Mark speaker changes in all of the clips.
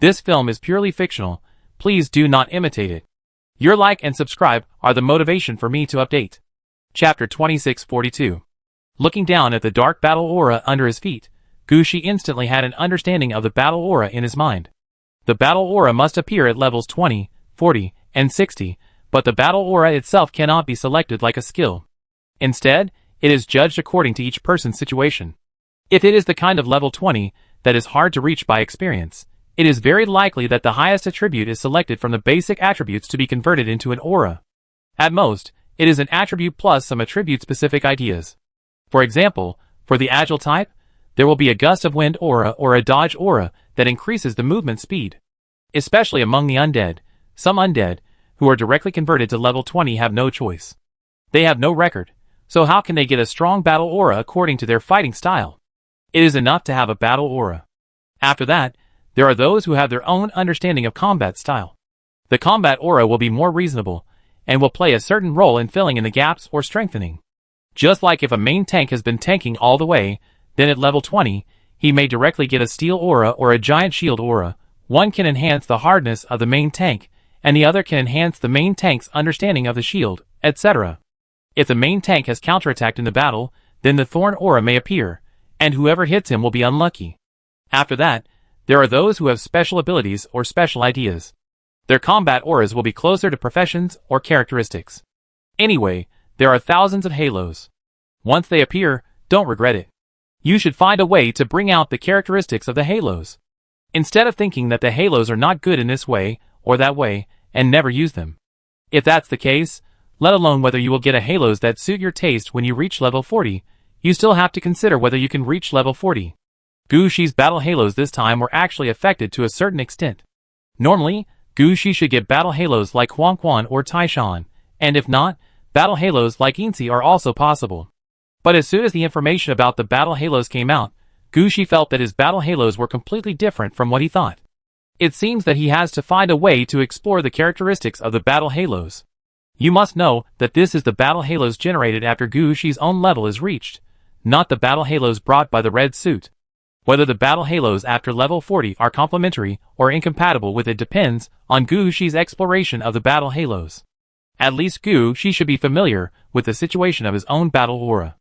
Speaker 1: This film is purely fictional. Please do not imitate it. Your like and subscribe are the motivation for me to update. Chapter 2642. Looking down at the dark battle aura under his feet, Gushi instantly had an understanding of the battle aura in his mind. The battle aura must appear at levels 20, 40, and 60, but the battle aura itself cannot be selected like a skill. Instead, it is judged according to each person's situation. If it is the kind of level 20 that is hard to reach by experience, it is very likely that the highest attribute is selected from the basic attributes to be converted into an aura. At most, it is an attribute plus some attribute-specific ideas. For example, for the agile type, there will be a gust of wind aura or a dodge aura that increases the movement speed. Especially among the undead, some undead, who are directly converted to level 20 have no choice. They have no record, so how can they get a strong battle aura according to their fighting style? It is enough to have a battle aura. After that, there are those who have their own understanding of combat style. The combat aura will be more reasonable, and will play a certain role in filling in the gaps or strengthening. Just like if a main tank has been tanking all the way, then at level 20, he may directly get a steel aura or a giant shield aura. One can enhance the hardness of the main tank, and the other can enhance the main tank's understanding of the shield, etc. If the main tank has counterattacked in the battle, then the thorn aura may appear, and whoever hits him will be unlucky. After that, there are those who have special abilities or special ideas. Their combat auras will be closer to professions or characteristics. Anyway, there are thousands of halos. Once they appear, don't regret it. You should find a way to bring out the characteristics of the halos. Instead of thinking that the halos are not good in this way or that way, and never use them. If that's the case, let alone whether you will get a halos that suit your taste when you reach level 40, you still have to consider whether you can reach level 40. Gushi's battle halos this time were actually affected to a certain extent. Normally, Gushi should get battle halos like Huang Quan or Taishan, and if not, battle halos like Inci are also possible. But as soon as the information about the battle halos came out, Gushi felt that his battle halos were completely different from what he thought. It seems that he has to find a way to explore the characteristics of the battle halos. You must know that this is the battle halos generated after Gushi's own level is reached, not the battle halos brought by the red suit. Whether the battle halos after level 40 are complementary or incompatible with it depends on Gushi's exploration of the battle halos. At least Gushi should be familiar with the situation of his own battle aura.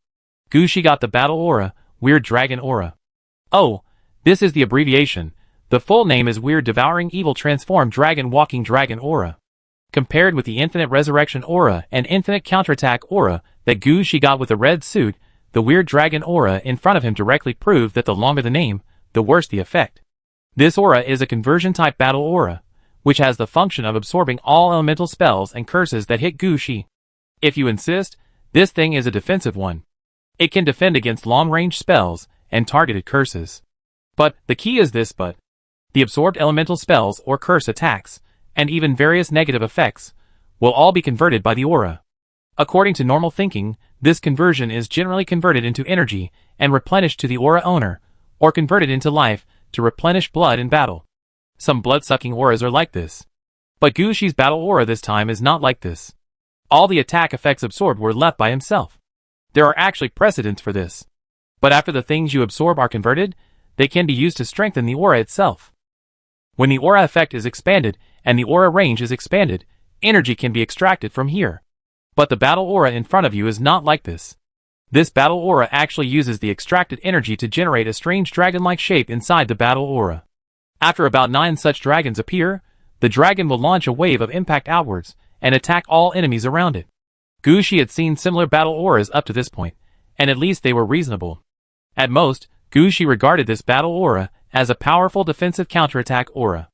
Speaker 1: Gushi got the battle aura, Weird Dragon Aura. Oh, this is the abbreviation. The full name is Weird Devouring Evil Transformed Dragon Walking Dragon Aura. Compared with the Infinite Resurrection Aura and Infinite Counterattack Aura that Gushi got with the red suit, the Weird Dragon Aura in front of him directly proved that the longer the name, the worse the effect. This aura is a conversion-type battle aura, which has the function of absorbing all elemental spells and curses that hit Gushi. If you insist, this thing is a defensive one. It can defend against long-range spells and targeted curses. But the key is this but. The absorbed elemental spells or curse attacks, and even various negative effects, will all be converted by the aura. According to normal thinking, this conversion is generally converted into energy and replenished to the aura owner, or converted into life to replenish blood in battle. Some blood-sucking auras are like this. But Gushi's battle aura this time is not like this. All the attack effects absorbed were left by himself. There are actually precedents for this. But after the things you absorb are converted, they can be used to strengthen the aura itself. When the aura effect is expanded and the aura range is expanded, energy can be extracted from here. But the battle aura in front of you is not like this. This battle aura actually uses the extracted energy to generate a strange dragon-like shape inside the battle aura. After about 9 such dragons appear, the dragon will launch a wave of impact outwards and attack all enemies around it. Gushi had seen similar battle auras up to this point, and at least they were reasonable. At most, Gushi regarded this battle aura as a powerful defensive counterattack aura.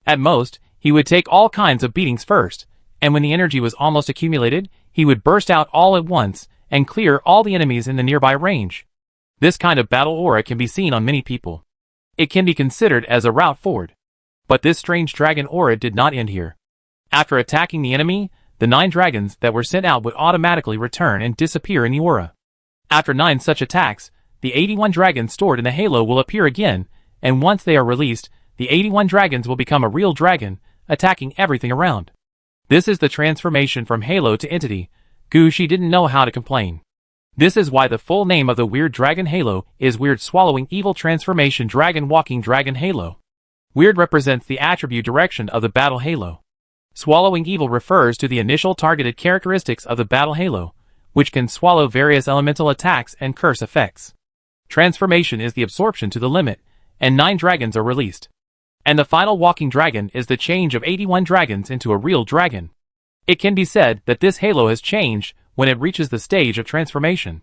Speaker 1: At most, he would take all kinds of beatings first, and when the energy was almost accumulated, he would burst out all at once and clear all the enemies in the nearby range. This kind of battle aura can be seen on many people. It can be considered as a route forward. But this strange dragon aura did not end here. After attacking the enemy, the 9 dragons that were sent out would automatically return and disappear in the aura. After 9 such attacks, the 81 dragons stored in the halo will appear again, and once they are released, the 81 dragons will become a real dragon, attacking everything around. This is the transformation from halo to entity. Gushi didn't know how to complain. This is why the full name of the Weird Dragon Halo is Weird Swallowing Evil Transformation Dragon Walking Dragon Halo. Weird represents the attribute direction of the battle halo. Swallowing evil refers to the initial targeted characteristics of the battle halo, which can swallow various elemental attacks and curse effects. Transformation is the absorption to the limit, and 9 dragons are released. And the final walking dragon is the change of 81 dragons into a real dragon. It can be said that this halo has changed when it reaches the stage of transformation.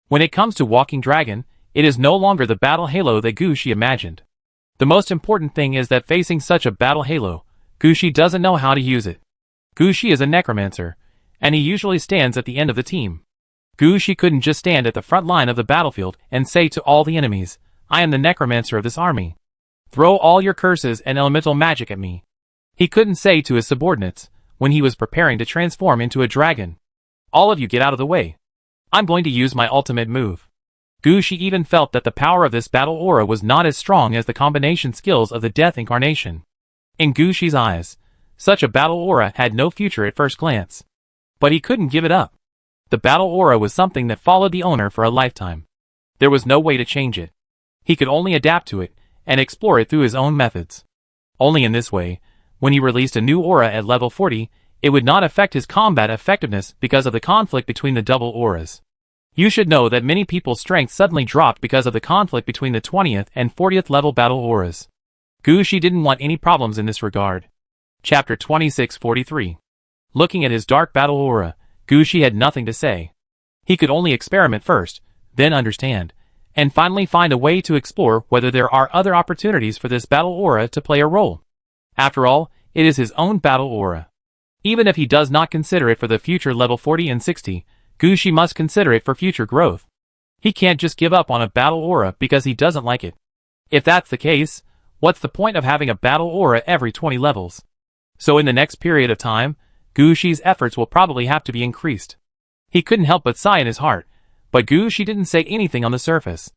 Speaker 1: When it comes to walking dragon, it is no longer the battle halo that Gushi imagined. The most important thing is that facing such a battle halo, Gushi doesn't know how to use it. Gushi is a necromancer, and he usually stands at the end of the team. Gushi couldn't just stand at the front line of the battlefield and say to all the enemies, "I am the necromancer of this army. Throw all your curses and elemental magic at me." He couldn't say to his subordinates, when he was preparing to transform into a dragon, "All of you get out of the way. I'm going to use my ultimate move." Gushi even felt that the power of this battle aura was not as strong as the combination skills of the Death Incarnation. In Gushi's eyes, such a battle aura had no future at first glance. But he couldn't give it up. The battle aura was something that followed the owner for a lifetime. There was no way to change it. He could only adapt to it and explore it through his own methods. Only in this way, when he released a new aura at level 40, it would not affect his combat effectiveness because of the conflict between the double auras. You should know that many people's strength suddenly dropped because of the conflict between the 20th and 40th level battle auras. Gushi didn't want any problems in this regard. Chapter 2643. Looking at his dark battle aura, Gushi had nothing to say. He could only experiment first, then understand, and finally find a way to explore whether there are other opportunities for this battle aura to play a role. After all, it is his own battle aura. Even if he does not consider it for the future level 40 and 60, Gushi must consider it for future growth. He can't just give up on a battle aura because he doesn't like it. If that's the case, what's the point of having a battle aura every 20 levels? So in the next period of time, Gushi's efforts will probably have to be increased. He couldn't help but sigh in his heart, but Gushi didn't say anything on the surface.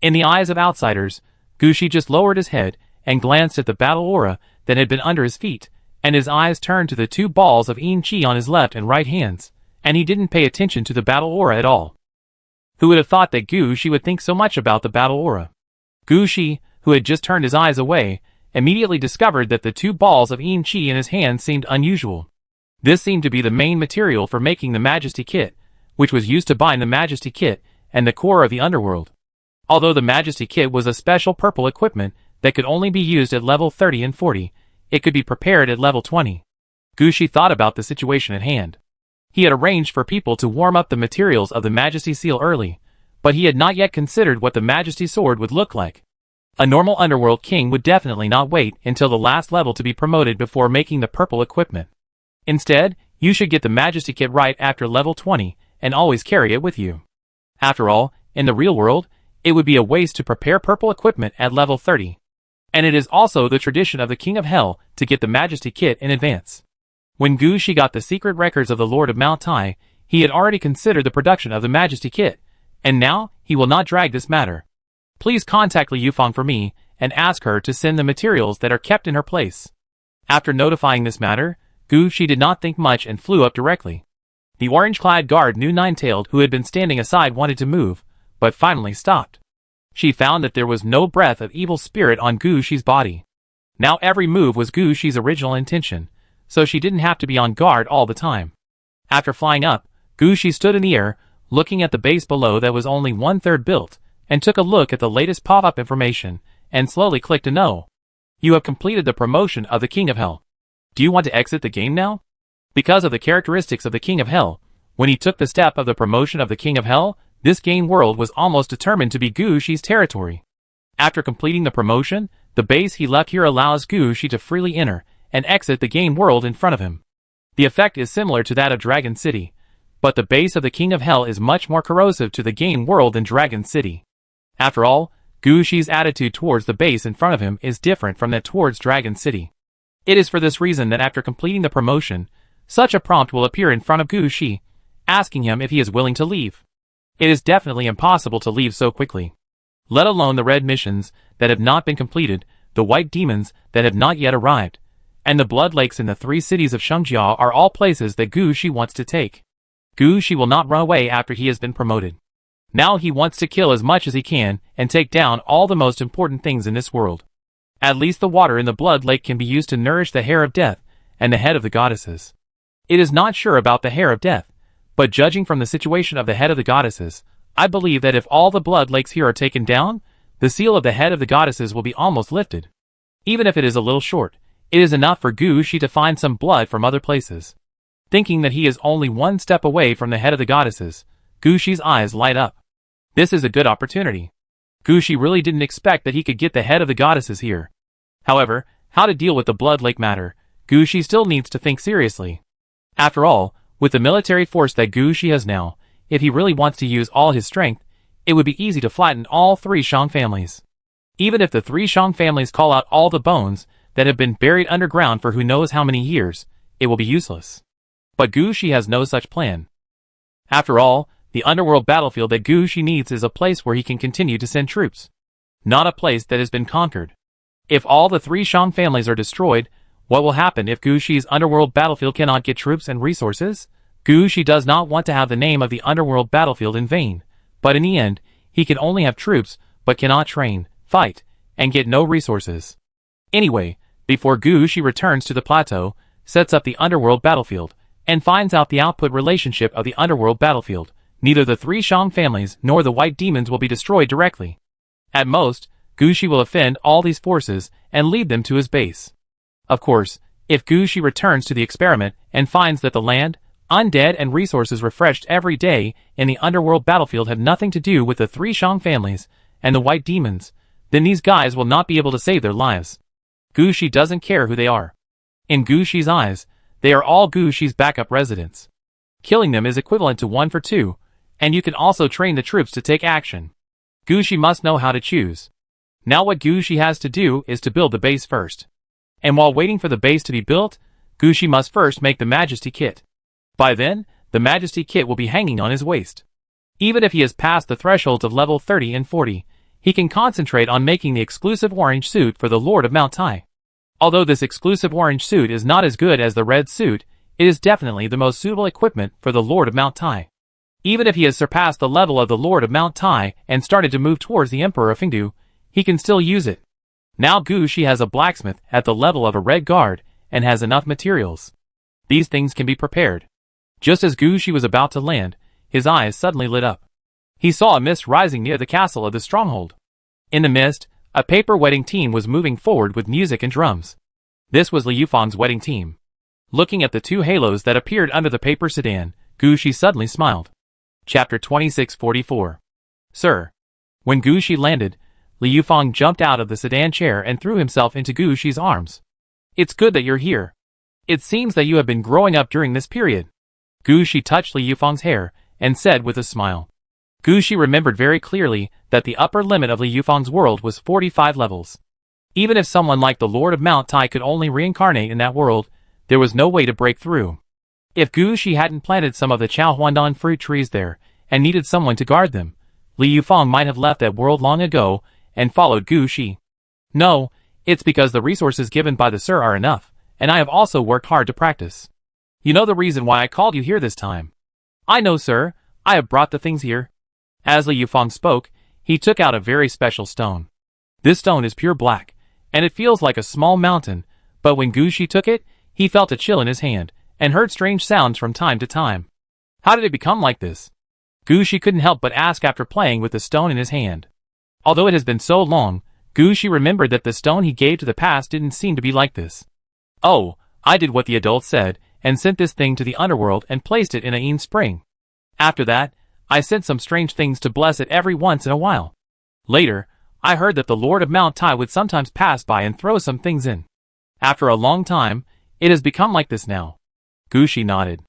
Speaker 1: In the eyes of outsiders, Gushi just lowered his head and glanced at the battle aura that had been under his feet, and his eyes turned to the 2 balls of Yin Chi on his left and right hands, and he didn't pay attention to the battle aura at all. Who would have thought that Gushi would think so much about the battle aura? Gushi, who had just turned his eyes away, immediately discovered that the 2 balls of Yin Chi in his hand seemed unusual. This seemed to be the main material for making the Majesty Kit, which was used to bind the Majesty Kit and the core of the underworld. Although the Majesty Kit was a special purple equipment that could only be used at level 30 and 40, it could be prepared at level 20. Gushi thought about the situation at hand. He had arranged for people to warm up the materials of the Majesty Seal early, but he had not yet considered what the Majesty Sword would look like. A normal underworld king would definitely not wait until the last level to be promoted before making the purple equipment. Instead, you should get the Majesty Kit right after level 20 and always carry it with you. After all, in the real world, it would be a waste to prepare purple equipment at level 30. And it is also the tradition of the King of Hell to get the Majesty Kit in advance. When Gushi got the secret records of the Lord of Mount Tai, he had already considered the production of the Majesty Kit, and now he will not drag this matter. Please contact Liu Yufang for me and ask her to send the materials that are kept in her place. After notifying this matter, Gushi did not think much and flew up directly. The orange-clad guard knew Nine-Tailed, who had been standing aside, wanted to move, but finally stopped. She found that there was no breath of evil spirit on Gushi's body. Now every move was Gushi's original intention, so she didn't have to be on guard all the time. After flying up, Gushi stood in the air, looking at the base below that was only 1/3 built, and took a look at the latest pop-up information, and slowly clicked a no. You have completed the promotion of the King of Hell. Do you want to exit the game now? Because of the characteristics of the King of Hell, when he took the step of the promotion of the King of Hell, this game world was almost determined to be Gushi's territory. After completing the promotion, the base he left here allows Gushi to freely enter and exit the game world in front of him. The effect is similar to that of Dragon City, but the base of the King of Hell is much more corrosive to the game world than Dragon City. After all, Gushi's attitude towards the base in front of him is different from that towards Dragon City. It is for this reason that after completing the promotion, such a prompt will appear in front of Gushi, asking him if he is willing to leave. It is definitely impossible to leave so quickly. Let alone the red missions that have not been completed, the white demons that have not yet arrived, and the blood lakes in the 3 cities of Shengjia are all places that Gushi wants to take. Gushi will not run away after he has been promoted. Now he wants to kill as much as he can and take down all the most important things in this world. At least the water in the blood lake can be used to nourish the hair of death and the head of the goddesses. It is not sure about the hair of death, but judging from the situation of the head of the goddesses, I believe that if all the blood lakes here are taken down, the seal of the head of the goddesses will be almost lifted. Even if it is a little short, it is enough for Gu Shi to find some blood from other places. Thinking that he is only one step away from the head of the goddesses, Gu Shi's eyes light up. This is a good opportunity. Gu Shi really didn't expect that he could get the head of the goddesses here. However, how to deal with the blood lake matter, Gu Shi still needs to think seriously. After all, with the military force that Gu Shi has now, if he really wants to use all his strength, it would be easy to flatten all three Shang families. Even if the three Shang families call out all the bones that have been buried underground for who knows how many years, it will be useless. But Gu Shi has no such plan. After all, the underworld battlefield that Gu Shi needs is a place where he can continue to send troops, not a place that has been conquered. If all the three Shang families are destroyed, what will happen if Gu Shi's underworld battlefield cannot get troops and resources? Gu Shi does not want to have the name of the underworld battlefield in vain, but in the end, he can only have troops, but cannot train, fight, and get no resources. Anyway, before Gu Shi returns to the plateau, sets up the underworld battlefield, and finds out the output relationship of the underworld battlefield, neither the three Shang families nor the white demons will be destroyed directly. At most, Gu Shi will offend all these forces and lead them to his base. Of course, if Gu Shi returns to the experiment and finds that the land, undead and resources refreshed every day in the underworld battlefield have nothing to do with the three Shang families and the white demons, then these guys will not be able to save their lives. Gu Shi doesn't care who they are. In Gu Shi's eyes, they are all Gu Shi's backup residents. Killing them is equivalent to 1 for 2, and you can also train the troops to take action. Gu Shi must know how to choose. Now what Gu Shi has to do is to build the base first. And while waiting for the base to be built, Gu Shi must first make the Majesty Kit. By then, the Majesty Kit will be hanging on his waist. Even if he has passed the thresholds of level 30 and 40, he can concentrate on making the exclusive orange suit for the Lord of Mount Tai. Although this exclusive orange suit is not as good as the red suit, it is definitely the most suitable equipment for the Lord of Mount Tai. Even if he has surpassed the level of the Lord of Mount Tai and started to move towards the Emperor of Fengdu, he can still use it. Now Gu Shi has a blacksmith at the level of a red guard and has enough materials. These things can be prepared. Just as Gu Shi was about to land, his eyes suddenly lit up. He saw a mist rising near the castle of the stronghold. In the mist, a paper wedding team was moving forward with music and drums. This was Li Yufang's wedding team. Looking at the two halos that appeared under the paper sedan, Gu Shi suddenly smiled. Chapter 2644. Sir. When Gu Shi landed, Li Yufang jumped out of the sedan chair and threw himself into Gu Shi's arms. It's good that you're here. It seems that you have been growing up during this period. Gu Shi touched Li Yufang's hair and said with a smile. Gu Shi remembered very clearly that the upper limit of Li Yufang's world was 45 levels. Even if someone like the Lord of Mount Tai could only reincarnate in that world, there was no way to break through. If Gu Shi hadn't planted some of the Chao Huandan fruit trees there and needed someone to guard them, Li Yufang might have left that world long ago and followed Gu Shi. No, it's because the resources given by the Sir are enough, and I have also worked hard to practice. You know the reason why I called you here this time. I know, sir. I have brought the things here. As Li Yufang spoke, he took out a very special stone. This stone is pure black, and it feels like a small mountain, but when Gu Shi took it, he felt a chill in his hand, and heard strange sounds from time to time. How did it become like this? Gu Shi couldn't help but ask after playing with the stone in his hand. Although it has been so long, Gu Shi remembered that the stone he gave to the past didn't seem to be like this. Oh, I did what the adult said, and sent this thing to the underworld and placed it in a spring. After that, I sent some strange things to bless it every once in a while. Later, I heard that the Lord of Mount Tai would sometimes pass by and throw some things in. After a long time, it has become like this now. Gu Shi nodded.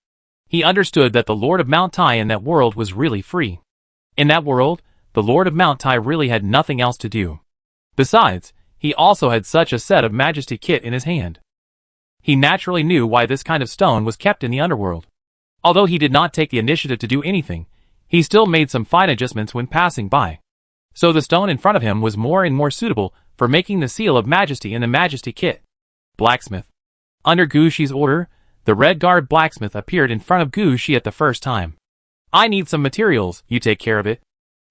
Speaker 1: He understood that the Lord of Mount Tai in that world was really free. In that world, the Lord of Mount Tai really had nothing else to do. Besides, he also had such a set of Majesty Kit in his hand. He naturally knew why this kind of stone was kept in the underworld. Although he did not take the initiative to do anything, he still made some fine adjustments when passing by. So the stone in front of him was more and more suitable for making the seal of Majesty in the Majesty Kit. Blacksmith. Under Gu Shi's order, the Red Guard blacksmith appeared in front of Gu Shi at the first time. I need some materials, you take care of it.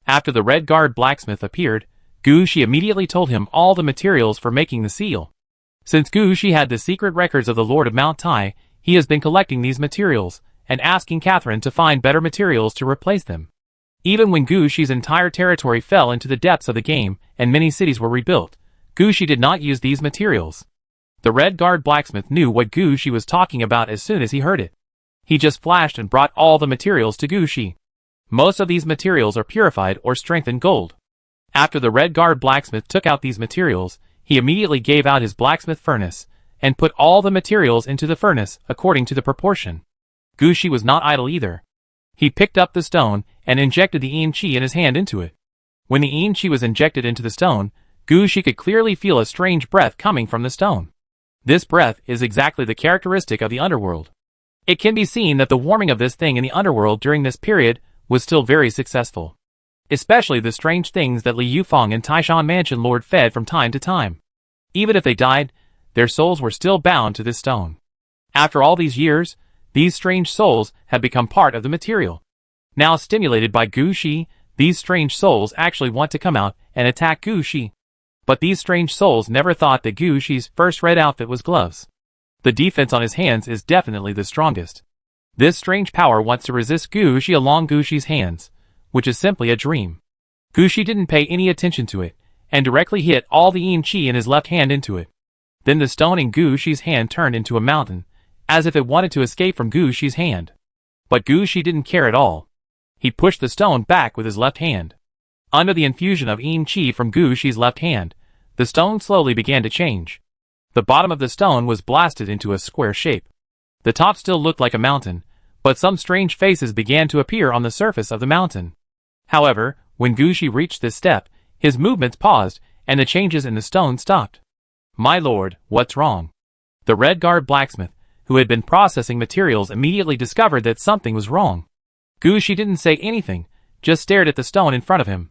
Speaker 1: After the Red Guard blacksmith appeared, Gu Shi immediately told him all the materials for making the seal. Since Gu Shi had the secret records of the Lord of Mount Tai, he has been collecting these materials, and asking Catherine to find better materials to replace them. Even when Gu Shi's entire territory fell into the depths of the game, and many cities were rebuilt, Gu Shi did not use these materials. The Red Guard blacksmith knew what Gu Shi was talking about as soon as he heard it. He just flashed and brought all the materials to Gu Shi. Most of these materials are purified or strengthened gold. After the Red Guard blacksmith took out these materials, he immediately gave out his blacksmith furnace, and put all the materials into the furnace according to the proportion. Gu Shi was not idle either. He picked up the stone, and injected the yin qi in his hand into it. When the yin qi was injected into the stone, Gu Shi could clearly feel a strange breath coming from the stone. This breath is exactly the characteristic of the underworld. It can be seen that the warming of this thing in the underworld during this period was still very successful. Especially the strange things that Li Yufeng and Taishan Mansion Lord fed from time to time. Even if they died, their souls were still bound to this stone. After all these years, these strange souls had become part of the material. Now stimulated by Gu Shi, these strange souls actually want to come out and attack Gu Shi. But these strange souls never thought that Gu Shi's first red outfit was gloves. The defense on his hands is definitely the strongest. This strange power wants to resist Gu Shi along Gu Shi's hands, which is simply a dream. Gu Shi didn't pay any attention to it, and directly hit all the yin qi in his left hand into it. Then the stone in Gu Shi's hand turned into a mountain, as if it wanted to escape from Gu Shi's hand. But Gu Shi didn't care at all. He pushed the stone back with his left hand. Under the infusion of yin qi from Gu Shi's left hand, the stone slowly began to change. The bottom of the stone was blasted into a square shape. The top still looked like a mountain, but some strange faces began to appear on the surface of the mountain. However, when Gu Shi reached this step, his movements paused, and the changes in the stone stopped. "My lord, what's wrong?" The Red Guard blacksmith, who had been processing materials, immediately discovered that something was wrong. Gu Shi didn't say anything, just stared at the stone in front of him.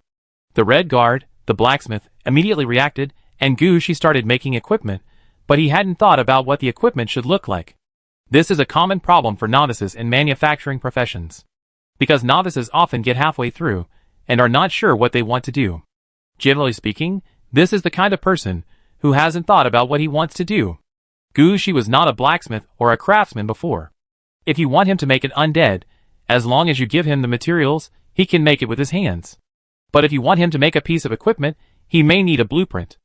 Speaker 1: The Red Guard, the blacksmith, immediately reacted, and Gu Shi started making equipment, but he hadn't thought about what the equipment should look like. This is a common problem for novices in manufacturing professions. Because novices often get halfway through, and are not sure what they want to do. Generally speaking, this is the kind of person who hasn't thought about what he wants to do. Gu Shi was not a blacksmith or a craftsman before. If you want him to make an undead, as long as you give him the materials, he can make it with his hands. But if you want him to make a piece of equipment, he may need a blueprint.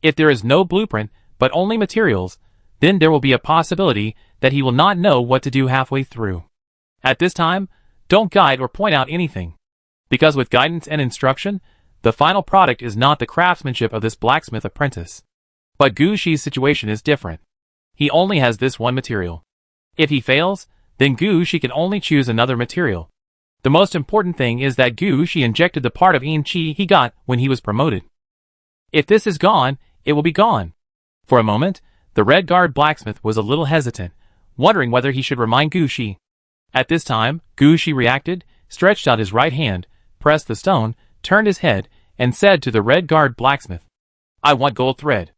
Speaker 1: If there is no blueprint, but only materials, then there will be a possibility that he will not know what to do halfway through. At this time, don't guide or point out anything. Because with guidance and instruction, the final product is not the craftsmanship of this blacksmith apprentice. But Gu Shi's situation is different. He only has this one material. If he fails, then Gu Shi can only choose another material. The most important thing is that Gu Shi injected the part of yin qi he got when he was promoted. If this is gone, it will be gone. For a moment, the Red Guard blacksmith was a little hesitant, wondering whether he should remind Gu Shi. At this time, Gu Shi reacted, stretched out his right hand, pressed the stone, turned his head, and said to the Red Guard blacksmith, "I want gold thread."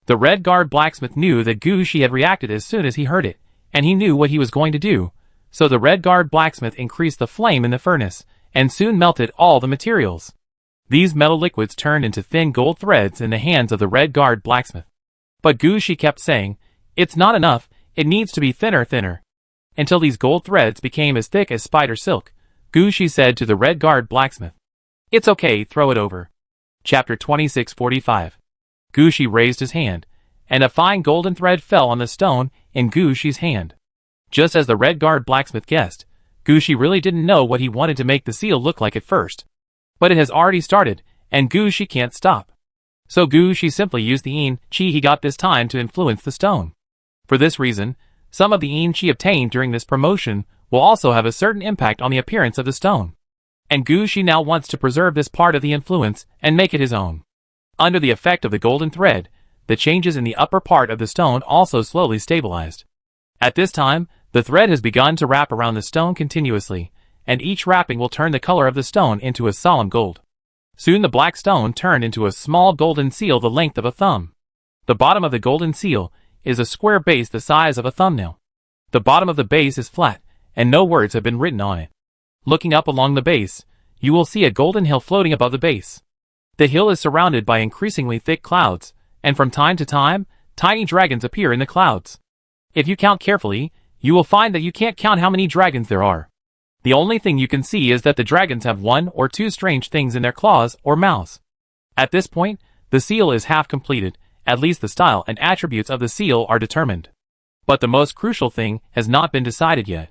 Speaker 1: The Red Guard blacksmith knew that Gu Shi had reacted as soon as he heard it, and he knew what he was going to do, so the Red Guard blacksmith increased the flame in the furnace, and soon melted all the materials. These metal liquids turned into thin gold threads in the hands of the Red Guard blacksmith. But Gu Shi kept saying, "It's not enough, it needs to be thinner." Until these gold threads became as thick as spider silk, Gu Shi said to the Red Guard blacksmith, "It's okay, throw it over." Chapter 2645. Gu Shi raised his hand, and a fine golden thread fell on the stone in Gu Shi's hand. Just as the Red Guard blacksmith guessed, Gu Shi really didn't know what he wanted to make the seal look like at first. But it has already started, and Gu Shi can't stop. So Gu Shi simply used the yin qi he got this time to influence the stone. For this reason, some of the yin qi obtained during this promotion will also have a certain impact on the appearance of the stone. And Gu Shi now wants to preserve this part of the influence and make it his own. Under the effect of the golden thread, the changes in the upper part of the stone also slowly stabilized. At this time, the thread has begun to wrap around the stone continuously, and each wrapping will turn the color of the stone into a solemn gold. Soon the black stone turned into a small golden seal the length of a thumb. The bottom of the golden seal is a square base the size of a thumbnail. The bottom of the base is flat, and no words have been written on it. Looking up along the base, you will see a golden hill floating above the base. The hill is surrounded by increasingly thick clouds, and from time to time, tiny dragons appear in the clouds. If you count carefully, you will find that you can't count how many dragons there are. The only thing you can see is that the dragons have one or two strange things in their claws or mouths. At this point, the seal is half completed, at least the style and attributes of the seal are determined. But the most crucial thing has not been decided yet.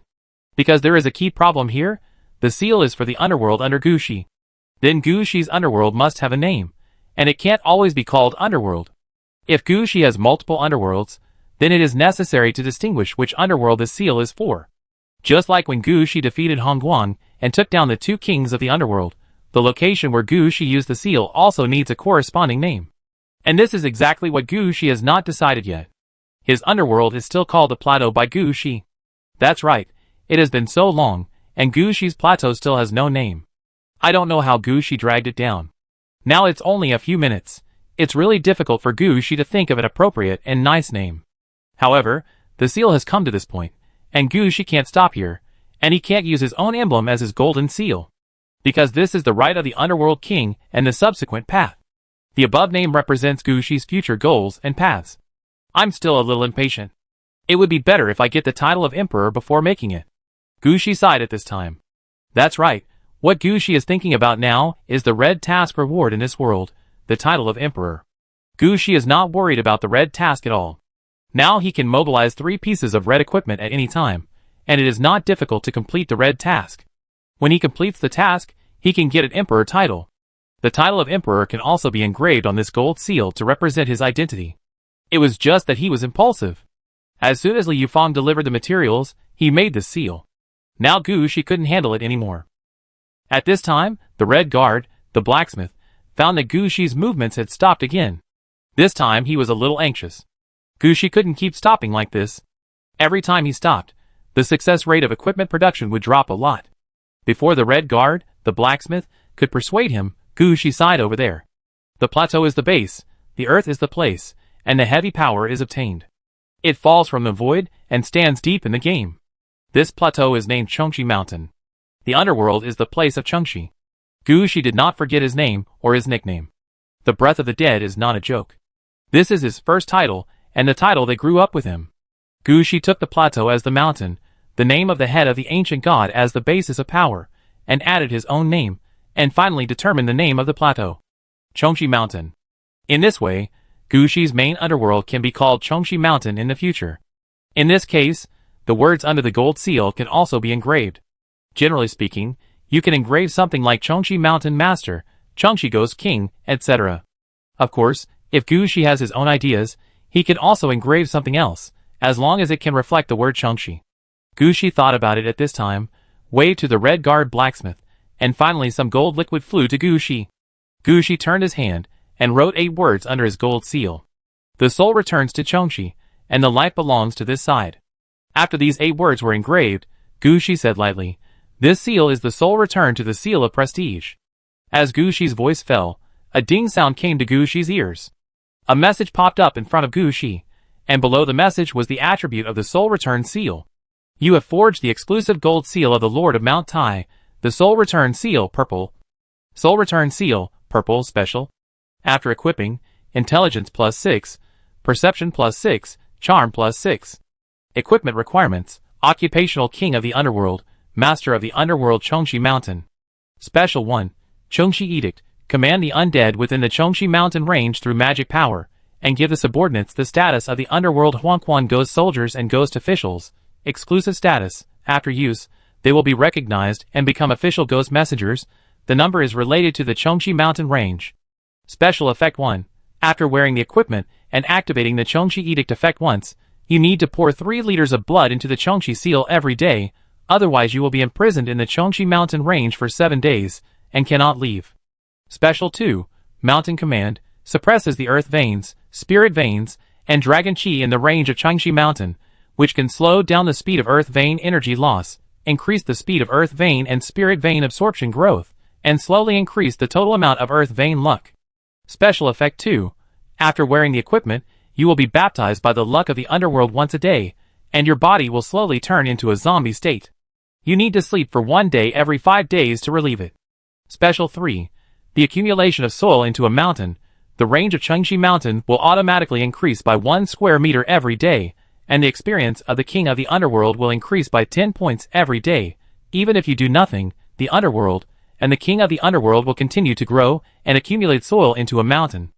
Speaker 1: Because there is a key problem here, the seal is for the underworld under Gushi. Then Gushi's underworld must have a name, and it can't always be called underworld. If Gushi has multiple underworlds, then it is necessary to distinguish which underworld the seal is for. Just like when Gushi defeated Hongguang and took down the two kings of the underworld, the location where Gushi used the seal also needs a corresponding name. And this is exactly what Gushi has not decided yet. His underworld is still called the Plateau by Gushi. That's right, it has been so long, and Gushi's plateau still has no name. I don't know how Gushi dragged it down. Now it's only a few minutes. It's really difficult for Gushi to think of an appropriate and nice name. However, the seal has come to this point, and Gushi can't stop here, and he can't use his own emblem as his golden seal. Because this is the right of the underworld king and the subsequent path. The above name represents Gushi's future goals and paths. I'm still a little impatient. It would be better if I get the title of emperor before making it. Gushi sighed at this time. That's right. What Gushi is thinking about now is the red task reward in this world, the title of emperor. Gushi is not worried about the red task at all. Now he can mobilize 3 pieces of red equipment at any time, and it is not difficult to complete the red task. When he completes the task, he can get an emperor title. The title of emperor can also be engraved on this gold seal to represent his identity. It was just that he was impulsive. As soon as Li Yufang delivered the materials, he made the seal. Now Gushi couldn't handle it anymore. At this time, the Red Guard, the blacksmith, found that Gushi's movements had stopped again. This time he was a little anxious. Gushi couldn't keep stopping like this. Every time he stopped, the success rate of equipment production would drop a lot. Before the Red Guard, the blacksmith, could persuade him, Gushi sighed over there. The plateau is the base, the earth is the place, and the heavy power is obtained. It falls from the void and stands deep in the game. This plateau is named Chengxi Mountain. The underworld is the place of Chengxi. Gushi did not forget his name or his nickname. The breath of the dead is not a joke. This is his first title, and the title that grew up with him. Gushi took the plateau as the mountain, the name of the head of the ancient god as the basis of power, and added his own name, and finally determined the name of the plateau. Chengxi Mountain. In this way, Gushi's main underworld can be called Chengxi Mountain in the future. In this case, the words under the gold seal can also be engraved. Generally speaking, you can engrave something like Chengxi Mountain Master, Chengxi Ghost King, etc. Of course, if Gushi has his own ideas, he can also engrave something else, as long as it can reflect the word Chengxi. Gushi thought about it at this time, waved to the Red Guard blacksmith, and finally some gold liquid flew to Gushi. Gushi turned his hand, and wrote 8 words under his gold seal. The soul returns to Chengxi, and the light belongs to this side. After these 8 words were engraved, Gushi said lightly, "This seal is the soul return to the seal of prestige." As Gushi's voice fell, a ding sound came to Gushi's ears. A message popped up in front of Gushi, and below the message was the attribute of the soul return seal. You have forged the exclusive gold seal of the Lord of Mount Tai, the soul return seal purple. Soul return seal, purple special. After equipping, intelligence +6, perception +6, charm +6. Equipment requirements, occupational king of the underworld, master of the underworld Chengxi Mountain. Special 1, Chengxi Edict, command the undead within the Chengxi Mountain range through magic power, and give the subordinates the status of the underworld Huangquan ghost soldiers and ghost officials. Exclusive status, after use, they will be recognized and become official ghost messengers. The number is related to the Chengxi Mountain range. Special effect 1, after wearing the equipment and activating the Chengxi Edict effect once, you need to pour 3 liters of blood into the Chengxi seal every day, otherwise you will be imprisoned in the Chengxi Mountain range for 7 days, and cannot leave. Special 2, Mountain Command, suppresses the earth veins, spirit veins, and dragon chi in the range of Chengxi Mountain, which can slow down the speed of earth vein energy loss, increase the speed of earth vein and spirit vein absorption growth, and slowly increase the total amount of earth vein luck. Special effect 2, after wearing the equipment, you will be baptized by the luck of the underworld once a day, and your body will slowly turn into a zombie state. You need to sleep for 1 day every 5 days to relieve it. Special 3, the accumulation of soil into a mountain, the range of Chengxi Mountain will automatically increase by 1 square meter every day, and the experience of the King of the Underworld will increase by 10 points every day. Even if you do nothing, the Underworld and the King of the Underworld will continue to grow and accumulate soil into a mountain.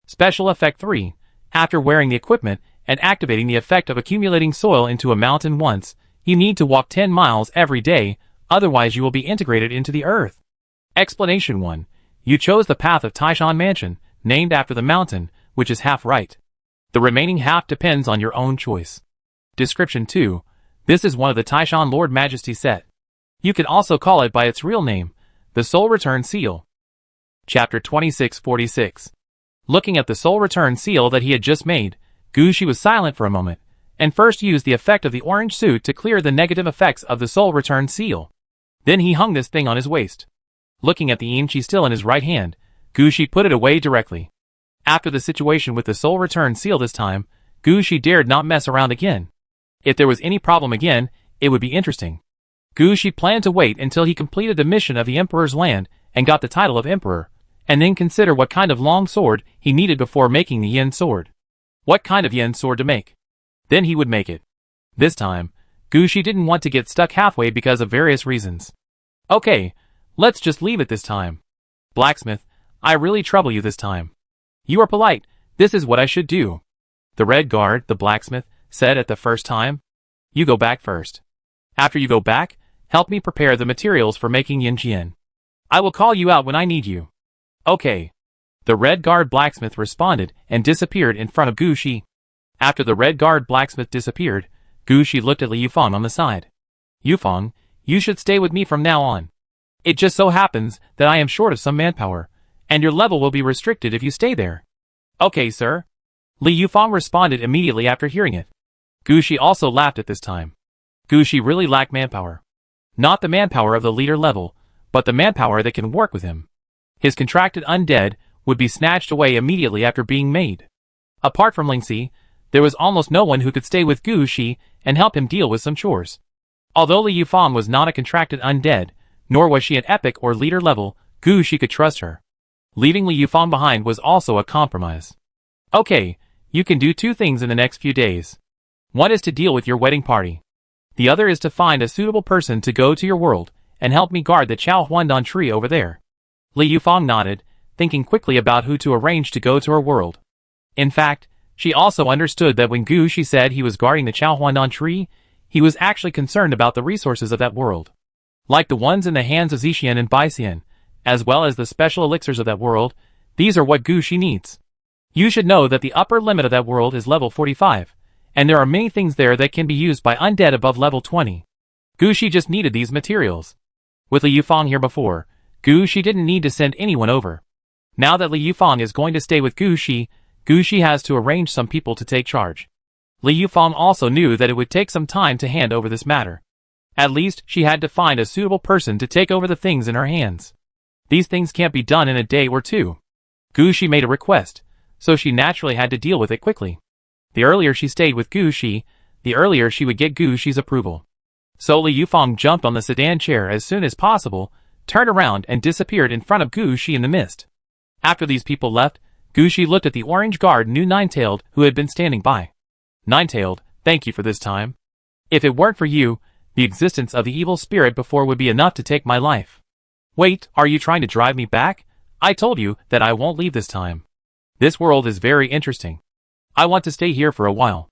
Speaker 1: Special Effect 3. After wearing the equipment and activating the effect of accumulating soil into a mountain once, you need to walk 10 miles every day, otherwise you will be integrated into the earth. Explanation 1. You chose the path of Taishan Mansion, named after the mountain, which is half right. The remaining half depends on your own choice. Description 2. This is one of the Taishan Lord Majesty set. You can also call it by its real name, the Soul Return Seal. Chapter 2646. Looking at the Soul Return Seal that he had just made, Gu Shi was silent for a moment, and first used the effect of the orange suit to clear the negative effects of the Soul Return Seal. Then he hung this thing on his waist. Looking at the Yinchi still in his right hand, Gu Shi put it away directly. After the situation with the Soul Return Seal this time, Gu Shi dared not mess around again. If there was any problem again, it would be interesting. Gu Shi planned to wait until he completed the mission of the Emperor's land and got the title of Emperor, and then consider what kind of long sword he needed before making the Yin sword. What kind of Yin sword to make? Then he would make it. This time, Gu Shi didn't want to get stuck halfway because of various reasons. Okay, let's just leave it this time. Blacksmith, I really trouble you this time. You are polite, this is what I should do. The Red Guard, the blacksmith, said at the first time. You go back first. After you go back, help me prepare the materials for making Yin Jian. I will call you out when I need you. Okay. The Red Guard blacksmith responded and disappeared in front of Gu Shi. After the Red Guard blacksmith disappeared, Gu Shi looked at Li Yufang on the side. Yufang, you should stay with me from now on. It just so happens that I am short of some manpower, and your level will be restricted if you stay there. Okay, sir. Li Yufang responded immediately after hearing it. Gu Shi also laughed at this time. Gu Shi really lacked manpower. Not the manpower of the leader level, but the manpower that can work with him. His contracted undead would be snatched away immediately after being made. Apart from Lingxi, there was almost no one who could stay with Gu Shi and help him deal with some chores. Although Li Yufang was not a contracted undead, nor was she an epic or leader level, Gu Shi could trust her. Leaving Li Yufang behind was also a compromise. Okay, you can do 2 things in the next few days. One is to deal with your wedding party. The other is to find a suitable person to go to your world and help me guard the Chao Huandan tree over there. Li Yufang nodded, thinking quickly about who to arrange to go to her world. In fact, she also understood that when Gu Shi said he was guarding the Chao Huandan tree, he was actually concerned about the resources of that world. Like the ones in the hands of Zixian and Baixian, as well as the special elixirs of that world, these are what Gu Shi needs. You should know that the upper limit of that world is level 45, and there are many things there that can be used by undead above level 20. Gu Shi just needed these materials. With Li Yufang here before, Gu Shi didn't need to send anyone over. Now that Li Yufang is going to stay with Gu Shi has to arrange some people to take charge. Li Yufang also knew that it would take some time to hand over this matter. At least, she had to find a suitable person to take over the things in her hands. These things can't be done in a day or 2. Gu Shi made a request, so she naturally had to deal with it quickly. The earlier she stayed with Gu Shi, the earlier she would get Gu Shi's approval. So Li Yufang jumped on the sedan chair as soon as possible, turned around and disappeared in front of Gu Shi in the mist. After these people left, Gu Shi looked at the orange guard new Nine-Tailed who had been standing by. Nine-Tailed, thank you for this time. If it weren't for you, the existence of the evil spirit before would be enough to take my life. Wait, are you trying to drive me back? I told you that I won't leave this time. This world is very interesting. I want to stay here for a while.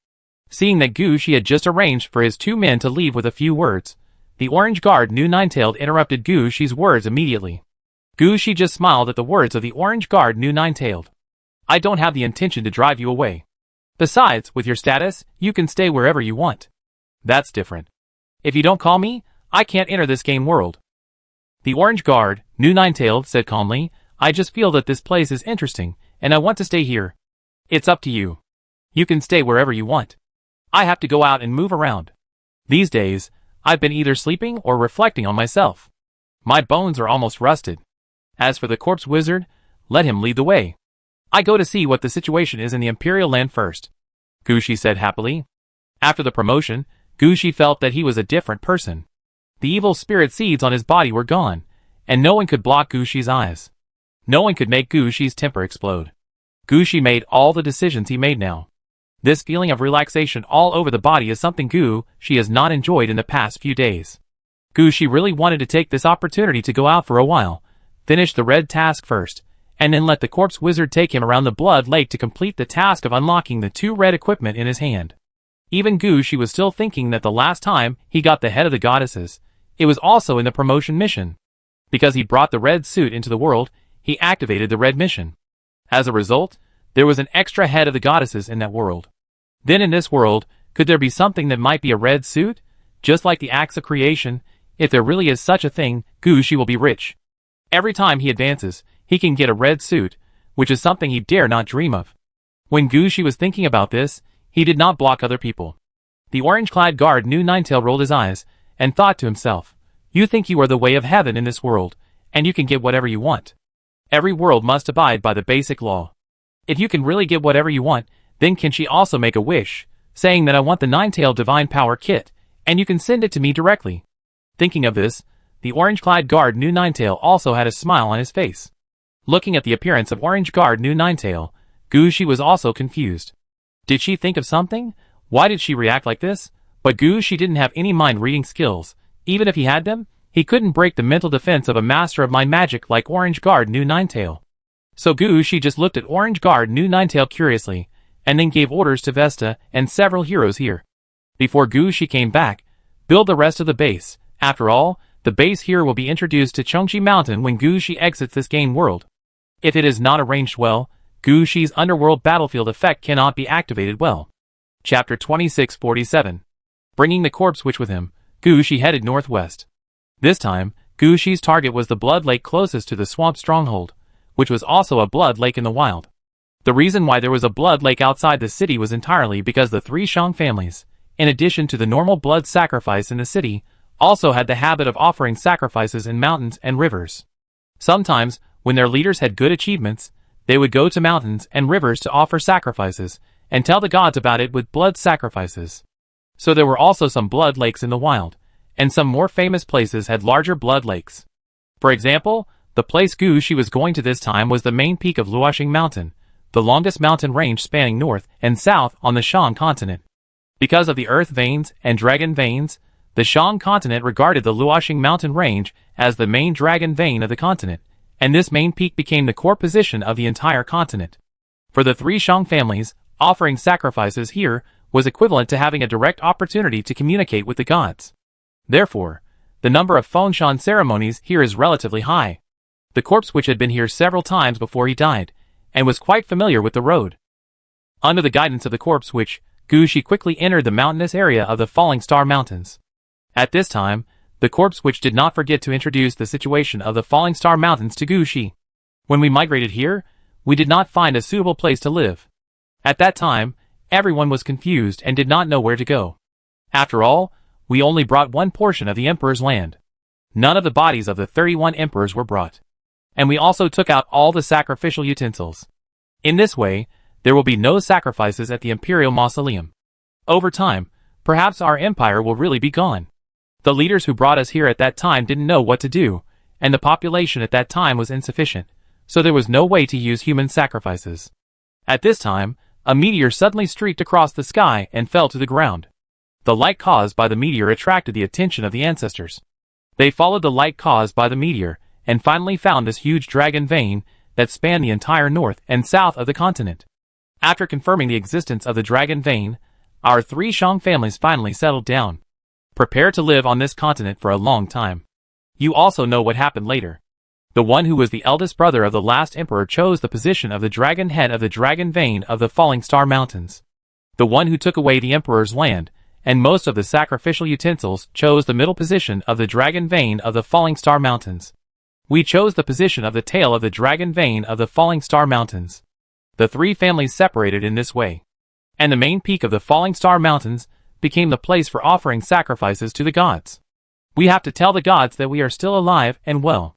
Speaker 1: Seeing that Gu Shi had just arranged for his 2 men to leave with a few words, the orange guard new Nine-Tailed interrupted Gu Shi's words immediately. Gu Shi just smiled at the words of the orange guard new Nine-Tailed. I don't have the intention to drive you away. Besides, with your status, you can stay wherever you want. That's different. If you don't call me, I can't enter this game world. The orange guard, new Nine-Tailed, said calmly, I just feel that this place is interesting, and I want to stay here. It's up to you. You can stay wherever you want. I have to go out and move around. These days, I've been either sleeping or reflecting on myself. My bones are almost rusted. As for the corpse wizard, let him lead the way. I go to see what the situation is in the Imperial land first. Gu Shi said happily. After the promotion, Gu Shi felt that he was a different person. The evil spirit seeds on his body were gone, and no one could block Gu Shi's eyes. No one could make Gu Shi's temper explode. Gu Shi made all the decisions he made now. This feeling of relaxation all over the body is something Gu Shi has not enjoyed in the past few days. Gu Shi really wanted to take this opportunity to go out for a while, finish the red task first, and then let the corpse wizard take him around the blood lake to complete the task of unlocking the 2 red equipment in his hand. Even Gu Shi was still thinking that the last time he got the head of the goddesses, it was also in the promotion mission. Because he brought the red suit into the world, he activated the red mission. As a result, there was an extra head of the goddesses in that world. Then in this world, could there be something that might be a red suit? Just like the acts of creation, if there really is such a thing, Gu Shi will be rich. Every time he advances, he can get a red suit, which is something he dare not dream of. When Gu Shi was thinking about this, he did not block other people. The orange-clad guard Nu Ninetail rolled his eyes, and thought to himself, "You think you are the way of heaven in this world, and you can get whatever you want. Every world must abide by the basic law. If you can really get whatever you want, then can she also make a wish, saying that I want the Ninetail Divine Power Kit, and you can send it to me directly." Thinking of this, the orange-clad guard Nu Ninetail also had a smile on his face. Looking at the appearance of orange guard Nu Ninetail, Gu Shi was also confused. Did she think of something? Why did she react like this? But Gu Shi didn't have any mind-reading skills. Even if he had them, he couldn't break the mental defense of a master of mind magic like orange guard Nu Ninetail. So Gu Shi just looked at orange guard Nu Ninetail curiously, and then gave orders to Vesta and several heroes here. Before Gu Shi came back, build the rest of the base. After all, the base here will be introduced to Chengji Mountain when Gu Shi exits this game world. If it is not arranged well, Gu Shi's underworld battlefield effect cannot be activated well. Chapter 2647. Bringing the corpse witch with him, Gu Shi headed northwest. This time, Gu Shi's target was the blood lake closest to the swamp stronghold, which was also a blood lake in the wild. The reason why there was a blood lake outside the city was entirely because the 3 Shang families, in addition to the normal blood sacrifice in the city, also had the habit of offering sacrifices in mountains and rivers. Sometimes, when their leaders had good achievements, they would go to mountains and rivers to offer sacrifices, and tell the gods about it with blood sacrifices. So there were also some blood lakes in the wild, and some more famous places had larger blood lakes. For example, the place Gu Shi was going to this time was the main peak of Luoxing Mountain, the longest mountain range spanning north and south on the Shang continent. Because of the earth veins and dragon veins, the Shang continent regarded the Luoxing mountain range as the main dragon vein of the continent, and this main peak became the core position of the entire continent. For the 3 Shang families, offering sacrifices here was equivalent to having a direct opportunity to communicate with the gods. Therefore, the number of Fengshan ceremonies here is relatively high. The corpse witch had been here several times before he died, and was quite familiar with the road. Under the guidance of the corpse witch, Gu Shi quickly entered the mountainous area of the Falling Star Mountains. At this time, the corpse witch did not forget to introduce the situation of the Falling Star Mountains to Gu Shi. When we migrated here, we did not find a suitable place to live. At that time, everyone was confused and did not know where to go. After all, we only brought one portion of the Emperor's land. None of the bodies of the 31 emperors were brought. And we also took out all the sacrificial utensils. In this way, there will be no sacrifices at the Imperial Mausoleum. Over time, perhaps our empire will really be gone. The leaders who brought us here at that time didn't know what to do, and the population at that time was insufficient, so there was no way to use human sacrifices. At this time, a meteor suddenly streaked across the sky and fell to the ground. The light caused by the meteor attracted the attention of the ancestors. They followed the light caused by the meteor, and finally found this huge dragon vein that spanned the entire north and south of the continent. After confirming the existence of the dragon vein, our 3 Shang families finally settled down. Prepare to live on this continent for a long time. You also know what happened later. The one who was the eldest brother of the last emperor chose the position of the dragon head of the dragon vein of the Falling Star Mountains. The one who took away the emperor's land and most of the sacrificial utensils chose the middle position of the dragon vein of the Falling Star Mountains. We chose the position of the tail of the dragon vein of the Falling Star Mountains. The 3 families separated in this way. And the main peak of the Falling Star Mountains became the place for offering sacrifices to the gods. We have to tell the gods that we are still alive and well.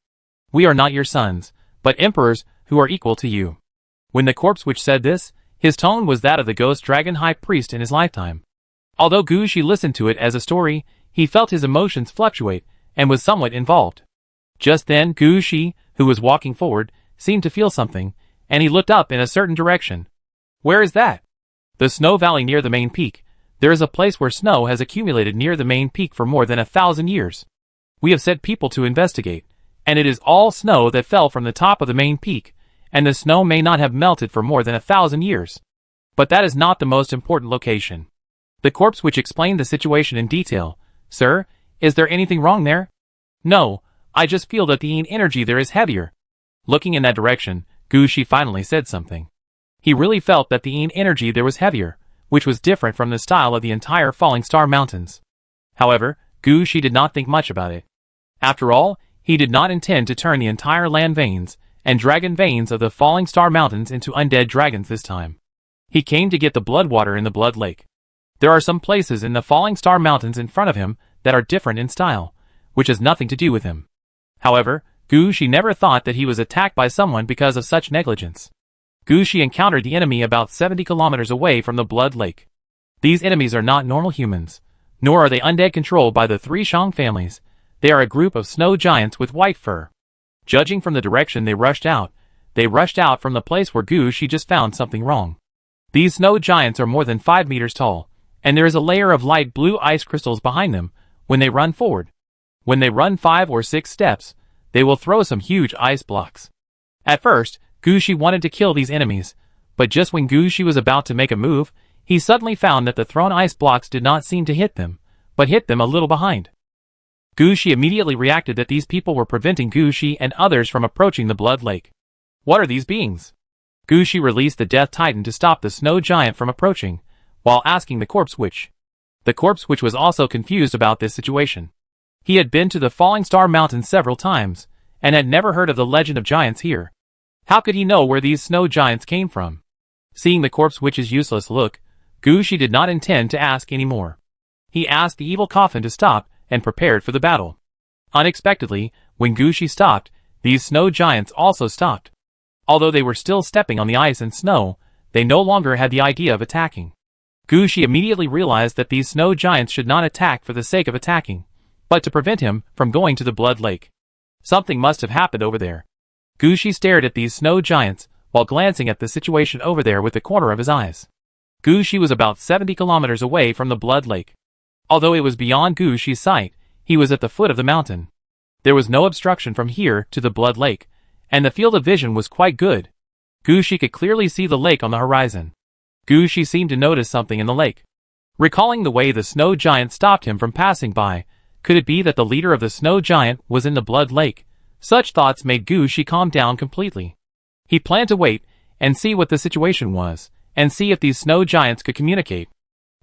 Speaker 1: We are not your sons, but emperors who are equal to you. When the corpse witch said this, his tone was that of the ghost dragon high priest in his lifetime. Although Gu Shi listened to it as a story, he felt his emotions fluctuate and was somewhat involved. Just then Gu Shi, who was walking forward, seemed to feel something, and he looked up in a certain direction. Where is that? The snow valley near the main peak. There is a place where snow has accumulated near the main peak for more than 1,000 years. We have sent people to investigate, and it is all snow that fell from the top of the main peak, and the snow may not have melted for more than 1,000 years. But that is not the most important location. The corpse which explained the situation in detail. Sir, is there anything wrong there? No, I just feel that the energy there is heavier. Looking in that direction, Gushi finally said something. He really felt that the energy there was heavier, which was different from the style of the entire Falling Star Mountains. However, Gushi did not think much about it. After all, he did not intend to turn the entire land veins and dragon veins of the Falling Star Mountains into undead dragons this time. He came to get the blood water in the blood lake. There are some places in the Falling Star Mountains in front of him that are different in style, which has nothing to do with him. However, Gushi never thought that he was attacked by someone because of such negligence. Gushi encountered the enemy about 70 kilometers away from the blood lake. These enemies are not normal humans, nor are they undead controlled by the three Shang families. They are a group of snow giants with white fur. Judging from the direction they rushed out from the place where Gushi just found something wrong. These snow giants are more than 5 meters tall, and there is a layer of light blue ice crystals behind them when they run forward. When they run 5 or 6 steps, they will throw some huge ice blocks. At first, Gushi wanted to kill these enemies, but just when Gushi was about to make a move, he suddenly found that the thrown ice blocks did not seem to hit them, but hit them a little behind. Gushi immediately reacted that these people were preventing Gushi and others from approaching the blood lake. What are these beings? Gushi released the Death Titan to stop the snow giant from approaching, while asking the Corpse Witch. The Corpse Witch was also confused about this situation. He had been to the Falling Star Mountains several times, and had never heard of the legend of giants here. How could he know where these snow giants came from? Seeing the Corpse Witch's useless look, Gushi did not intend to ask any more. He asked the evil coffin to stop, and prepared for the battle. Unexpectedly, when Gushi stopped, these snow giants also stopped. Although they were still stepping on the ice and snow, they no longer had the idea of attacking. Gushi immediately realized that these snow giants should not attack for the sake of attacking, but to prevent him from going to the blood lake. Something must have happened over there. Gushi stared at these snow giants, while glancing at the situation over there with the corner of his eyes. Gushi was about 70 kilometers away from the blood lake. Although it was beyond Gushi's sight, he was at the foot of the mountain. There was no obstruction from here to the blood lake, and the field of vision was quite good. Gushi could clearly see the lake on the horizon. Gushi seemed to notice something in the lake. Recalling the way the snow giant stopped him from passing by, could it be that the leader of the snow giant was in the blood lake? Such thoughts made Gushi calm down completely. He planned to wait and see what the situation was, and see if these snow giants could communicate.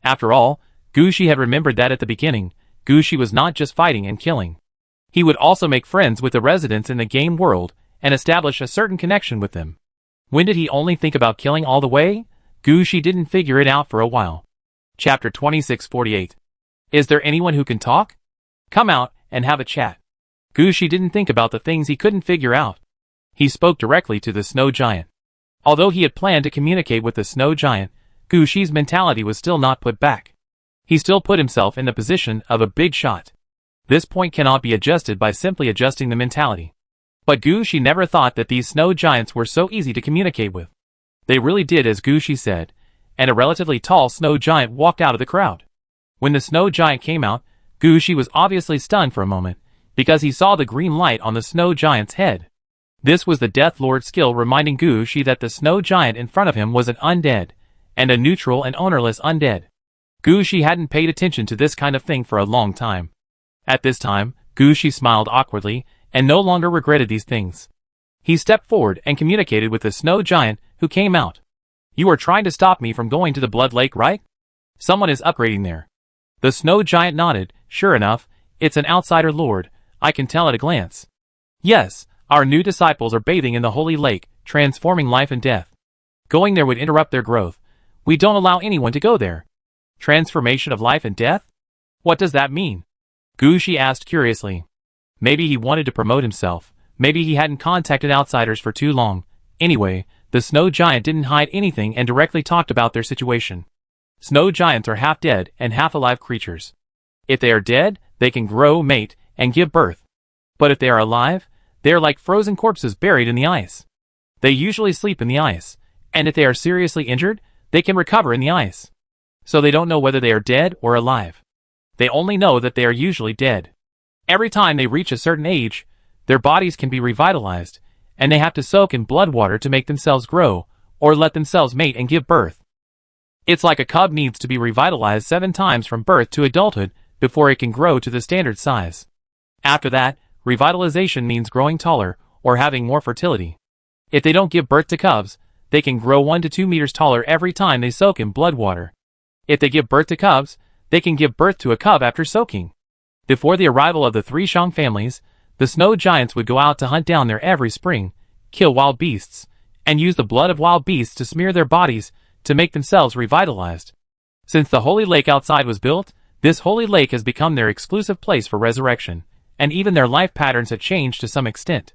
Speaker 1: After all, Gushi had remembered that at the beginning, Gushi was not just fighting and killing. He would also make friends with the residents in the game world and establish a certain connection with them. When did he only think about killing all the way? Gushi didn't figure it out for a while. Chapter 2648. Is there anyone who can talk? Come out and have a chat. Gushi didn't think about the things he couldn't figure out. He spoke directly to the snow giant. Although he had planned to communicate with the snow giant, Gushi's mentality was still not put back. He still put himself in the position of a big shot. This point cannot be adjusted by simply adjusting the mentality. But Gushi never thought that these snow giants were so easy to communicate with. They really did as Gushi said, and a relatively tall snow giant walked out of the crowd. When the snow giant came out, Gushi was obviously stunned for a moment, because he saw the green light on the snow giant's head. This was the Death Lord's skill reminding Gushi that the snow giant in front of him was an undead, and a neutral and ownerless undead. Gushi hadn't paid attention to this kind of thing for a long time. At this time, Gushi smiled awkwardly, and no longer regretted these things. He stepped forward and communicated with the snow giant, who came out. You are trying to stop me from going to the blood lake, right? Someone is upgrading there. The snow giant nodded. Sure enough, it's an outsider lord, I can tell at a glance. Yes, our new disciples are bathing in the holy lake, transforming life and death. Going there would interrupt their growth. We don't allow anyone to go there. Transformation of life and death? What does that mean? Gushi asked curiously. Maybe he wanted to promote himself. Maybe he hadn't contacted outsiders for too long. Anyway, the snow giant didn't hide anything and directly talked about their situation. Snow giants are half dead and half alive creatures. If they are dead, they can grow, mate, and give birth. But if they are alive, they are like frozen corpses buried in the ice. They usually sleep in the ice, and if they are seriously injured, they can recover in the ice. So they don't know whether they are dead or alive. They only know that they are usually dead. Every time they reach a certain age, their bodies can be revitalized, and they have to soak in blood water to make themselves grow, or let themselves mate and give birth. It's like a cub needs to be revitalized 7 times from birth to adulthood before it can grow to the standard size. After that, revitalization means growing taller or having more fertility. If they don't give birth to cubs, they can grow 1 to 2 meters taller every time they soak in blood water. If they give birth to cubs, they can give birth to a cub after soaking. Before the arrival of the 3 Shang families, the snow giants would go out to hunt down there every spring, kill wild beasts, and use the blood of wild beasts to smear their bodies to make themselves revitalized. Since the holy lake outside was built, this holy lake has become their exclusive place for resurrection, and even their life patterns have changed to some extent.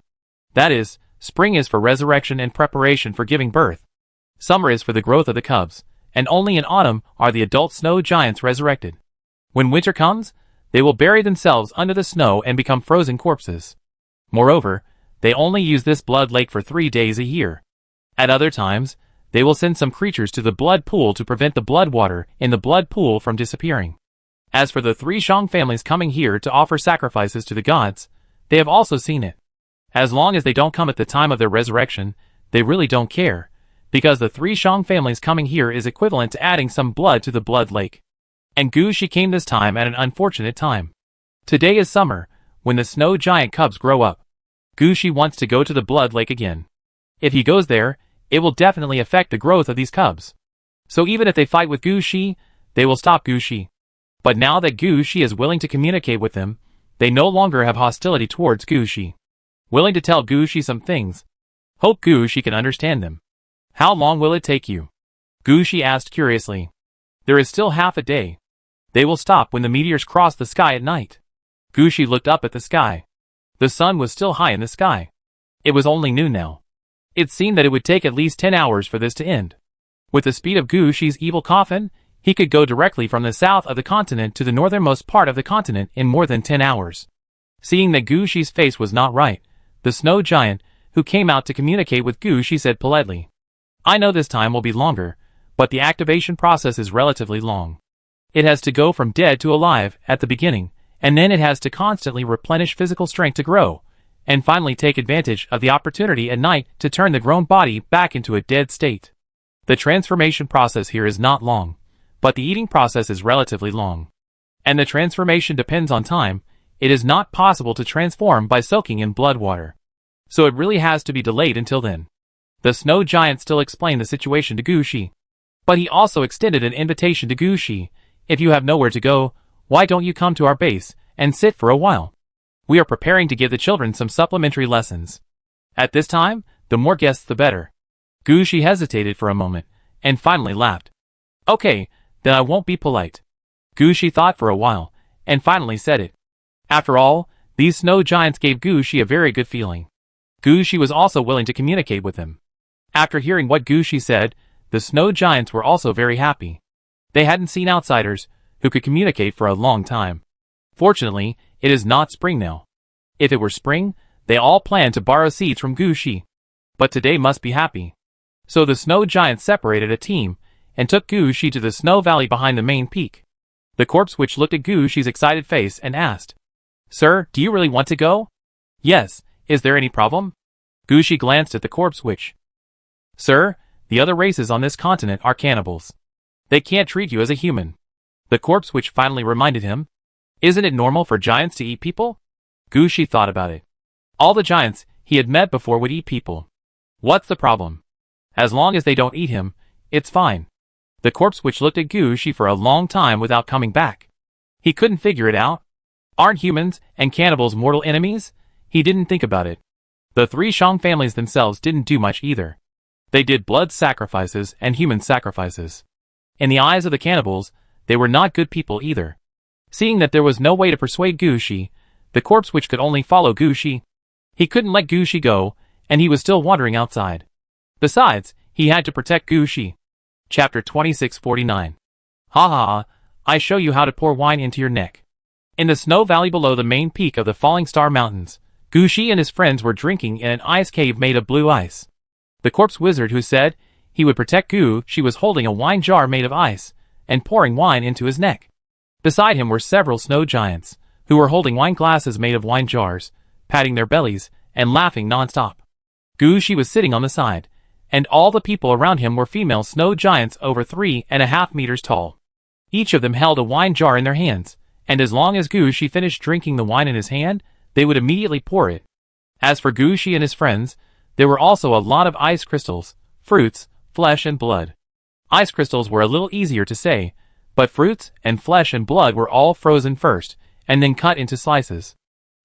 Speaker 1: That is, spring is for resurrection and preparation for giving birth. Summer is for the growth of the cubs, and only in autumn are the adult snow giants resurrected. When winter comes, they will bury themselves under the snow and become frozen corpses. Moreover, they only use this blood lake for 3 days a year. At other times, they will send some creatures to the blood pool to prevent the blood water in the blood pool from disappearing. As for the 3 Shang families coming here to offer sacrifices to the gods, they have also seen it. As long as they don't come at the time of their resurrection, they really don't care, because the 3 Shang families coming here is equivalent to adding some blood to the blood lake. And Gu Shi came this time at an unfortunate time. Today is summer, when the snow giant cubs grow up. Gu Shi wants to go to the blood lake again. If he goes there, it will definitely affect the growth of these cubs. So even if they fight with Gu Shi, they will stop Gu Shi. But now that Gu Shi is willing to communicate with them, they no longer have hostility towards Gu Shi. Willing to tell Gu Shi some things. Hope Gu Shi can understand them. How long will it take you? Gu Shi asked curiously. There is still half a day. They will stop when the meteors cross the sky at night. Gu Shi looked up at the sky. The sun was still high in the sky. It was only noon now. It seemed that it would take at least 10 hours for this to end. With the speed of Gu Shi's evil coffin, he could go directly from the south of the continent to the northernmost part of the continent in more than 10 hours. Seeing that Gu Shi's face was not right, the snow giant, who came out to communicate with Gu Shi, said politely, I know this time will be longer, but the activation process is relatively long. It has to go from dead to alive at the beginning, and then it has to constantly replenish physical strength to grow, and finally take advantage of the opportunity at night to turn the grown body back into a dead state. The transformation process here is not long, but the eating process is relatively long. And the transformation depends on time. It is not possible to transform by soaking in blood water. So it really has to be delayed until then. The snow giant still explained the situation to Gu Shi. But he also extended an invitation to Gu Shi. If you have nowhere to go, why don't you come to our base and sit for a while? We are preparing to give the children some supplementary lessons. At this time, the more guests the better. Gu Shi hesitated for a moment, and finally laughed. Okay, then I won't be polite. Gu Shi thought for a while, and finally said it. After all, these snow giants gave Gu Shi a very good feeling. Gu Shi was also willing to communicate with him. After hearing what Gu Shi said, the snow giants were also very happy. They hadn't seen outsiders who could communicate for a long time. Fortunately, it is not spring now. If it were spring, they all planned to borrow seeds from Gu Shi. But today must be happy. So the snow giants separated a team and took Gu Shi to the snow valley behind the main peak. The corpse witch looked at Gu Shi's excited face and asked, Sir, do you really want to go? Yes, is there any problem? Gu Shi glanced at the corpse witch. Sir, the other races on this continent are cannibals. They can't treat you as a human. The corpse witch finally reminded him. Isn't it normal for giants to eat people? Gu Shi thought about it. All the giants he had met before would eat people. What's the problem? As long as they don't eat him, it's fine. The corpse witch looked at Gu Shi for a long time without coming back. He couldn't figure it out. Aren't humans and cannibals mortal enemies? He didn't think about it. The 3 Shang families themselves didn't do much either. They did blood sacrifices and human sacrifices. In the eyes of the cannibals, they were not good people either. Seeing that there was no way to persuade Gu Shi, the corpse witch could only follow Gu Shi. He couldn't let Gu Shi go, and he was still wandering outside. Besides, he had to protect Gu Shi. Chapter 2649. Ha ha ha, I show you how to pour wine into your neck. In the snow valley below the main peak of the Falling Star Mountains, Gu Shi and his friends were drinking in an ice cave made of blue ice. The corpse wizard who said he would protect Gucci was holding a wine jar made of ice and pouring wine into his neck. Beside him were several snow giants, who were holding wine glasses made of wine jars, patting their bellies, and laughing non-stop. Gucci was sitting on the side, and all the people around him were female snow giants over 3.5 meters tall. Each of them held a wine jar in their hands, and as long as Gucci finished drinking the wine in his hand, they would immediately pour it. As for Gucci and his friends, there were also a lot of ice crystals, fruits, flesh and blood. Ice crystals were a little easier to say, but fruits and flesh and blood were all frozen first, and then cut into slices.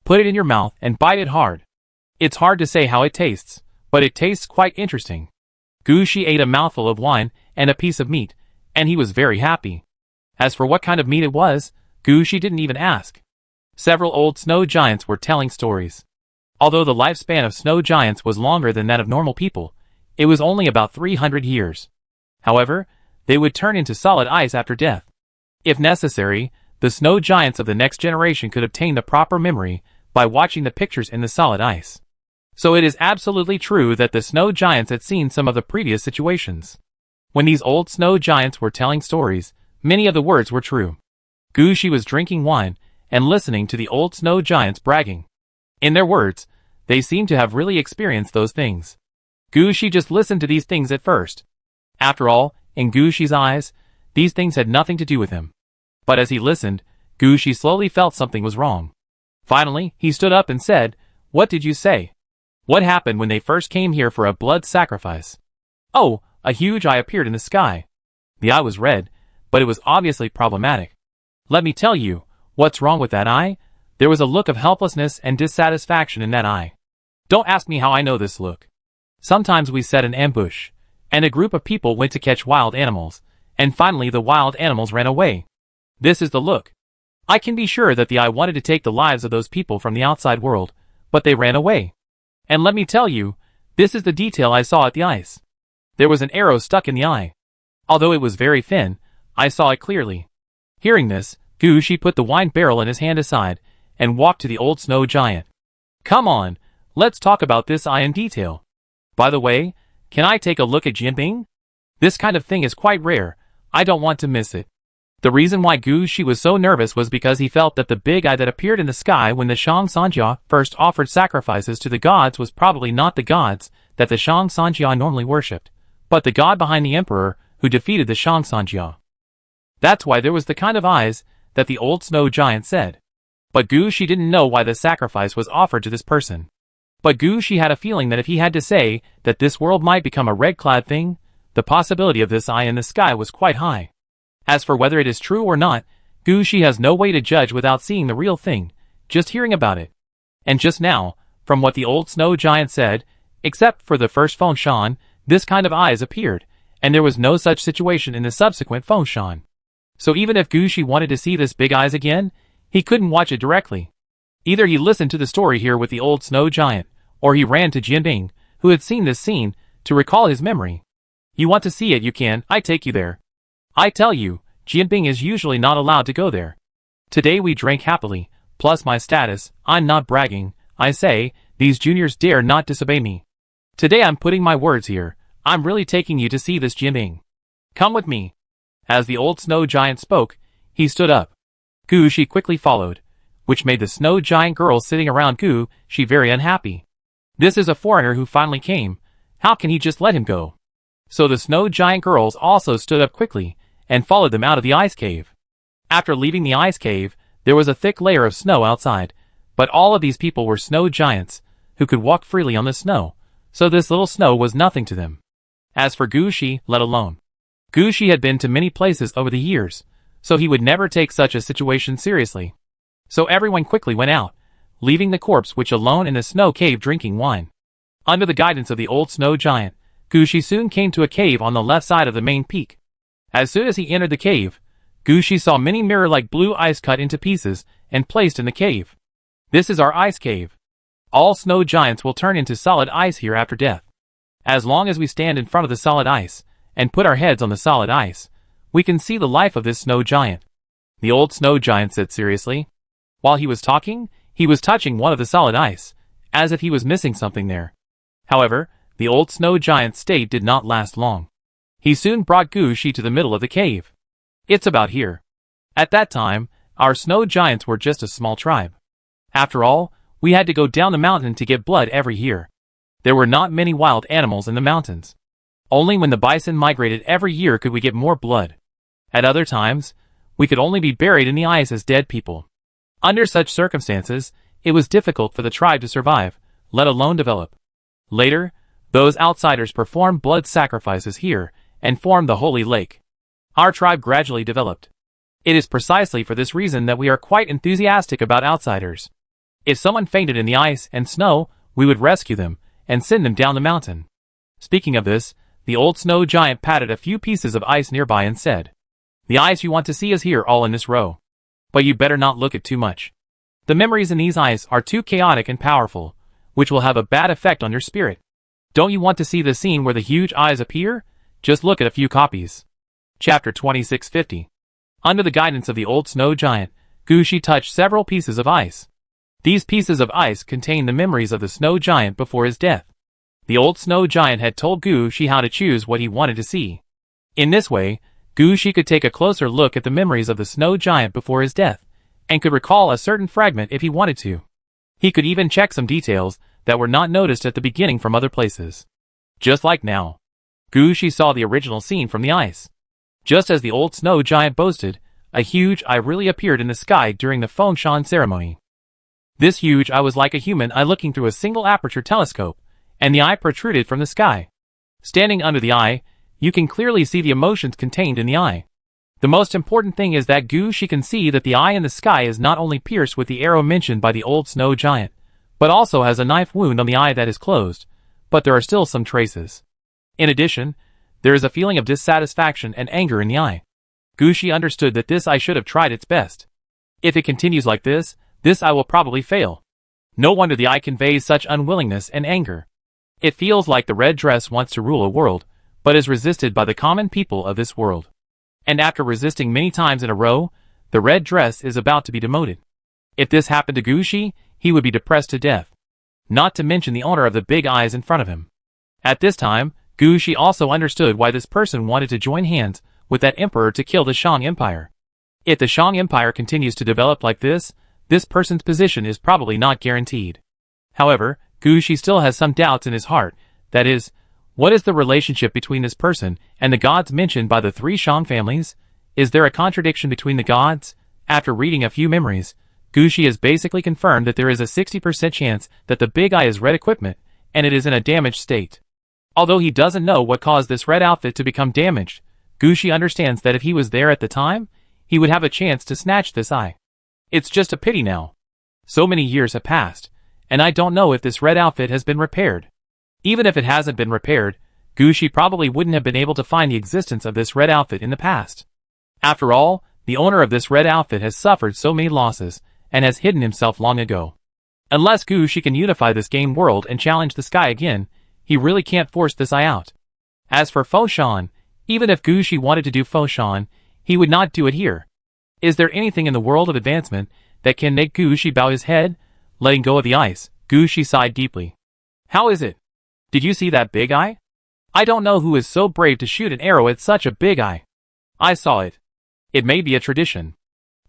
Speaker 1: Put it in your mouth and bite it hard. It's hard to say how it tastes, but it tastes quite interesting. Gucci ate a mouthful of wine and a piece of meat, and he was very happy. As for what kind of meat it was, Gucci didn't even ask. Several old snow giants were telling stories. Although the lifespan of snow giants was longer than that of normal people, it was only about 300 years. However, they would turn into solid ice after death. If necessary, the snow giants of the next generation could obtain the proper memory by watching the pictures in the solid ice. So it is absolutely true that the snow giants had seen some of the previous situations. When these old snow giants were telling stories, many of the words were true. Gucci was drinking wine and listening to the old snow giants bragging. In their words, they seemed to have really experienced those things. Gucci just listened to these things at first. After all, in Gucci's eyes, these things had nothing to do with him. But as he listened, Gucci slowly felt something was wrong. Finally, he stood up and said, "What did you say? What happened when they first came here for a blood sacrifice?" "Oh, a huge eye appeared in the sky. The eye was red, but it was obviously problematic. Let me tell you, what's wrong with that eye? There was a look of helplessness and dissatisfaction in that eye. Don't ask me how I know this look. Sometimes we set an ambush, and a group of people went to catch wild animals, and finally the wild animals ran away. This is the look. I can be sure that the eye wanted to take the lives of those people from the outside world, but they ran away. And let me tell you, this is the detail I saw at the ice. There was an arrow stuck in the eye. Although it was very thin, I saw it clearly." Hearing this, Gucci put the wine barrel in his hand aside, and walked to the old snow giant. "Come on, let's talk about this eye in detail. By the way, can I take a look at Jinping? This kind of thing is quite rare. I don't want to miss it." The reason why Gucci was so nervous was because he felt that the big eye that appeared in the sky when the Shang first offered sacrifices to the gods was probably not the gods that the Shang normally worshipped, but the god behind the emperor who defeated the Shang. That's why there was the kind of eyes that the old snow giant said. But Gucci didn't know why the sacrifice was offered to this person. But Gucci had a feeling that if he had to say that this world might become a red-clad thing, the possibility of this eye in the sky was quite high. As for whether it is true or not, Gucci has no way to judge without seeing the real thing, just hearing about it. And just now, from what the old snow giant said, except for the first Fengshan, this kind of eyes appeared, and there was no such situation in the subsequent Fengshan. So even if Gucci wanted to see this big eyes again, he couldn't watch it directly. Either he listened to the story here with the old snow giant, or he ran to Jinping, who had seen this scene, to recall his memory. "You want to see it, you can, I take you there. I tell you, Jinping is usually not allowed to go there. Today we drank happily, plus my status, I'm not bragging, I say, these juniors dare not disobey me. Today I'm putting my words here, I'm really taking you to see this Jinping. Come with me." As the old snow giant spoke, he stood up. Gucci quickly followed, which made the snow giant girls sitting around Gucci very unhappy. This is a foreigner who finally came, how can he just let him go? So the snow giant girls also stood up quickly, and followed them out of the ice cave. After leaving the ice cave, there was a thick layer of snow outside, but all of these people were snow giants, who could walk freely on the snow, so this little snow was nothing to them. As for Gucci, let alone. Gucci had been to many places over the years, so he would never take such a situation seriously. So everyone quickly went out, leaving the corpse which alone in the snow cave drinking wine. Under the guidance of the old snow giant, Gucci soon came to a cave on the left side of the main peak. As soon as he entered the cave, Gucci saw many mirror-like blue ice cut into pieces and placed in the cave. "This is our ice cave. All snow giants will turn into solid ice here after death. As long as we stand in front of the solid ice, and put our heads on the solid ice, we can see the life of this snow giant," the old snow giant said seriously. While he was talking, he was touching one of the solid ice, as if he was missing something there. However, The old snow giant's state did not last long. He soon brought Gushi to the middle of the cave. It's about here. At that time, our snow giants were just a small tribe. After all, we had to go down the mountain to get blood every year. There were not many wild animals in the mountains. Only when the bison migrated every year could we get more blood. At other times, we could only be buried in the ice as dead people. Under such circumstances, it was difficult for the tribe to survive, let alone develop. Later, those outsiders performed blood sacrifices here and formed the Holy Lake. Our tribe gradually developed. It is precisely for this reason that we are quite enthusiastic about outsiders. If someone fainted in the ice and snow, we would rescue them and send them down the mountain. Speaking of this, the old snow giant patted a few pieces of ice nearby and said, "The ice you want to see is here, all in this row. But you better not look at too much. The memories in these ice are too chaotic and powerful, which will have a bad effect on your spirit. Don't you want to see the scene where the huge eyes appear? Just look at a few copies." Chapter 2650. Under the guidance of the old snow giant, Gushi touched several pieces of ice. These pieces of ice contained the memories of the snow giant before his death. The old snow giant had told Gushi how to choose what he wanted to see. In this way, Gushi could take a closer look at the memories of the snow giant before his death, and could recall a certain fragment if he wanted to. He could even check some details that were not noticed at the beginning from other places. Just like now, Gushi saw the original scene from the ice. Just as the old snow giant boasted, a huge eye really appeared in the sky during the Fengshan ceremony. This huge eye was like a human eye looking through a single aperture telescope, and the eye protruded from the sky. Standing under the eye, you can clearly see the emotions contained in the eye. The most important thing is that Gushi can see that the eye in the sky is not only pierced with the arrow mentioned by the old snow giant, but also has a knife wound on the eye that is closed, but there are still some traces. In addition, there is a feeling of dissatisfaction and anger in the eye. Gushi understood that this eye should have tried its best. If it continues like this eye will probably fail. No wonder the eye conveys such unwillingness and anger. It feels like the red dress wants to rule a world, but is resisted by the common people of this world. And after resisting many times in a row, the red dress is about to be demoted. If this happened to Gushi, he would be depressed to death. Not to mention the owner of the big eyes in front of him. At this time, Gushi also understood why this person wanted to join hands with that emperor to kill the Shang Empire. If the Shang Empire continues to develop like this person's position is probably not guaranteed. However, Gushi still has some doubts in his heart, that is, what is the relationship between this person and the gods mentioned by the three Shang families? Is there a contradiction between the gods? After reading a few memories, Gushi has basically confirmed that there is a 60% chance that the big eye is red equipment, and it is in a damaged state. Although he doesn't know what caused this red outfit to become damaged, Gushi understands that if he was there at the time, he would have a chance to snatch this eye. It's just a pity now. So many years have passed, and I don't know if this red outfit has been repaired. Even if it hasn't been repaired, Gushi probably wouldn't have been able to find the existence of this red outfit in the past. After all, the owner of this red outfit has suffered so many losses, and has hidden himself long ago. Unless Gushi can unify this game world and challenge the sky again, he really can't force this eye out. As for Fengshan, even if Gushi wanted to do Fengshan, he would not do it here. Is there anything in the world of advancement that can make Gushi bow his head? Letting go of the ice, Gushi sighed deeply. How is it? Did you see that big eye? I don't know who is so brave to shoot an arrow at such a big eye. I saw it. It may be a tradition.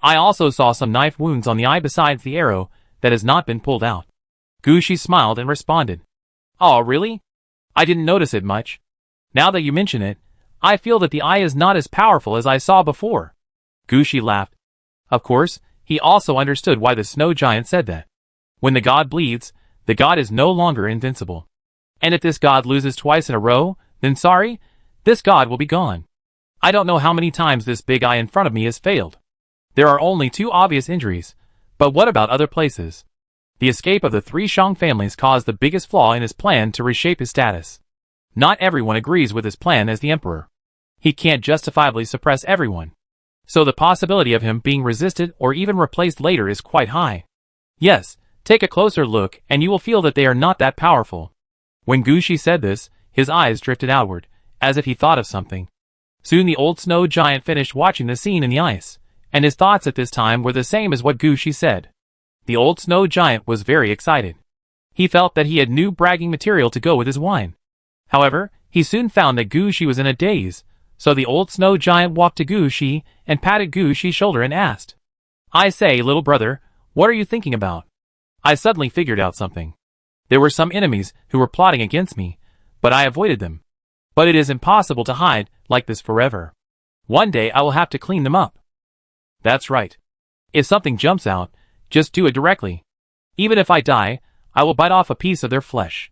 Speaker 1: I also saw some knife wounds on the eye besides the arrow that has not been pulled out. Gushi smiled and responded. Oh, really? I didn't notice it much. Now that you mention it, I feel that the eye is not as powerful as I saw before. Gushi laughed. Of course, he also understood why the snow giant said that. When the god bleeds, the god is no longer invincible. And if this god loses twice in a row, then sorry, this god will be gone. I don't know how many times this big eye in front of me has failed. There are only 2 obvious injuries, but what about other places? The escape of the 3 Shang families caused the biggest flaw in his plan to reshape his status. Not everyone agrees with his plan as the emperor. He can't justifiably suppress everyone. So the possibility of him being resisted or even replaced later is quite high. Yes, take a closer look and you will feel that they are not that powerful. When Gushi said this, his eyes drifted outward, as if he thought of something. Soon the old snow giant finished watching the scene in the ice, and his thoughts at this time were the same as what Gushi said. The old snow giant was very excited. He felt that he had new bragging material to go with his wine. However, he soon found that Gushi was in a daze, so the old snow giant walked to Gushi and patted Gushi's shoulder and asked, "I say, little brother, what are you thinking about?" I suddenly figured out something. There were some enemies who were plotting against me, but I avoided them. But it is impossible to hide like this forever. One day I will have to clean them up. That's right. If something jumps out, just do it directly. Even if I die, I will bite off a piece of their flesh.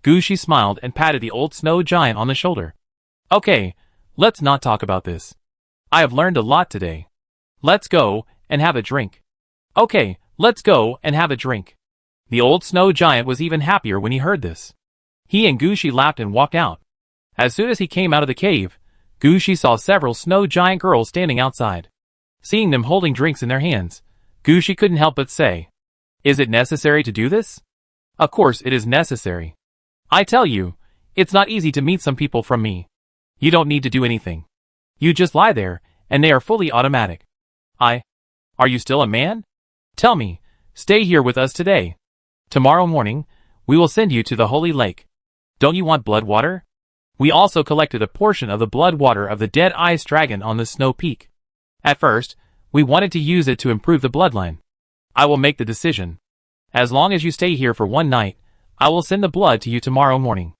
Speaker 1: Gushi smiled and patted the old snow giant on the shoulder. Okay, let's not talk about this. I have learned a lot today. Let's go and have a drink. Okay, let's go and have a drink. The old snow giant was even happier when he heard this. He and Gushi laughed and walked out. As soon as he came out of the cave, Gushi saw several snow giant girls standing outside. Seeing them holding drinks in their hands, Gushi couldn't help but say, "Is it necessary to do this?" Of course it is necessary. I tell you, it's not easy to meet some people from me. You don't need to do anything. You just lie there, and they are fully automatic. Are you still a man? Tell me, stay here with us today. Tomorrow morning, we will send you to the holy lake. Don't you want blood water? We also collected a portion of the blood water of the dead ice dragon on the snow peak. At first, we wanted to use it to improve the bloodline. I will make the decision. As long as you stay here for one night, I will send the blood to you tomorrow morning.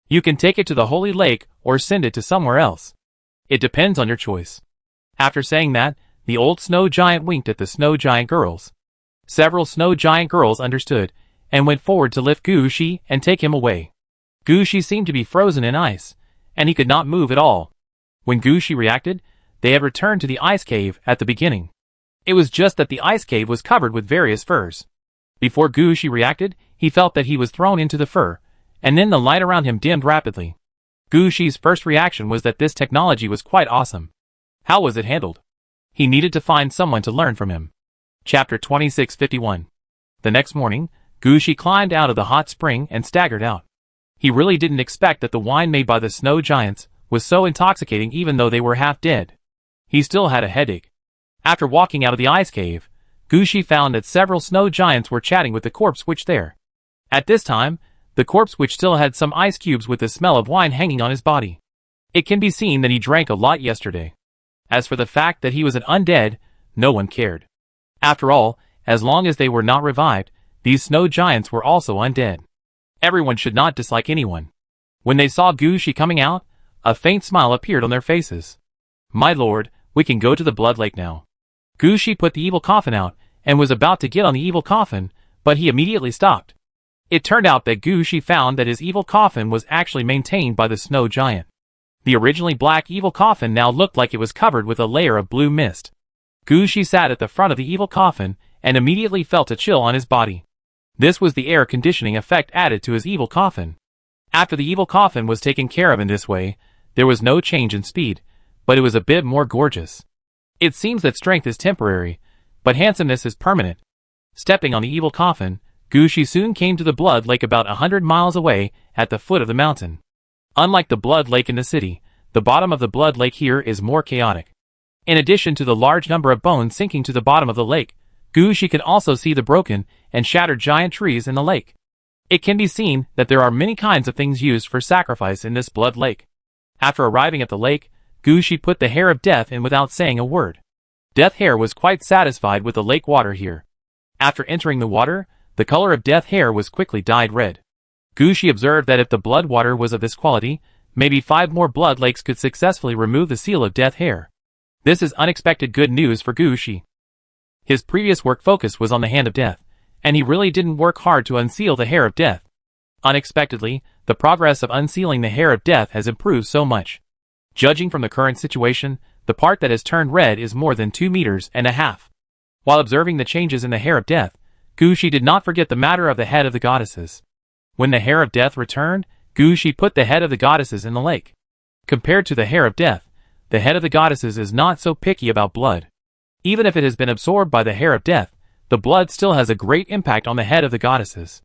Speaker 1: You can take it to the holy lake or send it to somewhere else. It depends on your choice. After saying that, the old snow giant winked at the snow giant girls. Several snow giant girls understood and went forward to lift Gushi and take him away. Gushi seemed to be frozen in ice, and he could not move at all. When Gushi reacted, they had returned to the ice cave at the beginning. It was just that the ice cave was covered with various furs. Before Gushi reacted, he felt that he was thrown into the fur, and then the light around him dimmed rapidly. Gushi's first reaction was that this technology was quite awesome. How was it handled? He needed to find someone to learn from him. Chapter 2651. The next morning, Gushi climbed out of the hot spring and staggered out. He really didn't expect that the wine made by the snow giants was so intoxicating even though they were half dead. He still had a headache. After walking out of the ice cave, Gushi found that several snow giants were chatting with the corpse which there. At this time, the corpse which still had some ice cubes with the smell of wine hanging on his body. It can be seen that he drank a lot yesterday. As for the fact that he was an undead, no one cared. After all, as long as they were not revived, these snow giants were also undead. Everyone should not dislike anyone. When they saw Gushi coming out, a faint smile appeared on their faces. My lord, we can go to the blood lake now. Gushi put the evil coffin out and was about to get on the evil coffin, but he immediately stopped. It turned out that Gushi found that his evil coffin was actually maintained by the snow giant. The originally black evil coffin now looked like it was covered with a layer of blue mist. Gushi sat at the front of the evil coffin and immediately felt a chill on his body. This was the air conditioning effect added to his evil coffin. After the evil coffin was taken care of in this way, there was no change in speed, but it was a bit more gorgeous. It seems that strength is temporary, but handsomeness is permanent. Stepping on the evil coffin, Gushi soon came to the blood lake about 100 miles away at the foot of the mountain. Unlike the blood lake in the city, the bottom of the blood lake here is more chaotic. In addition to the large number of bones sinking to the bottom of the lake, Gushi can also see the broken and shattered giant trees in the lake. It can be seen that there are many kinds of things used for sacrifice in this blood lake. After arriving at the lake, Gushi put the hair of Death in without saying a word. Death Hair was quite satisfied with the lake water here. After entering the water, the color of Death Hair was quickly dyed red. Gushi observed that if the blood water was of this quality, maybe 5 more blood lakes could successfully remove the seal of Death Hair. This is unexpected good news for Gushi. His previous work focus was on the Hand of Death, and he really didn't work hard to unseal the Hair of Death. Unexpectedly, the progress of unsealing the Hair of Death has improved so much. Judging from the current situation, the part that has turned red is more than 2.5 meters. While observing the changes in the Hair of Death, Gushi did not forget the matter of the head of the goddesses. When the Hair of Death returned, Gushi put the head of the goddesses in the lake. Compared to the Hair of Death, the head of the goddesses is not so picky about blood. Even if it has been absorbed by the Hair of Death, the blood still has a great impact on the head of the goddesses.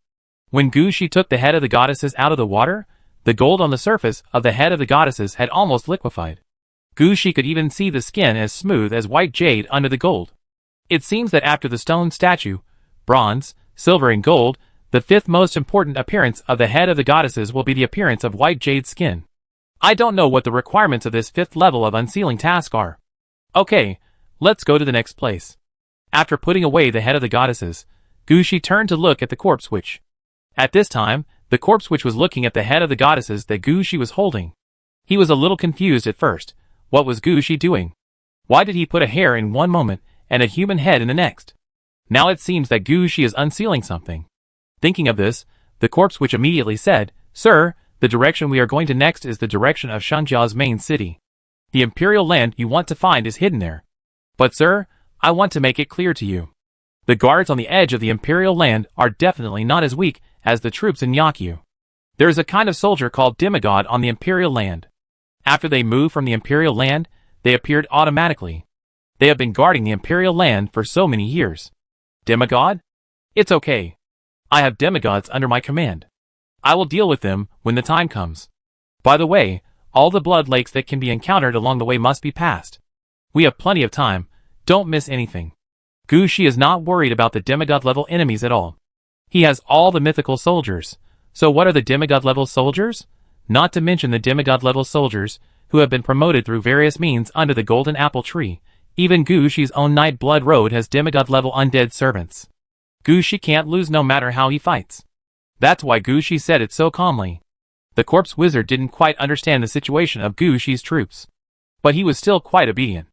Speaker 1: When Gushi took the head of the goddesses out of the water, the gold on the surface of the head of the goddesses had almost liquefied. Gushi could even see the skin as smooth as white jade under the gold. It seems that after the stone statue, bronze, silver and gold, The fifth most important appearance of the head of the goddesses will be the appearance of white jade skin. I don't know what the requirements of this fifth level of unsealing task are. Okay, let's go to the next place. After putting away the head of the goddesses, Gushi turned to look at the corpse witch. At this time, the corpse witch was looking at the head of the goddesses that Gushi was holding. He was a little confused at first. What was Gushi doing? Why did he put a hair in one moment and a human head in the next? Now it seems that Gushi is unsealing something. Thinking of this, the corpse witch immediately said, "Sir, the direction we are going to next is the direction of Shangjia's main city. The imperial land you want to find is hidden there. But sir, I want to make it clear to you. The guards on the edge of the imperial land are definitely not as weak as the troops in Yakyu. There is a kind of soldier called demigod on the imperial land. After they moved from the imperial land, they appeared automatically. They have been guarding the imperial land for so many years. Demigod? It's okay. I have demigods under my command. I will deal with them when the time comes. By the way, all the blood lakes that can be encountered along the way must be passed. We have plenty of time, don't miss anything." Gushi is not worried about the demigod level enemies at all. He has all the mythical soldiers. So what are the demigod level soldiers? Not to mention the demigod level soldiers, who have been promoted through various means under the golden apple tree. Even Gushi's own Night Blood Road has demigod level undead servants. Gushi can't lose no matter how he fights. That's why Gushi said it so calmly. The corpse wizard didn't quite understand the situation of Gushi's troops. But he was still quite obedient.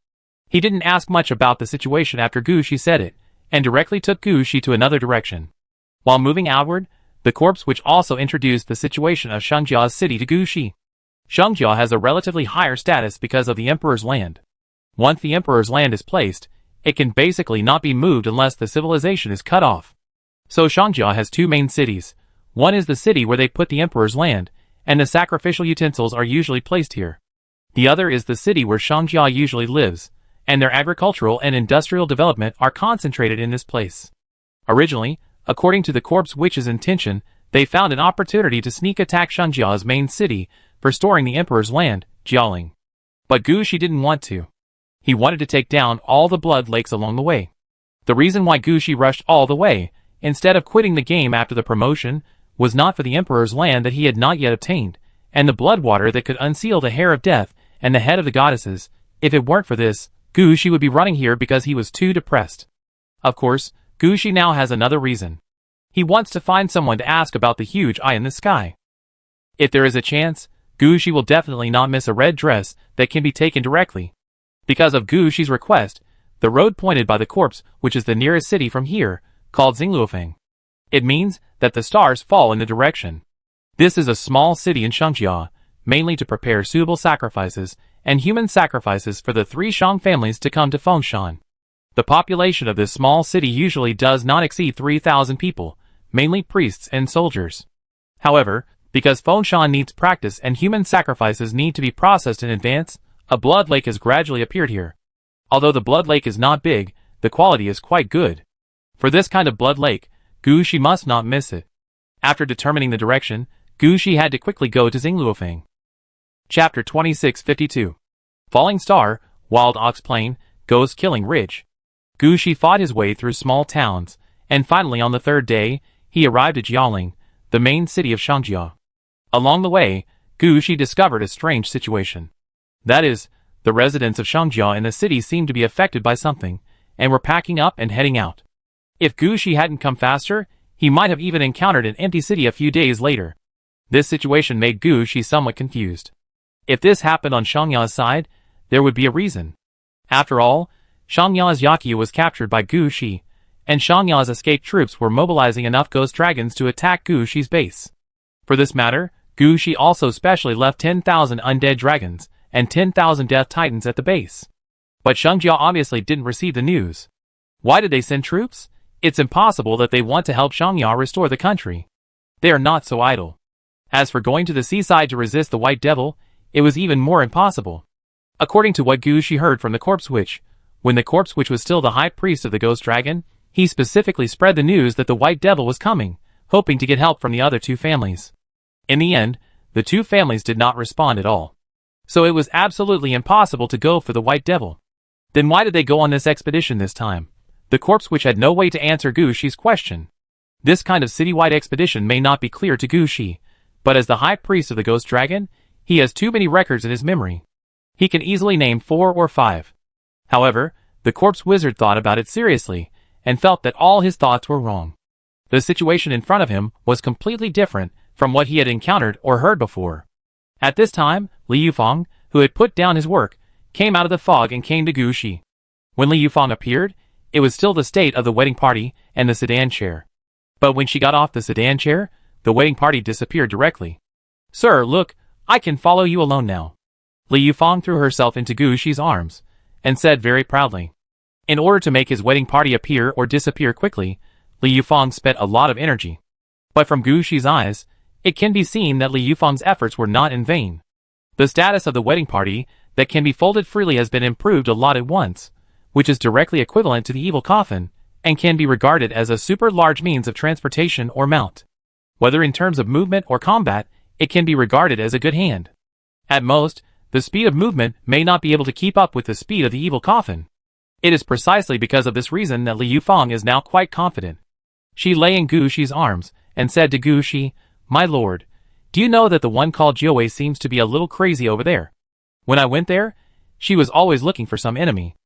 Speaker 1: He didn't ask much about the situation after Gushi said it, and directly took Gushi to another direction. While moving outward, the corpse witch also introduced the situation of Shangjia's city to Gushi. Shangjia has a relatively higher status because of the Emperor's land. Once the Emperor's land is placed, it can basically not be moved unless the civilization is cut off. So Shangjia has two main cities. One is the city where they put the Emperor's land, and the sacrificial utensils are usually placed here. The other is the city where Shangjia usually lives, and their agricultural and industrial development are concentrated in this place. Originally, according to the corpse witch's intention, they found an opportunity to sneak attack Shangjia's main city for storing the Emperor's land, Jialing. But Gushi didn't want to. He wanted to take down all the blood lakes along the way. The reason why Gushi rushed all the way, instead of quitting the game after the promotion, was not for the Emperor's land that he had not yet obtained, and the blood water that could unseal the hair of death and the head of the goddesses. If it weren't for this, Gushi would be running here because he was too depressed. Of course, Gushi now has another reason. He wants to find someone to ask about the huge eye in the sky. If there is a chance, Gushi will definitely not miss a red dress that can be taken directly. Because of Gushi's request, the road pointed by the corpse, which is the nearest city from here, called Xingluofeng. It means that the stars fall in the direction. This is a small city in Shangjia, mainly to prepare suitable sacrifices and human sacrifices for the three Shang families to come to Fengshan. The population of this small city usually does not exceed 3,000 people, mainly priests and soldiers. However, because Fengshan needs practice and human sacrifices need to be processed in advance, a blood lake has gradually appeared here. Although the blood lake is not big, the quality is quite good. For this kind of blood lake, Gushi must not miss it. After determining the direction, Gushi had to quickly go to Xingluofeng. Chapter 2652. Falling Star, Wild Ox Plain, Ghost Killing Ridge. Gushi fought his way through small towns, and finally on the third day, he arrived at Jialing, the main city of Shangjia. Along the way, Gushi discovered a strange situation. That is, the residents of Shangjia in the city seemed to be affected by something, and were packing up and heading out. If Gushi hadn't come faster, he might have even encountered an empty city a few days later. This situation made Gushi somewhat confused. If this happened on Shangya's side, there would be a reason. After all, Shangya's Yakyu was captured by Gushi, and Shangya's escaped troops were mobilizing enough ghost dragons to attack Gushi's base. For this matter, Gushi also specially left 10,000 undead dragons and 10,000 death titans at the base. But Shangjia obviously didn't receive the news. Why did they send troops? It's impossible that they want to help Shangjia restore the country. They are not so idle. As for going to the seaside to resist the White Devil, it was even more impossible. According to what Gushi heard from the Corpse Witch, when the Corpse Witch was still the high priest of the Ghost Dragon, he specifically spread the news that the White Devil was coming, hoping to get help from the other two families. In the end, the two families did not respond at all. So it was absolutely impossible to go for the White Devil. Then why did they go on this expedition this time? The Corpse Witch had no way to answer Gushi's question. This kind of citywide expedition may not be clear to Gu Shi, but as the high priest of the ghost dragon, he has too many records in his memory. He can easily name 4 or 5. However, the corpse wizard thought about it seriously, and felt that all his thoughts were wrong. The situation in front of him was completely different from what he had encountered or heard before. At this time, Li Yufeng, who had put down his work, came out of the fog and came to Gu Shi. When Li Yufeng appeared, it was still the state of the wedding party and the sedan chair. But when she got off the sedan chair, the wedding party disappeared directly. "Sir, look, I can follow you alone now." Li Yufeng threw herself into Gu Shi's arms, and said very proudly. In order to make his wedding party appear or disappear quickly, Li Yufeng spent a lot of energy. But from Gu Shi's eyes, it can be seen that Li Yufeng's efforts were not in vain. The status of the wedding party that can be folded freely has been improved a lot at once, which is directly equivalent to the evil coffin, and can be regarded as a super large means of transportation or mount. Whether in terms of movement or combat, it can be regarded as a good hand. At most, the speed of movement may not be able to keep up with the speed of the evil coffin. It is precisely because of this reason that Li Yufeng is now quite confident. She lay in Gu Shi's arms, and said to Gu Shi, "My lord, do you know that the one called Jiawei seems to be a little crazy over there? When I went there, she was always looking for some enemy.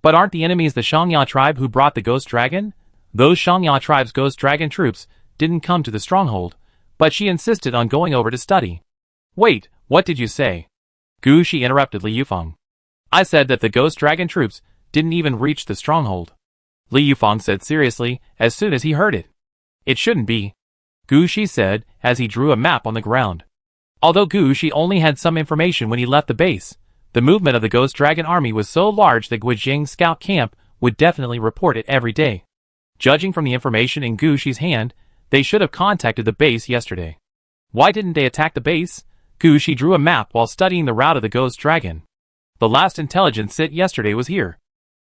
Speaker 1: But aren't the enemies the Shangya tribe who brought the ghost dragon? Those Shangya tribe's ghost dragon troops didn't come to the stronghold, but she insisted on going over to study." "Wait, what did you say?" Gu Shi interrupted Li Yufeng. "I said that the ghost dragon troops didn't even reach the stronghold," Li Yufeng said seriously as soon as he heard it. "It shouldn't be," Gu Shi said as he drew a map on the ground. Although Gu Shi only had some information when he left the base, the movement of the ghost dragon army was so large that Guijing's scout camp would definitely report it every day. Judging from the information in Gu Shi's hand, they should have contacted the base yesterday. Why didn't they attack the base? Gu Shi drew a map while studying the route of the ghost dragon. The last intelligence sit yesterday was here.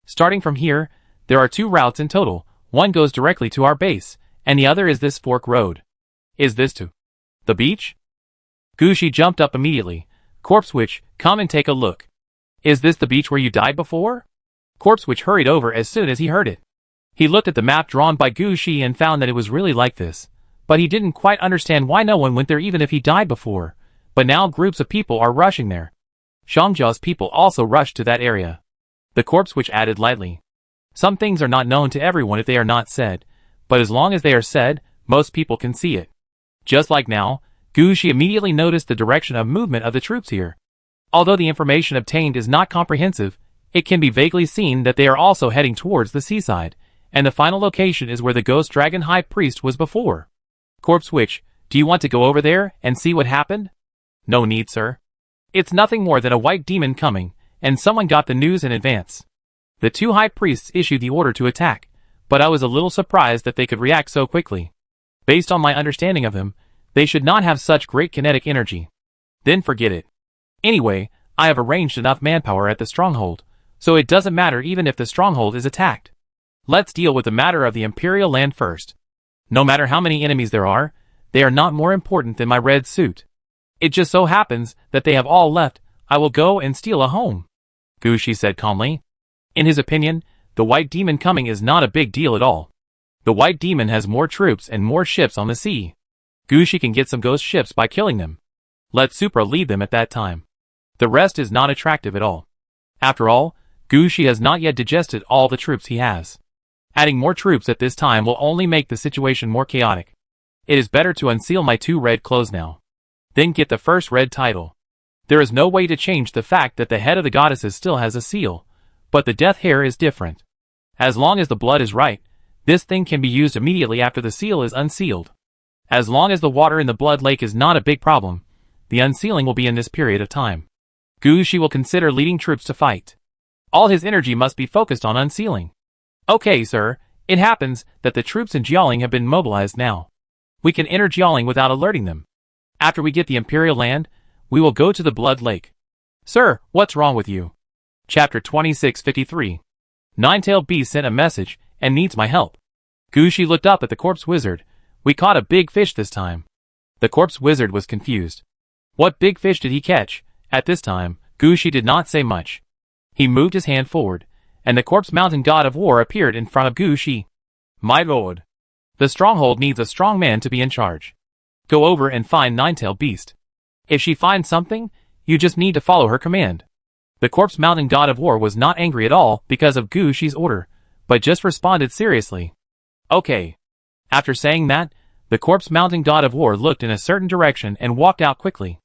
Speaker 1: Starting from here, there are 2 routes in total. One goes directly to our base, and the other is this fork road. Is this to the beach? Gu Shi jumped up immediately. "Corpse Witch, come and take a look." "Is this the beach where you died before?" Corpse Witch hurried over as soon as he heard it. He looked at the map drawn by Gu Shi and found that it was really like this, but he didn't quite understand why no one went there even if he died before. But now groups of people are rushing there. Shangjia's people also rushed to that area. The corpse witch added lightly. Some things are not known to everyone if they are not said, but as long as they are said, most people can see it. Just like now, Gu Shi immediately noticed the direction of movement of the troops here. Although the information obtained is not comprehensive, it can be vaguely seen that they are also heading towards the seaside, and the final location is where the ghost dragon high priest was before. "Corpse witch, do you want to go over there and see what happened?" "No need, sir. It's nothing more than a white demon coming, and someone got the news in advance." The 2 high priests issued the order to attack, but I was a little surprised that they could react so quickly. Based on my understanding of them, they should not have such great kinetic energy. Then forget it. Anyway, I have arranged enough manpower at the stronghold, so it doesn't matter even if the stronghold is attacked. Let's deal with the matter of the Imperial land first. No matter how many enemies there are, they are not more important than my red suit. It just so happens that they have all left. I will go and steal a home," Gu Shi said calmly. In his opinion, the white demon coming is not a big deal at all. The white demon has more troops and more ships on the sea. Gu Shi can get some ghost ships by killing them. Let Supra lead them at that time. The rest is not attractive at all. After all, Gu Shi has not yet digested all the troops he has. Adding more troops at this time will only make the situation more chaotic. It is better to unseal my 2 red clothes now. Then get the first red title. There is no way to change the fact that the head of the goddesses still has a seal, but the death hair is different. As long as the blood is right, this thing can be used immediately after the seal is unsealed. As long as the water in the blood lake is not a big problem, the unsealing will be in this period of time. Gu Shi will consider leading troops to fight. All his energy must be focused on unsealing. "Okay, sir, it happens that the troops in Jialing have been mobilized now. We can enter Jialing without alerting them. After we get the Imperial land, we will go to the Blood Lake." "Sir, what's wrong with you?" Chapter 2653. Nine-tailed beast sent a message and needs my help. Gu Shi looked up at the corpse wizard. "We caught a big fish this time." The corpse wizard was confused. What big fish did he catch? At this time, Gu Shi did not say much. He moved his hand forward, and the corpse mountain god of war appeared in front of Gu Shi. "My lord." The stronghold needs a strong man to be in charge. Go over and find Nine-Tailed Beast. If she finds something, you just need to follow her command. The corpse mountain god of war was not angry at all because of Gu Shi's order, but just responded seriously. Okay. After saying that, the corpse mountain god of war looked in a certain direction and walked out quickly.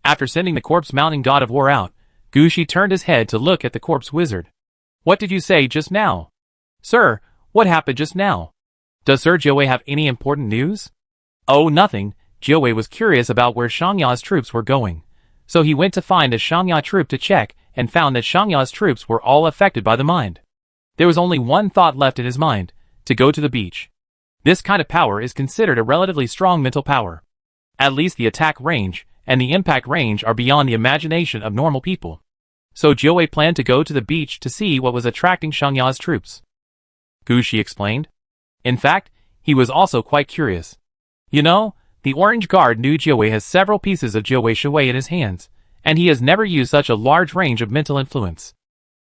Speaker 1: After sending the corpse mountain god of war out, Gu Shi turned his head to look at the corpse wizard. What did you say just now? Sir, what happened just now? Does Sir Jiawei have any important news? Oh, nothing. Jiawei was curious about where Shangya's troops were going. So he went to find a Shangya troop to check and found that Shangya's troops were all affected by the mind. There was only one thought left in his mind, to go to the beach. This kind of power is considered a relatively strong mental power. At least the attack range and the impact range are beyond the imagination of normal people. So Jiawei planned to go to the beach to see what was attracting Shangya's troops. Gu Shi explained. In fact, he was also quite curious. You know, the Orange Guard knew Jiawei has several pieces of Jiawei Shui in his hands, and he has never used such a large range of mental influence.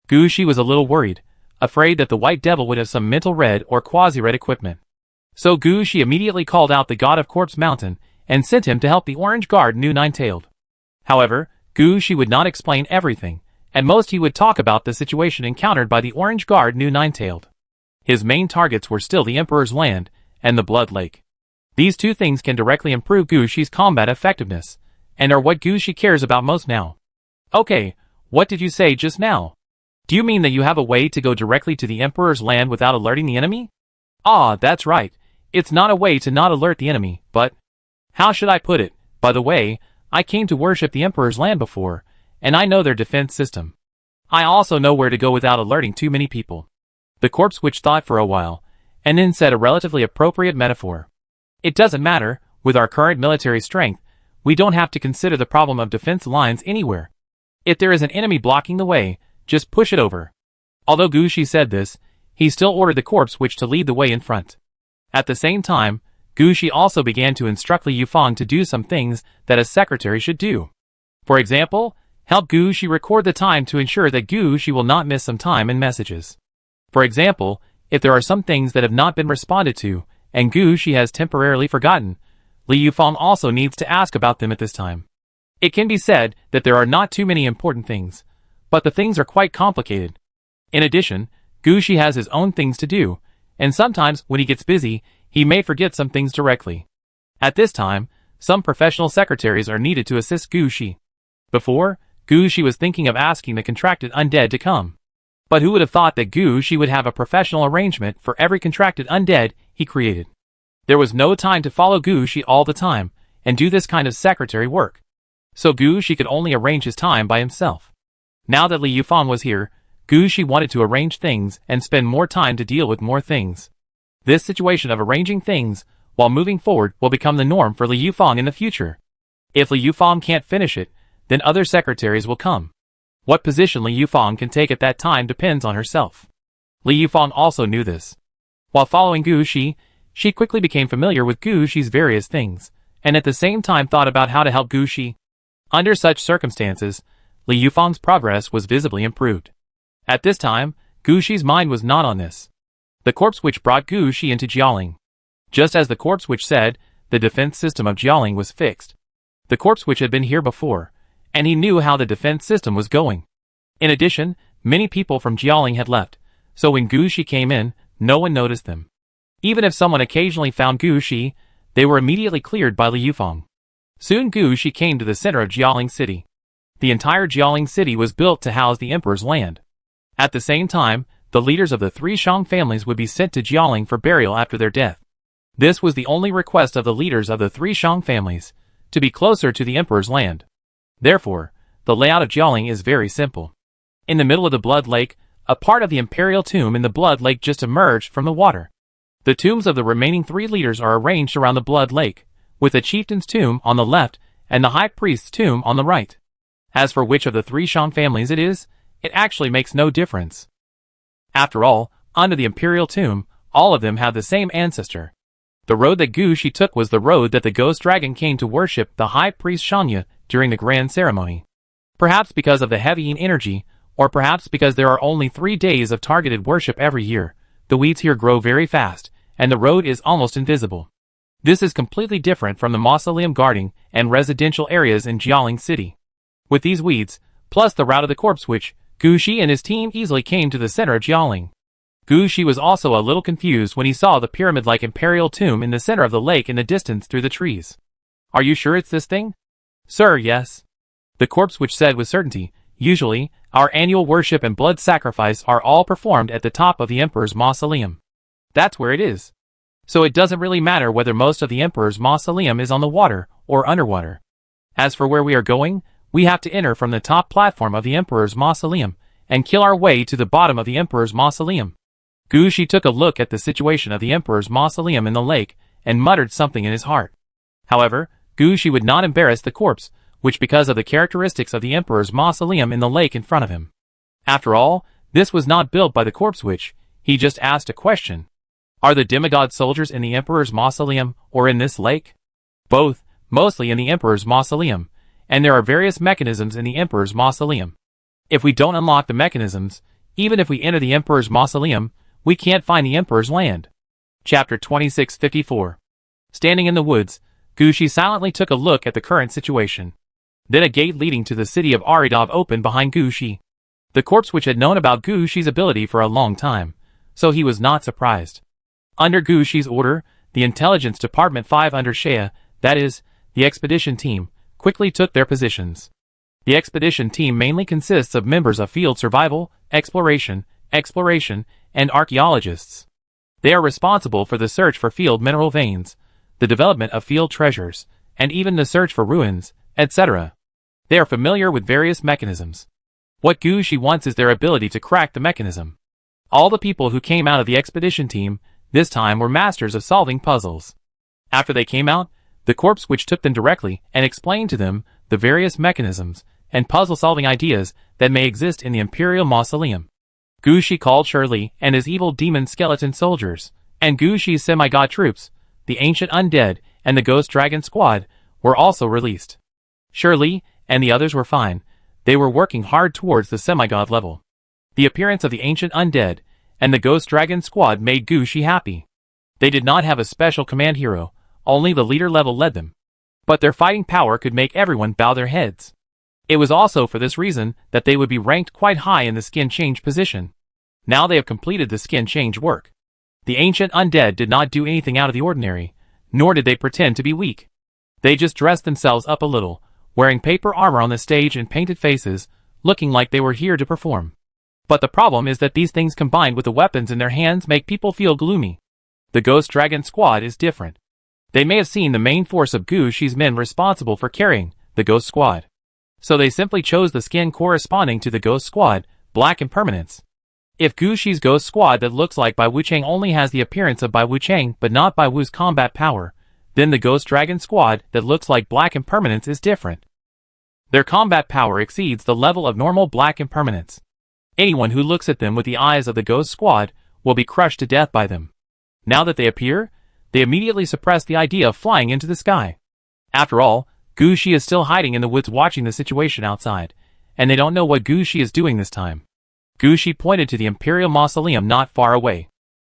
Speaker 1: Gu Shi was a little worried, afraid that the White Devil would have some mental red or quasi-red equipment. So Gu Shi immediately called out the god of Corpse Mountain and sent him to help the Orange Guard New Nine-Tailed. However, Gu Shi would not explain everything, and most he would talk about the situation encountered by the Orange Guard New Nine-Tailed. His main targets were still the Emperor's Land and the Blood Lake. These two things can directly improve Gu Shi's combat effectiveness, and are what Gu Shi cares about most now. Okay, what did you say just now? Do you mean that you have a way to go directly to the Emperor's Land without alerting the enemy? Ah, that's right. It's not a way to not alert the enemy, but... How should I put it? By the way, I came to worship the Emperor's Land before, and I know their defense system. I also know where to go without alerting too many people. The corpse witch thought for a while, and then said a relatively appropriate metaphor. It doesn't matter, with our current military strength, we don't have to consider the problem of defense lines anywhere. If there is an enemy blocking the way, just push it over. Although Gu Shi said this, he still ordered the corpse witch to lead the way in front. At the same time, Gu Shi also began to instruct Li Yufang to do some things that a secretary should do. For example, help Gu Shi record the time to ensure that Gu Shi will not miss some time in messages. For example, if there are some things that have not been responded to, and Gu Shi has temporarily forgotten, Li Yufang also needs to ask about them at this time. It can be said that there are not too many important things, but the things are quite complicated. In addition, Gu Shi has his own things to do, and sometimes when he gets busy, he may forget some things directly. At this time, some professional secretaries are needed to assist Gu Shi. Before, Gu Shi was thinking of asking the contracted undead to come. But who would have thought that Gu Shi would have a professional arrangement for every contracted undead he created? There was no time to follow Gu Shi all the time and do this kind of secretary work. So Gu Shi could only arrange his time by himself. Now that Li Yufang was here, Gu Shi wanted to arrange things and spend more time to deal with more things. This situation of arranging things while moving forward will become the norm for Li Yufang in the future. If Li Yufang can't finish it, then other secretaries will come. What position Li Yufang can take at that time depends on herself. Li Yufang also knew this. While following Gu Shi, she quickly became familiar with Gu Shi's various things, and at the same time thought about how to help Gu Shi. Under such circumstances, Li Yufang's progress was visibly improved. At this time, Gu Shi's mind was not on this. The corpse witch brought Gu Shi into Jialing. Just as the corpse witch said, the defense system of Jialing was fixed. The corpse witch had been here before, and he knew how the defense system was going. In addition, many people from Jialing had left, so when Gu Shi came in, no one noticed them. Even if someone occasionally found Gu Shi, they were immediately cleared by Li Yufang. Soon Gu Shi came to the center of Jialing City. The entire Jialing City was built to house the Emperor's Land. At the same time, the leaders of the three Shang families would be sent to Jialing for burial after their death. This was the only request of the leaders of the three Shang families, to be closer to the Emperor's Land. Therefore, the layout of Jialing is very simple. In the middle of the Blood Lake, a part of the Imperial Tomb in the Blood Lake just emerged from the water. The tombs of the remaining three leaders are arranged around the Blood Lake, with the chieftain's tomb on the left and the high priest's tomb on the right. As for which of the three Shang families it is, it actually makes no difference. After all, under the Imperial Tomb, all of them have the same ancestor. The road that Gu Shi took was the road that the Ghost Dragon came to worship the High Priest Shanya during the grand ceremony. Perhaps because of the heavy yin energy, or perhaps because there are only 3 days of targeted worship every year, the weeds here grow very fast, and the road is almost invisible. This is completely different from the mausoleum guarding and residential areas in Jialing City. With these weeds, plus the route of the corpse witch, Gu Shi and his team easily came to the center of Jialing. Gu Shi was also a little confused when he saw the pyramid-like imperial tomb in the center of the lake in the distance through the trees. Are you sure it's this thing? Sir, yes. The corpse witch said with certainty. Usually, our annual worship and blood sacrifice are all performed at the top of the emperor's mausoleum. That's where it is. So it doesn't really matter whether most of the emperor's mausoleum is on the water or underwater. As for where we are going, we have to enter from the top platform of the emperor's mausoleum and kill our way to the bottom of the emperor's mausoleum. Gu Shi took a look at the situation of the emperor's mausoleum in the lake and muttered something in his heart. However, Gu Shi would not embarrass the corpse, which because of the characteristics of the emperor's mausoleum in the lake in front of him. After all, this was not built by the corpse witch, he just asked a question. Are the demigod soldiers in the emperor's mausoleum or in this lake? Both, mostly in the emperor's mausoleum, and there are various mechanisms in the emperor's mausoleum. If we don't unlock the mechanisms, even if we enter the emperor's mausoleum, we can't find the emperor's land. Chapter 2654. Standing in the woods, Gu Shi silently took a look at the current situation. Then a gate leading to the city of Aridov opened behind Gu Shi. The corpse witch had known about Gu Shi's ability for a long time, so he was not surprised. Under Gu Shi's order, the Intelligence Department 5 under Shea, that is, the expedition team, quickly took their positions. The expedition team mainly consists of members of field survival, exploration, and archaeologists. They are responsible for the search for field mineral veins, the development of field treasures, and even the search for ruins, etc. They are familiar with various mechanisms. What Gu Shi wants is their ability to crack the mechanism. All the people who came out of the expedition team this time were masters of solving puzzles. After they came out, the corpse witch took them directly and explained to them the various mechanisms and puzzle-solving ideas that may exist in the Imperial Mausoleum. Gu Shi called Shirley and his evil demon skeleton soldiers, and Gu Shi's semi-god troops, the ancient undead, and the ghost dragon squad, were also released. Shirley and the others were fine. They were working hard towards the semi-god level. The appearance of the ancient undead and the ghost dragon squad made Gu Shi happy. They did not have a special command hero, only the leader level led them. But their fighting power could make everyone bow their heads. It was also for this reason that they would be ranked quite high in the skin change position. Now they have completed the skin change work. The ancient undead did not do anything out of the ordinary, nor did they pretend to be weak. They just dressed themselves up a little, wearing paper armor on the stage and painted faces, looking like they were here to perform. But the problem is that these things combined with the weapons in their hands make people feel gloomy. The Ghost Dragon Squad is different. They may have seen the main force of Gu Shi's men responsible for carrying the Ghost Squad. So they simply chose the skin corresponding to the Ghost Squad, black impermanence. If Gu Shi's Ghost Squad that looks like Bai Wuchang only has the appearance of Bai Wuchang but not Bai Wu's combat power, then the Ghost Dragon Squad that looks like black impermanence is different. Their combat power exceeds the level of normal black impermanence. Anyone who looks at them with the eyes of the Ghost Squad will be crushed to death by them. Now that they appear, they immediately suppress the idea of flying into the sky. After all, Gu Shi is still hiding in the woods watching the situation outside, and they don't know what Gu Shi is doing this time. Gu Shi pointed to the Imperial Mausoleum not far away.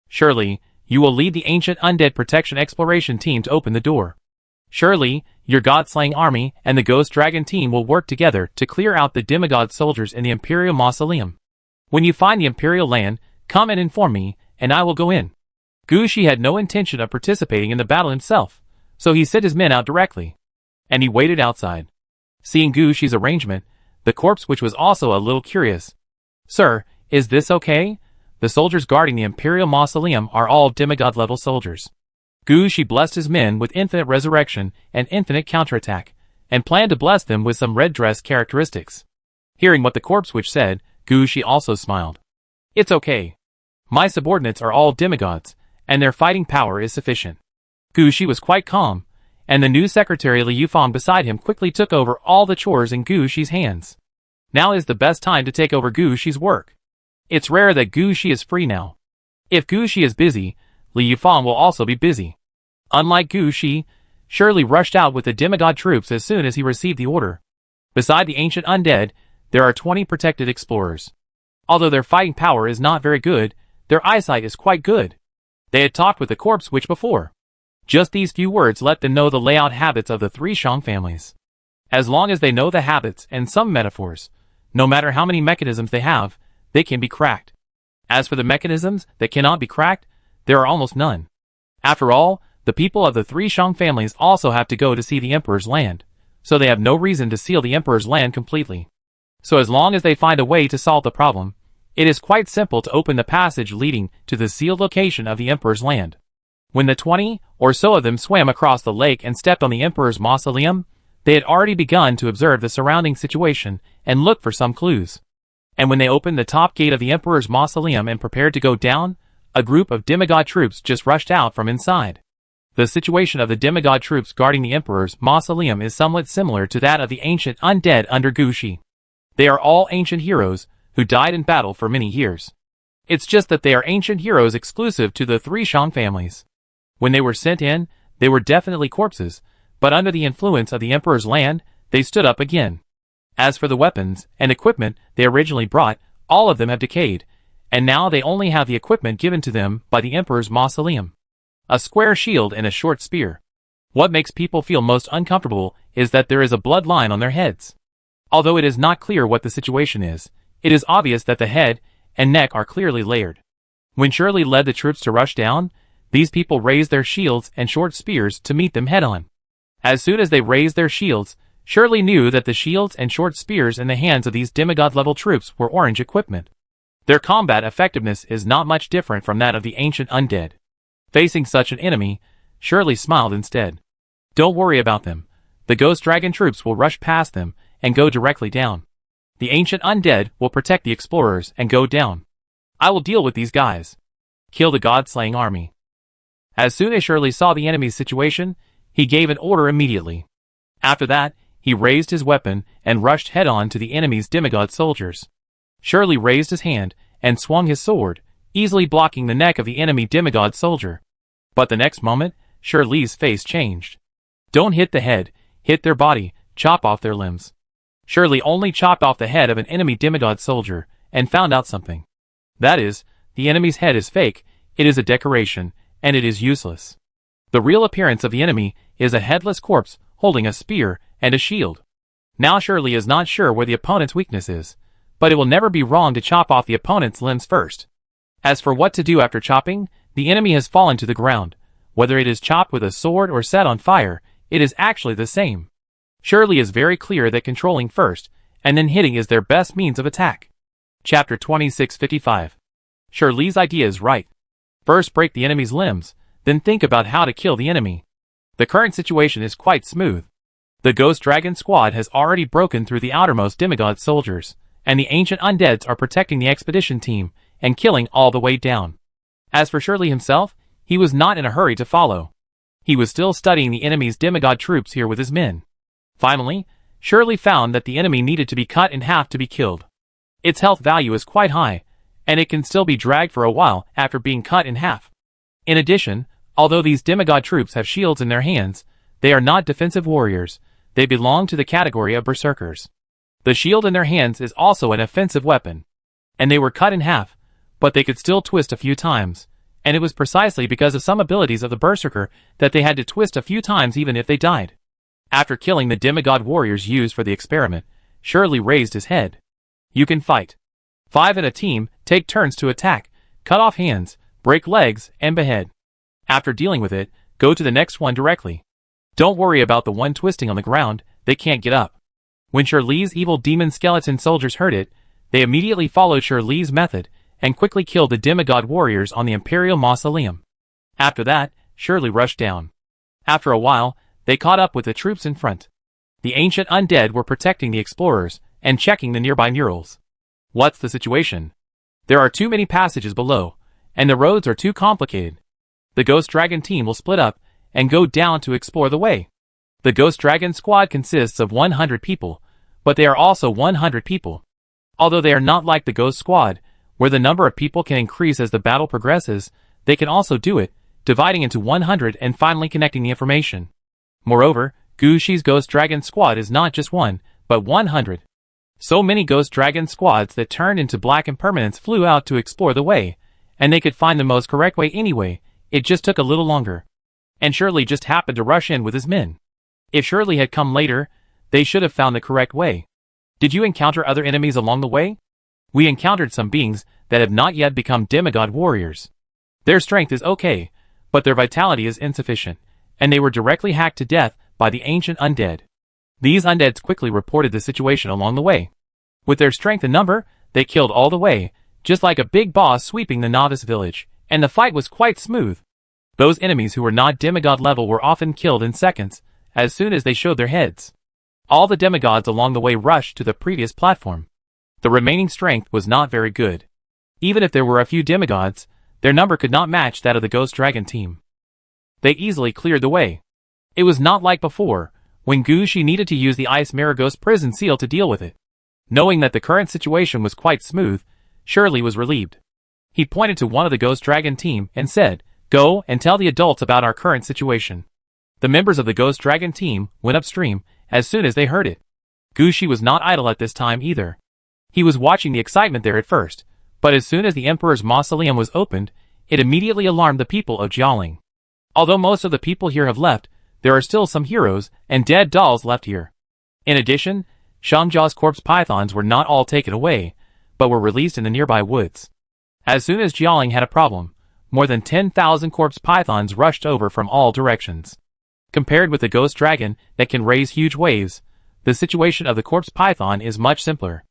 Speaker 1: Surely, you will lead the Ancient Undead Protection Exploration Team to open the door. Surely, your God-slaying army and the Ghost Dragon team will work together to clear out the demigod soldiers in the Imperial Mausoleum. When you find the Imperial land, come and inform me, and I will go in. Gu Shi had no intention of participating in the battle himself, so he sent his men out directly. And he waited outside. Seeing Gu Shi's arrangement, the corpse witch was also a little curious. Sir, is this okay? The soldiers guarding the Imperial Mausoleum are all demigod-level soldiers. Gu Shi blessed his men with infinite resurrection and infinite counterattack, and planned to bless them with some red dress characteristics. Hearing what the corpse witch said, Gu Shi also smiled. It's okay. My subordinates are all demigods, and their fighting power is sufficient. Gu Shi was quite calm, and the new secretary Li Yufang beside him quickly took over all the chores in Gu Shi's hands. Now is the best time to take over Gu Shi's work. It's rare that Gu Shi is free now. If Gu Shi is busy, Li Yufang will also be busy. Unlike Gu Shi, Shirley rushed out with the demigod troops as soon as he received the order. Beside the ancient undead, there are 20 protected explorers. Although their fighting power is not very good, their eyesight is quite good. They had talked with the corpse witch before. Just these few words let them know the layout habits of the three Shang families. As long as they know the habits and some metaphors, no matter how many mechanisms they have, they can be cracked. As for the mechanisms that cannot be cracked, there are almost none. After all, the people of the three Shang families also have to go to see the Emperor's land, so they have no reason to seal the Emperor's land completely. So as long as they find a way to solve the problem, it is quite simple to open the passage leading to the sealed location of the Emperor's land. When the 20 or so of them swam across the lake and stepped on the Emperor's mausoleum, they had already begun to observe the surrounding situation and look for some clues. And when they opened the top gate of the Emperor's mausoleum and prepared to go down, a group of demigod troops just rushed out from inside. The situation of the demigod troops guarding the Emperor's mausoleum is somewhat similar to that of the ancient undead under Gushi. They are all ancient heroes who died in battle for many years. It's just that they are ancient heroes exclusive to the three Shang families. When they were sent in, they were definitely corpses, but under the influence of the Emperor's land, they stood up again. As for the weapons and equipment they originally brought, all of them have decayed, and now they only have the equipment given to them by the Emperor's mausoleum. A square shield and a short spear. What makes people feel most uncomfortable is that there is a blood line on their heads. Although it is not clear what the situation is, it is obvious that the head and neck are clearly layered. When Shirley led the troops to rush down, these people raised their shields and short spears to meet them head-on. As soon as they raised their shields, Shirley knew that the shields and short spears in the hands of these demigod-level troops were orange equipment. Their combat effectiveness is not much different from that of the ancient undead. Facing such an enemy, Shirley smiled instead. Don't worry about them. The ghost dragon troops will rush past them and go directly down. The ancient undead will protect the explorers and go down. I will deal with these guys. Kill the god-slaying army. As soon as Shirley saw the enemy's situation, he gave an order immediately. After that, he raised his weapon and rushed head-on to the enemy's demigod soldiers. Shirley raised his hand and swung his sword, easily blocking the neck of the enemy demigod soldier. But the next moment, Shirley's face changed. Don't hit the head, hit their body, chop off their limbs. Shirley only chopped off the head of an enemy demigod soldier and found out something. That is, the enemy's head is fake, it is a decoration, and it is useless. The real appearance of the enemy is a headless corpse holding a spear and a shield. Now Shirley is not sure where the opponent's weakness is, but it will never be wrong to chop off the opponent's limbs first. As for what to do after chopping, the enemy has fallen to the ground. Whether it is chopped with a sword or set on fire, it is actually the same. Shirley is very clear that controlling first, and then hitting is their best means of attack. Chapter 2655. Shirley's idea is right. First break the enemy's limbs, then think about how to kill the enemy. The current situation is quite smooth. The Ghost Dragon squad has already broken through the outermost demigod soldiers, and the ancient undeads are protecting the expedition team and killing all the way down. As for Shirley himself, he was not in a hurry to follow. He was still studying the enemy's demigod troops here with his men. Finally, Shirley found that the enemy needed to be cut in half to be killed. Its health value is quite high, and it can still be dragged for a while after being cut in half. In addition, although these demigod troops have shields in their hands, they are not defensive warriors, they belong to the category of berserkers. The shield in their hands is also an offensive weapon. And they were cut in half, but they could still twist a few times, and it was precisely because of some abilities of the berserker that they had to twist a few times even if they died. After killing the demigod warriors used for the experiment, Shirley raised his head. You can fight. 5 in a team, take turns to attack, cut off hands, break legs, and behead. After dealing with it, go to the next one directly. Don't worry about the one twisting on the ground, they can't get up. When Shirley's evil demon skeleton soldiers heard it, they immediately followed Shirley's method and quickly killed the demigod warriors on the Imperial Mausoleum. After that, Shirley rushed down. After a while, they caught up with the troops in front. The ancient undead were protecting the explorers and checking the nearby murals. What's the situation? There are too many passages below, and the roads are too complicated. The Ghost Dragon team will split up and go down to explore the way. The Ghost Dragon squad consists of 100 people, but they are also 100 people. Although they are not like the Ghost Squad, where the number of people can increase as the battle progresses, they can also do it, dividing into 100 and finally connecting the information. Moreover, Gushi's Ghost Dragon squad is not just 1, but 100. So many Ghost Dragon squads that turned into black impermanents flew out to explore the way, and they could find the most correct way anyway, it just took a little longer. And Shirley just happened to rush in with his men. If Shirley had come later, they should have found the correct way. Did you encounter other enemies along the way? We encountered some beings that have not yet become demigod warriors. Their strength is okay, but their vitality is insufficient, and they were directly hacked to death by the ancient undead. These undeads quickly reported the situation along the way. With their strength and number, they killed all the way, just like a big boss sweeping the novice village, and the fight was quite smooth. Those enemies who were not demigod level were often killed in seconds, as soon as they showed their heads. All the demigods along the way rushed to the previous platform. The remaining strength was not very good. Even if there were a few demigods, their number could not match that of the Ghost Dragon team. They easily cleared the way. It was not like before, when Gushi needed to use the Ice Mirror Ghost prison seal to deal with it. Knowing that the current situation was quite smooth, Shirley was relieved. He pointed to one of the Ghost Dragon team and said, "Go and tell the adults about our current situation." The members of the Ghost Dragon team went upstream as soon as they heard it. Gushi was not idle at this time either. He was watching the excitement there at first, but as soon as the Emperor's mausoleum was opened, it immediately alarmed the people of Jialing. Although most of the people here have left, there are still some heroes and dead dolls left here. In addition, Shamja's corpse pythons were not all taken away, but were released in the nearby woods. As soon as Jialing had a problem, more than 10,000 corpse pythons rushed over from all directions. Compared with the Ghost Dragon that can raise huge waves, the situation of the corpse python is much simpler.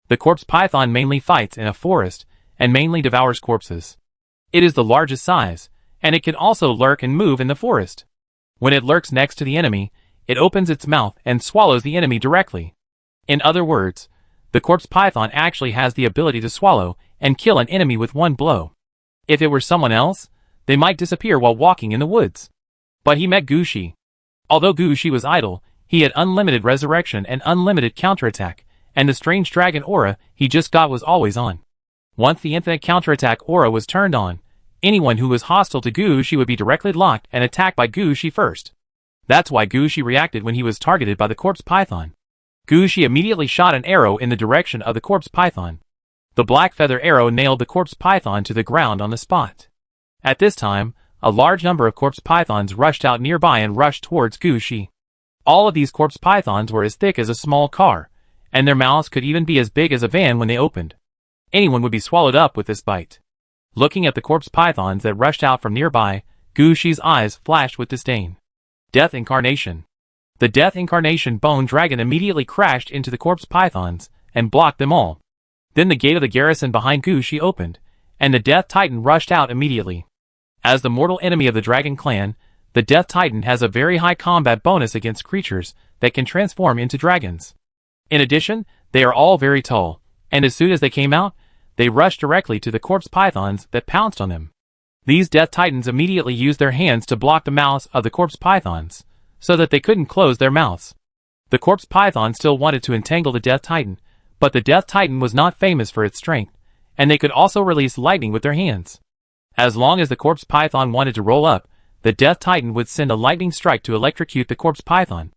Speaker 1: The corpse python mainly fights in a forest and mainly devours corpses. It is the largest size, and it can also lurk and move in the forest. When it lurks next to the enemy, it opens its mouth and swallows the enemy directly. In other words, the corpse python actually has the ability to swallow and kill an enemy with one blow. If it were someone else, they might disappear while walking in the woods. But he met Gushi. Although Gushi was idle, he had unlimited resurrection and unlimited counterattack, and the strange dragon aura he just got was always on. Once the infinite counterattack aura was turned on, anyone who was hostile to Gushi would be directly locked and attacked by Gushi first. That's why Gushi reacted when he was targeted by the corpse python. Gushi immediately shot an arrow in the direction of the corpse python. The black feather arrow nailed the corpse python to the ground on the spot. At this time, a large number of corpse pythons rushed out nearby and rushed towards Gushi. All of these corpse pythons were as thick as a small car, and their mouths could even be as big as a van when they opened. Anyone would be swallowed up with this bite. Looking at the corpse pythons that rushed out from nearby, Gushi's eyes flashed with disdain. Death Incarnation. The Death Incarnation Bone Dragon immediately crashed into the corpse pythons and blocked them all. Then the gate of the garrison behind Gushi opened, and the Death Titan rushed out immediately. As the mortal enemy of the Dragon Clan, the Death Titan has a very high combat bonus against creatures that can transform into dragons. In addition, they are all very tall, and as soon as they came out, they rushed directly to the corpse pythons that pounced on them. These Death Titans immediately used their hands to block the mouths of the corpse pythons, so that they couldn't close their mouths. The corpse python still wanted to entangle the Death Titan, but the Death Titan was not famous for its strength, and they could also release lightning with their hands. As long as the corpse python wanted to roll up, the Death Titan would send a lightning strike to electrocute the corpse python.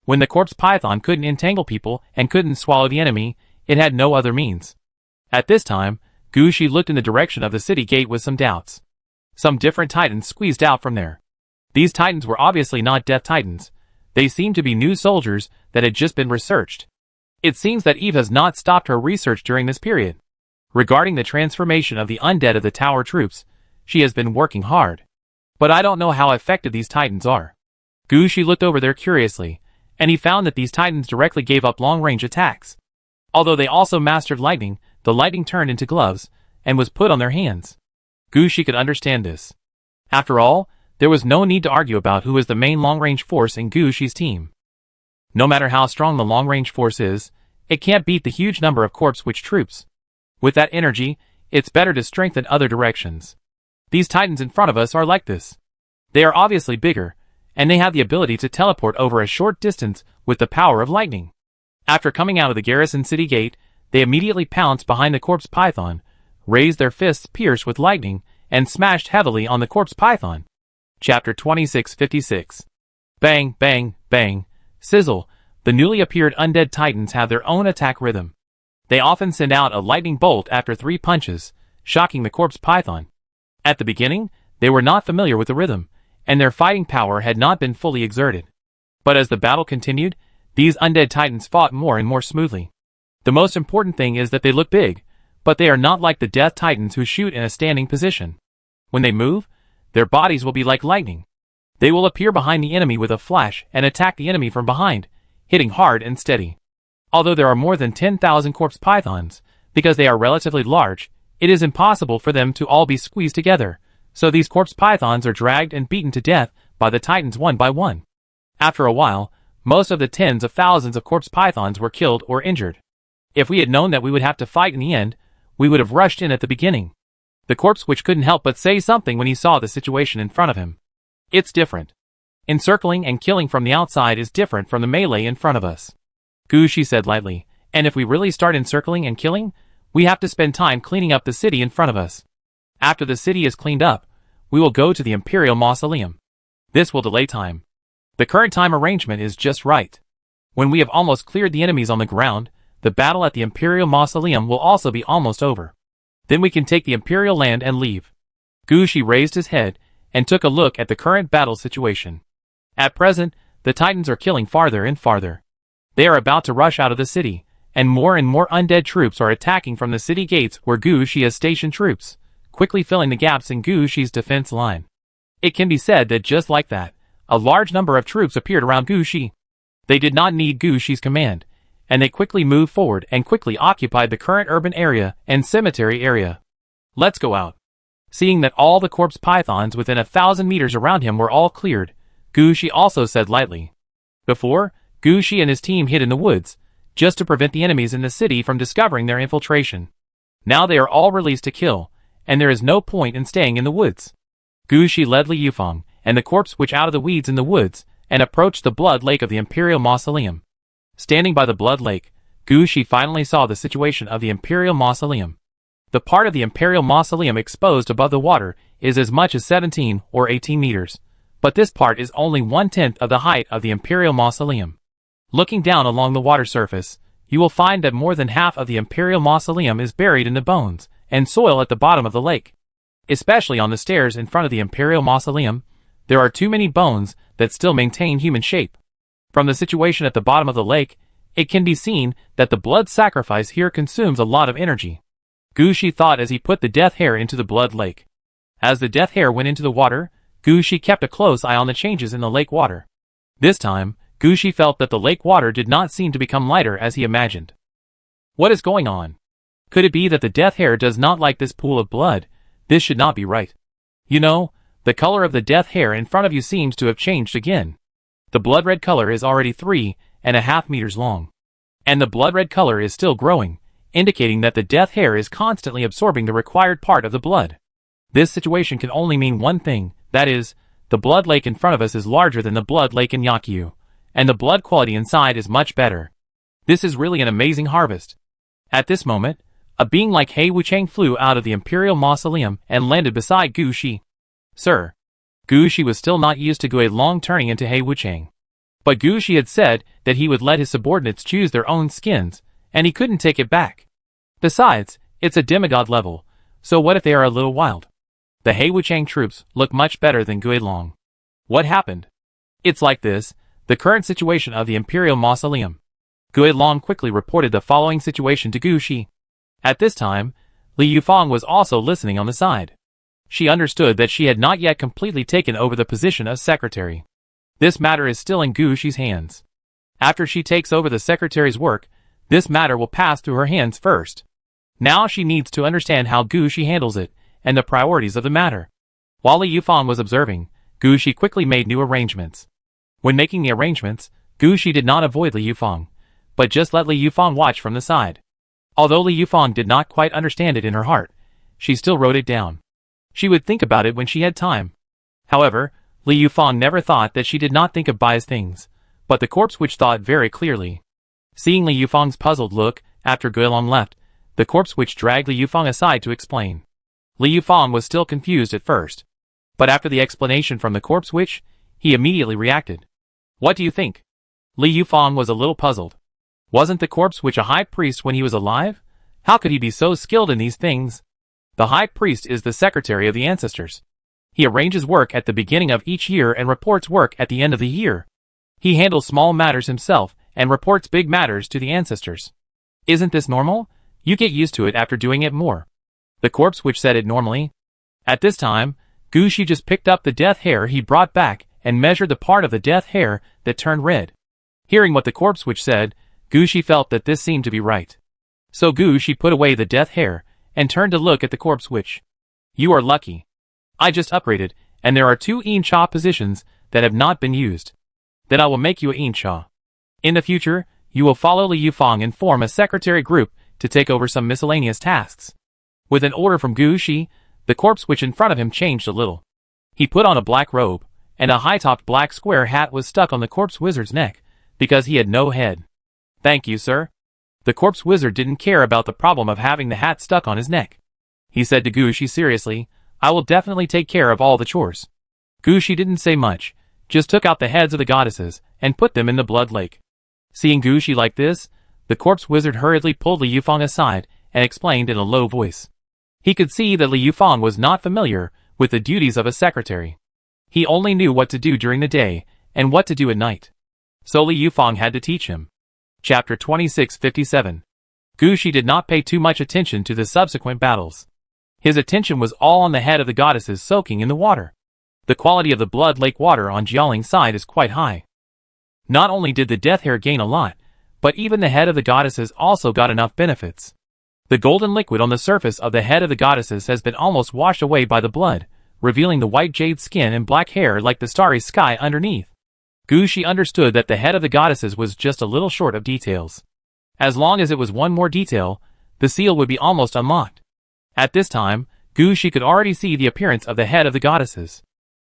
Speaker 1: When the corpse python couldn't entangle people and couldn't swallow the enemy, it had no other means. At this time, Gushi looked in the direction of the city gate with some doubts. Some different titans squeezed out from there. These titans were obviously not Death Titans. They seemed to be new soldiers that had just been researched. It seems that Eve has not stopped her research during this period. Regarding the transformation of the undead of the tower troops, she has been working hard. But I don't know how effective these titans are. Gushi looked over there curiously, and he found that these titans directly gave up long-range attacks. Although they also mastered lightning, the lightning turned into gloves, and was put on their hands. Gushi could understand this. After all, there was no need to argue about who was the main long-range force in Gushi's team. No matter how strong the long-range force is, it can't beat the huge number of corpse witch troops. With that energy, it's better to strengthen other directions. These titans in front of us are like this. They are obviously bigger, and they have the ability to teleport over a short distance with the power of lightning. After coming out of the garrison city gate, they immediately pounced behind the corpse python, raised their fists pierced with lightning, and smashed heavily on the corpse python. Chapter 2656. Bang, bang, bang, sizzle. The newly appeared undead titans have their own attack rhythm. They often send out a lightning bolt after 3 punches, shocking the corpse python. At the beginning, They were not familiar with the rhythm, and their fighting power had not been fully exerted. But as the battle continued, these undead titans fought more and more smoothly. The most important thing is that they look big, but they are not like the death titans who shoot in a standing position. When they move, their bodies will be like lightning. They will appear behind the enemy with a flash and attack the enemy from behind, hitting hard and steady. Although there are more than 10,000 corpse pythons, because they are relatively large, it is impossible for them to all be squeezed together, so these corpse pythons are dragged and beaten to death by the titans one by one. After a while, most of the tens of thousands of corpse pythons were killed or injured. If we had known that we would have to fight in the end, we would have rushed in at the beginning. The corpse witch couldn't help but say something when he saw the situation in front of him. It's different. Encircling and killing from the outside is different from the melee in front of us. Goo, she said lightly, and if we really start encircling and killing, we have to spend time cleaning up the city in front of us. After the city is cleaned up, we will go to the Imperial Mausoleum. This will delay time. The current time arrangement is just right. When we have almost cleared the enemies on the ground, the battle at the Imperial Mausoleum will also be almost over. Then we can take the Imperial land and leave. Goo, she raised his head and took a look at the current battle situation. At present, the Titans are killing farther and farther. They are about to rush out of the city, and more undead troops are attacking from the city gates where Goo, she has stationed troops, quickly filling the gaps in Goo, she's defense line. It can be said that just like that, a large number of troops appeared around Goo Shi. They did not need Goo Shi's command, and they quickly moved forward and quickly occupied the current urban area and cemetery area. Let's go out. Seeing that all the corpse pythons within 1,000 meters around him were all cleared, Goo Shi also said lightly. Before, Goo Shi and his team hid in the woods, just to prevent the enemies in the city from discovering their infiltration. Now they are all released to kill, and there is no point in staying in the woods. Goo Shi led Li Yufeng and the corpse witch out of the weeds in the woods, and approached the blood lake of the Imperial Mausoleum. Standing by the blood lake, Goo Shi finally saw the situation of the Imperial Mausoleum. The part of the Imperial Mausoleum exposed above the water is as much as 17 or 18 meters, but this part is only 1/10 of the height of the Imperial Mausoleum. Looking down along the water surface, you will find that more than half of the Imperial Mausoleum is buried in the bones and soil at the bottom of the lake. Especially on the stairs in front of the Imperial Mausoleum, there are too many bones that still maintain human shape. From the situation at the bottom of the lake, it can be seen that the blood sacrifice here consumes a lot of energy. Goo Shi thought as he put the death hare into the blood lake. As the death hare went into the water, Goo Shi kept a close eye on the changes in the lake water. This time, Goo Shi felt that the lake water did not seem to become lighter as he imagined. What is going on? Could it be that the death hare does not like this pool of blood? This should not be right. You know, the color of the death hare in front of you seems to have changed again. The blood red color is already 3.5 meters long. And the blood red color is still growing, indicating that the death hare is constantly absorbing the required part of the blood. This situation can only mean one thing, that is, the blood lake in front of us is larger than the blood lake in Yakyu, and the blood quality inside is much better. This is really an amazing harvest. At this moment, a being like He Wuchang flew out of the Imperial Mausoleum and landed beside Goo Shi. Sir. Goo Shi was still not used to Gui Long turning into He Wuchang. But Goo Shi had said that he would let his subordinates choose their own skins, and he couldn't take it back. Besides, it's a demigod level, so what if they are a little wild? The He Wuchang troops look much better than Gui Long. What happened? It's like this, the current situation of the Imperial Mausoleum. Gui Long quickly reported the following situation to Goo Shi. At this time, Li Yufeng was also listening on the side. She understood that she had not yet completely taken over the position of secretary. This matter is still in Goo Shi's hands. After she takes over the secretary's work, this matter will pass through her hands first. Now she needs to understand how Goo Shi handles it, and the priorities of the matter. While Li Yufeng was observing, Goo Shi quickly made new arrangements. When making the arrangements, Goo Shi did not avoid Li Yufeng, but just let Li Yufeng watch from the side. Although Li Yufeng did not quite understand it in her heart, she still wrote it down. She would think about it when she had time. However, Li Yufeng never thought that she did not think of Bai's things, but the corpse witch thought very clearly. Seeing Li Yufeng's puzzled look after Guilong left, the corpse witch dragged Li Yufeng aside to explain. Li Yufeng was still confused at first, but after the explanation from the corpse witch, he immediately reacted. What do you think? Li Yufeng was a little puzzled. Wasn't the corpse witch a high priest when he was alive? How could he be so skilled in these things? The high priest is the secretary of the ancestors. He arranges work at the beginning of each year and reports work at the end of the year. He handles small matters himself and reports big matters to the ancestors. Isn't this normal? You get used to it after doing it more. The corpse witch said it normally. At this time, Gushi just picked up the death hair he brought back and measured the part of the death hair that turned red. Hearing what the corpse witch said, Gushi felt that this seemed to be right. So Gushi put away the death hair and turned to look at the corpse witch. You are lucky. I just upgraded, and there are 2 Incha positions that have not been used. Then I will make you a Incha. In the future, you will follow Li Yufang and form a secretary group to take over some miscellaneous tasks. With an order from Gushi, the corpse witch in front of him changed a little. He put on a black robe, and a high-topped black square hat was stuck on the corpse wizard's neck, because he had no head. Thank you, sir. The corpse wizard didn't care about the problem of having the hat stuck on his neck. He said to Gushi seriously, I will definitely take care of all the chores. Gushi didn't say much, just took out the heads of the goddesses and put them in the blood lake. Seeing Gushi like this, the corpse wizard hurriedly pulled Li Yufang aside and explained in a low voice. He could see that Li Yufang was not familiar with the duties of a secretary. He only knew what to do during the day and what to do at night. So Li Yufang had to teach him. Chapter 2657. Gushi did not pay too much attention to the subsequent battles. His attention was all on the head of the goddesses soaking in the water. The quality of the blood lake water on Jialing's side is quite high. Not only did the death hair gain a lot, but even the head of the goddesses also got enough benefits. The golden liquid on the surface of the head of the goddesses has been almost washed away by the blood, revealing the white jade skin and black hair like the starry sky underneath. Gushi understood that the head of the goddesses was just a little short of details. As long as it was one more detail, the seal would be almost unlocked. At this time, Gushi could already see the appearance of the head of the goddesses.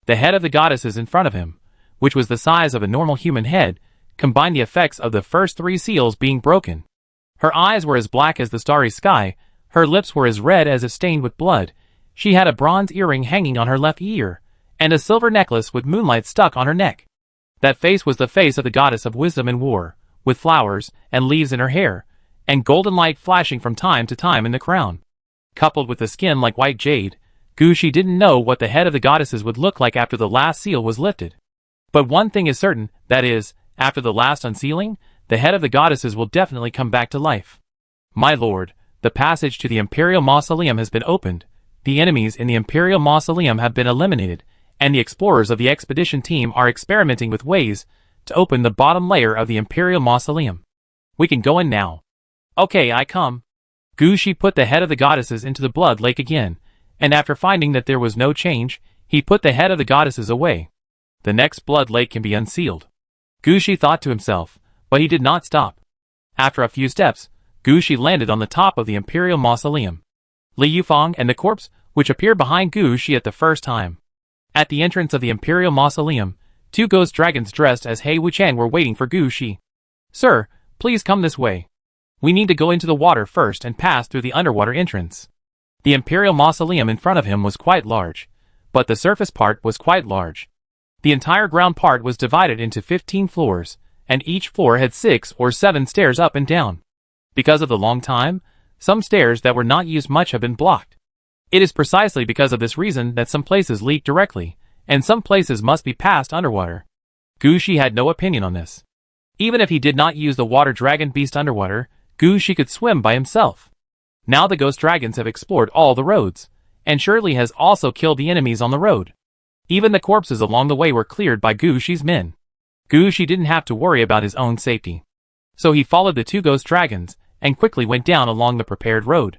Speaker 1: The head of the goddesses in front of him, which was the size of a normal human head, combined the effects of the first 3 seals being broken. Her eyes were as black as the starry sky, her lips were as red as if stained with blood, she had a bronze earring hanging on her left ear, and a silver necklace with moonlight stuck on her neck. That face was the face of the goddess of wisdom and war, with flowers and leaves in her hair, and golden light flashing from time to time in the crown. Coupled with the skin like white jade, Gushi didn't know what the head of the goddesses would look like after the last seal was lifted. But one thing is certain, that is, after the last unsealing, the head of the goddesses will definitely come back to life. My lord, the passage to the Imperial Mausoleum has been opened, the enemies in the Imperial Mausoleum have been eliminated, and the explorers of the expedition team are experimenting with ways to open the bottom layer of the Imperial Mausoleum. We can go in now. Okay, I come. Gushi put the head of the goddesses into the blood lake again, and after finding that there was no change, he put the head of the goddesses away. The next blood lake can be unsealed. Gushi thought to himself, but he did not stop. After a few steps, Gushi landed on the top of the Imperial Mausoleum. Li Yufang and the corpse, which appeared behind Gushi at the first time. At the entrance of the Imperial Mausoleum, 2 ghost dragons dressed as Hei Wuchen were waiting for Gushi. Sir, please come this way. We need to go into the water first and pass through the underwater entrance. The Imperial Mausoleum in front of him was quite large, but the surface part was quite large. The entire ground part was divided into 15 floors, and each floor had 6 or 7 stairs up and down. Because of the long time, some stairs that were not used much have been blocked. It is precisely because of this reason that some places leak directly, and some places must be passed underwater. Gushi had no opinion on this. Even if he did not use the water dragon beast underwater, Gushi could swim by himself. Now the ghost dragons have explored all the roads, and Shirley has also killed the enemies on the road. Even the corpses along the way were cleared by Gushi's men. Gushi didn't have to worry about his own safety. So he followed the 2 ghost dragons, and quickly went down along the prepared road.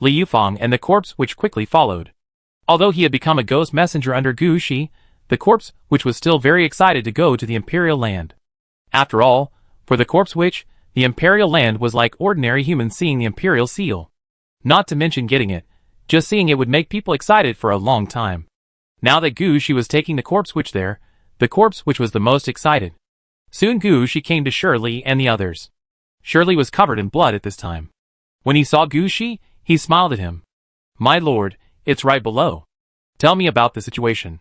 Speaker 1: Li Yufang and the corpse which quickly followed. Although he had become a ghost messenger under Gushi, the corpse which was still very excited to go to the Imperial Land. After all, for the corpse witch, the Imperial Land was like ordinary humans seeing the Imperial Seal. Not to mention getting it, just seeing it would make people excited for a long time. Now that Gushi was taking the corpse witch there, the corpse witch was the most excited. Soon Gushi came to Shirley and the others. Shirley was covered in blood at this time. When he saw Gushi, he smiled at him. My lord, it's right below. Tell me about the situation.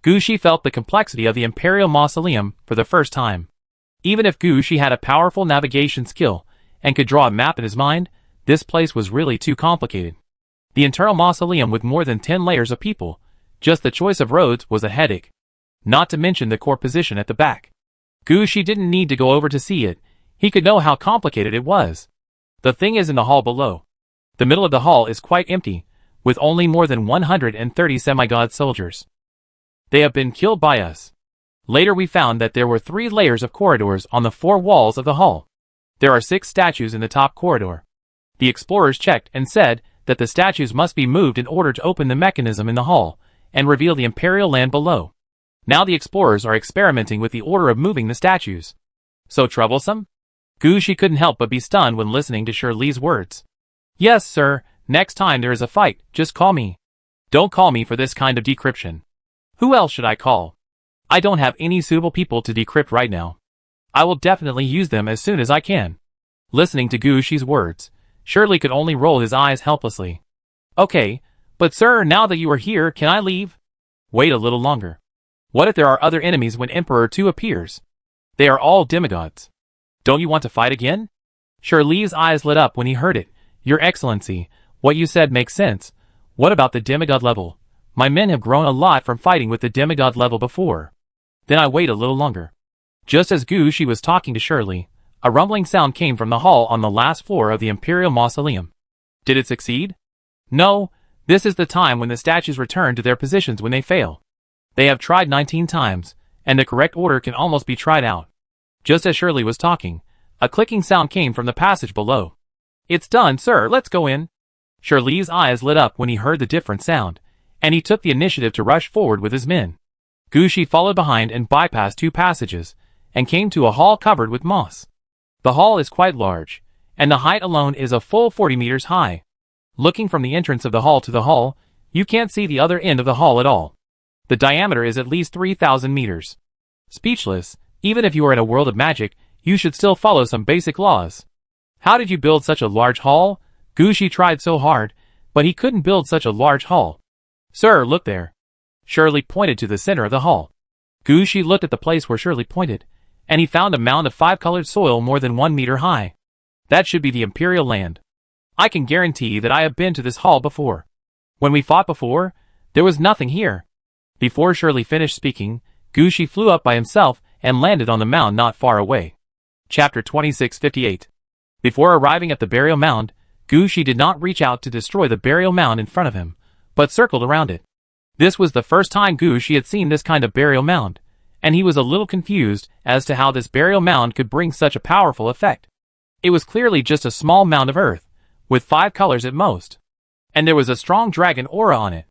Speaker 1: Gushi felt the complexity of the Imperial Mausoleum for the first time. Even if Gushi had a powerful navigation skill and could draw a map in his mind, this place was really too complicated. The internal mausoleum with more than 10 layers of people, Just the choice of roads was a headache. Not to mention the core position at the back. Gushi didn't need to go over to see it. He could know how complicated it was. The thing is in the hall below. The middle of the hall is quite empty, with only more than 130 semi-god soldiers. They have been killed by us. Later we found that there were 3 layers of corridors on the 4 walls of the hall. There are 6 statues in the top corridor. The explorers checked and said that the statues must be moved in order to open the mechanism in the hall and reveal the Imperial land below. Now the explorers are experimenting with the order of moving the statues. So troublesome? Gushi couldn't help but be stunned when listening to Shirley's words. Yes, sir, next time there is a fight, just call me. Don't call me for this kind of decryption. Who else should I call? I don't have any suitable people to decrypt right now. I will definitely use them as soon as I can. Listening to Gushi's words, Shirley could only roll his eyes helplessly. Okay, but sir, now that you are here, can I leave? Wait a little longer. What if there are other enemies when Emperor 2 appears? They are all demigods. Don't you want to fight again? Shirley's eyes lit up when he heard it. Your Excellency, what you said makes sense. What about the demigod level? My men have grown a lot from fighting with the demigod level before. Then I wait a little longer. Just as Gushi was talking to Shirley, a rumbling sound came from the hall on the last floor of the Imperial Mausoleum. Did it succeed? No, this is the time when the statues return to their positions when they fail. They have tried 19 times, and the correct order can almost be tried out. Just as Shirley was talking, a clicking sound came from the passage below. It's done, sir, let's go in. Shirley's eyes lit up when he heard the different sound, and he took the initiative to rush forward with his men. Gushi followed behind and bypassed 2 passages, and came to a hall covered with moss. The hall is quite large, and the height alone is a full 40 meters high. Looking from the entrance of the hall to the hall, you can't see the other end of the hall at all. The diameter is at least 3,000 meters. Speechless, even if you are in a world of magic, you should still follow some basic laws. How did you build such a large hall? Gushi tried so hard, but he couldn't build such a large hall. Sir, look there. Shirley pointed to the center of the hall. Gushi looked at the place where Shirley pointed, and he found a mound of 5-colored soil more than 1 meter high. That should be the Imperial land. I can guarantee that I have been to this hall before. When we fought before, there was nothing here. Before Shirley finished speaking, Gushi flew up by himself and landed on the mound not far away. Chapter 2658. Before arriving at the burial mound, Gushi did not reach out to destroy the burial mound in front of him, but circled around it. This was the first time Gushi had seen this kind of burial mound, and he was a little confused as to how this burial mound could bring such a powerful effect. It was clearly just a small mound of earth, with 5 colors at most. And there was a strong dragon aura on it.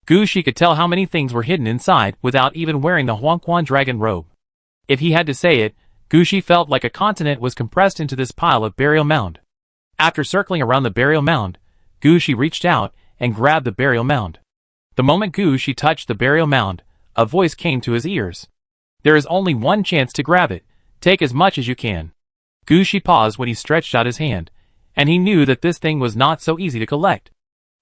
Speaker 1: Gushi could tell how many things were hidden inside without even wearing the Huangquan dragon robe. If he had to say it, Gushi felt like a continent was compressed into this pile of burial mound. After circling around the burial mound, Gushi reached out and grabbed the burial mound. The moment Gushi touched the burial mound, a voice came to his ears. There is only one chance to grab it. Take as much as you can. Gushi paused when he stretched out his hand, and he knew that this thing was not so easy to collect.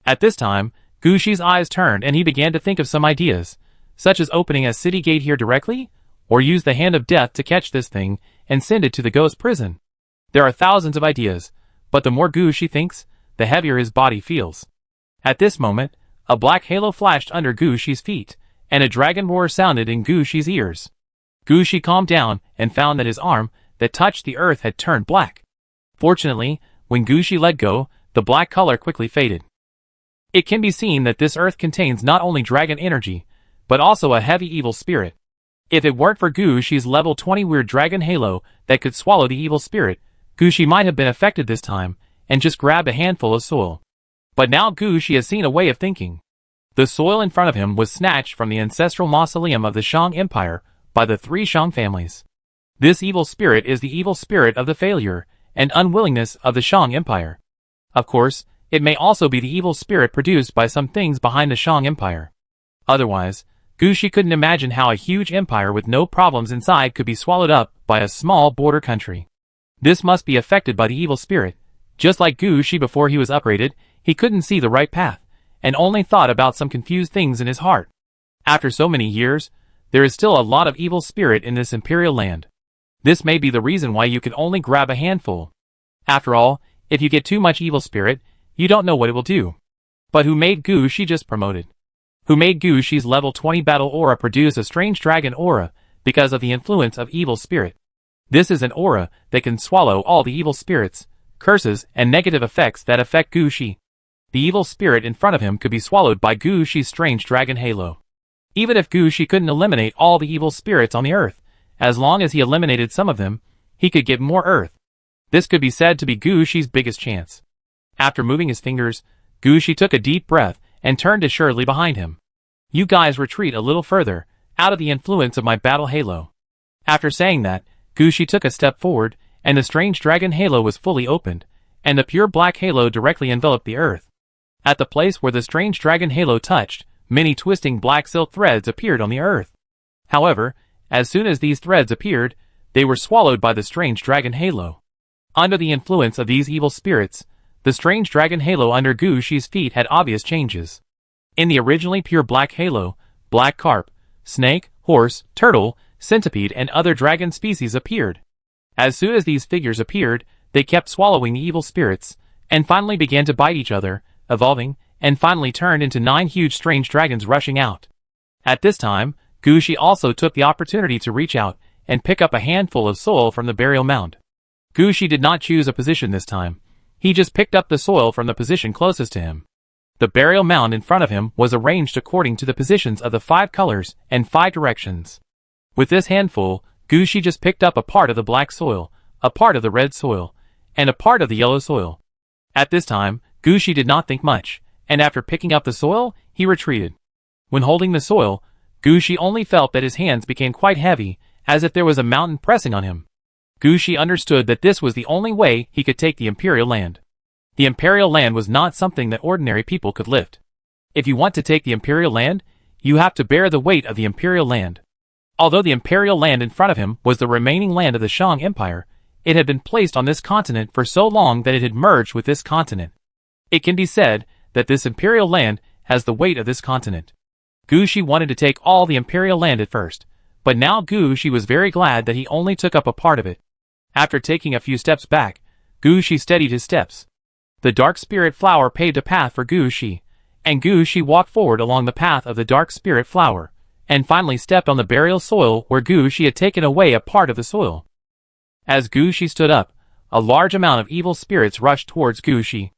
Speaker 1: At this time, Gushi's eyes turned and he began to think of some ideas, such as opening a city gate here directly, or use the hand of death to catch this thing and send it to the ghost prison. There are thousands of ideas, but the more Gushi thinks, the heavier his body feels. At this moment, a black halo flashed under Gushi's feet, and a dragon roar sounded in Gushi's ears. Gushi calmed down and found that his arm that touched the earth had turned black. Fortunately, when Gushi let go, the black color quickly faded. It can be seen that this earth contains not only dragon energy, but also a heavy evil spirit. If it weren't for Gushi's level 20 weird dragon halo that could swallow the evil spirit, Gushi might have been affected this time, and just grabbed a handful of soil. But now Gushi has seen a way of thinking. The soil in front of him was snatched from the ancestral mausoleum of the Shang Empire by the 3 Shang families. This evil spirit is the evil spirit of the failure and unwillingness of the Shang Empire. Of course, it may also be the evil spirit produced by some things behind the Shang Empire. Otherwise, Gushi couldn't imagine how a huge empire with no problems inside could be swallowed up by a small border country. This must be affected by the evil spirit. Just like Gushi before he was upgraded, he couldn't see the right path, and only thought about some confused things in his heart. After so many years, there is still a lot of evil spirit in this imperial land. This may be the reason why you can only grab a handful. After all, if you get too much evil spirit, you don't know what it will do. But who made Gushi just promoted? who made Gu Shi's level 20 battle aura produce a strange dragon aura because of the influence of evil spirit. This is an aura that can swallow all the evil spirits, curses, and negative effects that affect Gu Shi. The evil spirit in front of him could be swallowed by Gu Shi's strange dragon halo. Even if Gu Shi couldn't eliminate all the evil spirits on the earth, as long as he eliminated some of them, he could get more earth. This could be said to be Gu Shi's biggest chance. After moving his fingers, Gu Shi took a deep breath and turned to Shirley behind him. You guys retreat a little further, out of the influence of my battle halo. After saying that, Gu Shi took a step forward, and the strange dragon halo was fully opened, and the pure black halo directly enveloped the earth. At the place where the strange dragon halo touched, many twisting black silk threads appeared on the earth. However, as soon as these threads appeared, they were swallowed by the strange dragon halo. Under the influence of these evil spirits, the strange dragon halo under Gu Shi's feet had obvious changes. In the originally pure black halo, black carp, snake, horse, turtle, centipede, and other dragon species appeared. As soon as these figures appeared, they kept swallowing the evil spirits, and finally began to bite each other, evolving, and finally turned into 9 huge strange dragons rushing out. At this time, Gu Shi also took the opportunity to reach out and pick up a handful of soil from the burial mound. Gu Shi did not choose a position this time. He just picked up the soil from the position closest to him. The burial mound in front of him was arranged according to the positions of the 5 colors and 5 directions. With this handful, Gu Shi just picked up a part of the black soil, a part of the red soil, and a part of the yellow soil. At this time, Gu Shi did not think much, and after picking up the soil, he retreated. When holding the soil, Gu Shi only felt that his hands became quite heavy, as if there was a mountain pressing on him. Gu Shi understood that this was the only way he could take the Imperial Land. The Imperial Land was not something that ordinary people could lift. If you want to take the Imperial Land, you have to bear the weight of the Imperial Land. Although the Imperial Land in front of him was the remaining land of the Shang Empire, it had been placed on this continent for so long that it had merged with this continent. It can be said that this Imperial Land has the weight of this continent. Gu Shi wanted to take all the Imperial Land at first, but now Gu Shi was very glad that he only took up a part of it. After taking a few steps back, Gu Shi steadied his steps. The dark spirit flower paved a path for Gu Shi, and Gu Shi walked forward along the path of the dark spirit flower, and finally stepped on the burial soil where Gu Shi had taken away a part of the soil. As Gu Shi stood up, a large amount of evil spirits rushed towards Gu Shi.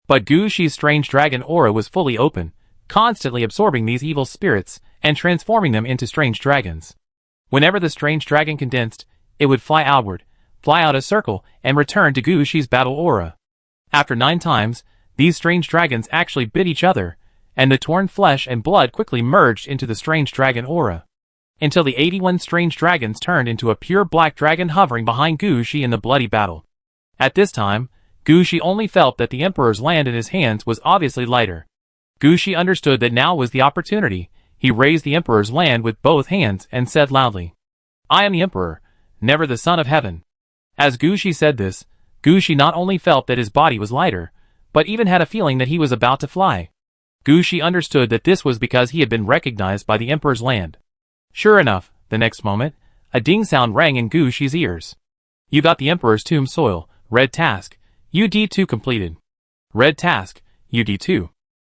Speaker 1: But Gu Shi's strange dragon aura was fully open, constantly absorbing these evil spirits and transforming them into strange dragons. Whenever the strange dragon condensed, it would fly outward, fly out a circle, and return to Gu Shi's battle aura. After 9 times, these strange dragons actually bit each other, and the torn flesh and blood quickly merged into the strange dragon aura. Until the 81 strange dragons turned into a pure black dragon hovering behind Gu Shi in the bloody battle. At this time, Gu Shi only felt that the Emperor's land in his hands was obviously lighter. Gu Shi understood that now was the opportunity. He raised the Emperor's land with both hands and said loudly, "I am the Emperor, never the Son of Heaven." As Gu Shi said this, Gu Shi not only felt that his body was lighter, but even had a feeling that he was about to fly. Gu Shi understood that this was because he had been recognized by the Emperor's land. Sure enough, the next moment, a ding sound rang in Gu Shi's ears. "You got the Emperor's tomb soil, red task, UD2 completed. Red task, UD2.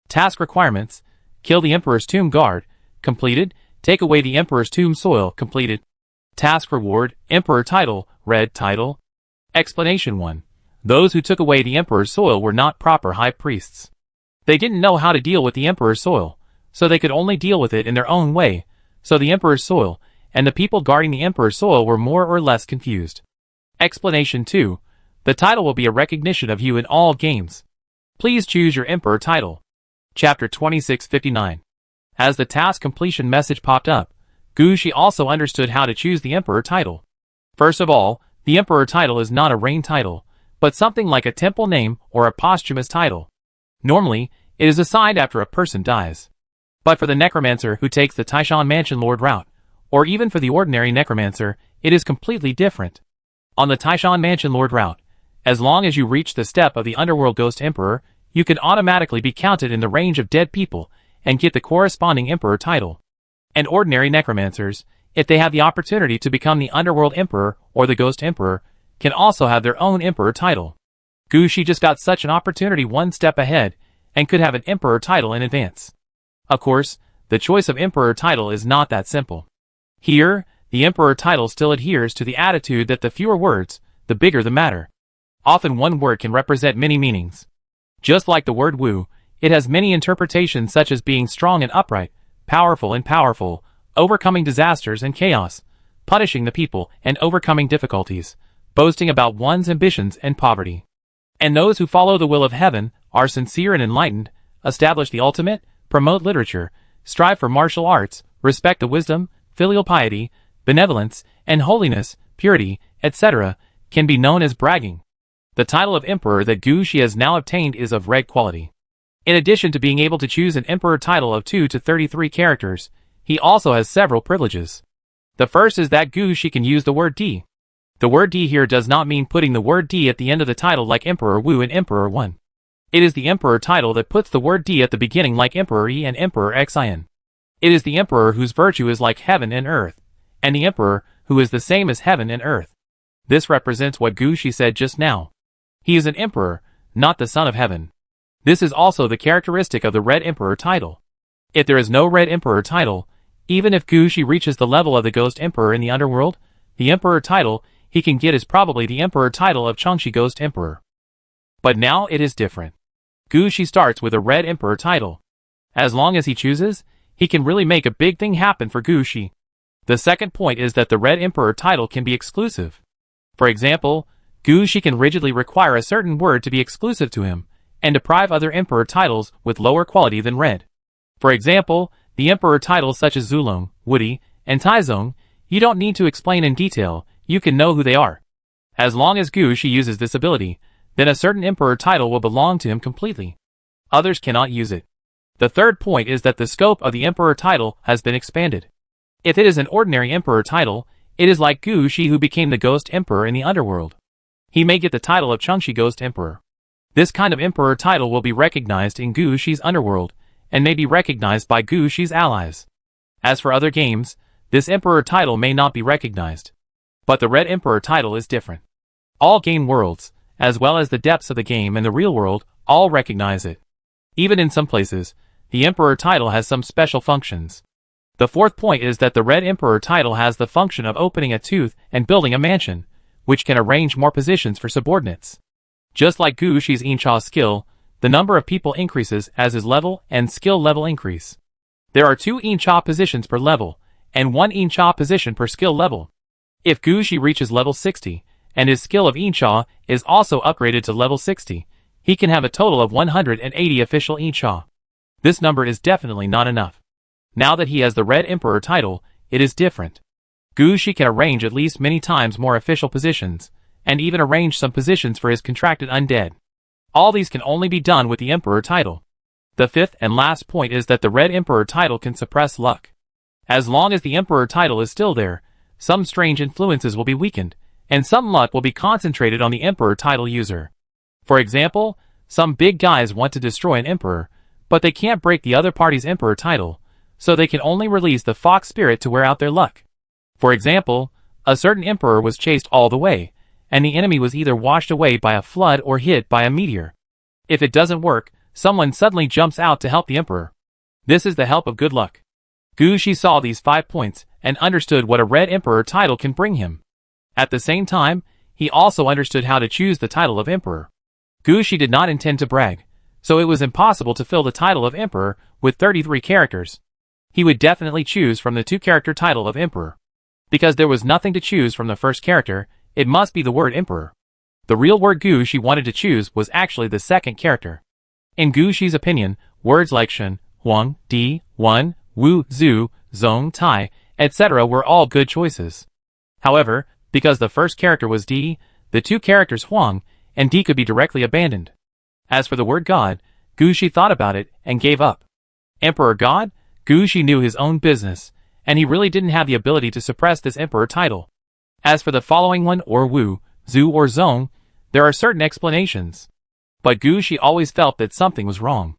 Speaker 1: Task requirements, kill the Emperor's tomb guard, completed, take away the Emperor's tomb soil, completed. Task reward, Emperor title, red title. Explanation 1. Those who took away the Emperor's soil were not proper high priests. They didn't know how to deal with the Emperor's soil, so they could only deal with it in their own way, so the Emperor's soil, and the people guarding the Emperor's soil were more or less confused. Explanation 2. The title will be a recognition of you in all games. Please choose your Emperor title. Chapter 2659. As the task completion message popped up, Gu Shi also understood how to choose the Emperor title. First of all, the Emperor title is not a reign title, but something like a temple name or a posthumous title. Normally, it is assigned after a person dies. But for the necromancer who takes the Taishan Mansion Lord route, or even for the ordinary necromancer, it is completely different. On the Taishan Mansion Lord route, as long as you reach the step of the Underworld Ghost Emperor, you can automatically be counted in the range of dead people and get the corresponding Emperor title. And ordinary necromancers, if they have the opportunity to become the Underworld Emperor or the Ghost Emperor, can also have their own Emperor title. Gu Shi just got such an opportunity one step ahead and could have an Emperor title in advance. Of course, the choice of emperor title is not that simple. Here, the emperor title still adheres to the attitude that the fewer words, the bigger the matter. Often one word can represent many meanings. Just like the word Wu, it has many interpretations such as being strong and upright, powerful and powerful, overcoming disasters and chaos, punishing the people and overcoming difficulties, boasting about one's ambitions and poverty. And those who follow the will of heaven, are sincere and enlightened, establish the ultimate, promote literature, strive for martial arts, respect the wisdom, filial piety, benevolence, and holiness, purity, etc., can be known as bragging. The title of emperor that Gu Shi has now obtained is of red quality. In addition to being able to choose an emperor title of 2 to 33 characters, he also has several privileges. The first is that Gu Shi can use the word D. The word D here does not mean putting the word D at the end of the title like Emperor Wu and Emperor Wen. It is the emperor title that puts the word D at the beginning like Emperor Yi and Emperor Xin. It is the emperor whose virtue is like heaven and earth, and the emperor who is the same as heaven and earth. This represents what Gu Shi said just now. He is an emperor, not the son of heaven. This is also the characteristic of the red emperor title. If there is no red emperor title, even if Gu Shi reaches the level of the ghost emperor in the underworld, the emperor title he can get is probably the emperor title of Changxi Ghost Emperor. But now it is different. Gu Shi starts with a red emperor title. As long as he chooses, he can really make a big thing happen for Gu Shi. The second point is that the red emperor title can be exclusive. For example, Gu Shi can rigidly require a certain word to be exclusive to him, and deprive other emperor titles with lower quality than red. For example, the emperor titles such as Zulong, Woody, and Taizong, you don't need to explain in detail, you can know who they are. As long as Gu Shi uses this ability, then a certain emperor title will belong to him completely. Others cannot use it. The third point is that the scope of the emperor title has been expanded. If it is an ordinary emperor title, it is like Gu Shi who became the ghost emperor in the underworld. He may get the title of Changxi Ghost Emperor. This kind of emperor title will be recognized in Gu Shi's underworld, and may be recognized by Gu Shi's allies. As for other games, this emperor title may not be recognized. But the red emperor title is different. All game worlds, as well as the depths of the game and the real world, all recognize it. Even in some places, the emperor title has some special functions. The fourth point is that the red emperor title has the function of opening a tooth and building a mansion, which can arrange more positions for subordinates. Just like Gu Shi's Incha skill, the number of people increases as his level and skill level increase. There are 2 Incha positions per level, and 1 Incha position per skill level. If Gu Shi reaches level 60, and his skill of Incha is also upgraded to level 60, he can have a total of 180 official Incha. This number is definitely not enough. Now that he has the red emperor title, it is different. Gu Shi can arrange at least many times more official positions, and even arrange some positions for his contracted undead. All these can only be done with the emperor title. The fifth and last point is that the red emperor title can suppress luck. As long as the emperor title is still there, some strange influences will be weakened, and some luck will be concentrated on the emperor title user. For example, some big guys want to destroy an emperor, but they can't break the other party's emperor title, so they can only release the fox spirit to wear out their luck. For example, a certain emperor was chased all the way, and the enemy was either washed away by a flood or hit by a meteor. If it doesn't work, someone suddenly jumps out to help the emperor. This is the help of good luck. Gu Shi saw these 5 points and understood what a red emperor title can bring him. At the same time, he also understood how to choose the title of emperor. Gu Shi did not intend to brag, so it was impossible to fill the title of emperor with 33 characters. He would definitely choose from the 2-character title of emperor. Because there was nothing to choose from the first character, it must be the word emperor. The real word Gu Shi wanted to choose was actually the second character. In Gu Shi's opinion, words like Shen, Huang, Di, Wen, Wu, Zhu, Zong, Tai, etc. were all good choices. However, because the first character was Di, the 2 characters Huang and Di could be directly abandoned. As for the word God, Gu Shi thought about it and gave up. Emperor God? Gu Shi knew his own business, and he really didn't have the ability to suppress this emperor title. As for the following one or Wu, Zhu or Zong, there are certain explanations. But Gu Shi always felt that something was wrong.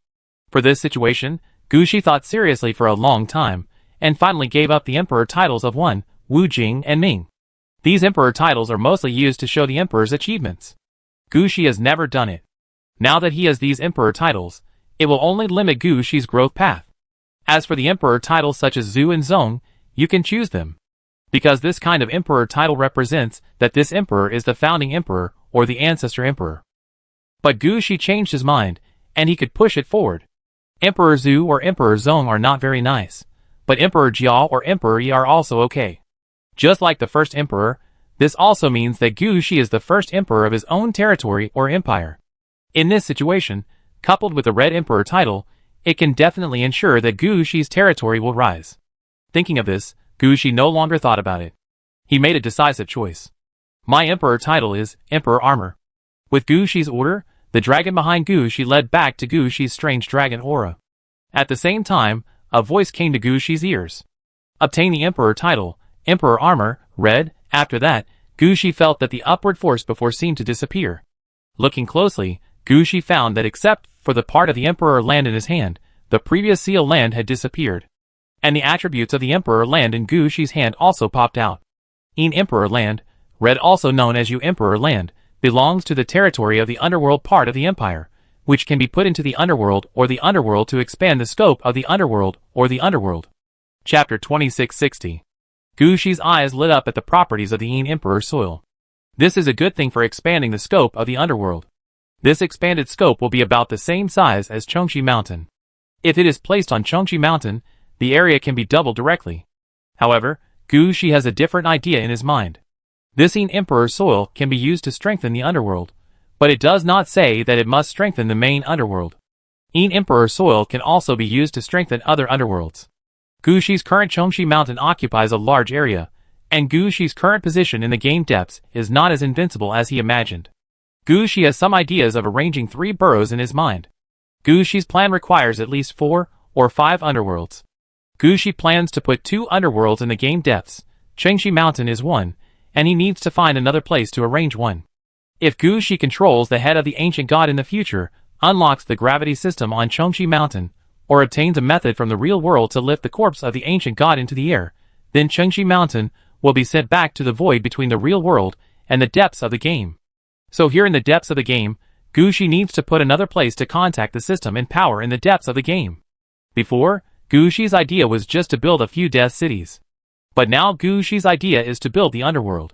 Speaker 1: For this situation, Gu Shi thought seriously for a long time, and finally gave up the emperor titles of Wen, Wu Jing and Ming. These emperor titles are mostly used to show the emperor's achievements. Gu Shi has never done it. Now that he has these emperor titles, it will only limit Gu Shi's growth path. As for the emperor titles such as Zhu and Zong, you can choose them, because this kind of emperor title represents that this emperor is the founding emperor or the ancestor emperor. But Gu Shi changed his mind, and he could push it forward. Emperor Zhu or Emperor Zong are not very nice, but Emperor Jia or Emperor Yi are also okay. Just like the first emperor, this also means that Gu Shi is the first emperor of his own territory or empire. In this situation, coupled with the Red Emperor title, it can definitely ensure that Gu Shi's territory will rise. Thinking of this, Gu Shi no longer thought about it. He made a decisive choice. My emperor title is Emperor Armor. With Gu Shi's order, the dragon behind Gu Shi led back to Gu Shi's strange dragon aura. At the same time, a voice came to Gu Shi's ears. Obtain the emperor title, Emperor Armor, Red. After that, Gu Shi felt that the upward force before seemed to disappear. Looking closely, Gu Shi found that except for the part of the Emperor land in his hand, the previous seal land had disappeared. And the attributes of the Emperor land in Gu Shi's hand also popped out. In Emperor land, Red, also known as Yu Emperor land, belongs to the territory of the underworld part of the empire, which can be put into the underworld or the underworld to expand the scope of the underworld or the underworld. Chapter 2660. Gu Shi's eyes lit up at the properties of the Yin Emperor soil. This is a good thing for expanding the scope of the underworld. This expanded scope will be about the same size as Chengxi Mountain. If it is placed on Chengxi Mountain, the area can be doubled directly. However, Gu Shi has a different idea in his mind. This Yin Emperor soil can be used to strengthen the underworld, but it does not say that it must strengthen the main underworld. Yin Emperor soil can also be used to strengthen other underworlds. Gu Shi's current Chengxi Mountain occupies a large area, and Gu Shi's current position in the game depths is not as invincible as he imagined. Gu Shi has some ideas of arranging 3 burrows in his mind. Gu Shi's plan requires at least 4 or 5 underworlds. Gu Shi plans to put 2 underworlds in the game depths. Chengxi Mountain is one, and he needs to find another place to arrange one. If Gu Shi controls the head of the ancient god in the future, unlocks the gravity system on Chengxi Mountain, or obtains a method from the real world to lift the corpse of the ancient god into the air, then Chengxi Mountain will be sent back to the void between the real world and the depths of the game. So here in the depths of the game, Gu Shi needs to put another place to contact the system and power in the depths of the game. Before, Gu Shi's idea was just to build a few death cities. But now Gu Shi's idea is to build the underworld.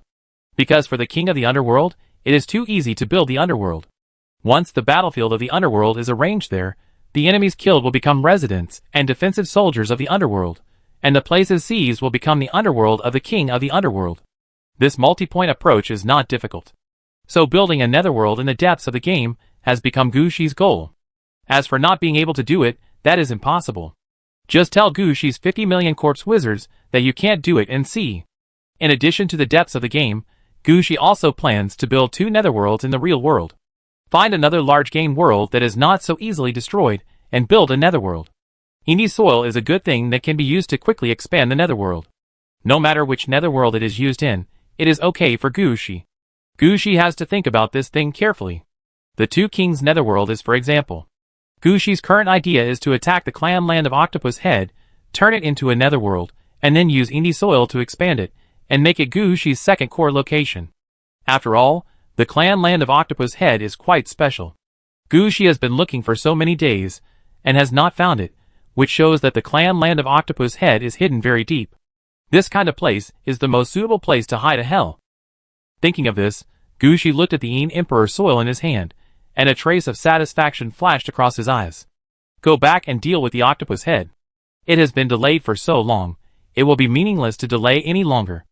Speaker 1: Because for the king of the underworld, it is too easy to build the underworld. Once the battlefield of the underworld is arranged there, the enemies killed will become residents and defensive soldiers of the underworld, and the places seized will become the underworld of the king of the underworld. This multi-point approach is not difficult. So building a netherworld in the depths of the game has become Gu Shi's goal. As for not being able to do it, that is impossible. Just tell Gu Shi's 50 million corpse wizards that you can't do it and see. In addition to the depths of the game, Gu Shi also plans to build 2 netherworlds in the real world. Find another large game world that is not so easily destroyed, and build a netherworld. Indie soil is a good thing that can be used to quickly expand the netherworld. No matter which netherworld it is used in, it is okay for Gu Shi. Gu Shi has to think about this thing carefully. The 2 Kings netherworld is for example. Gu Shi's current idea is to attack the clan land of Octopus Head, turn it into a netherworld, and then use indie soil to expand it, and make it Gu Shi's second core location. After all, the clan land of Octopus Head is quite special. Gu Shi has been looking for so many days, and has not found it, which shows that the clan land of Octopus Head is hidden very deep. This kind of place is the most suitable place to hide a hell. Thinking of this, Gu Shi looked at the Yin Emperor soil in his hand, and a trace of satisfaction flashed across his eyes. Go back and deal with the Octopus Head. It has been delayed for so long, it will be meaningless to delay any longer.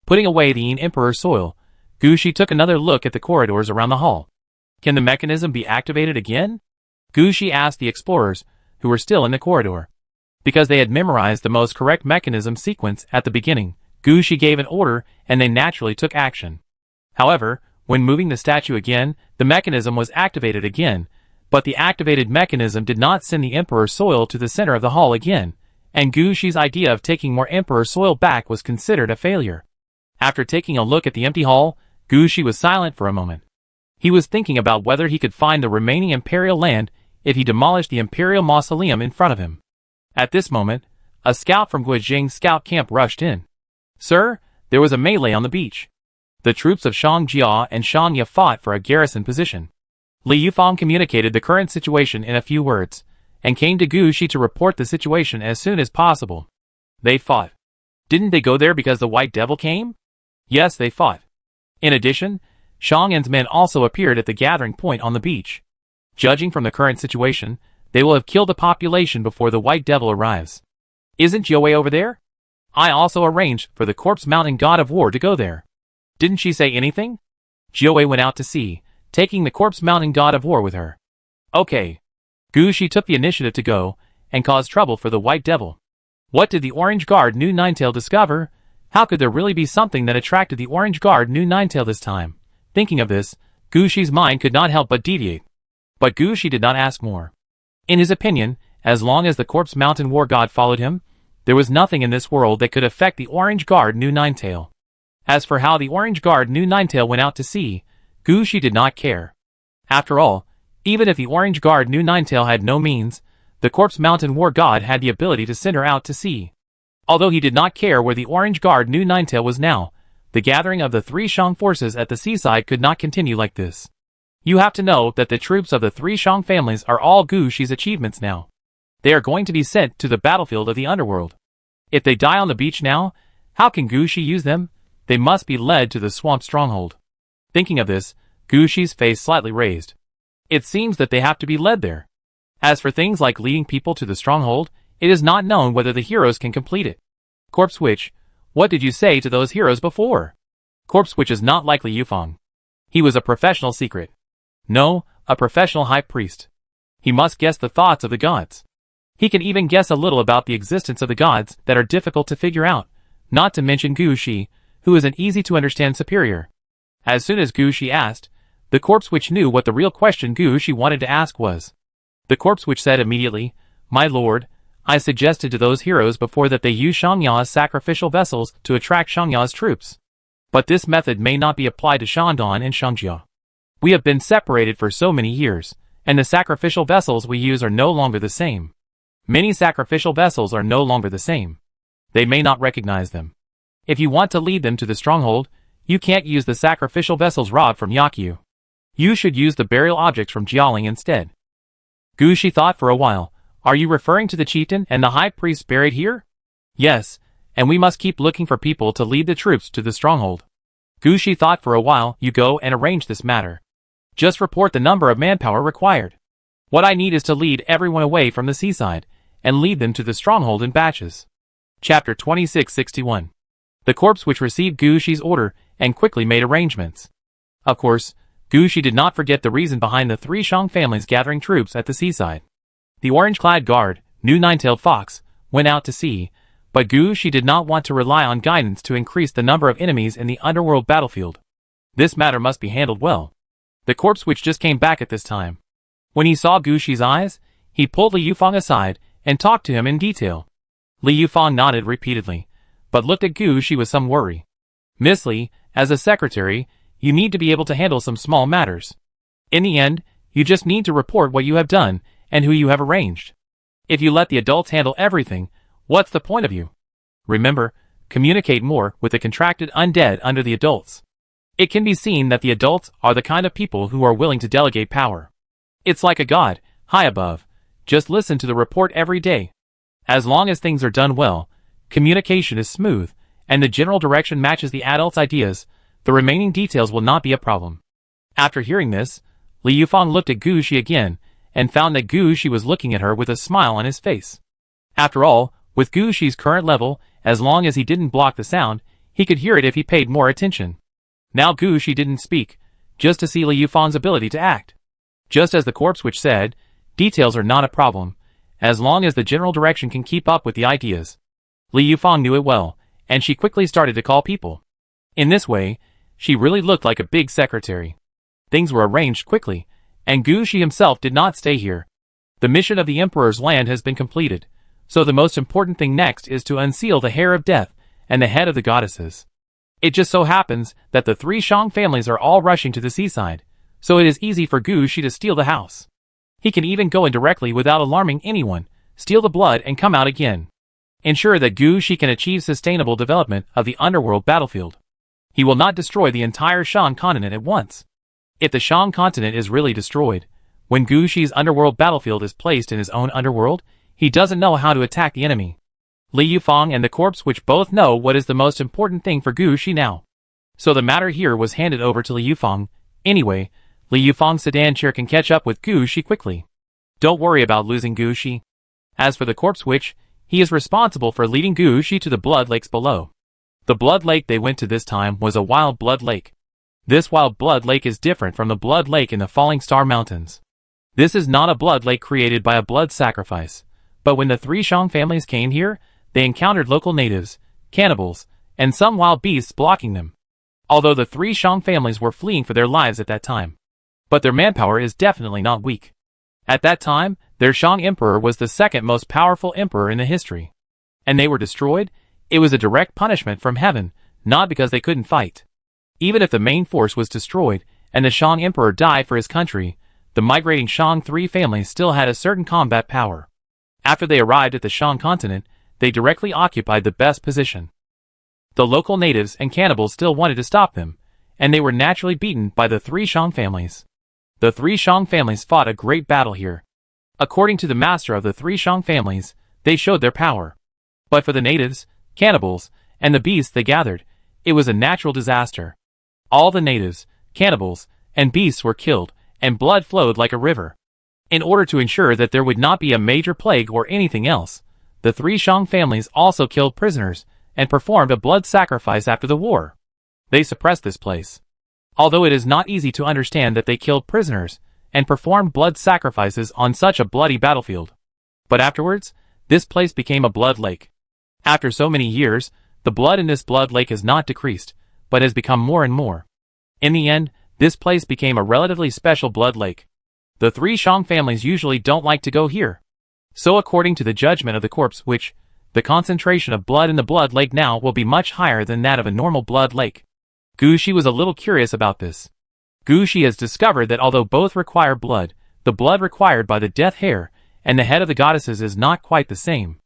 Speaker 1: Putting away the Yin Emperor soil, Gu Shi took another look at the corridors around the hall. Can the mechanism be activated again? Gu Shi asked the explorers, who were still in the corridor. Because they had memorized the most correct mechanism sequence at the beginning, Gu Shi gave an order and they naturally took action. However, when moving the statue again, the mechanism was activated again, but the activated mechanism did not send the Emperor soil to the center of the hall again, and Gu Shi's idea of taking more Emperor soil back was considered a failure. After taking a look at the empty hall, Gu Shi was silent for a moment. He was thinking about whether he could find the remaining Imperial land if he demolished the Imperial Mausoleum in front of him. At this moment, a scout from Guizhing's scout camp rushed in. Sir, there was a melee on the beach. The troops of Shang Jia and Shang Ye fought for a garrison position. Li Yufang communicated the current situation in a few words, and came to Gushi to report the situation as soon as possible. They fought. Didn't they go there because the White Devil came? Yes, they fought. In addition, Xiangyan's men also appeared at the gathering point on the beach. Judging from the current situation, they will have killed the population before the White Devil arrives. Isn't Yue over there? I also arranged for the Corpse Mountain God of War to go there. Didn't she say anything? Yue went out to sea, taking the Corpse Mountain God of War with her. Okay. Gushi took the initiative to go, and cause trouble for the White Devil. What did the Orange Guard New Ninetail discover? How could there really be something that attracted the Orange Guard New Ninetail this time? Thinking of this, Gushi's mind could not help but deviate. But Gushi did not ask more. In his opinion, as long as the Corpse Mountain War God followed him, there was nothing in this world that could affect the Orange Guard New Ninetail. As for how the Orange Guard New Ninetail went out to sea, Gushi did not care. After all, even if the Orange Guard New Ninetail had no means, the Corpse Mountain War God had the ability to send her out to sea. Although he did not care where the Orange Guard New Ninetail was now, the gathering of the three Shang forces at the seaside could not continue like this. You have to know that the troops of the three Shang families are all Gushi's achievements now. They are going to be sent to the battlefield of the underworld. If they die on the beach now, how can Gushi use them? They must be led to the swamp stronghold. Thinking of this, Gushi's face slightly raised. It seems that they have to be led there. As for things like leading people to the stronghold, it is not known whether the heroes can complete it. Corpse Witch, what did you say to those heroes before? Corpse Witch is not like Li Yufeng. He was a professional secret. No, a professional high priest. He must guess the thoughts of the gods. He can even guess a little about the existence of the gods that are difficult to figure out, not to mention Gushi, who is an easy-to-understand superior. As soon as Gushi asked, the Corpse Witch knew what the real question Gushi wanted to ask was. The Corpse Witch said immediately, My lord, I suggested to those heroes before that they use Shangya's sacrificial vessels to attract Shangya's troops. But this method may not be applied to Shandong and Shangjia. We have been separated for so many years, and the sacrificial vessels we use are no longer the same. Many sacrificial vessels are no longer the same. They may not recognize them. If you want to lead them to the stronghold, you can't use the sacrificial vessels robbed from Yakyu. You should use the burial objects from Jialing instead. Gushi thought for a while. Are you referring to the chieftain and the high priest buried here? Yes, and we must keep looking for people to lead the troops to the stronghold. Gushi thought for a while. You go and arrange this matter. Just report the number of manpower required. What I need is to lead everyone away from the seaside, and lead them to the stronghold in batches. Chapter 2661. The Corpse Witch received Gushi's order, and quickly made arrangements. Of course, Gushi did not forget the reason behind the three Shang families gathering troops at the seaside. The orange-clad guard, New Nine-Tailed Fox, went out to sea, but Gushi did not want to rely on guidance to increase the number of enemies in the underworld battlefield. This matter must be handled well. The Corpse Witch just came back at this time. When he saw Gushi's eyes, he pulled Li Yufeng aside and talked to him in detail. Li Yufeng nodded repeatedly, but looked at Gushi with some worry. Miss Li, as a secretary, you need to be able to handle some small matters. In the end, you just need to report what you have done and who you have arranged. If you let the adults handle everything, what's the point of you? Remember, communicate more with the contracted undead under the adults. It can be seen that the adults are the kind of people who are willing to delegate power. It's like a god, high above. Just listen to the report every day. As long as things are done well, communication is smooth, and the general direction matches the adults' ideas, the remaining details will not be a problem. After hearing this, Li Yufeng looked at Gushi again, and found that Gushi was looking at her with a smile on his face. After all, with Gushi's current level, as long as he didn't block the sound, he could hear it if he paid more attention. Now Gushi didn't speak, just to see Li Yufeng's ability to act. Just as the Corpse Witch said, details are not a problem, as long as the general direction can keep up with the ideas. Li Yufeng knew it well, and she quickly started to call people. In this way, she really looked like a big secretary. Things were arranged quickly, and Gushi himself did not stay here. The mission of the Emperor's land has been completed, so the most important thing next is to unseal the hair of death and the head of the goddesses. It just so happens that the three Shang families are all rushing to the seaside, so it is easy for Gushi to steal the house. He can even go in directly without alarming anyone, steal the blood and come out again. Ensure that Gushi can achieve sustainable development of the underworld battlefield. He will not destroy the entire Shan continent at once. If the Shan continent is really destroyed, When Gu Shi's underworld battlefield is placed in his own underworld, he doesn't know how to attack the enemy. Li Yufeng and the corpse witch both know what is the most important thing for Gu Shi now. So the matter here was handed over to Li Yufeng. Anyway, Li Yufeng's sedan chair can catch up with Gu Shi quickly. Don't worry about losing Gu Shi. As for the corpse witch, he is responsible for leading Gu Shi to the blood lakes below. The blood lake they went to this time was a wild blood lake. This wild blood lake is different from the blood lake in the Falling Star Mountains. This is not a blood lake created by a blood sacrifice, but when the three Shang families came here, they encountered local natives, cannibals, and some wild beasts blocking them. Although the three Shang families were fleeing for their lives at that time. But their manpower is definitely not weak. At that time, their Shang emperor was the second most powerful emperor in the history. And they were destroyed. It was a direct punishment from heaven, not because they couldn't fight. Even if the main force was destroyed, and the Shang emperor died for his country, the migrating Shang three families still had a certain combat power. After they arrived at the Shang continent, they directly occupied the best position. The local natives and cannibals still wanted to stop them, and they were naturally beaten by the three Shang families. The three Shang families fought a great battle here. According to the master of the three Shang families, they showed their power. But for the natives, cannibals, and the beasts they gathered, it was a natural disaster. All the natives, cannibals, and beasts were killed, and blood flowed like a river. In order to ensure that there would not be a major plague or anything else, the three Shang families also killed prisoners, and performed a blood sacrifice after the war. They suppressed this place. Although it is not easy to understand that they killed prisoners, and performed blood sacrifices on such a bloody battlefield. But afterwards, this place became a blood lake. After so many years, the blood in this blood lake has not decreased, but has become more and more. In the end, this place became a relatively special blood lake. The three Shang families usually don't like to go here. So according to the judgment of the corpse witch, the concentration of blood in the blood lake now will be much higher than that of a normal blood lake. Gu Shi was a little curious about this. Gu Shi has discovered that although both require blood, the blood required by the death hare and the head of the goddesses is not quite the same.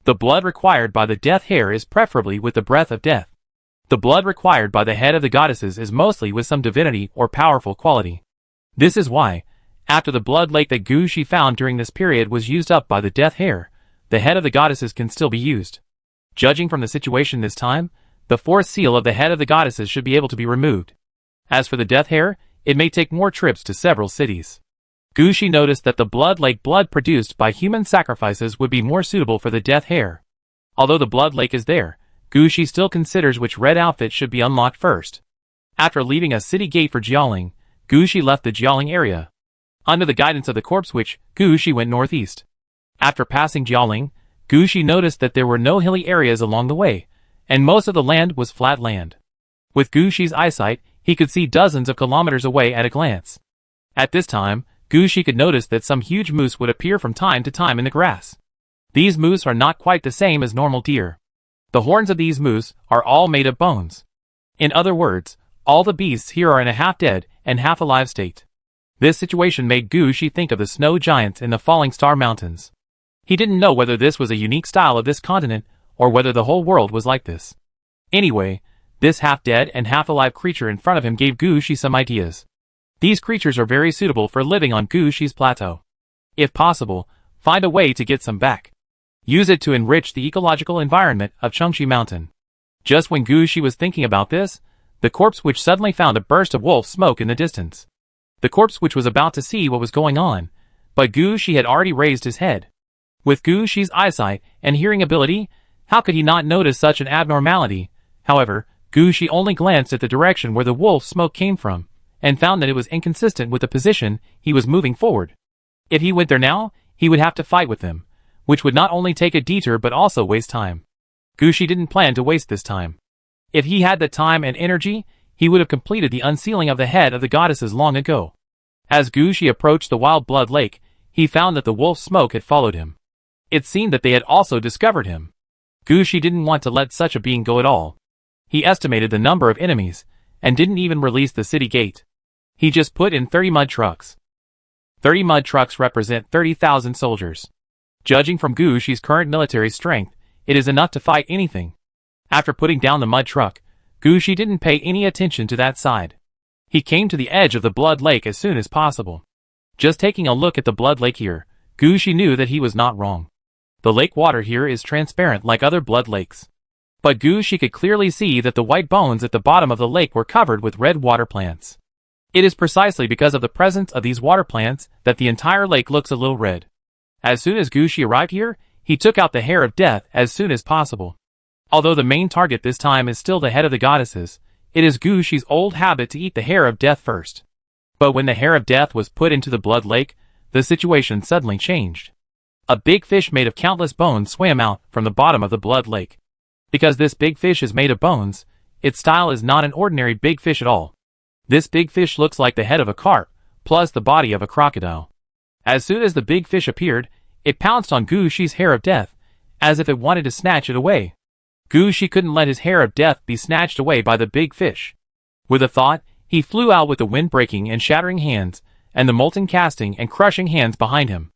Speaker 1: The blood required by the death hare is preferably with the breath of death. The blood required by the head of the goddesses is mostly with some divinity or powerful quality. This is why, after the blood lake that Gu Shi found during this period was used up by the death hare, the head of the goddesses can still be used. Judging from the situation this time, the fourth seal of the head of the goddesses should be able to be removed. As for the death hare, it may take more trips to several cities. Gu Shi noticed that the blood lake blood produced by human sacrifices would be more suitable for the death hare. Although the blood lake is there, Gu Shi still considers which red outfit should be unlocked first. After leaving a city gate for Jiaoling, Gu Shi left the Jiaoling area. Under the guidance of the corpse witch, Gu Shi went northeast. After passing Jiaoling, Gu Shi noticed that there were no hilly areas along the way, and most of the land was flat land. With Gu Shi's eyesight, he could see dozens of kilometers away at a glance. At this time, Gu Shi could notice that some huge moose would appear from time to time in the grass. These moose are not quite the same as normal deer. The horns of these moose are all made of bones. In other words, all the beasts here are in a half-dead and half-alive state. This situation made Gu Shi think of the snow giants in the Falling Star Mountains. He didn't know whether this was a unique style of this continent, or whether the whole world was like this. Anyway, this half-dead and half-alive creature in front of him gave Gu Shi some ideas. These creatures are very suitable for living on Gu Shi's plateau. If possible, find a way to get some back. Use it to enrich the ecological environment of Chengxi Mountain. Just when Gu Shi was thinking about this, the corpse witch suddenly found a burst of wolf smoke in the distance. The corpse witch was about to see what was going on, but Gu Shi had already raised his head. With Gu Shi's eyesight and hearing ability, how could he not notice such an abnormality? However, Gu Shi only glanced at the direction where the wolf smoke came from, and found that it was inconsistent with the position he was moving forward. If he went there now, he would have to fight with them, which would not only take a detour but also waste time. Gu Shi didn't plan to waste this time. If he had the time and energy, he would have completed the unsealing of the head of the goddesses long ago. As Gu Shi approached the wild blood lake, he found that the wolf smoke had followed him. It seemed that they had also discovered him. Gu Shi didn't want to let such a being go at all. He estimated the number of enemies, and didn't even release the city gate. He just put in 30 mud trucks. 30 mud trucks represent 30,000 soldiers. Judging from Gu Shi's current military strength, it is enough to fight anything. After putting down the mud truck, Gu Shi didn't pay any attention to that side. He came to the edge of the blood lake as soon as possible. Just taking a look at the blood lake here, Gushi knew that he was not wrong. The lake water here is transparent like other blood lakes. But Gushi could clearly see that the white bones at the bottom of the lake were covered with red water plants. It is precisely because of the presence of these water plants that the entire lake looks a little red. As soon as Gushi arrived here, he took out the hair of death as soon as possible. Although the main target this time is still the head of the goddesses, it is Gushi's old habit to eat the hair of death first. But when the hair of death was put into the blood lake, the situation suddenly changed. A big fish made of countless bones swam out from the bottom of the blood lake. Because this big fish is made of bones, its style is not an ordinary big fish at all. This big fish looks like the head of a carp, plus the body of a crocodile. As soon as the big fish appeared, it pounced on Gushi's hair of death, as if it wanted to snatch it away. Gushi couldn't let his hair of death be snatched away by the big fish. With a thought, he flew out with the wind-breaking and shattering hands, and the molten casting and crushing hands behind him.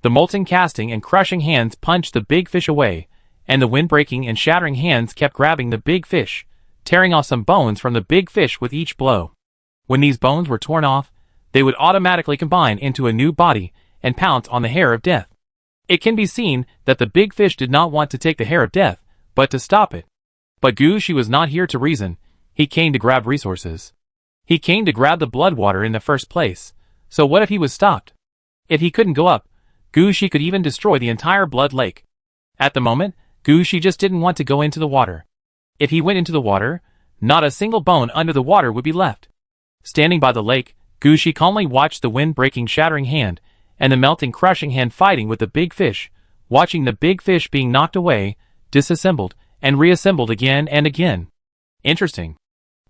Speaker 1: The molten casting and crushing hands punched the big fish away, and the wind-breaking and shattering hands kept grabbing the big fish, tearing off some bones from the big fish with each blow. When these bones were torn off, they would automatically combine into a new body and pounce on the hair of death. It can be seen that the big fish did not want to take the hair of death, but to stop it. But Gushi was not here to reason, he came to grab resources. He came to grab the blood water in the first place, so what if he was stopped? If he couldn't go up, Gushi could even destroy the entire blood lake. At the moment, Gushi just didn't want to go into the water. If he went into the water, not a single bone under the water would be left. Standing by the lake, Gushi calmly watched the wind-breaking shattering hand and the melting crushing hand fighting with the big fish, watching the big fish being knocked away, disassembled, and reassembled again and again. Interesting.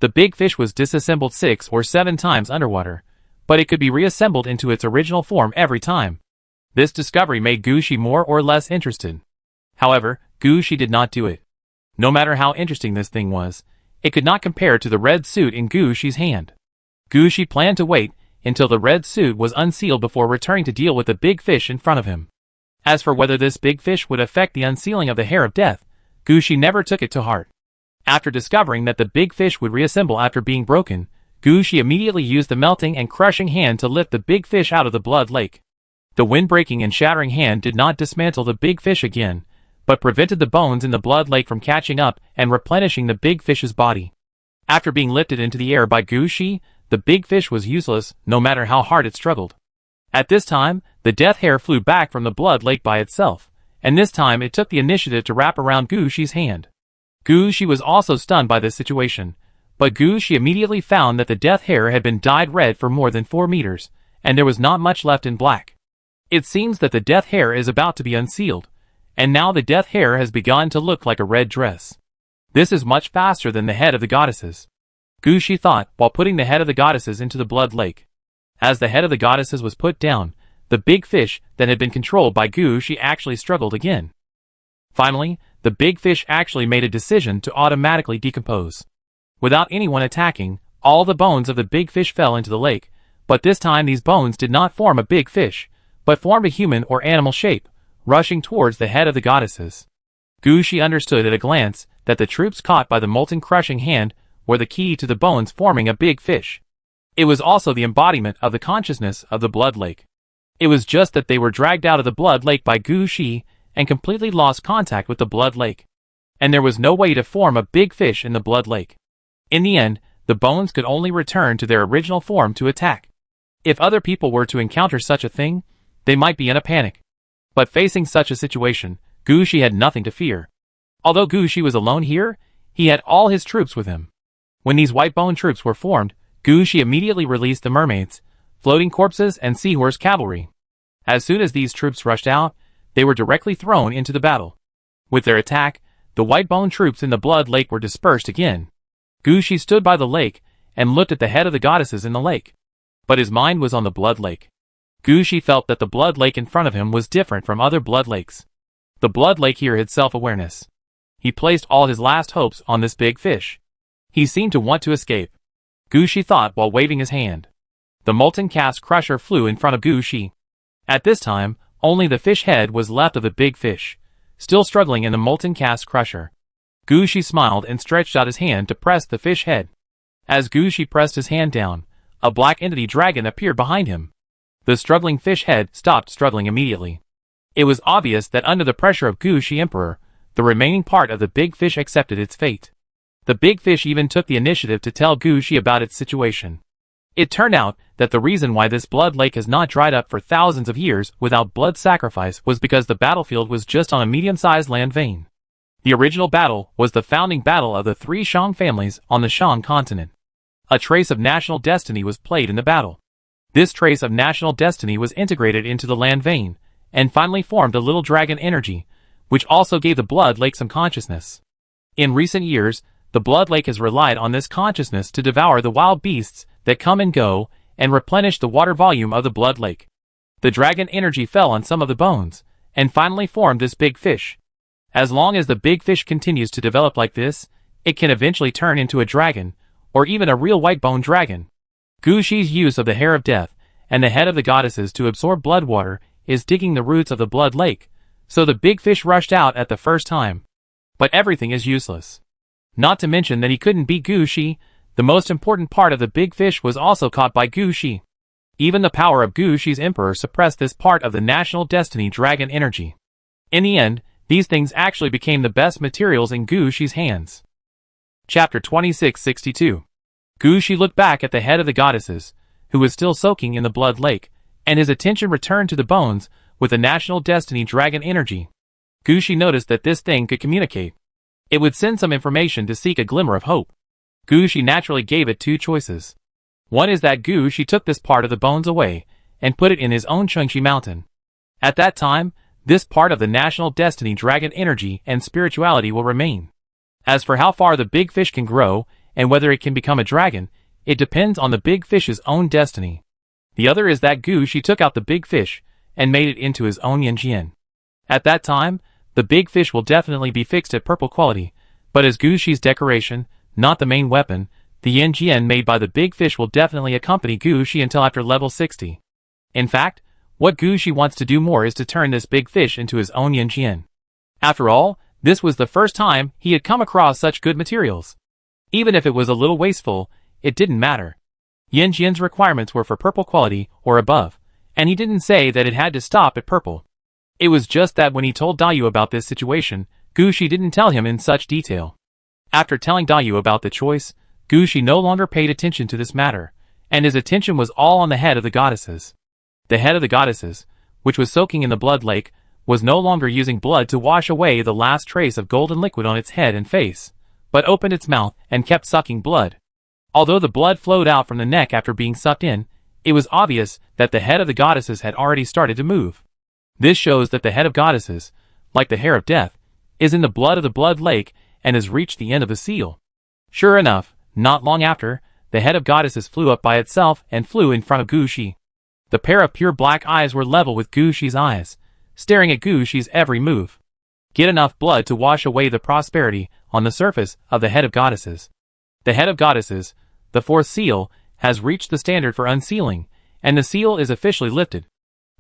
Speaker 1: The big fish was disassembled 6 or 7 times underwater, but it could be reassembled into its original form every time. This discovery made Gushi more or less interested. However, Gushi did not do it. No matter how interesting this thing was, it could not compare to the red suit in Gushi's hand. Gushi planned to wait until the red suit was unsealed before returning to deal with the big fish in front of him. As for whether this big fish would affect the unsealing of the hair of death, Gushi never took it to heart. After discovering that the big fish would reassemble after being broken, Gushi immediately used the melting and crushing hand to lift the big fish out of the blood lake. The wind-breaking and shattering hand did not dismantle the big fish again, but prevented the bones in the blood lake from catching up and replenishing the big fish's body. After being lifted into the air by Gushi, the big fish was useless, no matter how hard it struggled. At this time, the death hair flew back from the blood lake by itself, and this time it took the initiative to wrap around Gushi's hand. Gushi was also stunned by this situation, but Gushi immediately found that the death hair had been dyed red for more than 4 meters, and there was not much left in black. It seems that the death hair is about to be unsealed, and now the death hair has begun to look like a red dress. This is much faster than the head of the goddesses, Gushi thought while putting the head of the goddesses into the blood lake. As the head of the goddesses was put down, the big fish that had been controlled by Gushi actually struggled again. Finally, the big fish actually made a decision to automatically decompose. Without anyone attacking, all the bones of the big fish fell into the lake, but this time these bones did not form a big fish, but formed a human or animal shape, rushing towards the head of the goddesses. Gushi understood at a glance that the troops caught by the molten crushing hand were the key to the bones forming a big fish. It was also the embodiment of the consciousness of the blood lake. It was just that they were dragged out of the blood lake by Gushi and completely lost contact with the blood lake. And there was no way to form a big fish in the blood lake. In the end, the bones could only return to their original form to attack. If other people were to encounter such a thing, they might be in a panic. But facing such a situation, Gushi had nothing to fear. Although Gushi was alone here, he had all his troops with him. When these white bone troops were formed, Gushi immediately released the mermaids, floating corpses and seahorse cavalry. As soon as these troops rushed out, they were directly thrown into the battle. With their attack, the white bone troops in the blood lake were dispersed again. Gushi stood by the lake and looked at the head of the goddesses in the lake. But his mind was on the blood lake. Gushi felt that the blood lake in front of him was different from other blood lakes. The blood lake here had self-awareness. He placed all his last hopes on this big fish. He seemed to want to escape. Gushi thought while waving his hand. The molten cast crusher flew in front of Gushi. At this time, only the fish head was left of the big fish, still struggling in the molten cast crusher. Gushi smiled and stretched out his hand to press the fish head. As Gushi pressed his hand down, a black entity dragon appeared behind him. The struggling fish head stopped struggling immediately. It was obvious that under the pressure of Gushi Emperor, the remaining part of the big fish accepted its fate. The big fish even took the initiative to tell Gushi about its situation. It turned out that the reason why this blood lake has not dried up for thousands of years without blood sacrifice was because the battlefield was just on a medium-sized land vein. The original battle was the founding battle of the three Shang families on the Shang continent. A trace of national destiny was played in the battle. This trace of national destiny was integrated into the land vein, and finally formed a little dragon energy, which also gave the blood lake some consciousness. In recent years, the blood lake has relied on this consciousness to devour the wild beasts that come and go, and replenish the water volume of the blood lake. The dragon energy fell on some of the bones, and finally formed this big fish. As long as the big fish continues to develop like this, it can eventually turn into a dragon, or even a real white-bone dragon. Gushi's use of the hair of death, and the head of the goddesses to absorb blood water, is digging the roots of the blood lake, so the big fish rushed out at the first time. But everything is useless. Not to mention that he couldn't beat Gushi. The most important part of the big fish was also caught by Gushi. Even the power of Gushi's emperor suppressed this part of the national destiny dragon energy. In the end, these things actually became the best materials in Gushi's hands. Chapter 2662. Gushi looked back at the head of the goddesses, who was still soaking in the blood lake, and his attention returned to the bones with the national destiny dragon energy. Gushi noticed that this thing could communicate. It would send some information to seek a glimmer of hope. Gushi naturally gave it two choices. One is that Gushi took this part of the bones away, and put it in his own Chengshi mountain. At that time, this part of the national destiny dragon energy and spirituality will remain. As for how far the big fish can grow, and whether it can become a dragon, it depends on the big fish's own destiny. The other is that Gushi took out the big fish, and made it into his own Yanjian. At that time, the big fish will definitely be fixed at purple quality, but as Gushi's decoration, not the main weapon, the Yanjian made by the big fish will definitely accompany Gushi until after level 60. In fact, what Gushi wants to do more is to turn this big fish into his own Yanjian. After all, this was the first time he had come across such good materials. Even if it was a little wasteful, it didn't matter. Yanjian's requirements were for purple quality or above, and he didn't say that it had to stop at purple. It was just that when he told Dayu about this situation, Gushi didn't tell him in such detail. After telling Dayu about the choice, Gushi no longer paid attention to this matter, and his attention was all on the head of the goddesses. The head of the goddesses, which was soaking in the blood lake, was no longer using blood to wash away the last trace of golden liquid on its head and face, but opened its mouth and kept sucking blood. Although the blood flowed out from the neck after being sucked in, it was obvious that the head of the goddesses had already started to move. This shows that the head of goddesses, like the hair of death, is in the blood of the blood lake and has reached the end of the seal. Sure enough, not long after, the head of goddesses flew up by itself and flew in front of Gushi. The pair of pure black eyes were level with Gushi's eyes, staring at Gushi's every move. Get enough blood to wash away the prosperity on the surface of the head of goddesses. The head of goddesses, the fourth seal, has reached the standard for unsealing, and the seal is officially lifted.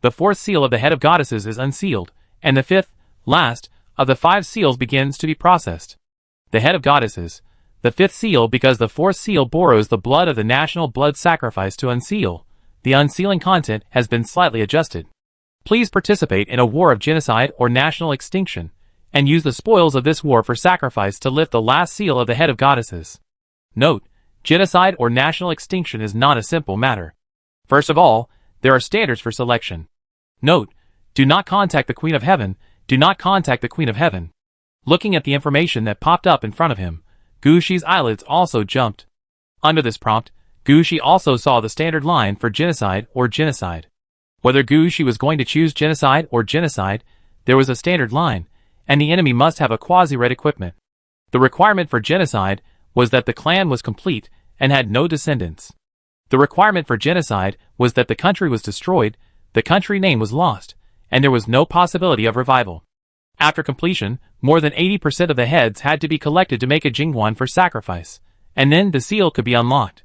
Speaker 1: The fourth seal of the head of goddesses is unsealed, and the fifth, last, of the 5 seals begins to be processed. The head of goddesses, the fifth seal, because the fourth seal borrows the blood of the national blood sacrifice to unseal. The unsealing content has been slightly adjusted. Please participate in a war of genocide or national extinction, and use the spoils of this war for sacrifice to lift the last seal of the head of goddesses. Note, genocide or national extinction is not a simple matter. First of all, there are standards for selection. Note, do not contact the Queen of Heaven, do not contact the Queen of Heaven. Looking at the information that popped up in front of him, Gushi's eyelids also jumped. Under this prompt, Gushi also saw the standard line for genocide or genocide. Whether Gushi was going to choose genocide or genocide, there was a standard line, and the enemy must have a quasi-red equipment. The requirement for genocide was that the clan was complete and had no descendants. The requirement for genocide was that the country was destroyed, the country name was lost, and there was no possibility of revival. After completion, more than 80% of the heads had to be collected to make a Jingguan for sacrifice, and then the seal could be unlocked.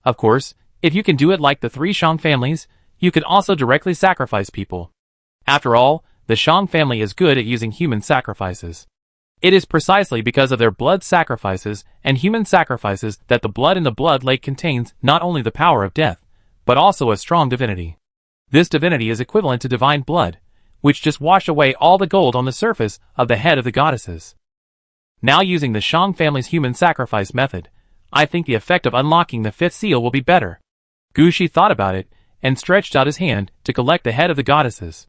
Speaker 1: Of course, if you can do it like the 3 Shang families, you could also directly sacrifice people. After all, the Shang family is good at using human sacrifices. It is precisely because of their blood sacrifices and human sacrifices that the blood in the blood lake contains not only the power of death, but also a strong divinity. This divinity is equivalent to divine blood, which just washed away all the gold on the surface of the head of the goddesses. Now using the Shang family's human sacrifice method, I think the effect of unlocking the fifth seal will be better. Gu Shi thought about it, and stretched out his hand to collect the head of the goddesses.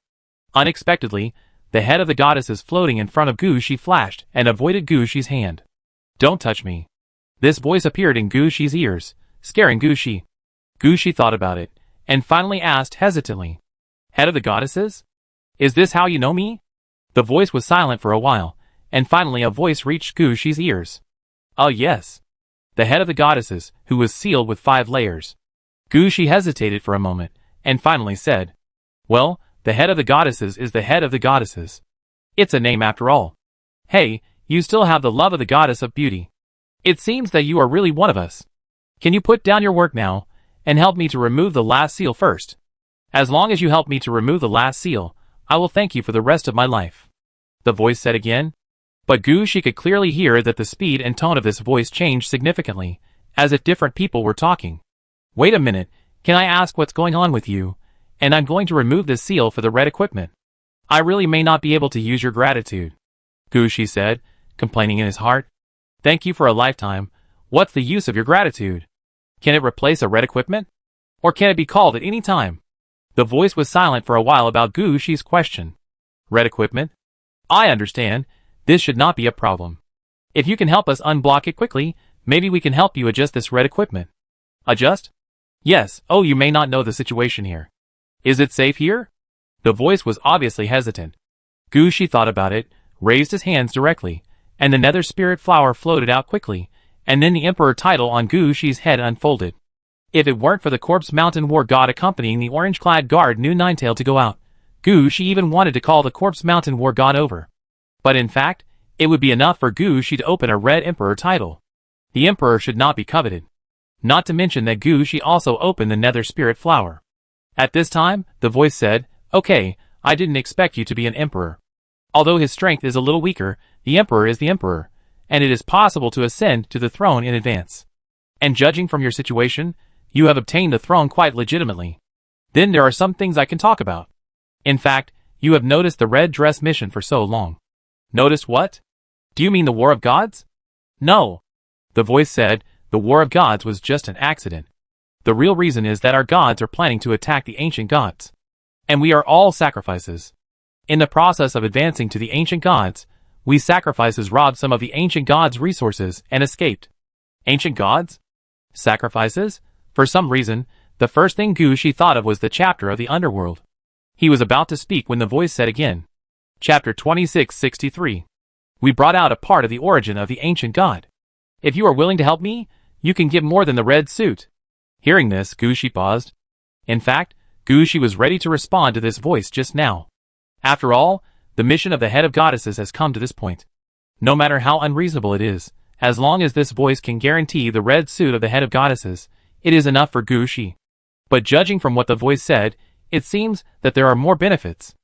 Speaker 1: Unexpectedly, the head of the goddesses floating in front of Gu Shi flashed and avoided Gu Shi's hand. "Don't touch me." This voice appeared in Gu Shi's ears, scaring Gu Shi. Gu Shi thought about it, and finally asked hesitantly, "Head of the goddesses? Is this how you know me?" The voice was silent for a while, and finally a voice reached Gu Shi's ears. "Oh yes. The head of the goddesses, who was sealed with 5 layers. Gu Shi hesitated for a moment, and finally said, "Well, the head of the goddesses is the head of the goddesses. It's a name after all. Hey, you still have the love of the goddess of beauty. It seems that you are really one of us. Can you put down your work now, and help me to remove the last seal first? As long as you help me to remove the last seal, I will thank you for the rest of my life," the voice said again. But Gu Shi could clearly hear that the speed and tone of this voice changed significantly, as if different people were talking. "Wait a minute, can I ask what's going on with you? And I'm going to remove this seal for the red equipment. I really may not be able to use your gratitude," Gu Shi said, complaining in his heart. "Thank you for a lifetime. What's the use of your gratitude? Can it replace a red equipment? Or can it be called at any time?" The voice was silent for a while about Gu Shi's question. "Red equipment? I understand. This should not be a problem. If you can help us unblock it quickly, maybe we can help you adjust this red equipment." "Adjust?" "Yes. Oh, you may not know the situation here. Is it safe here?" The voice was obviously hesitant. Gu Shi thought about it, raised his hands directly, and the nether spirit flower floated out quickly, and then the emperor title on Gu Shi's head unfolded. If it weren't for the Corpse Mountain War God accompanying the orange-clad guard knew Ninetail to go out, Gu Shi even wanted to call the Corpse Mountain War God over. But in fact, it would be enough for Gu Shi to open a red emperor title. The emperor should not be coveted. Not to mention that Gu Shi also opened the nether spirit flower. At this time, the voice said, "Okay, I didn't expect you to be an emperor. Although his strength is a little weaker, the emperor is the emperor, and it is possible to ascend to the throne in advance. And judging from your situation, you have obtained the throne quite legitimately. Then there are some things I can talk about. In fact, you have noticed the red dress mission for so long." "Noticed what? Do you mean the War of Gods?" "No." The voice said, "The War of Gods was just an accident. The real reason is that our gods are planning to attack the ancient gods. And we are all sacrifices. In the process of advancing to the ancient gods, we sacrifices robbed some of the ancient gods' resources and escaped." "Ancient gods? Sacrifices?" For some reason, the first thing Gu Shi thought of was the chapter of the underworld. He was about to speak when the voice said again. Chapter 2663. "We brought out a part of the origin of the ancient god. If you are willing to help me, you can give more than the red suit." Hearing this, Gu Shi paused. In fact, Gu Shi was ready to respond to this voice just now. After all, the mission of the head of goddesses has come to this point. No matter how unreasonable it is, as long as this voice can guarantee the red suit of the head of goddesses, it is enough for Gu Shi. But judging from what the voice said, it seems that there are more benefits.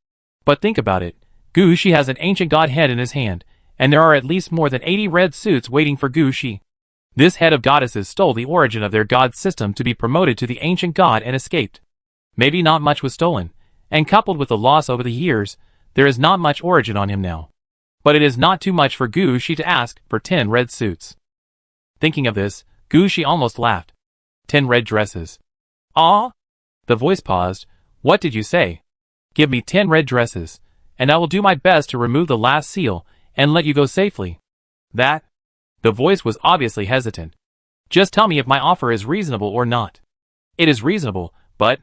Speaker 1: But think about it. Gu Shi has an ancient god head in his hand, and there are at least more than 80 red suits waiting for Gu Shi. This head of goddesses stole the origin of their god system to be promoted to the ancient god and escaped. Maybe not much was stolen, and coupled with the loss over the years, there is not much origin on him now. But it is not too much for Gu Shi to ask for 10 red suits. Thinking of this, Gu Shi almost laughed. 10 red dresses. "Ah?" The voice paused. "What did you say?" "Give me 10 red dresses, and I will do my best to remove the last seal and let you go safely." "That?" The voice was obviously hesitant. "Just tell me if my offer is reasonable or not." "It is reasonable, but..."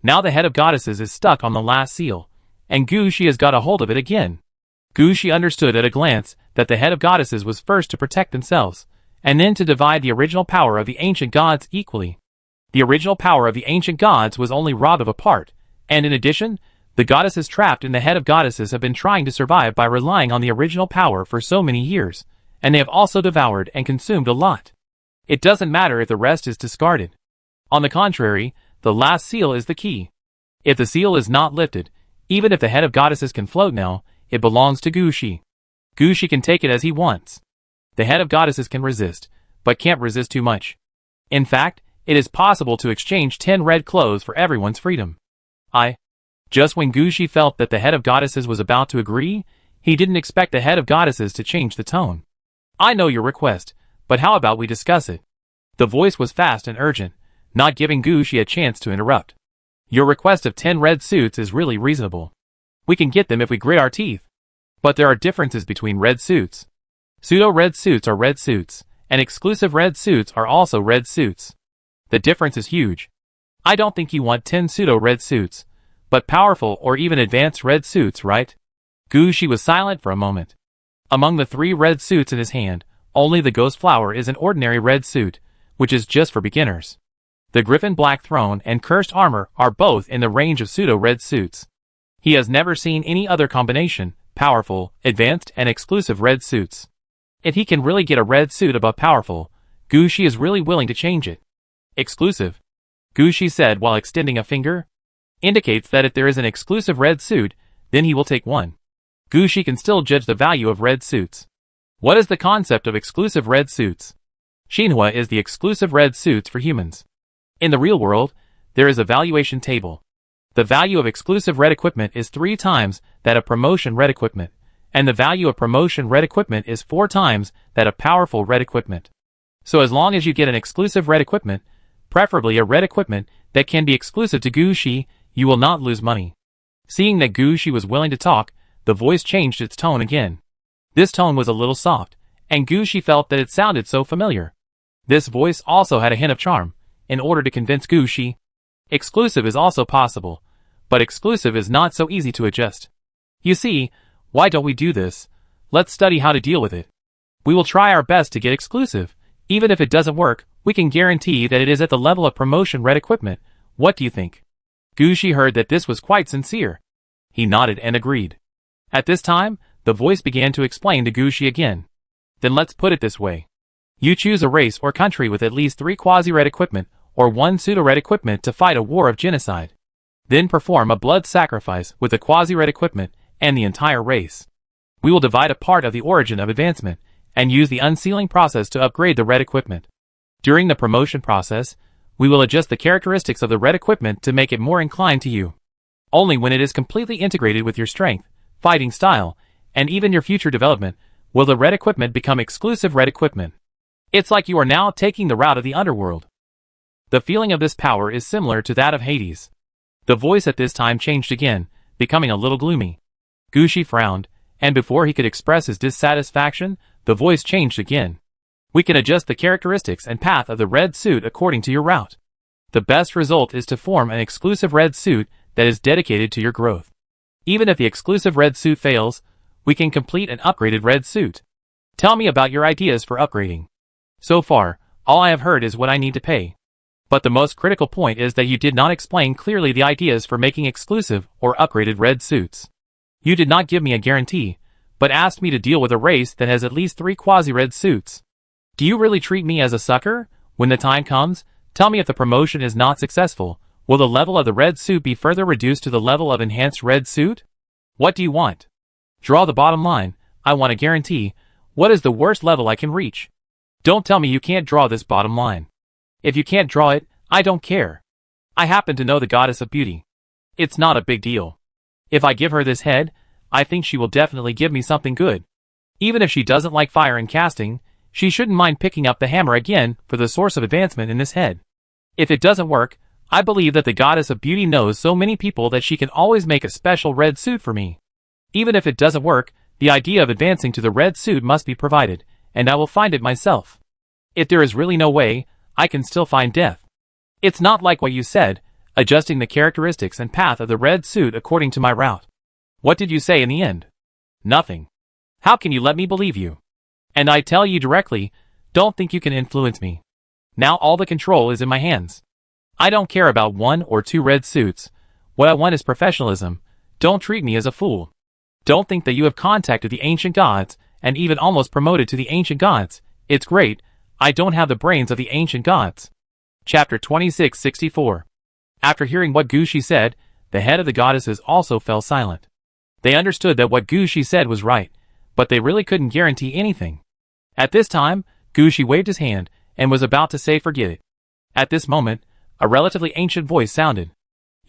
Speaker 1: Now the head of goddesses is stuck on the last seal, and Gu Shi has got a hold of it again. Gu Shi understood at a glance that the head of goddesses was first to protect themselves, and then to divide the original power of the ancient gods equally. The original power of the ancient gods was only robbed of a part, and in addition, the goddesses trapped in the head of goddesses have been trying to survive by relying on the original power for so many years, and they have also devoured and consumed a lot. It doesn't matter if the rest is discarded. On the contrary, the last seal is the key. If the seal is not lifted, even if the head of goddesses can float now, it belongs to Gu Shi. Gu Shi can take it as he wants. The head of goddesses can resist, but can't resist too much. In fact, it is possible to exchange 10 red clothes for everyone's freedom. Just when Gushi felt that the head of goddesses was about to agree, he didn't expect the head of goddesses to change the tone. I know your request, but how about we discuss it? The voice was fast and urgent, not giving Gushi a chance to interrupt. Your request of 10 red suits is really reasonable. We can get them if we grit our teeth. But there are differences between red suits. Pseudo-red suits are red suits, and exclusive red suits are also red suits. The difference is huge. I don't think you want 10 pseudo-red suits, but powerful or even advanced red suits, right? Gushi was silent for a moment. Among the 3 red suits in his hand, only the Ghost Flower is an ordinary red suit, which is just for beginners. The Griffin Black Throne and Cursed Armor are both in the range of pseudo-red suits. He has never seen any other combination, powerful, advanced, and exclusive red suits. If he can really get a red suit above powerful, Gushi is really willing to change it. Exclusive, Gushi said while extending a finger, indicates that if there is an exclusive red suit, then he will take one. Gushi can still judge the value of red suits. What is the concept of exclusive red suits? Shinhua is the exclusive red suits for humans. In the real world, there is a valuation table. The value of exclusive red equipment is 3 times that of promotion red equipment, and the value of promotion red equipment is 4 times that of powerful red equipment. So as long as you get an exclusive red equipment, preferably a red equipment that can be exclusive to Gushi, you will not lose money. Seeing that Gushi was willing to talk, the voice changed its tone again. This tone was a little soft, and Gushi felt that it sounded so familiar. This voice also had a hint of charm, in order to convince Gushi. Exclusive is also possible, but exclusive is not so easy to adjust. You see, why don't we do this? Let's study how to deal with it. We will try our best to get exclusive. Even if it doesn't work, we can guarantee that it is at the level of promotion red equipment. What do you think? Gushi heard that this was quite sincere. He nodded and agreed. At this time, the voice began to explain to Gushi again. Then let's put it this way. You choose a race or country with at least 3 quasi-red equipment or 1 pseudo-red equipment to fight a war of genocide. Then perform a blood sacrifice with the quasi-red equipment and the entire race. We will divide a part of the origin of advancement and use the unsealing process to upgrade the red equipment. During the promotion process, we will adjust the characteristics of the red equipment to make it more inclined to you. Only when it is completely integrated with your strength, fighting style, and even your future development, will the red equipment become exclusive red equipment. It's like you are now taking the route of the underworld. The feeling of this power is similar to that of Hades. The voice at this time changed again, becoming a little gloomy. Gushi frowned, and before he could express his dissatisfaction, the voice changed again. We can adjust the characteristics and path of the red suit according to your route. The best result is to form an exclusive red suit that is dedicated to your growth. Even if the exclusive red suit fails, we can complete an upgraded red suit. Tell me about your ideas for upgrading. So far, all I have heard is what I need to pay. But the most critical point is that you did not explain clearly the ideas for making exclusive or upgraded red suits. You did not give me a guarantee, but asked me to deal with a race that has at least 3 quasi-red suits. Do you really treat me as a sucker? When the time comes, tell me if the promotion is not successful, will the level of the red suit be further reduced to the level of enhanced red suit? What do you want? Draw the bottom line. I want a guarantee. What is the worst level I can reach? Don't tell me you can't draw this bottom line. If you can't draw it, I don't care. I happen to know the goddess of beauty. It's not a big deal. If I give her this head, I think she will definitely give me something good. Even if she doesn't like fire and casting, she shouldn't mind picking up the hammer again for the source of advancement in this head. If it doesn't work, I believe that the goddess of beauty knows so many people that she can always make a special red suit for me. Even if it doesn't work, the idea of advancing to the red suit must be provided, and I will find it myself. If there is really no way, I can still find death. It's not like what you said, adjusting the characteristics and path of the red suit according to my route. What did you say in the end? Nothing. How can you let me believe you? And I tell you directly, don't think you can influence me. Now all the control is in my hands. I don't care about 1 or 2 red suits. What I want is professionalism. Don't treat me as a fool. Don't think that you have contacted the ancient gods, and even almost promoted to the ancient gods. It's great. I don't have the brains of the ancient gods. Chapter 2664. After hearing what Gushi said, the head of the goddesses also fell silent. They understood that what Gushi said was right, but they really couldn't guarantee anything. At this time, Gushi waved his hand, and was about to say forget it. At this moment, a relatively ancient voice sounded.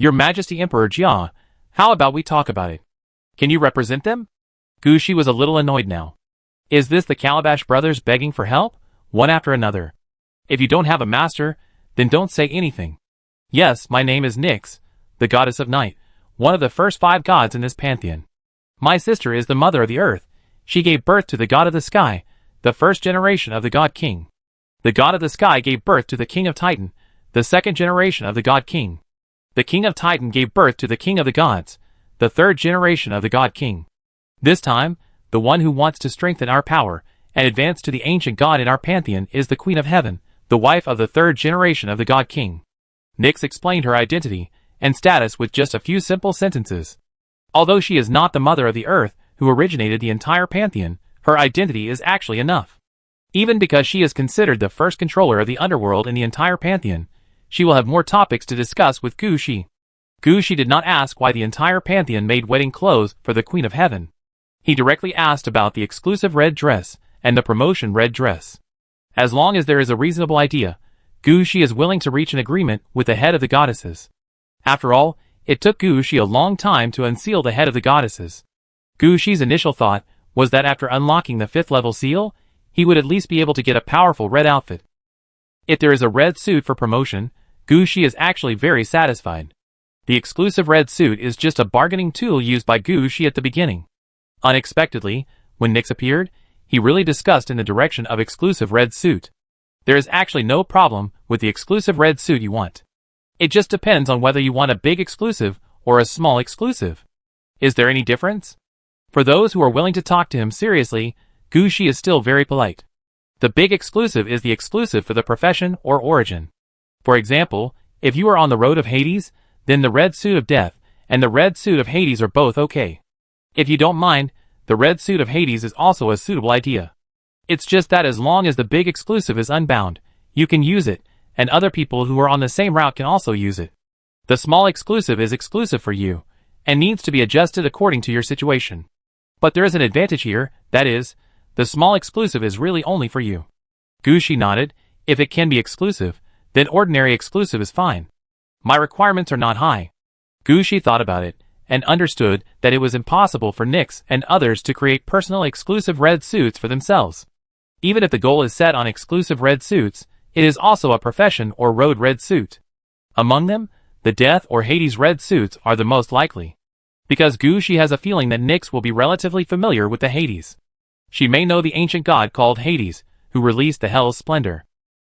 Speaker 1: Your Majesty Emperor Jia, how about we talk about it? Can you represent them? Gu Shi was a little annoyed now. Is this the Calabash brothers begging for help, one after another? If you don't have a master, then don't say anything. Yes, my name is Nyx, the goddess of night, one of the first 5 gods in this pantheon. My sister is the mother of the earth. She gave birth to the god of the sky, the first generation of the god king. The god of the sky gave birth to the king of Titan, the second generation of the god king. The king of Titan gave birth to the king of the gods, the third generation of the god king. This time, the one who wants to strengthen our power and advance to the ancient god in our pantheon is the queen of heaven, the wife of the third generation of the god king. Nyx explained her identity and status with just a few simple sentences. Although she is not the mother of the earth who originated the entire pantheon, her identity is actually enough. Even because she is considered the first controller of the underworld in the entire pantheon, she will have more topics to discuss with Gu Shi. Gu Shi did not ask why the entire pantheon made wedding clothes for the queen of heaven. He directly asked about the exclusive red dress and the promotion red dress. As long as there is a reasonable idea, Gu Shi is willing to reach an agreement with the head of the goddesses. After all, it took Gu Shi a long time to unseal the head of the goddesses. Gu Shi's initial thought was that after unlocking the 5th level seal, he would at least be able to get a powerful red outfit. If there is a red suit for promotion, Gu Shi is actually very satisfied. The exclusive red suit is just a bargaining tool used by Gu Shi at the beginning. Unexpectedly, when Nyx appeared, he really discussed in the direction of exclusive red suit. There is actually no problem with the exclusive red suit you want. It just depends on whether you want a big exclusive or a small exclusive. Is there any difference? For those who are willing to talk to him seriously, Gu Shi is still very polite. The big exclusive is the exclusive for the profession or origin. For example, if you are on the road of Hades, then the red suit of death and the red suit of Hades are both okay. If you don't mind, the red suit of Hades is also a suitable idea. It's just that as long as the big exclusive is unbound, you can use it, and other people who are on the same route can also use it. The small exclusive is exclusive for you, and needs to be adjusted according to your situation. But there is an advantage here, that is, the small exclusive is really only for you. Gu Shi nodded. If it can be exclusive, then ordinary exclusive is fine. My requirements are not high. Gu Shi thought about it, and understood that it was impossible for Nyx and others to create personal exclusive red suits for themselves. Even if the goal is set on exclusive red suits, it is also a profession or road red suit. Among them, the Death or Hades red suits are the most likely. Because Gu Shi has a feeling that Nyx will be relatively familiar with the Hades. She may know the ancient god called Hades, who released the Hell's Splendor.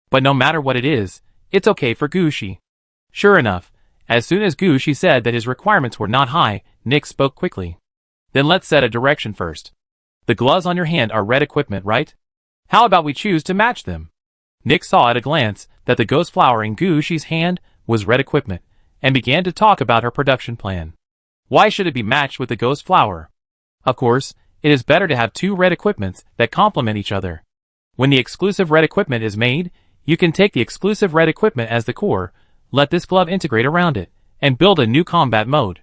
Speaker 1: But no matter what it is, it's okay for Gu Shi. Sure enough, as soon as Gu Shi said that his requirements were not high, Nyx spoke quickly. Then let's set a direction first. The gloves on your hand are red equipment, right? How about we choose to match them? Nyx saw at a glance that the ghost flower in Gu Shi's hand was red equipment, and began to talk about her production plan. Why should it be matched with the ghost flower? Of course, it is better to have 2 red equipments that complement each other. When the exclusive red equipment is made, you can take the exclusive red equipment as the core, let this glove integrate around it, and build a new combat mode.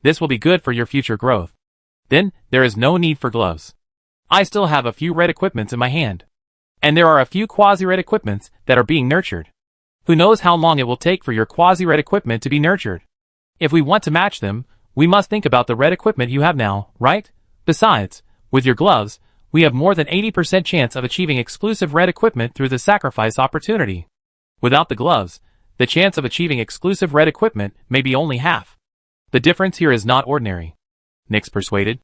Speaker 1: This will be good for your future growth. Then, there is no need for gloves. I still have a few red equipments in my hand. And there are a few quasi-red equipments that are being nurtured. Who knows how long it will take for your quasi-red equipment to be nurtured? If we want to match them, we must think about the red equipment you have now, right? Besides, with your gloves, we have more than 80% chance of achieving exclusive red equipment through the sacrifice opportunity. Without the gloves, the chance of achieving exclusive red equipment may be only half. The difference here is not ordinary. Nyx persuaded.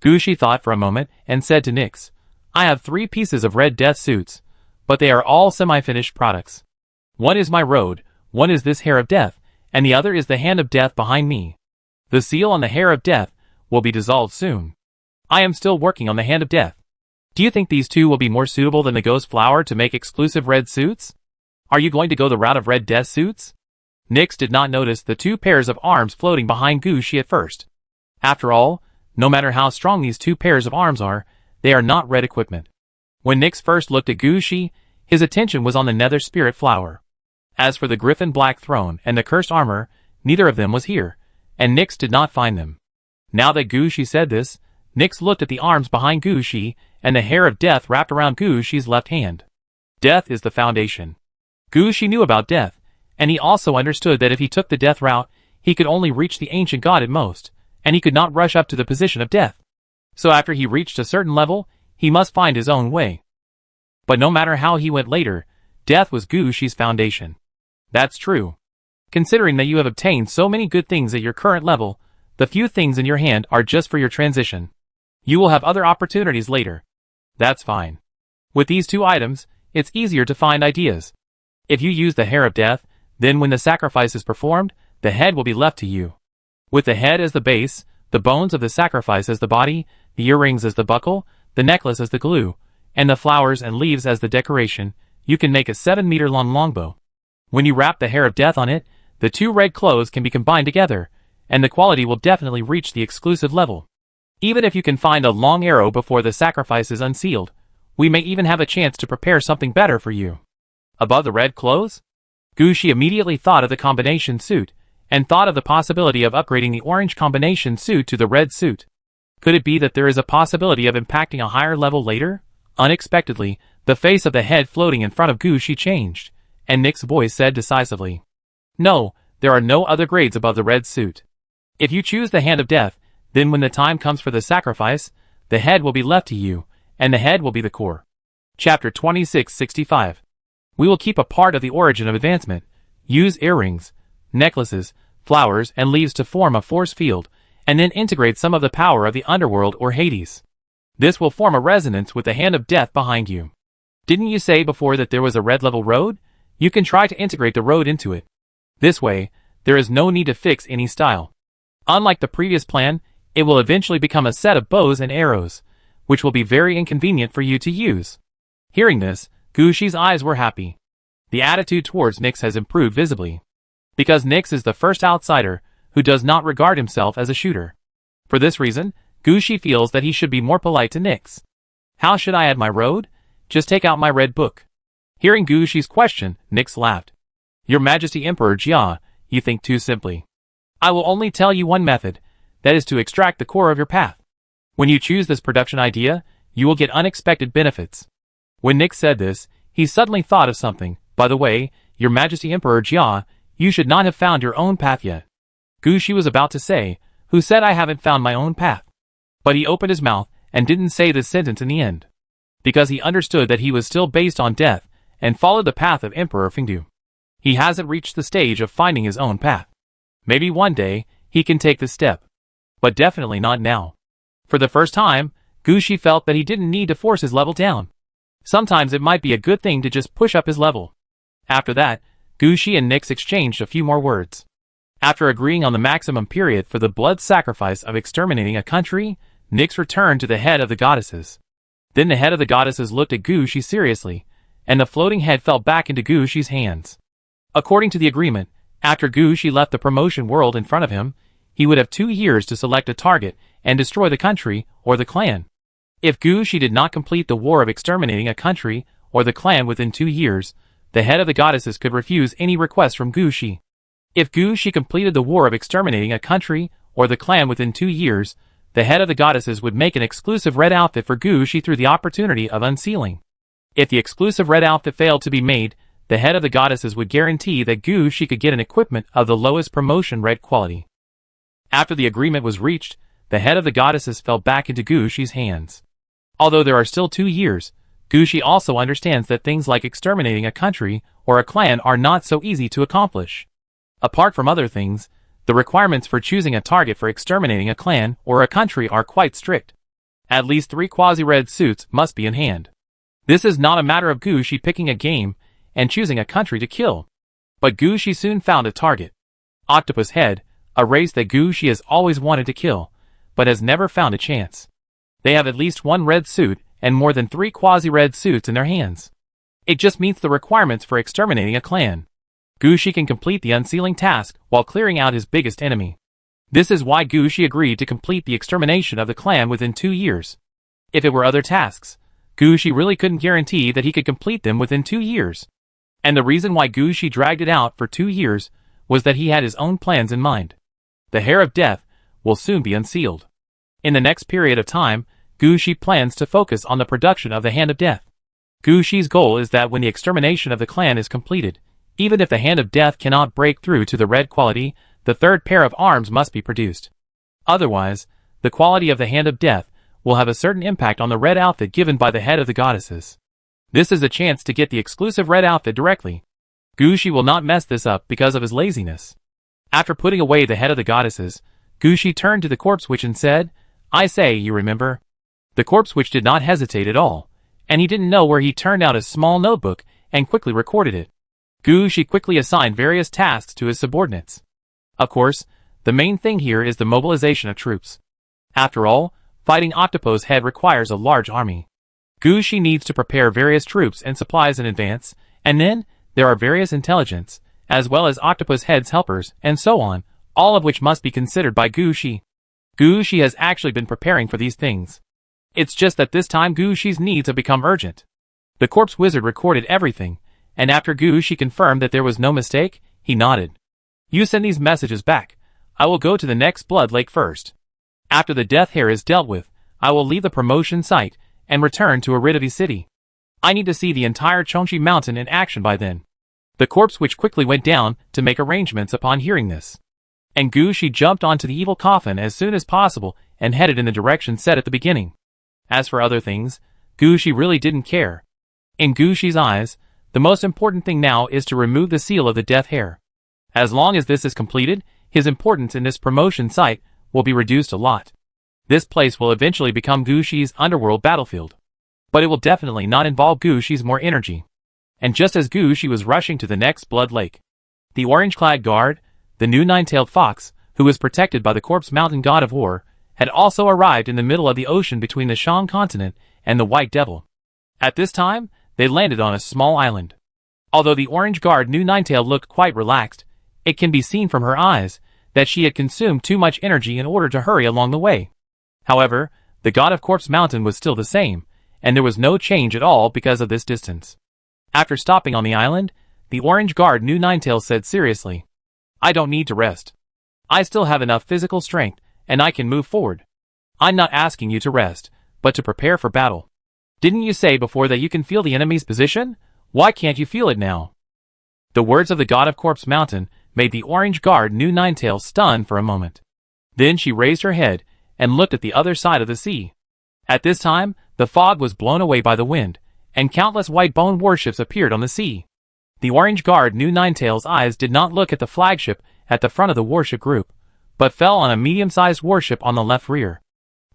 Speaker 1: Gu Shi thought for a moment and said to Nyx, I have 3 pieces of red death suits, but they are all semi-finished products. One is my road, one is this hair of death, and the other is the hand of death behind me. The seal on the hair of death will be dissolved soon. I am still working on the hand of death. Do you think these 2 will be more suitable than the ghost flower to make exclusive red suits? Are you going to go the route of red death suits? Nyx did not notice the 2 pairs of arms floating behind Gu Shi at first. After all, no matter how strong these 2 pairs of arms are, they are not red equipment. When Nyx first looked at Gu Shi, his attention was on the nether spirit flower. As for the griffin black throne and the cursed armor, neither of them was here, and Nyx did not find them. Now that Gu Shi said this, Nyx looked at the arms behind Gu Shi and the hair of death wrapped around Gu Shi's left hand. Death is the foundation. Gu Shi knew about death, and he also understood that if he took the death route, he could only reach the ancient god at most, and he could not rush up to the position of death. So after he reached a certain level, he must find his own way. But no matter how he went later, death was Gu Shi's foundation. That's true. Considering that you have obtained so many good things at your current level, the few things in your hand are just for your transition. You will have other opportunities later. That's fine. With these two items, it's easier to find ideas. If you use the hair of death, then when the sacrifice is performed, the head will be left to you. With the head as the base, the bones of the sacrifice as the body, the earrings as the buckle, the necklace as the glue, and the flowers and leaves as the decoration, you can make a 7-meter-long longbow. When you wrap the hair of death on it, the two red clothes can be combined together, and the quality will definitely reach the exclusive level. Even if you can find a long arrow before the sacrifice is unsealed, we may even have a chance to prepare something better for you. Above the red clothes? Gu Shi immediately thought of the combination suit, and thought of the possibility of upgrading the orange combination suit to the red suit. Could it be that there is a possibility of impacting a higher level later? Unexpectedly, the face of the head floating in front of Gu Shi changed, and Nick's voice said decisively, "No, there are no other grades above the red suit. If you choose the hand of death, then when the time comes for the sacrifice, the head will be left to you, and the head will be the core." Chapter 2665. We will keep a part of the origin of advancement, use earrings, necklaces, flowers, and leaves to form a force field, and then integrate some of the power of the underworld or Hades. This will form a resonance with the hand of death behind you. Didn't you say before that there was a red level road? You can try to integrate the road into it. This way, there is no need to fix any style. Unlike the previous plan, it will eventually become a set of bows and arrows, which will be very inconvenient for you to use. Hearing this, Gu Shi's eyes were happy. The attitude towards Nyx has improved visibly. Because Nyx is the first outsider who does not regard himself as a shooter. For this reason, Gu Shi feels that he should be more polite to Nyx. How should I add my road? Just take out my red book. Hearing Gu Shi's question, Nyx laughed. Your Majesty Emperor Jia, you think too simply. I will only tell you one method, that is to extract the core of your path. When you choose this production idea, you will get unexpected benefits. When Nyx said this, he suddenly thought of something. By the way, Your Majesty Emperor Jia, you should not have found your own path yet. Gu Shi was about to say, who said I haven't found my own path? But he opened his mouth and didn't say this sentence in the end. Because he understood that he was still based on death and followed the path of Emperor Fengdu. He hasn't reached the stage of finding his own path. Maybe one day, he can take this step. But definitely not now. For the first time, Gu Shi felt that he didn't need to force his level down. Sometimes it might be a good thing to just push up his level. After that, Gu Shi and Nyx exchanged a few more words. After agreeing on the maximum period for the blood sacrifice of exterminating a country, Nyx returned to the head of the goddesses. Then the head of the goddesses looked at Gu Shi seriously, and the floating head fell back into Gu Shi's hands. According to the agreement, after Gu Shi left the promotion world in front of him, he would have 2 years to select a target and destroy the country or the clan. If Gu Shi did not complete the war of exterminating a country or the clan within 2 years, the head of the goddesses could refuse any request from Gu Shi. If Gu Shi completed the war of exterminating a country or the clan within 2 years, the head of the goddesses would make an exclusive red outfit for Gu Shi through the opportunity of unsealing. If the exclusive red outfit failed to be made, the head of the goddesses would guarantee that Gu Shi could get an equipment of the lowest promotion red quality. After the agreement was reached, the head of the goddesses fell back into Gu Shi's hands. Although there are still 2 years, Gu Shi also understands that things like exterminating a country or a clan are not so easy to accomplish. Apart from other things, the requirements for choosing a target for exterminating a clan or a country are quite strict. At least 3 quasi-red suits must be in hand. This is not a matter of Gu Shi picking a game and choosing a country to kill. But Gu Shi soon found a target. Octopus Head, a race that Gu Shi has always wanted to kill, but has never found a chance. They have at least 1 red suit and more than 3 quasi-red suits in their hands. It just meets the requirements for exterminating a clan. Gu Shi can complete the unsealing task while clearing out his biggest enemy. This is why Gu Shi agreed to complete the extermination of the clan within 2 years. If it were other tasks, Gu Shi really couldn't guarantee that he could complete them within 2 years. And the reason why Gu Shi dragged it out for 2 years was that he had his own plans in mind. The hair of death will soon be unsealed. In the next period of time, Gu Shi plans to focus on the production of the hand of death. Gu Shi's goal is that when the extermination of the clan is completed, even if the hand of death cannot break through to the red quality, the third pair of arms must be produced. Otherwise, the quality of the Hand of Death will have a certain impact on the red outfit given by the head of the goddesses. This is a chance to get the exclusive red outfit directly. Gushi will not mess this up because of his laziness. After putting away the head of the goddesses, Gushi turned to the corpse witch and said, "I say, you remember?" The corpse witch did not hesitate at all, and he didn't know where he turned out a small notebook and quickly recorded it. Gushi quickly assigned various tasks to his subordinates. Of course, the main thing here is the mobilization of troops. After all, fighting Octopo's head requires a large army. Gushi needs to prepare various troops and supplies in advance, and then there are various intelligence, as well as Octopus Head's helpers, and so on, all of which must be considered by Gushi. Gushi has actually been preparing for these things. It's just that this time Gushi's needs have become urgent. The corpse wizard recorded everything, and after Gushi confirmed that there was no mistake, he nodded. "You send these messages back. I will go to the next blood lake first. After the death hare is dealt with, I will leave the promotion site and return to Aridavi city. I need to see the entire Chongqi mountain in action by then." The corpse witch quickly went down to make arrangements upon hearing this. And Gushi jumped onto the evil coffin as soon as possible and headed in the direction set at the beginning. As for other things, Gushi really didn't care. In Gushi's eyes, the most important thing now is to remove the seal of the death hare. As long as this is completed, his importance in this promotion site will be reduced a lot. This place will eventually become Gushi's underworld battlefield. But it will definitely not involve Gushi's more energy. And just as Gushi was rushing to the next blood lake, the orange-clad guard, the new nine-tailed fox, who was protected by the Corpse Mountain god of war, had also arrived in the middle of the ocean between the Shang continent and the White Devil. At this time, they landed on a small island. Although the orange guard new Ninetail looked quite relaxed, it can be seen from her eyes that she had consumed too much energy in order to hurry along the way. However, the god of Corpse Mountain was still the same, and there was no change at all because of this distance. After stopping on the island, the orange guard new Ninetail said seriously, "I don't need to rest. I still have enough physical strength, and I can move forward. I'm not asking you to rest, but to prepare for battle. Didn't you say before that you can feel the enemy's position? Why can't you feel it now?" The words of the god of Corpse Mountain made the orange guard new Ninetail stunned for a moment. Then she raised her head and looked at the other side of the sea. At this time, the fog was blown away by the wind, and countless white bone warships appeared on the sea. The orange guard new Ninetail's eyes did not look at the flagship at the front of the warship group, but fell on a medium-sized warship on the left rear.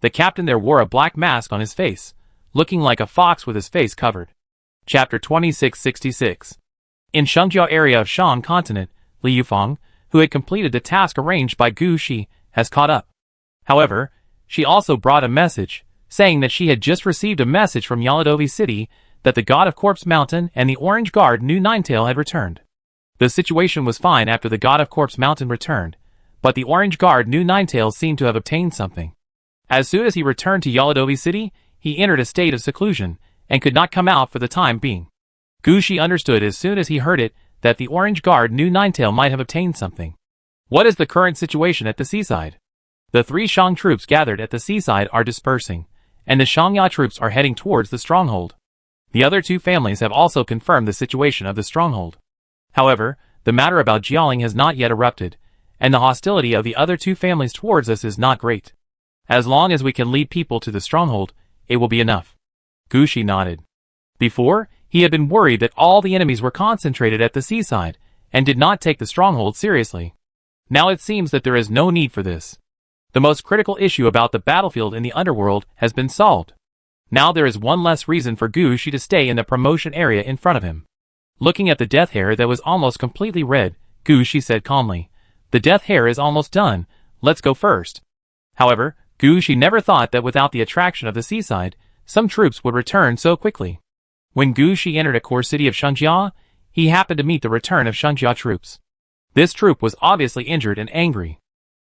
Speaker 1: The captain there wore a black mask on his face, looking like a fox with his face covered. Chapter 2666. In Shengjiao area of Shang continent, Li Yufeng, who had completed the task arranged by Gu Shi, has caught up. However, she also brought a message, saying that she had just received a message from Yaladovi city that the god of Corpse Mountain and the orange guard new Ninetail had returned. The situation was fine after the god of Corpse Mountain returned, but the orange guard new Ninetail seemed to have obtained something. As soon as he returned to Yaladovi city, he entered a state of seclusion, and could not come out for the time being. Gushi understood as soon as he heard it that the orange guard new Ninetail might have obtained something. What is the current situation at the seaside? The 3 Shang troops gathered at the seaside are dispersing, and the Shangya troops are heading towards the stronghold. The other 2 families have also confirmed the situation of the stronghold. However, the matter about Jialing has not yet erupted, and the hostility of the other 2 families towards us is not great. As long as we can lead people to the stronghold, it will be enough. Gushi nodded. Before, he had been worried that all the enemies were concentrated at the seaside, and did not take the stronghold seriously. Now it seems that there is no need for this. The most critical issue about the battlefield in the underworld has been solved. Now there is one less reason for Gushi to stay in the promotion area in front of him. Looking at the death hare that was almost completely red, Gushi said calmly, "The death hare is almost done, let's go first." However, Gushi never thought that without the attraction of the seaside, some troops would return so quickly. When Gushi entered a core city of Shengjia, he happened to meet the return of Shengjia troops. This troop was obviously injured and angry.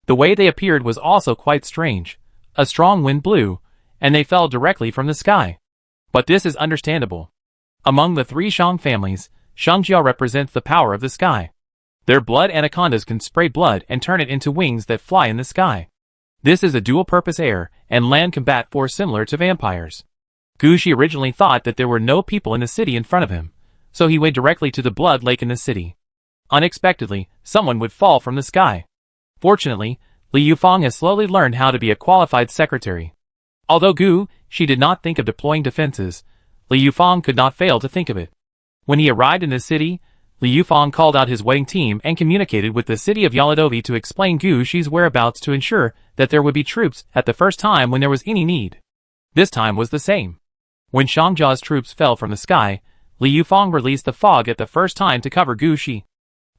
Speaker 1: The way they appeared was also quite strange. A strong wind blew, and they fell directly from the sky. But this is understandable. Among the 3 Shang families, Shengjia represents the power of the sky. Their blood anacondas can spray blood and turn it into wings that fly in the sky. This is a dual-purpose air and land combat force similar to vampires. Gushi originally thought that there were no people in the city in front of him, so he went directly to the blood lake in the city. Unexpectedly, someone would fall from the sky. Fortunately, Li Yufang has slowly learned how to be a qualified secretary. Although Gu Shi did not think of deploying defenses, Li Yufang could not fail to think of it. When he arrived in the city, Li Yufang called out his wedding team and communicated with the city of Yaladovi to explain Gu Shi's whereabouts to ensure that there would be troops at the first time when there was any need. This time was the same. When Shangjia's troops fell from the sky, Li Yufang released the fog at the first time to cover Gu Shi.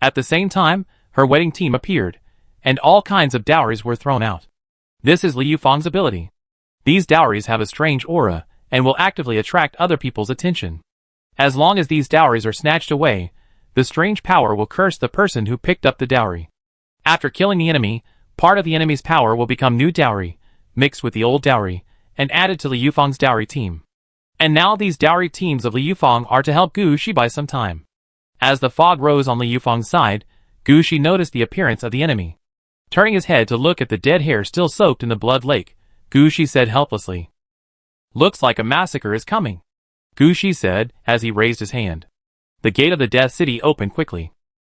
Speaker 1: At the same time, her wedding team appeared, and all kinds of dowries were thrown out. This is Li Yufang's ability. These dowries have a strange aura, and will actively attract other people's attention. As long as these dowries are snatched away, the strange power will curse the person who picked up the dowry. After killing the enemy, part of the enemy's power will become new dowry, mixed with the old dowry, and added to Li Yufang's dowry team. And now these dowry teams of Li Yufang are to help Gu Shi buy some time. As the fog rose on Li Yufang's side, Gu Shi noticed the appearance of the enemy. Turning his head to look at the dead hair still soaked in the blood lake, Gu Shi said helplessly, "Looks like a massacre is coming," Gu Shi said as he raised his hand. The gate of the Death City opened quickly.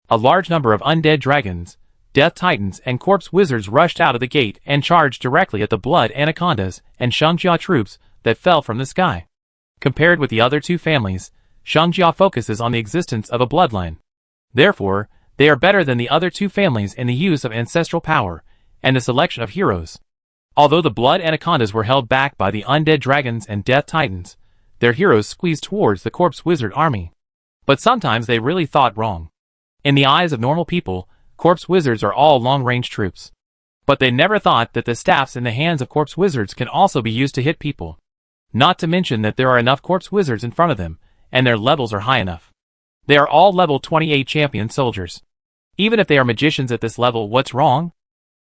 Speaker 1: A large number of undead dragons, death titans and corpse wizards rushed out of the gate and charged directly at the blood anacondas and Shangjia troops that fell from the sky. Compared with the other two families, Shangjia focuses on the existence of a bloodline. Therefore, they are better than the other two families in the use of ancestral power and the selection of heroes. Although the blood anacondas were held back by the undead dragons and death titans, their heroes squeezed towards the corpse wizard army. But sometimes they really thought wrong. In the eyes of normal people, corpse wizards are all long-range troops. But they never thought that the staffs in the hands of corpse wizards can also be used to hit people. Not to mention that there are enough corpse wizards in front of them, and their levels are high enough. They are all level 28 champion soldiers. Even if they are magicians at this level, what's wrong?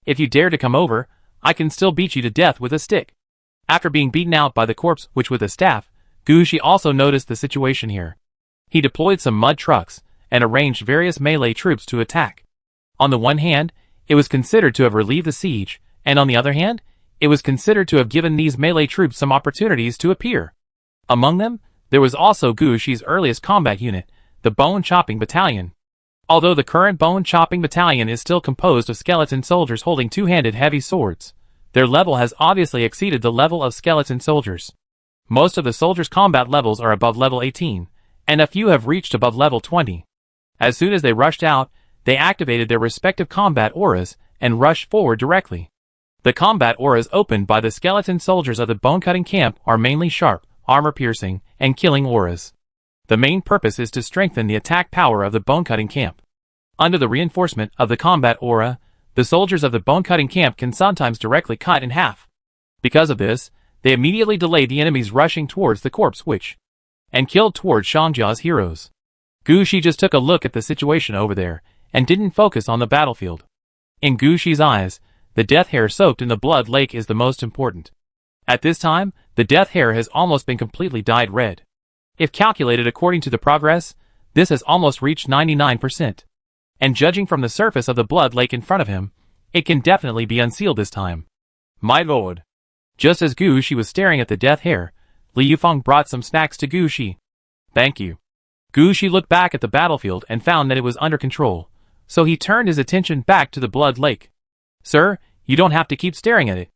Speaker 1: If you dare to come over, I can still beat you to death with a stick. After being beaten out by the corpse witch with a staff, Gu Shi also noticed the situation here. He deployed some mud trucks and arranged various melee troops to attack. On the one hand, it was considered to have relieved the siege, and on the other hand, it was considered to have given these melee troops some opportunities to appear. Among them, there was also Gu Shi's earliest combat unit, the Bone Chopping Battalion. Although the current Bone Chopping Battalion is still composed of skeleton soldiers holding two-handed heavy swords, their level has obviously exceeded the level of skeleton soldiers. Most of the soldiers' combat levels are above level 18, and a few have reached above level 20. As soon as they rushed out, they activated their respective combat auras and rushed forward directly. The combat auras opened by the skeleton soldiers of the bone-cutting camp are mainly sharp, armor-piercing, and killing auras. The main purpose is to strengthen the attack power of the bone-cutting camp. Under the reinforcement of the combat aura, the soldiers of the bone-cutting camp can sometimes directly cut in half. Because of this, they immediately delayed the enemies rushing towards the corpse witch, and killed towards Shangjia's heroes. Gu Shi just took a look at the situation over there, and didn't focus on the battlefield. In Gu Shi's eyes, the death hair soaked in the blood lake is the most important. At this time, the death hair has almost been completely dyed red. If calculated according to the progress, this has almost reached 99%. And judging from the surface of the blood lake in front of him, it can definitely be unsealed this time. My lord. Just as Gu Shi was staring at the death hair, Li Yufang brought some snacks to Gu Shi. Thank you. Gu Shi looked back at the battlefield and found that it was under control, so he turned his attention back to the blood lake. Sir, you don't have to keep staring at it.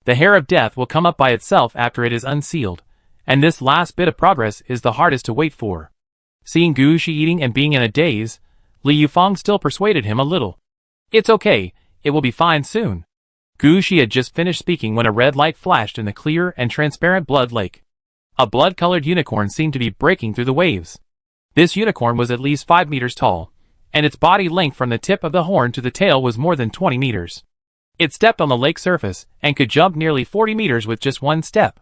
Speaker 1: The hair of death will come up by itself after it is unsealed, and this last bit of progress is the hardest to wait for. Seeing Gu Shi eating and being in a daze, Li Yufang still persuaded him a little. It's okay, it will be fine soon. Gu Shi had just finished speaking when a red light flashed in the clear and transparent blood lake. A blood-colored unicorn seemed to be breaking through the waves. This unicorn was at least 5 meters tall, and its body length from the tip of the horn to the tail was more than 20 meters. It stepped on the lake surface and could jump nearly 40 meters with just one step.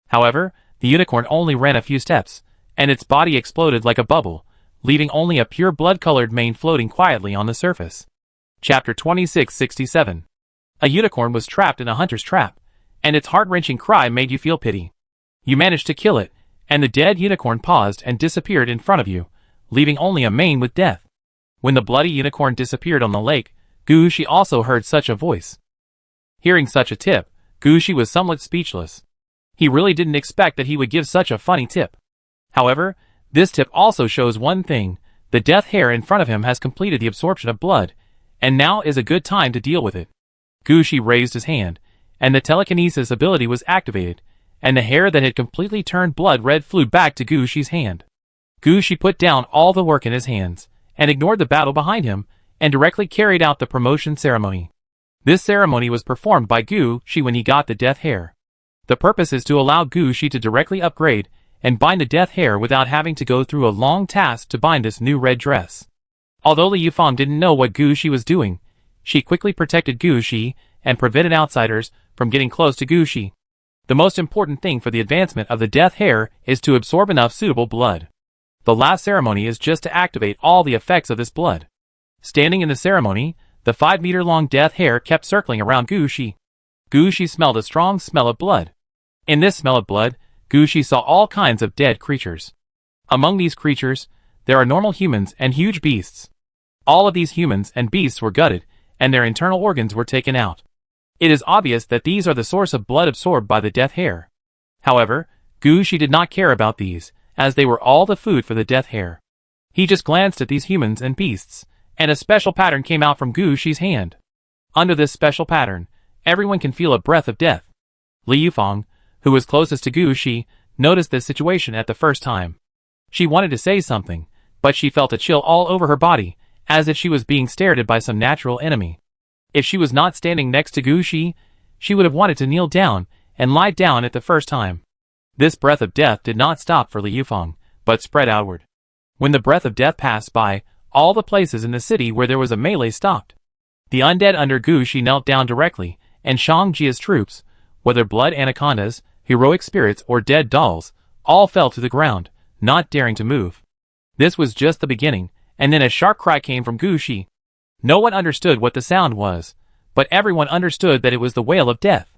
Speaker 1: However, the unicorn only ran a few steps, and its body exploded like a bubble, leaving only a pure blood-colored mane floating quietly on the surface. Chapter 2667. A unicorn was trapped in a hunter's trap, and its heart-wrenching cry made you feel pity. You managed to kill it, and the dead unicorn paused and disappeared in front of you, leaving only a mane with death. When the bloody unicorn disappeared on the lake, Gu Shi also heard such a voice. Hearing such a tip, Gu Shi was somewhat speechless. He really didn't expect that he would give such a funny tip. However, this tip also shows one thing: the death hair in front of him has completed the absorption of blood, and now is a good time to deal with it. Gushi raised his hand, and the telekinesis ability was activated, and the hair that had completely turned blood red flew back to Gushi's hand. Gushi put down all the work in his hands, and ignored the battle behind him, and directly carried out the promotion ceremony. This ceremony was performed by Gushi when he got the death hair. The purpose is to allow Gushi to directly upgrade and bind the death hair without having to go through a long task to bind this new red dress. Although Li Yufeng didn't know what Gushi was doing, she quickly protected Gushi and prevented outsiders from getting close to Gushi. The most important thing for the advancement of the death hair is to absorb enough suitable blood. The last ceremony is just to activate all the effects of this blood. Standing in the ceremony, the 5-meter-long death hair kept circling around Gushi. Gushi smelled a strong smell of blood. In this smell of blood, Gushi saw all kinds of dead creatures. Among these creatures, there are normal humans and huge beasts. All of these humans and beasts were gutted, and their internal organs were taken out. It is obvious that these are the source of blood absorbed by the death hair. However, Gushi did not care about these, as they were all the food for the death hair. He just glanced at these humans and beasts, and a special pattern came out from Gushi's hand. Under this special pattern, everyone can feel a breath of death. Li Yufeng, who was closest to Gushi, noticed this situation at the first time. She wanted to say something, but she felt a chill all over her body, as if she was being stared at by some natural enemy. If she was not standing next to Gushi, she would have wanted to kneel down and lie down at the first time. This breath of death did not stop for Li Yufeng, but spread outward. When the breath of death passed by, all the places in the city where there was a melee stopped. The undead under Gushi knelt down directly, and Shang Jia's troops, whether blood anacondas, heroic spirits or dead dolls, all fell to the ground, not daring to move. This was just the beginning, and then a sharp cry came from Gushi. No one understood what the sound was, but everyone understood that it was the wail of death.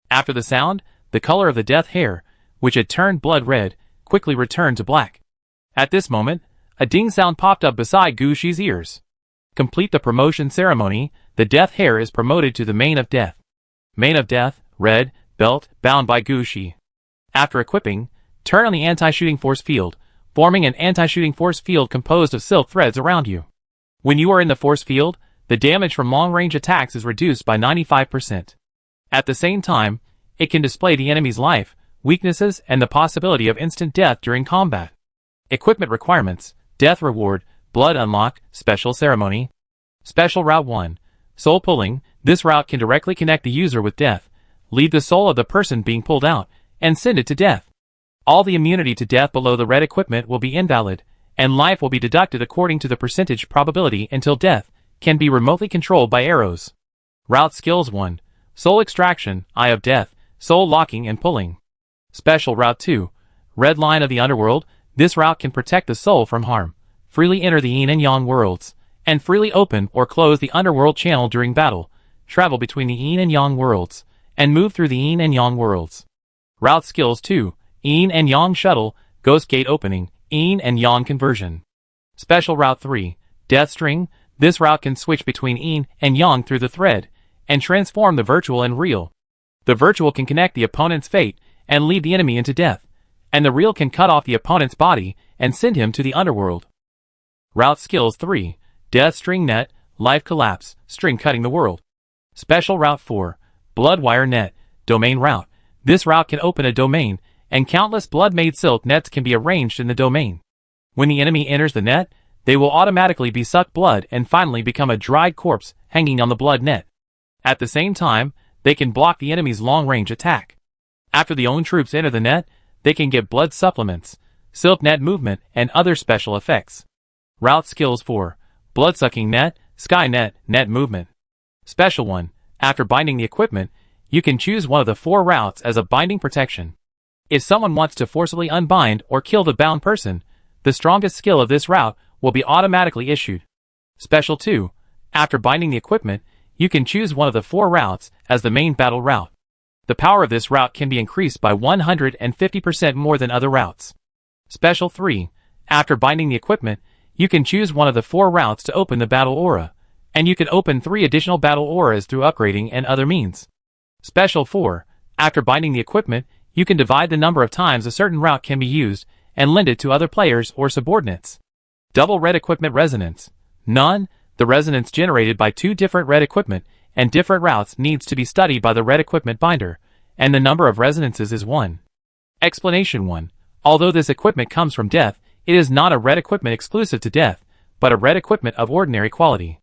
Speaker 1: After the sound, the color of the death hair, which had turned blood red, quickly returned to black. At this moment, a ding sound popped up beside Gushi's ears. Complete the promotion ceremony, the death hair is promoted to the Mane of Death. Mane of Death, red, belt, bound by Gushi. After equipping, turn on the anti-shooting force field, forming an anti-shooting force field composed of silk threads around you. When you are in the force field, the damage from long-range attacks is reduced by 95%. At the same time, it can display the enemy's life, weaknesses, and the possibility of instant death during combat. Equipment requirements: Death Reward, Blood Unlock, Special Ceremony. Special Route 1. Soul Pulling. This route can directly connect the user with death, lead the soul of the person being pulled out, and send it to death. All the immunity to death below the red equipment will be invalid, and life will be deducted according to the percentage probability until death can be remotely controlled by arrows. Route Skills 1. Soul Extraction, Eye of Death, Soul Locking and Pulling. Special Route 2. Red Line of the Underworld. This route can protect the soul from harm, freely enter the Yin and Yang worlds, and freely open or close the underworld channel during battle, travel between the Yin and Yang worlds, and move through the Yin and Yang worlds. Route Skills 2. Yin and Yang Shuttle, Ghost Gate Opening, Yin and Yang Conversion. Special Route 3. Death String. This route can switch between Yin and Yang through the thread, and transform the virtual and real. The virtual can connect the opponent's fate and lead the enemy into death, and the real can cut off the opponent's body and send him to the underworld. Route Skills 3. Death String Net, Life Collapse, String Cutting the World. Special Route 4. Bloodwire Net, Domain Route. This route can open a domain, and countless blood-made silk nets can be arranged in the domain. When the enemy enters the net, they will automatically be sucked blood and finally become a dried corpse hanging on the blood net. At the same time, they can block the enemy's long-range attack. After the own troops enter the net, they can get blood supplements, silk net movement, and other special effects. Route Skills 4. Blood-Sucking Net, Sky Net, Net Movement. Special 1. After binding the equipment, you can choose one of the 4 routes as a binding protection. If someone wants to forcibly unbind or kill the bound person, the strongest skill of this route will be automatically issued. Special 2. After binding the equipment, you can choose one of the 4 routes as the main battle route. The power of this route can be increased by 150% more than other routes. Special 3. After binding the equipment, you can choose one of the 4 routes to open the battle aura, and you can open 3 additional battle auras through upgrading and other means. Special 4. After binding the equipment, you can divide the number of times a certain route can be used and lend it to other players or subordinates. Double Red Equipment Resonance. None. The resonance generated by 2 different red equipment and different routes needs to be studied by the red equipment binder, and the number of resonances is 1. Explanation 1. Although this equipment comes from death, it is not a red equipment exclusive to death, but a red equipment of ordinary quality.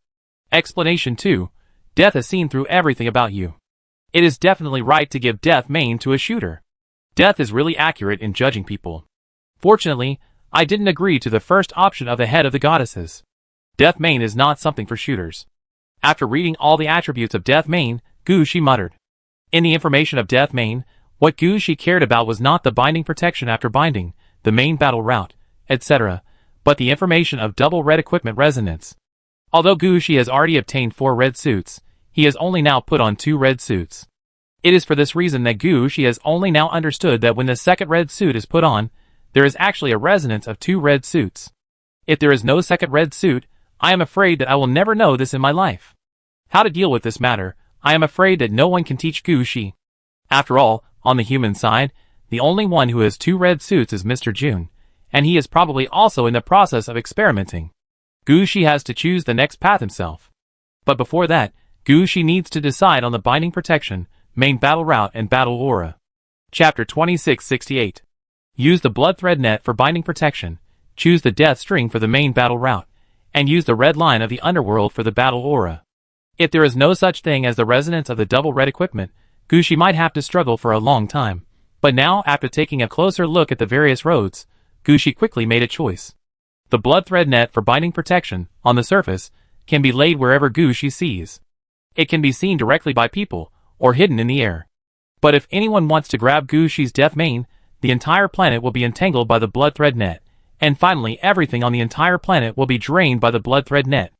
Speaker 1: Explanation 2. Death has seen through everything about you. It is definitely right to give death main to a shooter. Death is really accurate in judging people. Fortunately, I didn't agree to the first option of the head of the goddesses. Death main is not something for shooters. After reading all the attributes of Death main, Gushi muttered. In the information of Death main, what Gushi cared about was not the binding protection after binding, the main battle route, etc., but the information of double red equipment resonance. Although Gushi has already obtained 4 red suits, he has only now put on 2 red suits. It is for this reason that Gushi has only now understood that when the second red suit is put on, there is actually a resonance of 2 red suits. If there is no second red suit, I am afraid that I will never know this in my life. How to deal with this matter, I am afraid that no one can teach Gushi. After all, on the human side, the only one who has 2 red suits is Mr. June, and he is probably also in the process of experimenting. Gushi has to choose the next path himself. But before that, Gushi needs to decide on the binding protection, main battle route and battle aura. Chapter 2668. Use the blood thread net for binding protection, choose the death string for the main battle route, and use the red line of the underworld for the battle aura. If there is no such thing as the resonance of the double red equipment, Gushi might have to struggle for a long time. But now, after taking a closer look at the various roads, Gushi quickly made a choice. The blood thread net for binding protection, on the surface, can be laid wherever Gushi sees. It can be seen directly by people, or hidden in the air. But if anyone wants to grab Gushi's death main, the entire planet will be entangled by the blood thread net, and finally everything on the entire planet will be drained by the blood thread net.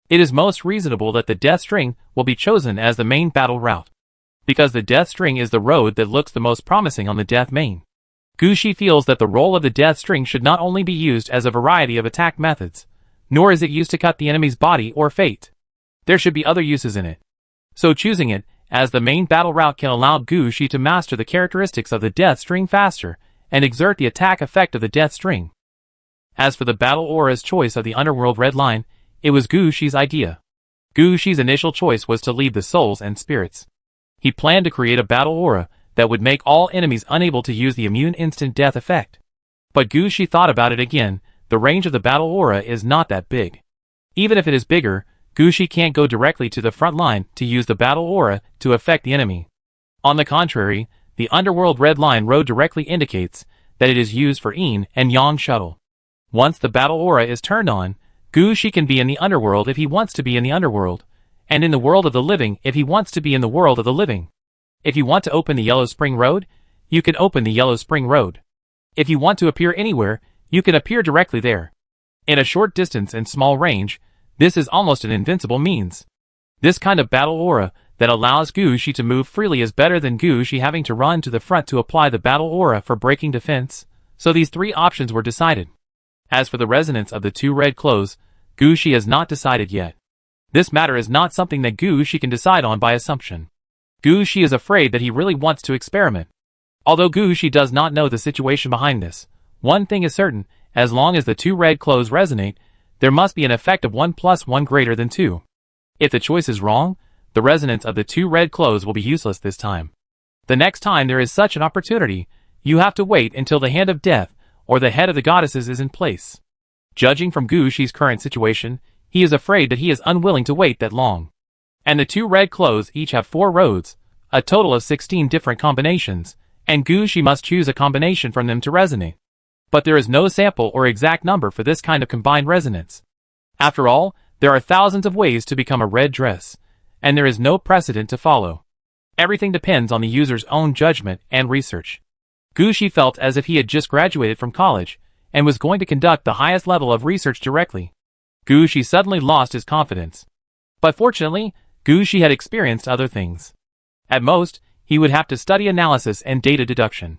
Speaker 1: It is most reasonable that the death string will be chosen as the main battle route, because the death string is the road that looks the most promising on the death main. Gushi feels that the role of the death string should not only be used as a variety of attack methods, nor is it used to cut the enemy's body or fate. There should be other uses in it. So choosing it as the main battle route can allow Gushi to master the characteristics of the death string faster, and exert the attack effect of the death string. As for the battle aura's choice of the underworld red line, it was Gushi's idea. Gushi's initial choice was to leave the souls and spirits. He planned to create a battle aura that would make all enemies unable to use the immune instant death effect. But Gushi thought about it again, the range of the battle aura is not that big. Even if it is bigger, Gushi can't go directly to the front line to use the battle aura to affect the enemy. On the contrary, the underworld red line road directly indicates that it is used for yin and yang shuttle. Once the battle aura is turned on, Gushi can be in the underworld if he wants to be in the underworld, and in the world of the living if he wants to be in the world of the living. If you want to open the Yellow Spring Road, you can open the Yellow Spring Road. If you want to appear anywhere, you can appear directly there. In a short distance and small range, this is almost an invincible means. This kind of battle aura that allows Gushi to move freely is better than Gushi having to run to the front to apply the battle aura for breaking defense, so these 3 options were decided. As for the resonance of the 2 red clothes, Gushi has not decided yet. This matter is not something that Gushi can decide on by assumption. Gushi is afraid that he really wants to experiment. Although Gushi does not know the situation behind this, one thing is certain, as long as the 2 red clothes resonate, there must be an effect of 1 + 1 greater than 2. If the choice is wrong, the resonance of the 2 red clothes will be useless this time. The next time there is such an opportunity, you have to wait until the hand of death or the head of the goddesses is in place. Judging from Gushi's current situation, he is afraid that he is unwilling to wait that long. And the 2 red clothes each have 4 roads, a total of 16 different combinations, and Gushi must choose a combination from them to resonate. But there is no sample or exact number for this kind of combined resonance. After all, there are thousands of ways to become a red dress, and there is no precedent to follow. Everything depends on the user's own judgment and research. Gushi felt as if he had just graduated from college, and was going to conduct the highest level of research directly. Gushi suddenly lost his confidence. But fortunately, Gushi had experienced other things. At most, he would have to study analysis and data deduction.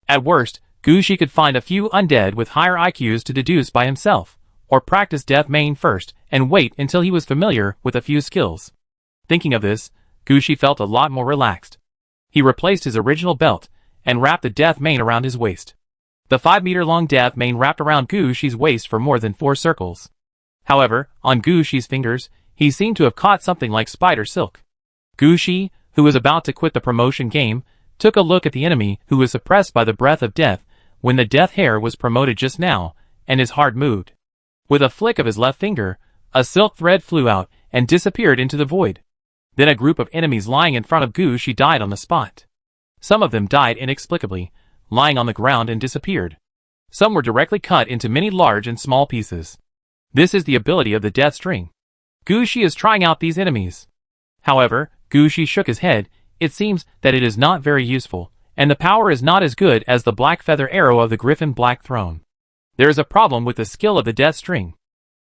Speaker 1: At worst, Gushi could find a few undead with higher IQs to deduce by himself, or practice death main first and wait until he was familiar with a few skills. Thinking of this, Gushi felt a lot more relaxed. He replaced his original belt and wrapped the death main around his waist. The 5-meter-long death main wrapped around Gushi's waist for more than 4 circles. However, on Gushi's fingers, he seemed to have caught something like spider silk. Gushi, who was about to quit the promotion game, took a look at the enemy who was suppressed by the breath of death when the death hair was promoted just now, and his heart moved. With a flick of his left finger, a silk thread flew out and disappeared into the void. Then a group of enemies lying in front of Gushi died on the spot. Some of them died inexplicably, lying on the ground and disappeared. Some were directly cut into many large and small pieces. This is the ability of the death string. Gushi is trying out these enemies. However, Gushi shook his head. It seems that it is not very useful, and the power is not as good as the black feather arrow of the Griffin Black Throne. There is a problem with the skill of the death string.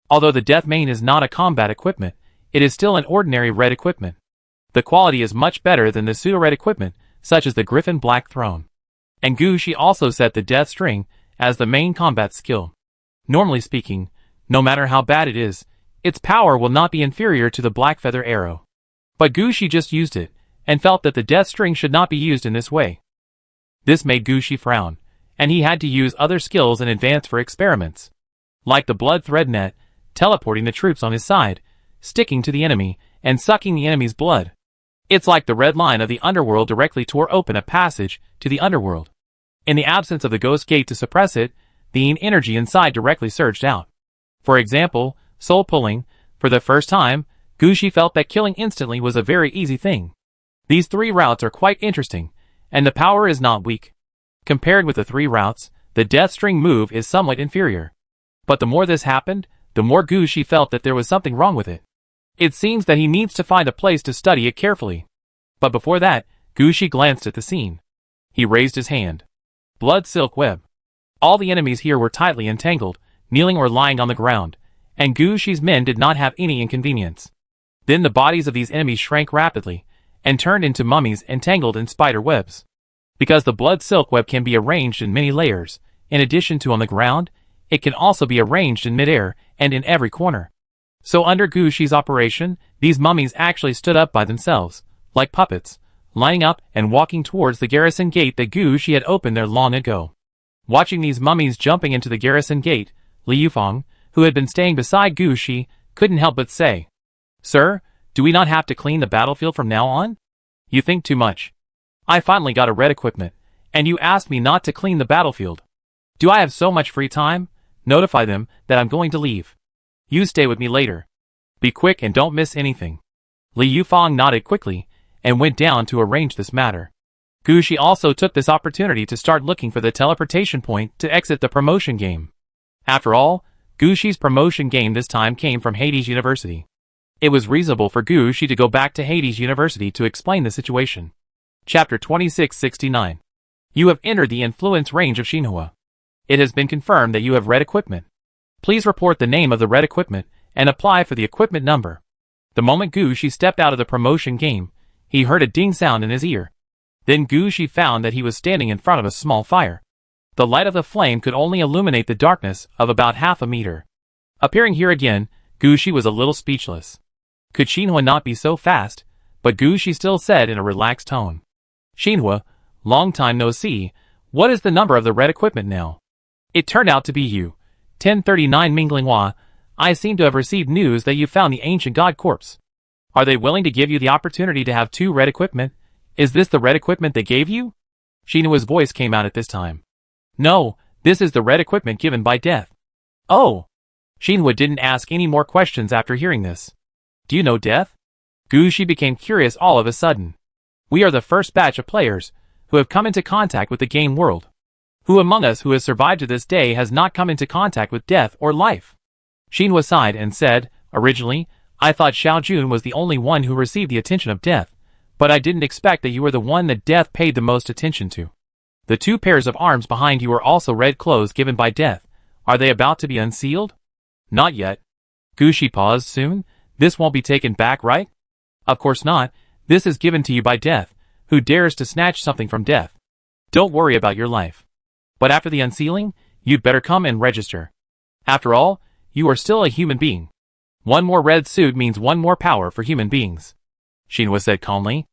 Speaker 1: Although the death mane is not a combat equipment, it is still an ordinary red equipment. The quality is much better than the pseudo-red equipment, such as the Griffin Black Throne. And Gushi also set the death string as the main combat skill. Normally speaking, no matter how bad it is, its power will not be inferior to the black feather arrow. But Gushi just used it, and felt that the death string should not be used in this way. This made Gushi frown, and he had to use other skills in advance for experiments. Like the blood thread net, teleporting the troops on his side, sticking to the enemy, and sucking the enemy's blood. It's like the red line of the underworld directly tore open a passage to the underworld. In the absence of the ghost gate to suppress it, the energy inside directly surged out. For example, soul pulling. For the first time, Gushi felt that killing instantly was a very easy thing. These 3 routes are quite interesting, and the power is not weak. Compared with the 3 routes, the death string move is somewhat inferior. But the more this happened, the more Gushi felt that there was something wrong with it. It seems that he needs to find a place to study it carefully. But before that, Gushi glanced at the scene. He raised his hand. Blood silk web. All the enemies here were tightly entangled, kneeling or lying on the ground, and Gushi's men did not have any inconvenience. Then the bodies of these enemies shrank rapidly, and turned into mummies entangled in spider webs. Because the blood silk web can be arranged in many layers, in addition to on the ground, it can also be arranged in midair and in every corner. So under Gushi's operation, these mummies actually stood up by themselves, like puppets, lining up and walking towards the garrison gate that Gushi had opened there long ago. Watching these mummies jumping into the garrison gate, Li Yufeng, who had been staying beside Gushi, couldn't help but say, "Sir, do we not have to clean the battlefield from now on? You think too much. I finally got a red equipment, and you asked me not to clean the battlefield. Do I have so much free time? Notify them that I'm going to leave. You stay with me later. Be quick and don't miss anything." Li Yufeng nodded quickly, and went down to arrange this matter. Gushi also took this opportunity to start looking for the teleportation point to exit the promotion game. After all, Gushi's promotion game this time came from Hades University. It was reasonable for Gushi to go back to Hades University to explain the situation. Chapter 2669. You have entered the influence range of Shinhua. It has been confirmed that you have red equipment. Please report the name of the red equipment and apply for the equipment number. The moment Gushi stepped out of the promotion game, he heard a ding sound in his ear. Then Gushi found that he was standing in front of a small fire. The light of the flame could only illuminate the darkness of about half a meter. Appearing here again, Gushi was a little speechless. Could Shinhua not be so fast? But Gushi still said in a relaxed tone, "Shinhua, long time no see, what is the number of the red equipment now?" It turned out to be you. 1039 Minglinghua. I seem to have received news that you found the ancient god corpse. Are they willing to give you the opportunity to have 2 red equipment? Is this the red equipment they gave you? Shinhua's voice came out at this time. No, this is the red equipment given by Death. Oh! Shinhua didn't ask any more questions after hearing this. Do you know Death? Gushi became curious all of a sudden. We are the first batch of players who have come into contact with the game world. Who among us who has survived to this day has not come into contact with death or life? Shinhua sighed and said, originally, I thought Xiao Jun was the only one who received the attention of Death, but I didn't expect that you were the one that Death paid the most attention to. The 2 pairs of arms behind you are also red clothes given by Death. Are they about to be unsealed? Not yet. Gushi paused. Soon? This won't be taken back, right? Of course not. This is given to you by Death. Who dares to snatch something from Death? Don't worry about your life. But after the unsealing, you'd better come and register. After all, you are still a human being. 1 more red suit means 1 more power for human beings. Shinhua said calmly.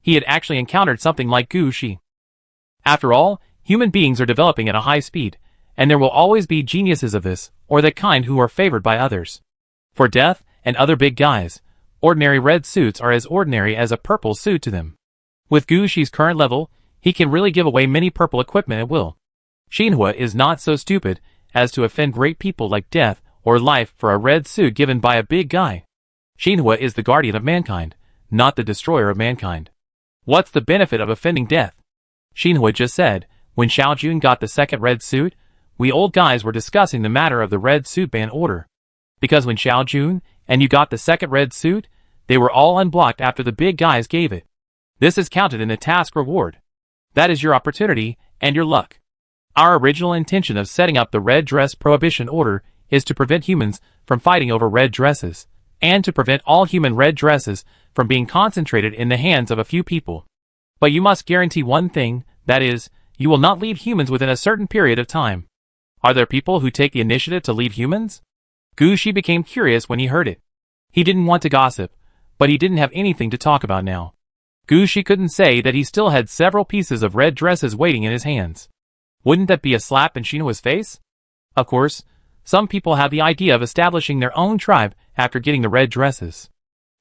Speaker 1: He had actually encountered something like Gushi. After all, human beings are developing at a high speed, and there will always be geniuses of this, or the kind who are favored by others. For Death and other big guys, Ordinary red suits are as ordinary as a purple suit to them. With Gu Shi's current level, he can really give away many purple equipment at will. Xinhua is not so stupid as to offend great people like death or life for a red suit given by a big guy. Xinhua is the guardian of mankind, not the destroyer of mankind. What's the benefit of offending death? Xinhua just said, when Xiao Jun got the second red suit, we old guys were discussing the matter of the red suit ban order. Because when Xiao Jun and you got the second red suit, they were all unblocked after the big guys gave it. This is counted in the task reward. That is your opportunity and your luck. Our original intention of setting up the red dress prohibition order is to prevent humans from fighting over red dresses, and to prevent all human red dresses from being concentrated in the hands of a few people. But you must guarantee one thing, that is, you will not leave humans within a certain period of time. Are there people who take the initiative to leave humans? Gu Shi became curious when he heard it. He didn't want to gossip, but he didn't have anything to talk about now. Gu Shi couldn't say that he still had several pieces of red dresses waiting in his hands. Wouldn't that be a slap in Xinhua's face? Of course, some people have the idea of establishing their own tribe after getting the red dresses.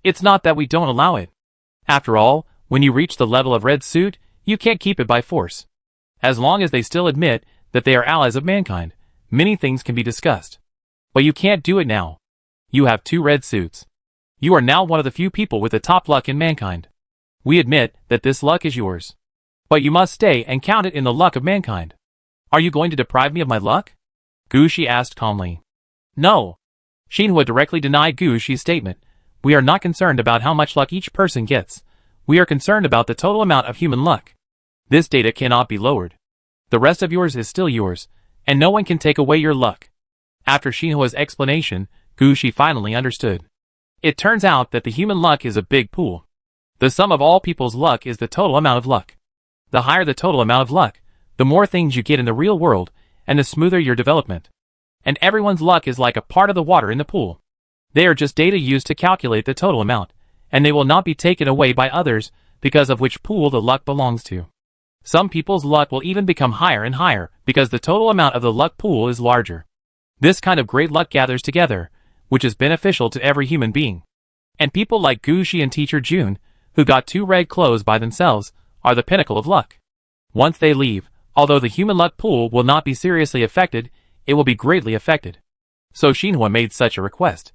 Speaker 1: It's not that we don't allow it. After all, when you reach the level of red suit, you can't keep it by force. As long as they still admit that they are allies of mankind, many things can be discussed. But you can't do it now. You have 2 red suits. You are now one of the few people with the top luck in mankind. We admit that this luck is yours. But you must stay and count it in the luck of mankind. Are you going to deprive me of my luck? Gu Shi asked calmly. No. Xinhua directly denied Gu Shi's statement. We are not concerned about how much luck each person gets. We are concerned about the total amount of human luck. This data cannot be lowered. The rest of yours is still yours, and no one can take away your luck. After Xinhua's explanation, Gu Shi finally understood. It turns out that the human luck is a big pool. The sum of all people's luck is the total amount of luck. The higher the total amount of luck, the more things you get in the real world, and the smoother your development. And everyone's luck is like a part of the water in the pool. They are just data used to calculate the total amount, and they will not be taken away by others because of which pool the luck belongs to. Some people's luck will even become higher and higher because the total amount of the luck pool is larger. This kind of great luck gathers together, which is beneficial to every human being. And people like Gu Shi and Teacher Jun, who got 2 red clothes by themselves, are the pinnacle of luck. Once they leave, although the human luck pool will not be seriously affected, it will be greatly affected. So Xinhua made such a request.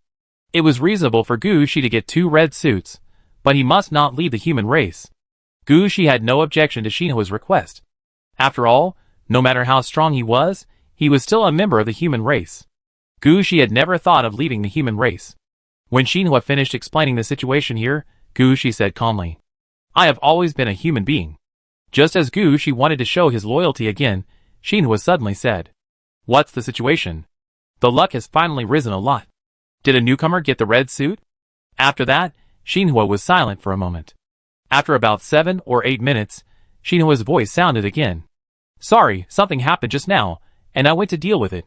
Speaker 1: It was reasonable for Gu Shi to get 2 red suits, but he must not leave the human race. Gu Shi had no objection to Xinhua's request. After all, no matter how strong he was still a member of the human race. Gu Shi had never thought of leaving the human race. When Xinhua finished explaining the situation here, Gu Shi said calmly, I have always been a human being. Just as Gu Shi wanted to show his loyalty again, Xinhua suddenly said, What's the situation? The luck has finally risen a lot. Did a newcomer get the red suit? After that, Xinhua was silent for a moment. After about 7 or 8 minutes, Xinhua's voice sounded again. Sorry, something happened just now, and I went to deal with it.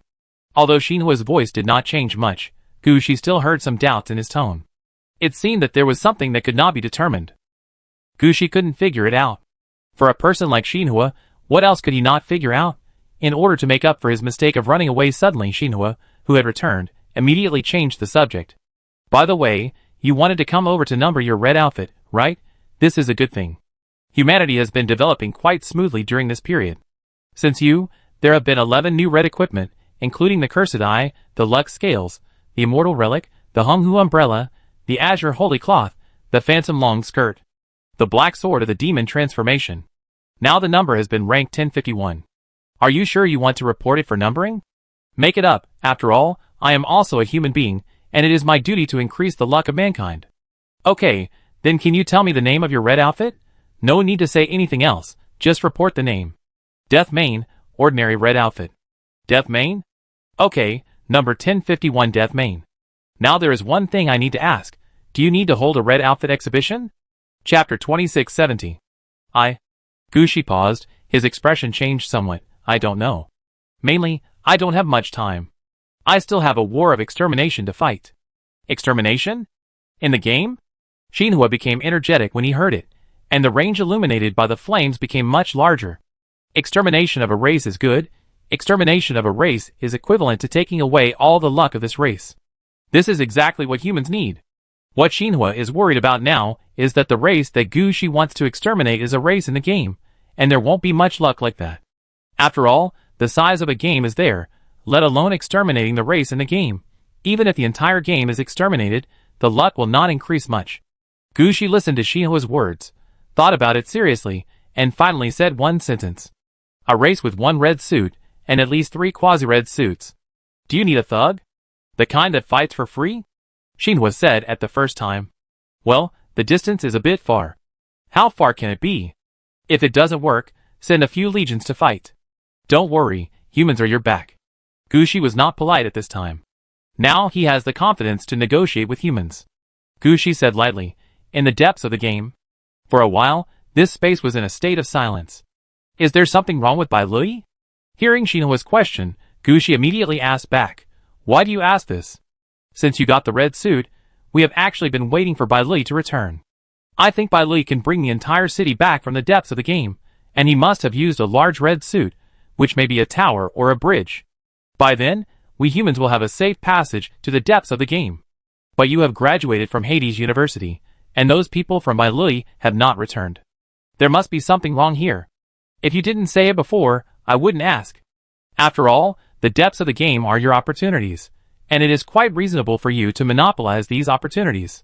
Speaker 1: Although Xinhua's voice did not change much, Gu Shi still heard some doubts in his tone. It seemed that there was something that could not be determined. Gu Shi couldn't figure it out. For a person like Xinhua, what else could he not figure out? In order to make up for his mistake of running away suddenly, Xinhua, who had returned, immediately changed the subject. By the way, you wanted to come over to number your red outfit, right? This is a good thing. Humanity has been developing quite smoothly during this period. Since there have been 11 new red equipment, including the Cursed Eye, the Luck Scales, the Immortal Relic, the Honghu Umbrella, the Azure Holy Cloth, the Phantom Long Skirt, the Black Sword of the Demon Transformation. Now the number has been ranked 1051. Are you sure you want to report it for numbering? Make it up, after all, I am also a human being, and it is my duty to increase the luck of mankind. Okay, then can you tell me the name of your red outfit? No need to say anything else, just report the name. Death Mane, ordinary red outfit. Death Mane? Okay, number 1051 Death Mane. Now there is one thing I need to ask. Do you need to hold a red outfit exhibition? Chapter 2670. Gu Shi paused, his expression changed somewhat. I don't know. Mainly, I don't have much time. I still have a war of extermination to fight. Extermination? In the game? Xinhua became energetic when he heard it, and the range illuminated by the flames became much larger. Extermination of a race is good. Extermination of a race is equivalent to taking away all the luck of this race. This is exactly what humans need. What Xinhua is worried about now is that the race that Gu Shi wants to exterminate is a race in the game, and there won't be much luck like that. After all, the size of a game is there, let alone exterminating the race in the game. Even if the entire game is exterminated, the luck will not increase much. Gu Shi listened to Xinhua's words, thought about it seriously, and finally said one sentence. A race with one red suit, and at least 3 quasi-red suits. Do you need a thug? The kind that fights for free? Xinhua said at the first time. Well, the distance is a bit far. How far can it be? If it doesn't work, send a few legions to fight. Don't worry, humans are your back. Gu Shi was not polite at this time. Now he has the confidence to negotiate with humans. Gu Shi said lightly, in the depths of the game. For a while, this space was in a state of silence. Is there something wrong with Bai Lui? Hearing Xinhua's question, Gu Shi immediately asked back, why do you ask this? Since you got the red suit, we have actually been waiting for Bai Lui to return. I think Bai Lui can bring the entire city back from the depths of the game, and he must have used a large red suit, which may be a tower or a bridge. By then, we humans will have a safe passage to the depths of the game. But you have graduated from Hades University, and those people from Bai Lui have not returned. There must be something wrong here. If you didn't say it before, I wouldn't ask. After all, the depths of the game are your opportunities, and it is quite reasonable for you to monopolize these opportunities.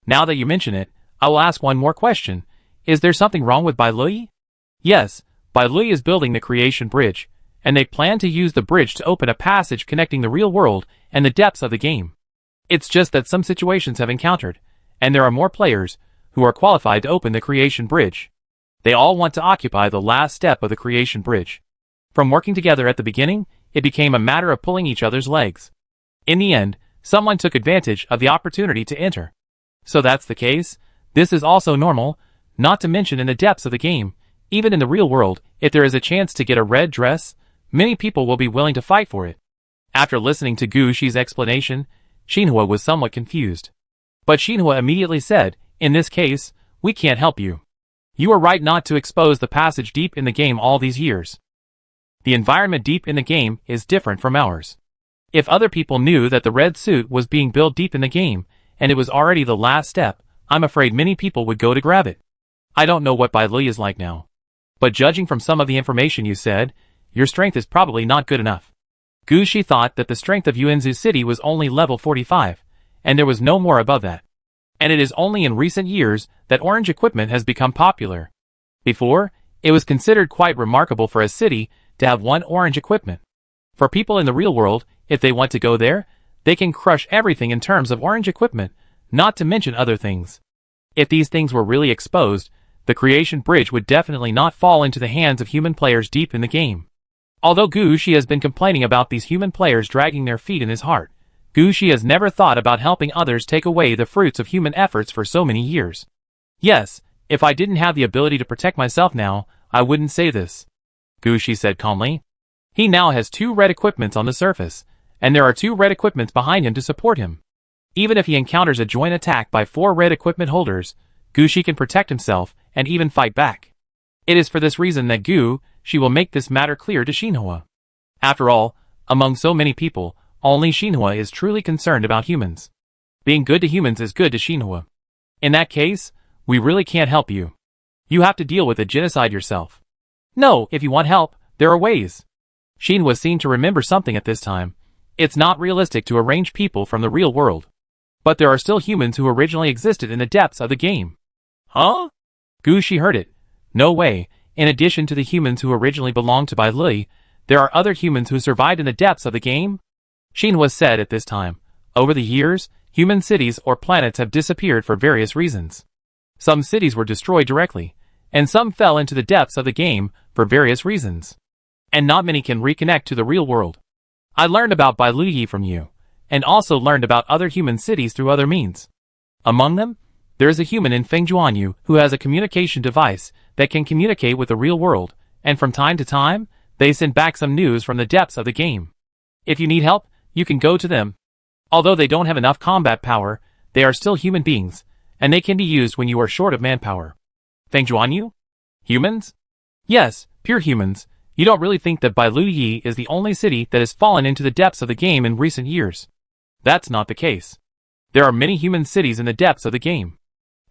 Speaker 1: Now that you mention it, I will ask one more question. Is there something wrong with Bai Lui? Yes, Bai Lui is building the creation bridge, and they plan to use the bridge to open a passage connecting the real world and the depths of the game. It's just that some situations have encountered, and there are more players who are qualified to open the creation bridge. They all want to occupy the last step of the creation bridge. From working together at the beginning, it became a matter of pulling each other's legs. In the end, someone took advantage of the opportunity to enter. So that's the case. This is also normal, not to mention in the depths of the game. Even in the real world, if there is a chance to get a red dress, many people will be willing to fight for it. After listening to Gu Shi's explanation, Xinhua was somewhat confused. But Xinhua immediately said, in this case, we can't help you. You are right not to expose the passage deep in the game all these years. The environment deep in the game is different from ours. If other people knew that the red suit was being built deep in the game, and it was already the last step, I'm afraid many people would go to grab it. I don't know what Bai Lui is like now. But judging from some of the information you said, your strength is probably not good enough. Gu Shi thought that the strength of Yuanzhu City was only level 45, and there was no more above that. And it is only in recent years that orange equipment has become popular. Before, it was considered quite remarkable for a city to have one orange equipment. For people in the real world, if they want to go there, they can crush everything in terms of orange equipment, not to mention other things. If these things were really exposed, the creation bridge would definitely not fall into the hands of human players deep in the game. Although Gu Shi has been complaining about these human players dragging their feet in his heart, Gu Shi has never thought about helping others take away the fruits of human efforts for so many years. Yes, if I didn't have the ability to protect myself now, I wouldn't say this. Gu Shi said calmly. He now has 2 red equipments on the surface, and there are 2 red equipments behind him to support him. Even if he encounters a joint attack by 4 red equipment holders, Gu Shi can protect himself and even fight back. It is for this reason that Gu Shi will make this matter clear to Xinhua. After all, among so many people, only Xinhua is truly concerned about humans. Being good to humans is good to Xinhua. In that case, we really can't help you. You have to deal with the genocide yourself. No, if you want help, there are ways. Xinhua seemed to remember something at this time. It's not realistic to arrange people from the real world. But there are still humans who originally existed in the depths of the game. Huh? Gu Shi heard it. No way. In addition to the humans who originally belonged to Bai Lui, there are other humans who survived in the depths of the game? Xinhua said at this time. Over the years, human cities or planets have disappeared for various reasons. Some cities were destroyed directly, and some fell into the depths of the game for various reasons. And not many can reconnect to the real world. I learned about Bai Lui from you, and also learned about other human cities through other means. Among them, there is a human in Fengjuanyu who has a communication device that can communicate with the real world, and from time to time, they send back some news from the depths of the game. If you need help, you can go to them. Although they don't have enough combat power, they are still human beings, and they can be used when you are short of manpower. Fengjuanyu? Humans? Yes, pure humans. You don't really think that Bai Lui is the only city that has fallen into the depths of the game in recent years. That's not the case. There are many human cities in the depths of the game.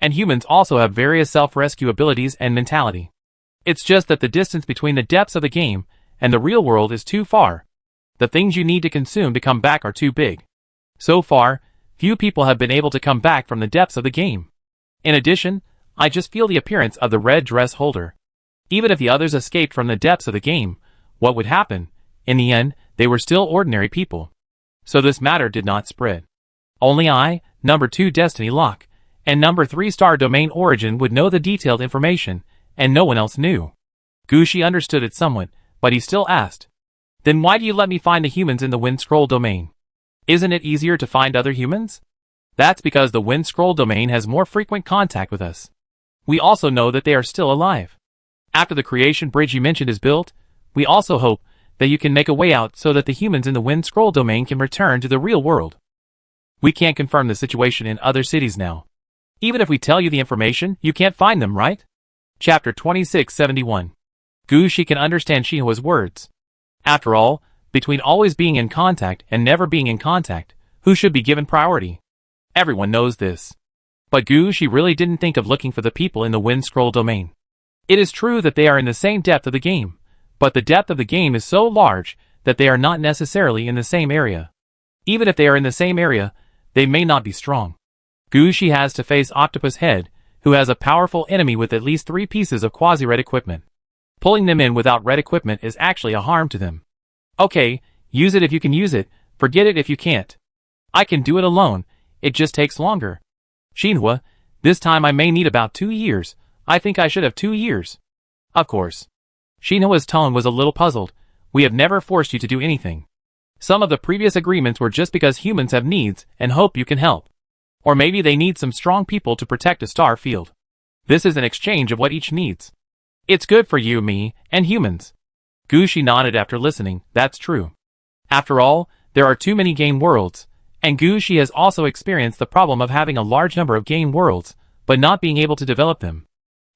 Speaker 1: And humans also have various self-rescue abilities and mentality. It's just that the distance between the depths of the game and the real world is too far. The things you need to consume to come back are too big. So far, few people have been able to come back from the depths of the game. In addition, I just feel the appearance of the red dress holder. Even if the others escaped from the depths of the game, what would happen? In the end, they were still ordinary people. So this matter did not spread. Only I, number 2 Destiny Lock, and number 3 Star Domain Origin would know the detailed information, and no one else knew. Gushi understood it somewhat, but he still asked. Then why do you let me find the humans in the Wind Scroll domain? Isn't it easier to find other humans? That's because the Wind Scroll domain has more frequent contact with us. We also know that they are still alive. After the creation bridge you mentioned is built, we also hope that you can make a way out so that the humans in the Wind Scroll domain can return to the real world. We can't confirm the situation in other cities now. Even if we tell you the information, you can't find them, right? Chapter 2671. Gushi can understand Shinhua's words. After all, between always being in contact and never being in contact, who should be given priority? Everyone knows this. But Gushi really didn't think of looking for the people in the Wind Scroll domain. It is true that they are in the same depth of the game, but the depth of the game is so large that they are not necessarily in the same area. Even if they are in the same area, they may not be strong. Gushi has to face Octopus Head, who has a powerful enemy with at least 3 pieces of quasi-red equipment. Pulling them in without red equipment is actually a harm to them. Okay, use it if you can use it, forget it if you can't. I can do it alone, it just takes longer. Shinhua, this time I may need about 2 years, I think I should have 2 years. Of course. Shinhua's tone was a little puzzled. We have never forced you to do anything. Some of the previous agreements were just because humans have needs and hope you can help. Or maybe they need some strong people to protect a star field. This is an exchange of what each needs. It's good for you, me, and humans. Gushi nodded after listening, that's true. After all, there are too many game worlds, and Gushi has also experienced the problem of having a large number of game worlds, but not being able to develop them.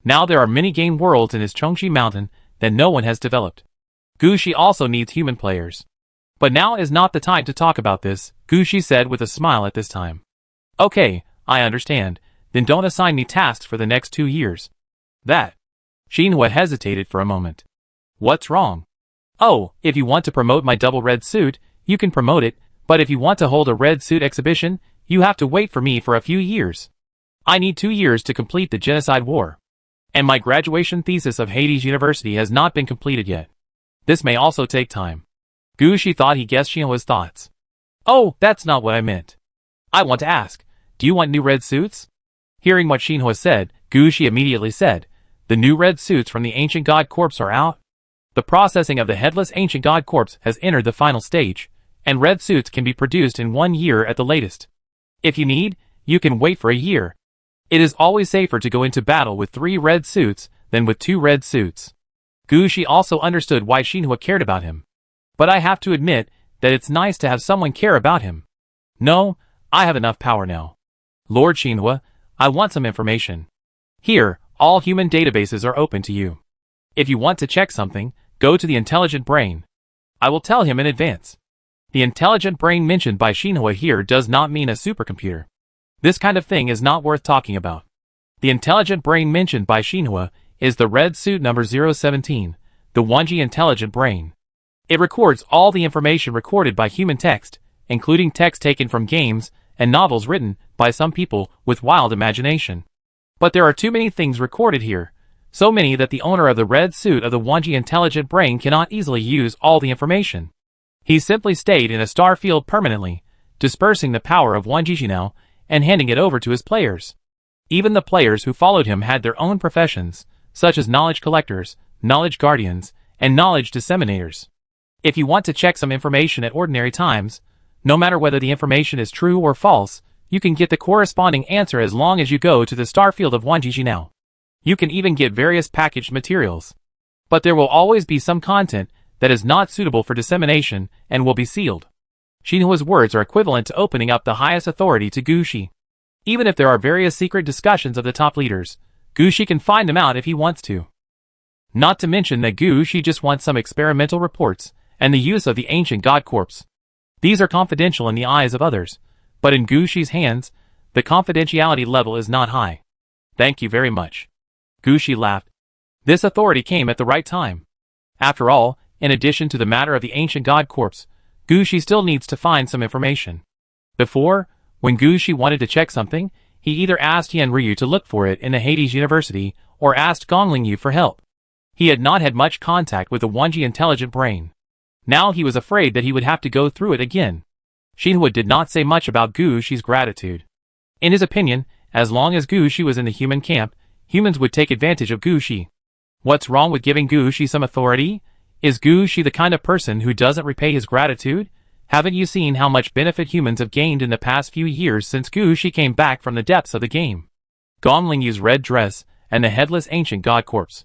Speaker 1: Now there are many game worlds in his Chongqi mountain that no one has developed. Gushi also needs human players. But now is not the time to talk about this, Gushi said with a smile at this time. Okay, I understand, then don't assign me tasks for the next 2 years. That. Shinhua hesitated for a moment. What's wrong? Oh, if you want to promote my double red suit, you can promote it, but if you want to hold a red suit exhibition, you have to wait for me for a few years. I need 2 years to complete the genocide war. And my graduation thesis of Hades University has not been completed yet. This may also take time. Gushi thought he guessed Shinhua's thoughts. Oh, that's not what I meant. I want to ask, do you want new red suits? Hearing what Shinhua said, Gushi immediately said, the new red suits from the Ancient God Corpse are out. The processing of the Headless Ancient God Corpse has entered the final stage, and red suits can be produced in 1 year at the latest. If you need, you can wait for a year. It is always safer to go into battle with 3 red suits than with 2 red suits. Gushi also understood why Shinhua cared about him. But I have to admit that it's nice to have someone care about him. No, I have enough power now. Lord Shinhua, I want some information. Here, all human databases are open to you. If you want to check something, go to the intelligent brain. I will tell him in advance. The intelligent brain mentioned by Shinhua here does not mean a supercomputer. This kind of thing is not worth talking about. The intelligent brain mentioned by Shinhua is the red suit number 017, the Wanji intelligent brain. It records all the information recorded by human text, including text taken from games and novels written by some people with wild imagination. But there are too many things recorded here, so many that the owner of the red suit of the Wanji intelligent brain cannot easily use all the information. He simply stayed in a star field permanently, dispersing the power of Wanji now and handing it over to his players. Even the players who followed him had their own professions, such as knowledge collectors, knowledge guardians, and knowledge disseminators. If you want to check some information at ordinary times, no matter whether the information is true or false, you can get the corresponding answer as long as you go to the star field of Wanji now. You can even get various packaged materials. But there will always be some content that is not suitable for dissemination and will be sealed. Shinhua's words are equivalent to opening up the highest authority to Gushi. Even if there are various secret discussions of the top leaders, Gushi can find them out if he wants to. Not to mention that Gushi just wants some experimental reports and the use of the Ancient God Corpse. These are confidential in the eyes of others, But in Gushi's hands, the confidentiality level is not high. Thank you very much. Gushi laughed. This authority came at the right time. After all, in addition to the matter of the ancient god corpse, Gushi still needs to find some information. Before, when Gushi wanted to check something, he either asked Yanryu to look for it in the Hades University or asked Gonglingyu for help. He had not had much contact with the Wanji intelligent brain. Now he was afraid that he would have to go through it again. Shinhua did not say much about Gushi's gratitude. In his opinion, as long as Gushi was in the human camp, humans would take advantage of Gushi. What's wrong with giving Gushi some authority? Is Gushi the kind of person who doesn't repay his gratitude? Haven't you seen how much benefit humans have gained in the past few years since Gushi came back from the depths of the game? Gonlingyu's red dress and the headless ancient god corpse.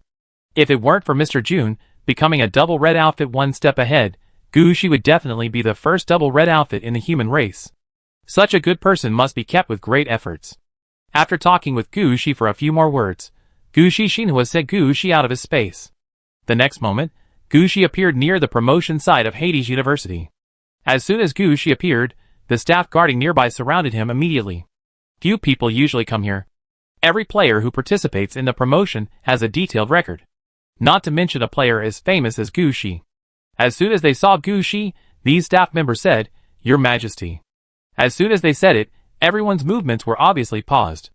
Speaker 1: If it weren't for Mr. June becoming a double red outfit one step ahead, Gushi would definitely be the first double red outfit in the human race. Such a good person must be kept with great efforts. After talking with Gushi for a few more words, Gushi Shinhua sent Gushi out of his space. The next moment, Gushi appeared near the promotion site of Hades University. As soon as Gushi appeared, the staff guarding nearby surrounded him immediately. Few people usually come here. Every player who participates in the promotion has a detailed record. Not to mention a player as famous as Gushi. As soon as they saw Gushi, these staff members said, "Your Majesty." As soon as they said it, everyone's movements were obviously paused.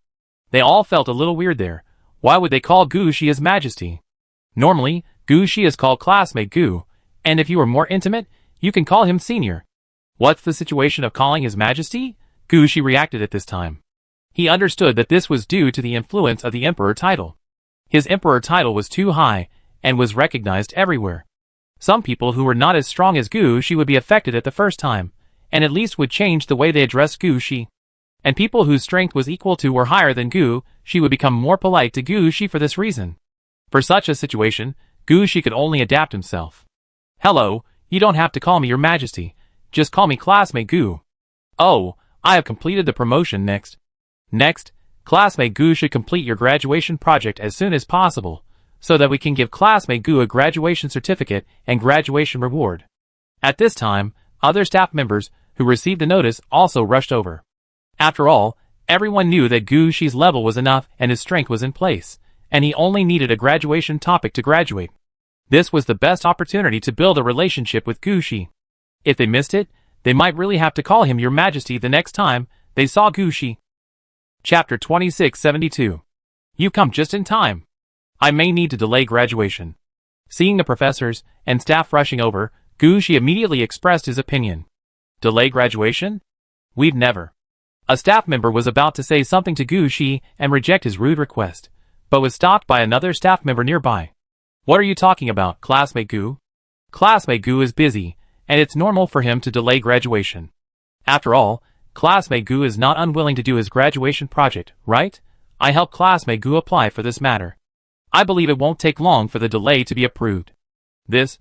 Speaker 1: They all felt a little weird there. Why would they call Gushi His Majesty? Normally, Gushi is called classmate Gu, and if you are more intimate, you can call him senior. What's the situation of calling His Majesty? Gushi reacted at this time. He understood that this was due to the influence of the Emperor title. His Emperor title was too high, and was recognized everywhere. Some people who were not as strong as Gushi would be affected at the first time, and at least would change the way they addressed Gushi. And people whose strength was equal to or higher than Gushi would become more polite to Gushi for this reason. For such a situation, Gushi could only adapt himself. "Hello, you don't have to call me Your Majesty. Just call me classmate Gu." "Oh, I have completed the promotion next." "Next, classmate Gu should complete your graduation project as soon as possible, so that we can give classmate Gu a graduation certificate and graduation reward." At this time, other staff members who received the notice also rushed over. After all, everyone knew that Gushi's level was enough and his strength was in place, and he only needed a graduation topic to graduate. This was the best opportunity to build a relationship with Gushi. If they missed it, they might really have to call him Your Majesty the next time they saw Gushi. Chapter 2672. You come just in time. I may need to delay graduation. Seeing the professors and staff rushing over, Gushi immediately expressed his opinion. Delay graduation? We'd never. A staff member was about to say something to Gushi and reject his rude request, but was stopped by another staff member nearby. What are you talking about, classmate Gu? Classmate Gu is busy, and it's normal for him to delay graduation. After all, classmate Gu is not unwilling to do his graduation project, right? I helped classmate Gu apply for this matter. I believe it won't take long for the delay to be approved. The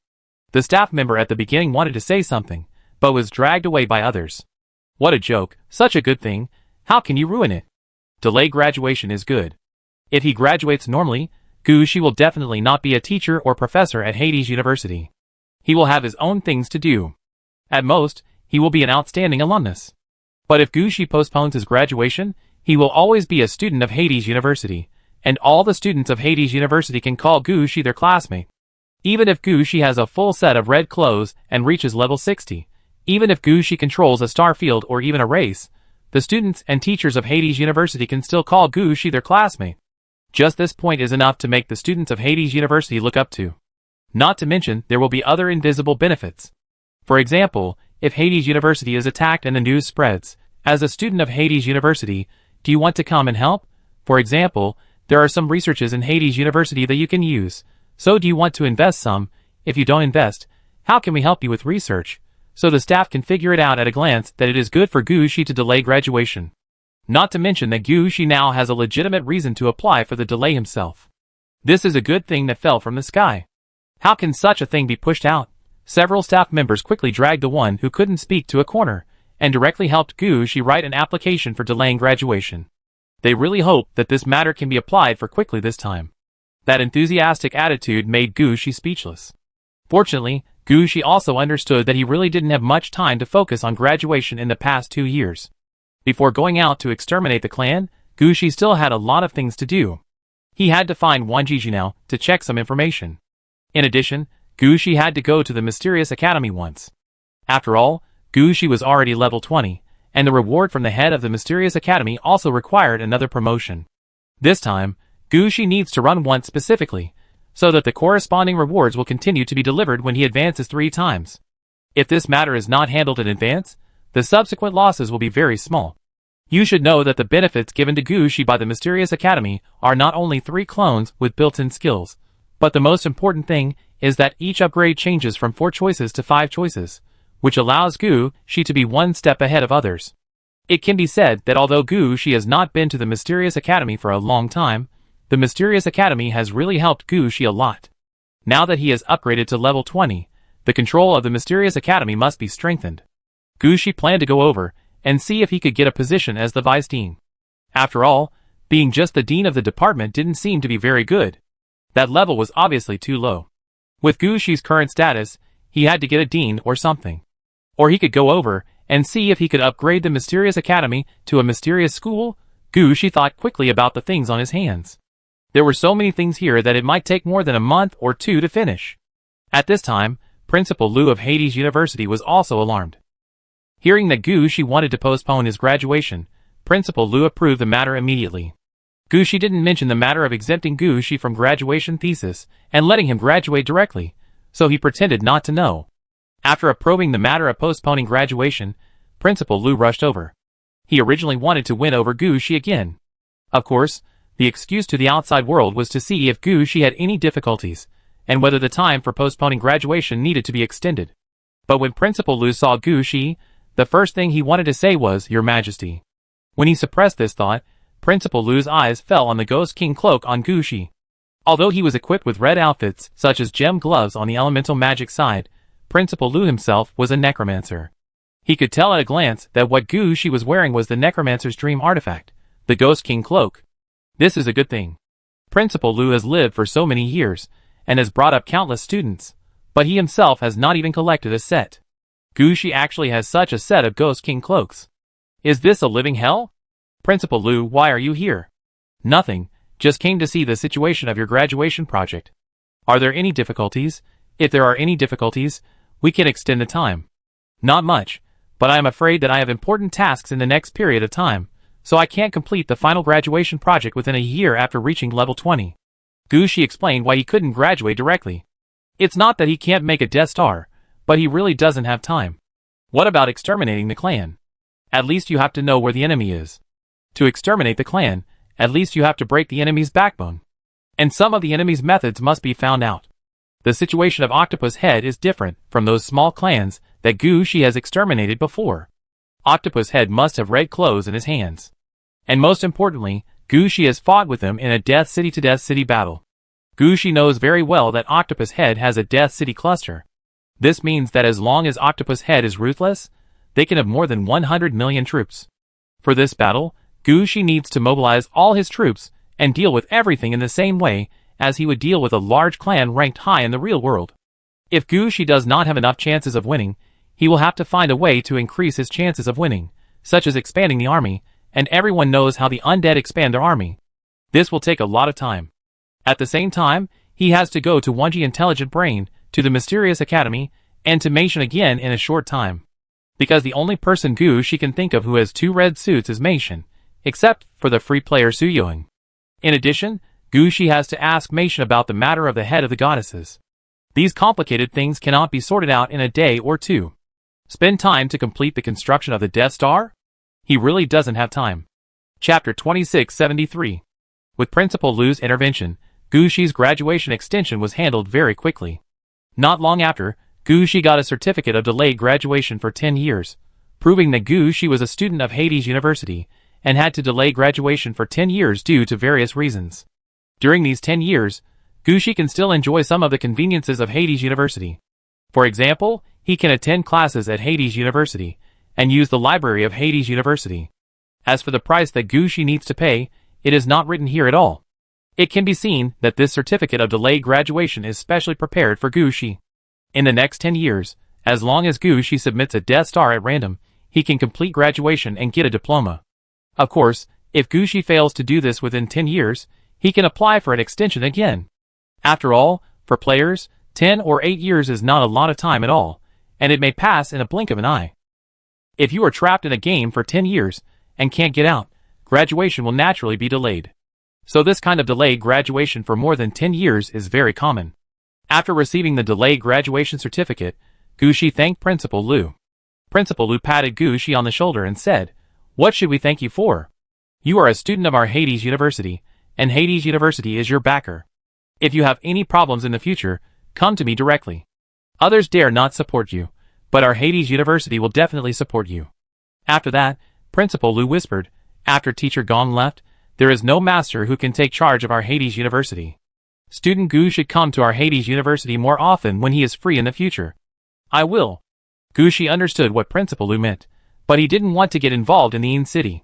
Speaker 1: staff member at the beginning wanted to say something, but was dragged away by others. What a joke, such a good thing, how can you ruin it? Delay graduation is good. If he graduates normally, Gushi will definitely not be a teacher or professor at Hades University. He will have his own things to do. At most, he will be an outstanding alumnus. But if Gushi postpones his graduation, he will always be a student of Hades University, and all the students of Hades University can call Gushi their classmate. Even if Gushi has a full set of red clothes and reaches level 60, even if Gushi controls a star field or even a race, the students and teachers of Hades University can still call Gushi their classmate. Just this point is enough to make the students of Hades University look up to. Not to mention, there will be other invisible benefits. For example, if Hades University is attacked and the news spreads, as a student of Hades University, do you want to come and help? For example, there are some researches in Hades University that you can use. So do you want to invest some? If you don't invest, how can we help you with research? So the staff can figure it out at a glance that it is good for Gushi to delay graduation. Not to mention that Gushi now has a legitimate reason to apply for the delay himself. This is a good thing that fell from the sky. How can such a thing be pushed out? Several staff members quickly dragged the one who couldn't speak to a corner, and directly helped Gushi write an application for delaying graduation. They really hope that this matter can be applied for quickly this time. That enthusiastic attitude made Gushi speechless. Fortunately, Gushi also understood that he really didn't have much time to focus on graduation in the past 2 years. Before going out to exterminate the clan, Gushi still had a lot of things to do. He had to find Wanjiji now to check some information. In addition, Gushi had to go to the Mysterious Academy once. After all, Gushi was already level 20, and the reward from the head of the Mysterious Academy also required another promotion. This time, Gushi needs to run once specifically, so that the corresponding rewards will continue to be delivered when he advances 3 times. If this matter is not handled in advance, the subsequent losses will be very small. You should know that the benefits given to Gushi by the Mysterious Academy are not only 3 clones with built-in skills, but the most important thing is that each upgrade changes from 4 choices to 5 choices, which allows Gushi to be 1 step ahead of others. It can be said that although Gushi has not been to the Mysterious Academy for a long time, the Mysterious Academy has really helped Gushi a lot. Now that he has upgraded to level 20, the control of the Mysterious Academy must be strengthened. Gushi planned to go over and see if he could get a position as the vice dean. After all, being just the dean of the department didn't seem to be very good. That level was obviously too low. With Gushi's current status, he had to get a dean or something. Or he could go over and see if he could upgrade the Mysterious Academy to a mysterious school. Gushi thought quickly about the things on his hands. There were so many things here that it might take more than a month or 2 to finish. At this time, Principal Liu of Hades University was also alarmed. Hearing that Gushi wanted to postpone his graduation, Principal Liu approved the matter immediately. Gushi didn't mention the matter of exempting Gushi from graduation thesis and letting him graduate directly, so he pretended not to know. After approving the matter of postponing graduation, Principal Liu rushed over. He originally wanted to win over Gushi again. Of course, the excuse to the outside world was to see if Gushi had any difficulties, and whether the time for postponing graduation needed to be extended. But when Principal Liu saw Gushi, the first thing he wanted to say was, "Your Majesty." When he suppressed this thought, Principal Liu's eyes fell on the Ghost King cloak on Gushi. Although he was equipped with red outfits, such as gem gloves on the elemental magic side, Principal Liu himself was a necromancer. He could tell at a glance that what Gushi was wearing was the necromancer's dream artifact, the Ghost King cloak. This is a good thing. Principal Liu has lived for so many years, and has brought up countless students, but he himself has not even collected a set. Gushi actually has such a set of Ghost King cloaks. Is this a living hell? Principal Liu, why are you here? Nothing, just came to see the situation of your graduation project. Are there any difficulties? If there are any difficulties, we can extend the time. Not much, but I am afraid that I have important tasks in the next period of time, so I can't complete the final graduation project within a year after reaching level 20. Gushi explained why he couldn't graduate directly. It's not that he can't make a Death Star, but he really doesn't have time. What about exterminating the clan? At least you have to know where the enemy is. To exterminate the clan, at least you have to break the enemy's backbone. And some of the enemy's methods must be found out. The situation of Octopus Head is different from those small clans that Gushi has exterminated before. Octopus Head must have red clothes in his hands. And most importantly, Gushi has fought with him in a Death City to Death City battle. Gushi knows very well that Octopus Head has a Death City cluster. This means that as long as Octopus Head is ruthless, they can have more than 100 million troops. For this battle, Gushi needs to mobilize all his troops and deal with everything in the same way as he would deal with a large clan ranked high in the real world. If Gushi does not have enough chances of winning, he will have to find a way to increase his chances of winning, such as expanding the army, and everyone knows how the undead expand their army. This will take a lot of time. At the same time, he has to go to Wanji Intelligent Brain, to the Mysterious Academy, and to Meishin again in a short time. Because the only person Gushi can think of who has 2 red suits is Meishin, except for the free player Suyuing. In addition, Gushi has to ask Meishin about the matter of the head of the goddesses. These complicated things cannot be sorted out in a day or 2. Spend time to complete the construction of the Death Star? He really doesn't have time. Chapter 2673. With Principal Liu's intervention, Gushi's graduation extension was handled very quickly. Not long after, Gushi got a certificate of delayed graduation for 10 years, proving that Gushi was a student of Hades University and had to delay graduation for 10 years due to various reasons. During these 10 years, Gushi can still enjoy some of the conveniences of Hades University. For example, he can attend classes at Hades University and use the library of Hades University. As for the price that Gushi needs to pay, it is not written here at all. It can be seen that this certificate of delayed graduation is specially prepared for Gushi. In the next 10 years, as long as Gushi submits a Death Star at random, he can complete graduation and get a diploma. Of course, if Gushi fails to do this within 10 years, he can apply for an extension again. After all, for players, 10 or 8 years is not a lot of time at all, and it may pass in a blink of an eye. If you are trapped in a game for 10 years and can't get out, graduation will naturally be delayed. So this kind of delayed graduation for more than 10 years is very common. After receiving the delayed graduation certificate, Gushi thanked Principal Lu. Principal Lu patted Gushi on the shoulder and said, "What should we thank you for? You are a student of our Hades University, and Hades University is your backer. If you have any problems in the future, come to me directly. Others dare not support you, but our Hades University will definitely support you." After that, Principal Lu whispered, "After Teacher Gong left, there is no master who can take charge of our Hades University. Student Gu should come to our Hades University more often when he is free in the future." "I will." Gushi understood what Principal Lu meant, but he didn't want to get involved in the Yin City.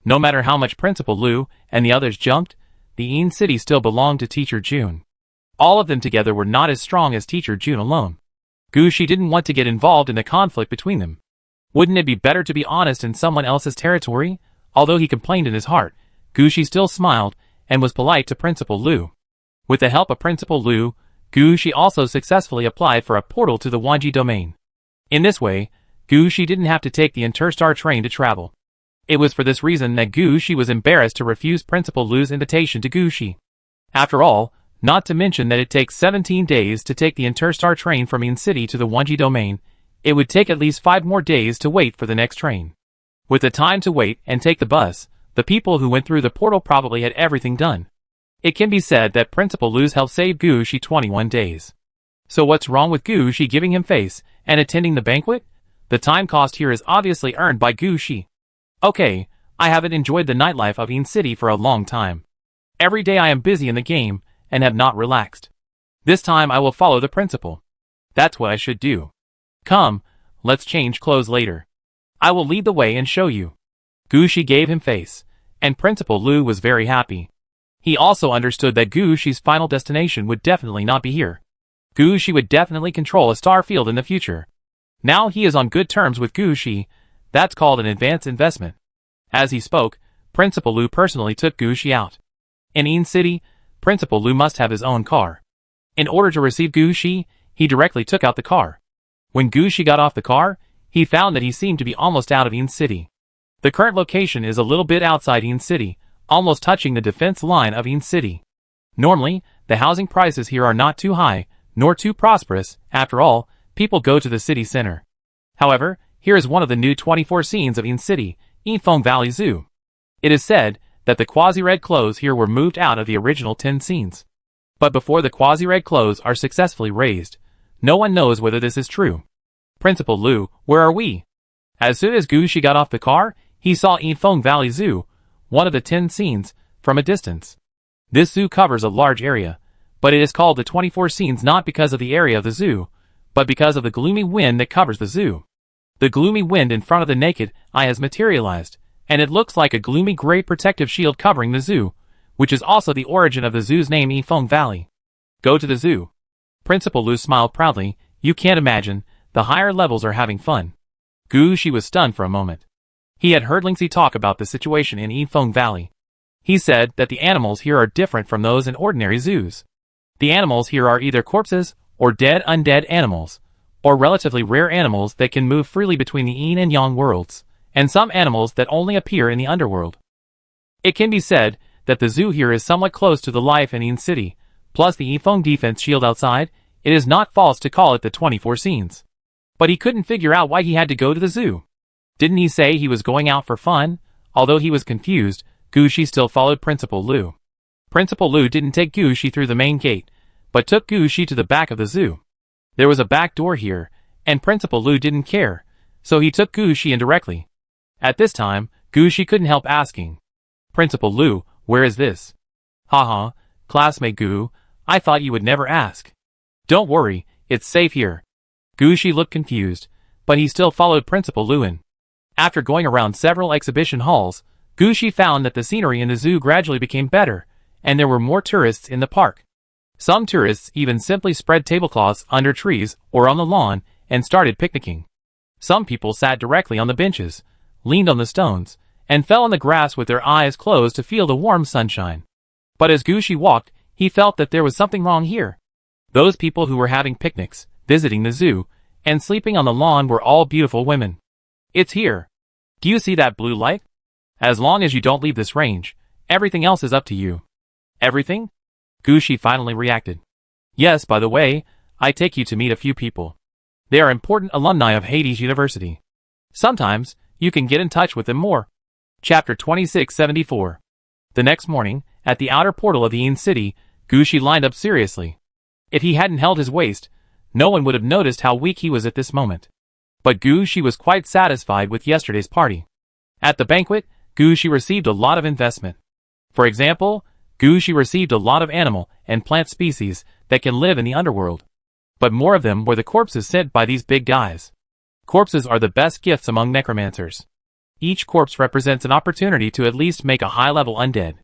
Speaker 1: No matter how much Principal Lu and the others jumped, the Yin City still belonged to Teacher June. All of them together were not as strong as Teacher June alone. Gushi didn't want to get involved in the conflict between them. Wouldn't it be better to be honest in someone else's territory? Although he complained in his heart, Gushi still smiled and was polite to Principal Lu. With the help of Principal Lu, Gushi also successfully applied for a portal to the Wanji domain. In this way, Gushi didn't have to take the Interstar train to travel. It was for this reason that Gushi was embarrassed to refuse Principal Lu's invitation to Gushi. After all, not to mention that it takes 17 days to take the Interstar train from Yin City to the Wanji domain, it would take at least 5 more days to wait for the next train. With the time to wait and take the bus, the people who went through the portal probably had everything done. It can be said that Principal Lu's helped save Gushi 21 days. So what's wrong with Gushi giving him face and attending the banquet? The time cost here is obviously earned by Gushi. Okay, I haven't enjoyed the nightlife of Yin City for a long time. Every day I am busy in the game and have not relaxed. This time I will follow the principal. That's what I should do. Come, let's change clothes later. I will lead the way and show you. Gushi gave him face, and Principal Lu was very happy. He also understood that Gushi's final destination would definitely not be here. Gushi would definitely control a star field in the future. Now he is on good terms with Gushi. That's called an advance investment. As he spoke, Principal Lu personally took Gushi out. In Yin City, Principal Lu must have his own car. In order to receive Gushi, he directly took out the car. When Gushi got off the car, he found that he seemed to be almost out of Yin City. The current location is a little bit outside Yin City, almost touching the defense line of Yin City. Normally, the housing prices here are not too high, nor too prosperous. After all, people go to the city center. However, here is one of the new 24 scenes of Yin City, Yifeng Valley Zoo. It is said that the quasi-red clothes here were moved out of the original 10 scenes. But before the quasi-red clothes are successfully raised, no one knows whether this is true. Principal Lu, where are we? As soon as Gushi got off the car, he saw Yifeng Valley Zoo, one of the 10 scenes, from a distance. This zoo covers a large area, but it is called the 24 scenes not because of the area of the zoo, but because of the gloomy wind that covers the zoo. The gloomy wind in front of the naked eye has materialized, and it looks like a gloomy gray protective shield covering the zoo, which is also the origin of the zoo's name Yifeng Valley. Go to the zoo. Principal Lu smiled proudly. You can't imagine, the higher levels are having fun. Gushi was stunned for a moment. He had heard Lingxi talk about the situation in Yifeng Valley. He said that the animals here are different from those in ordinary zoos. The animals here are either corpses, or dead undead animals, or relatively rare animals that can move freely between the yin and yang worlds, and some animals that only appear in the underworld. It can be said that the zoo here is somewhat close to the life in Yin City, plus the Yifeng defense shield outside. It is not false to call it the 24 scenes. But he couldn't figure out why he had to go to the zoo. Didn't he say he was going out for fun? Although he was confused, Gushi still followed Principal Lu. Principal Lu didn't take Gushi through the main gate, but took Gushi to the back of the zoo. There was a back door here, and Principal Lu didn't care, so he took Gushi in directly. At this time, Gushi couldn't help asking, Principal Lu, where is this? Haha, classmate Gu, I thought you would never ask. Don't worry, it's safe here. Gushi looked confused, but he still followed Principal Lu in. After going around several exhibition halls, Gushi found that the scenery in the zoo gradually became better, and there were more tourists in the park. Some tourists even simply spread tablecloths under trees or on the lawn and started picnicking. Some people sat directly on the benches, leaned on the stones, and fell on the grass with their eyes closed to feel the warm sunshine. But as Gushi walked, he felt that there was something wrong here. Those people who were having picnics, visiting the zoo, and sleeping on the lawn were all beautiful women. It's here. Do you see that blue light? As long as you don't leave this range, everything else is up to you. Everything? Gushi finally reacted. Yes, by the way, I take you to meet a few people. They are important alumni of Hades University. Sometimes, you can get in touch with them more. Chapter 2674. The next morning, at the outer portal of the Yin City, Gushi lined up seriously. If he hadn't held his waist, no one would have noticed how weak he was at this moment. But Gushi was quite satisfied with yesterday's party. At the banquet, Gushi received a lot of investment. For example, Gushi received a lot of animal and plant species that can live in the underworld. But more of them were the corpses sent by these big guys. Corpses are the best gifts among necromancers. Each corpse represents an opportunity to at least make a high-level undead.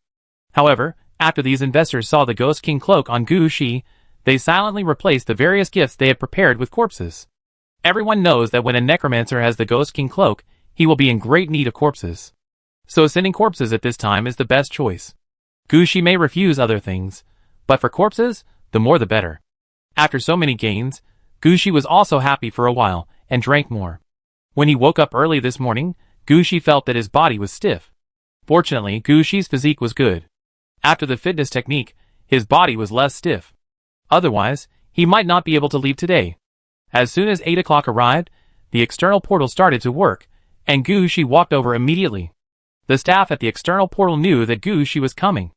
Speaker 1: However, after these investors saw the Ghost King cloak on Gushi, they silently replaced the various gifts they had prepared with corpses. Everyone knows that when a necromancer has the Ghost King cloak, he will be in great need of corpses. So sending corpses at this time is the best choice. Gushi may refuse other things, but for corpses, the more the better. After so many gains, Gushi was also happy for a while, and drank more. When he woke up early this morning, Gushi felt that his body was stiff. Fortunately, Gushi's physique was good. After the fitness technique, his body was less stiff. Otherwise, he might not be able to leave today. As soon as 8 o'clock arrived, the external portal started to work, and Gushi walked over immediately. The staff at the external portal knew that Gushi was coming.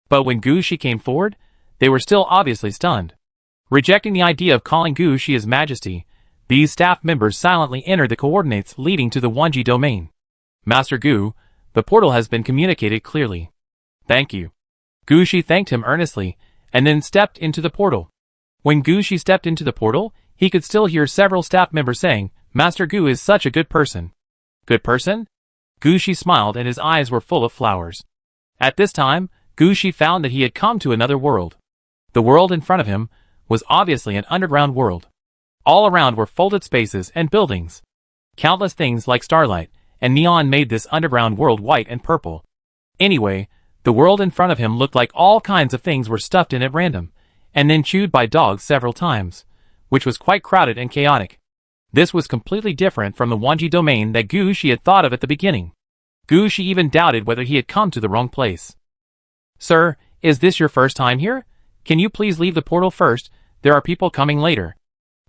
Speaker 1: But when Gushi came forward, they were still obviously stunned. Rejecting the idea of calling Gushi His Majesty, these staff members silently entered the coordinates leading to the Wanji domain. Master Gu, the portal has been communicated clearly. Thank you. Gushi thanked him earnestly, and then stepped into the portal. When Gushi stepped into the portal, he could still hear several staff members saying, Master Gu is such a good person. Good person? Gushi smiled and his eyes were full of flowers. At this time, Gushi found that he had come to another world. The world in front of him was obviously an underground world. All around were folded spaces and buildings. Countless things like starlight and neon made this underground world white and purple. Anyway, the world in front of him looked like all kinds of things were stuffed in at random, and then chewed by dogs several times, which was quite crowded and chaotic. This was completely different from the Wanji domain that Gushi had thought of at the beginning. Gushi even doubted whether he had come to the wrong place. Sir, is this your first time here? Can you please leave the portal first? There are people coming later.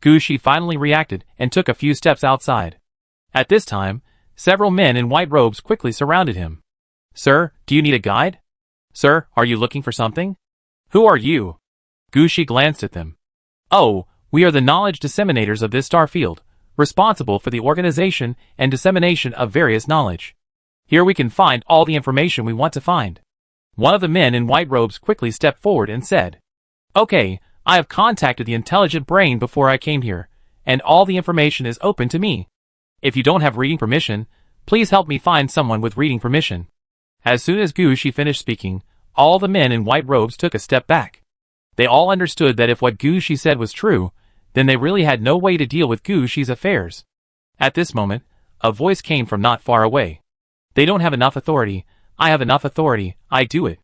Speaker 1: Gushi finally reacted and took a few steps outside. At this time, several men in white robes quickly surrounded him. Sir, do you need a guide? Sir, are you looking for something? Who are you? Gushi glanced at them. Oh, we are the knowledge disseminators of this star field, responsible for the organization and dissemination of various knowledge. Here we can find all the information we want to find. One of the men in white robes quickly stepped forward and said, Okay, I have contacted the intelligent brain before I came here, and all the information is open to me. If you don't have reading permission, please help me find someone with reading permission. As soon as Gushi finished speaking, all the men in white robes took a step back. They all understood that if what Gushi said was true, then they really had no way to deal with Gushi's affairs. At this moment, a voice came from not far away. They don't have enough authority. I have enough authority. I do it.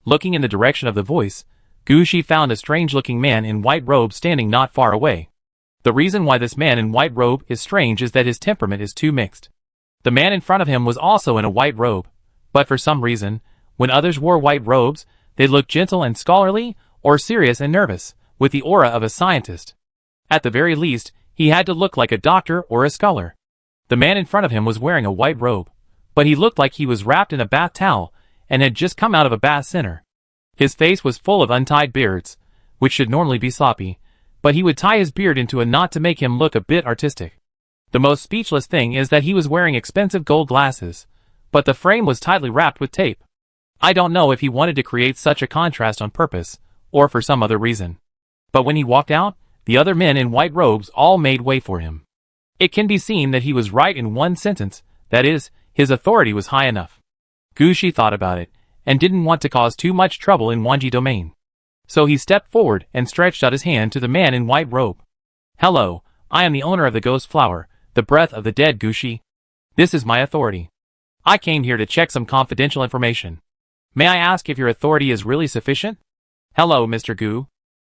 Speaker 1: Looking in the direction of the voice, Gushi found a strange-looking man in white robe standing not far away. The reason why this man in white robe is strange is that his temperament is too mixed. The man in front of him was also in a white robe, but for some reason, when others wore white robes, they looked gentle and scholarly, or serious and nervous, with the aura of a scientist. At the very least, he had to look like a doctor or a scholar. The man in front of him was wearing a white robe, but he looked like he was wrapped in a bath towel and had just come out of a bath center. His face was full of untied beards, which should normally be sloppy, but he would tie his beard into a knot to make him look a bit artistic. The most speechless thing is that he was wearing expensive gold glasses, but the frame was tightly wrapped with tape. I don't know if he wanted to create such a contrast on purpose, or for some other reason. But when he walked out, the other men in white robes all made way for him. It can be seen that he was right in one sentence, that is, his authority was high enough. Gushi thought about it, and didn't want to cause too much trouble in Wanji domain. So he stepped forward and stretched out his hand to the man in white robe. Hello, I am the owner of the Ghost Flower, the breath of the dead Gushi. This is my authority. I came here to check some confidential information. May I ask if your authority is really sufficient? Hello, Mr. Gu.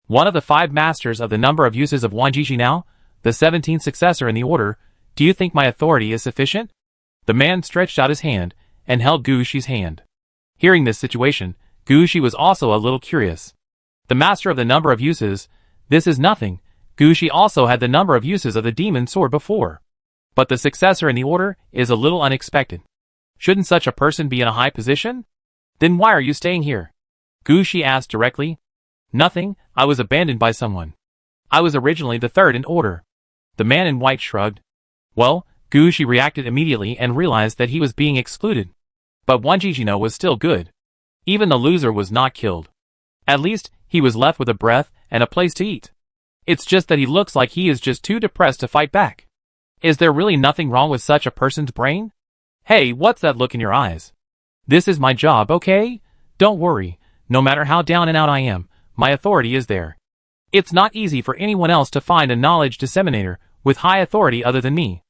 Speaker 1: One of the 5 masters of the number of uses of Wanjiji now, the 17th successor in the order, do you think my authority is sufficient? The man stretched out his hand and held Gushi's hand. Hearing this situation, Gushi was also a little curious. The master of the number of uses, this is nothing. Gushi also had the number of uses of the demon sword before. But the successor in the order is a little unexpected. Shouldn't such a person be in a high position? Then why are you staying here? Gushi asked directly. Nothing, I was abandoned by someone. I was originally the 3rd in order. The man in white shrugged. Well, Gushi reacted immediately and realized that he was being excluded. But Wanjijino was still good. Even the loser was not killed. At least, he was left with a breath and a place to eat. It's just that he looks like he is just too depressed to fight back. Is there really nothing wrong with such a person's brain? Hey, what's that look in your eyes? This is my job, okay? Don't worry, no matter how down and out I am, my authority is there. It's not easy for anyone else to find a knowledge disseminator with high authority other than me.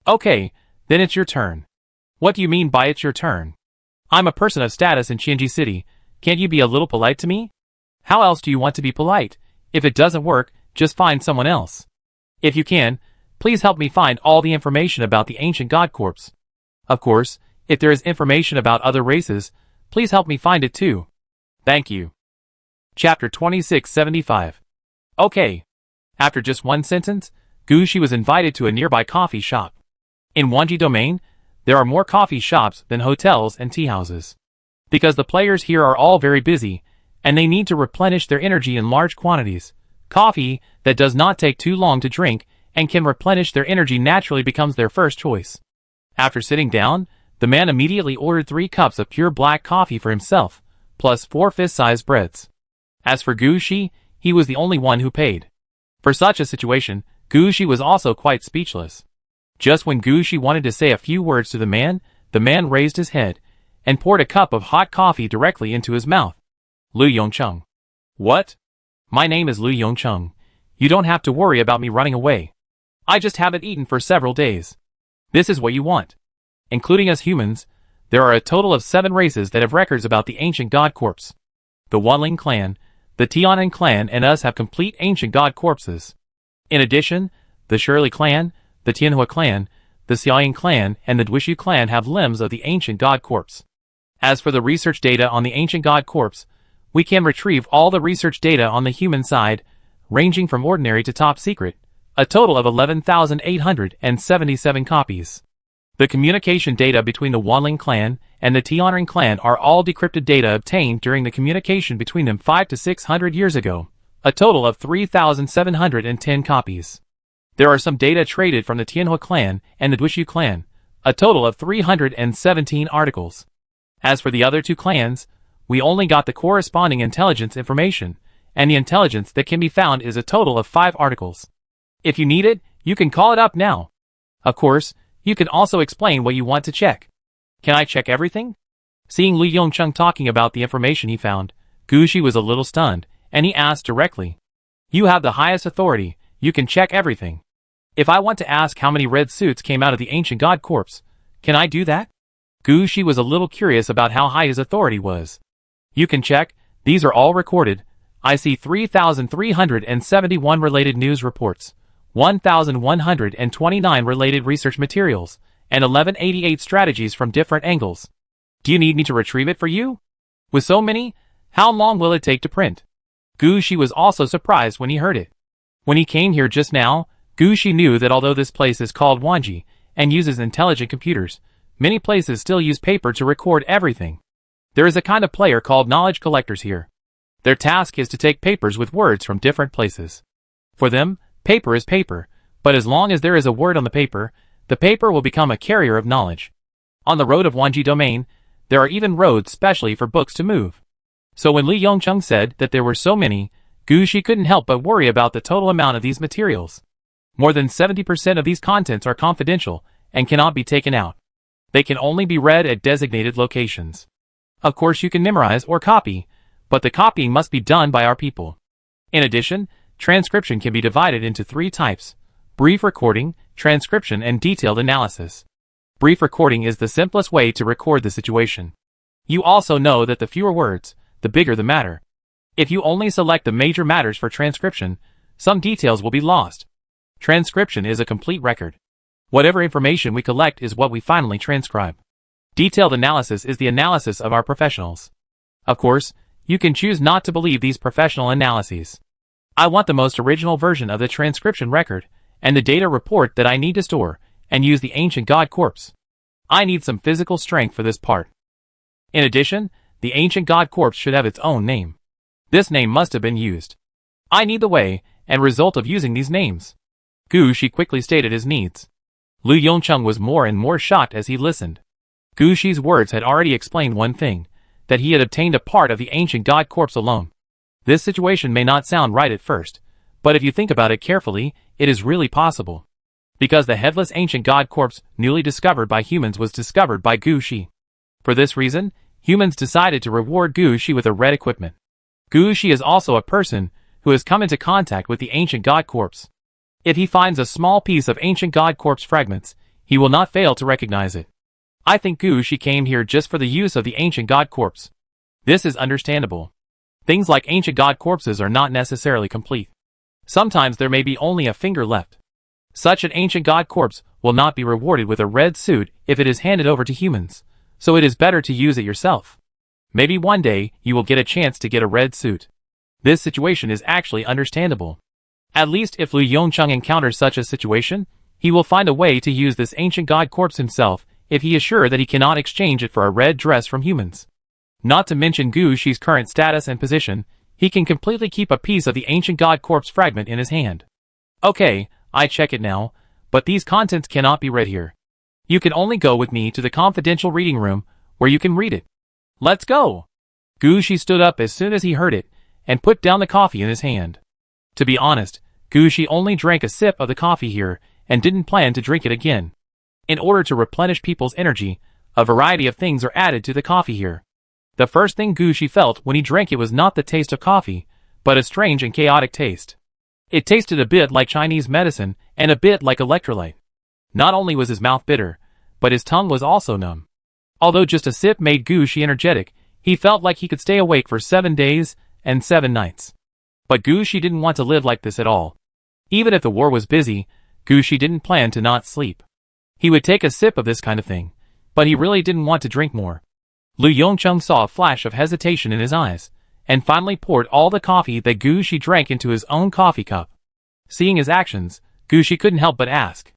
Speaker 1: Okay, then it's your turn. What do you mean by it's your turn? I'm a person of status in Shinji City. Can't you be a little polite to me? How else do you want to be polite? If it doesn't work, just find someone else. If you can, please help me find all the information about the ancient god corpse. Of course, if there is information about other races, please help me find it too. Thank you. Chapter 2675. Okay. After just one sentence, Gushi was invited to a nearby coffee shop. In Wanji Domain, there are more coffee shops than hotels and tea houses. Because the players here are all very busy, and they need to replenish their energy in large quantities. Coffee that does not take too long to drink and can replenish their energy naturally becomes their first choice. After sitting down, the man immediately ordered 3 cups of pure black coffee for himself, plus 4 fist-sized breads. As for Gushi, he was the only one who paid. For such a situation, Gushi was also quite speechless. Just when Gushi wanted to say a few words to the man raised his head and poured a cup of hot coffee directly into his mouth. Lu Yongcheng. What? My name is Lu Yongcheng. You don't have to worry about me running away. I just haven't eaten for several days. This is what you want. Including us humans, there are a total of 7 races that have records about the ancient god corpse. The Wanling clan, the Tianan clan and us have complete ancient god corpses. In addition, the Shirley clan, the Tianhua clan, the Xiaoying clan and the Duishu clan have limbs of the ancient god corpse. As for the research data on the ancient god corpse, we can retrieve all the research data on the human side, ranging from ordinary to top secret, a total of 11,877 copies. The communication data between the Wanling clan and the Tianring clan are all decrypted data obtained during the communication between them 500 to 600 years ago, a total of 3,710 copies. There are some data traded from the Tianhua clan and the Duishu clan, a total of 317 articles. As for the other 2 clans, we only got the corresponding intelligence information, and the intelligence that can be found is a total of 5 articles. If you need it, you can call it up now. Of course, you can also explain what you want to check. Can I check everything? Seeing Lu Yongcheng talking about the information he found, Gushi was a little stunned, and he asked directly. You have the highest authority, you can check everything. If I want to ask how many red suits came out of the ancient god corpse, can I do that? Gushi was a little curious about how high his authority was. You can check, these are all recorded. I see 3,371 related news reports, 1,129 related research materials, and 1188 strategies from different angles. Do you need me to retrieve it for you? With so many, how long will it take to print? Gushi was also surprised when he heard it. When he came here just now, Gushi knew that although this place is called Wanji and uses intelligent computers, many places still use paper to record everything. There is a kind of player called knowledge collectors here. Their task is to take papers with words from different places. For them, paper is paper, but as long as there is a word on the paper will become a carrier of knowledge. On the road of Wanji Domain, there are even roads specially for books to move. So when Li Yongcheng said that there were so many, Gushi couldn't help but worry about the total amount of these materials. More than 70% of these contents are confidential and cannot be taken out. They can only be read at designated locations. Of course you can memorize or copy, but the copying must be done by our people. In addition, transcription can be divided into 3 types: Brief recording, transcription and detailed analysis. Brief recording is the simplest way to record the situation. You also know that the fewer words, the bigger the matter. If you only select the major matters for transcription, some details will be lost. Transcription is a complete record. Whatever information we collect is what we finally transcribe. Detailed analysis is the analysis of our professionals. Of course, you can choose not to believe these professional analyses. I want the most original version of the transcription record, and the data report that I need to store, and use the ancient god corpse. I need some physical strength for this part. In addition, the ancient god corpse should have its own name. This name must have been used. I need the way and result of using these names. Gu Shi quickly stated his needs. Lu Yongcheng was more and more shocked as he listened. Gu Shi's words had already explained one thing, that he had obtained a part of the ancient god corpse alone. This situation may not sound right at first, but if you think about it carefully, it is really possible. Because the headless ancient god corpse newly discovered by humans was discovered by Gu Shi. For this reason, humans decided to reward Gu Shi with a red equipment. Gu Shi is also a person who has come into contact with the ancient god corpse. If he finds a small piece of ancient god corpse fragments, he will not fail to recognize it. I think Gu Shi came here just for the use of the ancient god corpse. This is understandable. Things like ancient god corpses are not necessarily complete. Sometimes there may be only a finger left. Such an ancient god corpse will not be rewarded with a red suit if it is handed over to humans, so it is better to use it yourself. Maybe one day you will get a chance to get a red suit. This situation is actually understandable. At least if Lu Yongcheng encounters such a situation, he will find a way to use this ancient god corpse himself if he is sure that he cannot exchange it for a red dress from humans. Not to mention Gu Shi's current status and position, he can completely keep a piece of the ancient god corpse fragment in his hand. Okay, I check it now, but these contents cannot be read here. You can only go with me to the confidential reading room, where you can read it. Let's go! Gu Shi stood up as soon as he heard it, and put down the coffee in his hand. To be honest, Gu Shi only drank a sip of the coffee here, and didn't plan to drink it again. In order to replenish people's energy, a variety of things are added to the coffee here. The first thing Gu Shi felt when he drank it was not the taste of coffee, but a strange and chaotic taste. It tasted a bit like Chinese medicine, and a bit like electrolyte. Not only was his mouth bitter, but his tongue was also numb. Although just a sip made Gu Shi energetic, he felt like he could stay awake for 7 days and 7 nights. But Gu Shi didn't want to live like this at all. Even if the war was busy, Gu Shi didn't plan to not sleep. He would take a sip of this kind of thing, but he really didn't want to drink more. Lu Yongcheng saw a flash of hesitation in his eyes, and finally poured all the coffee that Gu Shi drank into his own coffee cup. Seeing his actions, Gu Shi couldn't help but ask,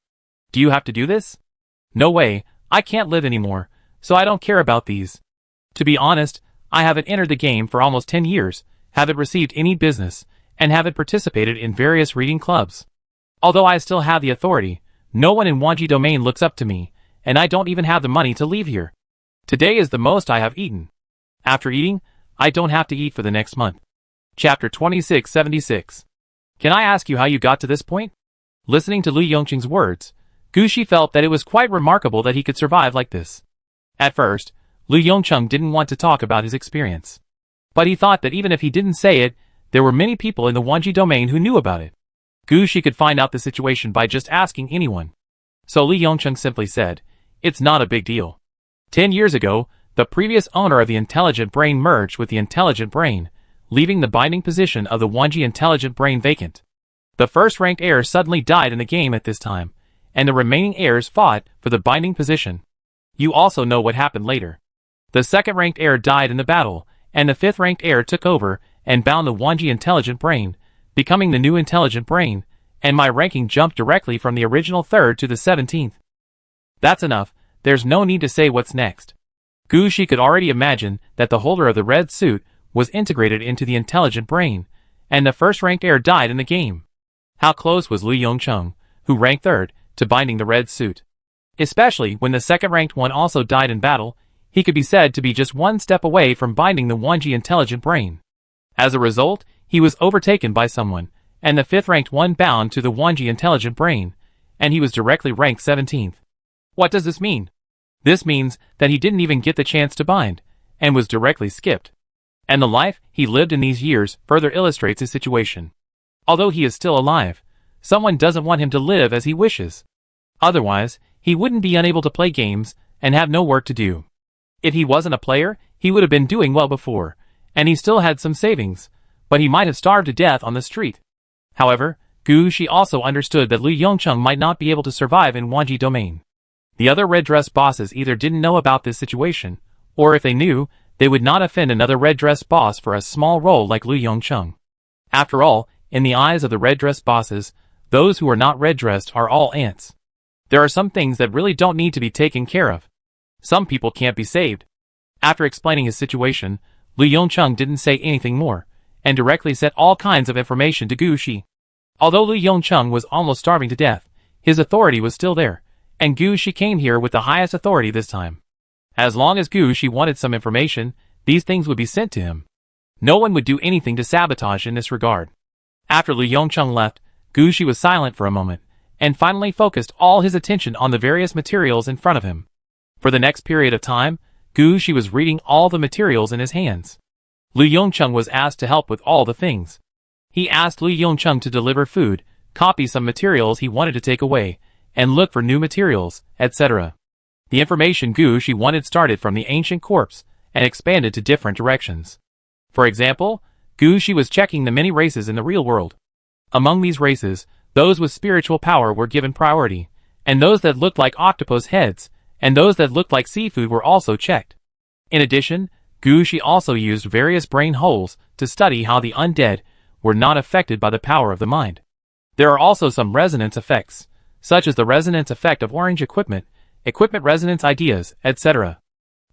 Speaker 1: "Do you have to do this?" "No way, I can't live anymore, so I don't care about these. To be honest, I haven't entered the game for almost 10 years, haven't received any business, and haven't participated in various reading clubs. Although I still have the authority, no one in Wanji domain looks up to me, and I don't even have the money to leave here. Today is the most I have eaten. After eating, I don't have to eat for the next month." Chapter 2676. Can I ask you how you got to this point? Listening to Lu Yongcheng's words, Gu Shi felt that it was quite remarkable that he could survive like this. At first, Lu Yongcheng didn't want to talk about his experience. But he thought that even if he didn't say it, there were many people in the Wanji domain who knew about it. Gu Shi could find out the situation by just asking anyone. So Lu Yongcheng simply said, "It's not a big deal. 10 years ago, the previous owner of the intelligent brain merged with the intelligent brain, leaving the binding position of the Wanji intelligent brain vacant. The first-ranked heir suddenly died in the game at this time, and the remaining heirs fought for the binding position. You also know what happened later. The second-ranked heir died in the battle, and the fifth-ranked heir took over and bound the Wanji intelligent brain, becoming the new intelligent brain, and my ranking jumped directly from the original 3rd to the 17th. That's enough, there's no need to say what's next." Gu Shi could already imagine that the holder of the red suit was integrated into the intelligent brain, and the first-ranked heir died in the game. How close was Lu Yongcheng, who ranked 3rd, to binding the red suit? Especially when the second-ranked one also died in battle, he could be said to be just one step away from binding the Wanji intelligent brain. As a result, he was overtaken by someone, and the 5th-ranked one bound to the Wanji intelligent brain, and he was directly ranked 17th. What does this mean? This means that he didn't even get the chance to bind, and was directly skipped. And the life he lived in these years further illustrates his situation. Although he is still alive, someone doesn't want him to live as he wishes. Otherwise, he wouldn't be unable to play games and have no work to do. If he wasn't a player, he would have been doing well before, and he still had some savings, but he might have starved to death on the street. However, Gu Shi also understood that Lu Yongcheng might not be able to survive in Wanji domain. The other red dress bosses either didn't know about this situation, or if they knew, they would not offend another red dress boss for a small role like Lu Yongcheng. After all, in the eyes of the red dress bosses, those who are not red dressed are all ants. There are some things that really don't need to be taken care of. Some people can't be saved. After explaining his situation, Lu Yongcheng didn't say anything more, and directly sent all kinds of information to Gu Shi. Although Lu Yongcheng was almost starving to death, his authority was still there, and Gu Shi came here with the highest authority this time. As long as Gu Shi wanted some information, these things would be sent to him. No one would do anything to sabotage in this regard. After Lu Yongcheng left, Gu Shi was silent for a moment, and finally focused all his attention on the various materials in front of him. For the next period of time, Gu Shi was reading all the materials in his hands. Lu Yongcheng was asked to help with all the things. He asked Lu Yongcheng to deliver food, copy some materials he wanted to take away, and look for new materials, etc. The information Gu Shi wanted started from the ancient corpse and expanded to different directions. For example, Gu Shi was checking the many races in the real world. Among these races, those with spiritual power were given priority, and those that looked like octopus heads, and those that looked like seafood were also checked. In addition, Gu Shi also used various brain holes to study how the undead were not affected by the power of the mind. There are also some resonance effects, such as the resonance effect of orange equipment resonance ideas, etc.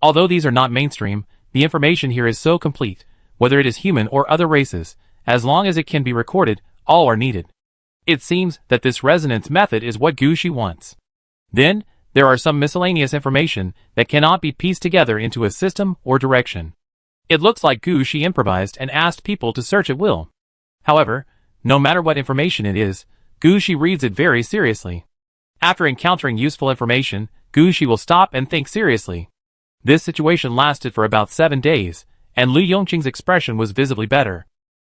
Speaker 1: Although these are not mainstream, the information here is so complete, whether it is human or other races, as long as it can be recorded, all are needed. It seems that this resonance method is what Gu Shi wants. Then, there are some miscellaneous information that cannot be pieced together into a system or direction. It looks like Gu Shi improvised and asked people to search at will. However, no matter what information it is, Gu Shi reads it very seriously. After encountering useful information, Gu Shi will stop and think seriously. This situation lasted for about 7 days, and Lu Yongcheng's expression was visibly better.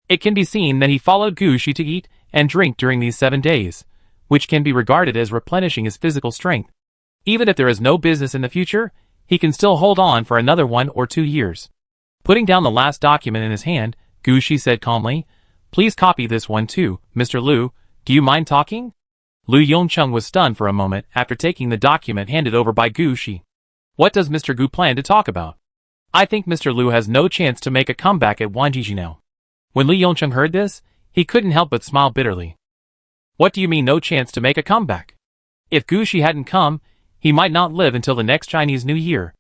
Speaker 1: It can be seen that he followed Gu Shi to eat and drink during these 7 days, which can be regarded as replenishing his physical strength. Even if there is no business in the future, he can still hold on for another 1 or 2 years. Putting down the last document in his hand, Gu Shi said calmly, "Please copy this one too, Mr. Lu, do you mind talking?" Lu Yongcheng was stunned for a moment after taking the document handed over by Gu Shi. What does Mr. Gu plan to talk about? I think Mr. Lu has no chance to make a comeback at Wanjiji now. When Lu Yongcheng heard this, he couldn't help but smile bitterly. What do you mean no chance to make a comeback? If Gu Shi hadn't come, he might not live until the next Chinese New Year.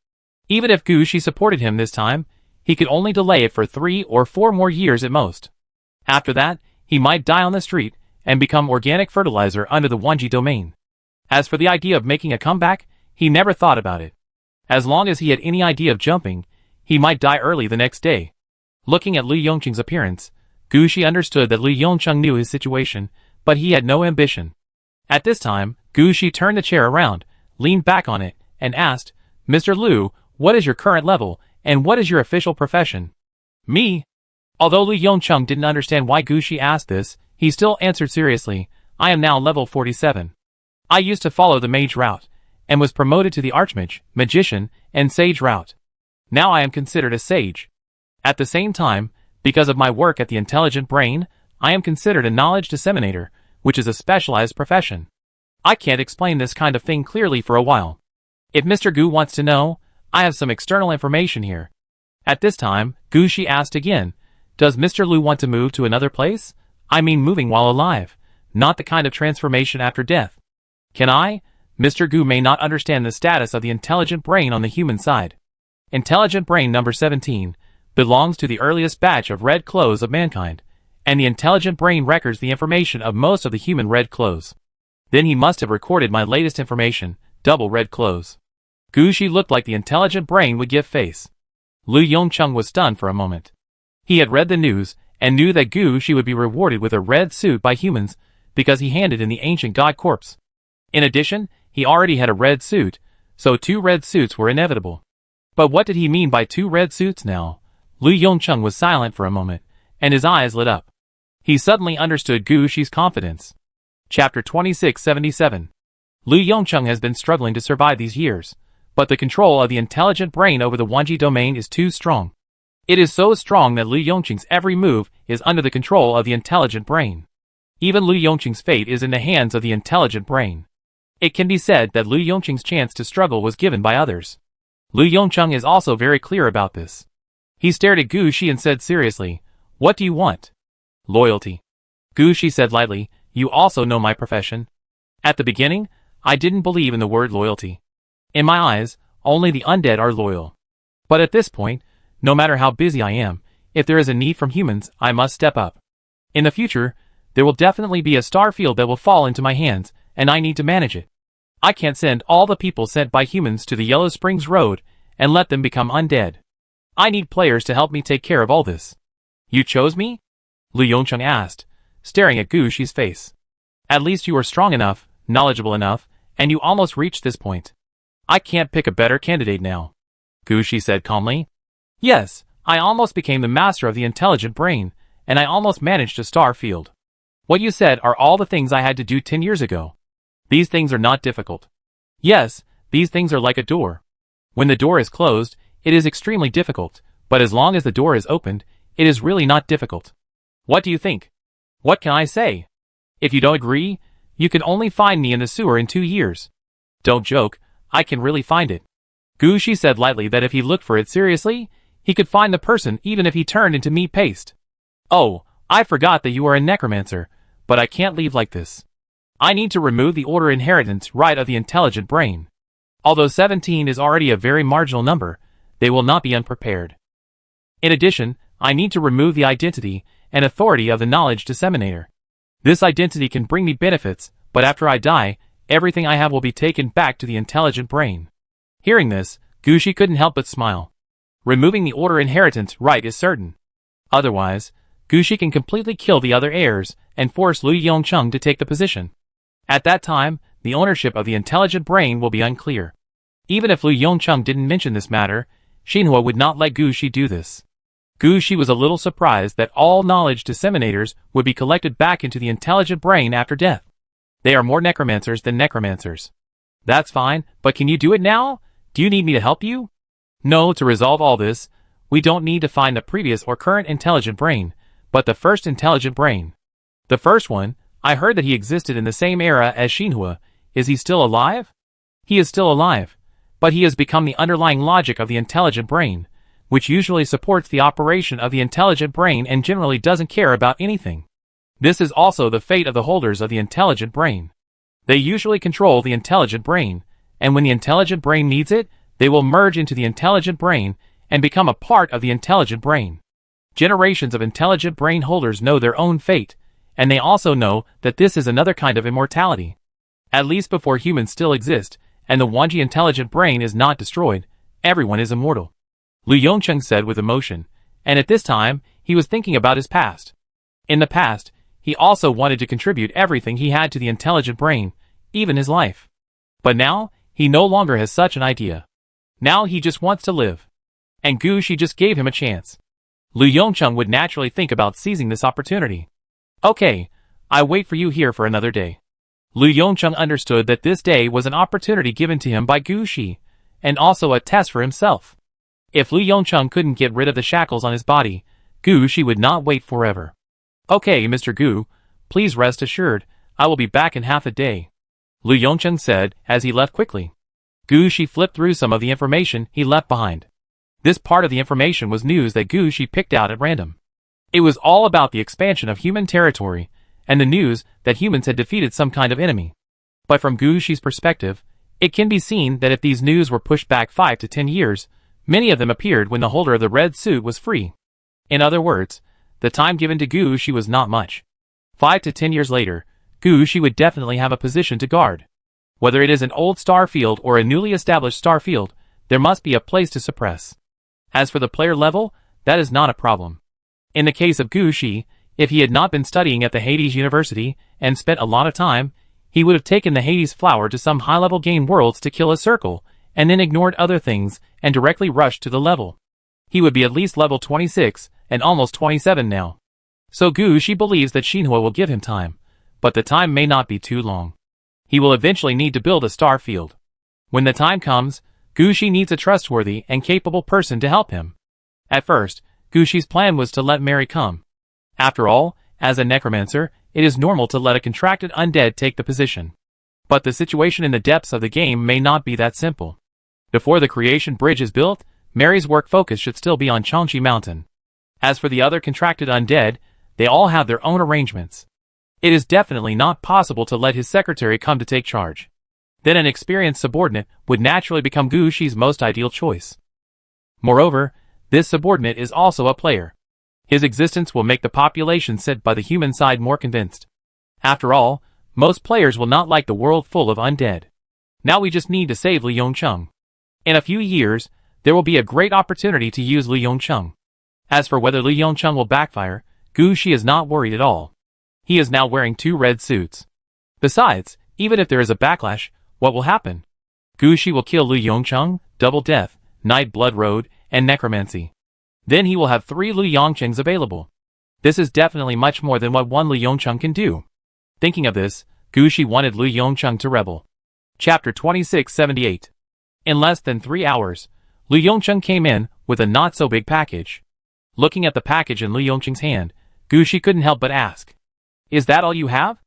Speaker 1: Even if Gu Shi supported him this time, he could only delay it for 3 or 4 more years at most. After that, he might die on the street and become organic fertilizer under the Wanji domain. As for the idea of making a comeback, he never thought about it. As long as he had any idea of jumping, he might die early the next day. Looking at Lu Yongcheng's appearance, Gu Shi understood that Lu Yongcheng knew his situation, but he had no ambition. At this time, Gu Shi turned the chair around, leaned back on it, and asked, "Mr. Lu, what is your current level, and what is your official profession?" "Me?" Although Lu Yongcheng didn't understand why Gu Shi asked this, he still answered seriously, "I am now level 47. I used to follow the mage route, and was promoted to the archmage, magician, and sage route. Now I am considered a sage. At the same time, because of my work at the intelligent brain, I am considered a knowledge disseminator, which is a specialized profession. I can't explain this kind of thing clearly for a while. If Mr. Gu wants to know, I have some external information here." At this time, Gu Shi asked again, "Does Mr. Lu want to move to another place? I mean moving while alive, not the kind of transformation after death. Can I?" Mr. Gu may not understand the status of the intelligent brain on the human side. Intelligent brain number 17 belongs to the earliest batch of red clothes of mankind, and the intelligent brain records the information of most of the human red clothes. Then he must have recorded my latest information, double red clothes. Gu Shi looked like the intelligent brain would give face. Lu Yongcheng was stunned for a moment. He had read the news, and knew that Gu Shi would be rewarded with a red suit by humans, because he handed in the ancient god corpse. In addition, he already had a red suit, so 2 red suits were inevitable. But what did he mean by 2 red suits now? Lu Yongcheng was silent for a moment, and his eyes lit up. He suddenly understood Gu Shi's confidence. Chapter 2677. Lu Yongcheng has been struggling to survive these years, but the control of the intelligent brain over the Wanji domain is too strong. It is so strong that Lu Yongcheng's every move is under the control of the intelligent brain. Even Lu Yongcheng's fate is in the hands of the intelligent brain. It can be said that Lu Yongcheng's chance to struggle was given by others. Lu Yongcheng is also very clear about this. He stared at Gu Shi and said seriously, "What do you want?" "Loyalty." Gu Shi said lightly, "You also know my profession." At the beginning, I didn't believe in the word loyalty. In my eyes, only the undead are loyal. But at this point, no matter how busy I am, if there is a need from humans, I must step up. In the future, there will definitely be a star field that will fall into my hands, and I need to manage it. I can't send all the people sent by humans to the Yellow Springs Road and let them become undead. I need players to help me take care of all this. "You chose me?" Lu Yongcheng asked, staring at Gu Shi's face. "At least you are strong enough, knowledgeable enough, and you almost reached this point. I can't pick a better candidate now," Gu Shi said calmly. "Yes, I almost became the master of the intelligent brain, and I almost managed a star field. What you said are all the things I had to do 10 years ago. These things are not difficult. Yes, these things are like a door. When the door is closed, it is extremely difficult, but as long as the door is opened, it is really not difficult. What do you think? What can I say? If you don't agree, you can only find me in the sewer in 2 years. Don't joke, I can really find it." Gu Shi said lightly that if he looked for it seriously, he could find the person even if he turned into meat paste. "Oh, I forgot that you are a necromancer, but I can't leave like this. I need to remove the order inheritance right of the intelligent brain. Although 17 is already a very marginal number, they will not be unprepared. In addition, I need to remove the identity and authority of the knowledge disseminator. This identity can bring me benefits, but after I die, everything I have will be taken back to the intelligent brain." Hearing this, Gu Shi couldn't help but smile. Removing the order inheritance right is certain. Otherwise, Gu Shi can completely kill the other heirs and force Lu Yongcheng to take the position. At that time, the ownership of the intelligent brain will be unclear. Even if Lu Yongcheng didn't mention this matter, Xinhua would not let Gu Shi do this. Gu Shi was a little surprised that all knowledge disseminators would be collected back into the intelligent brain after death. They are more necromancers than necromancers. "That's fine, but can you do it now? Do you need me to help you?" "No, to resolve all this, we don't need to find the previous or current intelligent brain, but the first intelligent brain. The first one, I heard that he existed in the same era as Xinhua. Is he still alive?" "He is still alive, but he has become the underlying logic of the intelligent brain, which usually supports the operation of the intelligent brain and generally doesn't care about anything. This is also the fate of the holders of the intelligent brain. They usually control the intelligent brain, and when the intelligent brain needs it, they will merge into the intelligent brain and become a part of the intelligent brain. Generations of intelligent brain holders know their own fate, and they also know that this is another kind of immortality. At least before humans still exist, and the Wanji intelligent brain is not destroyed, everyone is immortal," Lu Yongcheng said with emotion, and at this time, he was thinking about his past. In the past, he also wanted to contribute everything he had to the intelligent brain, even his life. But now, he no longer has such an idea. Now he just wants to live. And Gu Shi just gave him a chance. Lu Yongcheng would naturally think about seizing this opportunity. "Okay, I wait for you here for another day." Lu Yongcheng understood that this day was an opportunity given to him by Gu Shi, and also a test for himself. If Lu Yongcheng couldn't get rid of the shackles on his body, Gu Shi would not wait forever. "Okay, Mr. Gu, please rest assured, I will be back in half a day," Lu Yongcheng said as he left quickly. Gu Shi flipped through some of the information he left behind. This part of the information was news that Gu Shi picked out at random. It was all about the expansion of human territory, and the news that humans had defeated some kind of enemy. But from Gu Shi's perspective, it can be seen that if these news were pushed back 5 to 10 years, many of them appeared when the holder of the red suit was free. In other words, the time given to Gu Shi was not much. 5 to 10 years later, Gu Shi would definitely have a position to guard. Whether it is an old star field or a newly established star field, there must be a place to suppress. As for the player level, that is not a problem. In the case of Gu Shi, if he had not been studying at the Hades University and spent a lot of time, he would have taken the Hades flower to some high-level game worlds to kill a circle, and then ignored other things and directly rushed to the level. He would be at least level 26 and almost 27 now. So Gu Shi believes that Xinhua will give him time, but the time may not be too long. He will eventually need to build a star field. When the time comes, Gushi needs a trustworthy and capable person to help him. At first, Gushi's plan was to let Mary come. After all, as a necromancer, it is normal to let a contracted undead take the position. But the situation in the depths of the game may not be that simple. Before the creation bridge is built, Mary's work focus should still be on Changshi Mountain. As for the other contracted undead, they all have their own arrangements. It is definitely not possible to let his secretary come to take charge. Then an experienced subordinate would naturally become Gushi's most ideal choice. Moreover, this subordinate is also a player. His existence will make the population set by the human side more convinced. After all, most players will not like the world full of undead. Now we just need to save Li Yongcheng. In a few years, there will be a great opportunity to use Li Yongcheng. As for whether Li Yongcheng will backfire, Gushi is not worried at all. He is now wearing 2 red suits. Besides, even if there is a backlash, what will happen? Gushi will kill Li Yongcheng, Double Death, Night Blood Road, and Necromancy. Then he will have 3 Li Yongchengs available. This is definitely much more than what one Li Yongcheng can do. Thinking of this, Gushi wanted Li Yongcheng to rebel. Chapter 2678. In less than 3 hours, Li Yongcheng came in with a not-so-big package. Looking at the package in Li Yongcheng's hand, Gushi couldn't help but ask, "Is that all you have?"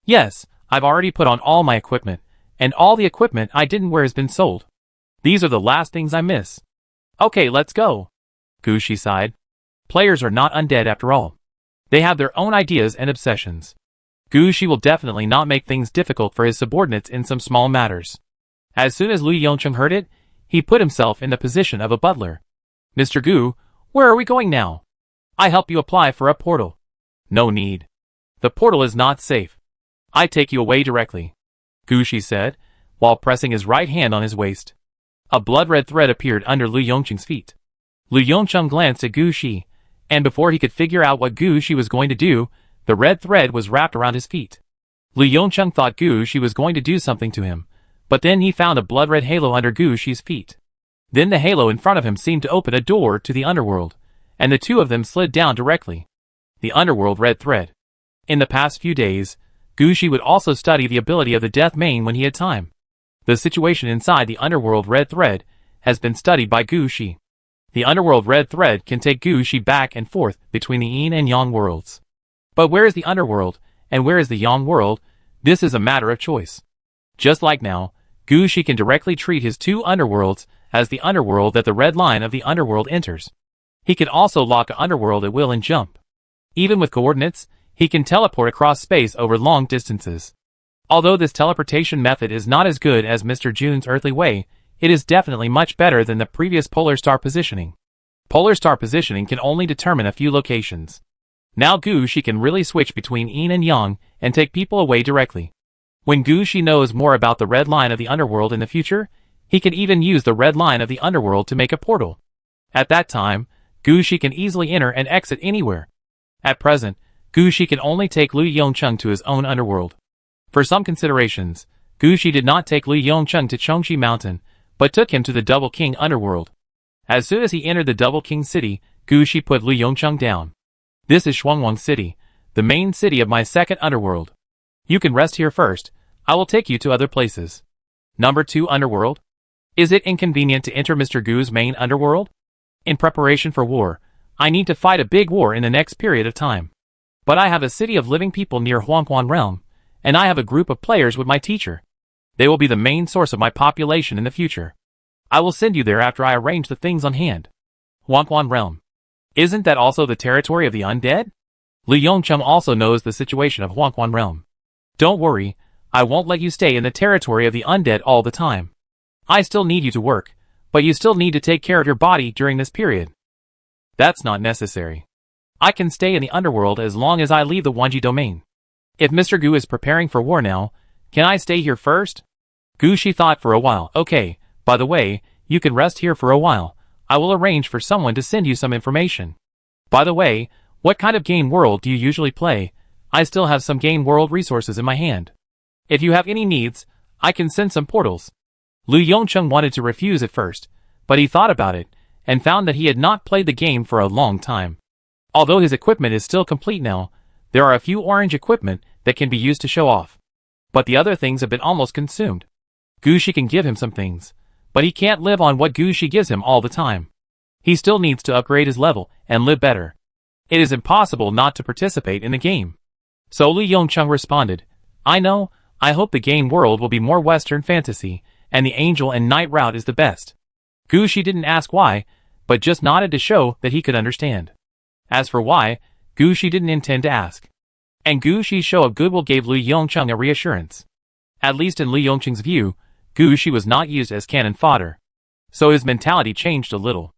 Speaker 1: "Yes, I've already put on all my equipment, and all the equipment I didn't wear has been sold. These are the last things I miss." "Okay, let's go." Gushi sighed. Players are not undead after all. They have their own ideas and obsessions. Gushi will definitely not make things difficult for his subordinates in some small matters. As soon as Li Yongcheng heard it, he put himself in the position of a butler. "Mr. Gu, where are we going now?" "I help you apply for a portal." "No need. The portal is not safe. I take you away directly," Gushi said, while pressing his right hand on his waist. A blood-red thread appeared under Li Yongcheng's feet. Li Yongcheng glanced at Gushi, and before he could figure out what Gushi was going to do, the red thread was wrapped around his feet. Li Yongcheng thought Gushi was going to do something to him, but then he found a blood-red halo under Gushi's feet. Then the halo in front of him seemed to open a door to the underworld, and the two of them slid down directly. The underworld red thread. In the past few days, Gushi would also study the ability of the Death Mane when he had time. The situation inside the underworld red thread has been studied by Gushi. The underworld red thread can take Gushi back and forth between the Yin and Yang worlds. But where is the underworld, and where is the Yang world? This is a matter of choice. Just like now, Gushi can directly treat his 2 underworlds as the underworld that the red line of the underworld enters. He can also lock an underworld at will and jump. Even with coordinates, he can teleport across space over long distances. Although this teleportation method is not as good as Mr. June's earthly way, it is definitely much better than the previous polar star positioning. Polar star positioning can only determine a few locations. Now Gushi can really switch between Yin and Yang and take people away directly. When Gushi knows more about the red line of the underworld in the future, he can even use the red line of the underworld to make a portal. At that time, Gushi can easily enter and exit anywhere. At present, Gushi can only take Li Yongcheng to his own underworld. For some considerations, Gushi did not take Li Yongcheng to Changshi Mountain, but took him to the Double King underworld. As soon as he entered the Double King city, Gushi put Li Yongcheng down. "This is Shuangwang City, the main city of my second underworld. You can rest here first. I will take you to other places." Number 2 Underworld. Is it inconvenient to enter Mr. Gu's main underworld? In preparation for war, I need to fight a big war in the next period of time. But I have a city of living people near Huangquan Realm, and I have a group of players with my teacher. They will be the main source of my population in the future. I will send you there after I arrange the things on hand. Huangquan Realm. Isn't that also the territory of the undead? Li Yongcheng also knows the situation of Huangquan Realm. Don't worry, I won't let you stay in the territory of the undead all the time. I still need you to work, but you still need to take care of your body during this period. That's not necessary. I can stay in the underworld as long as I leave the Wanji domain. If Mr. Gu is preparing for war now, can I stay here first? Gushi thought for a while. Okay, by the way, you can rest here for a while. I will arrange for someone to send you some information. By the way, what kind of game world do you usually play? I still have some game world resources in my hand. If you have any needs, I can send some portals. Li Yongcheng wanted to refuse at first, but he thought about it, and found that he had not played the game for a long time. Although his equipment is still complete now, there are a few orange equipment that can be used to show off. But the other things have been almost consumed. Gu Shi can give him some things, but he can't live on what Gu Shi gives him all the time. He still needs to upgrade his level and live better. It is impossible not to participate in the game. So Li Yongcheng responded, I know, I hope the game world will be more Western fantasy, and the angel and knight route is the best. Gu Shi didn't ask why, but just nodded to show that he could understand. As for why, Gu Shi didn't intend to ask. And Gu Shi's show of goodwill gave Li Yongcheng a reassurance. At least in Li Yongcheng's view, Gu Shi was not used as cannon fodder. So his mentality changed a little.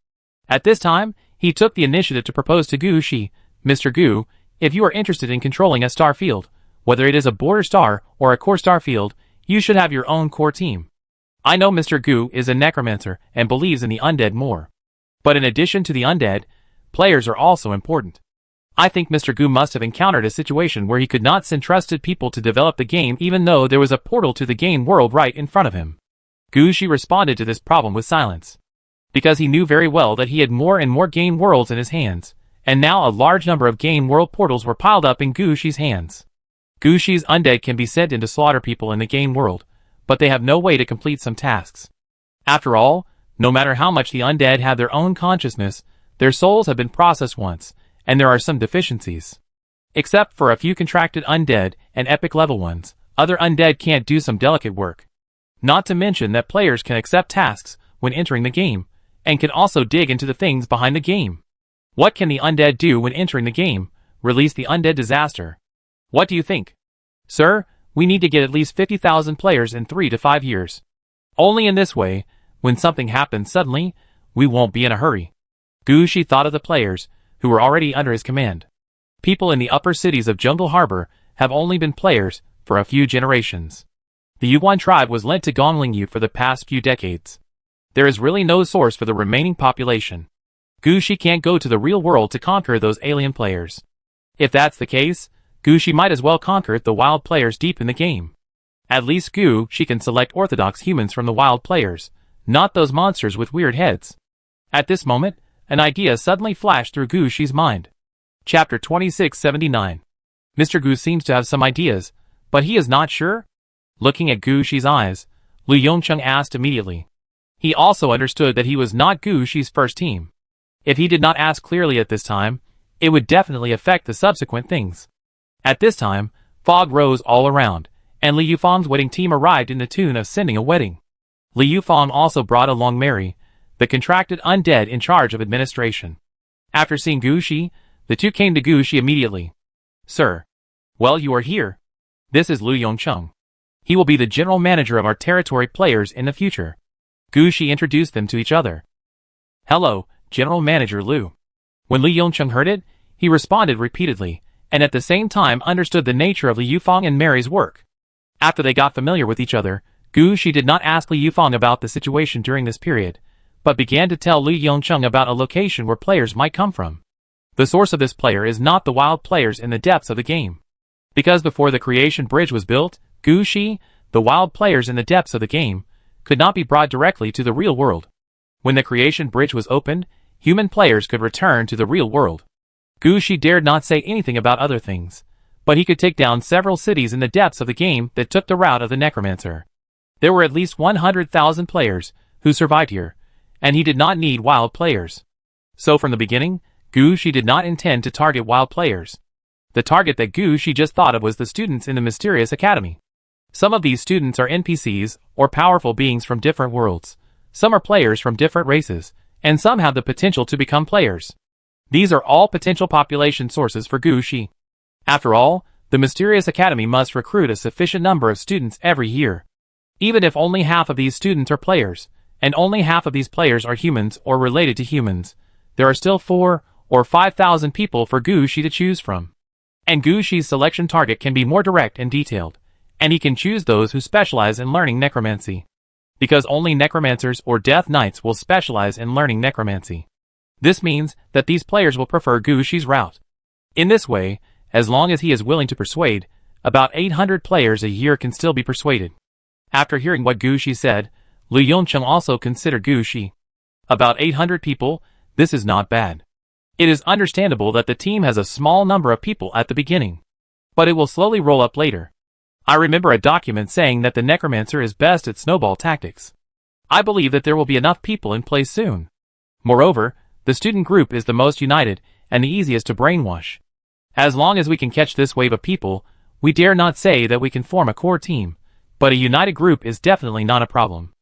Speaker 1: At this time, he took the initiative to propose to Gu Shi, Mr. Gu, if you are interested in controlling a star field, whether it is a border star or a core star field, you should have your own core team. I know Mr. Gu is a necromancer and believes in the undead more. But in addition to the undead, players are also important. I think Mr. Gu must have encountered a situation where he could not send trusted people to develop the game even though there was a portal to the game world right in front of him. Gu Shi responded to this problem with silence. Because he knew very well that he had more and more game worlds in his hands, and now a large number of game world portals were piled up in Gu Shi's hands. Gu Shi's undead can be sent in to slaughter people in the game world, but they have no way to complete some tasks. After all, no matter how much the undead have their own consciousness, their souls have been processed once, and there are some deficiencies. Except for a few contracted undead and epic level ones, other undead can't do some delicate work. Not to mention that players can accept tasks when entering the game, and can also dig into the things behind the game. What can the undead do when entering the game? Release the undead disaster. What do you think? Sir, we need to get at least 50,000 players in 3 to 5 years. Only in this way, when something happens suddenly, we won't be in a hurry. Gu Shi thought of the players, who were already under his command. People in the upper cities of Jungle Harbor have only been players for a few generations. The Yuan tribe was lent to Gongling for the past few decades. There is really no source for the remaining population. Gu Shi can't go to the real world to conquer those alien players. If that's the case, Gu Shi might as well conquer the wild players deep in the game. At least Gu Shi can select orthodox humans from the wild players, not those monsters with weird heads. At this moment, an idea suddenly flashed through Gu Shi's mind. Chapter 2679. Mr. Gu seems to have some ideas, but he is not sure? Looking at Gu Shi's eyes, Li Yongcheng asked immediately. He also understood that he was not Gu Shi's first team. If he did not ask clearly at this time, it would definitely affect the subsequent things. At this time, fog rose all around, and Li Yufang's wedding team arrived in the tune of sending a wedding. Li Yufang also brought along Mary, the contracted undead in charge of administration. After seeing Gu Shi, the two came to Gu Shi immediately. Sir. Well, you are here. This is Lu Yongcheng. He will be the general manager of our territory players in the future. Gu Shi introduced them to each other. Hello, General Manager Lu. When Li Yongcheng heard it, he responded repeatedly, and at the same time understood the nature of Li Yufang and Mary's work. After they got familiar with each other, Gu Shi did not ask Li Yufang about the situation during this period, but began to tell Li Yongcheng about a location where players might come from. The source of this player is not the wild players in the depths of the game. Because before the creation bridge was built, Gu Shi, the wild players in the depths of the game, could not be brought directly to the real world. When the creation bridge was opened, human players could return to the real world. Gu Shi dared not say anything about other things, but he could take down several cities in the depths of the game that took the route of the necromancer. There were at least 100,000 players who survived here, and he did not need wild players. So from the beginning, Gu Shi did not intend to target wild players. The target that Gu Shi just thought of was the students in the mysterious academy. Some of these students are NPCs, or powerful beings from different worlds. Some are players from different races, and some have the potential to become players. These are all potential population sources for Gu Shi. After all, the Mysterious Academy must recruit a sufficient number of students every year. Even if only half of these students are players, and only half of these players are humans or related to humans, there are still 4,000 or 5,000 people for Gu Shi to choose from. And Gu Shi's selection target can be more direct and detailed, and he can choose those who specialize in learning necromancy. Because only necromancers or death knights will specialize in learning necromancy. This means that these players will prefer Gu Shi's route. In this way, as long as he is willing to persuade, about 800 players a year can still be persuaded. After hearing what Gu Shi said, Lu Yongcheng also considered Gu Shi. About 800 people, this is not bad. It is understandable that the team has a small number of people at the beginning. but it will slowly roll up later. I remember a document saying that the necromancer is best at snowball tactics. I believe that there will be enough people in place soon. Moreover, the student group is the most united and the easiest to brainwash. As long as we can catch this wave of people, we dare not say that we can form a core team, but a united group is definitely not a problem.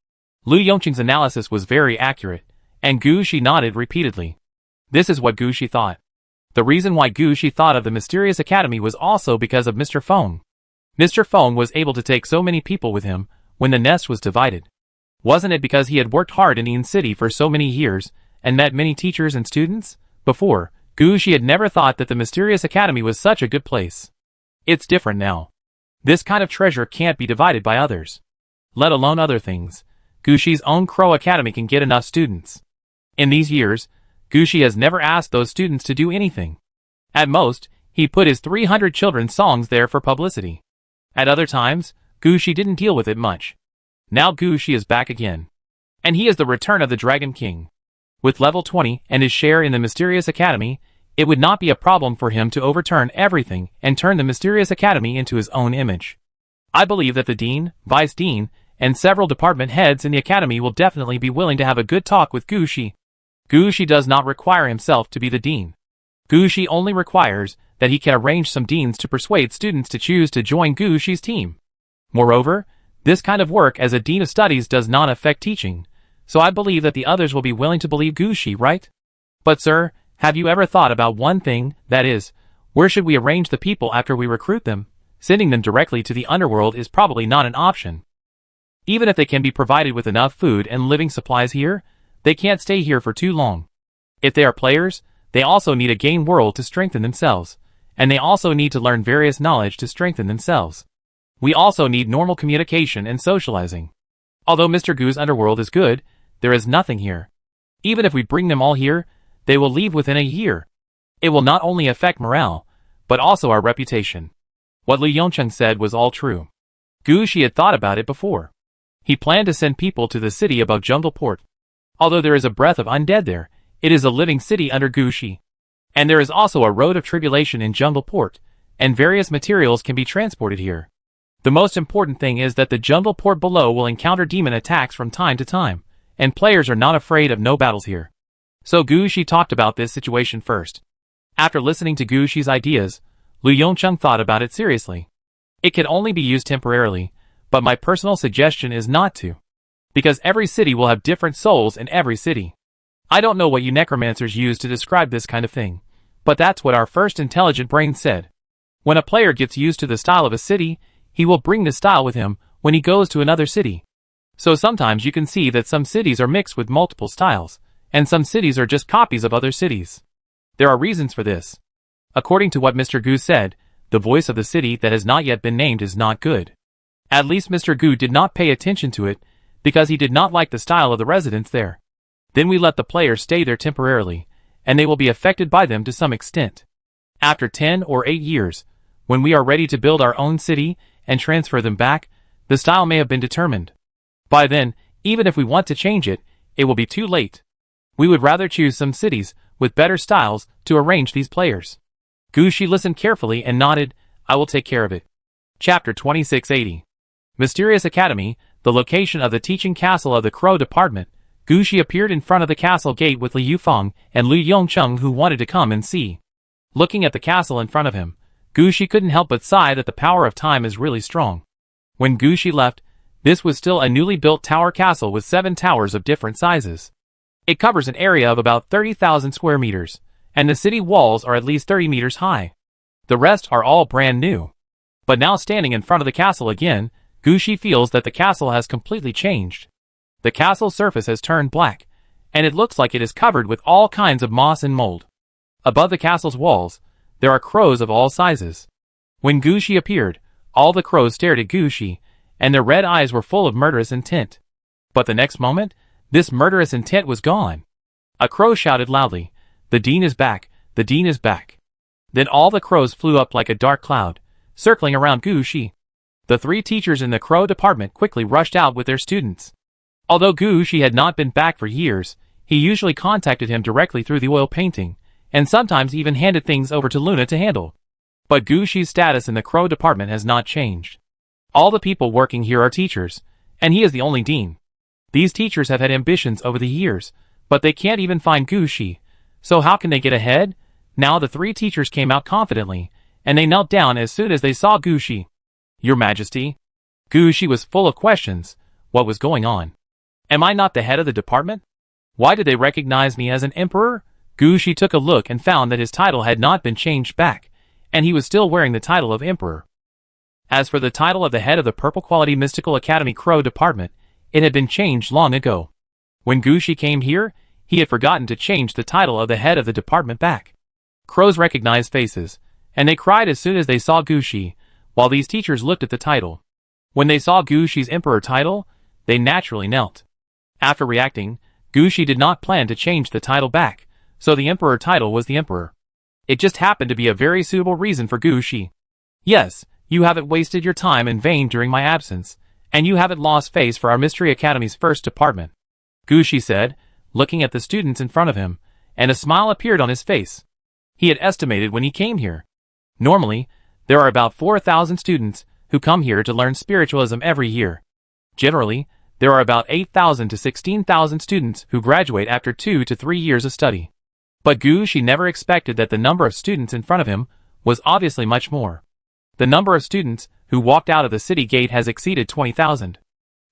Speaker 1: Lu Yongqing's analysis was very accurate, and Gu Shi nodded repeatedly. This is what Gu Shi thought. The reason why Gu Shi thought of the mysterious academy was also because of Mr. Feng. Mr. Feng was able to take so many people with him when the nest was divided. Wasn't it because he had worked hard in Yin City for so many years and met many teachers and students? Before, Gu Shi had never thought that the mysterious academy was such a good place. It's different now. This kind of treasure can't be divided by others. Let alone other things. Gu Shi's own Crow Academy can get enough students. In these years, Gu Shi has never asked those students to do anything. At most, he put his 300 children's songs there for publicity. At other times, Gu Shi didn't deal with it much. Now Gu Shi is back again. And he is the return of the Dragon King. With level 20 and his share in the Mysterious Academy, it would not be a problem for him to overturn everything and turn the Mysterious Academy into his own image. I believe that the Dean, Vice Dean, and several department heads in the Academy will definitely be willing to have a good talk with Gu Shi. Gu Shi does not require himself to be the Dean. Gu Shi only requires that he can arrange some deans to persuade students to choose to join Gu Shi's team. Moreover, this kind of work as a Dean of Studies does not affect teaching, so I believe that the others will be willing to believe Gu Shi, right? But sir, have you ever thought about one thing, that is, where should we arrange the people after we recruit them? Sending them directly to the underworld is probably not an option. Even if they can be provided with enough food and living supplies here, they can't stay here for too long. If they are players, they also need a game world to strengthen themselves, and they also need to learn various knowledge to strengthen themselves. We also need normal communication and socializing. Although Mr. Gu's underworld is good, there is nothing here. Even if we bring them all here, they will leave within a year. It will not only affect morale, but also our reputation. What Lu Yongcheng said was all true. Gu Shi had thought about it before. He planned to send people to the city above Jungle Port. Although there is a breath of undead there, it is a living city under Gu Shi. And there is also a road of tribulation in Jungle Port, and various materials can be transported here. The most important thing is that the Jungle Port below will encounter demon attacks from time to time, and players are not afraid of no battles here. So Gu Shi talked about this situation first. After listening to Gu Shi's ideas, Lu Yongcheng thought about it seriously. It can only be used temporarily, but my personal suggestion is not to. Because every city will have different souls in every city. I don't know what you necromancers use to describe this kind of thing, but that's what our first intelligent brain said. When a player gets used to the style of a city, he will bring this style with him when he goes to another city. So sometimes you can see that some cities are mixed with multiple styles, and some cities are just copies of other cities. There are reasons for this. According to what Mr. Gu said, the voice of the city that has not yet been named is not good. At least Mr. Gu did not pay attention to it, because he did not like the style of the residents there. Then we let the players stay there temporarily, and they will be affected by them to some extent. After 10 or 8 years, when we are ready to build our own city and transfer them back, the style may have been determined. By then, even if we want to change it, it will be too late. We would rather choose some cities with better styles to arrange these players. Gu Shi listened carefully and nodded. I will take care of it. Chapter 2680. Mysterious Academy, the location of the teaching castle of the Crow Department. Gu Shi appeared in front of the castle gate with Li Yufeng and Lu Yongcheng, who wanted to come and see. Looking at the castle in front of him, Gu Shi couldn't help but sigh that the power of time is really strong. When Gu Shi left, this was still a newly built tower castle with 7 towers of different sizes. It covers an area of about 30,000 square meters, and the city walls are at least 30 meters high. The rest are all brand new. But now standing in front of the castle again, Gu Shi feels that the castle has completely changed. The castle's surface has turned black, and it looks like it is covered with all kinds of moss and mold. Above the castle's walls, there are crows of all sizes. When Gu Shi appeared, all the crows stared at Gu Shi, and their red eyes were full of murderous intent. But the next moment, this murderous intent was gone. A crow shouted loudly, "The Dean is back, the Dean is back." Then all the crows flew up like a dark cloud, circling around Gu Shi. The 3 teachers in the Crow Department quickly rushed out with their students. Although Gu Shi had not been back for years, he usually contacted him directly through the oil painting, and sometimes even handed things over to Luna to handle. But Gu Shi's status in the Crow department has not changed. All the people working here are teachers, and he is the only dean. These teachers have had ambitions over the years, but they can't even find Gu Shi. So how can they get ahead? Now the 3 teachers came out confidently, and they knelt down as soon as they saw Gu Shi. Your Majesty? Gu Shi was full of questions. What was going on? Am I not the head of the department? Why did they recognize me as an emperor? Gu Shi took a look and found that his title had not been changed back, and he was still wearing the title of emperor. As for the title of the head of the Purple Quality Mystical Academy Crow department, it had been changed long ago. When Gu Shi came here, he had forgotten to change the title of the head of the department back. Crows recognized faces, and they cried as soon as they saw Gu Shi, while these teachers looked at the title. When they saw Gu Shi's emperor title, they naturally knelt. After reacting, Gu Shi did not plan to change the title back, so the emperor title was the emperor. It just happened to be a very suitable reason for Gu Shi. Yes, you haven't wasted your time in vain during my absence, and you haven't lost face for our Mystery Academy's first department, Gu Shi said, looking at the students in front of him, and a smile appeared on his face. He had estimated when he came here. Normally, there are about 4,000 students who come here to learn spiritualism every year. Generally, there are about 8,000 to 16,000 students who graduate after 2 to 3 years of study. But Gu Shi never expected that the number of students in front of him was obviously much more. The number of students who walked out of the city gate has exceeded 20,000.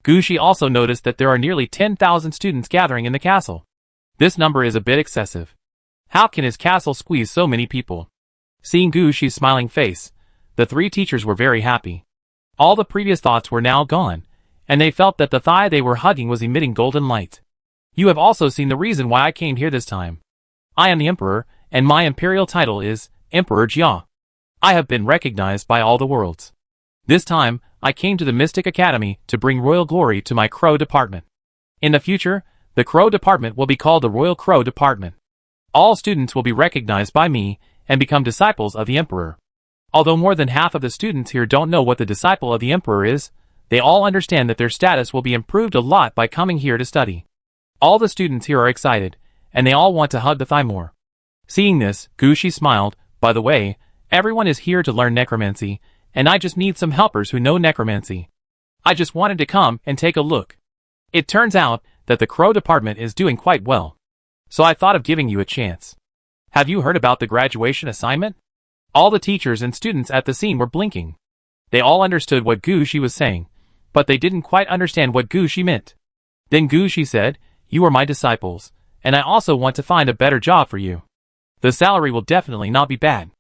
Speaker 1: Gu Shi also noticed that there are nearly 10,000 students gathering in the castle. This number is a bit excessive. How can his castle squeeze so many people? Seeing Gu Shi's smiling face, the 3 teachers were very happy. All the previous thoughts were now gone, and they felt that the thigh they were hugging was emitting golden light. You have also seen the reason why I came here this time. I am the emperor, and my imperial title is Emperor Jia. I have been recognized by all the worlds. This time, I came to the Mystic Academy to bring royal glory to my Crow department. In the future, the Crow department will be called the Royal Crow Department. All students will be recognized by me and become disciples of the emperor. Although more than half of the students here don't know what the disciple of the emperor is, they all understand that their status will be improved a lot by coming here to study. All the students here are excited, and they all want to hug the thigh more. Seeing this, Gu Shi smiled. By the way, everyone is here to learn necromancy, and I just need some helpers who know necromancy. I just wanted to come and take a look. It turns out that the Crow department is doing quite well. So I thought of giving you a chance. Have you heard about the graduation assignment? All the teachers and students at the scene were blinking. They all understood what Gu Shi was saying, but they didn't quite understand what Gu Shi meant. Then Gu Shi said, "You are my disciples, and I also want to find a better job for you. The salary will definitely not be bad.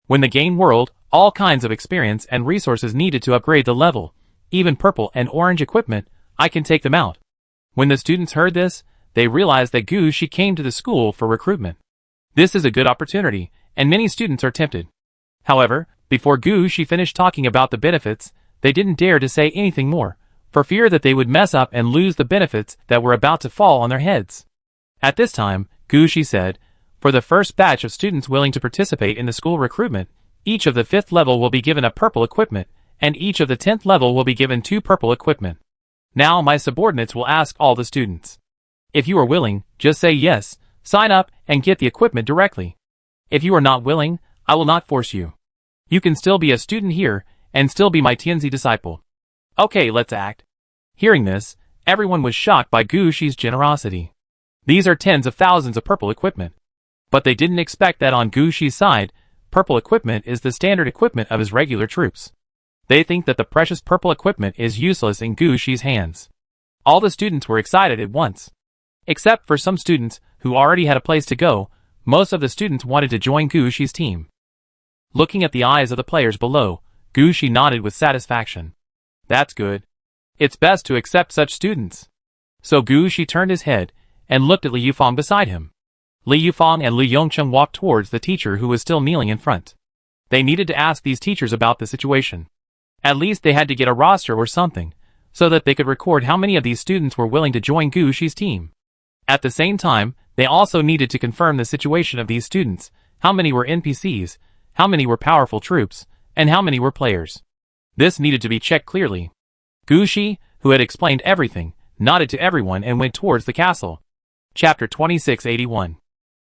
Speaker 1: When the game world, all kinds of experience and resources needed to upgrade the level, even purple and orange equipment, I can take them out." When the students heard this, they realized that Gu Shi came to the school for recruitment. This is a good opportunity, and many students are tempted. However, before Gu Shi finished talking about the benefits, they didn't dare to say anything more, for fear that they would mess up and lose the benefits that were about to fall on their heads. At this time, Gu Shi said, "For the first batch of students willing to participate in the school recruitment, each of the 5th level will be given a purple equipment, and each of the 10th level will be given 2 purple equipment. Now my subordinates will ask all the students. If you are willing, just say yes, sign up, and get the equipment directly. If you are not willing, I will not force you. You can still be a student here, and still be my Tianzi disciple. Okay, let's act." Hearing this, everyone was shocked by Gu Shi's generosity. These are tens of thousands of purple equipment. But they didn't expect that on Gu Shi's side, purple equipment is the standard equipment of his regular troops. They think that the precious purple equipment is useless in Gu Shi's hands. All the students were excited at once. Except for some students who already had a place to go, most of the students wanted to join Gu Shi's team. Looking at the eyes of the players below, Gu Shi nodded with satisfaction. That's good. It's best to accept such students. So Gu Shi turned his head and looked at Li Yufang beside him. Li Yufang and Lu Yongcheng walked towards the teacher who was still kneeling in front. They needed to ask these teachers about the situation. At least they had to get a roster or something, so that they could record how many of these students were willing to join Gu Shi's team. At the same time, they also needed to confirm the situation of these students, how many were NPCs, how many were powerful troops, and how many were players. This needed to be checked clearly. Gu Shi, who had explained everything, nodded to everyone and went towards the castle. Chapter 2681.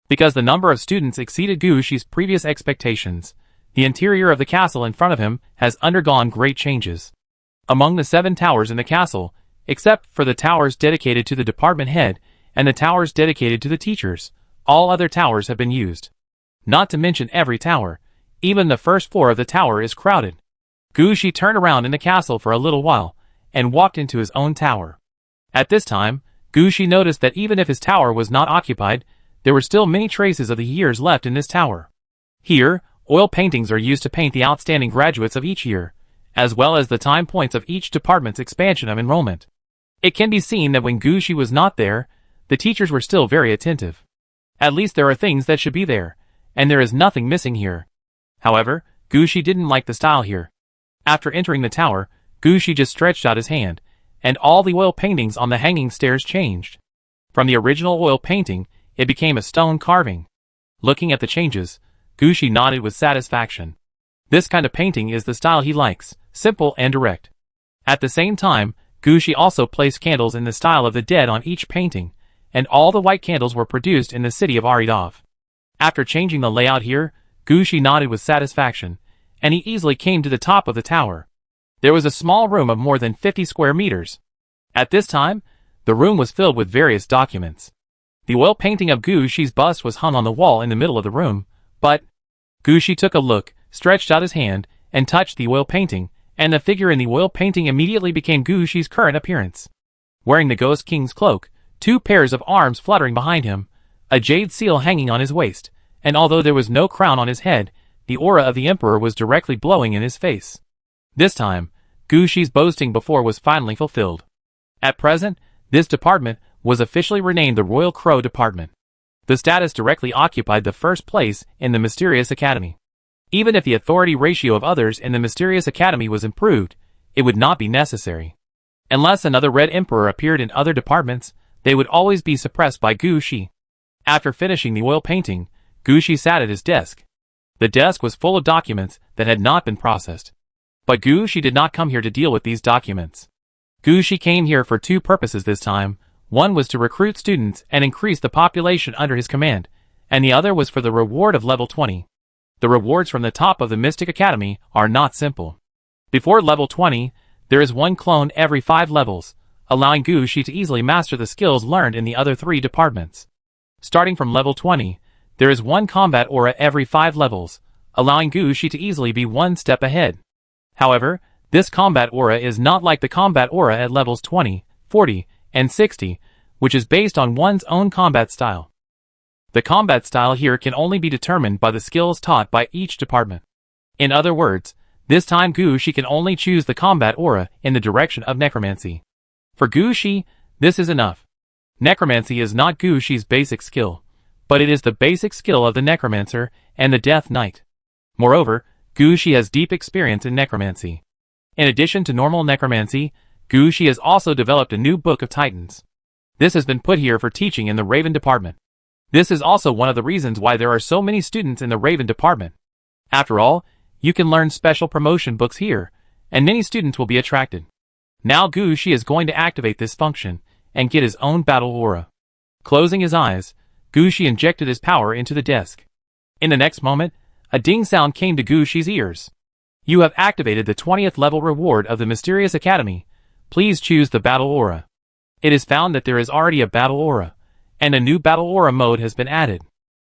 Speaker 1: Because the number of students exceeded Gu Shi's previous expectations, The interior of the castle in front of him has undergone great changes. Among the 7 towers in the castle, except for the towers dedicated to the department head and the towers dedicated to the teachers, all other towers have been used. Not to mention every tower, even the first floor of the tower is crowded. Gu Shi turned around in the castle for a little while and walked into his own tower. At this time, Gu Shi noticed that even if his tower was not occupied, there were still many traces of the years left in this tower. Here, oil paintings are used to paint the outstanding graduates of each year, as well as the time points of each department's expansion of enrollment. It can be seen that when Gu Shi was not there, the teachers were still very attentive. At least there are things that should be there, and there is nothing missing here. However, Gu Shi didn't like the style here. After entering the tower, Gu Shi just stretched out his hand, and all the oil paintings on the hanging stairs changed. From the original oil painting, it became a stone carving. Looking at the changes, Gu Shi nodded with satisfaction. This kind of painting is the style he likes, simple and direct. At the same time, Gu Shi also placed candles in the style of the dead on each painting, and all the white candles were produced in the city of Aridov. After changing the layout here, Gu Shi nodded with satisfaction, and he easily came to the top of the tower. There was a small room of more than 50 square meters. At this time, the room was filled with various documents. The oil painting of Gu Shi's bust was hung on the wall in the middle of the room, but Gu Shi took a look, stretched out his hand, and touched the oil painting, and the figure in the oil painting immediately became Gu Shi's current appearance. Wearing the Ghost King's cloak, 2 pairs of arms fluttering behind him, a jade seal hanging on his waist, and although there was no crown on his head, the aura of the Emperor was directly blowing in his face. This time, Gu Shi's boasting before was finally fulfilled. At present, this department was officially renamed the Royal Crow Department. The status directly occupied the first place in the Mysterious Academy. Even if the authority ratio of others in the Mysterious Academy was improved, it would not be necessary. Unless another Red Emperor appeared in other departments, they would always be suppressed by Gu Shi. After finishing the oil painting, Gu Shi sat at his desk. The desk was full of documents that had not been processed. But Gu Shi did not come here to deal with these documents. Gu Shi came here for 2 purposes this time. One was to recruit students and increase the population under his command, and the other was for the reward of level 20. The rewards from the top of the Mystic Academy are not simple. Before level 20, there is 1 clone every 5 levels, allowing Gu Shi to easily master the skills learned in the other 3 departments. Starting from level 20, there is 1 combat aura every 5 levels, allowing Gu Shi to easily be 1 step ahead. However, this combat aura is not like the combat aura at levels 20, 40, and 60, which is based on one's own combat style. The combat style here can only be determined by the skills taught by each department. In other words, this time Gu Shi can only choose the combat aura in the direction of necromancy. For Gu Shi, this is enough. Necromancy is not Gu Shi's basic skill, but it is the basic skill of the necromancer and the death knight. Moreover, Gu Shi has deep experience in necromancy. In addition to normal necromancy, Gu Shi has also developed a new Book of Titans. This has been put here for teaching in the Raven department. This is also one of the reasons why there are so many students in the Raven department. After all, you can learn special promotion books here, and many students will be attracted. Now Gu Shi is going to activate this function and get his own battle aura. Closing his eyes, Gu Shi injected his power into the desk. In the next moment, a ding sound came to Gu Shi's ears. You have activated the 20th level reward of the Mysterious Academy. Please choose the battle aura. It is found that there is already a battle aura, and a new battle aura mode has been added.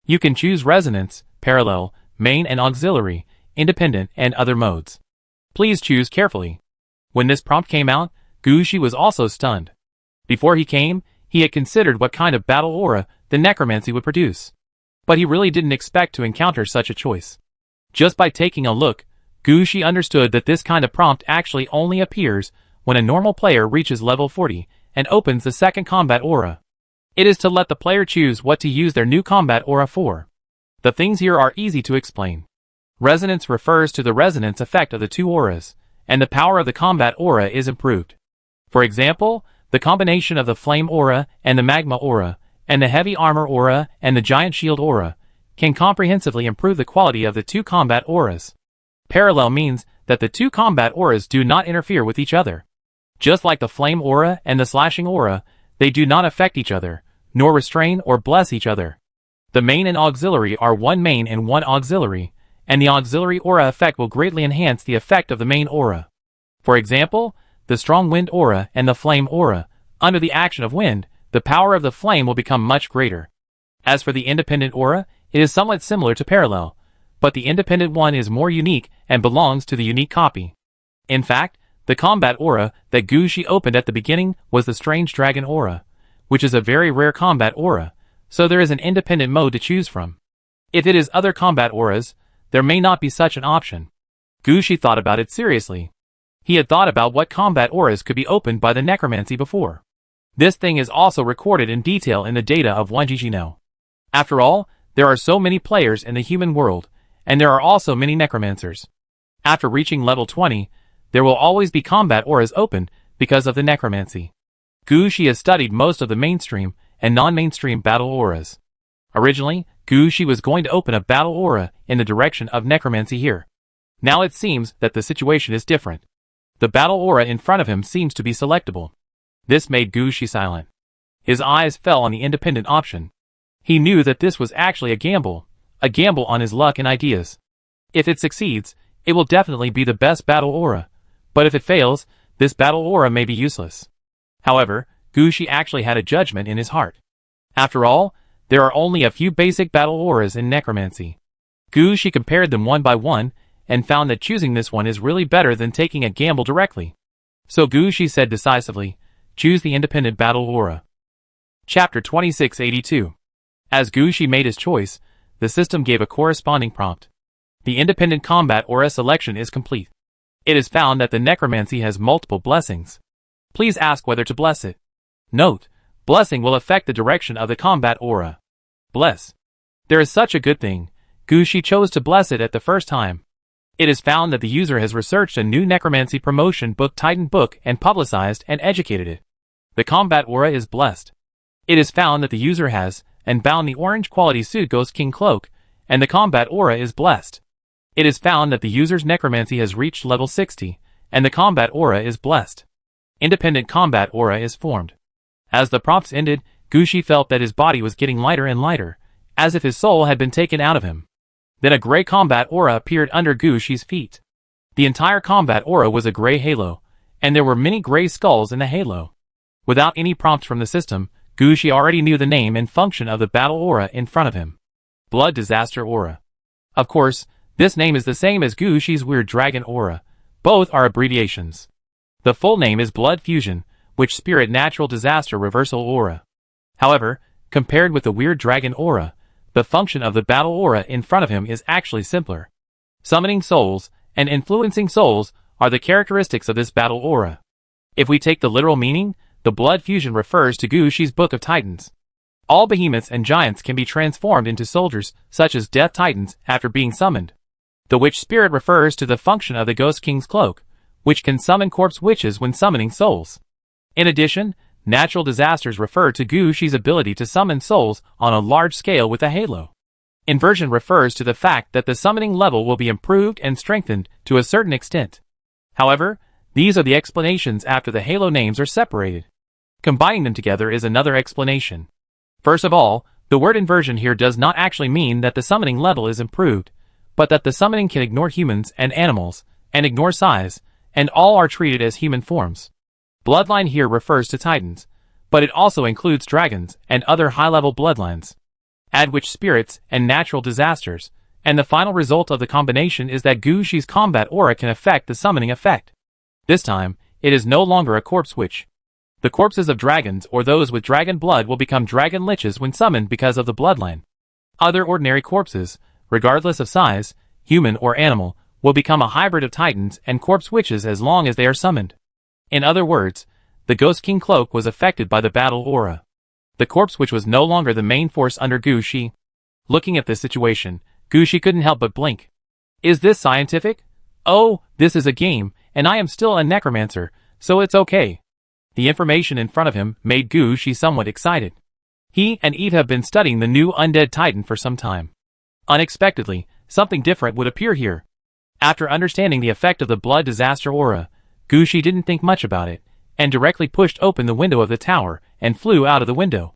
Speaker 1: You can choose resonance, parallel, main and auxiliary, independent, and other modes. Please choose carefully. When this prompt came out, Gu Shi was also stunned. Before he came, he had considered what kind of battle aura the necromancy would produce. But he really didn't expect to encounter such a choice. Just by taking a look, Gu Shi understood that this kind of prompt actually only appears when a normal player reaches level 40 and opens the second combat aura. It is to let the player choose what to use their new combat aura for. The things here are easy to explain. Resonance refers to the resonance effect of the 2 auras, and the power of the combat aura is improved. For example, the combination of the flame aura and the magma aura, and the heavy armor aura and the giant shield aura, can comprehensively improve the quality of the 2 combat auras. Parallel means that the 2 combat auras do not interfere with each other. Just like the flame aura and the slashing aura, they do not affect each other, nor restrain or bless each other. The main and auxiliary are 1 main and 1 auxiliary, and the auxiliary aura effect will greatly enhance the effect of the main aura. For example, the strong wind aura and the flame aura. Under the action of wind, the power of the flame will become much greater. As for the independent aura, it is somewhat similar to parallel, but the independent one is more unique and belongs to the unique copy. In fact, the combat aura that Gushi opened at the beginning was the strange dragon aura, which is a very rare combat aura, so there is an independent mode to choose from. If it is other combat auras, there may not be such an option. Gushi thought about it seriously. He had thought about what combat auras could be opened by the necromancy before. This thing is also recorded in detail in the data of 1GG. After all, there are so many players in the human world, and there are also many necromancers. After reaching level 20, there will always be combat auras open because of the necromancy. Gushi has studied most of the mainstream and non-mainstream battle auras. Originally, Gushi was going to open a battle aura in the direction of necromancy here. Now it seems that the situation is different. The battle aura in front of him seems to be selectable. This made Gushi silent. His eyes fell on the independent option. He knew that this was actually a gamble on his luck and ideas. If it succeeds, it will definitely be the best battle aura, but if it fails, this battle aura may be useless. However, Gushi actually had a judgment in his heart. After all, there are only a few basic battle auras in necromancy. Gushi compared them one by one, and found that choosing this one is really better than taking a gamble directly. So Gushi said decisively, choose the independent battle aura. Chapter 2682. As Gushi made his choice, the system gave a corresponding prompt. The independent combat aura selection is complete. It is found that the necromancy has multiple blessings. Please ask whether to bless it. Note, blessing will affect the direction of the combat aura. Bless. There is such a good thing. Gushi chose to bless it at the first time. It is found that the user has researched a new necromancy promotion book Titan book and publicized and educated it. The combat aura is blessed. It is found that the user has and bound the orange quality suit Ghost King cloak, and the combat aura is blessed. It is found that the user's necromancy has reached level 60, and the combat aura is blessed. Independent combat aura is formed. As the prompts ended, Gushi felt that his body was getting lighter and lighter, as if his soul had been taken out of him. Then a gray combat aura appeared under Gushi's feet. The entire combat aura was a gray halo, and there were many gray skulls in the halo. Without any prompts from the system, Gushi already knew the name and function of the battle aura in front of him. Blood Disaster Aura. Of course, this name is the same as Gushi's weird dragon aura. Both are abbreviations. The full name is Blood Fusion, which Spirit Natural Disaster Reversal Aura. However, compared with the weird dragon aura, the function of the battle aura in front of him is actually simpler. Summoning souls and influencing souls are the characteristics of this battle aura. If we take the literal meaning, the blood fusion refers to Gushi's Book of Titans. All behemoths and giants can be transformed into soldiers, such as Death Titans, after being summoned. The Witch Spirit refers to the function of the Ghost King's cloak, which can summon corpse witches when summoning souls. In addition, natural disasters refer to Gushi's ability to summon souls on a large scale with a halo. Inversion refers to the fact that the summoning level will be improved and strengthened to a certain extent. However, these are the explanations after the halo names are separated. Combining them together is another explanation. First of all, the word inversion here does not actually mean that the summoning level is improved, but that the summoning can ignore humans and animals, and ignore size, and all are treated as human forms. Bloodline here refers to titans, but it also includes dragons and other high-level bloodlines. Add witch spirits and natural disasters, and the final result of the combination is that Gushi's combat aura can affect the summoning effect. This time, it is no longer a corpse witch. The corpses of dragons or those with dragon blood will become dragon liches when summoned because of the bloodline. Other ordinary corpses, regardless of size, human or animal, will become a hybrid of titans and corpse witches as long as they are summoned. In other words, the Ghost King cloak was affected by the battle aura. The corpse witch was no longer the main force under Gushi. Looking at this situation, Gushi couldn't help but blink. Is this scientific? Oh, this is a game, and I am still a necromancer, so it's okay. The information in front of him made Gushi somewhat excited. He and Eve have been studying the new undead titan for some time. Unexpectedly, something different would appear here. After understanding the effect of the blood disaster aura, Gushi didn't think much about it, and directly pushed open the window of the tower and flew out of the window.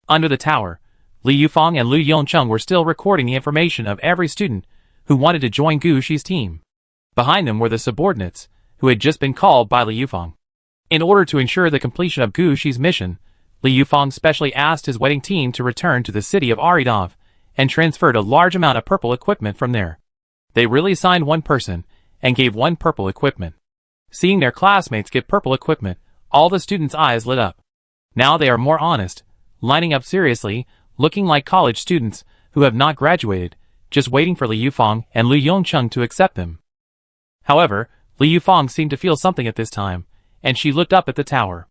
Speaker 1: Under the tower, Li Yufeng and Lu Yongcheng were still recording the information of every student who wanted to join Gu Shi's team. Behind them were the subordinates, who had just been called by Li Yufeng. In order to ensure the completion of Gu Shi's mission, Li Yufeng specially asked his wedding team to return to the city of Aridov and transferred a large amount of purple equipment from there. They really signed one person and gave one purple equipment. Seeing their classmates get purple equipment, all the students' eyes lit up. Now they are more honest, lining up seriously, looking like college students who have not graduated, just waiting for Li Yufeng and Lu Yongcheng to accept them. However, Li Yufeng seemed to feel something at this time, and she looked up at the tower.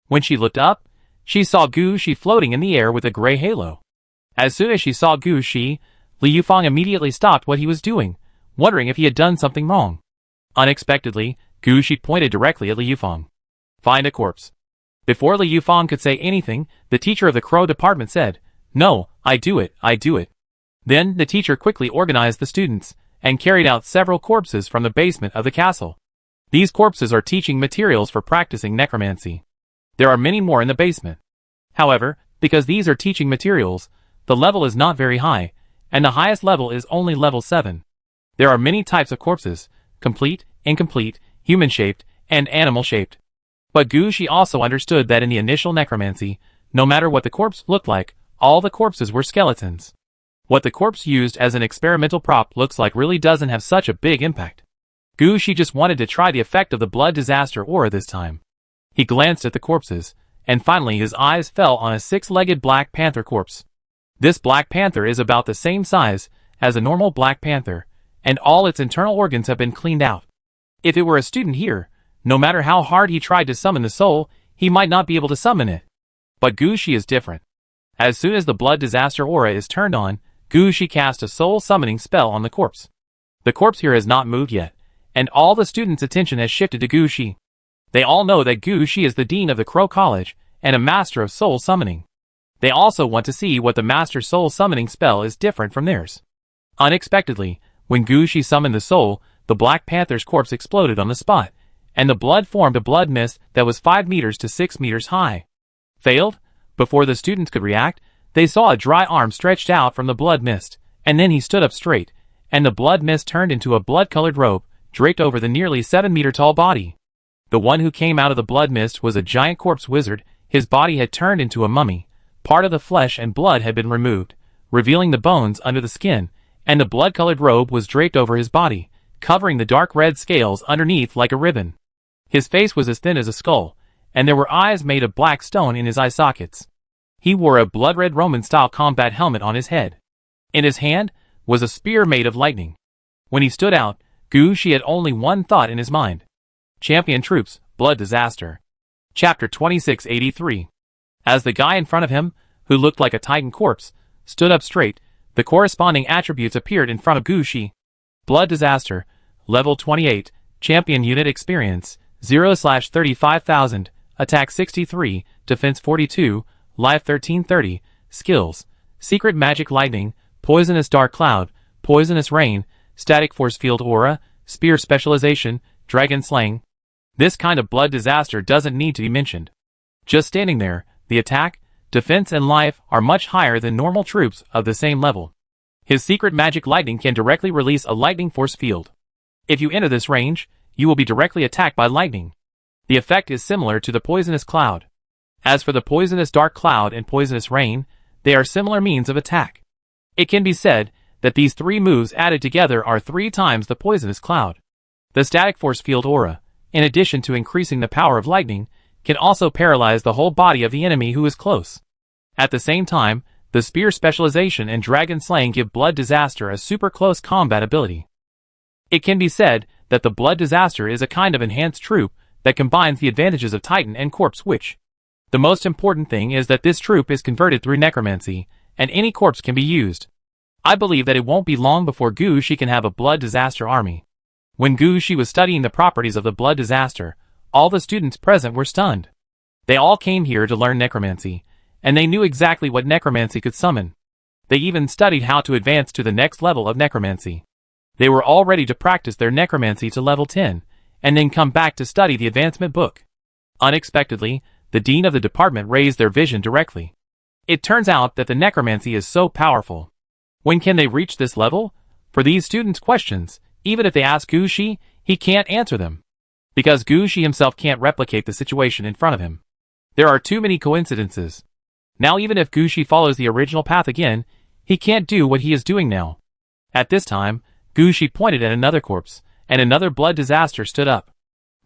Speaker 1: When she looked up, she saw Gu Shi floating in the air with a gray halo. As soon as she saw Gu Shi, Li Yufeng immediately stopped what he was doing, wondering if he had done something wrong. Unexpectedly, Gu Shi pointed directly at Li Yufeng. "Find a corpse." Before Li Yufeng could say anything, the teacher of the Crow department said, "No, I do it. Then the teacher quickly organized the students and carried out several corpses from the basement of the castle. These corpses are teaching materials for practicing necromancy. There are many more in the basement. However, because these are teaching materials, the level is not very high, and the highest level is only level 7. There are many types of corpses, complete, incomplete, human-shaped, and animal-shaped. But Gu Shi also understood that in the initial necromancy, no matter what the corpse looked like, all the corpses were skeletons. What the corpse used as an experimental prop looks like really doesn't have such a big impact. Gu Shi just wanted to try the effect of the blood disaster aura this time. He glanced at the corpses, and finally his eyes fell on a 6-legged Black Panther corpse. This Black Panther is about the same size as a normal Black Panther, and all its internal organs have been cleaned out. If it were a student here, no matter how hard he tried to summon the soul, he might not be able to summon it. But Gu Shi is different. As soon as the blood disaster aura is turned on, Gu Shi cast a soul summoning spell on the corpse. The corpse here has not moved yet, and all the students' attention has shifted to Gu Shi. They all know that Gu Shi is the dean of the Crow College and a master of soul summoning. They also want to see what the master soul summoning spell is different from theirs. Unexpectedly, when Gu Shi summoned the soul, the Black Panther's corpse exploded on the spot, and the blood formed a blood mist that was 5 meters to 6 meters high. Failed? Before the students could react, they saw a dry arm stretched out from the blood mist, and then he stood up straight, and the blood mist turned into a blood-colored robe, draped over the nearly 7-meter-tall body. The one who came out of the blood mist was a giant corpse wizard. His body had turned into a mummy. Part of the flesh and blood had been removed, revealing the bones under the skin, and the blood-colored robe was draped over his body, covering the dark red scales underneath like a ribbon. His face was as thin as a skull, and there were eyes made of black stone in his eye sockets. He wore a blood-red Roman-style combat helmet on his head. In his hand was a spear made of lightning. When he stood out, Gu Shi had only one thought in his mind. Champion troops, blood disaster. Chapter 2683. As the guy in front of him, who looked like a titan corpse, stood up straight, the corresponding attributes appeared in front of Gu Shi. Blood disaster, level 28, champion unit experience, 0/35,000, attack 63, defense 42, life 1330, skills, secret magic lightning, poisonous dark cloud, poisonous rain, static force field aura, spear specialization, dragon slaying. This kind of blood disaster doesn't need to be mentioned. Just standing there, the attack, defense and life are much higher than normal troops of the same level. His secret magic lightning can directly release a lightning force field. If you enter this range, you will be directly attacked by lightning. The effect is similar to the poisonous cloud. As for the poisonous dark cloud and poisonous rain, they are similar means of attack. It can be said that these 3 moves added together are 3 times the poisonous cloud. The static force field aura, in addition to increasing the power of lightning, can also paralyze the whole body of the enemy who is close. At the same time, the spear specialization and dragon slaying give blood disaster a super close combat ability. It can be said that the blood disaster is a kind of enhanced troop that combines the advantages of Titan and Corpse which. The most important thing is that this troop is converted through necromancy, and any corpse can be used. I believe that it won't be long before Gu Shi can have a blood disaster army. When Gu Shi was studying the properties of the blood disaster, all the students present were stunned. They all came here to learn necromancy, and they knew exactly what necromancy could summon. They even studied how to advance to the next level of necromancy. They were all ready to practice their necromancy to level 10, and then come back to study the advancement book. Unexpectedly, the dean of the department raised their vision directly. It turns out that the necromancy is so powerful. When can they reach this level? For these students' questions, even if they ask Gu Shi, he can't answer them. Because Gu Shi himself can't replicate the situation in front of him. There are too many coincidences. Now even if Gu Shi follows the original path again, he can't do what he is doing now. At this time, Gu Shi pointed at another corpse, and another blood disaster stood up.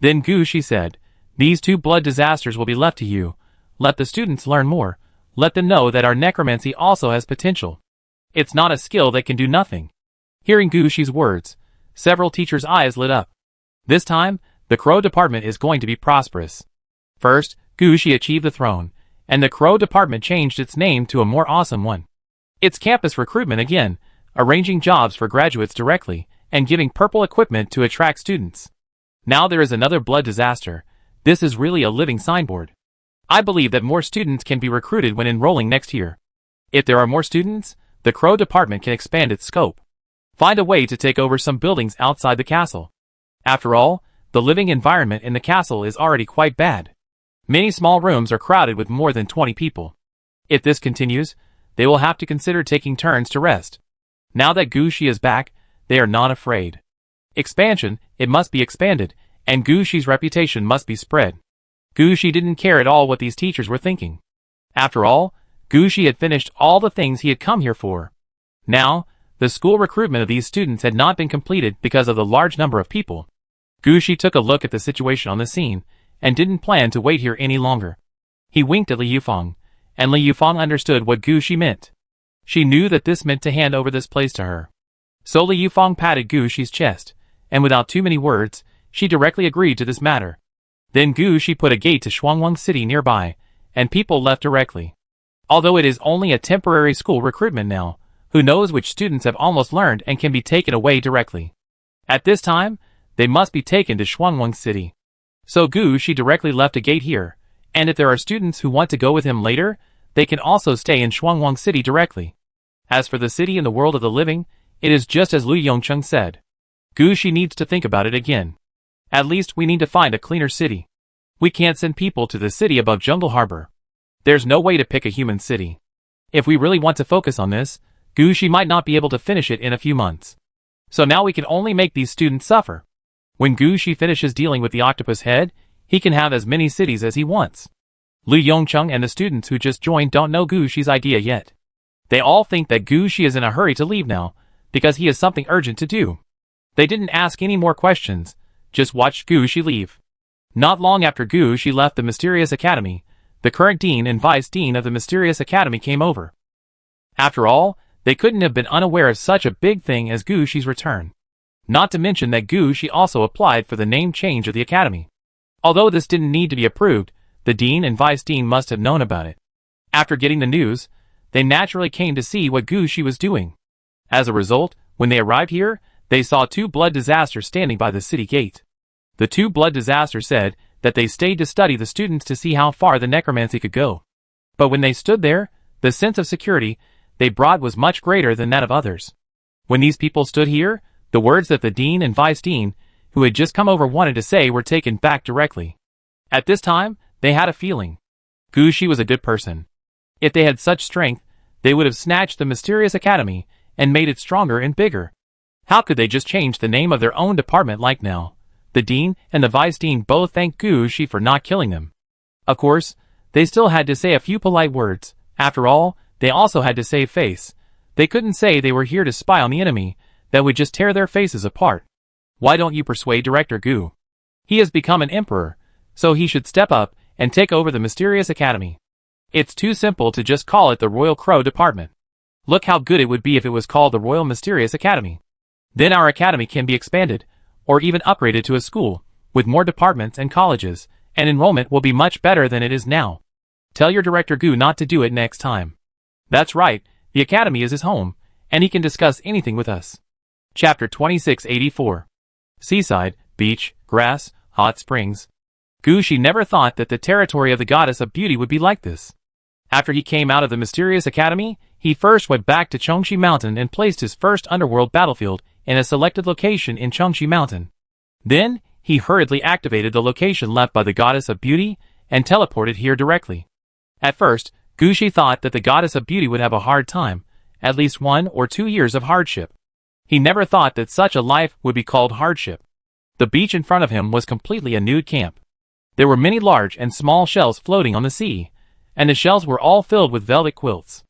Speaker 1: Then Gu Shi said, "These 2 blood disasters will be left to you. Let the students learn more. Let them know that our necromancy also has potential. It's not a skill that can do nothing." Hearing Gu Shi's words, several teachers' eyes lit up. This time, the Crow department is going to be prosperous. First, Gu Shi achieved the throne, and the Crow department changed its name to a more awesome one. It's campus recruitment again, arranging jobs for graduates directly, and giving purple equipment to attract students. Now there is another blood disaster. This is really a living signboard. I believe that more students can be recruited when enrolling next year. If there are more students, the Crow department can expand its scope. Find a way to take over some buildings outside the castle. After all, the living environment in the castle is already quite bad. Many small rooms are crowded with more than 20 people. If this continues, they will have to consider taking turns to rest. Now that Gu Shi is back, they are not afraid. Expansion, it must be expanded, and Gu Shi's reputation must be spread. Gu Shi didn't care at all what these teachers were thinking. After all, Gu Shi had finished all the things he had come here for. Now, the school recruitment of these students had not been completed because of the large number of people. Gu Shi took a look at the situation on the scene, and didn't plan to wait here any longer. He winked at Li Yufeng, and Li Yufeng understood what Gu Shi meant. She knew that this meant to hand over this place to her. So Li Yufeng patted Gu Shi's chest, and without too many words, she directly agreed to this matter. Then Gu Shi put a gate to Shuangwang City nearby, and people left directly. Although it is only a temporary school recruitment now, who knows which students have almost learned and can be taken away directly. At this time, they must be taken to Shuangwang City. So Gu Shi directly left a gate here, and if there are students who want to go with him later, they can also stay in Shuangwang City directly. As for the city in the world of the living, it is just as Lu Yongcheng said. Gu Shi needs to think about it again. At least we need to find a cleaner city. We can't send people to the city above Jungle Harbor. There's no way to pick a human city. If we really want to focus on this, Gu Shi might not be able to finish it in a few months. So now we can only make these students suffer. When Gu Shi finishes dealing with the octopus head, he can have as many cities as he wants. Lu Yongcheng and the students who just joined don't know Gu Shi's idea yet. They all think that Gu Shi is in a hurry to leave now, because he has something urgent to do. They didn't ask any more questions, just watched Gu Shi leave. Not long after Gu Shi left the Mysterious Academy, the current dean and vice dean of the Mysterious Academy came over. After all, they couldn't have been unaware of such a big thing as Gu Shi's return. Not to mention that Gu Shi also applied for the name change of the academy. Although this didn't need to be approved, the dean and vice dean must have known about it. After getting the news, they naturally came to see what Gu Shi was doing. As a result, when they arrived here, they saw 2 blood disasters standing by the city gate. The 2 blood disasters said that they stayed to study the students to see how far the necromancy could go. But when they stood there, the sense of security they brought was much greater than that of others. When these people stood here, the words that the dean and vice dean, who had just come over wanted to say were taken back directly. At this time, they had a feeling. Gu Shi was a good person. If they had such strength, they would have snatched the Mysterious Academy and made it stronger and bigger. How could they just change the name of their own department like now? The dean and the vice dean both thanked Gu Shi for not killing them. Of course, they still had to say a few polite words. After all, they also had to save face. They couldn't say they were here to spy on the enemy. That would just tear their faces apart. Why don't you persuade Director Gu? He has become an emperor, so he should step up and take over the Mysterious Academy. It's too simple to just call it the Royal Crow Department. Look how good it would be if it was called the Royal Mysterious Academy. Then our academy can be expanded, or even upgraded to a school, with more departments and colleges, and enrollment will be much better than it is now. Tell your Director Gu not to do it next time. That's right, the academy is his home, and he can discuss anything with us. Chapter 2684. Seaside, beach, grass, hot springs. Gu Shi never thought that the territory of the Goddess of Beauty would be like this. After he came out of the Mysterious Academy, he first went back to Chongxi Mountain and placed his first underworld battlefield in a selected location in Chongxi Mountain. Then, he hurriedly activated the location left by the Goddess of Beauty and teleported here directly. At first, Gu Shi thought that the Goddess of Beauty would have a hard time, at least 1 or 2 years of hardship. He never thought that such a life would be called hardship. The beach in front of him was completely a nude camp. There were many large and small shells floating on the sea, and the shells were all filled with velvet quilts.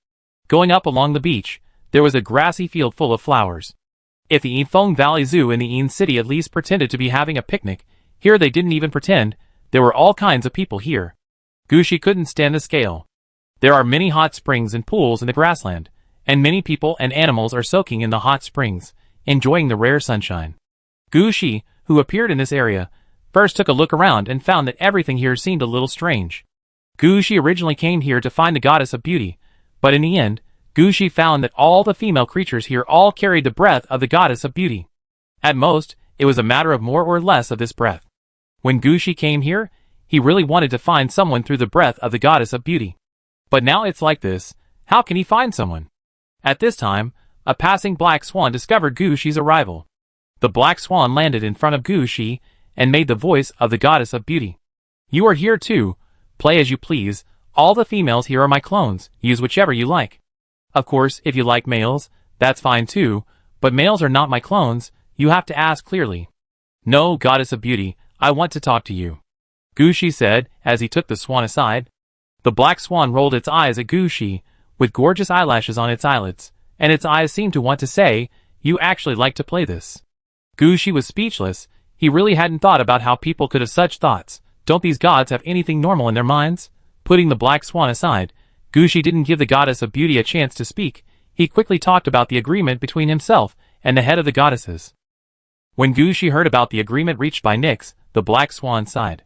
Speaker 1: Going up along the beach, there was a grassy field full of flowers. If the Yifeng Valley Zoo in the Yin City at least pretended to be having a picnic, here they didn't even pretend. There were all kinds of people here. Gushi couldn't stand the scale. There are many hot springs and pools in the grassland, and many people and animals are soaking in the hot springs, enjoying the rare sunshine. Gushi, who appeared in this area, first took a look around and found that everything here seemed a little strange. Gushi originally came here to find the goddess of beauty, but in the end, Gushi found that all the female creatures here all carried the breath of the goddess of beauty. At most, it was a matter of more or less of this breath. When Gushi came here, he really wanted to find someone through the breath of the goddess of beauty. But now it's like this, how can he find someone? At this time, a passing black swan discovered Gushi's arrival. The black swan landed in front of Gushi and made the voice of the goddess of beauty. You are here too. Play as you please. All the females here are my clones. Use whichever you like. Of course, if you like males, that's fine too, but males are not my clones. You have to ask clearly. No, goddess of beauty, I want to talk to you, Gushi said as he took the swan aside. The black swan rolled its eyes at Gushi, with gorgeous eyelashes on its eyelids, and its eyes seemed to want to say, you actually like to play this. Gushi was speechless. He really hadn't thought about how people could have such thoughts. Don't these gods have anything normal in their minds? Putting the black swan aside, Gushi didn't give the goddess of beauty a chance to speak. He quickly talked about the agreement between himself and the head of the goddesses. When Gushi heard about the agreement reached by Nyx, the black swan sighed.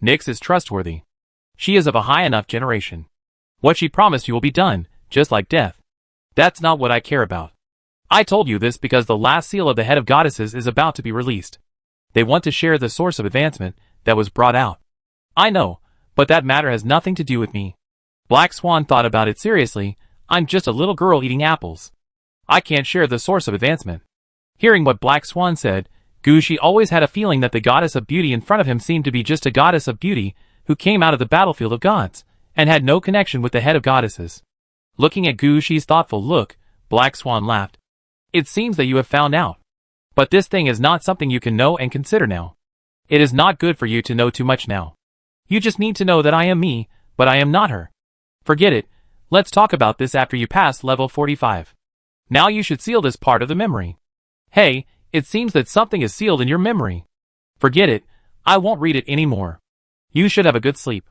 Speaker 1: Nyx is trustworthy. She is of a high enough generation. What she promised you will be done, just like death. That's not what I care about. I told you this because the last seal of the head of goddesses is about to be released. They want to share the source of advancement that was brought out. I know, but that matter has nothing to do with me. Black Swan thought about it seriously. I'm just a little girl eating apples. I can't share the source of advancement. Hearing what Black Swan said, Gushi always had a feeling that the goddess of beauty in front of him seemed to be just a goddess of beauty who came out of the battlefield of gods, and had no connection with the head of goddesses. Looking at Gushi's thoughtful look, Black Swan laughed. It seems that you have found out. But this thing is not something you can know and consider now. It is not good for you to know too much now. You just need to know that I am me, but I am not her. Forget it. Let's talk about this after you pass level 45. Now you should seal this part of the memory. Hey, it seems that something is sealed in your memory. Forget it. I won't read it anymore. You should have a good sleep.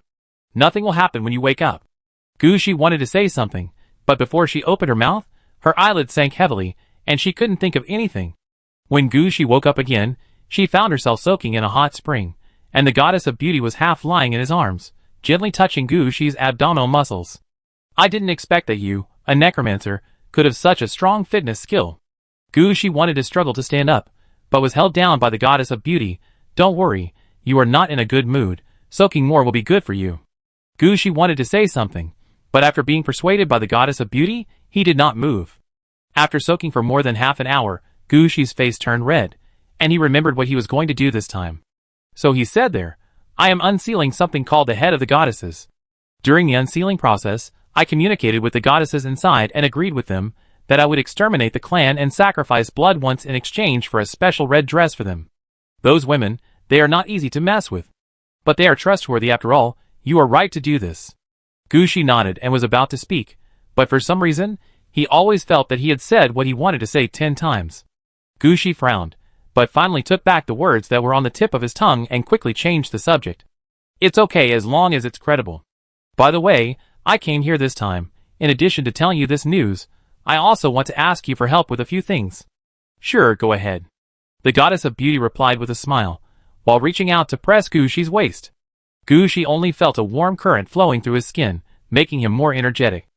Speaker 1: Nothing will happen when you wake up. Gushi wanted to say something, but before she opened her mouth, her eyelids sank heavily, and she couldn't think of anything. When Gushi woke up again, she found herself soaking in a hot spring, and the goddess of beauty was half lying in his arms, gently touching Gushi's abdominal muscles. I didn't expect that you, a necromancer, could have such a strong fitness skill. Gushi wanted to struggle to stand up, but was held down by the goddess of beauty. Don't worry, you are not in a good mood. Soaking more will be good for you. Gushi wanted to say something, but after being persuaded by the goddess of beauty, he did not move. After soaking for more than half an hour, Gushi's face turned red, and he remembered what he was going to do this time. So he said there, I am unsealing something called the head of the goddesses. During the unsealing process, I communicated with the goddesses inside and agreed with them that I would exterminate the clan and sacrifice blood once in exchange for a special red dress for them. Those women, they are not easy to mess with. But they are trustworthy after all. You are right to do this. Gushi nodded and was about to speak, but for some reason, he always felt that he had said what he wanted to say 10 times. Gushi frowned, but finally took back the words that were on the tip of his tongue and quickly changed the subject. It's okay as long as it's credible. By the way, I came here this time. In addition to telling you this news, I also want to ask you for help with a few things. Sure, go ahead. The goddess of beauty replied with a smile, while reaching out to press Gushi's waist. Gushi only felt a warm current flowing through his skin, making him more energetic.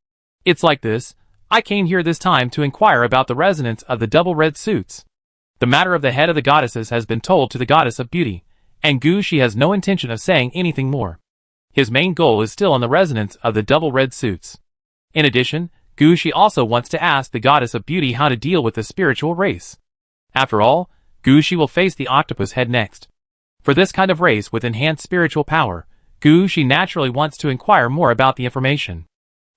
Speaker 1: It's like this. I came here this time to inquire about the resonance of the double red suits. The matter of the head of the goddesses has been told to the goddess of beauty, and Gushi has no intention of saying anything more. His main goal is still on the resonance of the double red suits. In addition, Gushi also wants to ask the goddess of beauty how to deal with the spiritual race. After all, Gushi will face the octopus head next. For this kind of race with enhanced spiritual power, Gushi naturally wants to inquire more about the information.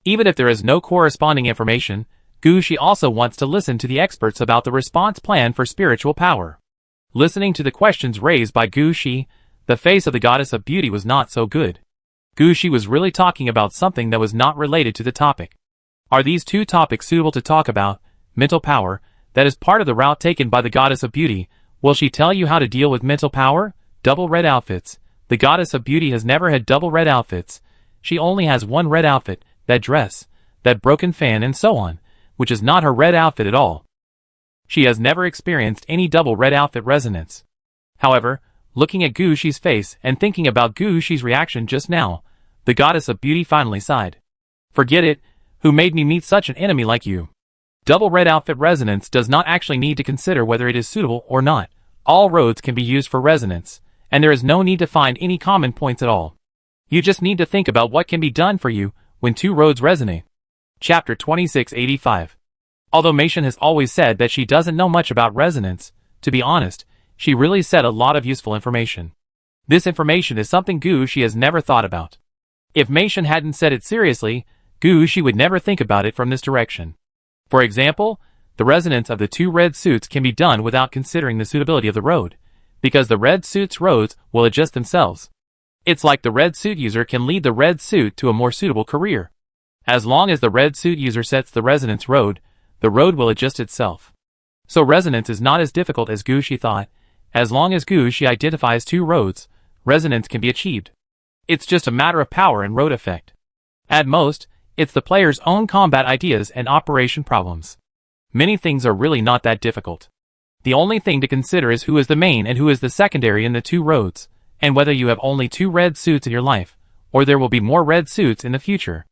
Speaker 1: Even if there is no corresponding information, Gushi also wants to listen to the experts about the response plan for spiritual power. Listening to the questions raised by Gushi, the face of the goddess of beauty was not so good. Gushi was really talking about something that was not related to the topic. Are these two topics suitable to talk about? Mental power, that is part of the route taken by the goddess of beauty. Will she tell you how to deal with mental power? Double red outfits. The goddess of beauty has never had double red outfits. She only has one red outfit, that dress, that broken fan and so on, which is not her red outfit at all. She has never experienced any double red outfit resonance. However, looking at Gushi's face and thinking about Gushi's reaction just now, the goddess of beauty finally sighed. Forget it, who made me meet such an enemy like you? Double red outfit resonance does not actually need to consider whether it is suitable or not. All roads can be used for resonance, and there is no need to find any common points at all. You just need to think about what can be done for you when two roads resonate. Chapter 2685. Although Meishan has always said that she doesn't know much about resonance, to be honest, she really said a lot of useful information. This information is something Gushi has never thought about. If Meishan hadn't said it seriously, Gushi would never think about it from this direction. For example, the resonance of the two red suits can be done without considering the suitability of the road, because the red suit's roads will adjust themselves. It's like the red suit user can lead the red suit to a more suitable career. As long as the red suit user sets the resonance road, the road will adjust itself. So resonance is not as difficult as Gushi thought. As long as Gushi identifies two roads, resonance can be achieved. It's just a matter of power and road effect. At most, it's the player's own combat ideas and operation problems. Many things are really not that difficult. The only thing to consider is who is the main and who is the secondary in the two roads, and whether you have only two red suits in your life, or there will be more red suits in the future.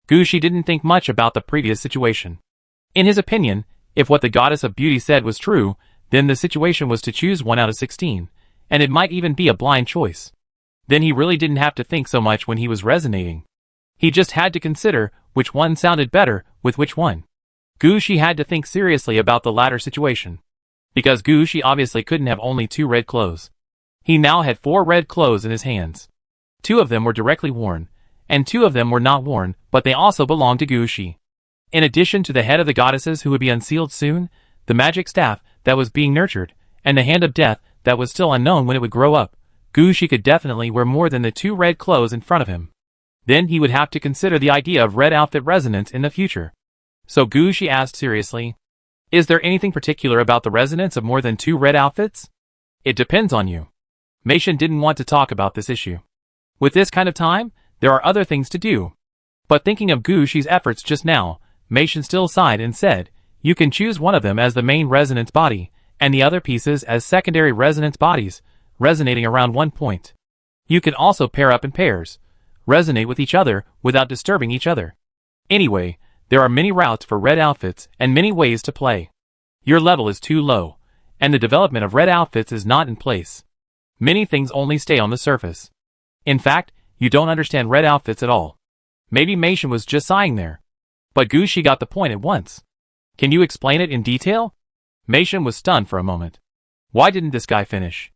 Speaker 1: Gushi didn't think much about the previous situation. In his opinion, if what the goddess of beauty said was true, then the situation was to choose 1 out of 16, and it might even be a blind choice. Then he really didn't have to think so much when he was resonating. He just had to consider which one sounded better with which one. Gushi had to think seriously about the latter situation. Because Gushi obviously couldn't have only 2 red clothes. He now had 4 red clothes in his hands. 2 of them were directly worn, and 2 of them were not worn, but they also belonged to Gushi. In addition to the head of the goddesses who would be unsealed soon, the magic staff that was being nurtured, and the hand of death that was still unknown when it would grow up, Gushi could definitely wear more than the 2 red clothes in front of him. Then he would have to consider the idea of red outfit resonance in the future. So Gushi asked seriously, "Is there anything particular about the resonance of more than 2 red outfits?" "It depends on you." Meishan didn't want to talk about this issue. With this kind of time, there are other things to do. But thinking of Gushi's efforts just now, Meishan still sighed and said, "You can choose one of them as the main resonance body, and the other pieces as secondary resonance bodies, resonating around one point. You can also pair up in pairs, resonate with each other without disturbing each other. Anyway, there are many routes for red outfits and many ways to play. Your level is too low, and the development of red outfits is not in place. Many things only stay on the surface. In fact, you don't understand red outfits at all." Maybe Meishan was just sighing there. But Gushi got the point at once. "Can you explain it in detail?" Meishan was stunned for a moment. Why didn't this guy finish?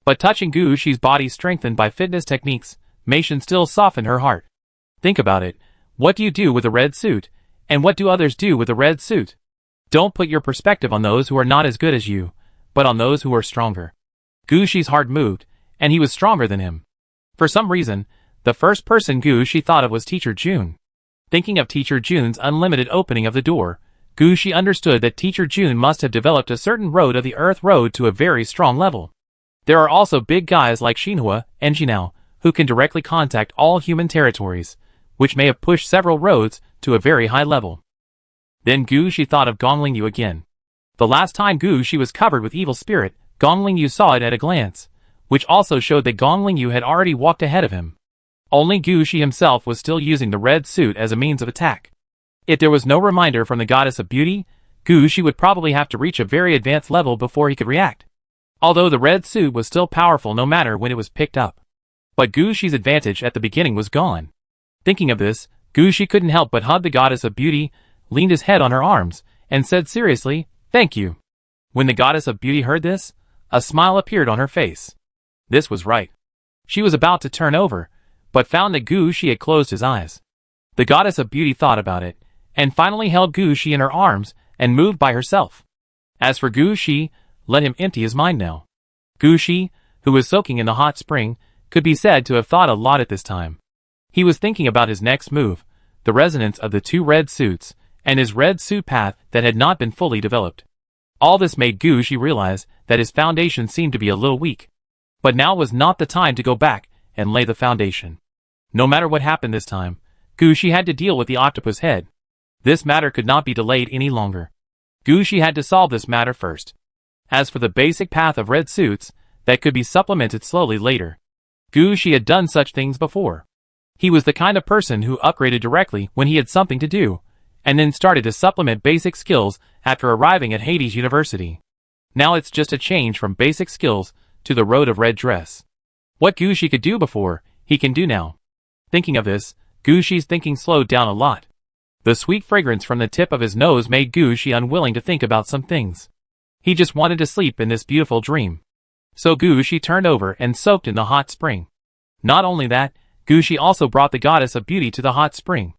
Speaker 1: But touching Gushi's body strengthened by fitness techniques, Meishan still softened her heart. Think about it. What do you do with a red suit? And what do others do with a red suit? Don't put your perspective on those who are not as good as you, but on those who are stronger. Gushi's heart moved, and he was stronger than him. For some reason, the first person Gushi thought of was Teacher June. Thinking of Teacher June's unlimited opening of the door, Gushi understood that Teacher June must have developed a certain road of the Earth Road to a very strong level. There are also big guys like Shinhua and Jinao, who can directly contact all human territories, which may have pushed several roads to a very high level. Then Gushi thought of Gongling Yu again. The last time Gushi was covered with evil spirit, Gongling Yu saw it at a glance, which also showed that Gongling Yu had already walked ahead of him. Only Gushi himself was still using the red suit as a means of attack. If there was no reminder from the goddess of beauty, Gushi would probably have to reach a very advanced level before he could react. Although the red suit was still powerful no matter when it was picked up. But Gushi's advantage at the beginning was gone. Thinking of this, Gushi couldn't help but hug the goddess of beauty, leaned his head on her arms, and said seriously, "Thank you." When the goddess of beauty heard this, a smile appeared on her face. This was right. She was about to turn over, but found that Gushi had closed his eyes. The goddess of beauty thought about it, and finally held Gushi in her arms and moved by herself. As for Gushi, let him empty his mind now. Gushi, who was soaking in the hot spring, could be said to have thought a lot at this time. He was thinking about his next move, the resonance of the two red suits, and his red suit path that had not been fully developed. All this made Gushi realize that his foundation seemed to be a little weak. But now was not the time to go back and lay the foundation. No matter what happened this time, Gushi had to deal with the octopus head. This matter could not be delayed any longer. Gushi had to solve this matter first. As for the basic path of red suits, that could be supplemented slowly later. Gushi had done such things before. He was the kind of person who upgraded directly when he had something to do, and then started to supplement basic skills after arriving at Hades University. Now it's just a change from basic skills to the road of red dress. What Gushi could do before, he can do now. Thinking of this, Gushi's thinking slowed down a lot. The sweet fragrance from the tip of his nose made Gushi unwilling to think about some things. He just wanted to sleep in this beautiful dream. So Gushi turned over and soaked in the hot spring. Not only that, Gushi also brought the goddess of beauty to the hot spring.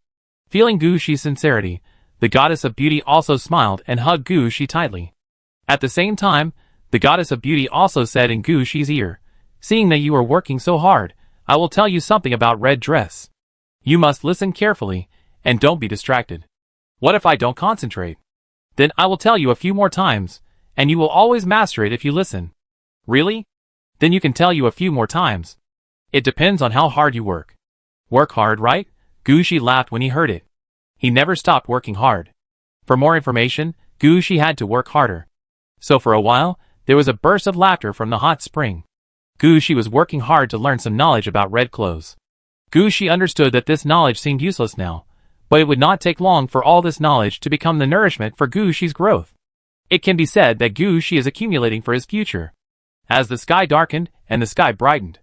Speaker 1: Feeling Gushi's sincerity, the goddess of beauty also smiled and hugged Gushi tightly. At the same time, the goddess of beauty also said in Gushi's ear, "Seeing that you are working so hard, I will tell you something about red dress. You must listen carefully, and don't be distracted. What if I don't concentrate? Then I will tell you a few more times, and you will always master it if you listen." "Really? Then you can tell you a few more times. It depends on how hard you work." "Work hard, right?" Gushi laughed when he heard it. He never stopped working hard. For more information, Gushi had to work harder. So for a while, there was a burst of laughter from the hot spring. Gushi was working hard to learn some knowledge about red clothes. Gushi understood that this knowledge seemed useless now, but it would not take long for all this knowledge to become the nourishment for Gushi's growth. It can be said that Gushi is accumulating for his future. As the sky darkened and the sky brightened.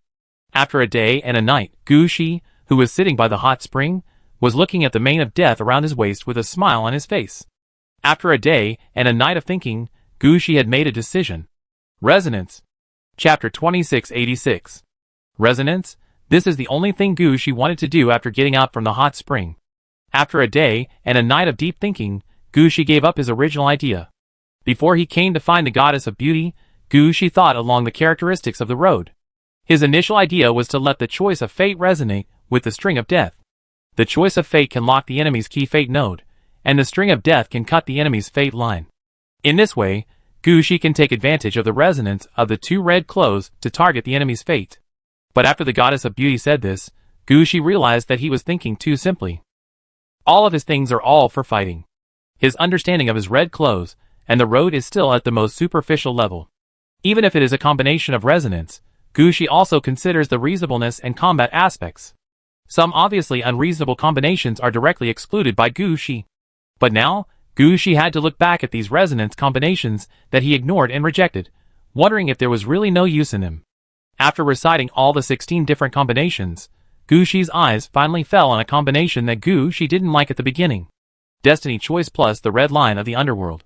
Speaker 1: After a day and a night, Gushi, who was sitting by the hot spring, was looking at the mane of death around his waist with a smile on his face. After a day and a night of thinking, Gushi had made a decision. Resonance. Chapter 2686. Resonance. This is the only thing Gushi wanted to do after getting up from the hot spring. After a day and a night of deep thinking, Gushi gave up his original idea. Before he came to find the goddess of beauty, Gushi thought along the characteristics of the road. His initial idea was to let the choice of fate resonate with the string of death. The choice of fate can lock the enemy's key fate node, and the string of death can cut the enemy's fate line. In this way, Gushi can take advantage of the resonance of the two red clothes to target the enemy's fate. But after the goddess of beauty said this, Gushi realized that he was thinking too simply. All of his things are all for fighting. His understanding of his red clothes and the road is still at the most superficial level. Even if it is a combination of resonance, Gushi also considers the reasonableness and combat aspects. Some obviously unreasonable combinations are directly excluded by Gushi. But now, Gushi had to look back at these resonance combinations that he ignored and rejected, wondering if there was really no use in them. After reciting all the 16 different combinations, Gushi's eyes finally fell on a combination that Gushi didn't like at the beginning. Destiny choice plus the red line of the underworld.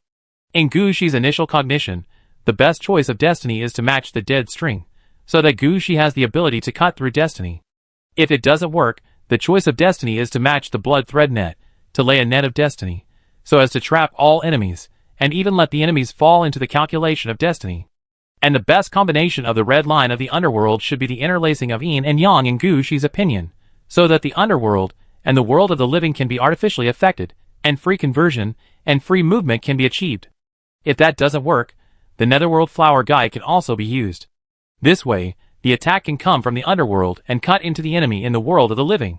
Speaker 1: In Gushi's initial cognition, the best choice of destiny is to match the dead string, so that Gushi has the ability to cut through destiny. If it doesn't work, the choice of destiny is to match the blood thread net, to lay a net of destiny, so as to trap all enemies, and even let the enemies fall into the calculation of destiny. And the best combination of the red line of the underworld should be the interlacing of yin and yang in Gushi's opinion, so that the underworld and the world of the living can be artificially affected, and free conversion and free movement can be achieved. If that doesn't work, the netherworld flower guide can also be used. This way, the attack can come from the underworld and cut into the enemy in the world of the living.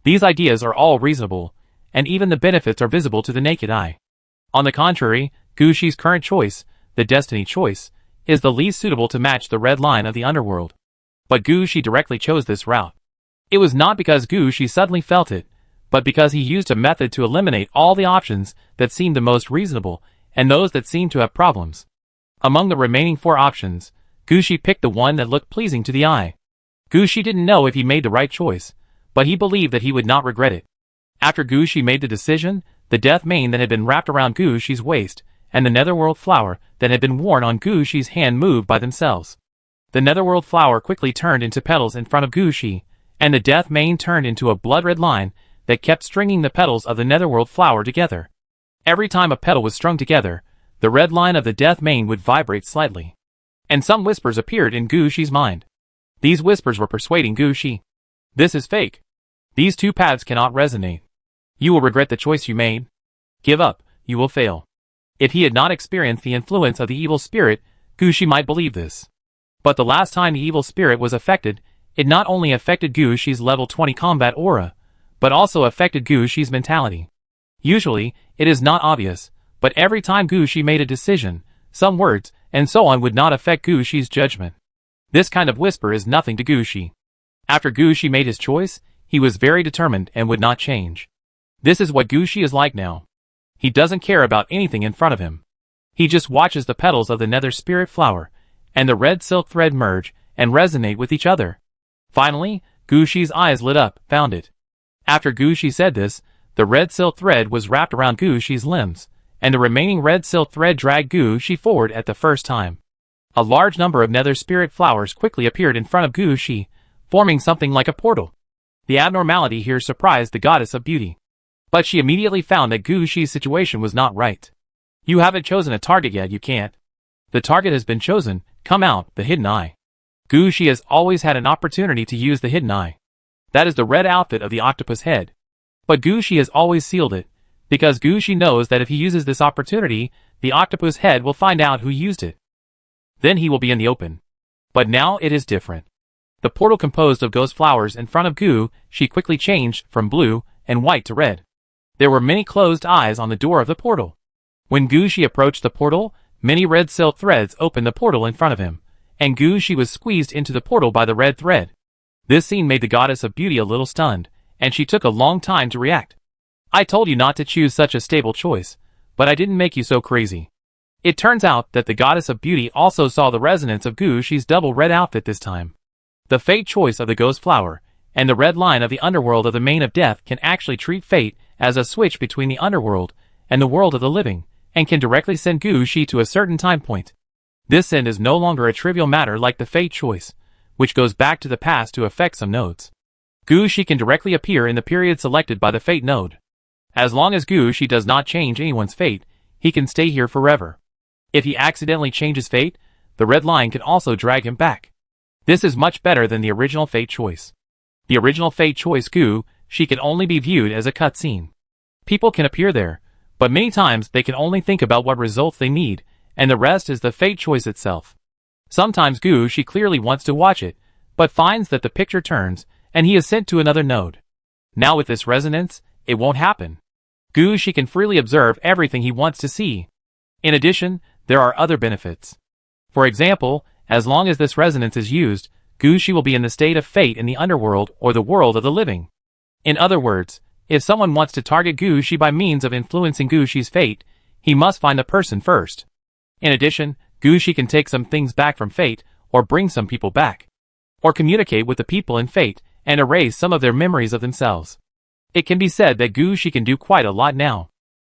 Speaker 1: These ideas are all reasonable, and even the benefits are visible to the naked eye. On the contrary, Gushi's current choice, the destiny choice, is the least suitable to match the red line of the underworld. But Gushi directly chose this route. It was not because Gushi suddenly felt it, but because he used a method to eliminate all the options that seemed the most reasonable and those that seemed to have problems. Among the remaining 4 options, Gushi picked the one that looked pleasing to the eye. Gushi didn't know if he made the right choice, but he believed that he would not regret it. After Gushi made the decision, the death mane that had been wrapped around Gushi's waist and the netherworld flower that had been worn on Gushi's hand moved by themselves. The netherworld flower quickly turned into petals in front of Gushi, and the death mane turned into a blood-red line that kept stringing the petals of the netherworld flower together. Every time a petal was strung together, the red line of the death mane would vibrate slightly. And some whispers appeared in Gu Shi's mind. These whispers were persuading Gu Shi. This is fake. These two paths cannot resonate. You will regret the choice you made. Give up, you will fail. If he had not experienced the influence of the evil spirit, Gu Shi might believe this. But the last time the evil spirit was affected, it not only affected Gu Shi's level 20 combat aura, but also affected Gu Shi's mentality. Usually, it is not obvious, but every time Gu Shi made a decision, some words, and so on would not affect Gu Shi's judgment. This kind of whisper is nothing to Gu Shi. After Gu Shi made his choice, he was very determined and would not change. This is what Gu Shi is like now. He doesn't care about anything in front of him. He just watches the petals of the nether spirit flower, and the red silk thread merge and resonate with each other. Finally, Gu Shi's eyes lit up, found it. After Gu Shi said this, the red silk thread was wrapped around Gu Shi's limbs, and the remaining red silk thread dragged Gu Shi forward at the first time. A large number of nether spirit flowers quickly appeared in front of Gu Shi, forming something like a portal. The abnormality here surprised the goddess of beauty. But she immediately found that Gu Shi's situation was not right. You haven't chosen a target yet, you can't. The target has been chosen, come out, the hidden eye. Gu Shi has always had an opportunity to use the hidden eye. That is the red outfit of the octopus head. But Gu Shi has always sealed it, because Gu Shi knows that if he uses this opportunity, the octopus head will find out who used it. Then he will be in the open. But now it is different. The portal composed of ghost flowers in front of Gu Shi quickly changed from blue and white to red. There were many closed eyes on the door of the portal. When Gu Shi approached the portal, many red silk threads opened the portal in front of him, and Gu Shi was squeezed into the portal by the red thread. This scene made the goddess of beauty a little stunned, and she took a long time to react. I told you not to choose such a stable choice, but I didn't make you so crazy. It turns out that the goddess of beauty also saw the resonance of Gu Shi's double red outfit this time. The fate choice of the ghost flower, and the red line of the underworld of the mane of death can actually treat fate as a switch between the underworld and the world of the living, and can directly send Gu Shi to a certain time point. This send is no longer a trivial matter like the fate choice, which goes back to the past to affect some nodes. Gu Shi can directly appear in the period selected by the fate node. As long as Gu Shi does not change anyone's fate, he can stay here forever. If he accidentally changes fate, the red line can also drag him back. This is much better than the original fate choice. The original fate choice Gu Shi can only be viewed as a cutscene. People can appear there, but many times they can only think about what results they need, and the rest is the fate choice itself. Sometimes Gu Shi clearly wants to watch it, but finds that the picture turns, and he is sent to another node. Now with this resonance, it won't happen. Gu Shi can freely observe everything he wants to see. In addition, there are other benefits. For example, as long as this resonance is used, Gu Shi will be in the state of fate in the underworld or the world of the living. In other words, if someone wants to target Gu Shi by means of influencing Gu Shi's fate, he must find the person first. In addition, Gu Shi can take some things back from fate, or bring some people back. Or communicate with the people in fate, and erase some of their memories of themselves. It can be said that Gu Shi can do quite a lot now.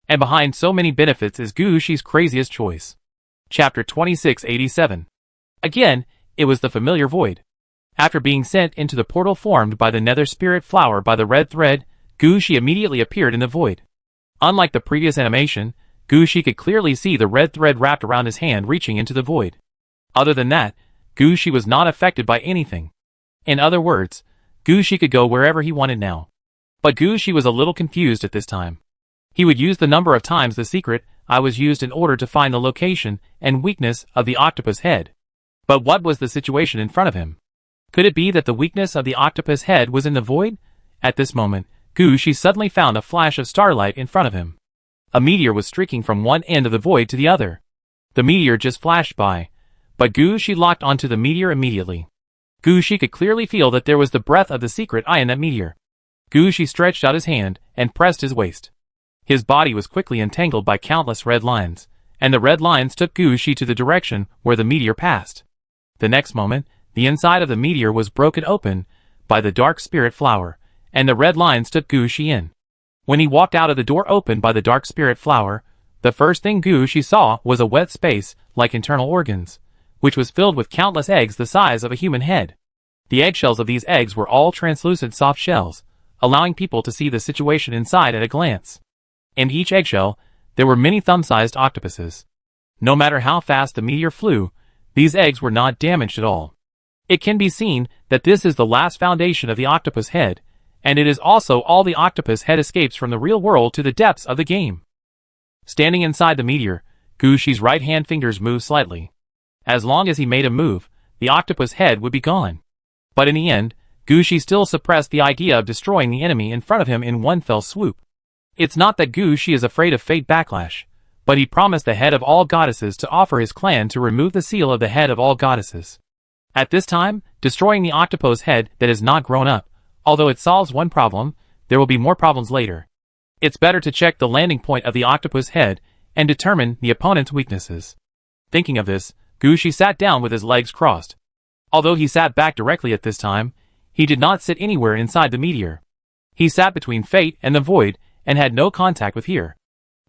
Speaker 1: And behind so many benefits is Gu Shi's craziest choice. Chapter 2687. Again, it was the familiar void. After being sent into the portal formed by the nether spirit flower by the red thread, Gu Shi immediately appeared in the void. Unlike the previous animation, Gu Shi could clearly see the red thread wrapped around his hand reaching into the void. Other than that, Gu Shi was not affected by anything. In other words, Gu Shi could go wherever he wanted now. But Gu Shi was a little confused at this time. He would use the number of times the secret eye was used in order to find the location and weakness of the octopus head. But what was the situation in front of him? Could it be that the weakness of the octopus head was in the void? At this moment, Gu Shi suddenly found a flash of starlight in front of him. A meteor was streaking from one end of the void to the other. The meteor just flashed by, but Gu Shi locked onto the meteor immediately. Gu Shi could clearly feel that there was the breath of the secret eye in that meteor. Gu Shi stretched out his hand and pressed his waist. His body was quickly entangled by countless red lines, and the red lines took Gu Shi to the direction where the meteor passed. The next moment, the inside of the meteor was broken open by the dark spirit flower, and the red lines took Gu Shi in. When he walked out of the door opened by the dark spirit flower, the first thing Gu Shi saw was a wet space like internal organs, which was filled with countless eggs the size of a human head. The eggshells of these eggs were all translucent soft shells, allowing people to see the situation inside at a glance. In each eggshell, there were many thumb-sized octopuses. No matter how fast the meteor flew, these eggs were not damaged at all. It can be seen that this is the last foundation of the octopus head, and it is also all the octopus head escapes from the real world to the depths of the game. Standing inside the meteor, Gushi's right-hand fingers moved slightly. As long as he made a move, the octopus head would be gone. But in the end, Gushi still suppressed the idea of destroying the enemy in front of him in one fell swoop. It's not that Gushi is afraid of fate backlash, but he promised the head of all goddesses to offer his clan to remove the seal of the head of all goddesses. At this time, destroying the octopus head that is not grown up, although it solves one problem, there will be more problems later. It's better to check the landing point of the octopus head and determine the opponent's weaknesses. Thinking of this, Gushi sat down with his legs crossed. Although he sat back directly at this time, he did not sit anywhere inside the meteor. He sat between fate and the void and had no contact with here.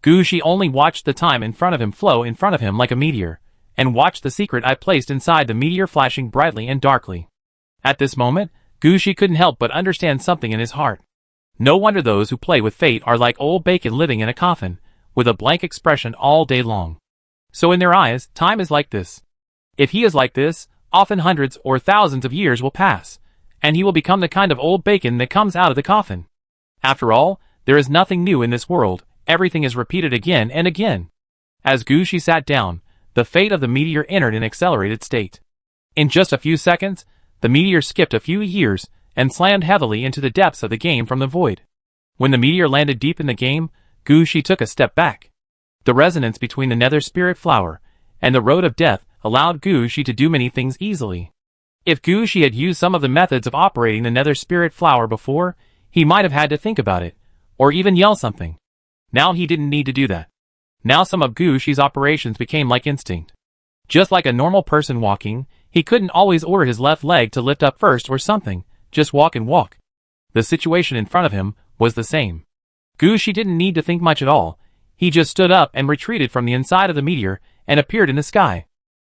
Speaker 1: Gushi only watched the time in front of him flow in front of him like a meteor, and watched the secret I placed inside the meteor flashing brightly and darkly. At this moment, Gushi couldn't help but understand something in his heart. No wonder those who play with fate are like old bacon living in a coffin, with a blank expression all day long. So in their eyes, time is like this. If he is like this, often hundreds or thousands of years will pass, and he will become the kind of old bacon that comes out of the coffin. After all, there is nothing new in this world, everything is repeated again and again. As Gushi sat down, the fate of the meteor entered an accelerated state. In just a few seconds, the meteor skipped a few years and slammed heavily into the depths of the game from the void. When the meteor landed deep in the game, Gushi took a step back. The resonance between the nether spirit flower and the road of death allowed Gushi to do many things easily. If Gushi had used some of the methods of operating the nether spirit flower before, he might have had to think about it, or even yell something. Now he didn't need to do that. Now some of Gushi's operations became like instinct. Just like a normal person walking, he couldn't always order his left leg to lift up first or something, just walk and walk. The situation in front of him was the same. Gushi didn't need to think much at all. He just stood up and retreated from the inside of the meteor and appeared in the sky.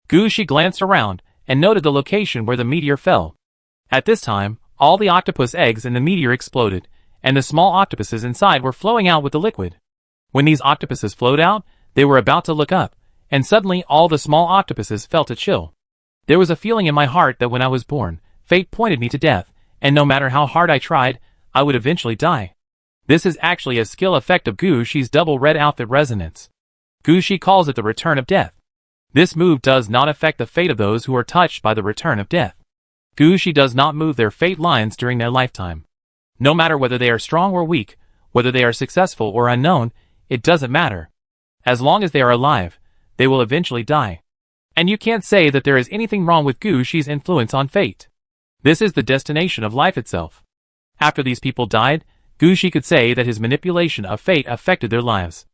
Speaker 1: Gushi glanced around and noted the location where the meteor fell. At this time, all the octopus eggs in the meteor exploded, and the small octopuses inside were flowing out with the liquid. When these octopuses flowed out, they were about to look up, and suddenly all the small octopuses felt a chill. There was a feeling in my heart that when I was born, fate pointed me to death, and no matter how hard I tried, I would eventually die. This is actually a skill effect of Gushi's double red outfit resonance. Gushi calls it the return of death. This move does not affect the fate of those who are touched by the return of death. Gushi does not move their fate lines during their lifetime. No matter whether they are strong or weak, whether they are successful or unknown, it doesn't matter. As long as they are alive, they will eventually die. And you can't say that there is anything wrong with Gushi's influence on fate. This is the destination of life itself. After these people died, Gushi could say that his manipulation of fate affected their lives.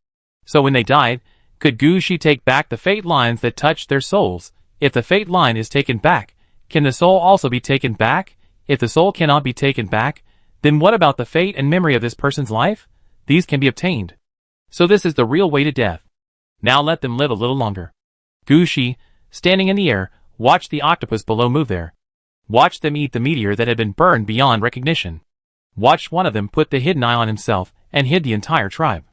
Speaker 1: So when they died, could Gushi take back the fate lines that touched their souls? If the fate line is taken back, can the soul also be taken back? If the soul cannot be taken back, then what about the fate and memory of this person's life? These can be obtained. So this is the real way to death. Now let them live a little longer. Gushi, standing in the air, watched the octopus below move there. Watched them eat the meteor that had been burned beyond recognition. Watched one of them put the hidden eye on himself and hid the entire tribe.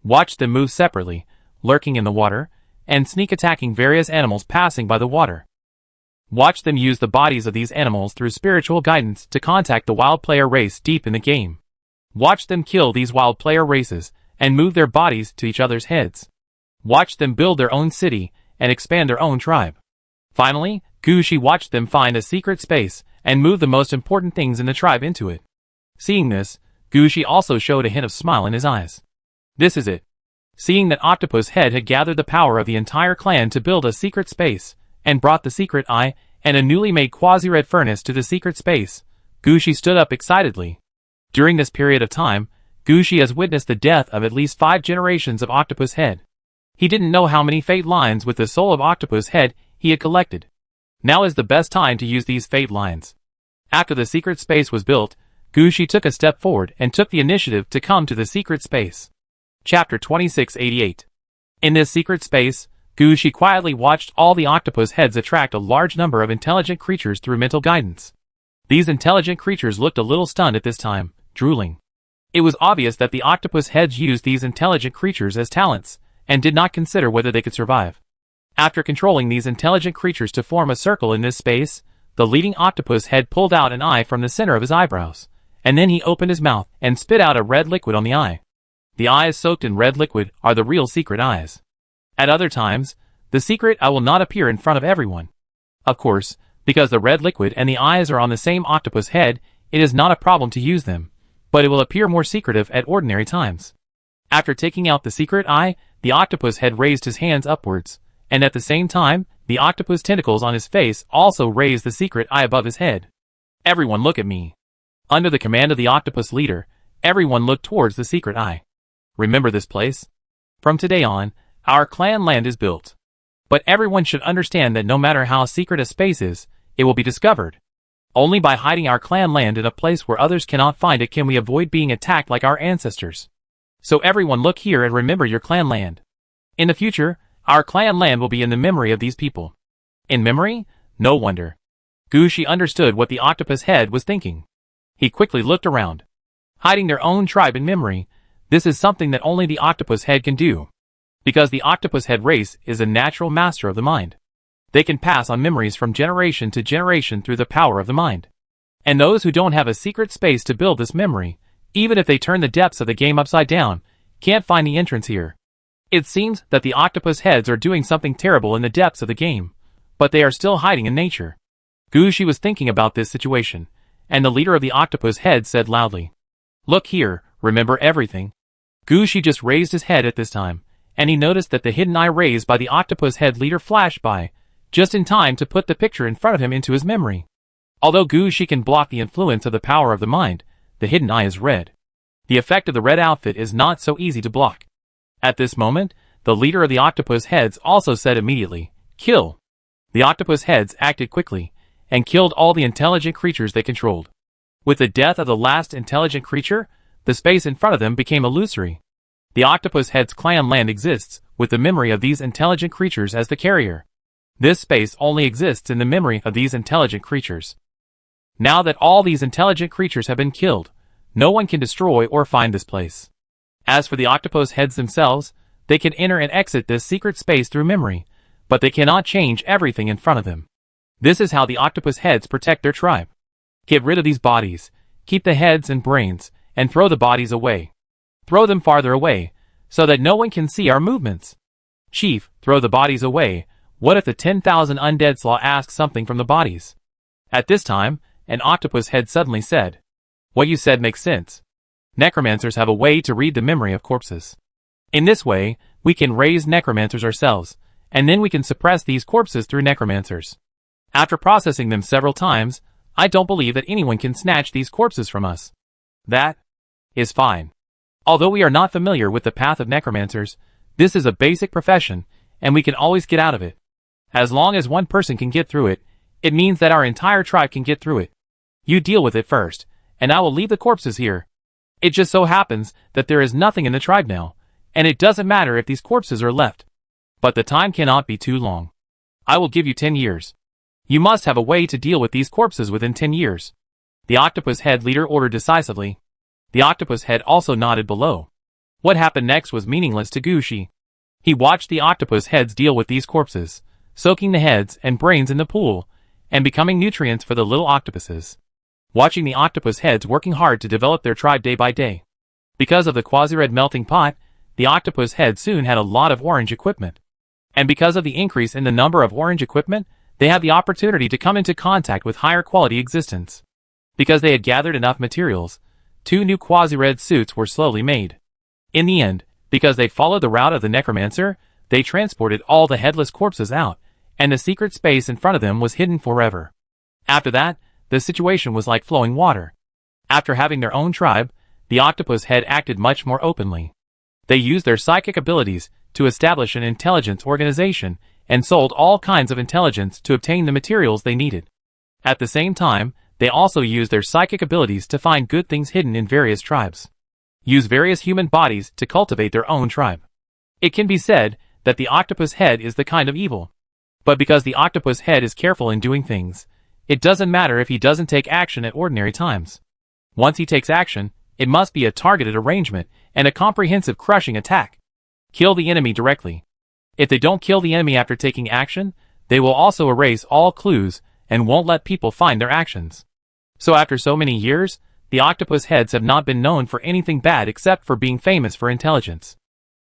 Speaker 1: Watched them move separately, lurking in the water, and sneak attacking various animals passing by the water. Watched them use the bodies of these animals through spiritual guidance to contact the wild player race deep in the game. Watched them kill these wild player races and move their bodies to each other's heads. Watched them build their own city and expand their own tribe. Finally, Gushi watched them find a secret space and move the most important things in the tribe into it. Seeing this, Gushi also showed a hint of smile in his eyes. This is it. Seeing that Octopus Head had gathered the power of the entire clan to build a secret space, and brought the secret eye and a newly made quasi-red furnace to the secret space, Gushi stood up excitedly. During this period of time, Gushi has witnessed the death of at least 5 generations of Octopus Head. He didn't know how many fate lines with the soul of Octopus Head he had collected. Now is the best time to use these fate lines. After the secret space was built, Gushi took a step forward and took the initiative to come to the secret space. Chapter 2688. In this secret space, Gushi quietly watched all the octopus heads attract a large number of intelligent creatures through mental guidance. These intelligent creatures looked a little stunned at this time, drooling. It was obvious that the octopus heads used these intelligent creatures as talents, and did not consider whether they could survive. After controlling these intelligent creatures to form a circle in this space, the leading octopus head pulled out an eye from the center of his eyebrows, and then he opened his mouth and spit out a red liquid on the eye. The eyes soaked in red liquid are the real secret eyes. At other times, the secret eye will not appear in front of everyone. Of course, because the red liquid and the eyes are on the same octopus head, it is not a problem to use them, but it will appear more secretive at ordinary times. After taking out the secret eye, the octopus head raised his hands upwards, and at the same time, the octopus tentacles on his face also raised the secret eye above his head. Everyone look at me. Under the command of the octopus leader, everyone looked towards the secret eye. Remember this place? From today on, our clan land is built. But everyone should understand that no matter how secret a space is, it will be discovered. Only by hiding our clan land in a place where others cannot find it can we avoid being attacked like our ancestors. So everyone look here and remember your clan land. In the future, our clan land will be in the memory of these people. In memory? No wonder. Gushi understood what the octopus head was thinking. He quickly looked around. Hiding their own tribe in memory, this is something that only the octopus head can do. Because the octopus head race is a natural master of the mind. They can pass on memories from generation to generation through the power of the mind. And those who don't have a secret space to build this memory, even if they turn the depths of the game upside down, can't find the entrance here. It seems that the octopus heads are doing something terrible in the depths of the game, but they are still hiding in nature. Gushi was thinking about this situation, and the leader of the octopus head said loudly, "Look here, remember everything." Gushi just raised his head at this time, and he noticed that the hidden eye raised by the octopus head leader flashed by, just in time to put the picture in front of him into his memory. Although Gushi can block the influence of the power of the mind, the hidden eye is red. The effect of the red outfit is not so easy to block. At this moment, the leader of the octopus heads also said immediately, "Kill." The octopus heads acted quickly, and killed all the intelligent creatures they controlled. With the death of the last intelligent creature, the space in front of them became illusory. The octopus head's clan land exists, with the memory of these intelligent creatures as the carrier. This space only exists in the memory of these intelligent creatures. Now that all these intelligent creatures have been killed, no one can destroy or find this place. As for the octopus heads themselves, they can enter and exit this secret space through memory, but they cannot change everything in front of them. This is how the octopus heads protect their tribe. Get rid of these bodies, keep the heads and brains, and throw the bodies away. Throw them farther away, so that no one can see our movements. Chief, throw the bodies away. What if the 10,000 undead slaw asks something from the bodies? At this time, an octopus head suddenly said, "What you said makes sense. Necromancers have a way to read the memory of corpses. In this way, we can raise necromancers ourselves, and then we can suppress these corpses through necromancers. After processing them several times, I don't believe that anyone can snatch these corpses from us. That is fine. Although we are not familiar with the path of necromancers, this is a basic profession, and we can always get out of it. As long as one person can get through it, it means that our entire tribe can get through it. You deal with it first, and I will leave the corpses here. It just so happens that there is nothing in the tribe now, and it doesn't matter if these corpses are left. But the time cannot be too long. I will give you 10 years. You must have a way to deal with these corpses within 10 years. The octopus head leader ordered decisively. The octopus head also nodded below. What happened next was meaningless to Gushi. He watched the octopus heads deal with these corpses, soaking the heads and brains in the pool, and becoming nutrients for the little octopuses. Watching the octopus heads working hard to develop their tribe day by day. Because of the quasi-red melting pot, the octopus heads soon had a lot of orange equipment. And because of the increase in the number of orange equipment, they had the opportunity to come into contact with higher quality existence. Because they had gathered enough materials, 2 new quasi-red suits were slowly made. In the end, because they followed the route of the necromancer, they transported all the headless corpses out, and the secret space in front of them was hidden forever. After that, the situation was like flowing water. After having their own tribe, the octopus head acted much more openly. They used their psychic abilities to establish an intelligence organization and sold all kinds of intelligence to obtain the materials they needed. At the same time, they also used their psychic abilities to find good things hidden in various tribes. Use various human bodies to cultivate their own tribe. It can be said that the octopus head is the kind of evil. But because the octopus head is careful in doing things, it doesn't matter if he doesn't take action at ordinary times. Once he takes action, It must be a targeted arrangement and a comprehensive crushing attack. Kill the enemy directly. If they don't kill the enemy after taking action, they will also erase all clues and won't let people find their actions. So after so many years, the octopus heads have not been known for anything bad except for being famous for intelligence.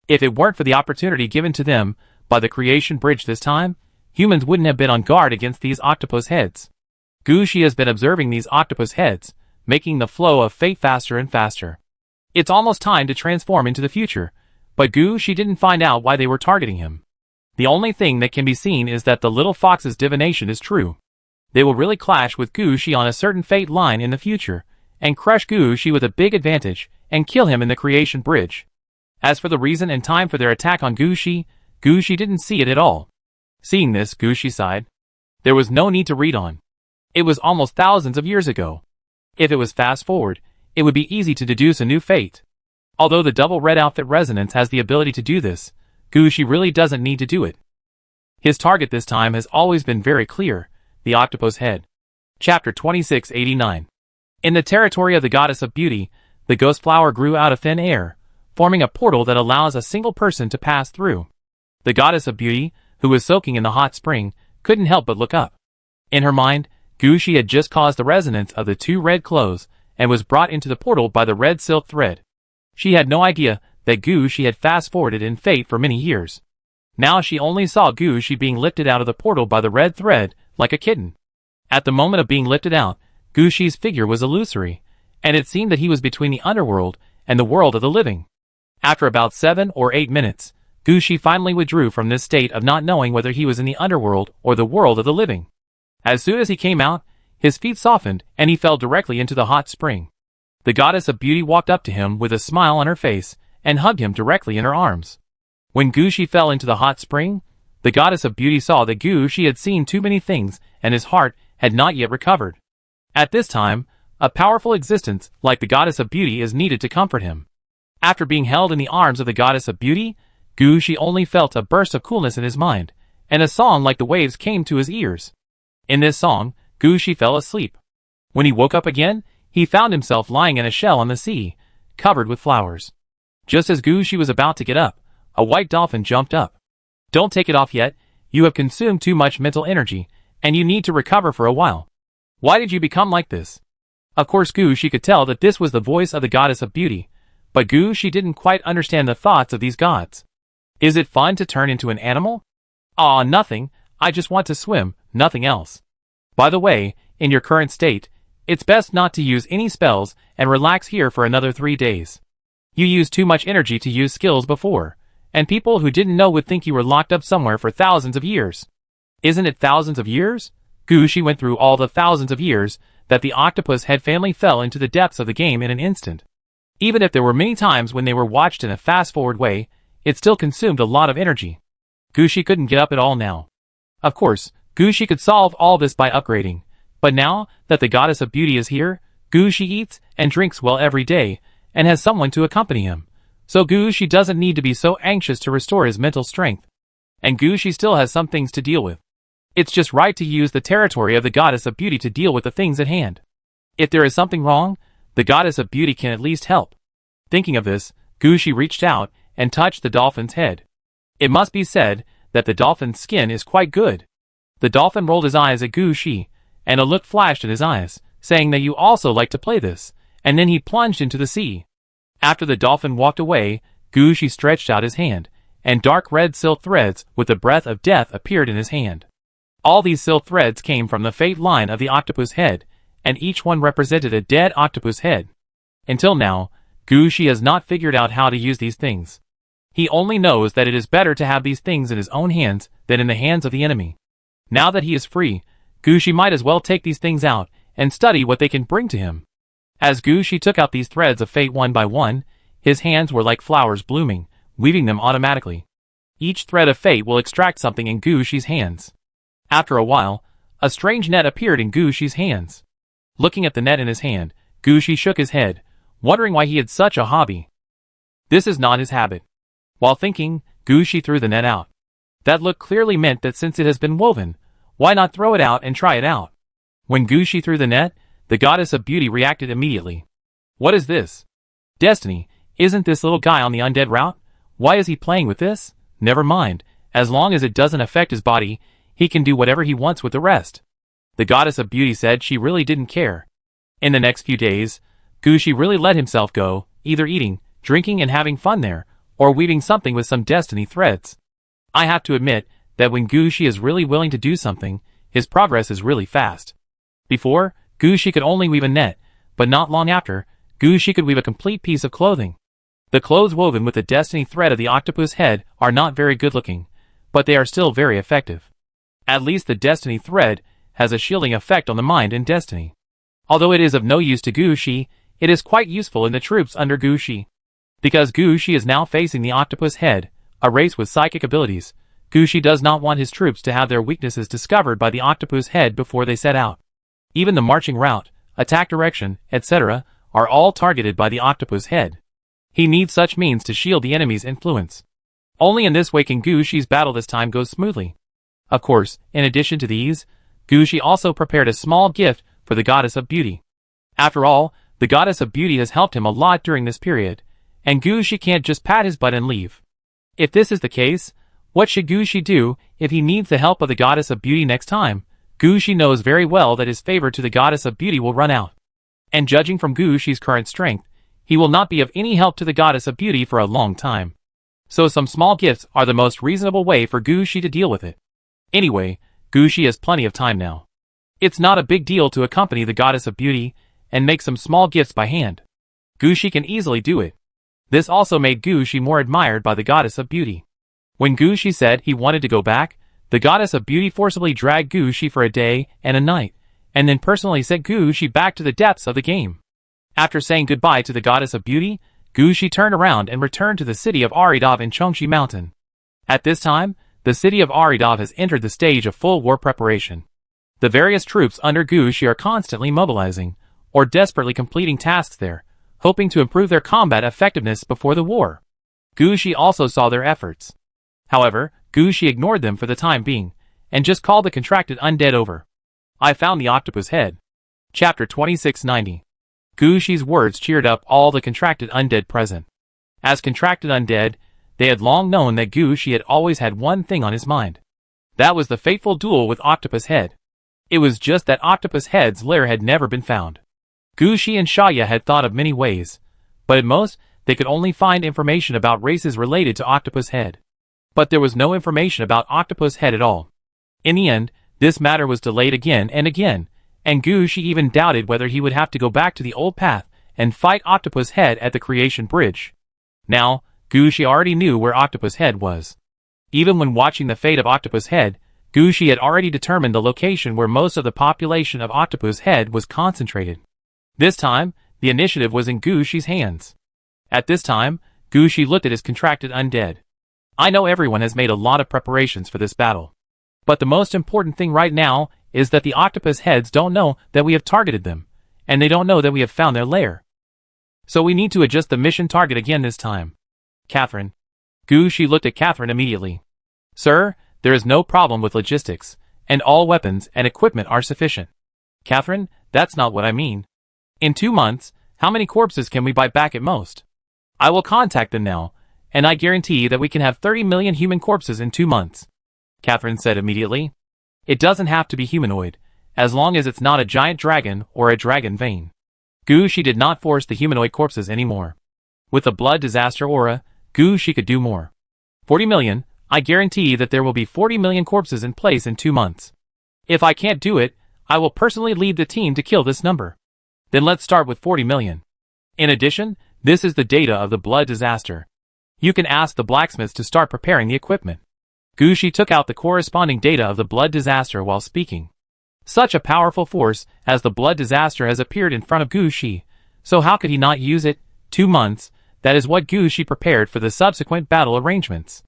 Speaker 1: If it weren't for the opportunity given to them by the creation bridge this time, humans wouldn't have been on guard against these octopus heads. Gushi has been observing these octopus heads, making the flow of fate faster and faster. It's almost time to transform into the future, but Gushi didn't find out why they were targeting him. The only thing that can be seen is that the little fox's divination is true. They will really clash with Gushi on a certain fate line in the future, and crush Gushi with a big advantage, and kill him in the creation bridge. As for the reason and time for their attack on Gushi, Gushi didn't see it at all. Seeing this, Gushi sighed. There was no need to read on. It was almost thousands of years ago. If it was fast forward, it would be easy to deduce a new fate. Although the double red outfit resonance has the ability to do this, Gushi really doesn't need to do it. His target this time has always been very clear, the octopus head. Chapter 2689. In the territory of the goddess of beauty, the ghost flower grew out of thin air, forming a portal that allows a single person to pass through. The goddess of beauty, who was soaking in the hot spring, couldn't help but look up. In her mind, Gushi had just caused the resonance of the two red clothes and was brought into the portal by the red silk thread. She had no idea that Gushi had fast-forwarded in fate for many years. Now she only saw Gushi being lifted out of the portal by the red thread, like a kitten. At the moment of being lifted out, Gushi's figure was illusory, and it seemed that he was between the underworld and the world of the living. After about 7 or 8 minutes, Gushi finally withdrew from this state of not knowing whether he was in the underworld or the world of the living. As soon as he came out, his feet softened and he fell directly into the hot spring. The goddess of beauty walked up to him with a smile on her face and hugged him directly in her arms. When Gushi fell into the hot spring, the goddess of beauty saw that Gushi had seen too many things and his heart had not yet recovered. At this time, a powerful existence like the goddess of beauty is needed to comfort him. After being held in the arms of the goddess of beauty, Gushi only felt a burst of coolness in his mind, and a song like the waves came to his ears. In this song, Gushi fell asleep. When he woke up again, he found himself lying in a shell on the sea, covered with flowers. Just as Gushi was about to get up, a white dolphin jumped up. Don't take it off yet, you have consumed too much mental energy, and you need to recover for a while. Why did you become like this? Of course Gushi could tell that this was the voice of the goddess of beauty, but Gushi didn't quite understand the thoughts of these gods. Is it fun to turn into an animal? Aw, nothing, I just want to swim, nothing else. By the way, in your current state, it's best not to use any spells and relax here for another 3 days. You used too much energy to use skills before, and people who didn't know would think you were locked up somewhere for thousands of years. Isn't it thousands of years? Gushi went through all the thousands of years that the octopus head family fell into the depths of the game in an instant. Even if there were many times when they were watched in a fast-forward way, it still consumed a lot of energy. Gushi couldn't get up at all now. Of course, Gushi could solve all this by upgrading, but now that the goddess of beauty is here, Gushi eats and drinks well every day, and has someone to accompany him. So Gushi doesn't need to be so anxious to restore his mental strength. And Gushi still has some things to deal with. It's just right to use the territory of the goddess of beauty to deal with the things at hand. If there is something wrong, the goddess of beauty can at least help. Thinking of this, Gushi reached out and touched the dolphin's head. It must be said that the dolphin's skin is quite good. The dolphin rolled his eyes at Gushi, and a look flashed in his eyes, saying that you also like to play this, and then he plunged into the sea. After the dolphin walked away, Gushi stretched out his hand, and dark red silk threads with the breath of death appeared in his hand. All these silk threads came from the fate line of the octopus head, and each one represented a dead octopus head. Until now, Gushi has not figured out how to use these things. He only knows that it is better to have these things in his own hands than in the hands of the enemy. Now that he is free, Gushi might as well take these things out and study what they can bring to him. As Gushi took out these threads of fate one by one, his hands were like flowers blooming, weaving them automatically. Each thread of fate will extract something in Gushi's hands. After a while, a strange net appeared in Gushi's hands. Looking at the net in his hand, Gushi shook his head, wondering why he had such a hobby. This is not his habit. While thinking, Gushi threw the net out. That look clearly meant that since it has been woven, why not throw it out and try it out? When Gushi threw the net, the goddess of beauty reacted immediately. What is this? Destiny, isn't this little guy on the undead route? Why is he playing with this? Never mind, as long as it doesn't affect his body, he can do whatever he wants with the rest. The goddess of beauty said she really didn't care. In the next few days, Gushi really let himself go, either eating, drinking and having fun there, or weaving something with some destiny threads. I have to admit that when Gushi is really willing to do something, his progress is really fast. Before, Gushi could only weave a net, but not long after, Gushi could weave a complete piece of clothing. The clothes woven with the destiny thread of the octopus head are not very good looking, but they are still very effective. At least the destiny thread has a shielding effect on the mind and destiny. Although it is of no use to Gushi, it is quite useful in the troops under Gushi. Because Gushi is now facing the octopus head, a race with psychic abilities, Gushi does not want his troops to have their weaknesses discovered by the octopus head before they set out. Even the marching route, attack direction, etc., are all targeted by the octopus head. He needs such means to shield the enemy's influence. Only in this way can Gushi's battle this time go smoothly. Of course, in addition to these, Gushi also prepared a small gift for the goddess of beauty. After all, the goddess of beauty has helped him a lot during this period, and Gushi can't just pat his butt and leave. If this is the case, what should Gushi do if he needs the help of the goddess of beauty next time? Gushi knows very well that his favor to the goddess of beauty will run out. And judging from Gushi's current strength, he will not be of any help to the goddess of beauty for a long time. So some small gifts are the most reasonable way for Gushi to deal with it. Anyway, Gushi has plenty of time now. It's not a big deal to accompany the goddess of beauty and make some small gifts by hand. Gushi can easily do it. This also made Gushi more admired by the goddess of beauty. When Gushi said he wanted to go back, the goddess of beauty forcibly dragged Gushi for a day and a night, and then personally sent Gushi back to the depths of the game. After saying goodbye to the goddess of beauty, Gushi turned around and returned to the city of Aridov in Chongshi Mountain. At this time, the city of Aridov has entered the stage of full war preparation. The various troops under Gushi are constantly mobilizing, or desperately completing tasks there, hoping to improve their combat effectiveness before the war. Gushi also saw their efforts. However, Gushi ignored them for the time being, and just called the contracted undead over. I found the octopus head. Chapter 2690. Gushi's words cheered up all the contracted undead present. As contracted undead, they had long known that Gushi had always had one thing on his mind. That was the fateful duel with Octopus Head. It was just that Octopus Head's lair had never been found. Gushi and Shaya had thought of many ways, but at most, they could only find information about races related to Octopus Head. But there was no information about Octopus Head at all. In the end, this matter was delayed again and again, and Gushi even doubted whether he would have to go back to the old path and fight Octopus Head at the Creation Bridge. Now, Gushi already knew where Octopus Head was. Even when watching the fate of Octopus Head, Gushi had already determined the location where most of the population of Octopus Head was concentrated. This time, the initiative was in Gushi's hands. At this time, Gushi looked at his contracted undead. I know everyone has made a lot of preparations for this battle. But the most important thing right now is that the Octopus Heads don't know that we have targeted them, and they don't know that we have found their lair. So we need to adjust the mission target again this time. Catherine. Gushi looked at Catherine immediately. Sir, there is no problem with logistics, and all weapons and equipment are sufficient. Catherine, that's not what I mean. In 2 months, how many corpses can we buy back at most? I will contact them now, and I guarantee that we can have 30 million human corpses in 2 months. Catherine said immediately. It doesn't have to be humanoid, as long as it's not a giant dragon or a dragon vein. Gushi did not force the humanoid corpses anymore. With the blood disaster aura, Gushi could do more. 40 million, I guarantee that there will be 40 million corpses in place in 2 months. If I can't do it, I will personally lead the team to kill this number. Then let's start with 40 million. In addition, this is the data of the blood disaster. You can ask the blacksmiths to start preparing the equipment. Gushi took out the corresponding data of the blood disaster while speaking. Such a powerful force as the blood disaster has appeared in front of Gushi, so how could he not use it? 2 months, that is what Gushi prepared for the subsequent battle arrangements.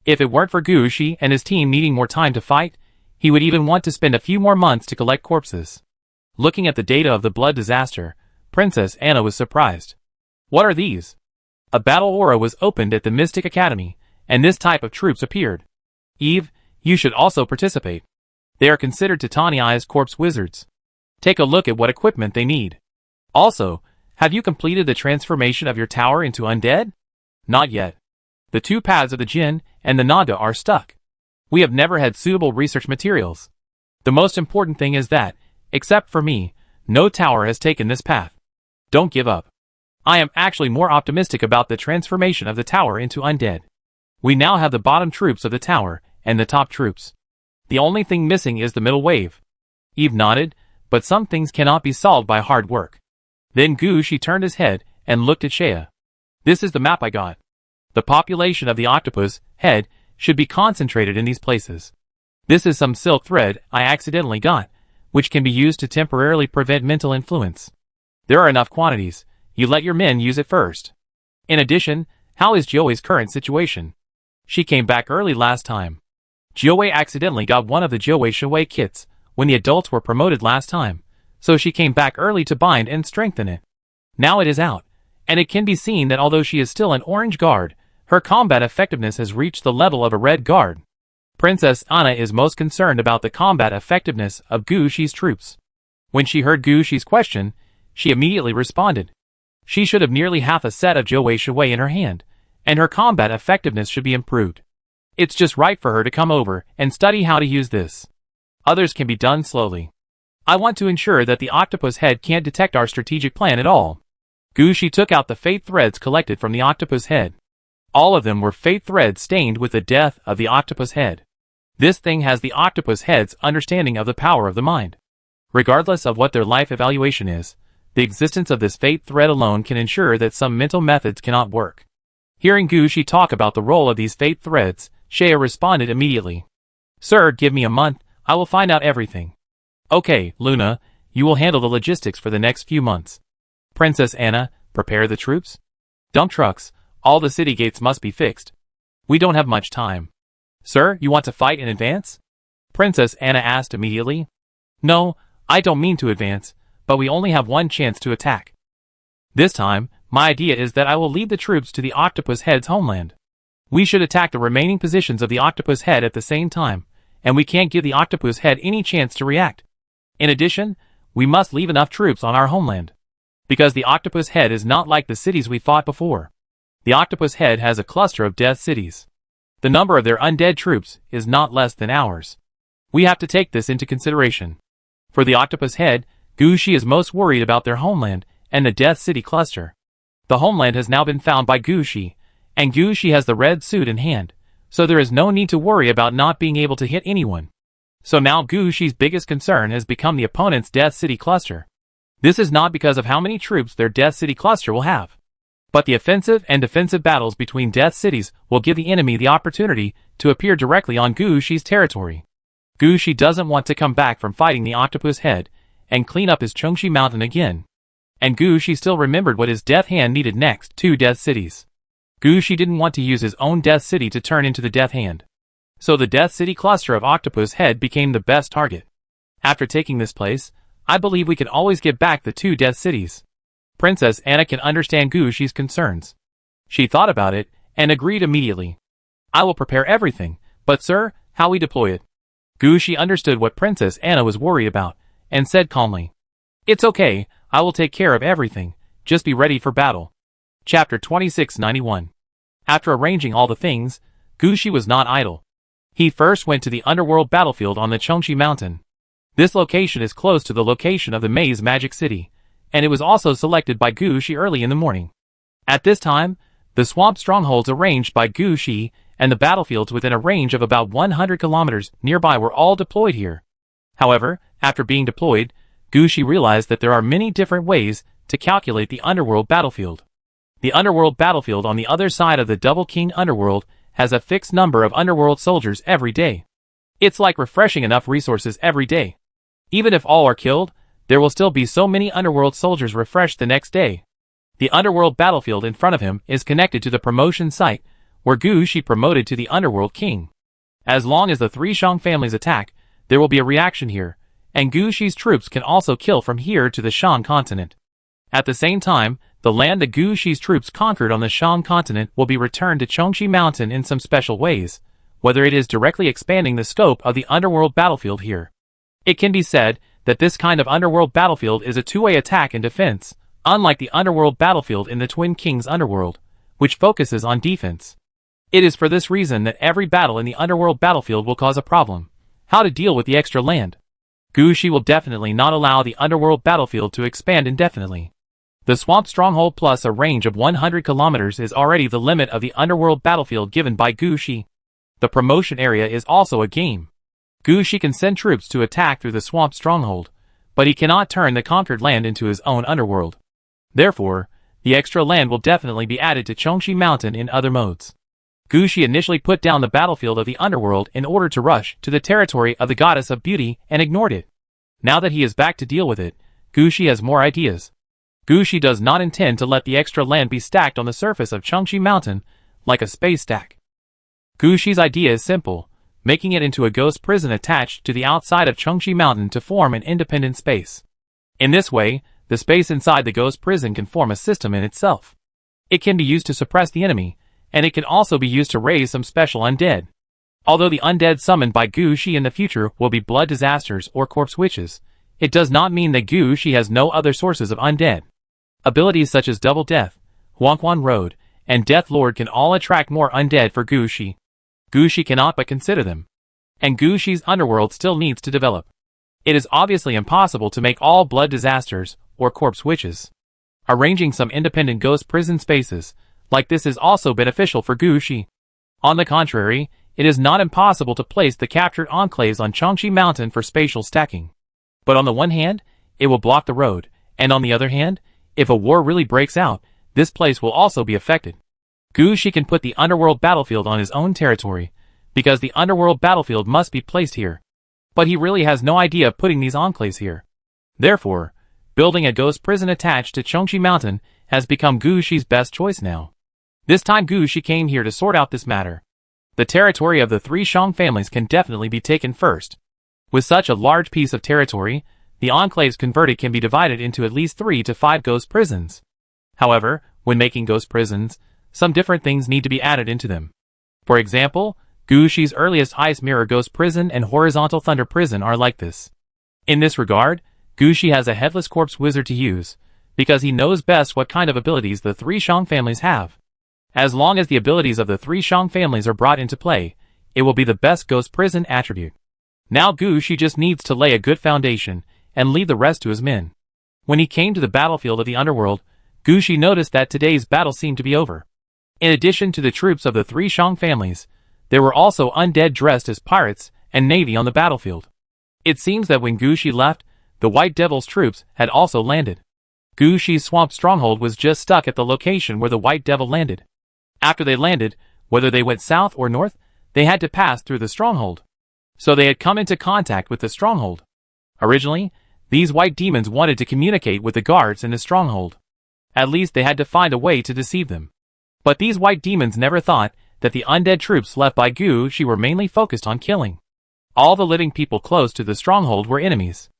Speaker 1: If it weren't for Gushi and his team needing more time to fight, he would even want to spend a few more months to collect corpses. Looking at the data of the blood disaster, Princess Anna was surprised. What are these? A battle aura was opened at the Mystic Academy, and this type of troops appeared. Eve, you should also participate. They are considered Titania's corpse wizards. Take a look at what equipment they need. Also, Have you completed the transformation of your tower into undead? Not yet. The two paths of the Jinn and the Nanda are stuck. We have never had suitable research materials. The most important thing is that, except for me, no tower has taken this path. Don't give up. I am actually more optimistic about the transformation of the tower into undead. We now have the bottom troops of the tower and the top troops. The only thing missing is the middle wave. Eve nodded, but some things cannot be solved by hard work. Then Gushi turned his head and looked at Shea. This is the map I got. The population of the octopus head should be concentrated in these places. This is some silk thread I accidentally got, which can be used to temporarily prevent mental influence. There are enough quantities. You let your men use it first. In addition, how is Joey's current situation? She came back early last time. Joey accidentally got one of the Joey Shui kits when the adults were promoted last time, so she came back early to bind and strengthen it. Now it is out, and it can be seen that although she is still an orange guard, her combat effectiveness has reached the level of a red guard. Princess Anna is most concerned about the combat effectiveness of Gushi's troops. When she heard Gushi's question, she immediately responded. She should have nearly half a set of Joey Shui in her hand, and her combat effectiveness should be improved. It's just right for her to come over and study how to use this. Others can be done slowly. I want to ensure that the octopus head can't detect our strategic plan at all. Gushi took out the fate threads collected from the octopus head. All of them were fate threads stained with the death of the octopus head. This thing has the octopus head's understanding of the power of the mind. Regardless of what their life evaluation is, the existence of this fate thread alone can ensure that some mental methods cannot work. Hearing Gushi talk about the role of these fate threads, Shea responded immediately. Sir, give me a month, I will find out everything. Okay, Luna, you will handle the logistics for the next few months. Princess Anna, prepare the troops. Dump trucks, all the city gates must be fixed. We don't have much time. Sir, you want to fight in advance? Princess Anna asked immediately. No, I don't mean to advance, but we only have one chance to attack. This time, my idea is that I will lead the troops to the octopus head's homeland. We should attack the remaining positions of the octopus head at the same time, and we can't give the octopus head any chance to react. In addition, we must leave enough troops on our homeland. Because the octopus head is not like the cities we fought before. The octopus head has a cluster of death cities. The number of their undead troops is not less than ours. We have to take this into consideration. For the octopus head, Gushi is most worried about their homeland and the death city cluster. The homeland has now been found by Gushi, and Gushi has the red suit in hand, so there is no need to worry about not being able to hit anyone. So now Gushi's biggest concern has become the opponent's death city cluster. This is not because of how many troops their death city cluster will have. But the offensive and defensive battles between death cities will give the enemy the opportunity to appear directly on Gushi's territory. Gushi doesn't want to come back from fighting the octopus head and clean up his Chongshi mountain again. And Gushi still remembered what his death hand needed next: 2 death cities. Gushi didn't want to use his own death city to turn into the death hand. So the death city cluster of octopus head became the best target. After taking this place, I believe we can always get back the 2 death cities. Princess Anna can understand Gushi's concerns. She thought about it and agreed immediately. I will prepare everything, but sir, how we deploy it? Gushi understood what Princess Anna was worried about and said calmly. It's okay, I will take care of everything, just be ready for battle. Chapter 2691. After arranging all the things, Gushi was not idle. He first went to the underworld battlefield on the Chongshi mountain. This location is close to the location of the Maze Magic City, and it was also selected by Gushi early in the morning. At this time, the swamp strongholds arranged by Gushi and the battlefields within a range of about 100 kilometers nearby were all deployed here. However, after being deployed, Gushi realized that there are many different ways to calculate the underworld battlefield. The underworld battlefield on the other side of the Double King underworld has a fixed number of underworld soldiers every day. It's like refreshing enough resources every day. Even if all are killed, there will still be so many underworld soldiers refreshed the next day. The underworld battlefield in front of him is connected to the promotion site, where Gushi promoted to the underworld king. As long as the 3 Shang families attack, there will be a reaction here, and Gushi's troops can also kill from here to the Shang continent. At the same time, the land that Gushi's troops conquered on the Shang continent will be returned to Chongshi Mountain in some special ways, whether it is directly expanding the scope of the underworld battlefield here. It can be said that this kind of underworld battlefield is a two-way attack and defense, unlike the underworld battlefield in the Twin Kings underworld, which focuses on defense. It is for this reason that every battle in the underworld battlefield will cause a problem: how to deal with the extra land. Gushi will definitely not allow the underworld battlefield to expand indefinitely. The swamp stronghold plus a range of 100 kilometers is already the limit of the underworld battlefield given by Gushi. The promotion area is also a game. Gushi can send troops to attack through the swamp stronghold, but he cannot turn the conquered land into his own underworld. Therefore, the extra land will definitely be added to Chongshi Mountain in other modes. Gushi initially put down the battlefield of the underworld in order to rush to the territory of the goddess of beauty and ignored it. Now that he is back to deal with it, Gushi has more ideas. Gushi does not intend to let the extra land be stacked on the surface of Chongshi Mountain like a space stack. Gushi's idea is simple, making it into a ghost prison attached to the outside of Chongshi Mountain to form an independent space. In this way, the space inside the ghost prison can form a system in itself. It can be used to suppress the enemy, and it can also be used to raise some special undead. Although the undead summoned by Gushi in the future will be blood disasters or corpse witches, it does not mean that Gushi has no other sources of undead. Abilities such as Double Death, Huangquan Road, and Death Lord can all attract more undead for Gushi. Gushi cannot but consider them. And Gushi's underworld still needs to develop. It is obviously impossible to make all blood disasters or corpse witches. Arranging some independent ghost prison spaces like this is also beneficial for Gushi. On the contrary, it is not impossible to place the captured enclaves on Chongshi Mountain for spatial stacking. But on the one hand, it will block the road, and on the other hand, if a war really breaks out, this place will also be affected. Gushi can put the underworld battlefield on his own territory, because the underworld battlefield must be placed here. But he really has no idea of putting these enclaves here. Therefore, building a ghost prison attached to Chongshi Mountain has become Gushi's best choice now. This time Gushi came here to sort out this matter. The territory of the three Shang families can definitely be taken first. With such a large piece of territory, the enclaves converted can be divided into at least 3 to 5 ghost prisons. However, when making ghost prisons, some different things need to be added into them. For example, Gushi's earliest Ice Mirror Ghost Prison and Horizontal Thunder Prison are like this. In this regard, Gushi has a Headless Corpse Wizard to use, because he knows best what kind of abilities the 3 Shang families have. As long as the abilities of the 3 Shang families are brought into play, it will be the best ghost prison attribute. Now Gushi just needs to lay a good foundation and leave the rest to his men. When he came to the battlefield of the underworld, Gushi noticed that today's battle seemed to be over. In addition to the troops of the 3 Shang families, there were also undead dressed as pirates and navy on the battlefield. It seems that when Gushi left, the White Devil's troops had also landed. Gushi's swamp stronghold was just stuck at the location where the White Devil landed. After they landed, whether they went south or north, they had to pass through the stronghold. So they had come into contact with the stronghold. Originally, these white demons wanted to communicate with the guards in the stronghold. At least they had to find a way to deceive them. But these white demons never thought that the undead troops left by Gushi were mainly focused on killing. All the living people close to the stronghold were enemies.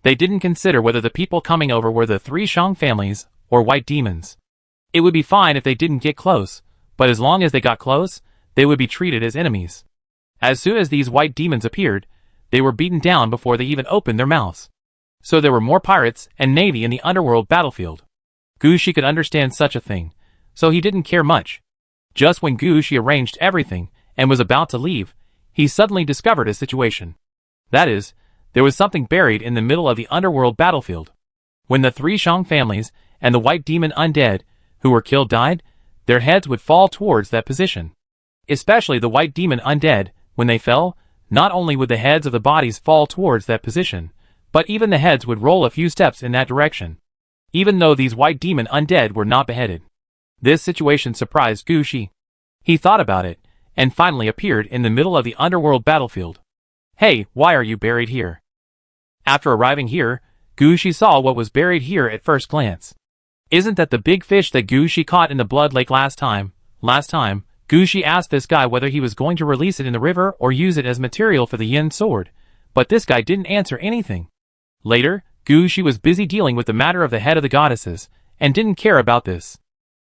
Speaker 1: They didn't consider whether the people coming over were the 3 Shang families or white demons. It would be fine if they didn't get close, but as long as they got close, they would be treated as enemies. As soon as these white demons appeared, they were beaten down before they even opened their mouths. So there were more pirates and navy in the underworld battlefield. Gushi could understand such a thing, so he didn't care much. Just when Gushi arranged everything and was about to leave, he suddenly discovered a situation. That is, there was something buried in the middle of the underworld battlefield. When the 3 Shang families and the white demon undead who were killed died, their heads would fall towards that position. Especially the white demon undead, when they fell, not only would the heads of the bodies fall towards that position, but even the heads would roll a few steps in that direction. Even though these white demon undead were not beheaded. This situation surprised Gushi. He thought about it, and finally appeared in the middle of the underworld battlefield. Hey, why are you buried here? After arriving here, Gushi saw what was buried here at first glance. Isn't that the big fish that Gushi caught in the blood lake last time? Gushi asked this guy whether he was going to release it in the river or use it as material for the yin sword, but this guy didn't answer anything. Later, Gushi was busy dealing with the matter of the head of the goddesses, and didn't care about this.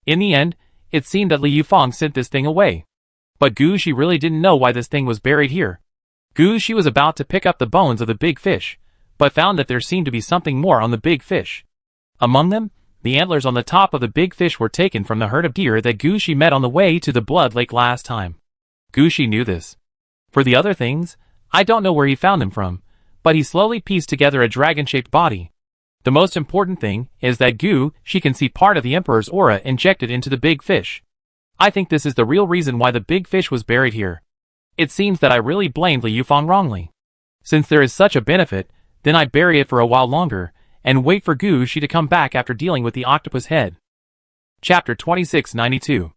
Speaker 1: In the end, it seemed that Li Yufeng sent this thing away. But Gushi really didn't know why this thing was buried here. Gushi was about to pick up the bones of the big fish, but found that there seemed to be something more on the big fish. Among them, The antlers on the top of the big fish were taken from the herd of deer that Gushi met on the way to the Blood Lake last time. Gushi knew this. For the other things, I don't know where he found them from, but he slowly pieced together a dragon-shaped body. The most important thing is that Gushi can see part of the Emperor's aura injected into the big fish. I think this is the real reason why the big fish was buried here. It seems that I really blamed Liu Fang wrongly. Since there is such a benefit, then I bury it for a while longer, and wait for Gushi to come back after dealing with the octopus head. Chapter 2692.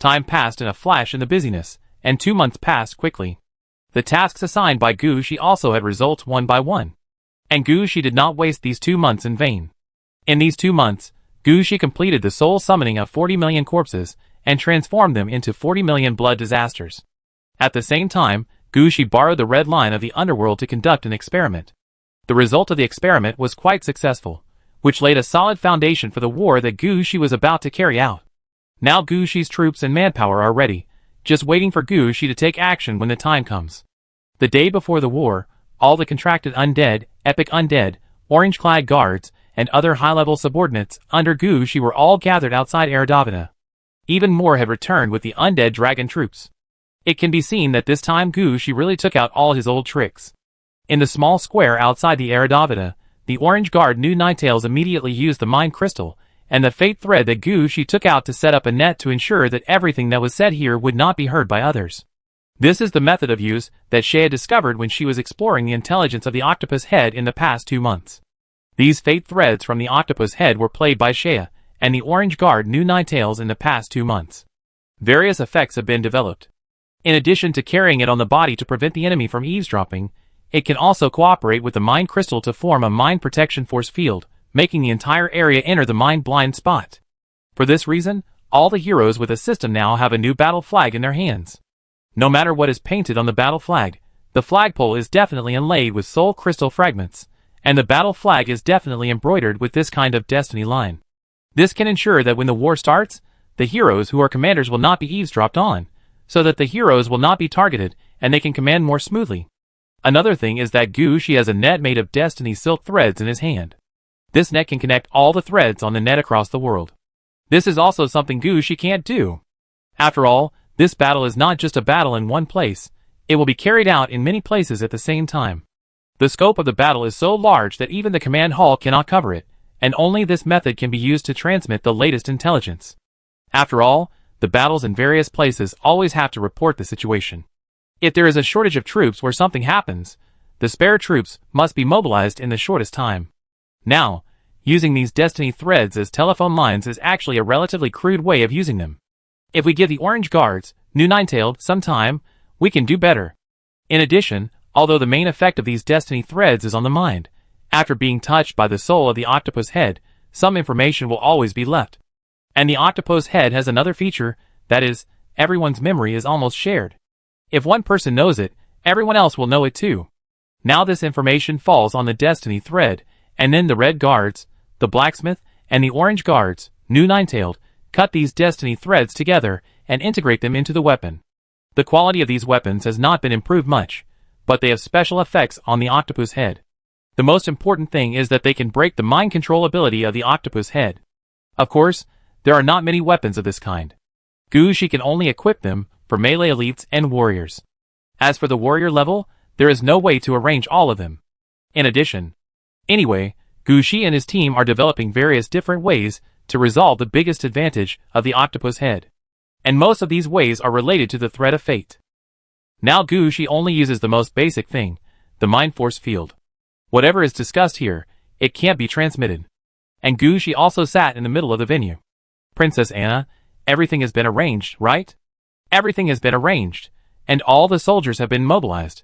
Speaker 1: Time passed in a flash in the busyness, and 2 months passed quickly. The tasks assigned by Gushi also had results one by one. And Gushi did not waste these 2 months in vain. In these 2 months, Gushi completed the soul summoning of 40 million corpses, and transformed them into 40 million blood disasters. At the same time, Gushi borrowed the red line of the underworld to conduct an experiment. The result of the experiment was quite successful, which laid a solid foundation for the war that Gushi was about to carry out. Now Gushi's troops and manpower are ready, just waiting for Gushi to take action when the time comes. The day before the war, all the contracted undead, epic undead, orange-clad guards, and other high-level subordinates under Gushi were all gathered outside Eredavana. Even more had returned with the undead dragon troops. It can be seen that this time Gushi really took out all his old tricks. In the small square outside the Eredavana, the orange guard New Ninetales immediately used the mind crystal, and the fate thread that Gushi took out to set up a net to ensure that everything that was said here would not be heard by others. This is the method of use that Shea discovered when she was exploring the intelligence of the octopus head in the past 2 months. These fate threads from the octopus head were played by Shea and the orange guard New Ninetales in the past 2 months. Various effects have been developed. In addition to carrying it on the body to prevent the enemy from eavesdropping, it can also cooperate with the mind crystal to form a mind protection force field, making the entire area enter the mind blind spot. For this reason, all the heroes with a system now have a new battle flag in their hands. No matter what is painted on the battle flag, the flagpole is definitely inlaid with soul crystal fragments, and the battle flag is definitely embroidered with this kind of destiny line. This can ensure that when the war starts, the heroes who are commanders will not be eavesdropped on, so that the heroes will not be targeted and they can command more smoothly. Another thing is that Gushi has a net made of destiny silk threads in his hand. This net can connect all the threads on the net across the world. This is also something Gushi can't do. After all, this battle is not just a battle in one place, it will be carried out in many places at the same time. The scope of the battle is so large that even the command hall cannot cover it, and only this method can be used to transmit the latest intelligence. After all, the battles in various places always have to report the situation. If there is a shortage of troops where something happens, the spare troops must be mobilized in the shortest time. Now, using these destiny threads as telephone lines is actually a relatively crude way of using them. If we give the orange guards, New Ninetailed, some time, we can do better. In addition, although the main effect of these destiny threads is on the mind, after being touched by the soul of the octopus head, some information will always be left. And the octopus head has another feature, that is, everyone's memory is almost shared. If one person knows it, everyone else will know it too. Now this information falls on the destiny thread, and then the red guards, the blacksmith, and the orange guards, New Ninetailed, cut these destiny threads together and integrate them into the weapon. The quality of these weapons has not been improved much, but they have special effects on the octopus head. The most important thing is that they can break the mind control ability of the octopus head. Of course, there are not many weapons of this kind. Gushi can only equip them for melee elites and warriors. As for the warrior level, there is no way to arrange all of them. In addition, anyway, Gushi and his team are developing various different ways to resolve the biggest advantage of the octopus head. And most of these ways are related to the thread of fate. Now Gushi only uses the most basic thing, the mind force field. Whatever is discussed here, it can't be transmitted. And Gushi also sat in the middle of the venue. Princess Anna, everything has been arranged, right? Everything has been arranged, and all the soldiers have been mobilized.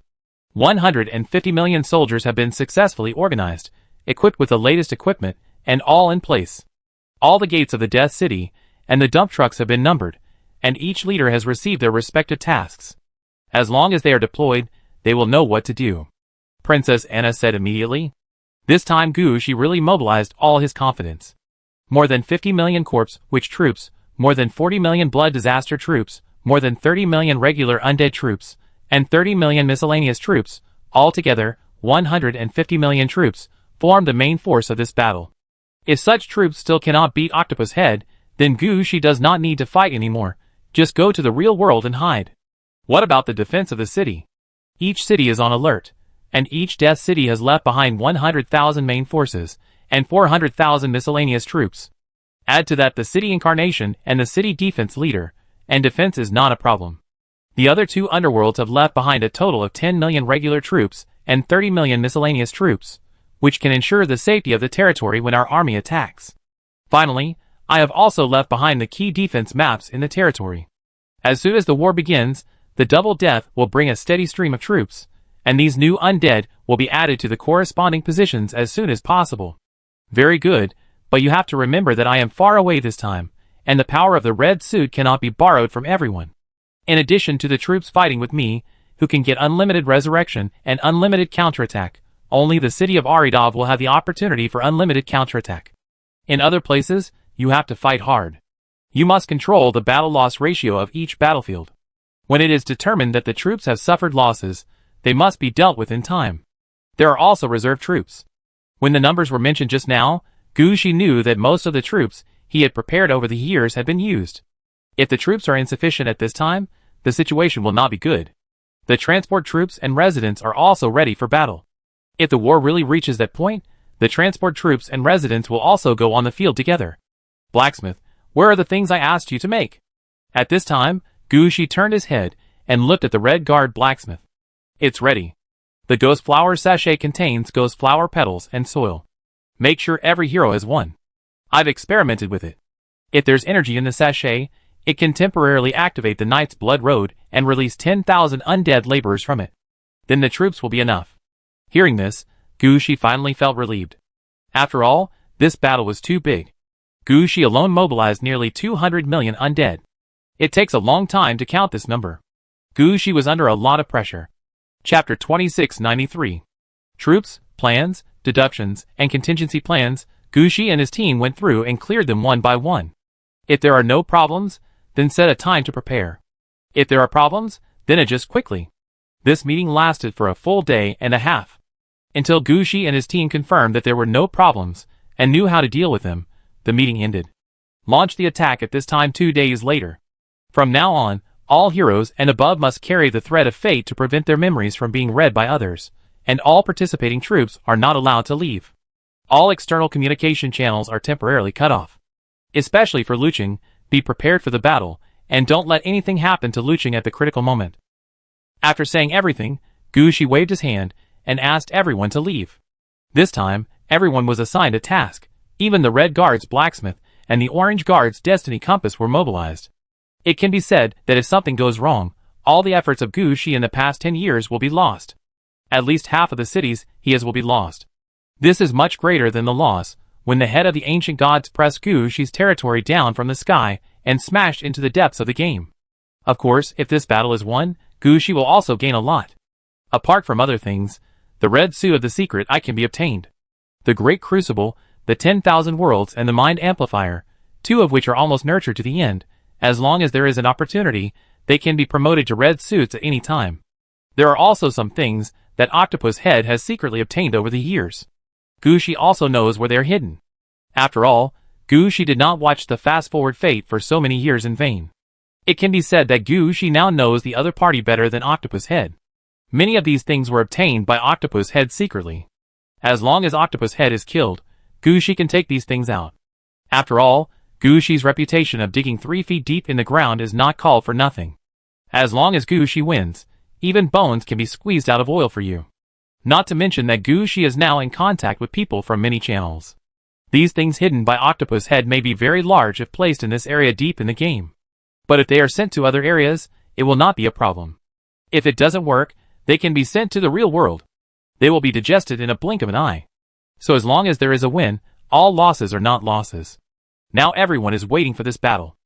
Speaker 1: 150 million soldiers have been successfully organized, equipped with the latest equipment, and all in place. All the gates of the Death City and the dump trucks have been numbered, and each leader has received their respective tasks. As long as they are deployed, they will know what to do. Princess Anna said immediately. This time Gushi really mobilized all his confidence. More than 50 million corpse witch troops, more than 40 million blood disaster troops, more than 30 million regular undead troops, and 30 million miscellaneous troops, altogether 150 million troops, formed the main force of this battle. If such troops still cannot beat Octopus Head, then Gushi does not need to fight anymore. Just go to the real world and hide. What about the defense of the city? Each city is on alert, and each Death City has left behind 100,000 main forces, and 400,000 miscellaneous troops. Add to that the city incarnation and the city defense leader, and defense is not a problem. The other two underworlds have left behind a total of 10 million regular troops and 30 million miscellaneous troops, which can ensure the safety of the territory when our army attacks. Finally, I have also left behind the key defense maps in the territory. As soon as the war begins, the Double Death will bring a steady stream of troops, and these new undead will be added to the corresponding positions as soon as possible. Very good, but you have to remember that I am far away this time, and the power of the red suit cannot be borrowed from everyone. In addition to the troops fighting with me, who can get unlimited resurrection and unlimited counterattack, only the city of Aridov will have the opportunity for unlimited counterattack. In other places, you have to fight hard. You must control the battle loss ratio of each battlefield. When it is determined that the troops have suffered losses, they must be dealt with in time. There are also reserve troops. When the numbers were mentioned just now, Gushi knew that most of the troops he had prepared over the years had been used. If the troops are insufficient at this time, the situation will not be good. The transport troops and residents are also ready for battle. If the war really reaches that point, the transport troops and residents will also go on the field together. Blacksmith, where are the things I asked you to make? At this time, Gushi turned his head and looked at the Red Guard blacksmith. It's ready. The Ghost Flower sachet contains Ghost Flower petals and soil. Make sure every hero has one. I've experimented with it. If there's energy in the sachet, it can temporarily activate the Knight's Blood Road and release 10,000 undead laborers from it. Then the troops will be enough. Hearing this, Gushi finally felt relieved. After all, this battle was too big. Gushi alone mobilized nearly 200 million undead. It takes a long time to count this number. Gushi was under a lot of pressure. Chapter 2693. Troops, plans, deductions, and contingency plans. Gushi and his team went through and cleared them one by one. If there are no problems, then set a time to prepare. If there are problems, then adjust quickly. This meeting lasted for a full day and a half. Until Gushi and his team confirmed that there were no problems and knew how to deal with them, the meeting ended. Launch the attack at this time 2 days later. From now on, all heroes and above must carry the thread of fate to prevent their memories from being read by others, and all participating troops are not allowed to leave. All external communication channels are temporarily cut off. Especially for Luching, be prepared for the battle, and don't let anything happen to Luching at the critical moment. After saying everything, Gushi waved his hand and asked everyone to leave. This time, everyone was assigned a task. Even the Red Guard's blacksmith and the Orange Guard's destiny compass were mobilized. It can be said that if something goes wrong, all the efforts of Gushi in the past 10 years will be lost. At least half of the cities he has will be lost. This is much greater than the loss when the head of the ancient gods pressed Gushi's territory down from the sky and smashed into the depths of the game. Of course, if this battle is won, Gushi will also gain a lot. Apart from other things, the red suit of the secret eye can be obtained. The Great Crucible, the 10,000 Worlds and the Mind Amplifier, 2 of which are almost nurtured to the end. As long as there is an opportunity, they can be promoted to red suits at any time. There are also some things that Octopus Head has secretly obtained over the years. Gushi also knows where they are hidden. After all, Gushi did not watch the fast-forward fate for so many years in vain. It can be said that Gushi now knows the other party better than Octopus Head. Many of these things were obtained by Octopus Head secretly. As long as Octopus Head is killed, Gushi can take these things out. After all, Gushi's reputation of digging 3 feet deep in the ground is not called for nothing. As long as Gushi wins, even bones can be squeezed out of oil for you. Not to mention that Gushi is now in contact with people from many channels. These things hidden by Octopus Head may be very large if placed in this area deep in the game. But if they are sent to other areas, it will not be a problem. If it doesn't work, they can be sent to the real world. They will be digested in a blink of an eye. So as long as there is a win, all losses are not losses. Now everyone is waiting for this battle.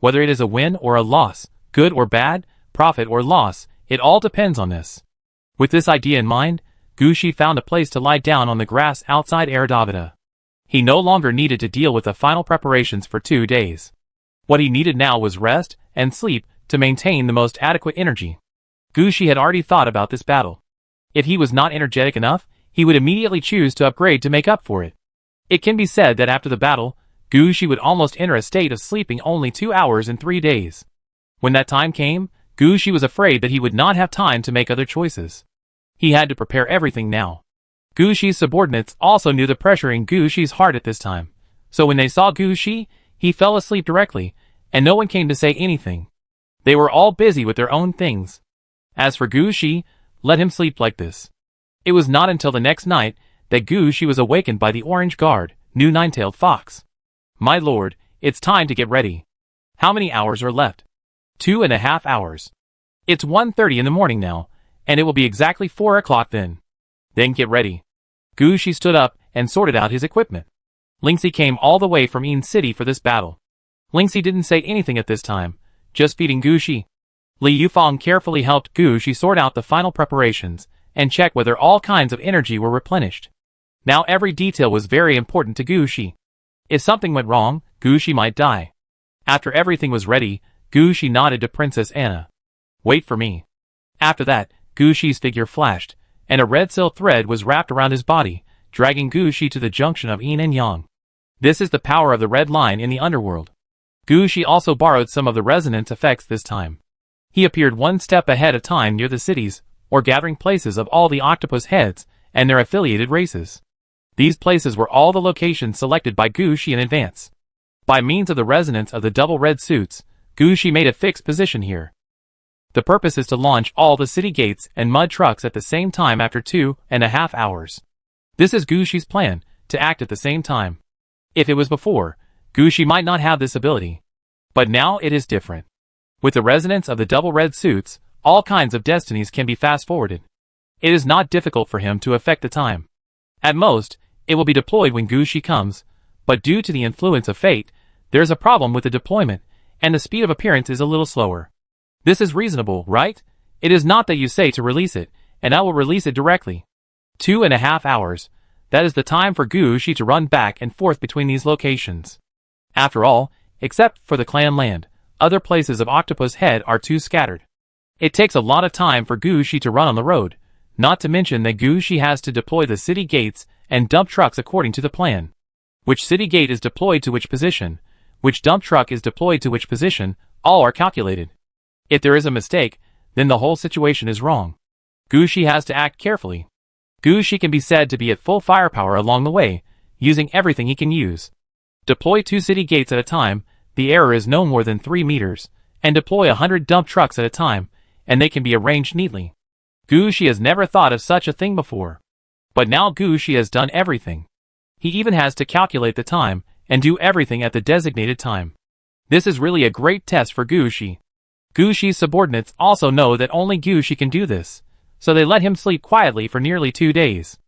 Speaker 1: Whether it is a win or a loss, good or bad, profit or loss, it all depends on this. With this idea in mind, Gushi found a place to lie down on the grass outside Aridavida. He no longer needed to deal with the final preparations for 2 days. What he needed now was rest and sleep to maintain the most adequate energy. Gushi had already thought about this battle. If he was not energetic enough, he would immediately choose to upgrade to make up for it. It can be said that after the battle, Gu Shi would almost enter a state of sleeping only 2 hours in 3 days. When that time came, Gu Shi was afraid that he would not have time to make other choices. He had to prepare everything now. Gu Shi's subordinates also knew the pressure in Gu Shi's heart at this time, so when they saw Gu Shi, he fell asleep directly, and no one came to say anything. They were all busy with their own things. As for Gu Shi, let him sleep like this. It was not until the next night that Gu Shi was awakened by the orange guard, new nine-tailed fox. My lord, it's time to get ready. How many hours are left? 2.5 hours. It's 1:30 in the morning now, and it will be exactly 4 o'clock then. Then get ready. Gu Shi stood up and sorted out his equipment. Lingxi came all the way from Yin City for this battle. Lingxi didn't say anything at this time, just feeding Gu Shi. Li Yufang carefully helped Gu Shi sort out the final preparations and check whether all kinds of energy were replenished. Now every detail was very important to Gu Shi. If something went wrong, Gu Shi might die. After everything was ready, Gu Shi nodded to Princess Anna. Wait for me. After that, Gu Shi's figure flashed, and a red silk thread was wrapped around his body, dragging Gu Shi to the junction of Yin and Yang. This is the power of the red line in the underworld. Gu Shi also borrowed some of the resonance effects this time. He appeared one step ahead of time near the cities, or gathering places of all the octopus heads and their affiliated races. These places were all the locations selected by Gu Shi in advance. By means of the resonance of the double red suits, Gu Shi made a fixed position here. The purpose is to launch all the city gates and mud trucks at the same time after 2.5 hours. This is Gu Shi's plan, to act at the same time. If it was before, Gu Shi might not have this ability. But now it is different. With the resonance of the double red suits, all kinds of destinies can be fast-forwarded. It is not difficult for him to affect the time. At most, it will be deployed when Gu Shi comes, but due to the influence of fate, there is a problem with the deployment, and the speed of appearance is a little slower. This is reasonable, right? It is not that you say to release it, and I will release it directly. 2.5 hours. That is the time for Gu Shi to run back and forth between these locations. After all, except for the clan land, other places of Octopus Head are too scattered. It takes a lot of time for Gu Shi to run on the road, not to mention that Gu Shi has to deploy the city gates and dump trucks according to the plan. Which city gate is deployed to which position, which dump truck is deployed to which position, all are calculated. If there is a mistake, then the whole situation is wrong. Gu Shi has to act carefully. Gu Shi can be said to be at full firepower along the way, using everything he can use. Deploy 2 city gates at a time, the error is no more than 3 meters, and deploy 100 dump trucks at a time, and they can be arranged neatly. Gu Shi has never thought of such a thing before. But now Gu Shi has done everything. He even has to calculate the time, and do everything at the designated time. This is really a great test for Gu Shi. Gu Shi's subordinates also know that only Gu Shi can do this, so they let him sleep quietly for nearly 2 days.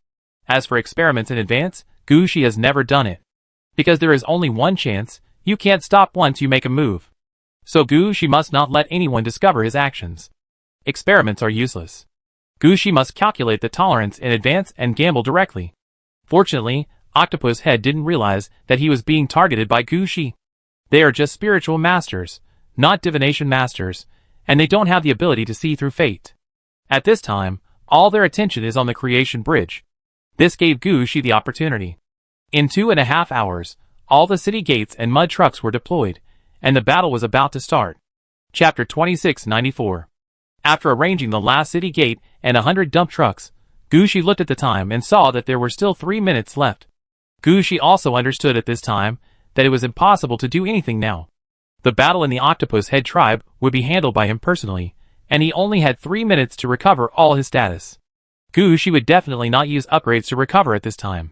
Speaker 1: As for experiments in advance, Gu Shi has never done it. Because there is only one chance, you can't stop once you make a move. So Gu Shi must not let anyone discover his actions. Experiments are useless. Gu Shi must calculate the tolerance in advance and gamble directly. Fortunately, Octopus Head didn't realize that he was being targeted by Gu Shi. They are just spiritual masters, not divination masters, and they don't have the ability to see through fate. At this time, all their attention is on the creation bridge. This gave Gu Shi the opportunity. In 2.5 hours, all the city gates and mud trucks were deployed, and the battle was about to start. Chapter 2694. After arranging the last city gate and 100 dump trucks, Gu Shi looked at the time and saw that there were still 3 minutes left. Gu Shi also understood at this time that it was impossible to do anything now. The battle in the Octopus Head tribe would be handled by him personally, and he only had 3 minutes to recover all his status. Gu Shi would definitely not use upgrades to recover at this time.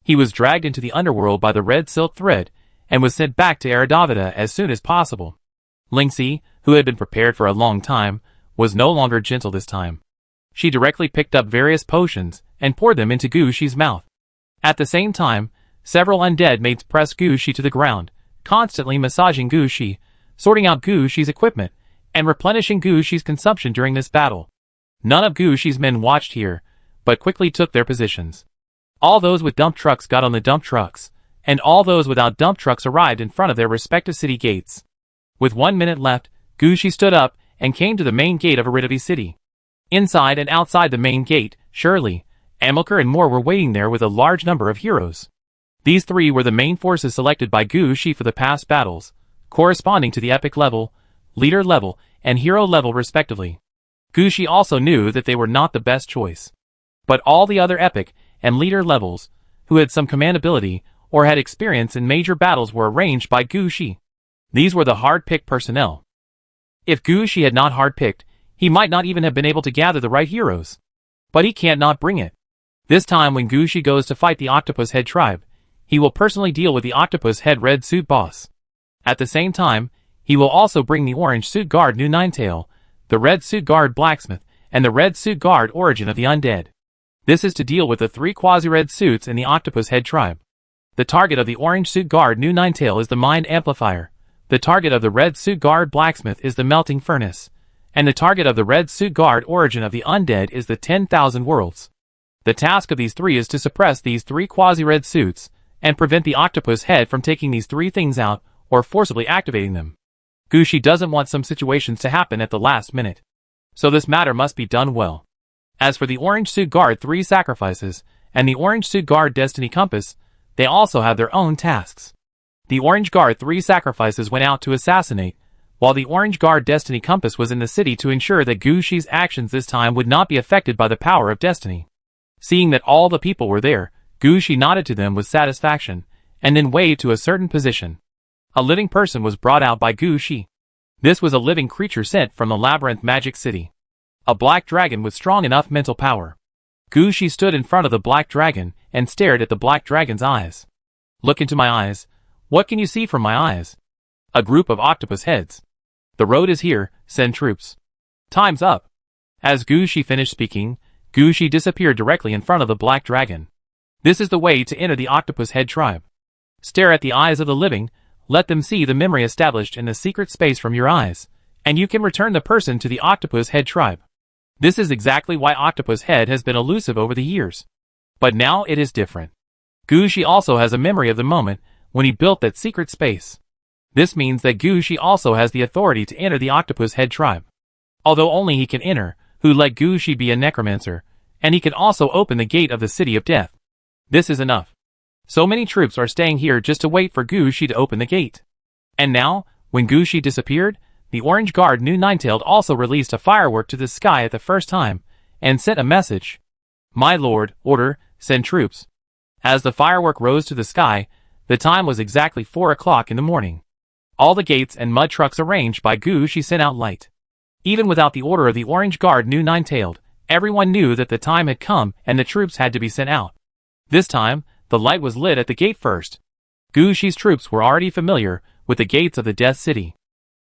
Speaker 1: He was dragged into the underworld by the red silk thread, and was sent back to Eridavida as soon as possible. Lingxi, who had been prepared for a long time, was no longer gentle this time. She directly picked up various potions, and poured them into Gu Shi's mouth. At the same time, several undead maids pressed Gu Shi to the ground, constantly massaging Gu Shi, sorting out Gu Shi's equipment, and replenishing Gu Shi's consumption during this battle. None of Gu Shi's men watched here, but quickly took their positions. All those with dump trucks got on the dump trucks, and all those without dump trucks arrived in front of their respective city gates. With 1 minute left, Gu Shi stood up and came to the main gate of Aridity City. Inside and outside the main gate, Shirley, Amilcar and more were waiting there with a large number of heroes. These three were the main forces selected by Gu Shi for the past battles, corresponding to the epic level, leader level, and hero level respectively. Gu Shi also knew that they were not the best choice. But all the other epic and leader levels, who had some command ability or had experience in major battles, were arranged by Gu Shi. These were the hard-picked personnel. If Gu Shi had not hard-picked, he might not even have been able to gather the right heroes. But he can't not bring it. This time when Gu Shi goes to fight the Octopus Head tribe, he will personally deal with the Octopus Head Red Suit boss. At the same time, he will also bring the Orange Suit Guard New Ninetail, the Red Suit Guard Blacksmith, and the Red Suit Guard Origin of the Undead. This is to deal with the three quasi-red suits in the Octopus Head tribe. The target of the Orange Suit Guard New Ninetail is the Mind Amplifier. The target of the Red Suit Guard Blacksmith is the Melting Furnace. And the target of the Red Suit Guard Origin of the Undead is the 10,000 Worlds. The task of these three is to suppress these three quasi-red suits, and prevent the Octopus Head from taking these three things out, or forcibly activating them. Gu Shi doesn't want some situations to happen at the last minute. So this matter must be done well. As for the Orange Suit Guard 3 Sacrifices, and the Orange Suit Guard Destiny Compass, they also have their own tasks. The Orange Guard 3 Sacrifices went out to assassinate, while the Orange Guard Destiny Compass was in the city to ensure that Gu Shi's actions this time would not be affected by the power of destiny. Seeing that all the people were there, Gu Shi nodded to them with satisfaction, and then waved to a certain position. A living person was brought out by Gu Shi. This was a living creature sent from the Labyrinth Magic City. A black dragon with strong enough mental power. Gu Shi stood in front of the black dragon and stared at the black dragon's eyes. Look into my eyes. What can you see from my eyes? A group of octopus heads. The road is here, send troops. Time's up. As Gu Shi finished speaking, Gu Shi disappeared directly in front of the black dragon. This is the way to enter the Octopus Head tribe. Stare at the eyes of the living, let them see the memory established in the secret space from your eyes, and you can return the person to the Octopus Head tribe. This is exactly why Octopus Head has been elusive over the years. But now it is different. Gu Shi also has a memory of the moment when he built that secret space. This means that Gu Shi also has the authority to enter the Octopus Head tribe. Although only he can enter, who let Gu Shi be a necromancer, and he can also open the gate of the City of Death. This is enough. So many troops are staying here just to wait for Gu Shi to open the gate. And now, when Gu Shi disappeared, the Orange Guard New Ninetailed also released a firework to the sky at the first time, and sent a message. My lord, order, send troops. As the firework rose to the sky, the time was exactly 4 o'clock in the morning. All the gates and mud trucks arranged by Gu Shi sent out light. Even without the order of the Orange Guard New Ninetailed, everyone knew that the time had come and the troops had to be sent out. This time, the light was lit at the gate first. Gu Shi's troops were already familiar with the gates of the Death City.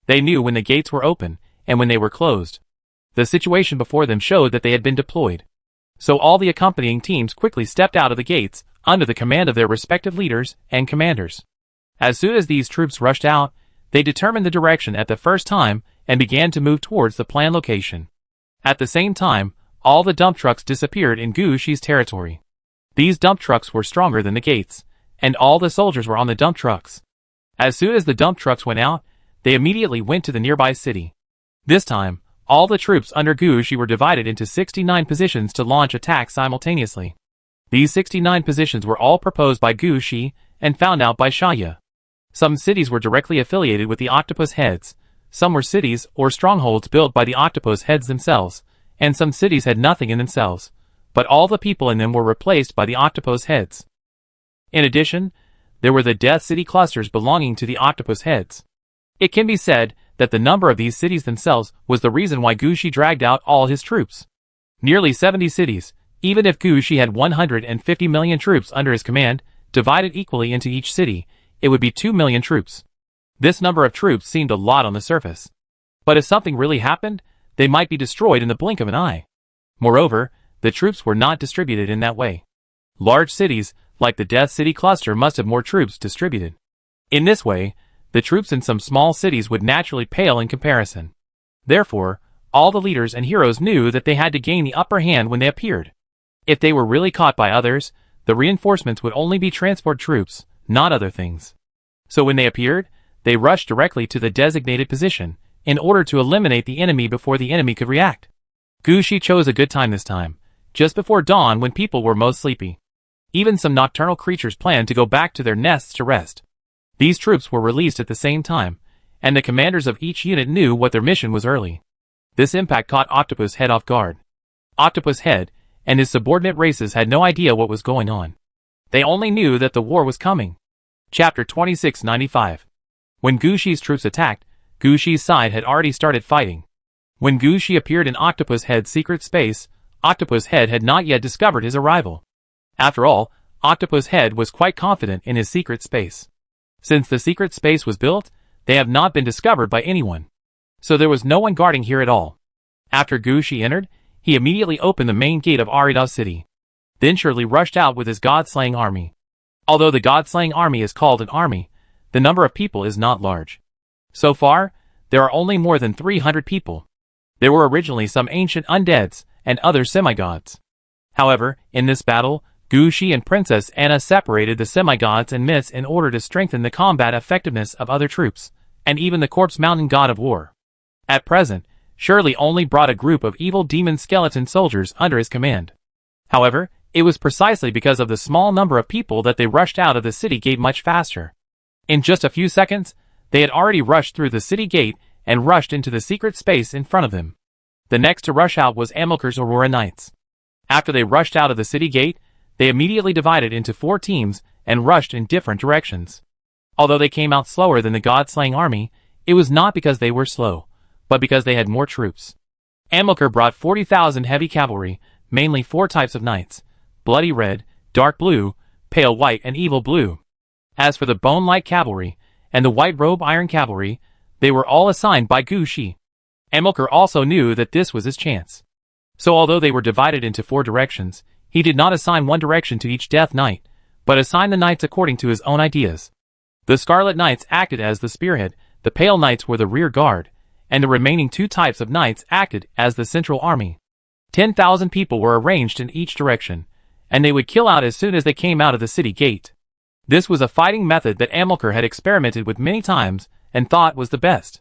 Speaker 1: They knew when the gates were open and when they were closed. The situation before them showed that they had been deployed. So all the accompanying teams quickly stepped out of the gates under the command of their respective leaders and commanders. As soon as these troops rushed out, they determined the direction at the first time and began to move towards the planned location. At the same time, all the dump trucks disappeared in Gu Shi's territory. These dump trucks were stronger than the gates, and all the soldiers were on the dump trucks. As soon as the dump trucks went out, they immediately went to the nearby city. This time, all the troops under Gu Shi were divided into 69 positions to launch attacks simultaneously. These 69 positions were all proposed by Gu Shi and found out by Shaya. Some cities were directly affiliated with the Octopus Heads, some were cities or strongholds built by the Octopus Heads themselves, and some cities had nothing in themselves, but all the people in them were replaced by the Octopus Heads. In addition, there were the Death City clusters belonging to the Octopus Heads. It can be said that the number of these cities themselves was the reason why Gu Shi dragged out all his troops. Nearly 70 cities, even if Gu Shi had 150 million troops under his command, divided equally into each city, it would be 2 million troops. This number of troops seemed a lot on the surface. But if something really happened, they might be destroyed in the blink of an eye. Moreover, the troops were not distributed in that way. Large cities, like the Death City cluster, must have more troops distributed. In this way, the troops in some small cities would naturally pale in comparison. Therefore, all the leaders and heroes knew that they had to gain the upper hand when they appeared. If they were really caught by others, the reinforcements would only be transport troops, not other things. So when they appeared, they rushed directly to the designated position, in order to eliminate the enemy before the enemy could react. Gu Shi chose a good time this time, just before dawn when people were most sleepy. Even some nocturnal creatures planned to go back to their nests to rest. These troops were released at the same time, and the commanders of each unit knew what their mission was early. This impact caught Octopus Head off guard. Octopus Head and his subordinate races had no idea what was going on. They only knew that the war was coming. Chapter 2695. When Gu Shi's troops attacked, Gu Shi's side had already started fighting. When Gu Shi appeared in Octopus Head's secret space, Octopus Head had not yet discovered his arrival. After all, Octopus Head was quite confident in his secret space. Since the secret space was built, they have not been discovered by anyone. So there was no one guarding here at all. After Gu Shi entered, he immediately opened the main gate of Arida City. Then surely rushed out with his god-slaying army. Although the god-slaying army is called an army, the number of people is not large. So far, there are only more than 300 people. There were originally some ancient undeads and other semi-gods. However, in this battle, Gu Shi and Princess Anna separated the semi-gods and myths in order to strengthen the combat effectiveness of other troops, and even the Corpse Mountain god of war. At present, Shirley only brought a group of evil demon skeleton soldiers under his command. However, it was precisely because of the small number of people that they rushed out of the city gate much faster. In just a few seconds, they had already rushed through the city gate and rushed into the secret space in front of them. The next to rush out was Amilcar's Aurora Knights. After they rushed out of the city gate, they immediately divided into 4 teams and rushed in different directions. Although they came out slower than the god-slaying army, it was not because they were slow, but because they had more troops. Amilcar brought 40,000 heavy cavalry, mainly 4 types of knights: bloody red, dark blue, pale white and evil blue. As for the bone-light cavalry and the white-robe iron cavalry, they were all assigned by Gu Shi. Amilcar also knew that this was his chance. So although they were divided into 4 directions, he did not assign one direction to each Death Knight, but assigned the knights according to his own ideas. The Scarlet Knights acted as the spearhead, the Pale Knights were the rear guard, and the remaining 2 types of knights acted as the central army. 10,000 people were arranged in each direction, and they would kill out as soon as they came out of the city gate. This was a fighting method that Amilcar had experimented with many times and thought was the best.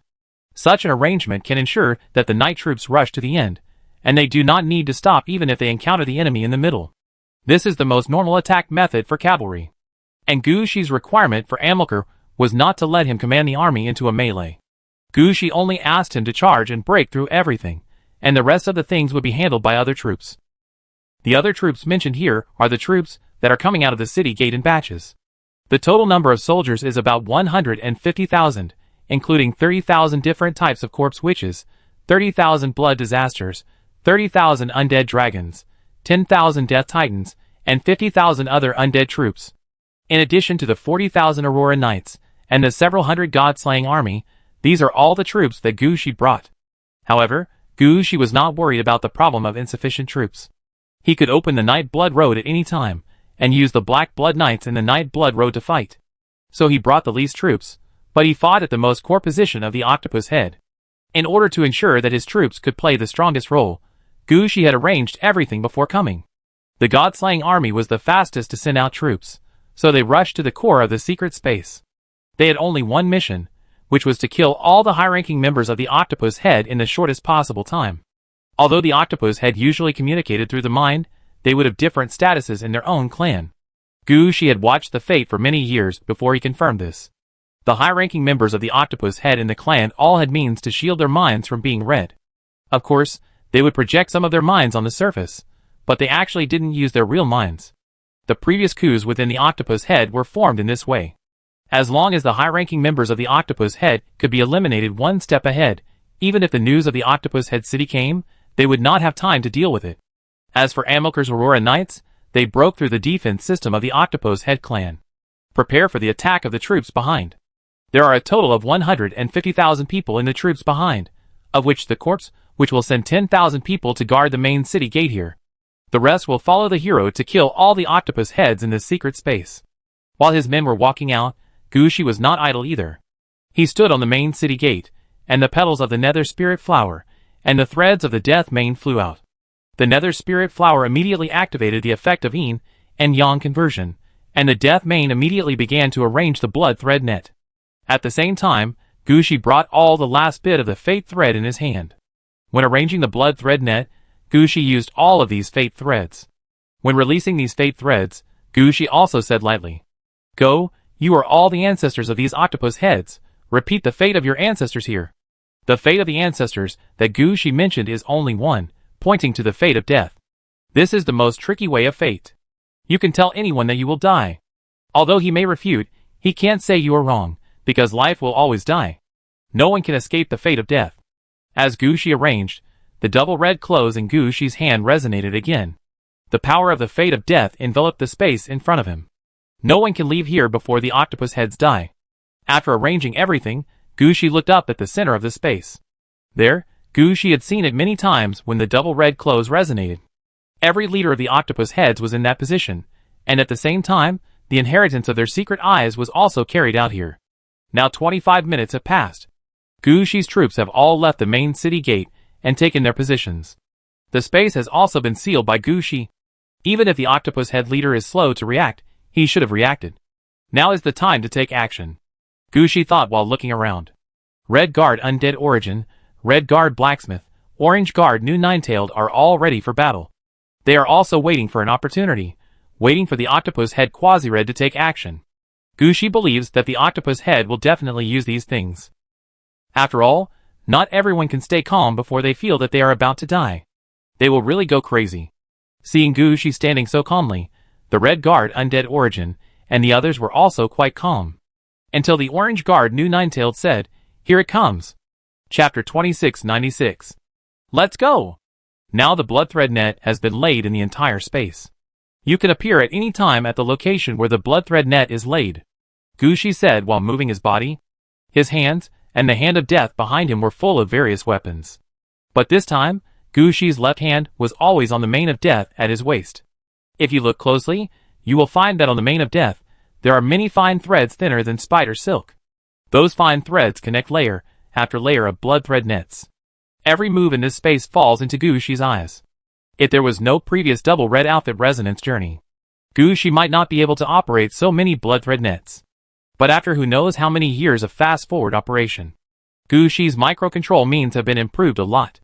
Speaker 1: Such an arrangement can ensure that the knight troops rush to the end, and they do not need to stop even if they encounter the enemy in the middle. This is the most normal attack method for cavalry. And Gu Shi's requirement for Amilcar was not to let him command the army into a melee. Gu Shi only asked him to charge and break through everything, and the rest of the things would be handled by other troops. The other troops mentioned here are the troops that are coming out of the city gate in batches. The total number of soldiers is about 150,000, including 30,000 different types of corpse witches, 30,000 blood disasters, 30,000 undead dragons, 10,000 death titans, and 50,000 other undead troops. In addition to the 40,000 Aurora Knights and the several hundred god-slaying army, these are all the troops that Gu Shi brought. However, Gu Shi was not worried about the problem of insufficient troops. He could open the Night Blood Road at any time, and use the Black Blood Knights in the Night Blood Road to fight. So he brought the least troops, but he fought at the most core position of the Octopus Head. In order to ensure that his troops could play the strongest role, Gu Shi had arranged everything before coming. The god-slaying army was the fastest to send out troops, so they rushed to the core of the secret space. They had only one mission, which was to kill all the high-ranking members of the Octopus Head in the shortest possible time. Although the Octopus Head usually communicated through the mind, they would have different statuses in their own clan. Gu Shi had watched the fate for many years before he confirmed this. The high-ranking members of the Octopus Head in the clan all had means to shield their minds from being read. Of course, they would project some of their minds on the surface, but they actually didn't use their real minds. The previous coups within the Octopus Head were formed in this way. As long as the high-ranking members of the Octopus Head could be eliminated one step ahead, even if the news of the Octopus Head city came, they would not have time to deal with it. As for Amilcar's Aurora Knights, they broke through the defense system of the Octopus Head clan. Prepare for the attack of the troops behind. There are a total of 150,000 people in the troops behind, of which the corps, which will send 10,000 people to guard the main city gate here. The rest will follow the hero to kill all the Octopus Heads in this secret space. While his men were walking out, Gu Shi was not idle either. He stood on the main city gate, and the petals of the Nether Spirit Flower and the threads of the Death Mane flew out. The Nether Spirit Flower immediately activated the effect of Yin and Yang conversion, and the Death Mane immediately began to arrange the blood thread net. At the same time, Gu Shi brought all the last bit of the fate thread in his hand. When arranging the blood thread net, Gu Shi used all of these fate threads. When releasing these fate threads, Gushi also said lightly. Go, you are all the ancestors of these octopus heads. Repeat the fate of your ancestors here. The fate of the ancestors that Gushi mentioned is only one, pointing to the fate of death. This is the most tricky way of fate. You can tell anyone that you will die. Although he may refute, he can't say you are wrong, because life will always die. No one can escape the fate of death. As Gushi arranged, the double red clothes in Gushi's hand resonated again. The power of the fate of death enveloped the space in front of him. No one can leave here before the octopus heads die. After arranging everything, Gushi looked up at the center of the space. There, Gushi had seen it many times when the double red clothes resonated. Every leader of the octopus heads was in that position, and at the same time, the inheritance of their secret eyes was also carried out here. Now 25 minutes have passed. Gushi's troops have all left the main city gate and taken their positions. The space has also been sealed by Gushi. Even if the octopus head leader is slow to react, he should have reacted. Now is the time to take action. Gushi thought while looking around. Red Guard Undead Origin, Red Guard Blacksmith, Orange Guard New Nine-Tailed are all ready for battle. They are also waiting for an opportunity, waiting for the octopus head Quasi-Red to take action. Gushi believes that the octopus head will definitely use these things. After all, not everyone can stay calm before they feel that they are about to die. They will really go crazy. Seeing Gushi standing so calmly, the Red Guard Undead Origin and the others were also quite calm. Until the Orange Guard New Nine-Tailed said, "Here it comes." Chapter 2696. Let's go! Now the blood thread net has been laid in the entire space. You can appear at any time at the location where the blood thread net is laid. Gushi said while moving his body. His hands, and the hand of death behind him were full of various weapons. But this time, Gushi's left hand was always on the mane of death at his waist. If you look closely, you will find that on the mane of death, there are many fine threads thinner than spider silk. Those fine threads connect layer after layer of blood thread nets. Every move in this space falls into Gushi's eyes. If there was no previous double red outfit resonance journey, Gushi might not be able to operate so many blood thread nets. But after who knows how many years of fast-forward operation, Gushi's microcontrol means have been improved a lot.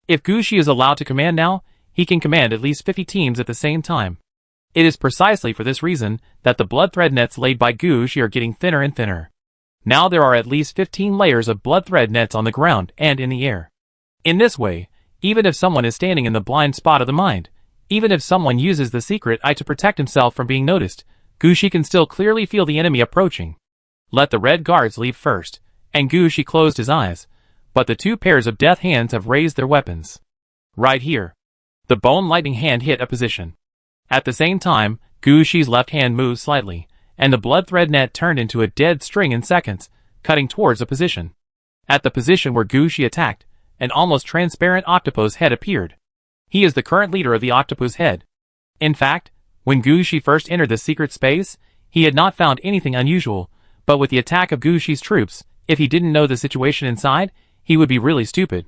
Speaker 1: If Gushi is allowed to command now, he can command at least 50 teams at the same time. It is precisely for this reason that the blood thread nets laid by Gushi are getting thinner and thinner. Now there are at least 15 layers of blood thread nets on the ground and in the air. In this way, even if someone is standing in the blind spot of the mind, even if someone uses the secret eye to protect himself from being noticed, Gushi can still clearly feel the enemy approaching. Let the red guards leave first, and Gushi closed his eyes, but the two pairs of death hands have raised their weapons. Right here. The bone lightning hand hit a position. At the same time, Gushi's left hand moved slightly, and the blood thread net turned into a dead string in seconds, cutting towards a position. At the position where Gushi attacked, an almost transparent octopus head appeared. He is the current leader of the octopus head. In fact, when Gushi first entered the secret space, he had not found anything unusual, but with the attack of Gushi's troops, if he didn't know the situation inside, he would be really stupid.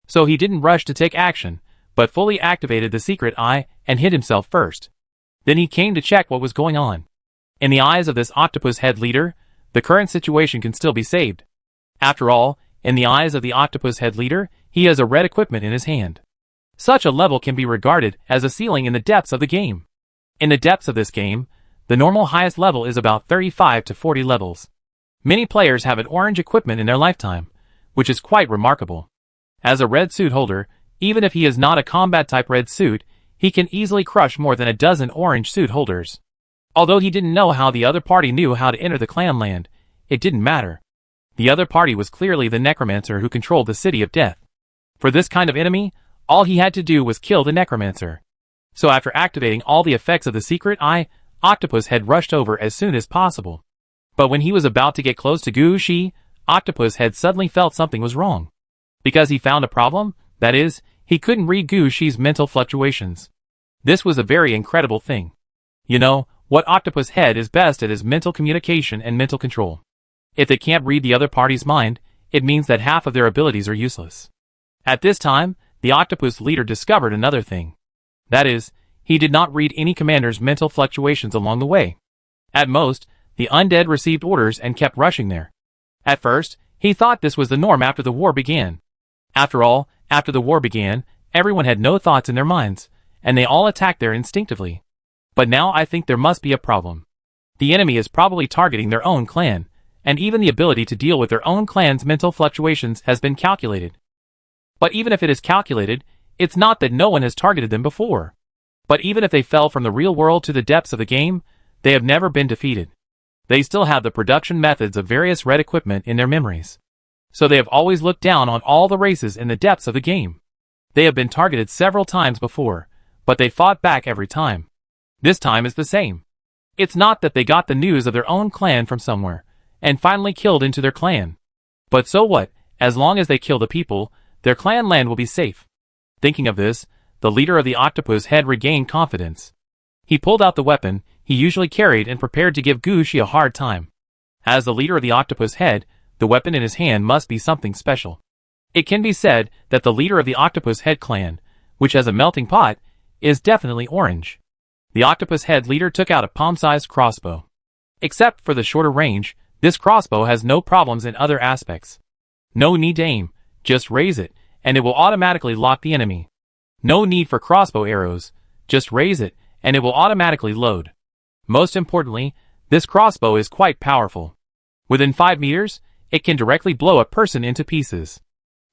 Speaker 1: So he didn't rush to take action, but fully activated the secret eye and hid himself first. Then he came to check what was going on. In the eyes of this octopus head leader, the current situation can still be saved. After all, in the eyes of the octopus head leader, he has a red equipment in his hand. Such a level can be regarded as a ceiling in the depths of the game. In the depths of this game, the normal highest level is about 35 to 40 levels. Many players have an orange equipment in their lifetime, which is quite remarkable. As a red suit holder, even if he is not a combat-type red suit, he can easily crush more than a dozen orange suit holders. Although he didn't know how the other party knew how to enter the clan land, it didn't matter. The other party was clearly the necromancer who controlled the city of death. For this kind of enemy, all he had to do was kill the necromancer. So after activating all the effects of the secret eye, Octopus Head rushed over as soon as possible. But when he was about to get close to Gushi, Octopus Head suddenly felt something was wrong. Because he found a problem, that is, he couldn't read Gushi's mental fluctuations. This was a very incredible thing. You know, what Octopus Head is best at is mental communication and mental control. If they can't read the other party's mind, it means that half of their abilities are useless. At this time, the Octopus leader discovered another thing. That is, he did not read any commander's mental fluctuations along the way. At most, the undead received orders and kept rushing there. At first, he thought this was the norm after the war began. After all, after the war began, everyone had no thoughts in their minds, and they all attacked there instinctively. But now I think there must be a problem. The enemy is probably targeting their own clan, and even the ability to deal with their own clan's mental fluctuations has been calculated. But even if it is calculated, it's not that no one has targeted them before. But even if they fell from the real world to the depths of the game, they have never been defeated. They still have the production methods of various red equipment in their memories. So they have always looked down on all the races in the depths of the game. They have been targeted several times before, but they fought back every time. This time is the same. It's not that they got the news of their own clan from somewhere, and finally killed into their clan. But so what, as long as they kill the people, their clan land will be safe. Thinking of this, the leader of the octopus head regained confidence. He pulled out the weapon he usually carried and prepared to give Gushi a hard time. As the leader of the octopus head, the weapon in his hand must be something special. It can be said that the leader of the octopus head clan, which has a melting pot, is definitely orange. The octopus head leader took out a palm-sized crossbow. Except for the shorter range, this crossbow has no problems in other aspects. No need to aim, just raise it, and it will automatically lock the enemy. No need for crossbow arrows, just raise it, and it will automatically load. Most importantly, this crossbow is quite powerful. Within 5 meters, it can directly blow a person into pieces.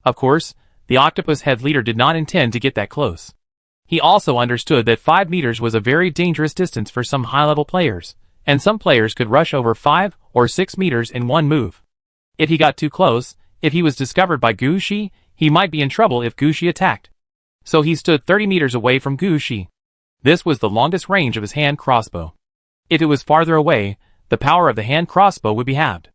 Speaker 1: Of course, the octopus head leader did not intend to get that close. He also understood that 5 meters was a very dangerous distance for some high-level players, and some players could rush over 5 or 6 meters in one move. If he got too close, if he was discovered by Gushi, he might be in trouble if Gushi attacked. So he stood 30 meters away from Gushi. This was the longest range of his hand crossbow. If it was farther away, the power of the hand crossbow would be halved.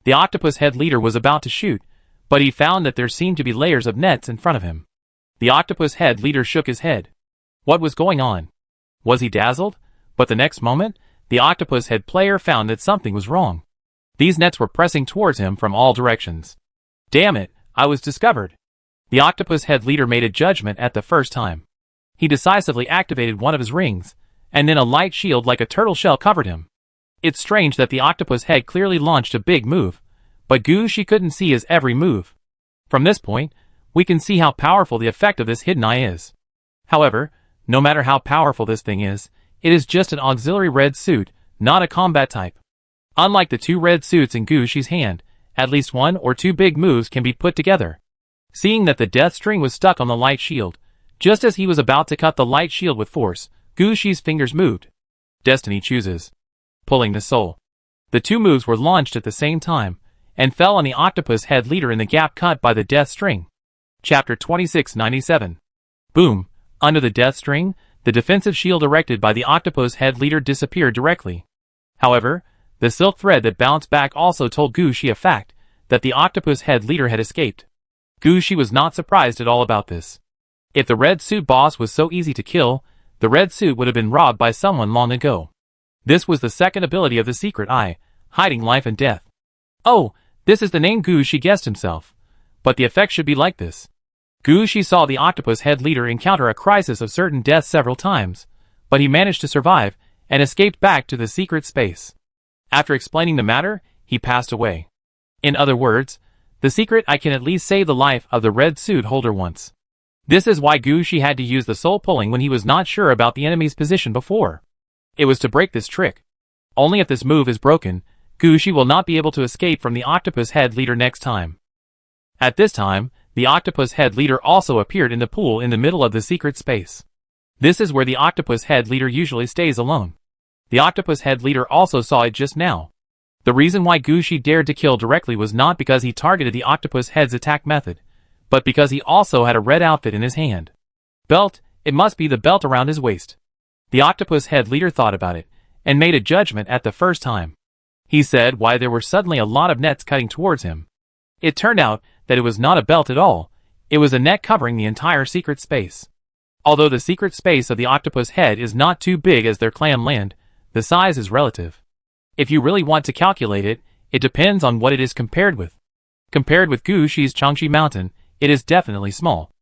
Speaker 1: The octopus head leader was about to shoot, but he found that there seemed to be layers of nets in front of him. The octopus head leader shook his head. What was going on? Was he dazzled? But the next moment, the octopus head player found that something was wrong. These nets were pressing towards him from all directions. Damn it, I was discovered. The octopus head leader made a judgment at the first time. He decisively activated one of his rings, and then a light shield like a turtle shell covered him. It's strange that the octopus head clearly launched a big move, but Gushi couldn't see his every move. From this point, we can see how powerful the effect of this hidden eye is. However, no matter how powerful this thing is, it is just an auxiliary red suit, not a combat type. Unlike the 2 red suits in Gushi's hand, at least 1 or 2 big moves can be put together. Seeing that the death string was stuck on the light shield, just as he was about to cut the light shield with force, Gushi's fingers moved. Destiny chooses. Pulling the soul. The 2 moves were launched at the same time, and fell on the octopus head leader in the gap cut by the death string. Chapter 2697. Boom! Under the death string, the defensive shield erected by the octopus head leader disappeared directly. However, the silk thread that bounced back also told Gushi a fact, that the octopus head leader had escaped. Gushi was not surprised at all about this. If the red suit boss was so easy to kill, the red suit would have been robbed by someone long ago. This was the second ability of the secret eye, hiding life and death. Oh, this is the name Gushi guessed himself. But the effect should be like this. Gushi saw the octopus head leader encounter a crisis of certain death several times, but he managed to survive, and escaped back to the secret space. After explaining the matter, he passed away. In other words, the secret eye can at least save the life of the red suit holder once. This is why Gushi had to use the soul pulling when he was not sure about the enemy's position before. It was to break this trick. Only if this move is broken, Gushi will not be able to escape from the octopus head leader next time. At this time, the octopus head leader also appeared in the pool in the middle of the secret space. This is where the octopus head leader usually stays alone. The octopus head leader also saw it just now. The reason why Gushi dared to kill directly was not because he targeted the octopus head's attack method, but because he also had a red outfit in his hand. Belt, it must be the belt around his waist. The octopus head leader thought about it, and made a judgment at the first time. He said why there were suddenly a lot of nets cutting towards him. It turned out that it was not a belt at all, it was a net covering the entire secret space. Although the secret space of the octopus head is not too big as their clan land, the size is relative. If you really want to calculate it, it depends on what it is compared with. Compared with Gushi's Changshi Mountain, it is definitely small.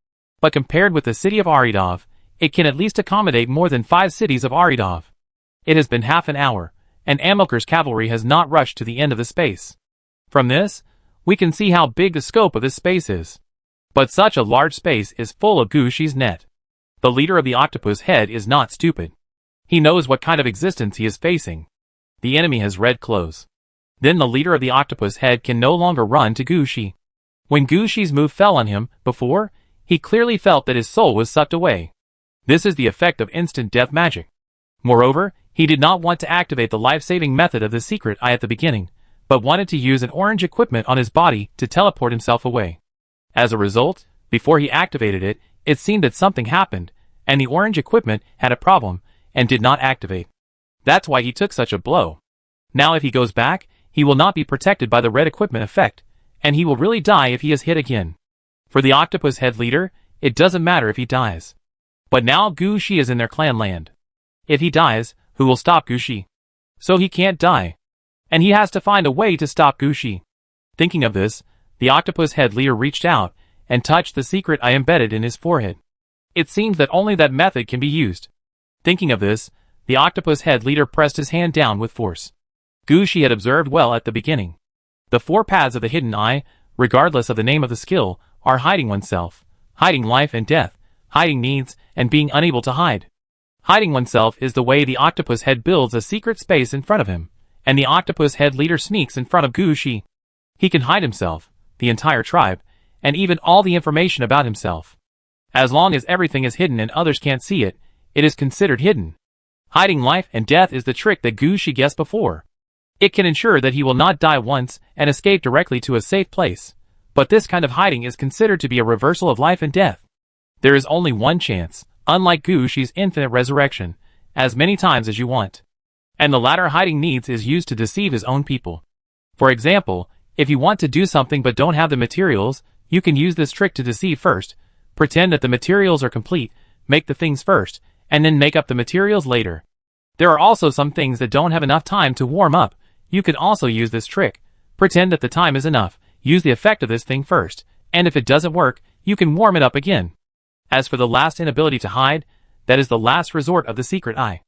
Speaker 1: But compared with the city of Aridov, it can at least accommodate more than 5 cities of Aridov. It has been half an hour, and Amilcar's cavalry has not rushed to the end of the space. From this, we can see how big the scope of this space is. But such a large space is full of Gushi's net. The leader of the octopus head is not stupid. He knows what kind of existence he is facing. The enemy has red clothes. Then the leader of the octopus head can no longer run to Gushi. When Gushi's move fell on him before, he clearly felt that his soul was sucked away. This is the effect of instant death magic. Moreover, he did not want to activate the life-saving method of the secret eye at the beginning, but wanted to use an orange equipment on his body to teleport himself away. As a result, before he activated it, it seemed that something happened, and the orange equipment had a problem, and did not activate. That's why he took such a blow. Now if he goes back, he will not be protected by the red equipment effect, and he will really die if he is hit again. For the octopus head leader, it doesn't matter if he dies. But now Gushi is in their clan land. If he dies, who will stop Gushi? So he can't die. And he has to find a way to stop Gushi. Thinking of this, the octopus head leader reached out and touched the secret eye embedded in his forehead. It seems that only that method can be used. Thinking of this, the octopus head leader pressed his hand down with force. Gushi had observed well at the beginning. The 4 paths of the hidden eye, regardless of the name of the skill, are hiding oneself, hiding life and death, hiding needs, and being unable to hide. Hiding oneself is the way the octopus head builds a secret space in front of him, and the octopus head leader sneaks in front of Gushi. He can hide himself, the entire tribe, and even all the information about himself. As long as everything is hidden and others can't see it, it is considered hidden. Hiding life and death is the trick that Gushi guessed before. It can ensure that he will not die once and escape directly to a safe place, but this kind of hiding is considered to be a reversal of life and death. There is only one chance, unlike Gushi's infinite resurrection, as many times as you want. And the latter hiding needs is used to deceive his own people. For example, if you want to do something but don't have the materials, you can use this trick to deceive first, pretend that the materials are complete, make the things first, and then make up the materials later. There are also some things that don't have enough time to warm up. You can also use this trick. Pretend that the time is enough, use the effect of this thing first, and if it doesn't work, you can warm it up again. As for the last inability to hide, that is the last resort of the secret eye.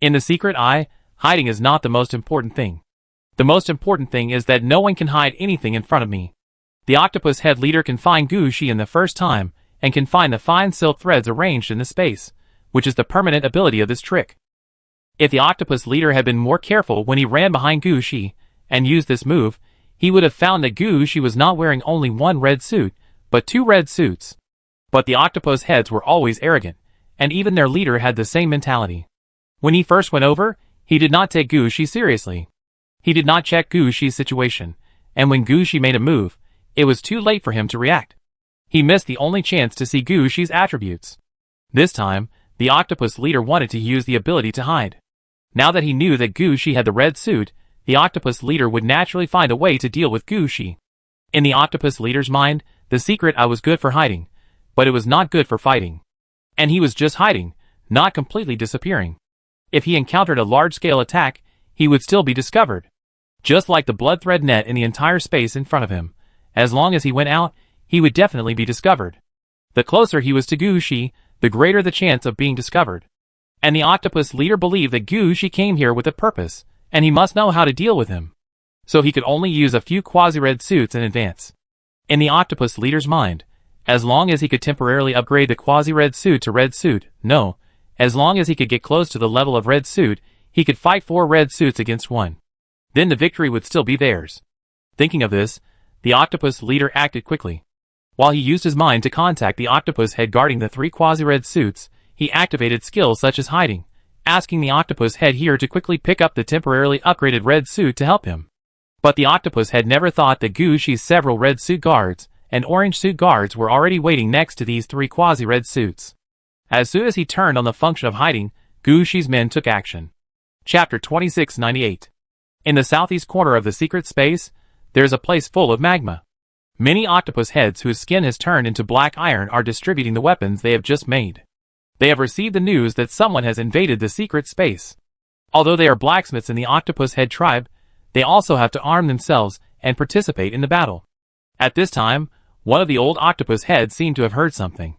Speaker 1: In the secret eye, hiding is not the most important thing. The most important thing is that no one can hide anything in front of me. The octopus head leader can find Gushi in the first time, and can find the fine silk threads arranged in the space, which is the permanent ability of this trick. If the octopus leader had been more careful when he ran behind Gushi, and used this move, he would have found that Gushi was not wearing only 1 red suit, but 2 red suits. But the octopus heads were always arrogant, and even their leader had the same mentality. When he first went over, he did not take Gushi seriously. He did not check Gushi's situation, and when Gushi made a move, it was too late for him to react. He missed the only chance to see Gushi's attributes. This time, the octopus leader wanted to use the ability to hide. Now that he knew that Gushi had the red suit, the octopus leader would naturally find a way to deal with Gushi. In the octopus leader's mind, the secret eye was good for hiding, but it was not good for fighting. And he was just hiding, not completely disappearing. If he encountered a large-scale attack, he would still be discovered. Just like the blood thread net in the entire space in front of him, as long as he went out, he would definitely be discovered. The closer he was to Gushi, the greater the chance of being discovered. And the octopus leader believed that Gushi came here with a purpose, and he must know how to deal with him. So he could only use a few quasi-red suits in advance. In the octopus leader's mind, as long as he could temporarily upgrade the quasi-red suit to red suit, no, as long as he could get close to the level of red suit, he could fight 4 red suits against 1. Then the victory would still be theirs. Thinking of this, the octopus leader acted quickly. While he used his mind to contact the octopus head guarding the 3 quasi-red suits, he activated skills such as hiding, asking the octopus head here to quickly pick up the temporarily upgraded red suit to help him. But the octopus head never thought that Gushi's several red suit guards and orange suit guards were already waiting next to these 3 quasi-red suits. As soon as he turned on the function of hiding, Gushi's men took action. Chapter 2698. In the southeast corner of the secret space, there is a place full of magma. Many octopus heads whose skin has turned into black iron are distributing the weapons they have just made. They have received the news that someone has invaded the secret space. Although they are blacksmiths in the octopus head tribe, they also have to arm themselves and participate in the battle. At this time, one of the old octopus heads seemed to have heard something.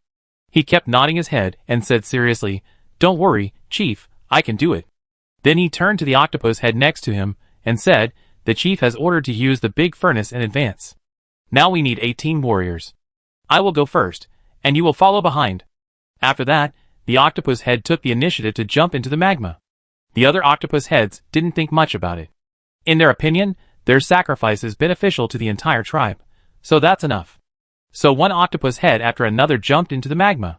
Speaker 1: He kept nodding his head and said seriously, "Don't worry, Chief, I can do it." Then he turned to the octopus head next to him and said, "The chief has ordered to use the big furnace in advance. Now we need 18 warriors. I will go first, and you will follow behind." After that, the octopus head took the initiative to jump into the magma. The other octopus heads didn't think much about it. In their opinion, their sacrifice is beneficial to the entire tribe, so that's enough. So one octopus head after another jumped into the magma.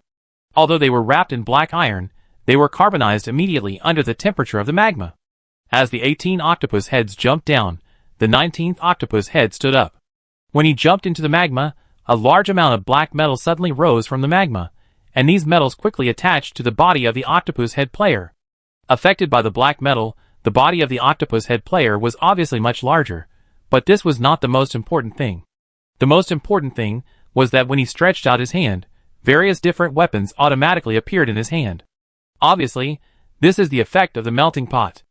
Speaker 1: Although they were wrapped in black iron, they were carbonized immediately under the temperature of the magma. As the 18 octopus heads jumped down, the 19th octopus head stood up. When he jumped into the magma, a large amount of black metal suddenly rose from the magma, and these metals quickly attached to the body of the octopus head player. Affected by the black metal, the body of the octopus head player was obviously much larger, but this was not the most important thing. The most important thing was that when he stretched out his hand, various different weapons automatically appeared in his hand. Obviously, this is the effect of the melting pot.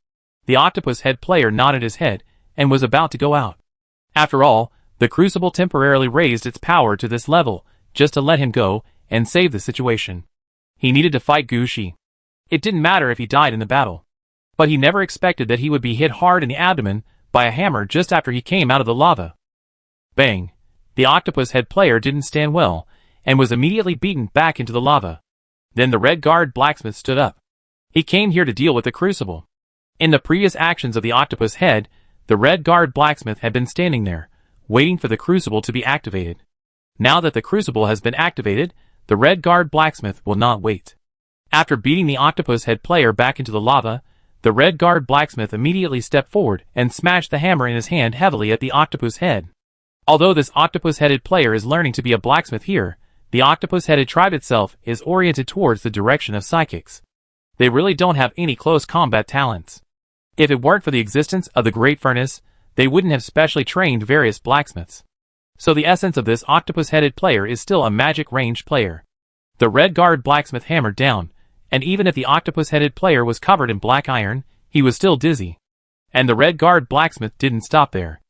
Speaker 1: The octopus head player nodded his head and was about to go out. After all, the crucible temporarily raised its power to this level just to let him go and save the situation. He needed to fight Gu Shi. It didn't matter if he died in the battle. But he never expected that he would be hit hard in the abdomen by a hammer just after he came out of the lava. Bang! The octopus head player didn't stand well, and was immediately beaten back into the lava. Then the red guard blacksmith stood up. He came here to deal with the crucible. In the previous actions of the octopus head, the red guard blacksmith had been standing there, waiting for the crucible to be activated. Now that the crucible has been activated, the red guard blacksmith will not wait. After beating the octopus head player back into the lava, the red guard blacksmith immediately stepped forward and smashed the hammer in his hand heavily at the octopus head. Although this octopus-headed player is learning to be a blacksmith here, the octopus-headed tribe itself is oriented towards the direction of psychics. They really don't have any close combat talents. If it weren't for the existence of the Great Furnace, they wouldn't have specially trained various blacksmiths. So the essence of this octopus-headed player is still a magic range player. The red guard blacksmith hammered down, and even if the octopus-headed player was covered in black iron, he was still dizzy. And the red guard blacksmith didn't stop there.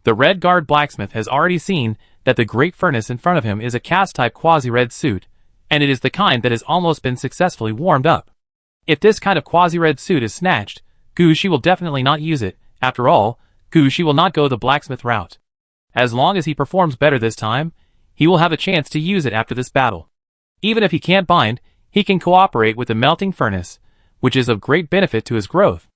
Speaker 1: The red guard blacksmith has already seen that the great furnace in front of him is a cast-type quasi-red suit, and it is the kind that has almost been successfully warmed up. If this kind of quasi-red suit is snatched, Gu Shi will definitely not use it. After all, Gu Shi will not go the blacksmith route. As long as he performs better this time, he will have a chance to use it after this battle. Even if he can't bind, he can cooperate with the melting furnace, which is of great benefit to his growth.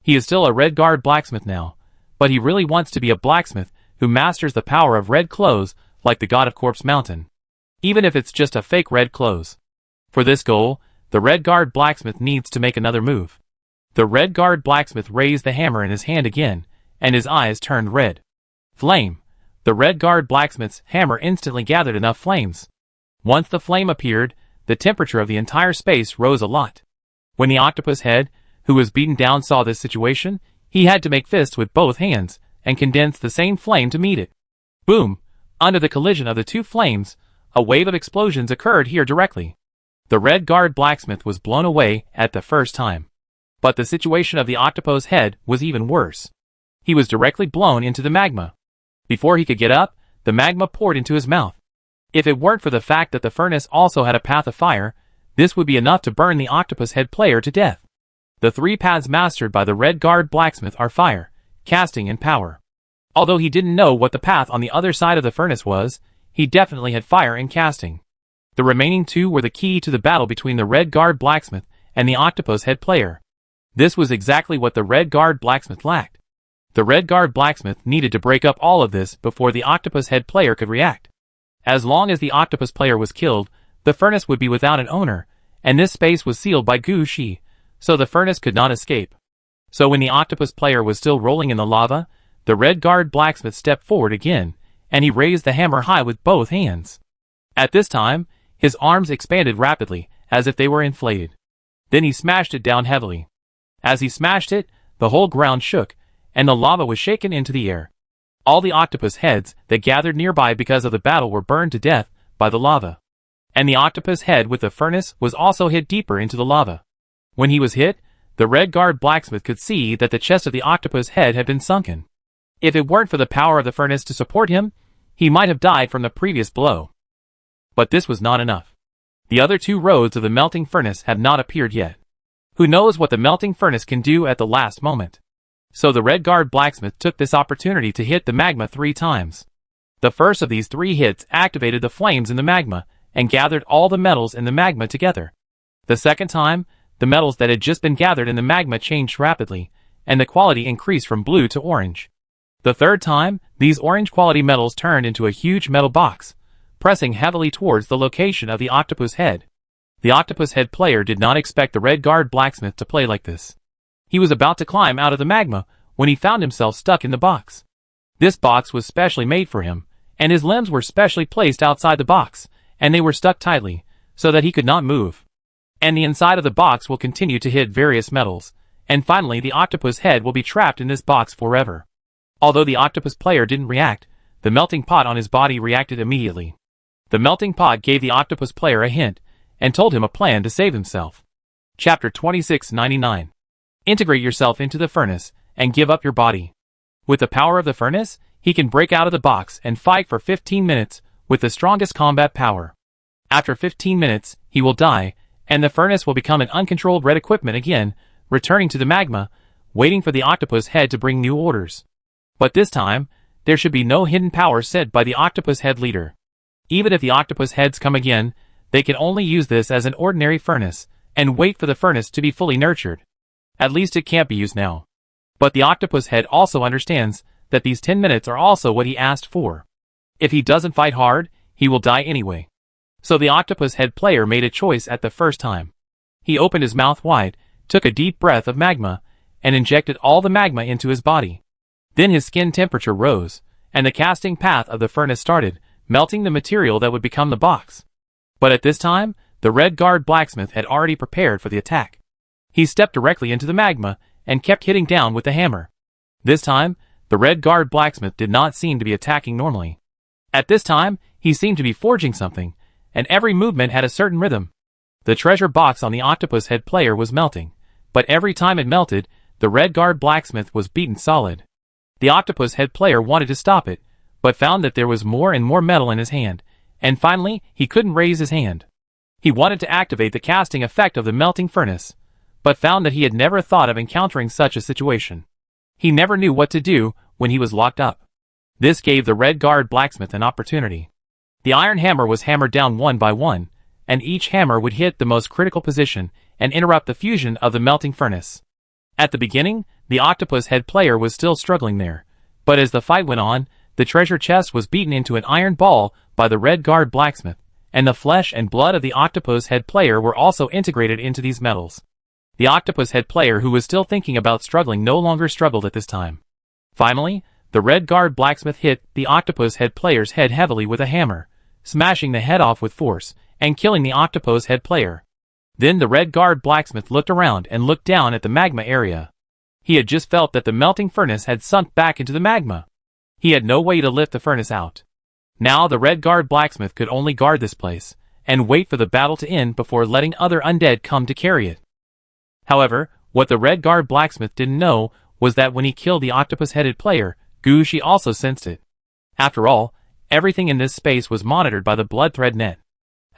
Speaker 1: He is still a red guard blacksmith now, but he really wants to be a blacksmith who masters the power of red clothes like the god of Corpse Mountain. Even if it's just a fake red clothes. For this goal, the red guard blacksmith needs to make another move. The red guard blacksmith raised the hammer in his hand again, and his eyes turned red. Flame! The red guard blacksmith's hammer instantly gathered enough flames. Once the flame appeared, the temperature of the entire space rose a lot. When the octopus head, who was beaten down, saw this situation, he had to make fists with both hands and condense the same flame to meet it. Boom! Under the collision of the two flames, a wave of explosions occurred here directly. The red guard blacksmith was blown away at the first time. But the situation of the octopus head was even worse. He was directly blown into the magma. Before he could get up, the magma poured into his mouth. If it weren't for the fact that the furnace also had a path of fire, this would be enough to burn the octopus head player to death. The three paths mastered by the red guard blacksmith are fire, casting, and power. Although he didn't know what the path on the other side of the furnace was, he definitely had fire and casting. The remaining two were the key to the battle between the red guard blacksmith and the octopus head player. This was exactly what the red guard blacksmith lacked. The red guard blacksmith needed to break up all of this before the octopus head player could react. As long as the octopus player was killed, the furnace would be without an owner, and this space was sealed by Gu Shi, so the furnace could not escape. So when the octopus player was still rolling in the lava, the red guard blacksmith stepped forward again, and he raised the hammer high with both hands. At this time, his arms expanded rapidly, as if they were inflated. Then he smashed it down heavily. As he smashed it, the whole ground shook, and the lava was shaken into the air. All the octopus heads that gathered nearby because of the battle were burned to death by the lava. And the octopus head with the furnace was also hit deeper into the lava. When he was hit, the red guard blacksmith could see that the chest of the octopus head had been sunken. If it weren't for the power of the furnace to support him, he might have died from the previous blow. But this was not enough. The other two roads of the melting furnace have not appeared yet. Who knows what the melting furnace can do at the last moment? So the red guard blacksmith took this opportunity to hit the magma 3 times. The first of these 3 hits activated the flames in the magma and gathered all the metals in the magma together. The second time, the metals that had just been gathered in the magma changed rapidly, and the quality increased from blue to orange. The third time, these orange quality metals turned into a huge metal box, pressing heavily towards the location of the octopus head. The octopus head player did not expect the red guard blacksmith to play like this. He was about to climb out of the magma when he found himself stuck in the box. This box was specially made for him, and his limbs were specially placed outside the box, and they were stuck tightly, so that he could not move. And the inside of the box will continue to hit various metals, and finally the octopus head will be trapped in this box forever. Although the octopus player didn't react, the melting pot on his body reacted immediately. The melting pot gave the octopus player a hint, and told him a plan to save himself. Chapter 2699. Integrate yourself into the furnace, and give up your body. With the power of the furnace, he can break out of the box and fight for 15 minutes with the strongest combat power. After 15 minutes, he will die, and the furnace will become an uncontrolled red equipment again, returning to the magma, waiting for the octopus head to bring new orders. But this time, there should be no hidden power set by the octopus head leader. Even if the octopus heads come again, they can only use this as an ordinary furnace, and wait for the furnace to be fully nurtured. At least it can't be used now. But the octopus head also understands that these 10 minutes are also what he asked for. If he doesn't fight hard, he will die anyway. So the octopus head player made a choice at the first time. He opened his mouth wide, took a deep breath of magma, and injected all the magma into his body. Then his skin temperature rose, and the casting path of the furnace started, melting the material that would become the box. But at this time, the red guard blacksmith had already prepared for the attack. He stepped directly into the magma, and kept hitting down with the hammer. This time, the red guard blacksmith did not seem to be attacking normally. At this time, he seemed to be forging something, and every movement had a certain rhythm. The treasure box on the octopus head player was melting, but every time it melted, the red guard blacksmith was beaten solid. The octopus head player wanted to stop it, but found that there was more and more metal in his hand, and finally, he couldn't raise his hand. He wanted to activate the casting effect of the melting furnace, but found that he had never thought of encountering such a situation. He never knew what to do when he was locked up. This gave the red guard blacksmith an opportunity. The iron hammer was hammered down one by one, and each hammer would hit the most critical position and interrupt the fusion of the melting furnace. At the beginning, the octopus head player was still struggling there, but as the fight went on, the treasure chest was beaten into an iron ball by the red guard blacksmith, and the flesh and blood of the octopus head player were also integrated into these metals. The octopus head player who was still thinking about struggling no longer struggled at this time. Finally, the red guard blacksmith hit the octopus head player's head heavily with a hammer, smashing the head off with force, and killing the octopus head player. Then the red guard blacksmith looked around and looked down at the magma area. He had just felt that the melting furnace had sunk back into the magma. He had no way to lift the furnace out. Now the red guard blacksmith could only guard this place, and wait for the battle to end before letting other undead come to carry it. However, what the red guard blacksmith didn't know was that when he killed the octopus-headed player, Gushi also sensed it. After all, everything in this space was monitored by the blood thread net.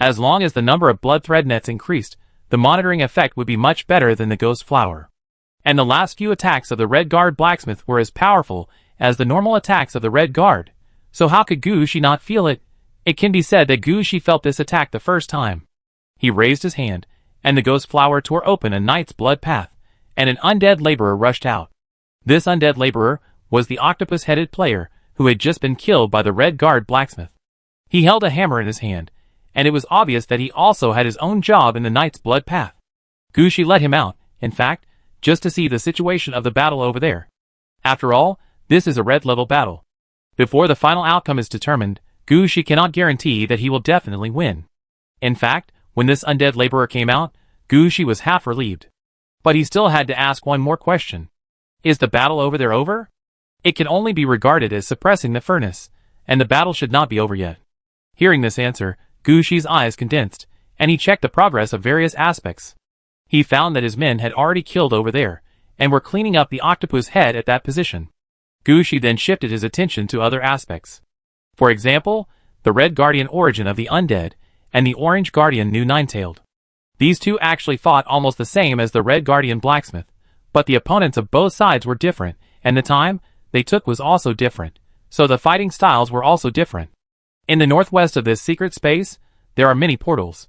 Speaker 1: As long as the number of blood thread nets increased, the monitoring effect would be much better than the ghost flower. And the last few attacks of the red guard blacksmith were as powerful as the normal attacks of the red guard. So how could Gushi not feel it? It can be said that Gushi felt this attack the first time. He raised his hand, and the ghost flower tore open a knight's blood path, and an undead laborer rushed out. This undead laborer was the octopus-headed player who had just been killed by the red guard blacksmith. He held a hammer in his hand, and it was obvious that he also had his own job in the knight's blood path. Gushi let him out, in fact, just to see the situation of the battle over there. After all, this is a red-level battle. Before the final outcome is determined, Gushi cannot guarantee that he will definitely win. In fact, when this undead laborer came out, Gushi was half relieved. But he still had to ask one more question. Is the battle over there over? It can only be regarded as suppressing the furnace, and the battle should not be over yet. Hearing this answer, Gushi's eyes condensed, and he checked the progress of various aspects. He found that his men had already killed over there, and were cleaning up the octopus head at that position. Gushi then shifted his attention to other aspects. For example, the red guardian origin of the undead, and the orange guardian new nine-tailed. These two actually fought almost the same as the red guardian blacksmith, but the opponents of both sides were different, and the time they took was also different, so the fighting styles were also different. In the northwest of this secret space, there are many portals.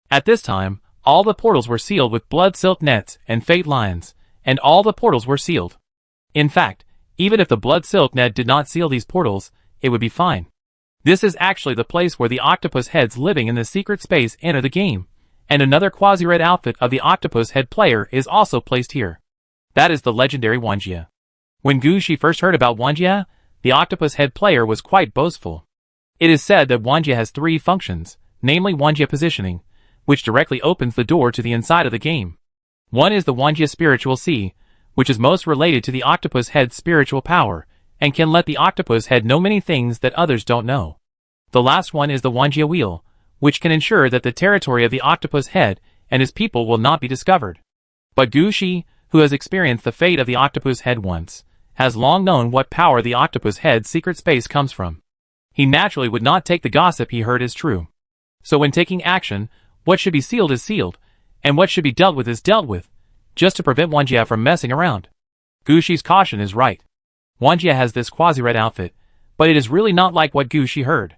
Speaker 1: At this time, All the portals were sealed with blood silk nets and fate lines, and all the portals were sealed. In fact, even if the blood silk net did not seal these portals, it would be fine. This is actually the place where the octopus heads living in the secret space enter the game, and another quasi-red outfit of the octopus head player is also placed here. That is the legendary Wanjia. When Gushi first heard about Wanjia, the octopus head player was quite boastful. It is said that Wanjia has 3 functions, namely Wanjia positioning, which directly opens the door to the inside of the game. One is the Wanjia spiritual sea, which is most related to the octopus head's spiritual power, and can let the octopus head know many things that others don't know. The last one is the Wanjia wheel, which can ensure that the territory of the octopus head and his people will not be discovered. But Gushi, who has experienced the fate of the octopus head once, has long known what power the octopus head's secret space comes from. He naturally would not take the gossip he heard as true. So when taking action, what should be sealed is sealed, and what should be dealt with is dealt with, just to prevent Wanjia from messing around. Gushi's caution is right. Wanjia has this quasi-red outfit, but it is really not like what Gushi heard.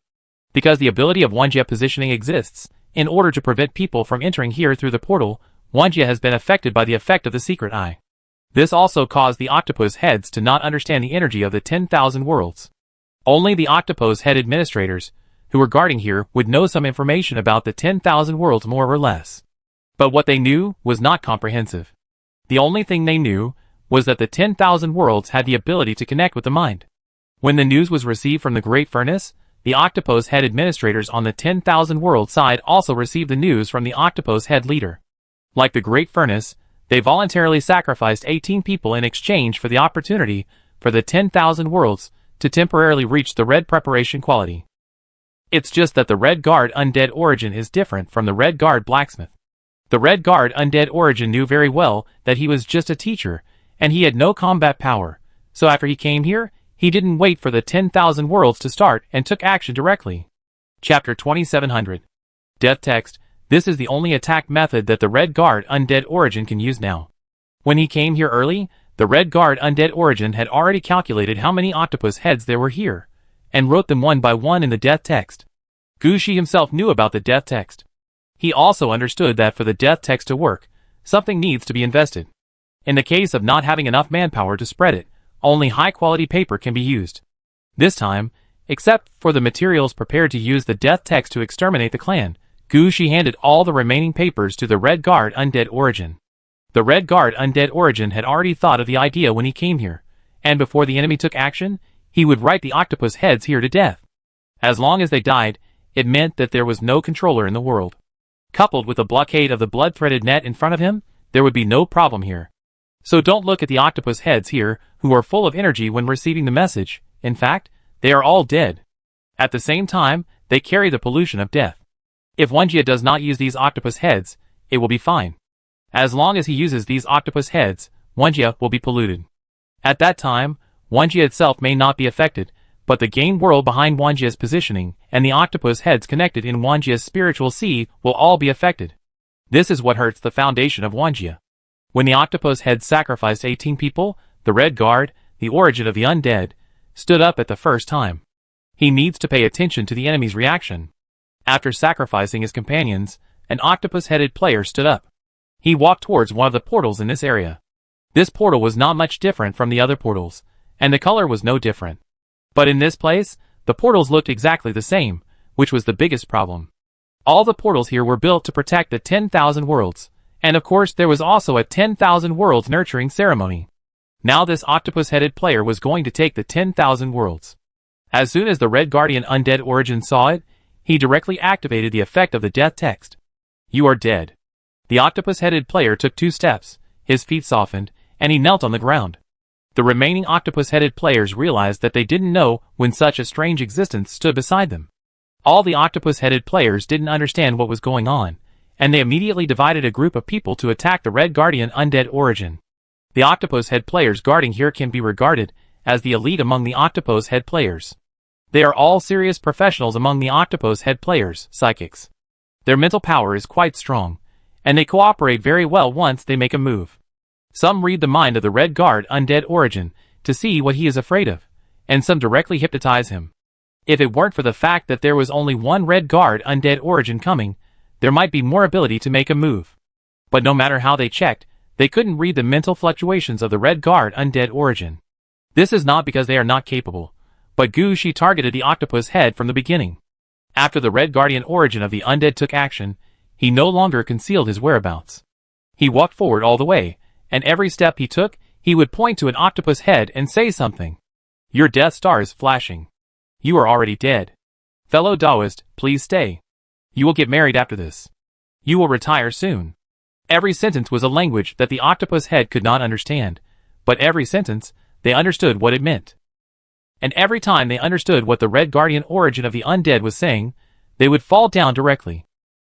Speaker 1: Because the ability of Wanjia positioning exists, in order to prevent people from entering here through the portal, Wanjia has been affected by the effect of the secret eye. This also caused the octopus heads to not understand the energy of the 10,000 worlds. Only the octopus head administrators, who were guarding here, would know some information about the 10,000 worlds more or less. But what they knew was not comprehensive. The only thing they knew was that the 10,000 worlds had the ability to connect with the mind. When the news was received from the Great Furnace, the octopus head administrators on the 10,000 world side also received the news from the octopus head leader. Like the Great Furnace, they voluntarily sacrificed 18 people in exchange for the opportunity for the 10,000 worlds to temporarily reach the red preparation quality. It's just that the Red Guard Undead Origin is different from the Red Guard Blacksmith. The Red Guard Undead Origin knew very well that he was just a teacher, and he had no combat power, so after he came here, he didn't wait for the 10,000 worlds to start and took action directly. Chapter 2700. Death Text. This is the only attack method that the Red Guard Undead Origin can use now. When he came here early, the Red Guard Undead Origin had already calculated how many octopus heads there were here, and wrote them one by one in the Death Text. Gushi himself knew about the Death Text. He also understood that for the Death Text to work, something needs to be invested. In the case of not having enough manpower to spread it, only high-quality paper can be used. This time, except for the materials prepared to use the Death Text to exterminate the clan, Gushi handed all the remaining papers to the Red Guard Undead Origin. The Red Guard Undead Origin had already thought of the idea when he came here, and before the enemy took action, he would write the octopus heads here to death. As long as they died, it meant that there was no controller in the world. Coupled with the blockade of the blood-threaded net in front of him, there would be no problem here. So don't look at the octopus heads here, who are full of energy when receiving the message. In fact, they are all dead. At the same time, they carry the pollution of death. If Wanjia does not use these octopus heads, it will be fine. As long as he uses these octopus heads, Wanjia will be polluted. At that time, Wanjia itself may not be affected, but the game world behind Wanjia's positioning and the octopus heads connected in Wanjia's spiritual sea will all be affected. This is what hurts the foundation of Wanjia. When the octopus heads sacrificed 18 people, the Red Guard, the origin of the undead, stood up at the first time. He needs to pay attention to the enemy's reaction. After sacrificing his companions, an octopus-headed player stood up. He walked towards one of the portals in this area. This portal was not much different from the other portals, and the color was no different. But in this place, the portals looked exactly the same, which was the biggest problem. All the portals here were built to protect the 10,000 worlds, and of course there was also a 10,000 worlds nurturing ceremony. Now this octopus-headed player was going to take the 10,000 worlds. As soon as the Red Guardian Undead Origin saw it, he directly activated the effect of the Death Text. You are dead. The octopus-headed player took 2 steps, his feet softened, and he knelt on the ground. The remaining octopus-headed players realized that they didn't know when such a strange existence stood beside them. All the octopus-headed players didn't understand what was going on, and they immediately divided a group of people to attack the Red Guardian Undead Origin. The octopus head players guarding here can be regarded as the elite among the octopus head players. They are all serious professionals among the octopus head players, psychics. Their mental power is quite strong, and they cooperate very well once they make a move. Some read the mind of the Red Guard Undead Origin to see what he is afraid of, and some directly hypnotize him. If it weren't for the fact that there was only one Red Guard Undead Origin coming, there might be more ability to make a move. But no matter how they checked, they couldn't read the mental fluctuations of the Red Guard Undead Origin. This is not because they are not capable, but Gu Shi targeted the octopus head from the beginning. After the Red Guardian Origin of the Undead took action, he no longer concealed his whereabouts. He walked forward all the way, and every step he took, he would point to an octopus head and say something. Your Death Star is flashing. You are already dead. Fellow Taoist, please stay. You will get married after this. You will retire soon. Every sentence was a language that the octopus head could not understand, but every sentence, they understood what it meant. And every time they understood what the Red Guardian Origin of the Undead was saying, they would fall down directly.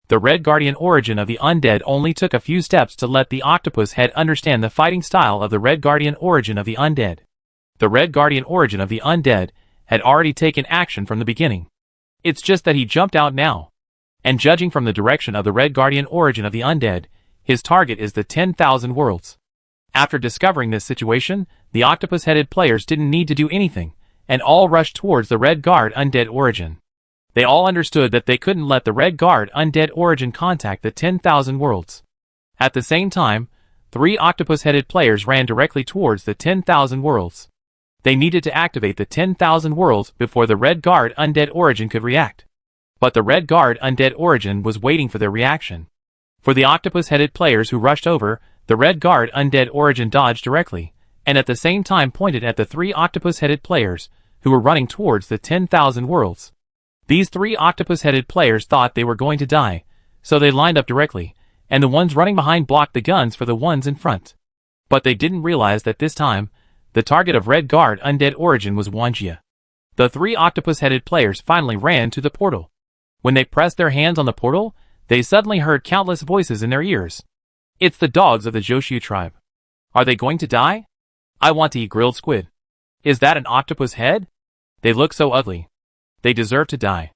Speaker 1: The Red Guardian Origin of the Undead only took a few steps to let the octopus head understand the fighting style of the Red Guardian Origin of the Undead. The Red Guardian Origin of the Undead had already taken action from the beginning. It's just that he jumped out now. And judging from the direction of the Red Guardian Origin of the Undead, his target is the 10,000 worlds. After discovering this situation, the octopus-headed players didn't need to do anything, and all rushed towards the Red Guard Undead Origin. They all understood that they couldn't let the Red Guard Undead Origin contact the 10,000 worlds. At the same time, 3 octopus-headed players ran directly towards the 10,000 worlds. They needed to activate the 10,000 worlds before the Red Guard Undead Origin could react. But the Red Guard Undead Origin was waiting for their reaction. For the octopus-headed players who rushed over, the Red Guard Undead Origin dodged directly, and at the same time pointed at the 3 octopus-headed players who were running towards the 10,000 worlds. These 3 octopus-headed players thought they were going to die, so they lined up directly, and the ones running behind blocked the guns for the ones in front. But they didn't realize that this time, the target of Red Guard Undead Origin was Wanjia. The 3 octopus-headed players finally ran to the portal. When they pressed their hands on the portal, they suddenly heard countless voices in their ears. It's the dogs of the Joshu tribe. Are they going to die? I want to eat grilled squid. Is that an octopus head? They look so ugly. They deserve to die.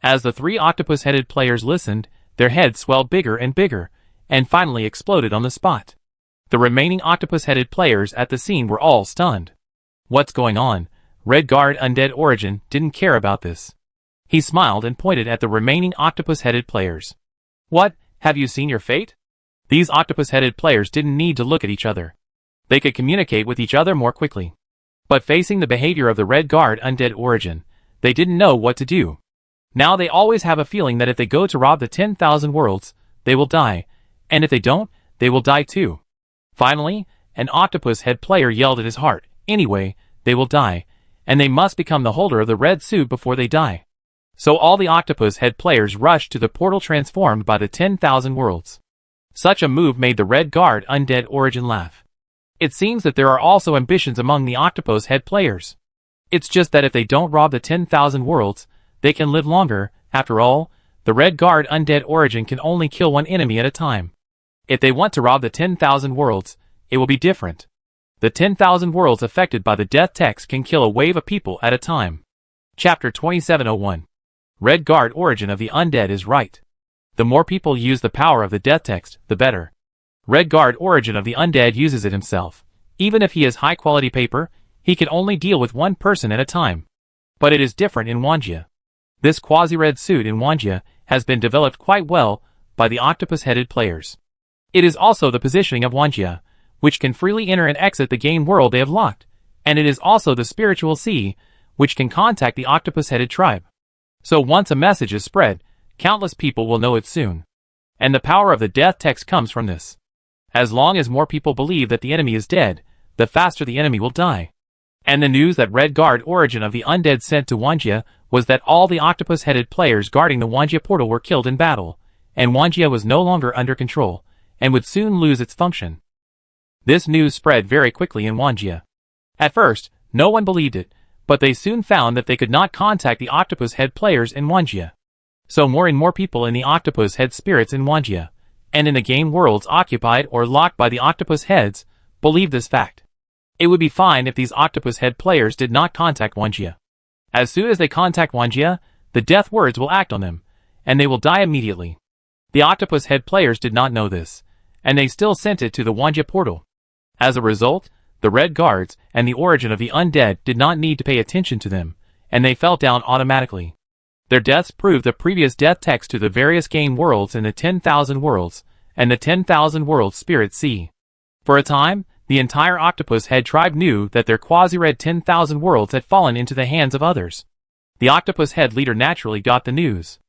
Speaker 1: As the 3 octopus-headed players listened, their heads swelled bigger and bigger, and finally exploded on the spot. The remaining octopus-headed players at the scene were all stunned. What's going on? Red Guard Undead Origin didn't care about this. He smiled and pointed at the remaining octopus-headed players. What, have you seen your fate? These octopus-headed players didn't need to look at each other. They could communicate with each other more quickly. But facing the behavior of the Red Guard Undead Origin, they didn't know what to do. Now they always have a feeling that if they go to rob the 10,000 worlds, they will die, and if they don't, they will die too. Finally, an octopus-head player yelled at his heart, anyway, they will die, and they must become the holder of the red suit before they die. So all the octopus-head players rushed to the portal transformed by the 10,000 worlds. Such a move made the Red Guard Undead Origin laugh. It seems that there are also ambitions among the octopus-head players. It's just that if they don't rob the 10,000 worlds, they can live longer. After all, the Red Guard Undead Origin can only kill one enemy at a time. If they want to rob the 10,000 worlds, it will be different. The 10,000 worlds affected by the death text can kill a wave of people at a time. Chapter 2701. Red Guard Origin of the Undead is right. The more people use the power of the death text, the better. Red Guard Origin of the Undead uses it himself. Even if he has high-quality paper, he can only deal with one person at a time. But it is different in Wanjia. This quasi-red suit in Wanjia has been developed quite well by the octopus-headed players. It is also the positioning of Wanjia, which can freely enter and exit the game world they have locked, and it is also the spiritual sea, which can contact the octopus-headed tribe. So once a message is spread, countless people will know it soon. And the power of the death text comes from this. As long as more people believe that the enemy is dead, the faster the enemy will die. And the news that Red Guard Origin of the Undead sent to Wanjia was that all the octopus-headed players guarding the Wanjia portal were killed in battle, and Wanjia was no longer under control, and would soon lose its function. This news spread very quickly in Wanjia. At first, no one believed it, but they soon found that they could not contact the octopus-head players in Wanjia. So more and more people in the octopus-head spirits in Wanjia, and in the game worlds occupied or locked by the octopus heads, believe this fact. It would be fine if these octopus-head players did not contact Wanjia. As soon as they contact Wanjia, the death words will act on them, and they will die immediately. The octopus-head players did not know this, and they still sent it to the Wanjia portal. As a result, the Red Guards and the Origin of the Undead did not need to pay attention to them, and they fell down automatically. Their deaths proved the previous death text to the various game worlds in the 10,000 worlds, and the 10,000 Worlds Spirit Sea. For a time, the entire Octopus Head tribe knew that their quasi-red 10,000 worlds had fallen into the hands of others. The Octopus Head leader naturally got the news.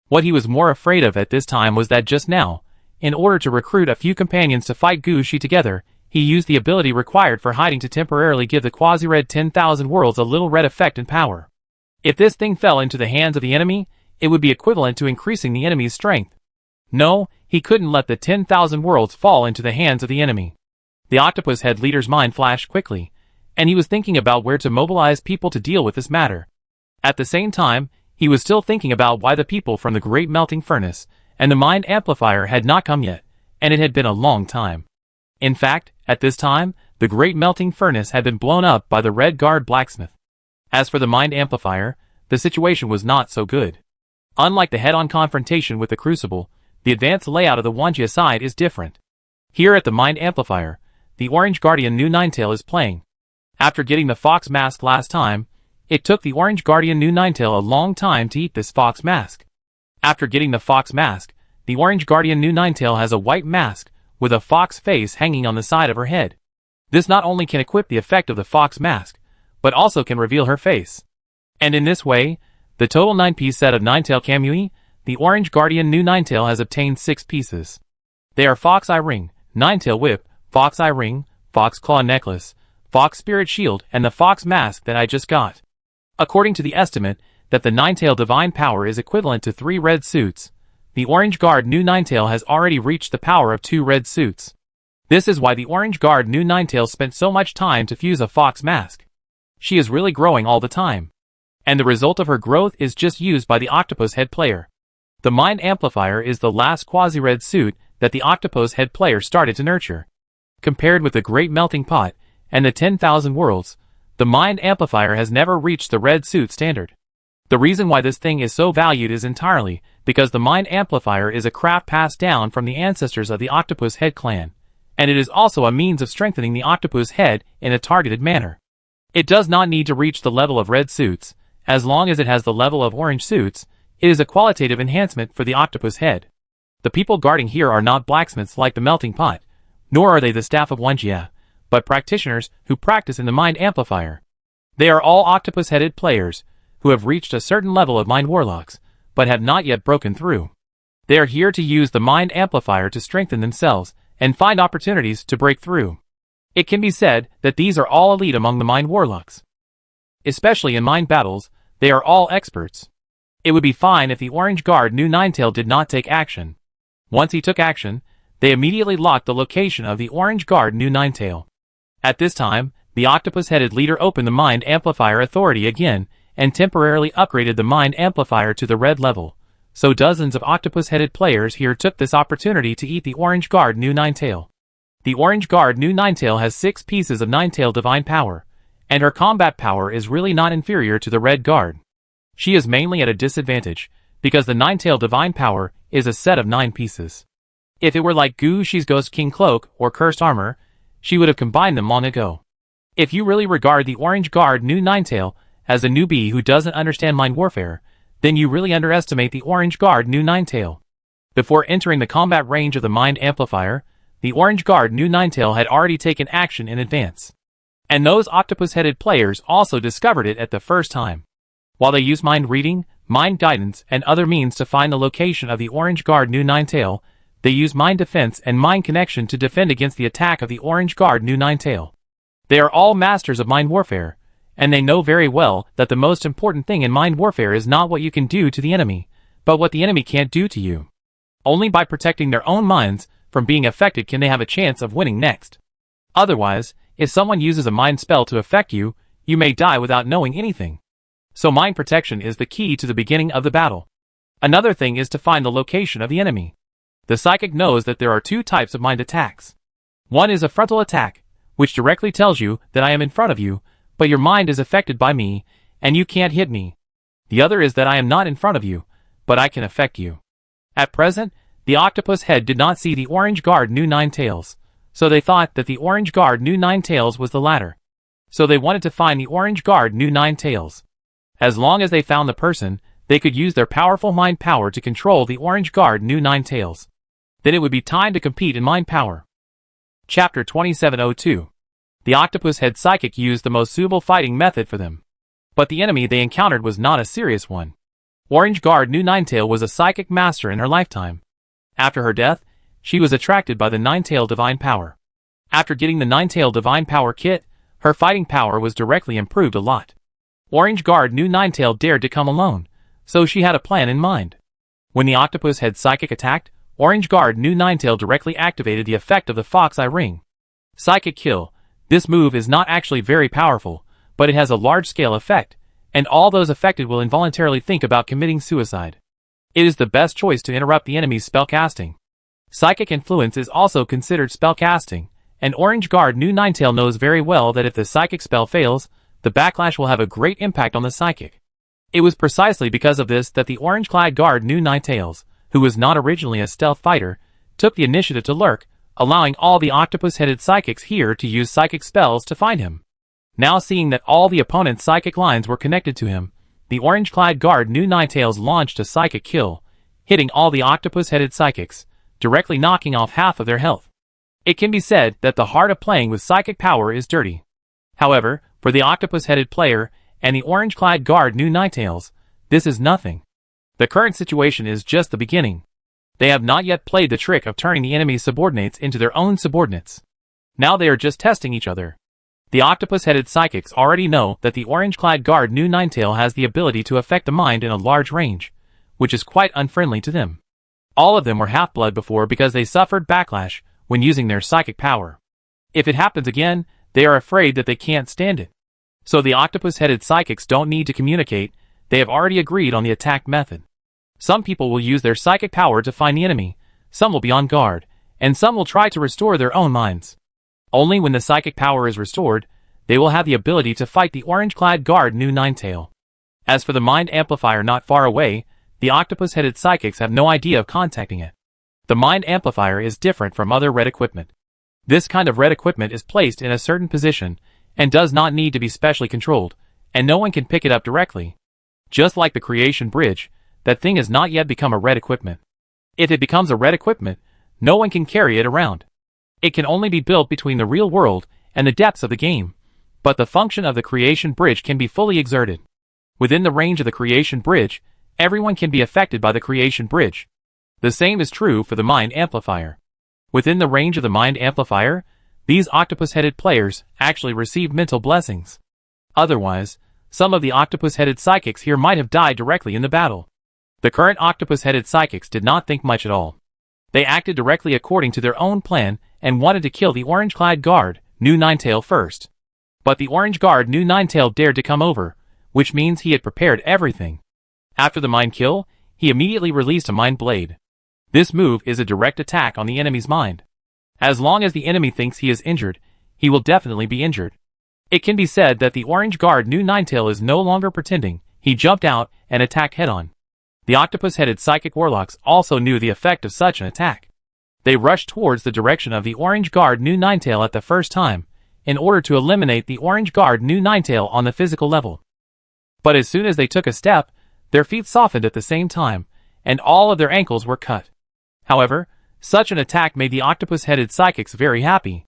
Speaker 1: What he was more afraid of at this time was that just now, in order to recruit a few companions to fight Gushi together, he used the ability required for hiding to temporarily give the quasi-red 10,000 worlds a little red effect and power. If this thing fell into the hands of the enemy, it would be equivalent to increasing the enemy's strength. No, he couldn't let the 10,000 worlds fall into the hands of the enemy. The Octopus Head leader's mind flashed quickly, and he was thinking about where to mobilize people to deal with this matter. At the same time, he was still thinking about why the people from the Great Melting Furnace and the Mind Amplifier had not come yet, and it had been a long time. In fact, at this time, the Great Melting Furnace had been blown up by the Red Guard blacksmith. As for the Mind Amplifier, the situation was not so good. Unlike the head-on confrontation with the Crucible, the advanced layout of the Wanjia side is different. Here at the Mind Amplifier, the Orange Guardian Nu Ninetail is playing. After getting the Fox Mask last time, it took the Orange Guardian Nu Ninetail a long time to eat this Fox Mask. After getting the Fox Mask, the Orange Guardian Nu Ninetail has a white mask with a fox face hanging on the side of her head. This not only can equip the effect of the Fox Mask, but also can reveal her face. And in this way, the total 9-piece set of Ninetail Kamui, the Orange Guardian Nu Ninetail has obtained 6 pieces. They are Fox Eye Ring, Ninetail Whip, Fox Eye Ring, Fox Claw Necklace, Fox Spirit Shield, and the Fox Mask that I just got. According to the estimate that the Ninetail Divine Power is equivalent to 3 red suits, the Orange Guard Nu Ninetail has already reached the power of 2 red suits. This is why the Orange Guard Nu Ninetail spent so much time to fuse a Fox Mask. She is really growing all the time. And the result of her growth is just used by the Octopus Head player. The Mind Amplifier is the last quasi-red suit that the Octopus Head player started to nurture. Compared with the Great Melting Pot and the 10,000 Worlds, the Mind Amplifier has never reached the red suit standard. The reason why this thing is so valued is entirely because the Mind Amplifier is a craft passed down from the ancestors of the Octopus Head clan, and it is also a means of strengthening the Octopus Head in a targeted manner. It does not need to reach the level of red suits. As long as it has the level of orange suits, it is a qualitative enhancement for the Octopus Head. The people guarding here are not blacksmiths like the Melting Pot, nor are they the staff of Wanjia, but practitioners who practice in the Mind Amplifier. They are all octopus-headed players who have reached a certain level of Mind Warlocks, but have not yet broken through. They are here to use the Mind Amplifier to strengthen themselves and find opportunities to break through. It can be said that these are all elite among the Mind Warlocks. Especially in mind battles, they are all experts. It would be fine if the Orange Guard Nu Ninetail did not take action. Once he took action, they immediately locked the location of the Orange Guard Nu Ninetail. At this time, the octopus-headed leader opened the Mind Amplifier authority again and temporarily upgraded the Mind Amplifier to the red level, so dozens of octopus-headed players here took this opportunity to eat the Orange Guard Nu Ninetail. The Orange Guard Nu Ninetail has 6 pieces of Ninetail Divine Power, and her combat power is really not inferior to the Red Guard. She is mainly at a disadvantage, because the Ninetail Divine Power is a set of 9 pieces. If it were like Gushi's Ghost King Cloak or Cursed Armor, she would have combined them long ago. If you really regard the Orange Guard Nu Ninetail as a newbie who doesn't understand mind warfare, then you really underestimate the Orange Guard Nu Ninetail. Before entering the combat range of the Mind Amplifier, the Orange Guard Nu Ninetail had already taken action in advance. And those octopus-headed players also discovered it at the first time. While they use mind reading, mind guidance, and other means to find the location of the Orange Guard Nu Ninetail, they use mind defense and mind connection to defend against the attack of the Orange Guard Nu Ninetail. They are all masters of mind warfare, and they know very well that the most important thing in mind warfare is not what you can do to the enemy, but what the enemy can't do to you. Only by protecting their own minds from being affected can they have a chance of winning next. Otherwise, if someone uses a mind spell to affect you, you may die without knowing anything. So mind protection is the key to the beginning of the battle. Another thing is to find the location of the enemy. The psychic knows that there are 2 types of mind attacks. One is a frontal attack, which directly tells you that I am in front of you, but your mind is affected by me, and you can't hit me. The other is that I am not in front of you, but I can affect you. At present, the octopus head did not see the Orange Guard Nu Ninetails, so they thought that the Orange Guard Nu Ninetails was the latter. So they wanted to find the Orange Guard Nu Ninetails. As long as they found the person, they could use their powerful mind power to control the Orange Guard Nu Ninetails. then it would be time to compete in mind power. Chapter 2702. The Octopus Head Psychic used the most suitable fighting method for them. But the enemy they encountered was not a serious one. Orange Guard knew Ninetail was a psychic master in her lifetime. After her death, she was attracted by the Ninetail Divine Power. After getting the Ninetail Divine Power kit, her fighting power was directly improved a lot. Orange Guard knew Ninetail dared to come alone, so she had a plan in mind. When the Octopus Head Psychic attacked, Orange Guard knew Ninetail directly activated the effect of the Fox Eye Ring. Psychic Kill. This move is not actually very powerful, but it has a large-scale effect, and all those affected will involuntarily think about committing suicide. It is the best choice to interrupt the enemy's spellcasting. Psychic Influence is also considered spellcasting, and Orange Guard knew Ninetail knows very well that if the psychic spell fails, the backlash will have a great impact on the psychic. It was precisely because of this that the Orange-clad Guard knew Ninetails, who was not originally a stealth fighter, took the initiative to lurk, allowing all the octopus-headed psychics here to use psychic spells to find him. Now seeing that all the opponent's psychic lines were connected to him, the Orange-clad Guard knew Ninetails launched a psychic kill, hitting all the octopus-headed psychics, directly knocking off half of their health. It can be said that the heart of playing with psychic power is dirty. However, for the octopus-headed player and the Orange-clad Guard knew Ninetails, this is nothing. The current situation is just the beginning. They have not yet played the trick of turning the enemy's subordinates into their own subordinates. Now they are just testing each other. The octopus-headed psychics already know that the Orange-clad Guard knew Ninetail has the ability to affect the mind in a large range, which is quite unfriendly to them. All of them were half-blood before because they suffered backlash when using their psychic power. If it happens again, they are afraid that they can't stand it. So the octopus-headed psychics don't need to communicate, they have already agreed on the attack method. Some people will use their psychic power to find the enemy, some will be on guard, and some will try to restore their own minds. Only when the psychic power is restored, they will have the ability to fight the Orange-clad Guard knew Ninetail. As for the mind amplifier not far away, the octopus-headed psychics have no idea of contacting it. The mind amplifier is different from other red equipment. This kind of red equipment is placed in a certain position, and does not need to be specially controlled, and no one can pick it up directly. Just like the creation bridge, that thing has not yet become a red equipment. If it becomes a red equipment, no one can carry it around. It can only be built between the real world and the depths of the game, but the function of the creation bridge can be fully exerted. Within the range of the creation bridge, everyone can be affected by the creation bridge. The same is true for the mind amplifier. Within the range of the mind amplifier, these octopus-headed players actually receive mental blessings. Otherwise, some of the octopus-headed psychics here might have died directly in the battle. The current octopus-headed psychics did not think much at all. They acted directly according to their own plan and wanted to kill the Orange-clad Guard knew Ninetail first. But the Orange Guard knew Ninetail dared to come over, which means he had prepared everything. After the mind kill, he immediately released a mind blade. This move is a direct attack on the enemy's mind. As long as the enemy thinks he is injured, he will definitely be injured. It can be said that the Orange Guard knew Ninetail is no longer pretending, he jumped out and attacked head-on. The octopus-headed psychic warlocks also knew the effect of such an attack. They rushed towards the direction of the Orange Guard knew Ninetail at the first time, in order to eliminate the Orange Guard knew Ninetail on the physical level. But as soon as they took a step, their feet softened at the same time, and all of their ankles were cut. However, such an attack made the octopus-headed psychics very happy.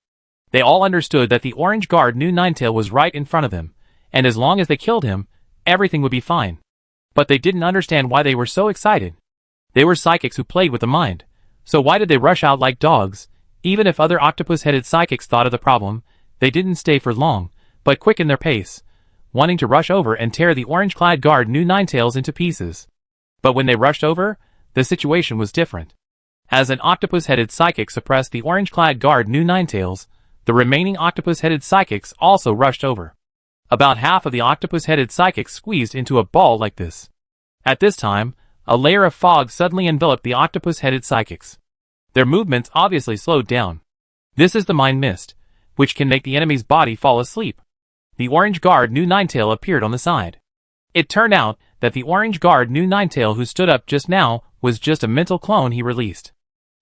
Speaker 1: They all understood that the Orange Guard knew Ninetail was right in front of them, and as long as they killed him, everything would be fine. But they didn't understand why they were so excited. They were psychics who played with the mind, so why did they rush out like dogs? Even if other octopus-headed psychics thought of the problem, they didn't stay for long, but quickened their pace, wanting to rush over and tear the Orange-clad Guard knew Ninetails into pieces. But when they rushed over, the situation was different. As an octopus-headed psychic suppressed the Orange-clad Guard knew Ninetails, the remaining octopus-headed psychics also rushed over. About half of the octopus-headed psychics squeezed into a ball like this. At this time, a layer of fog suddenly enveloped the octopus-headed psychics. Their movements obviously slowed down. This is the mind mist, which can make the enemy's body fall asleep. The Orange Guard knew Ninetail appeared on the side. It turned out that the Orange Guard knew Ninetail who stood up just now was just a mental clone he released.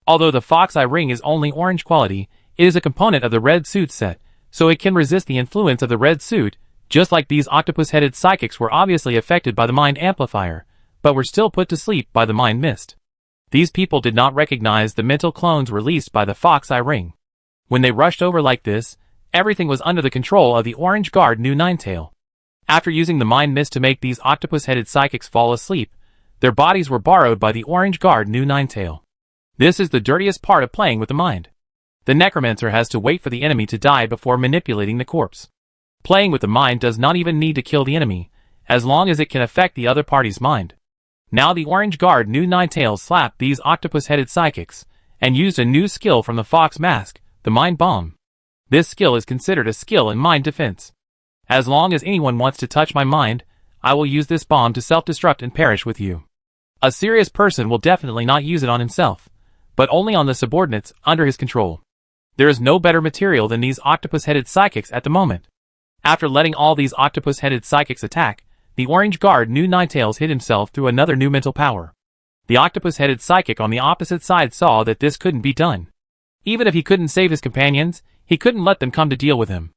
Speaker 1: Although the Fox Eye Ring is only orange quality, it is a component of the red suit set, so it can resist the influence of the red suit, just like these octopus-headed psychics were obviously affected by the mind amplifier, but were still put to sleep by the mind mist. These people did not recognize the mental clones released by the Fox Eye Ring. When they rushed over like this, everything was under the control of the Orange Guard New Ninetail. After using the mind mist to make these octopus-headed psychics fall asleep, their bodies were borrowed by the Orange Guard New Ninetail. This is the dirtiest part of playing with the mind. The necromancer has to wait for the enemy to die before manipulating the corpse. Playing with the mind does not even need to kill the enemy, as long as it can affect the other party's mind. Now the Orange Guard New Ninetail slapped these octopus-headed psychics, and used a new skill from the Fox Mask, the Mind Bomb. This skill is considered a skill in mind defense. As long as anyone wants to touch my mind, I will use this bomb to self-destruct and perish with you. A serious person will definitely not use it on himself, but only on the subordinates under his control. There is no better material than these octopus-headed psychics at the moment. After letting all these octopus-headed psychics attack, the Orange Guard New Ninetails hid himself through another new mental power. The octopus-headed psychic on the opposite side saw that this couldn't be done. Even if he couldn't save his companions, he couldn't let them come to deal with him.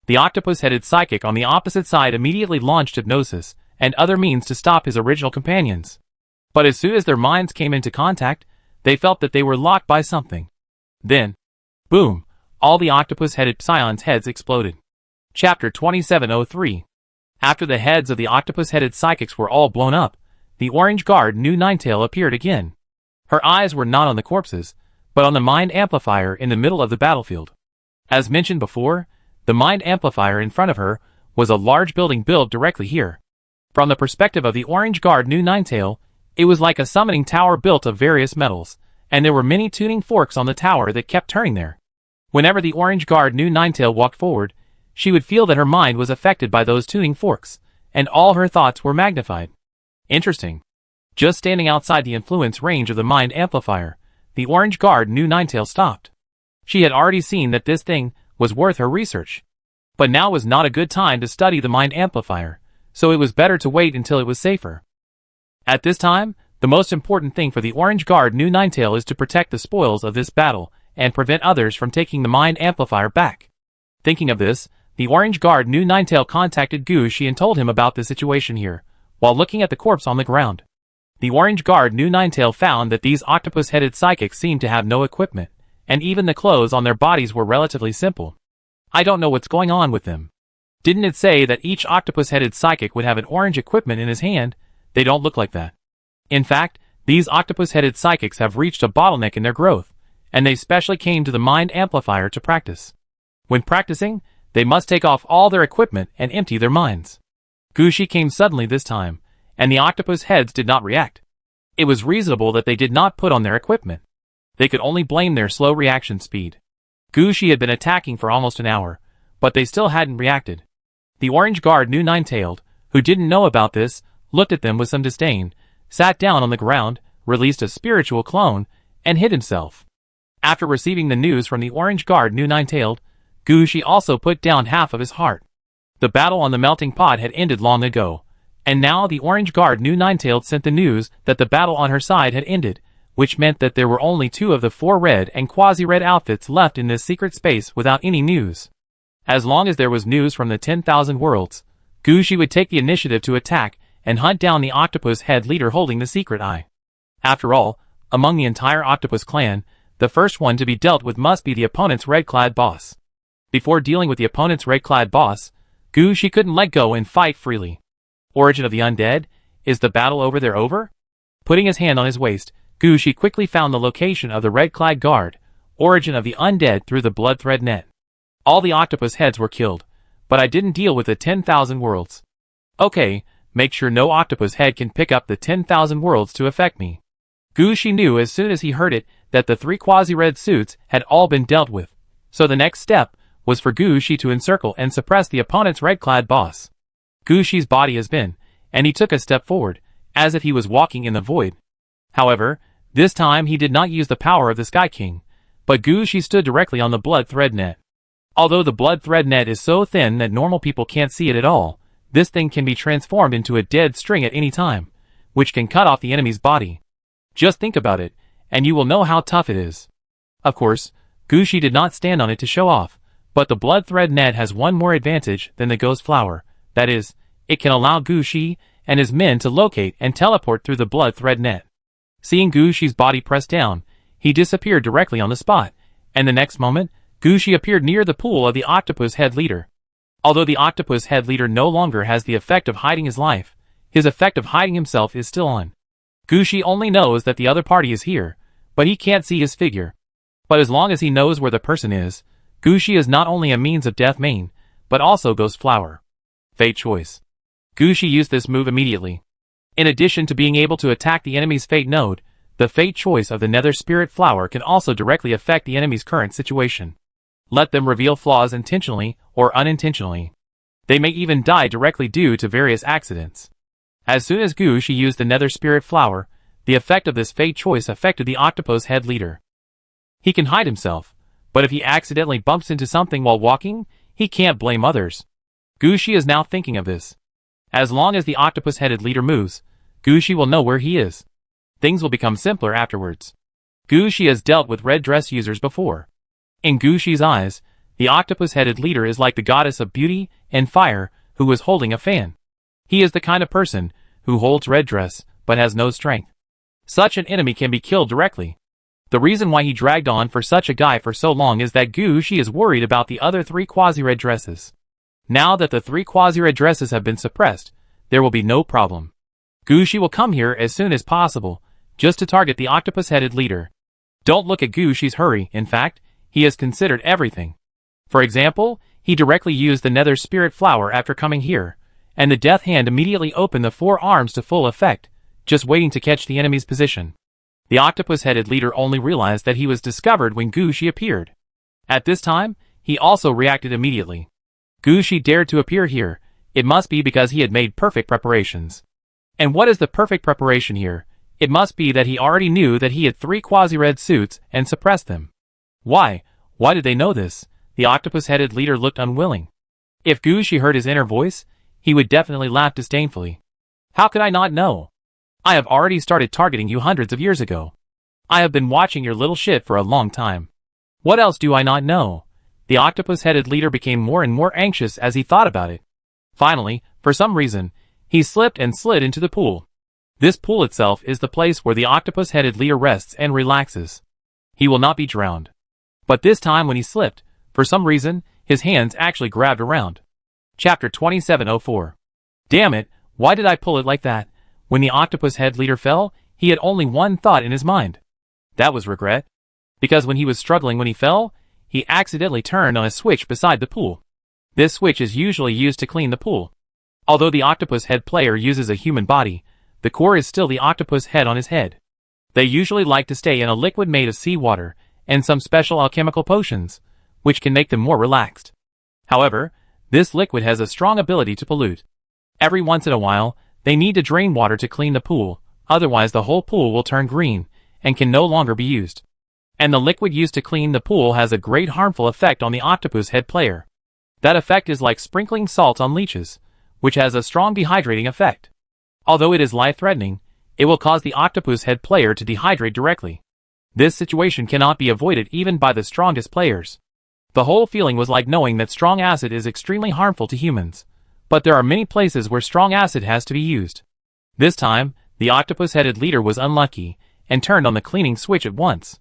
Speaker 1: The octopus-headed psychic on the opposite side immediately launched hypnosis and other means to stop his original companions. But as soon as their minds came into contact, they felt that they were locked by something. Then, boom, all the octopus-headed psions' heads exploded. Chapter 2703. After the heads of the octopus-headed psychics were all blown up, the Orange Guard New Ninetail appeared again. Her eyes were not on the corpses, but on the mind amplifier in the middle of the battlefield. As mentioned before, the mind amplifier in front of her was a large building built directly here. From the perspective of the Orange Guard New Ninetail, it was like a summoning tower built of various metals, and there were many tuning forks on the tower that kept turning there. Whenever the Orange Guard New Ninetail walked forward, she would feel that her mind was affected by those tuning forks, and all her thoughts were magnified. Interesting. Just standing outside the influence range of the mind amplifier, the Orange Guard New Ninetail stopped. She had already seen that this thing was worth her research. But now was not a good time to study the mind amplifier, so it was better to wait until it was safer. At this time, the most important thing for the Orange Guard New Ninetail is to protect the spoils of this battle and prevent others from taking the mind amplifier back. Thinking of this, the Orange Guard New Ninetail contacted Gushi and told him about the situation here, while looking at the corpse on the ground. The Orange Guard New Ninetail found that these octopus-headed psychics seemed to have no equipment, and even the clothes on their bodies were relatively simple. I don't know what's going on with them. Didn't it say that each octopus-headed psychic would have an orange equipment in his hand? They don't look like that. In fact, these octopus-headed psychics have reached a bottleneck in their growth, and they specially came to the mind amplifier to practice. When practicing, they must take off all their equipment and empty their minds. Gushi came suddenly this time, and the octopus heads did not react. It was reasonable that they did not put on their equipment. They could only blame their slow reaction speed. Gushi had been attacking for almost an hour, but they still hadn't reacted. The Orange Guard New Ninetailed, who didn't know about this, looked at them with some disdain, sat down on the ground, released a spiritual clone, and hid himself. After receiving the news from the Orange Guard New Ninetailed, Gushi also put down half of his heart. The battle on the melting pot had ended long ago, and now the Orange Guard New Ninetailed sent the news that the battle on her side had ended, which meant that there were only 2 of the 4 red and quasi-red outfits left in this secret space without any news. As long as there was news from the 10,000 worlds, Gushi would take the initiative to attack and hunt down the octopus head leader holding the secret eye. After all, among the entire octopus clan, the first one to be dealt with must be the opponent's red-clad boss. Before dealing with the opponent's red-clad boss, Gushi couldn't let go and fight freely. Origin of the Undead? Is the battle over there over? Putting his hand on his waist, Gushi quickly found the location of the red-clad guard, Origin of the Undead through the blood thread net. All the octopus heads were killed, but I didn't deal with the 10,000 worlds. Okay, make sure no octopus head can pick up the 10,000 worlds to affect me. Gushi knew as soon as he heard it that the 3 quasi-red suits had all been dealt with, so the next step was for Gushi to encircle and suppress the opponent's red-clad boss. Gushi's body has been, and he took a step forward, as if he was walking in the void. However, this time he did not use the power of the Sky King, but Gushi stood directly on the blood thread net. Although the blood thread net is so thin that normal people can't see it at all, this thing can be transformed into a dead string at any time, which can cut off the enemy's body. Just think about it, and you will know how tough it is. Of course, Gushi did not stand on it to show off, but the blood thread net has one more advantage than the ghost flower. That is, it can allow Gushi and his men to locate and teleport through the blood thread net. Seeing Gushi's body pressed down, he disappeared directly on the spot, and the next moment, Gushi appeared near the pool of the octopus head leader. Although the octopus head leader no longer has the effect of hiding his life, his effect of hiding himself is still on. Gushi only knows that the other party is here, but he can't see his figure. But as long as he knows where the person is, Gushi is not only a means of death main, but also Ghost Flower. Fate Choice. Gushi used this move immediately. In addition to being able to attack the enemy's Fate node, the Fate Choice of the Nether Spirit Flower can also directly affect the enemy's current situation. Let them reveal flaws intentionally or unintentionally. They may even die directly due to various accidents. As soon as Gushi used the Nether Spirit Flower, the effect of this Fate Choice affected the octopus head leader. He can hide himself, but if he accidentally bumps into something while walking, he can't blame others. Gushi is now thinking of this. As long as the octopus-headed leader moves, Gushi will know where he is. Things will become simpler afterwards. Gushi has dealt with red dress users before. In Gushi's eyes, the octopus-headed leader is like the goddess of beauty and fire who is holding a fan. He is the kind of person who holds red dress but has no strength. Such an enemy can be killed directly. The reason why he dragged on for such a guy for so long is that Gushi is worried about the other 3 quasi-red dresses. Now that the 3 quasi-red dresses have been suppressed, there will be no problem. Gushi will come here as soon as possible, just to target the octopus-headed leader. Don't look at Gushi's hurry, in fact, he has considered everything. For example, he directly used the Nether Spirit Flower after coming here, and the Death Hand immediately opened the 4 arms to full effect, just waiting to catch the enemy's position. The octopus-headed leader only realized that he was discovered when Gushi appeared. At this time, he also reacted immediately. Gushi dared to appear here, it must be because he had made perfect preparations. And what is the perfect preparation here? It must be that he already knew that he had 3 quasi-red suits and suppressed them. Why? Why did they know this? The octopus-headed leader looked unwilling. If Gushi heard his inner voice, he would definitely laugh disdainfully. How could I not know? I have already started targeting you hundreds of years ago. I have been watching your little shit for a long time. What else do I not know? The octopus-headed leader became more and more anxious as he thought about it. Finally, for some reason, he slipped and slid into the pool. This pool itself is the place where the octopus-headed leader rests and relaxes. He will not be drowned. But this time when he slipped, for some reason, his hands actually grabbed around. Chapter 2704. Damn it, why did I pull it like that? When the octopus-head leader fell, he had only one thought in his mind. That was regret. Because when he was struggling when he fell, he accidentally turned on a switch beside the pool. This switch is usually used to clean the pool. Although the octopus head player uses a human body, the core is still the octopus head on his head. They usually like to stay in a liquid made of seawater and some special alchemical potions, which can make them more relaxed. However, this liquid has a strong ability to pollute. Every once in a while, they need to drain water to clean the pool, otherwise the whole pool will turn green and can no longer be used. And the liquid used to clean the pool has a great harmful effect on the octopus head player. That effect is like sprinkling salt on leeches, which has a strong dehydrating effect. Although it is life-threatening, it will cause the octopus head player to dehydrate directly. This situation cannot be avoided even by the strongest players. The whole feeling was like knowing that strong acid is extremely harmful to humans, but there are many places where strong acid has to be used. This time, the octopus-headed leader was unlucky, and turned on the cleaning switch at once.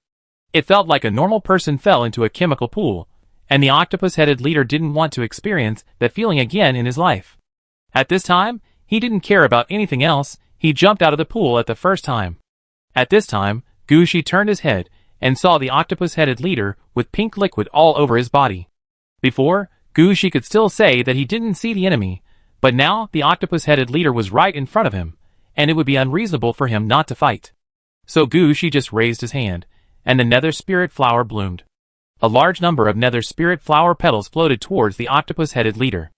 Speaker 1: It felt like a normal person fell into a chemical pool, and the octopus-headed leader didn't want to experience that feeling again in his life. At this time, he didn't care about anything else, he jumped out of the pool at the first time. At this time, Gushi turned his head, and saw the octopus-headed leader with pink liquid all over his body. Before, Gushi could still say that he didn't see the enemy, but now the octopus-headed leader was right in front of him, and it would be unreasonable for him not to fight. So Gushi just raised his hand, and the Nether Spirit Flower bloomed. A large number of Nether Spirit Flower petals floated towards the octopus-headed leader.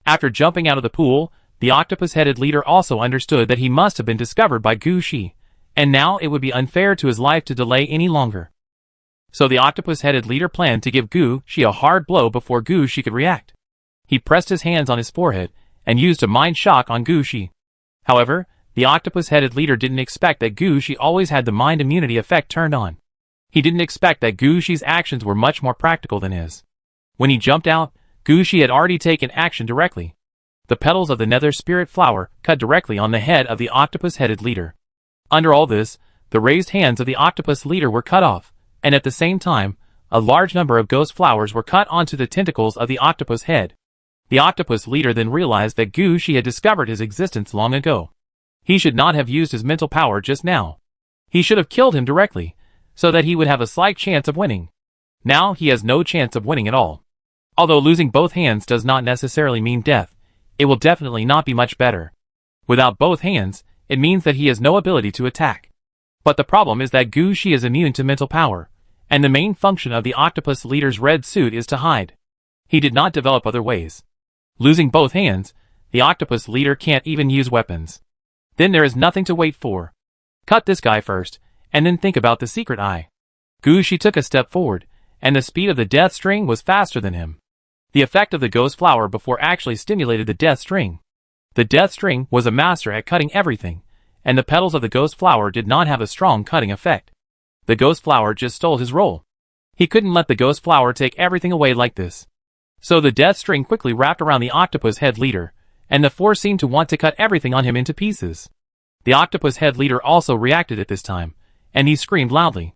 Speaker 1: After jumping out of the pool, the octopus-headed leader also understood that he must have been discovered by Gushi, and now it would be unfair to his life to delay any longer. So the octopus-headed leader planned to give Gushi a hard blow before Gushi could react. He pressed his hands on his forehead, and used a mind shock on Gushi. However, the octopus-headed leader didn't expect that Gushi always had the mind immunity effect turned on. He didn't expect that Gushi's actions were much more practical than his. When he jumped out, Gushi had already taken action directly. The petals of the Nether Spirit Flower cut directly on the head of the octopus-headed leader. Under all this, the raised hands of the octopus leader were cut off, and at the same time, a large number of ghost flowers were cut onto the tentacles of the octopus head. The octopus leader then realized that Gushi had discovered his existence long ago. He should not have used his mental power just now. He should have killed him directly, so that he would have a slight chance of winning. Now he has no chance of winning at all. Although losing both hands does not necessarily mean death, it will definitely not be much better. Without both hands, it means that he has no ability to attack. But the problem is that Gushi is immune to mental power, and the main function of the octopus leader's red suit is to hide. He did not develop other ways. Losing both hands, the octopus leader can't even use weapons. Then there is nothing to wait for. Cut this guy first, and then think about the secret eye. Gushi took a step forward, and the speed of the death string was faster than him. The effect of the ghost flower before actually stimulated the death string. The death string was a master at cutting everything, and the petals of the ghost flower did not have a strong cutting effect. The ghost flower just stole his role. He couldn't let the ghost flower take everything away like this. So the death string quickly wrapped around the octopus head leader, and the force seemed to want to cut everything on him into pieces. The octopus head leader also reacted at this time, and he screamed loudly.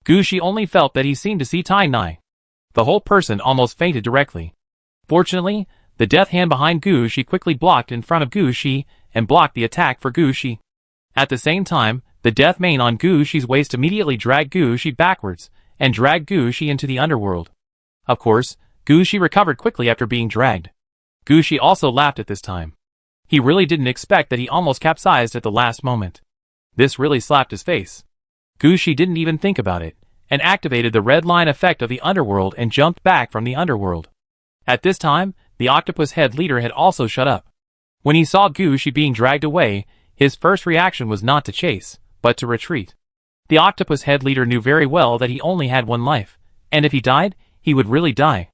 Speaker 1: Gushi only felt that he seemed to see Tai-Nai. The whole person almost fainted directly. Fortunately, the death hand behind Gushi quickly blocked in front of Gushi, and blocked the attack for Gushi. At the same time, the death mane on Gushi's waist immediately dragged Gushi backwards, and dragged Gushi into the underworld. Of course, Gushi recovered quickly after being dragged. Gushi also laughed at this time. He really didn't expect that he almost capsized at the last moment. This really slapped his face. Gushi didn't even think about it, and activated the red line effect of the underworld and jumped back from the underworld. At this time, the octopus head leader had also shut up. When he saw Gushi being dragged away, his first reaction was not to chase, but to retreat. The octopus head leader knew very well that he only had one life, and if he died, he would really die.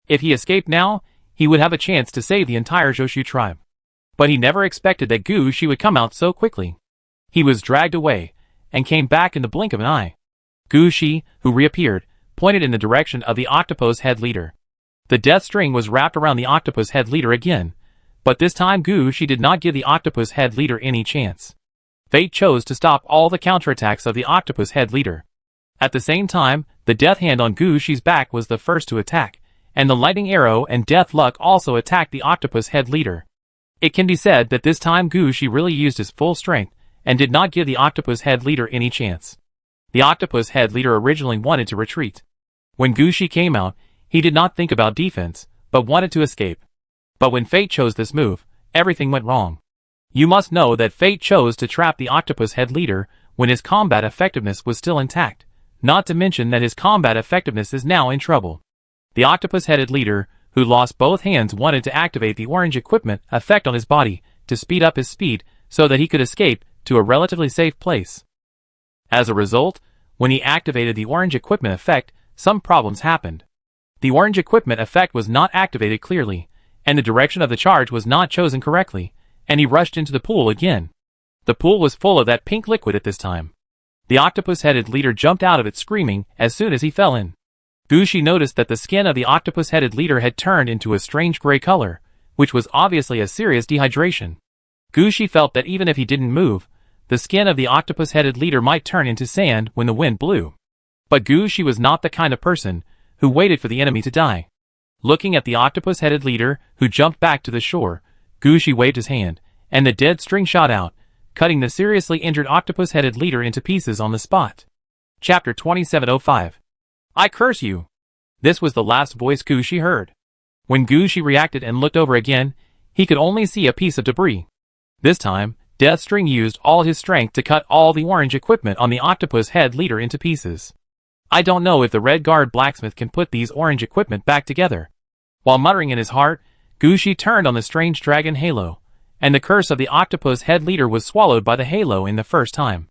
Speaker 1: If he escaped now, he would have a chance to save the entire Joshu tribe. But he never expected that Gushi would come out so quickly. He was dragged away, and came back in the blink of an eye. Gushi, who reappeared, pointed in the direction of the octopus head leader. The death string was wrapped around the octopus head leader again, but this time Gushi did not give the octopus head leader any chance. Fate chose to stop all the counterattacks of the octopus head leader. At the same time, the death hand on Gushi's back was the first to attack, and the lightning arrow and death luck also attacked the octopus head leader. It can be said that this time Gushi really used his full strength, and did not give the octopus head leader any chance. The octopus head leader originally wanted to retreat. When Gushi came out, he did not think about defense, but wanted to escape. But when fate chose this move, everything went wrong. You must know that fate chose to trap the octopus head leader when his combat effectiveness was still intact, not to mention that his combat effectiveness is now in trouble. The octopus-headed leader, who lost both hands, wanted to activate the orange equipment effect on his body to speed up his speed so that he could escape to a relatively safe place. As a result, when he activated the orange equipment effect, some problems happened. The orange equipment effect was not activated clearly, and the direction of the charge was not chosen correctly, and he rushed into the pool again. The pool was full of that pink liquid at this time. The octopus-headed leader jumped out of it screaming as soon as he fell in. Gushi noticed that the skin of the octopus-headed leader had turned into a strange gray color, which was obviously a serious dehydration. Gushi felt that even if he didn't move, the skin of the octopus-headed leader might turn into sand when the wind blew. But Gushi was not the kind of person who waited for the enemy to die. Looking at the octopus-headed leader, who jumped back to the shore, Gushi waved his hand, and the dead string shot out, cutting the seriously injured octopus-headed leader into pieces on the spot. Chapter 2705. I curse you! This was the last voice Gushi heard. When Gushi reacted and looked over again, he could only see a piece of debris. This time, Deathstring used all his strength to cut all the orange equipment on the octopus head leader into pieces. I don't know if the Red Guard blacksmith can put these orange equipment back together. While muttering in his heart, Gushi turned on the strange dragon halo, and the curse of the octopus head leader was swallowed by the halo in the first time.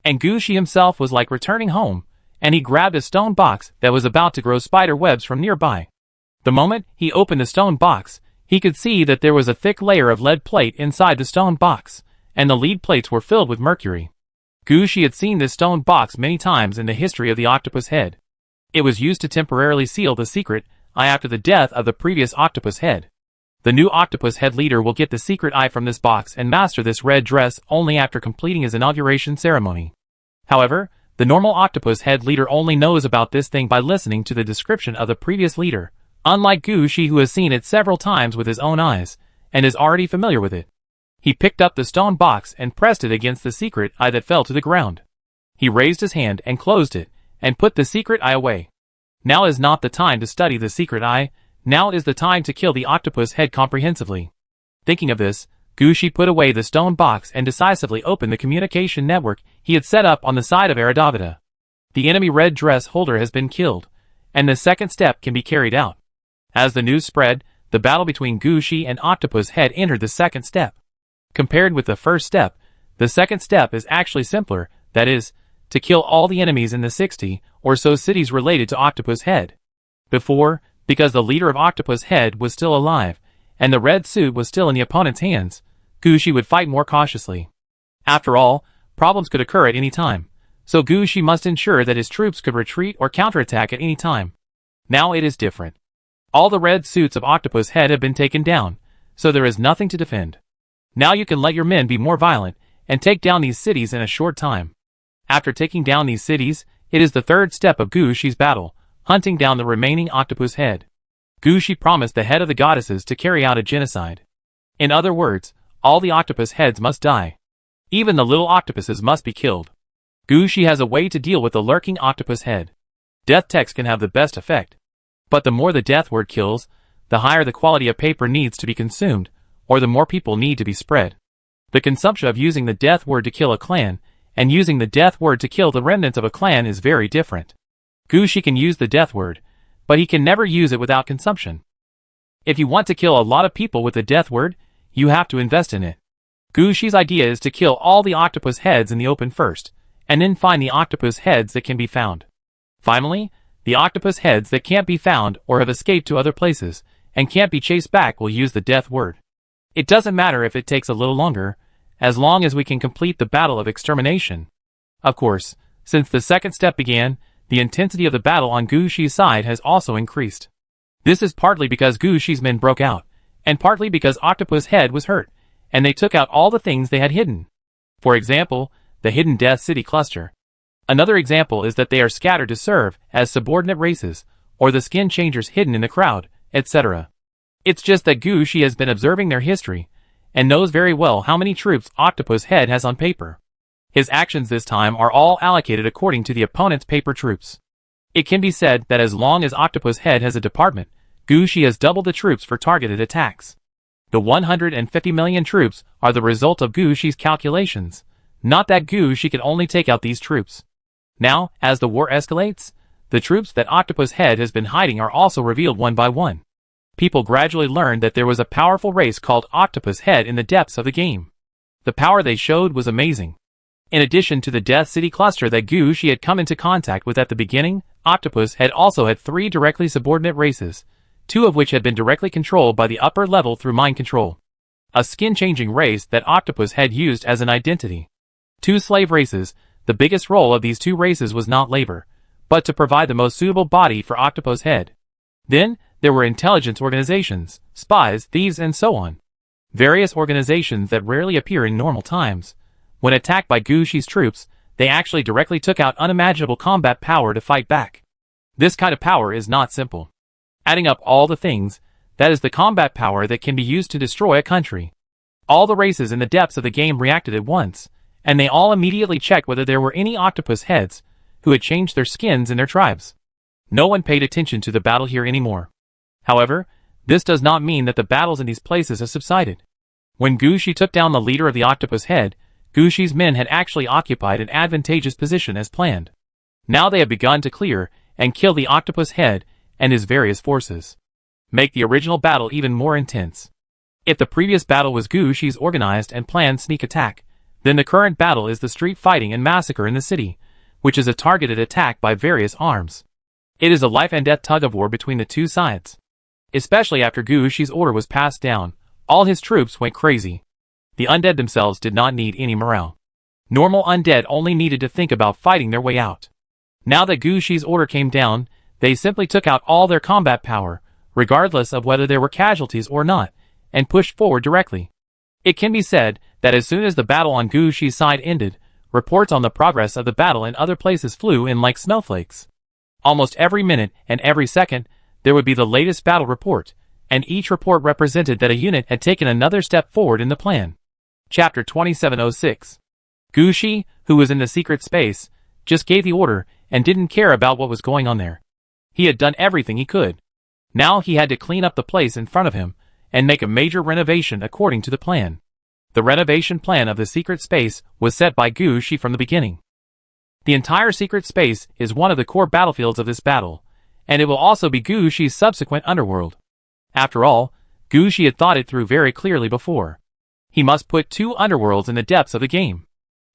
Speaker 1: And Gushi himself was like returning home, and he grabbed a stone box that was about to grow spider webs from nearby. The moment he opened the stone box, he could see that there was a thick layer of lead plate inside the stone box, and the lead plates were filled with mercury. Gushi had seen this stone box many times in the history of the octopus head. It was used to temporarily seal the secret eye after the death of the previous octopus head. The new octopus head leader will get the secret eye from this box and master this red dress only after completing his inauguration ceremony. However, the normal octopus head leader only knows about this thing by listening to the description of the previous leader, unlike Gushi, who has seen it several times with his own eyes, and is already familiar with it. He picked up the stone box and pressed it against the secret eye that fell to the ground. He raised his hand and closed it, and put the secret eye away. Now is not the time to study the secret eye, now is the time to kill the octopus head comprehensively. Thinking of this, Gushi put away the stone box and decisively opened the communication network he had set up on the side of Aradavida. The enemy red dress holder has been killed, and the second step can be carried out. As the news spread, the battle between Gushi and Octopus Head entered the second step. Compared with the first step, the second step is actually simpler, that is, to kill all the enemies in the 60 or so cities related to Octopus Head. Before, because the leader of Octopus Head was still alive, and the red suit was still in the opponent's hands, Gushi would fight more cautiously. After all, problems could occur at any time, so Gushi must ensure that his troops could retreat or counterattack at any time. Now it is different. All the red suits of Octopus Head have been taken down, so there is nothing to defend. Now you can let your men be more violent and take down these cities in a short time. After taking down these cities, it is the third step of Gushi's battle, hunting down the remaining Octopus Head. Gushi promised the head of the goddesses to carry out a genocide. In other words, all the octopus heads must die. Even the little octopuses must be killed. Gushi has a way to deal with the lurking octopus head. Death text can have the best effect. But the more the death word kills, the higher the quality of paper needs to be consumed, or the more people need to be spread. The consumption of using the death word to kill a clan, and using the death word to kill the remnants of a clan is very different. Gushi can use the death word, but he can never use it without consumption. If you want to kill a lot of people with the death word, you have to invest in it. Gushi's idea is to kill all the octopus heads in the open first, and then find the octopus heads that can be found. Finally, the octopus heads that can't be found or have escaped to other places, and can't be chased back will use the death word. It doesn't matter if it takes a little longer, as long as we can complete the battle of extermination. Of course, since the second step began, the intensity of the battle on Gushi's side has also increased. This is partly because Gushi's men broke out, and partly because Octopus Head was hurt, and they took out all the things they had hidden. For example, the hidden Death City cluster. Another example is that they are scattered to serve as subordinate races, or the skin changers hidden in the crowd, etc. It's just that Gushi has been observing their history, and knows very well how many troops Octopus Head has on paper. His actions this time are all allocated according to the opponent's paper troops. It can be said that as long as Octopus Head has a department, Gushi has doubled the troops for targeted attacks. The 150 million troops are the result of Gushi's calculations, not that Gushi can only take out these troops. Now, as the war escalates, the troops that Octopus Head has been hiding are also revealed one by one. People gradually learned that there was a powerful race called Octopus Head in the depths of the game. The power they showed was amazing. In addition to the Death City cluster that Gushi had come into contact with at the beginning, Octopus Head also had 3 directly subordinate races, 2 of which had been directly controlled by the upper level through mind control. A skin-changing race that Octopus Head used as an identity. 2 slave races. The biggest role of these 2 races was not labor, but to provide the most suitable body for Octopus Head. Then, there were intelligence organizations, spies, thieves, and so on. Various organizations that rarely appear in normal times. When attacked by Gushi's troops, they actually directly took out unimaginable combat power to fight back. This kind of power is not simple. Adding up all the things, that is the combat power that can be used to destroy a country. All the races in the depths of the game reacted at once, and they all immediately checked whether there were any octopus heads who had changed their skins in their tribes. No one paid attention to the battle here anymore. However, this does not mean that the battles in these places have subsided. When Gushi took down the leader of the Octopus Head, Gushi's men had actually occupied an advantageous position as planned. Now they have begun to clear and kill the Octopus Head and his various forces. Make the original battle even more intense. If the previous battle was Gushi's organized and planned sneak attack, then the current battle is the street fighting and massacre in the city, which is a targeted attack by various arms. It is a life and death tug-of-war between the 2 sides. Especially after Gushi's order was passed down, all his troops went crazy. The undead themselves did not need any morale. Normal undead only needed to think about fighting their way out. Now that Gushi's order came down, they simply took out all their combat power, regardless of whether there were casualties or not, and pushed forward directly. It can be said that as soon as the battle on Gushi's side ended, reports on the progress of the battle in other places flew in like snowflakes. Almost every minute and every second, there would be the latest battle report, and each report represented that a unit had taken another step forward in the plan. Chapter 2706. Gushi, who was in the secret space, just gave the order and didn't care about what was going on there. He had done everything he could. Now he had to clean up the place in front of him and make a major renovation according to the plan. The renovation plan of the secret space was set by Gushi from the beginning. The entire secret space is one of the core battlefields of this battle, and it will also be Gushi's subsequent underworld. After all, Gushi had thought it through very clearly before. He must put 2 underworlds in the depths of the game.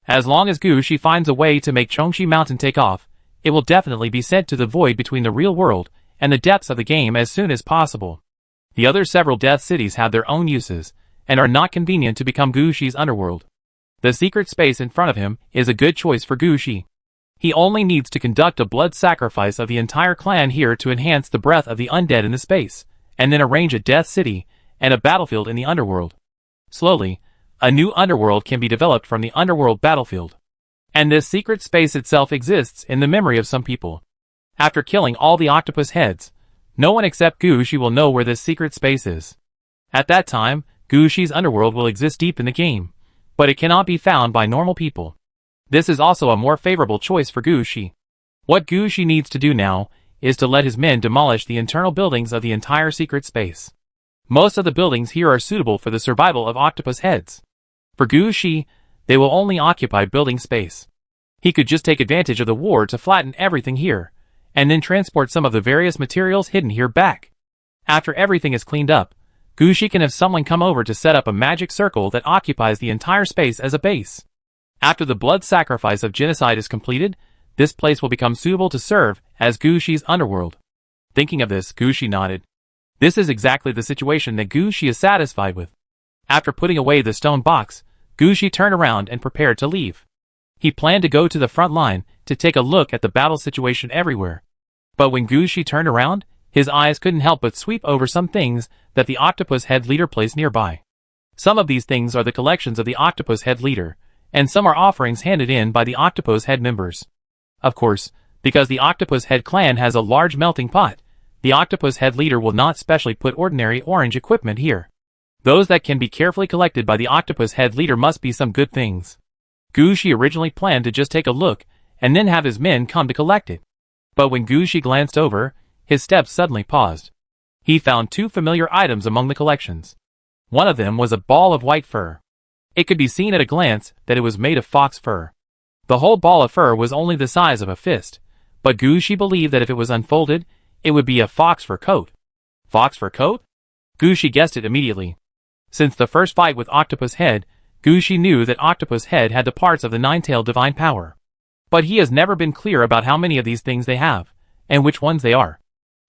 Speaker 1: As long as Gushi finds a way to make Chongshi Mountain take off, it will definitely be sent to the void between the real world and the depths of the game as soon as possible. The other several death cities have their own uses, and are not convenient to become Gushi's underworld. The secret space in front of him is a good choice for Gushi. He only needs to conduct a blood sacrifice of the entire clan here to enhance the breath of the undead in the space, and then arrange a death city and a battlefield in the underworld. Slowly, a new underworld can be developed from the underworld battlefield. And this secret space itself exists in the memory of some people. After killing all the octopus heads, no one except Gushi will know where this secret space is. At that time, Gushi's underworld will exist deep in the game, but it cannot be found by normal people. This is also a more favorable choice for Gushi. What Gushi needs to do now is to let his men demolish the internal buildings of the entire secret space. Most of the buildings here are suitable for the survival of octopus heads. For Gushi, they will only occupy building space. He could just take advantage of the war to flatten everything here, and then transport some of the various materials hidden here back. After everything is cleaned up, Gushi can have someone come over to set up a magic circle that occupies the entire space as a base. After the blood sacrifice of genocide is completed, this place will become suitable to serve as Gushi's underworld. Thinking of this, Gushi nodded. This is exactly the situation that Gushi is satisfied with. After putting away the stone box, Gushi turned around and prepared to leave. He planned to go to the front line to take a look at the battle situation everywhere. But when Gushi turned around, his eyes couldn't help but sweep over some things that the octopus head leader placed nearby. Some of these things are the collections of the octopus head leader, and some are offerings handed in by the octopus head members. Of course, because the octopus head clan has a large melting pot, the octopus head leader will not specially put ordinary orange equipment here. Those that can be carefully collected by the octopus head leader must be some good things. Gushi originally planned to just take a look and then have his men come to collect it. But when Gushi glanced over, his steps suddenly paused. He found 2 familiar items among the collections. One of them was a ball of white fur. It could be seen at a glance that it was made of fox fur. The whole ball of fur was only the size of a fist, but Gushi believed that if it was unfolded, it would be a fox fur coat. Fox fur coat? Gushi guessed it immediately. Since the first fight with Octopus Head, Gushi knew that Octopus Head had the parts of the nine-tailed divine power. But he has never been clear about how many of these things they have, and which ones they are.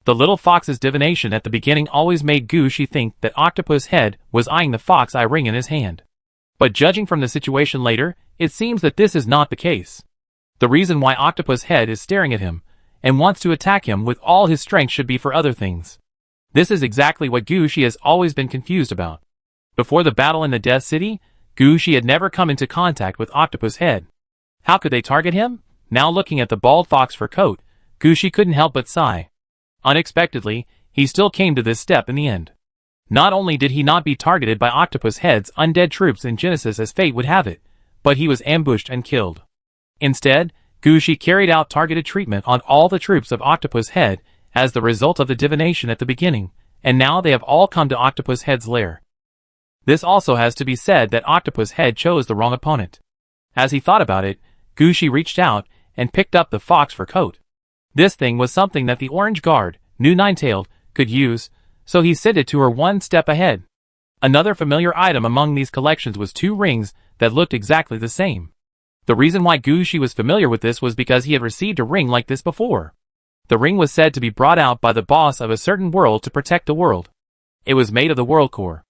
Speaker 1: The little fox's divination at the beginning always made Gushi think that Octopus Head was eyeing the fox eye ring in his hand. But judging from the situation later, it seems that this is not the case. The reason why Octopus Head is staring at him, and wants to attack him with all his strength should be for other things. This is exactly what Gushi has always been confused about. Before the battle in the Death City, Gushi had never come into contact with Octopus Head. How could they target him? Now looking at the bald fox fur coat, Gushi couldn't help but sigh. Unexpectedly, he still came to this step in the end. Not only did he not be targeted by Octopus Head's undead troops in Genesis as fate would have it, but he was ambushed and killed. Instead, Gushi carried out targeted treatment on all the troops of Octopus Head as the result of the divination at the beginning, and now they have all come to Octopus Head's lair. This also has to be said that Octopus Head chose the wrong opponent. As he thought about it, Gushi reached out and picked up the fox fur coat. This thing was something that the Orange Guard, New Nine-Tailed, could use, so he sent it to her one step ahead. Another familiar item among these collections was 2 rings that looked exactly the same. The reason why Gushi was familiar with this was because he had received a ring like this before. The ring was said to be brought out by the boss of a certain world to protect the world. It was made of the world core.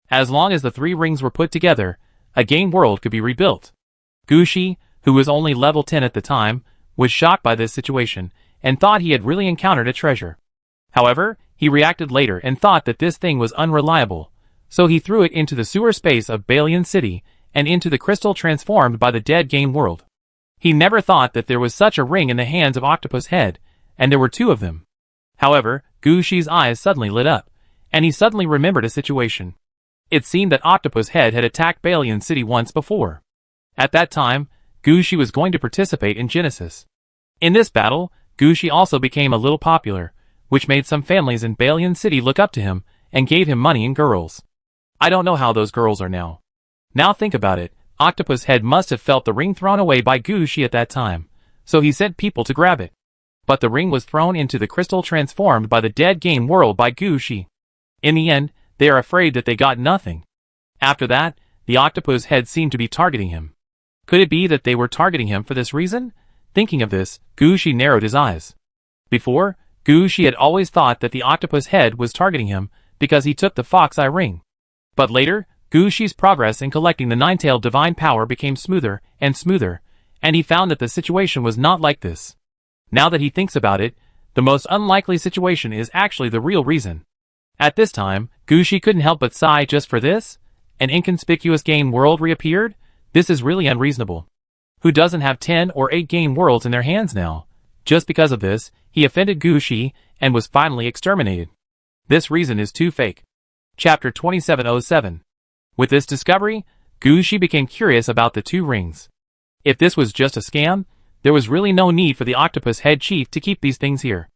Speaker 1: As long as the 3 rings were put together, a game world could be rebuilt. Gushi, who was only level 10 at the time, was shocked by this situation, and thought he had really encountered a treasure. However, he reacted later and thought that this thing was unreliable, so he threw it into the sewer space of Balian City, and into the crystal transformed by the dead game world. He never thought that there was such a ring in the hands of Octopus Head, and there were two of them. However, Gushi's eyes suddenly lit up, and he suddenly remembered a situation. It seemed that Octopus Head had attacked Balian City once before. At that time, Gushi was going to participate in Genesis. In this battle, Gushi also became a little popular, which made some families in Balian City look up to him and gave him money and girls. I don't know how those girls are now. Now think about it, Octopus Head must have felt the ring thrown away by Gushi at that time, so he sent people to grab it. But the ring was thrown into the crystal transformed by the dead game world by Gushi. In the end, they are afraid that they got nothing. After that, the Octopus Head seemed to be targeting him. Could it be that they were targeting him for this reason? Thinking of this, Gushi narrowed his eyes. Before, Gushi had always thought that the Octopus Head was targeting him because he took the Fox Eye Ring. But later, Gushi's progress in collecting the Nine-Tailed Divine Power became smoother, and he found that the situation was not like this. Now that he thinks about it, the most unlikely situation is actually the real reason. At this time, Gushi couldn't help but sigh just for this. An inconspicuous game world reappeared? This is really unreasonable. Who doesn't have 10 or 8 game worlds in their hands now? Just because of this, he offended Gushi and was finally exterminated. This reason is too fake. Chapter 2707. With this discovery, Gushi became curious about the two rings. If this was just a scam, there was really no need for the Octopus Head Chief to keep these things here.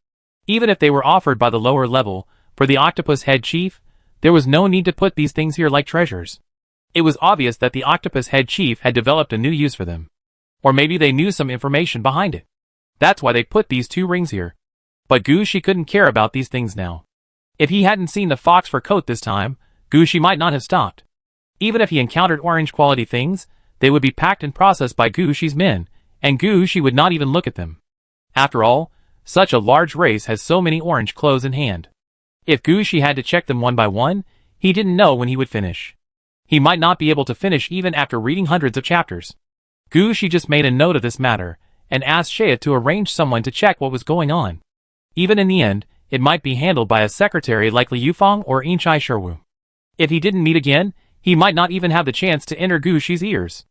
Speaker 1: Even if they were offered by the lower level, for the Octopus Head Chief, there was no need to put these things here like treasures. It was obvious that the Octopus Head Chief had developed a new use for them. Or maybe they knew some information behind it. That's why they put these two rings here. But Gushi couldn't care about these things now. If he hadn't seen the fox fur coat this time, Gushi might not have stopped. Even if he encountered orange quality things, they would be packed and processed by Gushi's men, and Gushi would not even look at them. After all, such a large race has so many orange clothes in hand. If Gushi had to check them one by one, he didn't know when he would finish. He might not be able to finish even after reading hundreds of chapters. Gushi just made a note of this matter, and asked Shea to arrange someone to check what was going on. Even in the end, it might be handled by a secretary like Li Yufeng or Inchai Sherwu. If he didn't meet again, he might not even have the chance to enter Gushi's ears.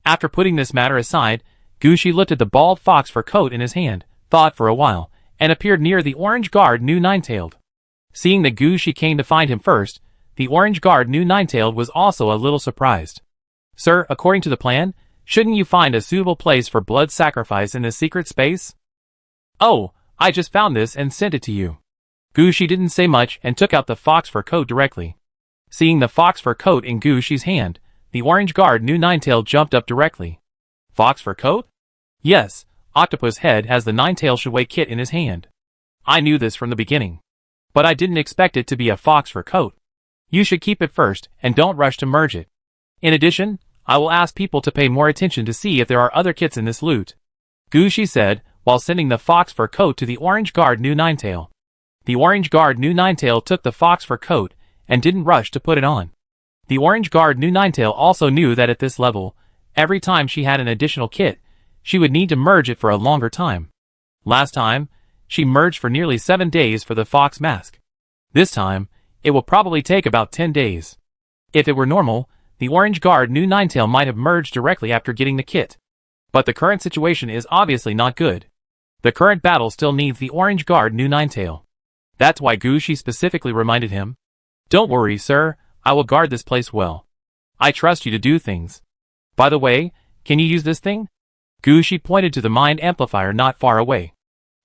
Speaker 1: After putting this matter aside, Gushi looked at the bald fox fur coat in his hand, thought for a while, and appeared near the orange guard Nu Nine-Tailed. Seeing that Gushi came to find him first, the orange guard Nu Nine-Tailed was also a little surprised. Sir, according to the plan, shouldn't you find a suitable place for blood sacrifice in this secret space? Oh, I just found this and sent it to you. Gushi didn't say much and took out the fox fur coat directly. Seeing the fox fur coat in Gushi's hand, the orange guard Nu Nine-Tailed jumped up directly. Fox fur coat? Yes, Octopus Head has the Nine-Tailed Shui kit in his hand. I knew this from the beginning. But I didn't expect it to be a fox fur coat. You should keep it first and don't rush to merge it. In addition, I will ask people to pay more attention to see if there are other kits in this loot. Gushi said, while sending the fox fur coat to the orange guard Nu Nine-Tailed. The orange guard Nu Nine-Tailed took the fox fur coat and didn't rush to put it on. The orange guard Nu Nine-Tailed also knew that at this level, every time she had an additional kit, she would need to merge it for a longer time. Last time, she merged for nearly 7 days for the fox mask. This time, it will probably take about 10 days. If it were normal, the orange guard Nu Nine-Tailed might have merged directly after getting the kit. But the current situation is obviously not good. The current battle still needs the orange guard Nu Nine-Tailed. That's why Gushi specifically reminded him. Don't worry, sir, I will guard this place well. I trust you to do things. By the way, can you use this thing? Gushi pointed to the mind amplifier not far away.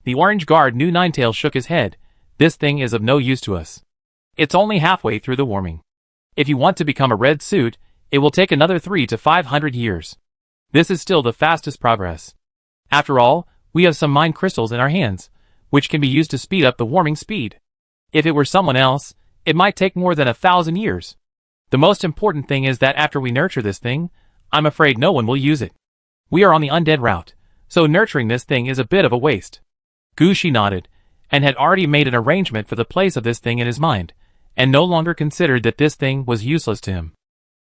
Speaker 1: The orange guard Nu Nine-Tailed shook his head. This thing is of no use to us. It's only halfway through the warming. If you want to become a red suit, it will take another 300 to 500 years. This is still the fastest progress. After all, we have some mind crystals in our hands, which can be used to speed up the warming speed. If it were someone else, it might take more than 1,000 years. The most important thing is that after we nurture this thing, I'm afraid no one will use it. We are on the undead route, so nurturing this thing is a bit of a waste. Gushi nodded, and had already made an arrangement for the place of this thing in his mind, and no longer considered that this thing was useless to him.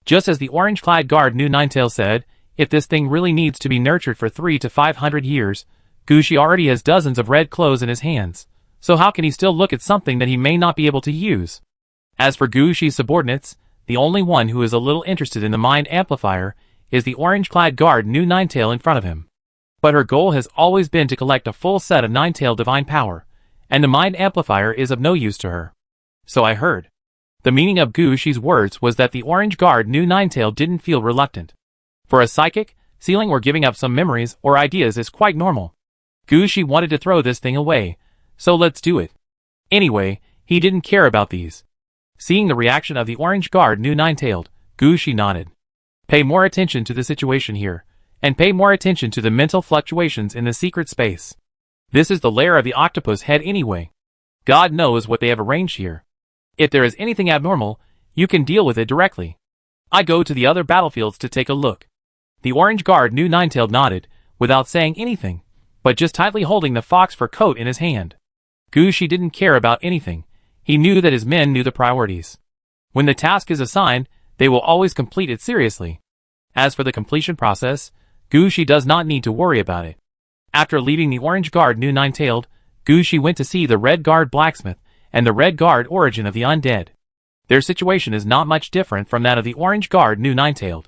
Speaker 1: Just as the orange-clad guard Nu Nine-Tailed said, if this thing really needs to be nurtured for 300 to 500 years, Gushi already has dozens of red clothes in his hands, so how can he still look at something that he may not be able to use? As for Gushi's subordinates, the only one who is a little interested in the mind amplifier is the orange-clad guard Nu Nine-Tailed in front of him. But her goal has always been to collect a full set of nine-tailed divine power, and the mind amplifier is of no use to her. So I heard. The meaning of Gu Shi's words was that the orange guard knew Ninetail didn't feel reluctant. For a psychic, sealing or giving up some memories or ideas is quite normal. Gu Shi wanted to throw this thing away, so let's do it. Anyway, he didn't care about these. Seeing the reaction of the orange guard knew Ninetailed, Gu Shi nodded. Pay more attention to the situation here, and pay more attention to the mental fluctuations in the secret space. This is the lair of the octopus head anyway. God knows what they have arranged here. If there is anything abnormal, you can deal with it directly. I go to the other battlefields to take a look. The orange guard knew Ninetailed nodded, without saying anything, but just tightly holding the fox fur coat in his hand. Gu Shi didn't care about anything. He knew that his men knew the priorities. When the task is assigned, they will always complete it seriously. As for the completion process, Gu Shi does not need to worry about it. After leaving the orange guard knew Ninetailed, Gu Shi went to see the red guard blacksmith and the red guard origin of the undead. Their situation is not much different from that of the orange guard knew Ninetailed.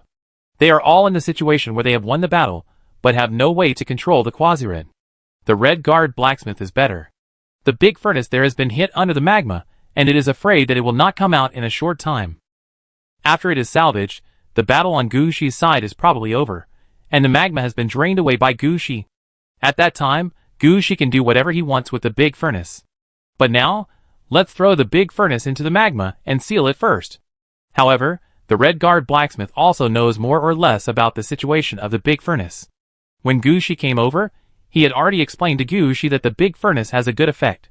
Speaker 1: They are all in the situation where they have won the battle, but have no way to control the quasi-red. The red guard blacksmith is better. The big furnace there has been hit under the magma, and it is afraid that it will not come out in a short time. After it is salvaged, the battle on Gu Shi's side is probably over, and the magma has been drained away by Gu Shi. At that time, Gu Shi can do whatever he wants with the big furnace. But now, let's throw the big furnace into the magma and seal it first. However, the red guard blacksmith also knows more or less about the situation of the big furnace. When Gu Shi came over, he had already explained to Gu Shi that the big furnace has a good effect.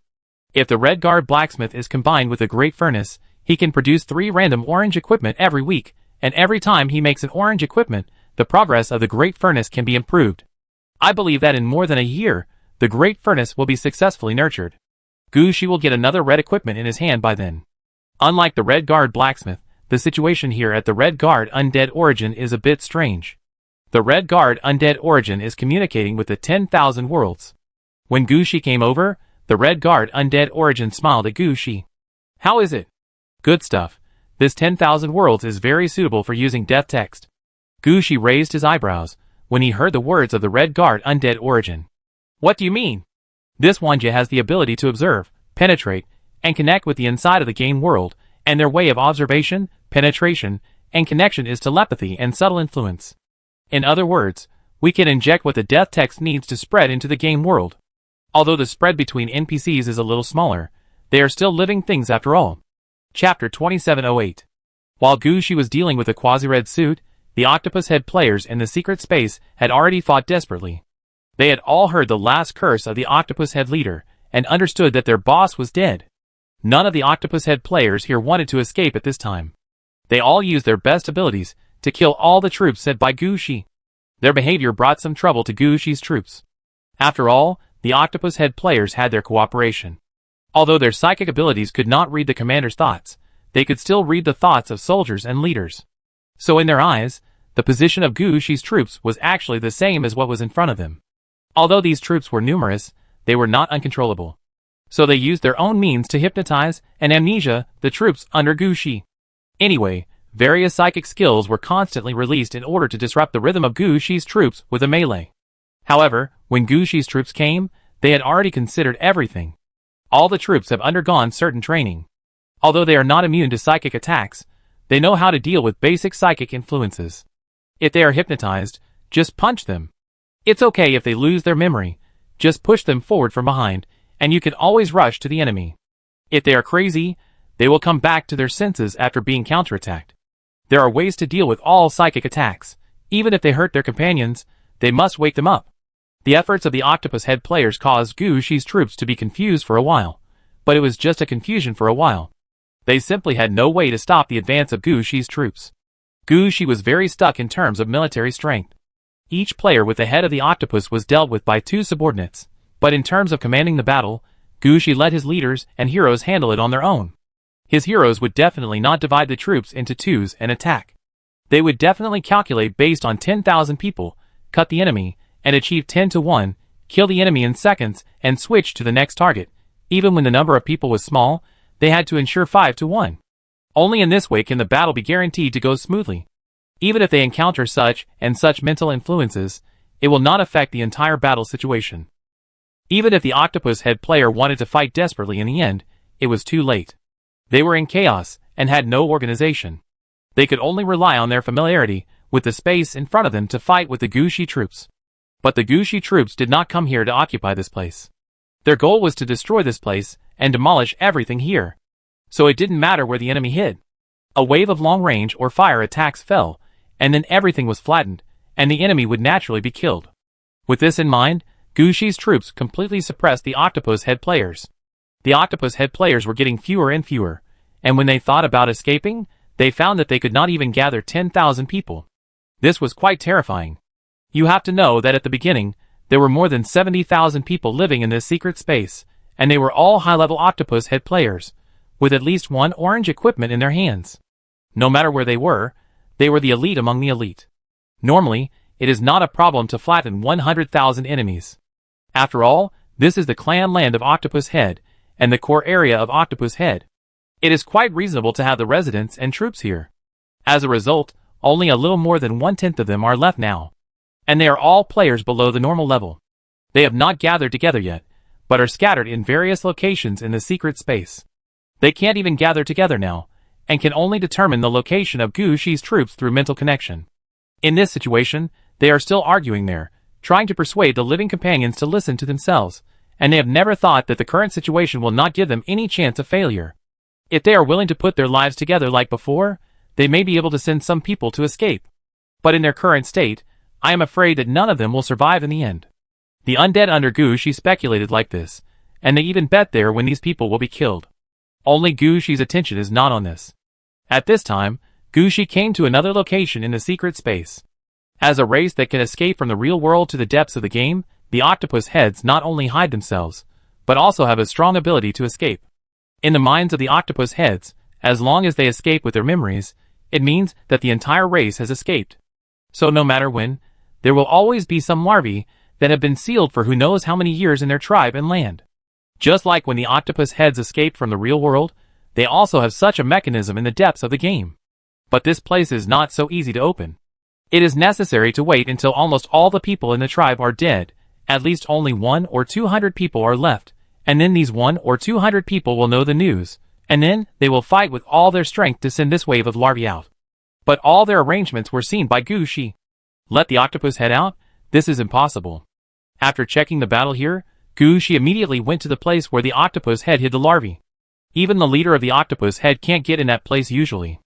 Speaker 1: If the red guard blacksmith is combined with the great furnace, he can produce 3 random orange equipment every week, and every time he makes an orange equipment, the progress of the great furnace can be improved. I believe that in more than a year, the great furnace will be successfully nurtured. Gu Shi will get another red equipment in his hand by then. Unlike the red guard blacksmith, the situation here at the red guard undead origin is a bit strange. The red guard undead origin is communicating with the 10,000 worlds. When Gu Shi came over, the red guard undead origin smiled at Gu Shi. How is it? Good stuff. This 10,000 worlds is very suitable for using death text. Gu Shi raised his eyebrows when he heard the words of the red guard undead origin. What do you mean? This Wanja has the ability to observe, penetrate, and connect with the inside of the game world, and their way of observation, penetration, and connection is telepathy and subtle influence. In other words, we can inject what the death text needs to spread into the game world. Although the spread between NPCs is a little smaller, they are still living things after all. Chapter 2708. While Gu Shi was dealing with the quasi-red suit, the octopus head players in the secret space had already fought desperately. They had all heard the last curse of the octopus head leader, and understood that their boss was dead. None of the octopus head players here wanted to escape at this time. They all used their best abilities to kill all the troops sent by Gu Shi. Their behavior brought some trouble to Gu Shi's troops. After all, the octopus head players had their cooperation. Although their psychic abilities could not read the commander's thoughts, they could still read the thoughts of soldiers and leaders. So in their eyes, the position of Gu Shi's troops was actually the same as what was in front of them. Although these troops were numerous, they were not uncontrollable. So they used their own means to hypnotize and amnesia the troops under Gu Shi. Anyway, various psychic skills were constantly released in order to disrupt the rhythm of Gu Shi's troops with a melee. However, when Gu Shi's troops came, they had already considered everything. All the troops have undergone certain training. Although they are not immune to psychic attacks, they know how to deal with basic psychic influences. If they are hypnotized, just punch them. It's okay if they lose their memory, just push them forward from behind, and you can always rush to the enemy. If they are crazy, they will come back to their senses after being counterattacked. There are ways to deal with all psychic attacks. Even if they hurt their companions, they must wake them up. The efforts of the octopus head players caused Gu Shi's troops to be confused for a while, but it was just a confusion for a while. They simply had no way to stop the advance of Gu Shi's troops. Gu Shi was very stuck in terms of military strength. Each player with the head of the octopus was dealt with by 2 subordinates, but in terms of commanding the battle, Gu Shi let his leaders and heroes handle it on their own. His heroes would definitely not divide the troops into twos and attack. They would definitely calculate based on 10,000 people, cut the enemy, and achieve 10-1, kill the enemy in seconds, and switch to the next target. Even when the number of people was small, they had to ensure 5-1. Only in this way can the battle be guaranteed to go smoothly. Even if they encounter such and such mental influences, it will not affect the entire battle situation. Even if the octopus head player wanted to fight desperately in the end, it was too late. They were in chaos and had no organization. They could only rely on their familiarity with the space in front of them to fight with the Gushi troops. But the Gushi troops did not come here to occupy this place. Their goal was to destroy this place and demolish everything here. So it didn't matter where the enemy hid. A wave of long-range or fire attacks fell, and then everything was flattened, and the enemy would naturally be killed. With this in mind, Gushi's troops completely suppressed the octopus head players. The octopus head players were getting fewer and fewer, and when they thought about escaping, they found that they could not even gather 10,000 people. This was quite terrifying. You have to know that at the beginning, there were more than 70,000 people living in this secret space, and they were all high-level octopus head players, with at least one orange equipment in their hands. No matter where they were the elite among the elite. Normally, it is not a problem to flatten 100,000 enemies. After all, this is the clan land of Octopus Head, and the core area of Octopus Head. It is quite reasonable to have the residents and troops here. As a result, only a little more than 1/10 of them are left now. And they are all players below the normal level. They have not gathered together yet, but are scattered in various locations in the secret space. They can't even gather together now, and can only determine the location of Gushi's troops through mental connection. In this situation, they are still arguing there, trying to persuade the living companions to listen to themselves, and they have never thought that the current situation will not give them any chance of failure. If they are willing to put their lives together like before, they may be able to send some people to escape. But in their current state, I am afraid that none of them will survive in the end. The undead under Gushi speculated like this, and they even bet there when these people will be killed. Only Gushi's attention is not on this. At this time, Gushi came to another location in the secret space. As a race that can escape from the real world to the depths of the game, the octopus heads not only hide themselves, but also have a strong ability to escape. In the minds of the octopus heads, as long as they escape with their memories, it means that the entire race has escaped. So no matter when, there will always be some larvae that have been sealed for who knows how many years in their tribe and land. Just like when the octopus heads escaped from the real world, they also have such a mechanism in the depths of the game. But this place is not so easy to open. It is necessary to wait until almost all the people in the tribe are dead, at least only 100 or 200 people are left, and then these 100 or 200 people will know the news, and then they will fight with all their strength to send this wave of larvae out. But all their arrangements were seen by Gushi. Let the octopus head out? This is impossible. After checking the battle here, Gushi immediately went to the place where the octopus head hid the larvae. Even the leader of the octopus head can't get in that place usually.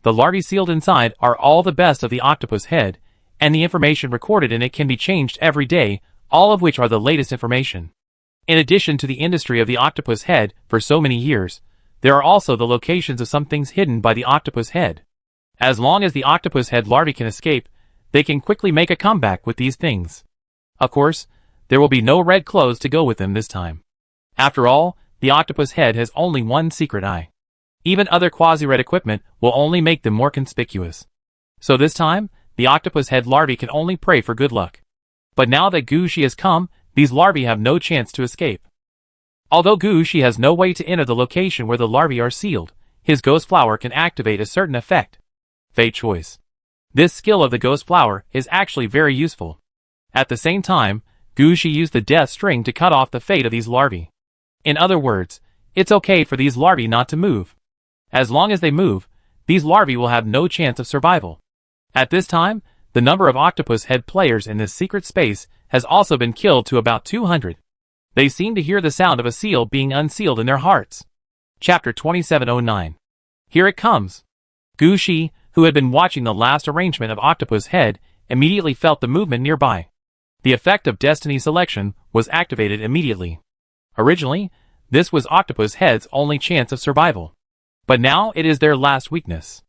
Speaker 1: The larvae sealed inside are all the best of the octopus head, and the information recorded in it can be changed every day, all of which are the latest information. In addition to the industry of the octopus head for so many years, there are also the locations of some things hidden by the octopus head. As long as the octopus head larvae can escape, they can quickly make a comeback with these things. Of course, there will be no red clothes to go with them this time. After all, the octopus head has only one secret eye. Even other quasi-red equipment will only make them more conspicuous. So this time, the octopus head larvae can only pray for good luck. But now that Gushi has come, these larvae have no chance to escape. Although Gushi has no way to enter the location where the larvae are sealed, his ghost flower can activate a certain effect. Fate choice. This skill of the ghost flower is actually very useful. At the same time, Gushi used the death string to cut off the fate of these larvae. In other words, it's okay for these larvae not to move. As long as they move, these larvae will have no chance of survival. At this time, the number of octopus head players in this secret space has also been killed to about 200. They seem to hear the sound of a seal being unsealed in their hearts. Chapter 2709. Here it comes. Gushi, who had been watching the last arrangement of Octopus Head, immediately felt the movement nearby. The effect of Destiny Selection was activated immediately. Originally, this was Octopus Head's only chance of survival. But now it is their last weakness.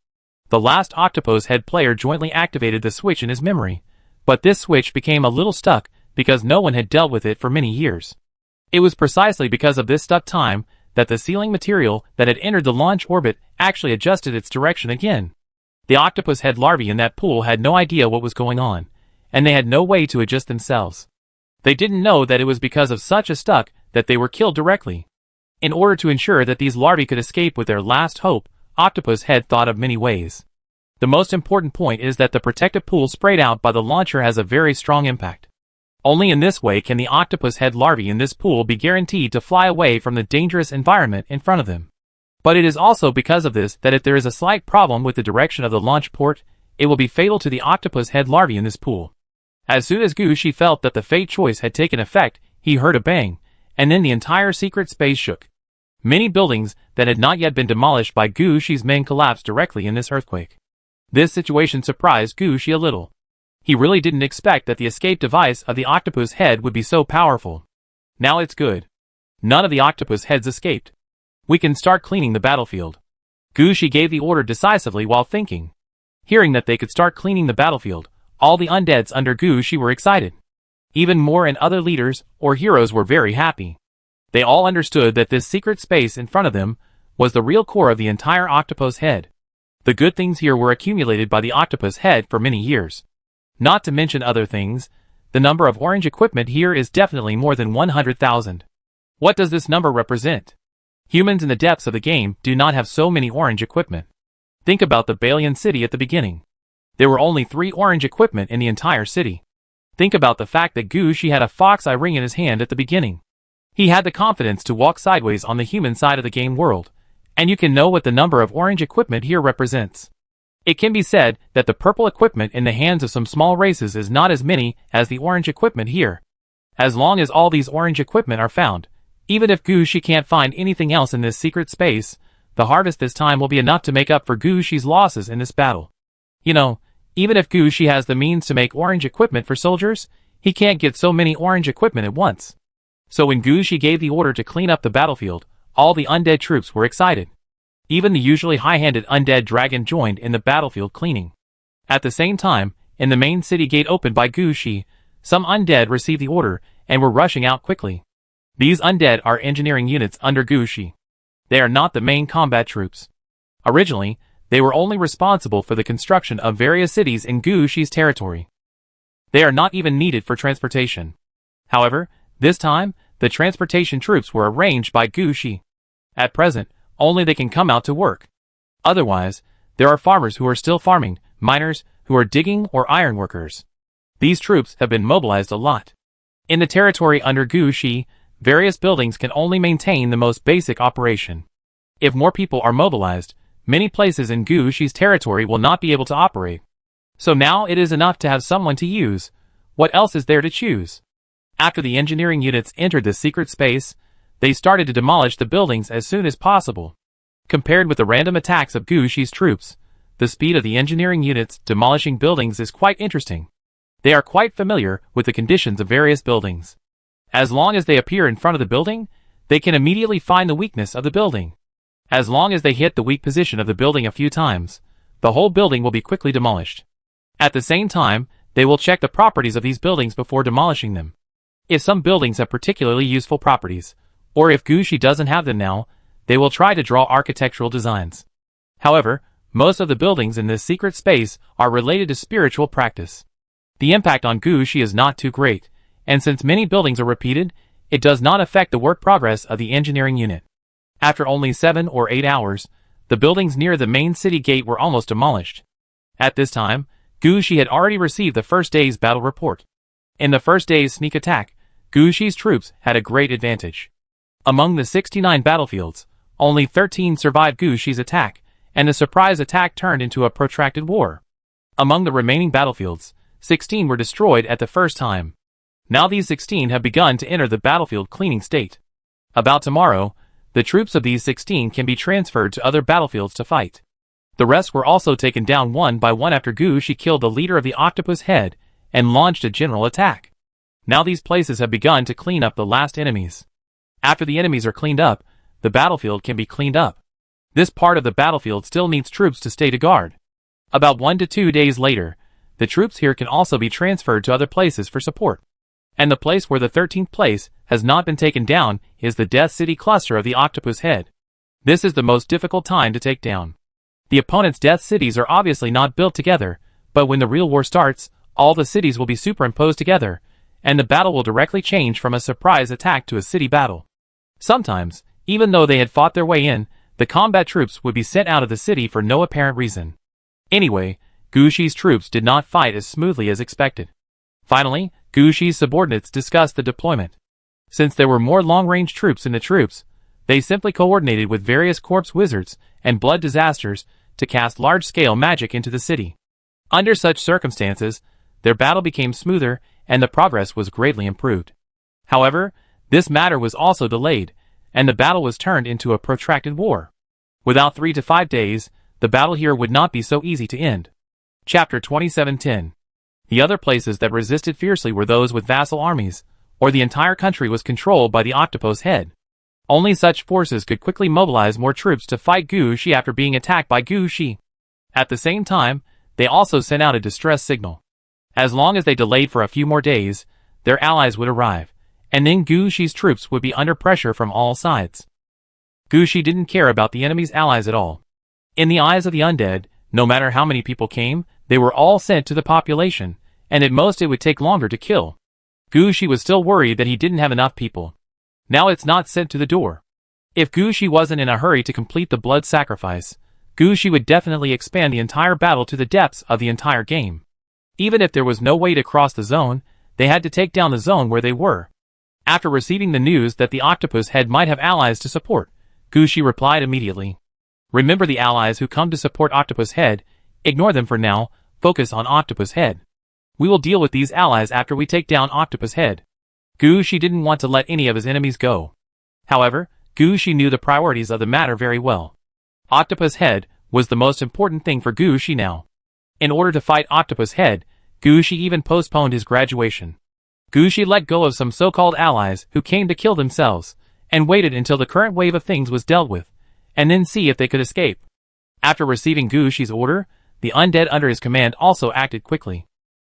Speaker 1: The last Octopus Head player jointly activated the switch in his memory, but this switch became a little stuck because no one had dealt with it for many years. It was precisely because of this stuck time that the sealing material that had entered the launch orbit actually adjusted its direction again. The Octopus Head larvae in that pool had no idea what was going on, and they had no way to adjust themselves. They didn't know that it was because of such a stuck that they were killed directly. In order to ensure that these larvae could escape with their last hope, Octopus Head thought of many ways. The most important point is that the protective pool sprayed out by the launcher has a very strong impact. Only in this way can the octopus head larvae in this pool be guaranteed to fly away from the dangerous environment in front of them. But it is also because of this that if there is a slight problem with the direction of the launch port, it will be fatal to the octopus head larvae in this pool. As soon as Gushi felt that the fate choice had taken effect, he heard a bang, and then the entire secret space shook. Many buildings that had not yet been demolished by Gushi's men collapsed directly in this earthquake. This situation surprised Gushi a little. He really didn't expect that the escape device of the octopus head would be so powerful. Now it's good. None of the octopus heads escaped. We can start cleaning the battlefield. Gushi gave the order decisively while thinking. Hearing that they could start cleaning the battlefield, all the undeads under Gushi were excited. Even more and other leaders or heroes were very happy. They all understood that this secret space in front of them was the real core of the entire octopus head. The good things here were accumulated by the octopus head for many years. Not to mention other things, the number of orange equipment here is definitely more than 100,000. What does this number represent? Humans in the depths of the game do not have so many orange equipment. Think about the Balian city at the beginning. There were only 3 orange equipment in the entire city. Think about the fact that Gushi had a fox eye ring in his hand at the beginning. He had the confidence to walk sideways on the human side of the game world, and you can know what the number of orange equipment here represents. It can be said that the purple equipment in the hands of some small races is not as many as the orange equipment here. As long as all these orange equipment are found, even if Gushi can't find anything else in this secret space, the harvest this time will be enough to make up for Gushi's losses in this battle. You know, even if Gushi has the means to make orange equipment for soldiers, he can't get so many orange equipment at once. So when Gushi gave the order to clean up the battlefield, all the undead troops were excited. Even the usually high-handed undead dragon joined in the battlefield cleaning. At the same time, in the main city gate opened by Gushi, some undead received the order and were rushing out quickly. These undead are engineering units under Gushi. They are not the main combat troops. Originally, they were only responsible for the construction of various cities in Gushi's territory. They are not even needed for transportation. However, this time, the transportation troops were arranged by Gushi. At present, only they can come out to work. Otherwise, there are farmers who are still farming, miners who are digging, or iron workers. These troops have been mobilized a lot. In the territory under Gushi, various buildings can only maintain the most basic operation. If more people are mobilized, many places in Gushi's territory will not be able to operate. So now it is enough to have someone to use. What else is there to choose? After the engineering units entered the secret space, they started to demolish the buildings as soon as possible. Compared with the random attacks of Gushi's troops, the speed of the engineering units demolishing buildings is quite interesting. They are quite familiar with the conditions of various buildings. As long as they appear in front of the building, they can immediately find the weakness of the building. As long as they hit the weak position of the building a few times, the whole building will be quickly demolished. At the same time, they will check the properties of these buildings before demolishing them. If some buildings have particularly useful properties, or if Gushi doesn't have them now, they will try to draw architectural designs. However, most of the buildings in this secret space are related to spiritual practice. The impact on Gushi is not too great, and since many buildings are repeated, it does not affect the work progress of the engineering unit. After only 7 or 8 hours, the buildings near the main city gate were almost demolished. At this time, Gushi had already received the first day's battle report. In the first day's sneak attack, Gushi's troops had a great advantage. Among the 69 battlefields, only 13 survived Gushi's attack, and the surprise attack turned into a protracted war. Among the remaining battlefields, 16 were destroyed at the first time. Now these 16 have begun to enter the battlefield cleaning state. About tomorrow, the troops of these 16 can be transferred to other battlefields to fight. The rest were also taken down one by one after Gushi killed the leader of the octopus head and launched a general attack. Now these places have begun to clean up the last enemies. After the enemies are cleaned up, the battlefield can be cleaned up. This part of the battlefield still needs troops to stay to guard. About 1 to 2 days later, the troops here can also be transferred to other places for support. And the place where the 13th place has not been taken down is the Death City cluster of the octopus head. This is the most difficult time to take down. The opponent's Death Cities are obviously not built together, but when the real war starts, all the cities will be superimposed together, and the battle will directly change from a surprise attack to a city battle. Sometimes, even though they had fought their way in, the combat troops would be sent out of the city for no apparent reason. Anyway, Gu Shi's troops did not fight as smoothly as expected. Finally, Gu Shi's subordinates discussed the deployment. Since there were more long-range troops in the troops, they simply coordinated with various corpse wizards and blood disasters to cast large-scale magic into the city. Under such circumstances, their battle became smoother and the progress was greatly improved. However, this matter was also delayed, and the battle was turned into a protracted war. Without 3 to 5 days, the battle here would not be so easy to end. Chapter 2710. The other places that resisted fiercely were those with vassal armies, or the entire country was controlled by the octopus head. Only such forces could quickly mobilize more troops to fight Gu Shi after being attacked by Gu Shi. At the same time, they also sent out a distress signal. As long as they delayed for a few more days, their allies would arrive, and then Gu Shi's troops would be under pressure from all sides. Gu Shi didn't care about the enemy's allies at all. In the eyes of the undead, no matter how many people came, they were all sent to the population, and at most it would take longer to kill. Gu Shi was still worried that he didn't have enough people. Now it's not sent to the door. If Gu Shi wasn't in a hurry to complete the blood sacrifice, Gu Shi would definitely expand the entire battle to the depths of the entire game. Even if there was no way to cross the zone, they had to take down the zone where they were. After receiving the news that the octopus head might have allies to support, Gu Shi replied immediately. Remember the allies who come to support Octopus Head, ignore them for now, focus on Octopus Head. We will deal with these allies after we take down Octopus Head. Gu Shi didn't want to let any of his enemies go. However, Gu Shi knew the priorities of the matter very well. Octopus Head was the most important thing for Gu Shi now. In order to fight Octopus Head, Gu Shi even postponed his graduation. Gu Shi let go of some so-called allies who came to kill themselves, and waited until the current wave of things was dealt with, and then see if they could escape. After receiving Gu Shi's order, the undead under his command also acted quickly.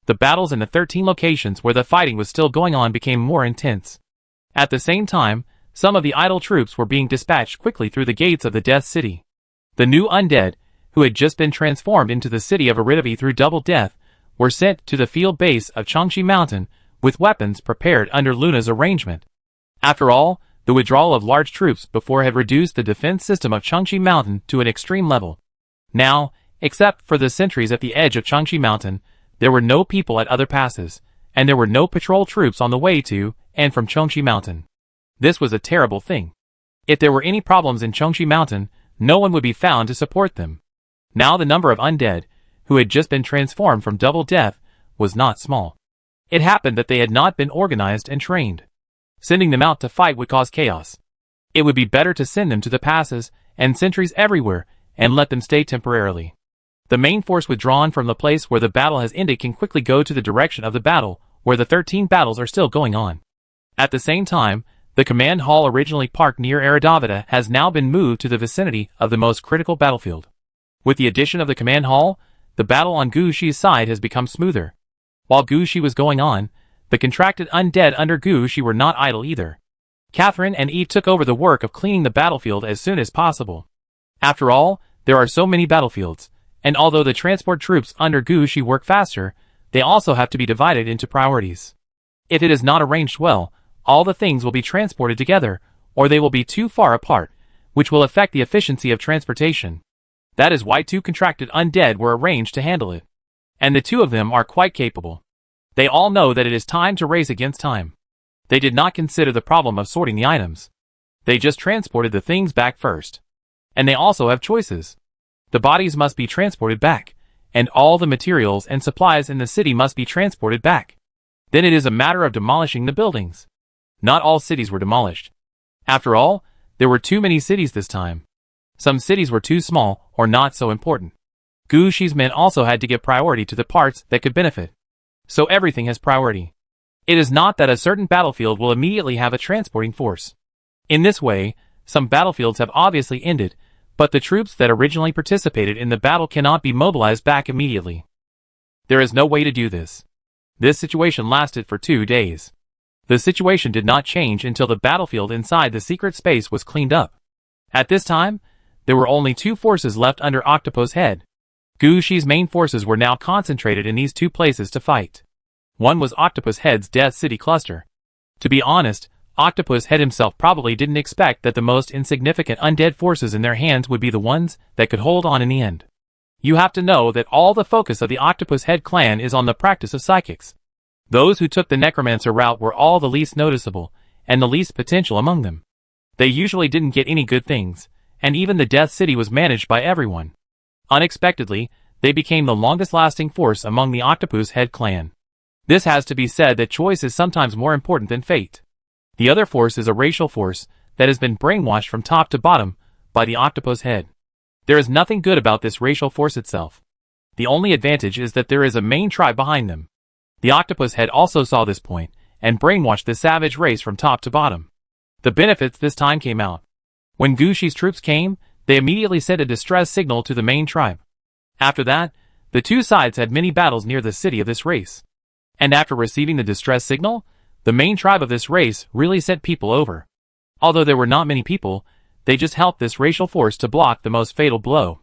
Speaker 1: The battles in the 13 locations where the fighting was still going on became more intense. At the same time, some of the idle troops were being dispatched quickly through the gates of the Death City. The new undead, who had just been transformed into the city of Aridabi through Double Death, were sent to the field base of Changxi Mountain with weapons prepared under Luna's arrangement. After all, the withdrawal of large troops before had reduced the defense system of Changxi Mountain to an extreme level. Now, except for the sentries at the edge of Changxi Mountain, there were no people at other passes, and there were no patrol troops on the way to and from Changxi Mountain. This was a terrible thing. If there were any problems in Changxi Mountain, no one would be found to support them. Now the number of undead, who had just been transformed from Double Death, was not small. It happened that they had not been organized and trained. Sending them out to fight would cause chaos. It would be better to send them to the passes and sentries everywhere and let them stay temporarily. The main force withdrawn from the place where the battle has ended can quickly go to the direction of the battle where the 13 battles are still going on. At the same time, the command hall originally parked near Aradavada has now been moved to the vicinity of the most critical battlefield. With the addition of the command hall, the battle on Gu Shi's side has become smoother. While Gu Shi was going on, the contracted undead under Gu Shi were not idle either. Catherine and Eve took over the work of cleaning the battlefield as soon as possible. After all, there are so many battlefields, and although the transport troops under Gu Shi work faster, they also have to be divided into priorities. If it is not arranged well, all the things will be transported together, or they will be too far apart, which will affect the efficiency of transportation. That is why 2 contracted undead were arranged to handle it. And the 2 of them are quite capable. They all know that it is time to race against time. They did not consider the problem of sorting the items. They just transported the things back first. And they also have choices. The bodies must be transported back, and all the materials and supplies in the city must be transported back. Then it is a matter of demolishing the buildings. Not all cities were demolished. After all, there were too many cities this time. Some cities were too small or not so important. Gu Shi's men also had to give priority to the parts that could benefit. So everything has priority. It is not that a certain battlefield will immediately have a transporting force. In this way, some battlefields have obviously ended, but the troops that originally participated in the battle cannot be mobilized back immediately. There is no way to do this. This situation lasted for 2 days. The situation did not change until the battlefield inside the secret space was cleaned up. At this time, there were only 2 forces left under Octopus Head. Gu Shi's main forces were now concentrated in these 2 places to fight. One was Octopus Head's Death City cluster. To be honest, Octopus Head himself probably didn't expect that the most insignificant undead forces in their hands would be the ones that could hold on in the end. You have to know that all the focus of the Octopus Head clan is on the practice of psychics. Those who took the necromancer route were all the least noticeable, and the least potential among them. They usually didn't get any good things, and even the Death City was managed by everyone. Unexpectedly, they became the longest-lasting force among the Octopus Head clan. This has to be said that choice is sometimes more important than fate. The other force is a racial force that has been brainwashed from top to bottom by the Octopus Head. There is nothing good about this racial force itself. The only advantage is that there is a main tribe behind them. The Octopus Head also saw this point, and brainwashed the savage race from top to bottom. The benefits this time came out. When Gushi's troops came, they immediately sent a distress signal to the main tribe. After that, the two sides had many battles near the city of this race. And after receiving the distress signal, the main tribe of this race really sent people over. Although there were not many people, they just helped this racial force to block the most fatal blow.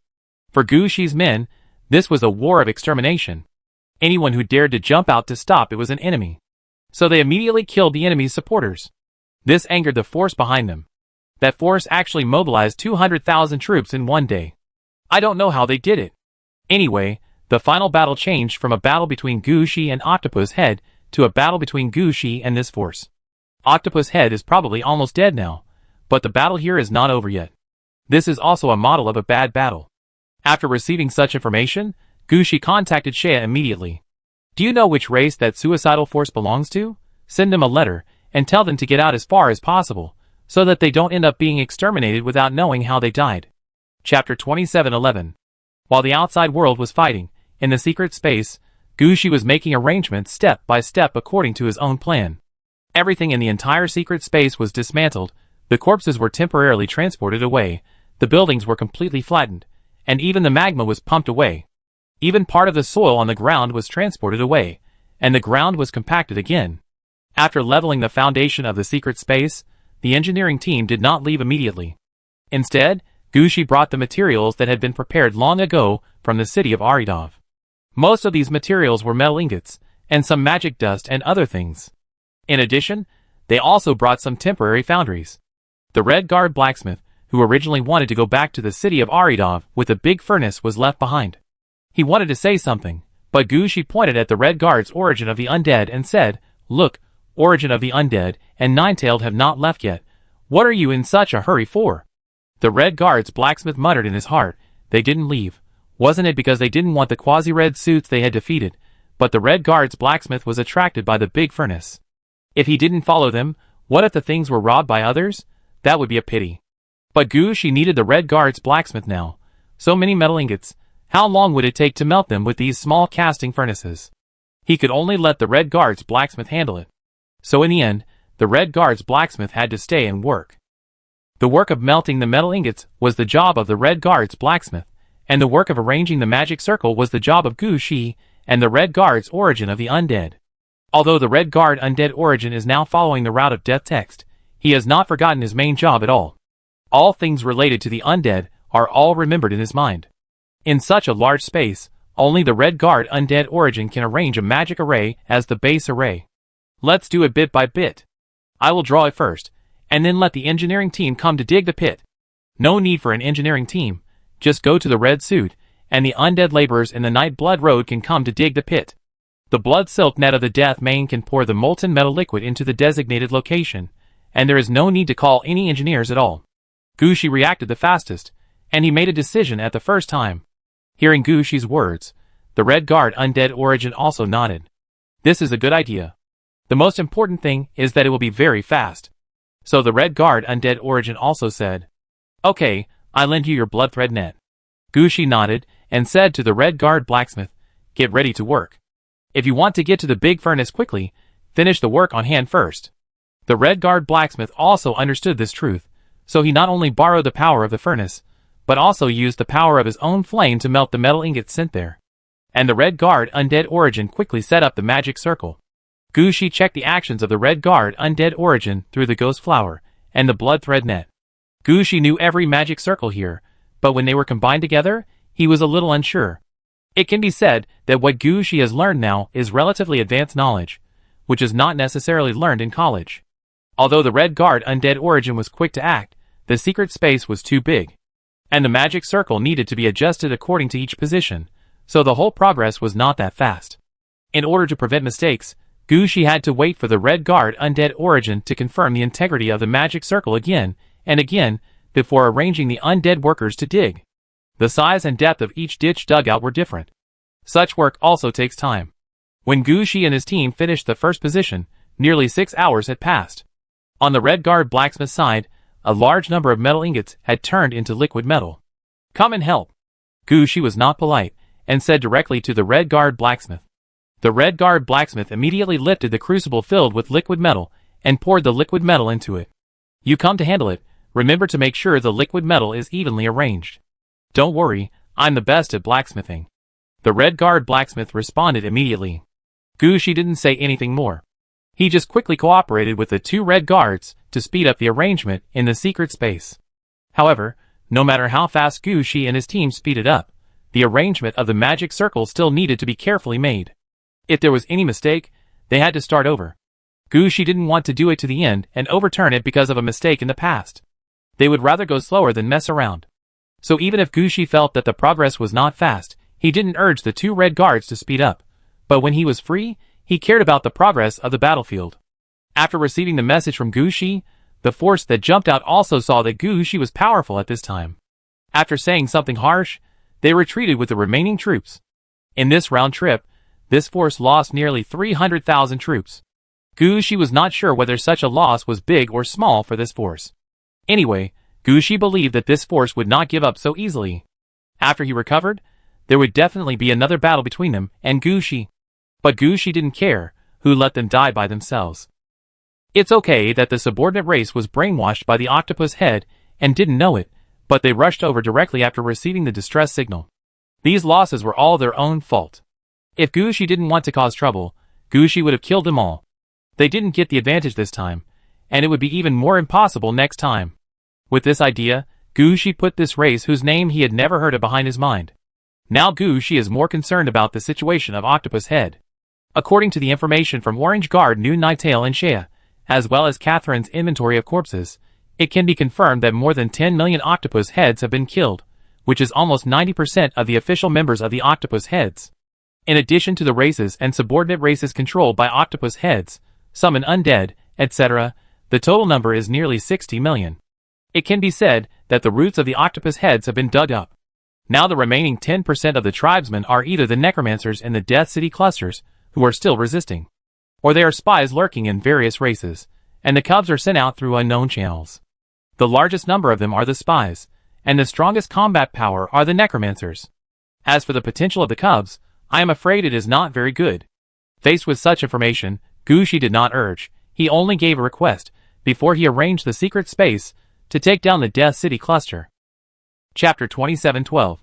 Speaker 1: For Gushi's men, this was a war of extermination. Anyone who dared to jump out to stop it was an enemy. So they immediately killed the enemy's supporters. This angered the force behind them. That force actually mobilized 200,000 troops in one day. I don't know how they did it. Anyway, the final battle changed from a battle between Gushi and Octopus Head to a battle between Gushi and this force. Octopus Head is probably almost dead now, but the battle here is not over yet. This is also a model of a bad battle. After receiving such information, Gushi contacted Shea immediately. Do you know which race that suicidal force belongs to? Send them a letter, and tell them to get out as far as possible, so that they don't end up being exterminated without knowing how they died. Chapter 27:11. While the outside world was fighting, in the secret space, Gushi was making arrangements step by step according to his own plan. Everything in the entire secret space was dismantled, the corpses were temporarily transported away, the buildings were completely flattened, and even the magma was pumped away. Even part of the soil on the ground was transported away, and the ground was compacted again. After leveling the foundation of the secret space, the engineering team did not leave immediately. Instead, Gushi brought the materials that had been prepared long ago from the city of Aridov. Most of these materials were metal ingots, and some magic dust and other things. In addition, they also brought some temporary foundries. The Red Guard blacksmith, who originally wanted to go back to the city of Aridov with a big furnace, was left behind. He wanted to say something, but Gushi pointed at the Red Guard's Origin of the Undead and said, "Look, Origin of the Undead and Ninetailed have not left yet. What are you in such a hurry for?" The Red Guard's blacksmith muttered in his heart, they didn't leave. Wasn't it because they didn't want the quasi-red suits they had defeated, but the Red Guard's blacksmith was attracted by the big furnace. If he didn't follow them, what if the things were robbed by others? That would be a pity. But Gushi needed the Red Guard's blacksmith now. So many metal ingots, how long would it take to melt them with these small casting furnaces? He could only let the Red Guard's blacksmith handle it. So in the end, the Red Guard's blacksmith had to stay and work. The work of melting the metal ingots was the job of the Red Guard's blacksmith, and the work of arranging the magic circle was the job of Gushi and the Red Guard's Origin of the Undead. Although the Red Guard Undead Origin is now following the route of Death Text, he has not forgotten his main job at all. All things related to the undead are all remembered in his mind. In such a large space, only the Red Guard Undead Origin can arrange a magic array as the base array. Let's do it bit by bit. I will draw it first, and then let the engineering team come to dig the pit. No need for an engineering team, just go to the red suit, and the undead laborers in the Night Blood Road can come to dig the pit. The blood silk net of the Death Main can pour the molten metal liquid into the designated location, and there is no need to call any engineers at all. Gushi reacted the fastest, and he made a decision at the first time. Hearing Gushi's words, the Red Guard Undead Origin also nodded. This is a good idea. The most important thing is that it will be very fast. So the Red Guard Undead Origin also said, "Okay, I lend you your blood thread net." Gushi nodded and said to the Red Guard blacksmith, "Get ready to work. If you want to get to the big furnace quickly, finish the work on hand first." The Red Guard blacksmith also understood this truth, so he not only borrowed the power of the furnace, but also used the power of his own flame to melt the metal ingots sent there. And the Red Guard Undead Origin quickly set up the magic circle. Gushi checked the actions of the Red Guard Undead Origin through the Ghost Flower and the Blood Thread Net. Gushi knew every magic circle here, but when they were combined together, he was a little unsure. It can be said that what Gushi has learned now is relatively advanced knowledge, which is not necessarily learned in college. Although the Red Guard Undead Origin was quick to act, the secret space was too big. and the magic circle needed to be adjusted according to each position, so the whole progress was not that fast. In order to prevent mistakes, Gushi had to wait for the Red Guard Undead Origin to confirm the integrity of the magic circle again and again before arranging the undead workers to dig. The size and depth of each ditch dugout were different. Such work also takes time. When Gushi and his team finished the first position, nearly 6 hours had passed. On the Red Guard blacksmith side, a large number of metal ingots had turned into liquid metal. "Come and help." Gushi was not polite, and said directly to the Red Guard blacksmith. The Red Guard blacksmith immediately lifted the crucible filled with liquid metal, and poured the liquid metal into it. "You come to handle it, remember to make sure the liquid metal is evenly arranged." "Don't worry, I'm the best at blacksmithing." The Red Guard blacksmith responded immediately. Gushi didn't say anything more. He just quickly cooperated with the 2 Red Guards to speed up the arrangement in the secret space. However, no matter how fast Gushi and his team speeded up, the arrangement of the magic circle still needed to be carefully made. If there was any mistake, they had to start over. Gushi didn't want to do it to the end and overturn it because of a mistake in the past. They would rather go slower than mess around. So even if Gushi felt that the progress was not fast, he didn't urge the 2 Red Guards to speed up. But when he was free, he cared about the progress of the battlefield. After receiving the message from Gushi, the force that jumped out also saw that Gushi was powerful at this time. After saying something harsh, they retreated with the remaining troops. In this round trip, this force lost nearly 300,000 troops. Gushi was not sure whether such a loss was big or small for this force. Anyway, Gushi believed that this force would not give up so easily. After he recovered, there would definitely be another battle between them and Gushi. But Gushi didn't care who let them die by themselves. It's okay that the subordinate race was brainwashed by the octopus head and didn't know it, but they rushed over directly after receiving the distress signal. These losses were all their own fault. If Gushi didn't want to cause trouble, Gushi would have killed them all. They didn't get the advantage this time, and it would be even more impossible next time. With this idea, Gushi put this race whose name he had never heard of behind his mind. Now Gushi is more concerned about the situation of Octopus Head. According to the information from Orange Guard New Nightale and Shea, as well as Catherine's inventory of corpses, it can be confirmed that more than 10 million octopus heads have been killed, which is almost 90% of the official members of the octopus heads. In addition to the races and subordinate races controlled by octopus heads, some an undead, etc., the total number is nearly 60 million. It can be said that the roots of the octopus heads have been dug up. Now the remaining 10% of the tribesmen are either the necromancers in the Death City clusters, who are still resisting, or they are spies lurking in various races, and the cubs are sent out through unknown channels. The largest number of them are the spies, and the strongest combat power are the necromancers. As for the potential of the cubs, I am afraid it is not very good. Faced with such information, Gushi did not urge, he only gave a request, before he arranged the secret space, to take down the Death City cluster. Chapter 2712.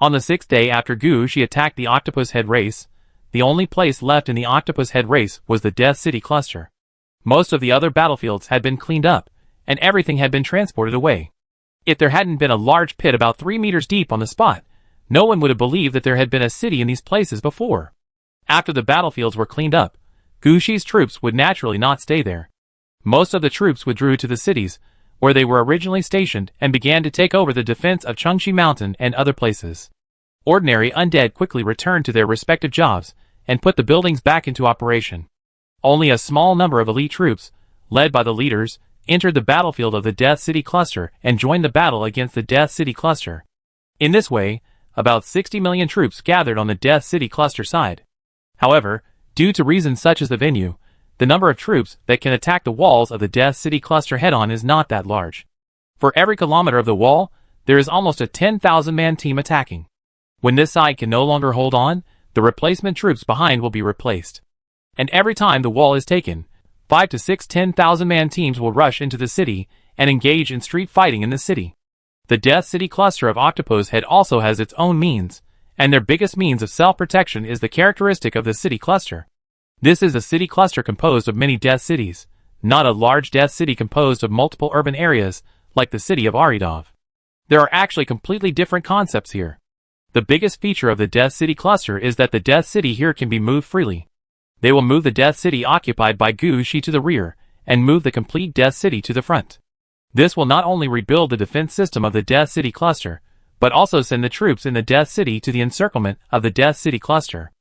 Speaker 1: On the 6th day after Gushi attacked the Octopus Head race, the only place left in the Octopus Head race was the Death City cluster. Most of the other battlefields had been cleaned up, and everything had been transported away. If there hadn't been a large pit about 3 meters deep on the spot, no one would have believed that there had been a city in these places before. After the battlefields were cleaned up, Gushi's troops would naturally not stay there. Most of the troops withdrew to the cities, where they were originally stationed, and began to take over the defense of Chengxi Mountain and other places. Ordinary undead quickly returned to their respective jobs, and put the buildings back into operation. Only a small number of elite troops, led by the leaders, entered the battlefield of the Death City cluster and joined the battle against the Death City cluster. In this way, about 60 million troops gathered on the Death City cluster side. However, due to reasons such as the venue, the number of troops that can attack the walls of the Death City cluster head-on is not that large. For every kilometer of the wall, there is almost a 10,000-man team attacking. When this side can no longer hold on, the replacement troops behind will be replaced. And every time the wall is taken, 5 to 6 10,000-man teams will rush into the city and engage in street fighting in the city. The Death City cluster of Octopus Head also has its own means, and their biggest means of self-protection is the characteristic of the city cluster. This is a city cluster composed of many death cities, not a large death city composed of multiple urban areas, like the city of Aridov. There are actually completely different concepts here. The biggest feature of the Death City cluster is that the Death City here can be moved freely. They will move the Death City occupied by Gushi to the rear, and move the complete Death City to the front. This will not only rebuild the defense system of the Death City cluster, but also send the troops in the Death City to the encirclement of the Death City cluster.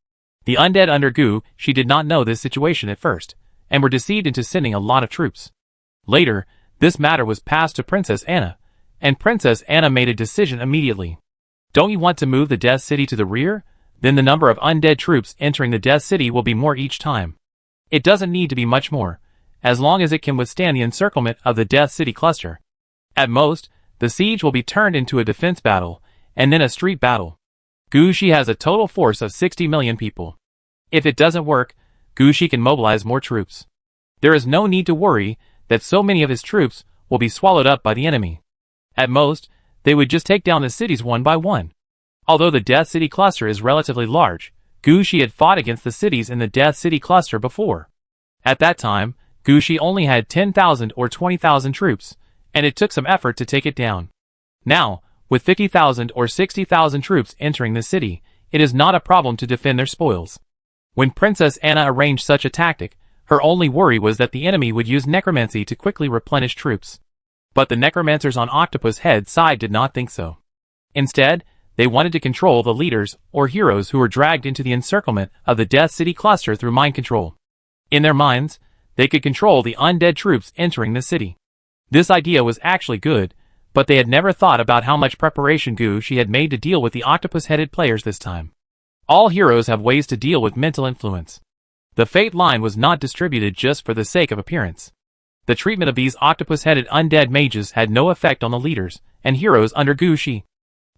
Speaker 1: The undead under Gu-shi did not know this situation at first, and were deceived into sending a lot of troops. Later, this matter was passed to Princess Anna, and Princess Anna made a decision immediately. Don't you want to move the Death City to the rear? Then the number of undead troops entering the Death City will be more each time. It doesn't need to be much more, as long as it can withstand the encirclement of the Death City cluster. At most, the siege will be turned into a defense battle, and then a street battle. Gu-shi has a total force of 60 million people. If it doesn't work, Gu-shi can mobilize more troops. There is no need to worry that so many of his troops will be swallowed up by the enemy. At most, they would just take down the cities one by one. Although the Death City cluster is relatively large, Gu-shi had fought against the cities in the Death City cluster before. At that time, Gu-shi only had 10,000 or 20,000 troops, and it took some effort to take it down. Now, with 50,000 or 60,000 troops entering the city, it is not a problem to defend their spoils. When Princess Anna arranged such a tactic, her only worry was that the enemy would use necromancy to quickly replenish troops. But the necromancers on Octopus Head's side did not think so. Instead, they wanted to control the leaders or heroes who were dragged into the encirclement of the Death City cluster through mind control. In their minds, they could control the undead troops entering the city. This idea was actually good, but they had never thought about how much preparation Gu-shi had made to deal with the octopus-headed players this time. All heroes have ways to deal with mental influence. The fate line was not distributed just for the sake of appearance. The treatment of these octopus-headed undead mages had no effect on the leaders and heroes under Gu-shi.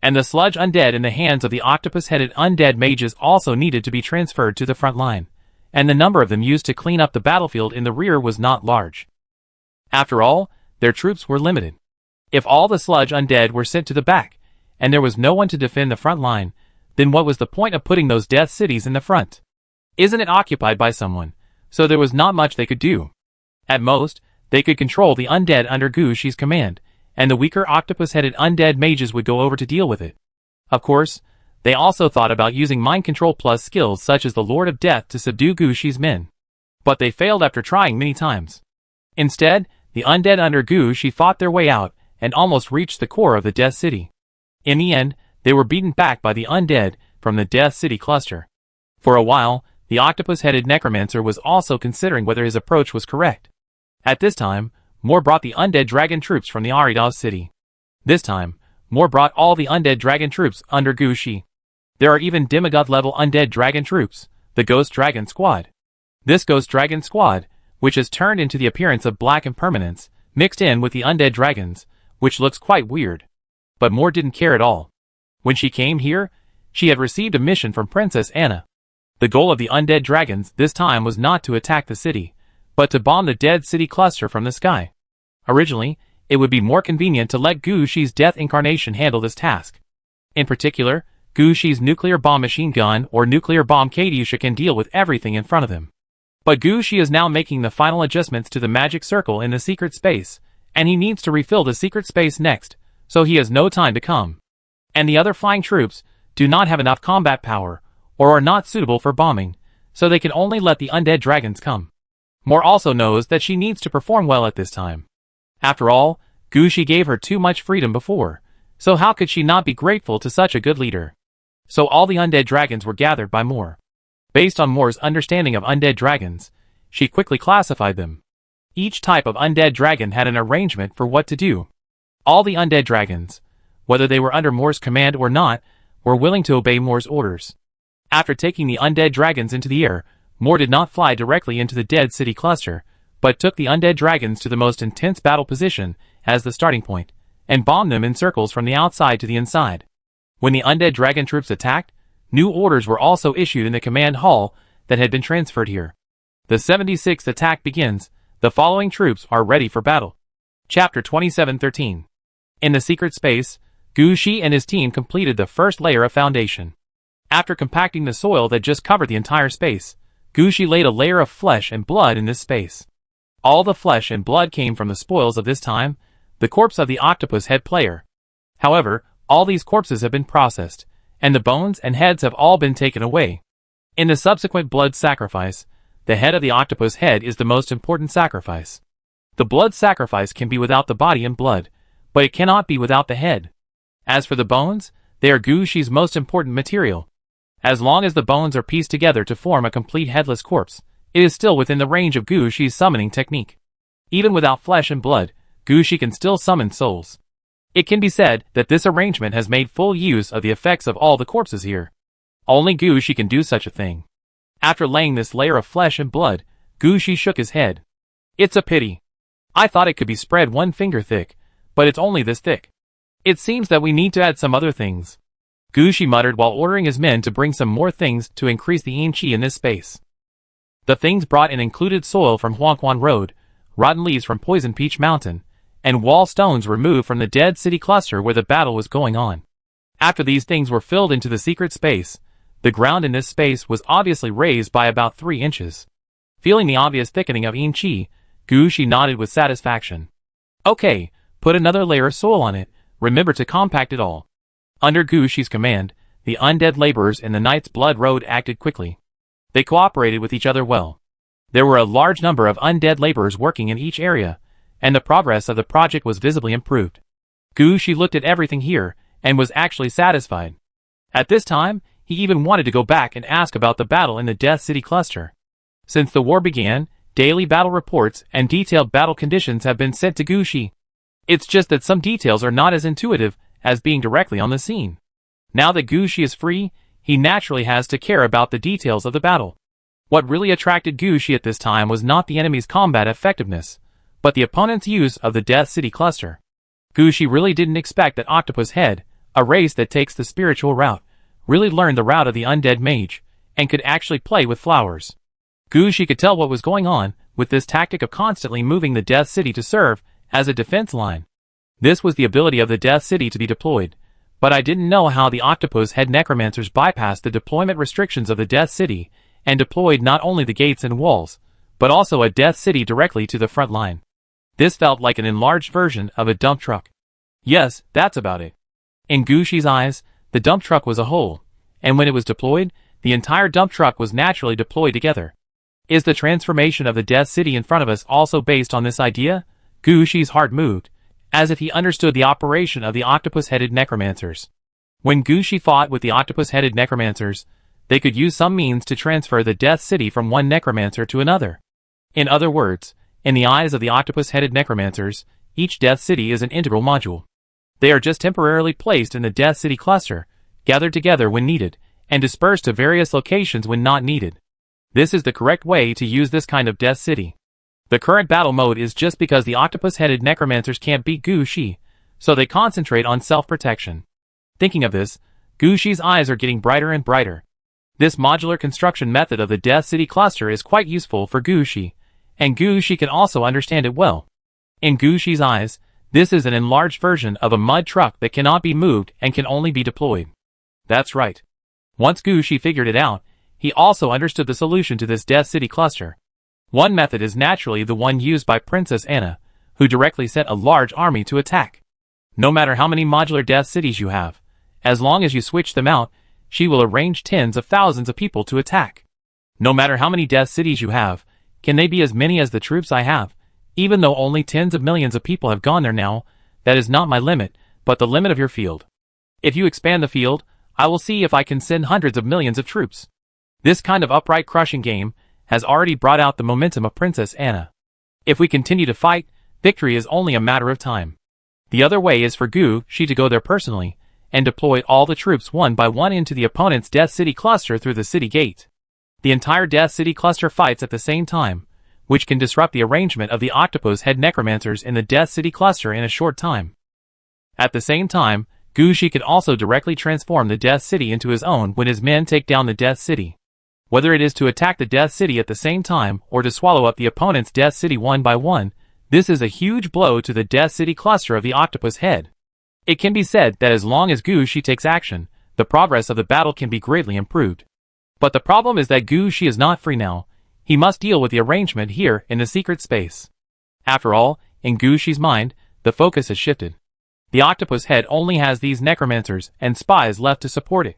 Speaker 1: And the sludge undead in the hands of the octopus-headed undead mages also needed to be transferred to the front line, and the number of them used to clean up the battlefield in the rear was not large. After all, their troops were limited. If all the sludge undead were sent to the back, and there was no one to defend the front line, then what was the point of putting those death cities in the front? Isn't it occupied by someone? So there was not much they could do. At most, they could control the undead under Gu-shi's command, and the weaker octopus-headed undead mages would go over to deal with it. Of course, they also thought about using mind control plus skills such as the Lord of Death to subdue Gu-shi's men. But they failed after trying many times. Instead, the undead under Gu-shi fought their way out and almost reached the core of the Death City. In the end, they were beaten back by the undead from the Death City cluster. For a while, the octopus-headed necromancer was also considering whether his approach was correct. At this time, Moore brought the undead dragon troops from the Aridos city. This time, Moore brought all the undead dragon troops under Gu-shi. There are even demigod-level undead dragon troops, the Ghost Dragon Squad. This Ghost Dragon Squad, which has turned into the appearance of black impermanence, mixed in with the undead dragons, which looks quite weird. But Moore didn't care at all. When she came here, she had received a mission from Princess Anna. The goal of the undead dragons this time was not to attack the city, but to bomb the Dead City cluster from the sky. Originally, it would be more convenient to let Gu-shi's Death Incarnation handle this task. In particular, Gu-shi's nuclear bomb machine gun or nuclear bomb Katyusha can deal with everything in front of him. But Gu-shi is now making the final adjustments to the magic circle in the secret space, and he needs to refill the secret space next, so he has no time to come. And the other flying troops do not have enough combat power, or are not suitable for bombing, so they can only let the undead dragons come. Moore also knows that she needs to perform well at this time. After all, Gu-shi gave her too much freedom before, so how could she not be grateful to such a good leader? So all the undead dragons were gathered by Moore. Based on Moore's understanding of undead dragons, she quickly classified them. Each type of undead dragon had an arrangement for what to do. All the undead dragons, whether they were under Moore's command or not, were willing to obey Moore's orders. After taking the undead dragons into the air, Moore did not fly directly into the Dead City cluster, but took the undead dragons to the most intense battle position as the starting point, and bombed them in circles from the outside to the inside. When the undead dragon troops attacked, new orders were also issued in the command hall that had been transferred here. The 76th attack begins. The following troops are ready for battle. Chapter 2713. In the secret space, Gu-shi and his team completed the first layer of foundation. After compacting the soil that just covered the entire space, Gu-shi laid a layer of flesh and blood in this space. All the flesh and blood came from the spoils of this time, the corpse of the octopus head player. However, all these corpses have been processed, and the bones and heads have all been taken away. In the subsequent blood sacrifice, the head of the octopus head is the most important sacrifice. The blood sacrifice can be without the body and blood, but it cannot be without the head. As for the bones, they are Gu Shi's most important material. As long as the bones are pieced together to form a complete headless corpse, it is still within the range of Gu Shi's summoning technique. Even without flesh and blood, Gu Shi can still summon souls. It can be said that this arrangement has made full use of the effects of all the corpses here. Only Gu Shi can do such a thing. After laying this layer of flesh and blood, Gu Shi shook his head. It's a pity. I thought it could be spread 1 finger thick, but it's only this thick. It seems that we need to add some other things. Gu Shi muttered while ordering his men to bring some more things to increase the yin qi in this space. The things brought in included soil from Huangquan Road, rotten leaves from Poison Peach Mountain, and wall stones removed from the dead city cluster where the battle was going on. After these things were filled into the secret space, the ground in this space was obviously raised by about 3 inches. Feeling the obvious thickening of yin qi, Gu Shi nodded with satisfaction. Okay, put another layer of soil on it, remember to compact it all. Under Gu Shi's command, the undead laborers in the Knight's Blood Road acted quickly. They cooperated with each other well. There were a large number of undead laborers working in each area, and the progress of the project was visibly improved. Gu Shi looked at everything here, and was actually satisfied. At this time, he even wanted to go back and ask about the battle in the Death City cluster. Since the war began, daily battle reports and detailed battle conditions have been sent to Gu Shi. It's just that some details are not as intuitive as being directly on the scene. Now that Gu Shi is free, he naturally has to care about the details of the battle. What really attracted Gu Shi at this time was not the enemy's combat effectiveness, but the opponent's use of the Death City cluster. Gu Shi really didn't expect that Octopus Head, a race that takes the spiritual route, really learned the route of the undead mage, and could actually play with flowers. Gu Shi could tell what was going on with this tactic of constantly moving the Death City to serve as a defense line. This was the ability of the Death City to be deployed, but I didn't know how the Octopus Head Necromancers bypassed the deployment restrictions of the Death City and deployed not only the gates and walls, but also a Death City directly to the front line. This felt like an enlarged version of a dump truck. Yes, that's about it. In Gu Shi's eyes, the dump truck was a whole, and when it was deployed, the entire dump truck was naturally deployed together. Is the transformation of the Death City in front of us also based on this idea? Gu Shi's heart moved, as if he understood the operation of the octopus-headed necromancers. When Gu Shi fought with the octopus-headed necromancers, they could use some means to transfer the Death City from one necromancer to another. In other words, in the eyes of the octopus-headed necromancers, each Death City is an integral module. They are just temporarily placed in the Death City cluster, gathered together when needed, and dispersed to various locations when not needed. This is the correct way to use this kind of Death City. The current battle mode is just because the octopus-headed necromancers can't beat Gu Shi, so they concentrate on self-protection. Thinking of this, Gu Shi's eyes are getting brighter and brighter. This modular construction method of the Death City cluster is quite useful for Gu Shi, and Gu Shi can also understand it well. In Gu Shi's eyes, this is an enlarged version of a mud truck that cannot be moved and can only be deployed. That's right. Once Gu Shi figured it out, he also understood the solution to this Death City cluster. One method is naturally the one used by Princess Anna, who directly sent a large army to attack. No matter how many modular Death Cities you have, as long as you switch them out, she will arrange tens of thousands of people to attack. No matter how many Death Cities you have, can they be as many as the troops I have? Even though only tens of millions of people have gone there now, that is not my limit, but the limit of your field. If you expand the field, I will see if I can send hundreds of millions of troops. This kind of upright crushing game has already brought out the momentum of Princess Anna. If we continue to fight, victory is only a matter of time. The other way is for Gu Shi to go there personally, and deploy all the troops one by one into the opponent's Death City cluster through the city gate. The entire Death City cluster fights at the same time, which can disrupt the arrangement of the octopus head necromancers in the Death City cluster in a short time. At the same time, Gu Shi can also directly transform the Death City into his own when his men take down the Death City. Whether it is to attack the Death City at the same time or to swallow up the opponent's Death City one by one, this is a huge blow to the Death City cluster of the octopus head. It can be said that as long as Gu Shi takes action, the progress of the battle can be greatly improved. But the problem is that Gu Shi is not free now. He must deal with the arrangement here in the secret space. After all, in Gu Shi's mind, the focus has shifted. The octopus head only has these necromancers and spies left to support it.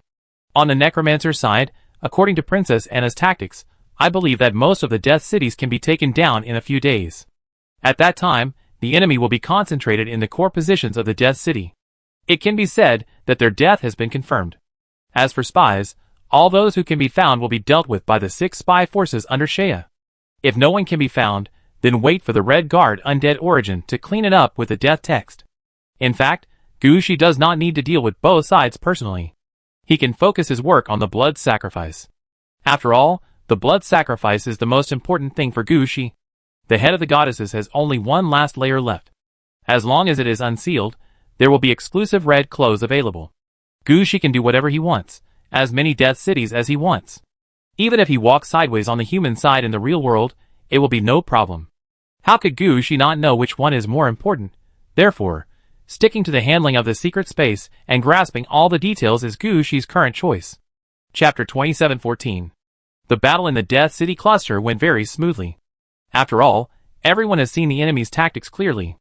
Speaker 1: On the necromancer side, according to Princess Anna's tactics, I believe that most of the Death Cities can be taken down in a few days. At that time, the enemy will be concentrated in the core positions of the Death City. It can be said that their death has been confirmed. As for spies, all those who can be found will be dealt with by the 6 spy forces under Shea. If no one can be found, then wait for the Red Guard Undead Origin to clean it up with the death text. In fact, Gushi does not need to deal with both sides personally. He can focus his work on the blood sacrifice. After all, the blood sacrifice is the most important thing for Gushi. The head of the goddesses has only one last layer left. As long as it is unsealed, there will be exclusive red clothes available. Gushi can do whatever he wants, as many death cities as he wants. Even if he walks sideways on the human side in the real world, it will be no problem. How could Gushi not know which one is more important? Therefore, sticking to the handling of the secret space and grasping all the details is Gushi's current choice. Chapter 2714. The battle in the Death City cluster went very smoothly. After all, everyone has seen the enemy's tactics clearly.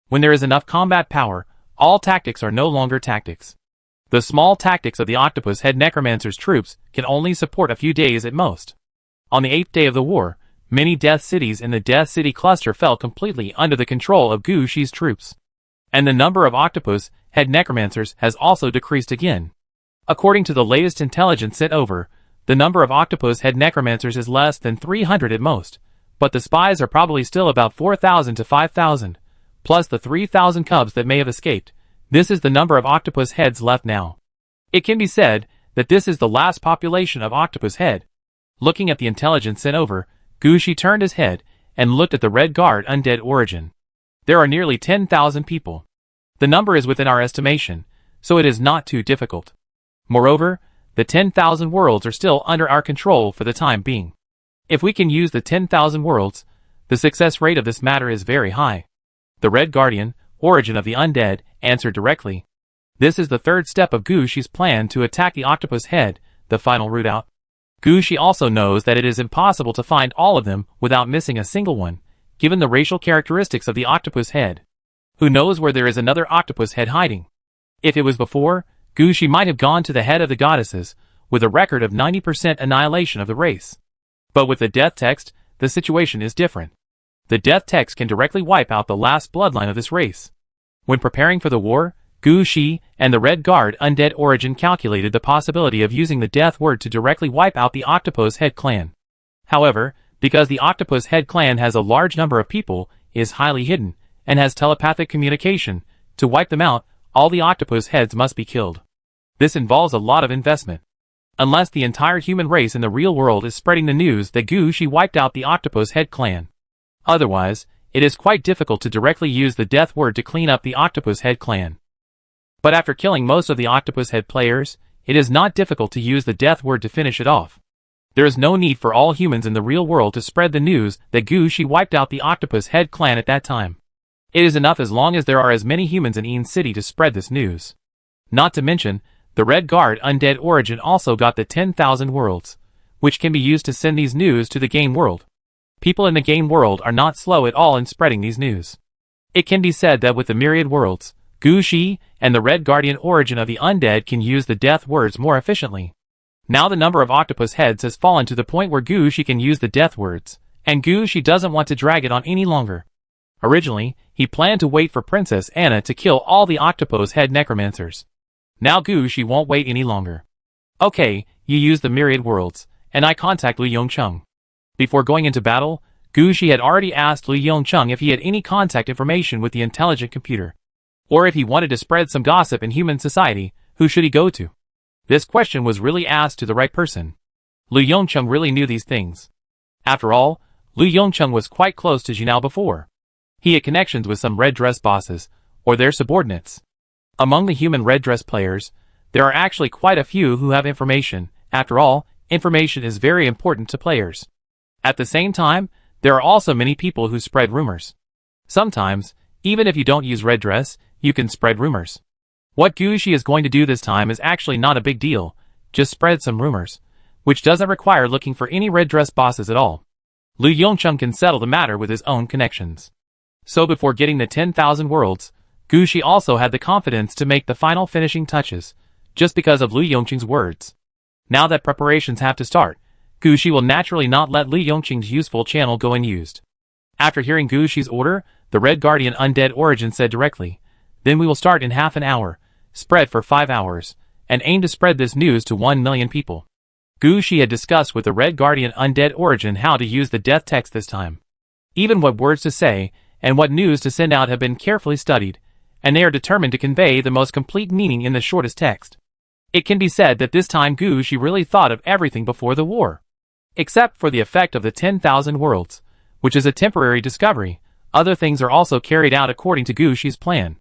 Speaker 1: When there is enough combat power, all tactics are no longer tactics. The small tactics of the Octopus Head Necromancer's troops can only support a few days at most. On the 8th day of the war, many death cities in the Death City cluster fell completely under the control of Gushi's troops. And the number of Octopus Head Necromancers has also decreased again. According to the latest intelligence sent over, the number of Octopus Head Necromancers is less than 300 at most, but the spies are probably still about 4,000 to 5,000, plus the 3,000 cubs that may have escaped. This is the number of octopus heads left now. It can be said that this is the last population of Octopus Head. Looking at the intelligence sent over, Gushi turned his head and looked at the Red Guard Undead Origin. There are nearly 10,000 people. The number is within our estimation, so it is not too difficult. Moreover, the 10,000 worlds are still under our control for the time being. If we can use the 10,000 worlds, the success rate of this matter is very high. The Red Guardian, Origin of the Undead, answered directly. This is the third step of Gushi's plan to attack the Octopus Head, the final route out. Gushi also knows that it is impossible to find all of them without missing a single one, given the racial characteristics of the Octopus Head. Who knows where there is another Octopus Head hiding? If it was before, Gushi might have gone to the head of the goddesses, with a record of 90% annihilation of the race. But with the death text, the situation is different. The death text can directly wipe out the last bloodline of this race. When preparing for the war, Gushi and the Red Guard Undead Origin calculated the possibility of using the death word to directly wipe out the Octopus Head clan. However, because the Octopus Head clan has a large number of people, is highly hidden, and has telepathic communication, to wipe them out, all the octopus heads must be killed. This involves a lot of investment. Unless the entire human race in the real world is spreading the news that Gushi wiped out the Octopus Head clan. Otherwise, it is quite difficult to directly use the death word to clean up the Octopus Head clan. But after killing most of the Octopus Head players, it is not difficult to use the death word to finish it off. There is no need for all humans in the real world to spread the news that Gushi wiped out the Octopus Head clan at that time. It is enough as long as there are as many humans in Een City to spread this news. Not to mention, the Red Guard Undead Origin also got the 10,000 worlds, which can be used to send these news to the game world. People in the game world are not slow at all in spreading these news. It can be said that with the myriad worlds, Gushi and the Red Guardian Origin of the Undead can use the death words more efficiently. Now the number of octopus heads has fallen to the point where Gushi can use the death words, and Gushi doesn't want to drag it on any longer. Originally, he planned to wait for Princess Anna to kill all the Octopus Head Necromancers. Now Gushi won't wait any longer. Okay, you use the myriad worlds, and I contact Lu Yongcheng. Before going into battle, Gushi had already asked Lu Yongcheng if he had any contact information with the intelligent computer. Or if he wanted to spread some gossip in human society, who should he go to? This question was really asked to the right person. Lu Yongcheng really knew these things. After all, Lu Yongcheng was quite close to Jinao before. He had connections with some red dress bosses, or their subordinates. Among the human red dress players, there are actually quite a few who have information. After all, information is very important to players. At the same time, there are also many people who spread rumors. Sometimes, even if you don't use red dress, you can spread rumors. What Gushi is going to do this time is actually not a big deal, just spread some rumors, which doesn't require looking for any red dress bosses at all. Lu Yongcheng can settle the matter with his own connections. So before getting the 10,000 worlds, Gushi also had the confidence to make the final finishing touches, just because of Lu Yongcheng's words. Now that preparations have to start, Gushi will naturally not let Lu Yongcheng's useful channel go unused. After hearing Gu Shi's order, the Red Guardian Undead Origin said directly, "Then we will start in half an hour, spread for 5 hours, and aim to spread this news to 1 million people." Gu Shi had discussed with the Red Guardian Undead Origin how to use the death text this time. Even what words to say, and what news to send out have been carefully studied, and they are determined to convey the most complete meaning in the shortest text. It can be said that this time Gu Shi really thought of everything before the war. Except for the effect of the 10,000 worlds, which is a temporary discovery, other things are also carried out according to Gu Shi's plan.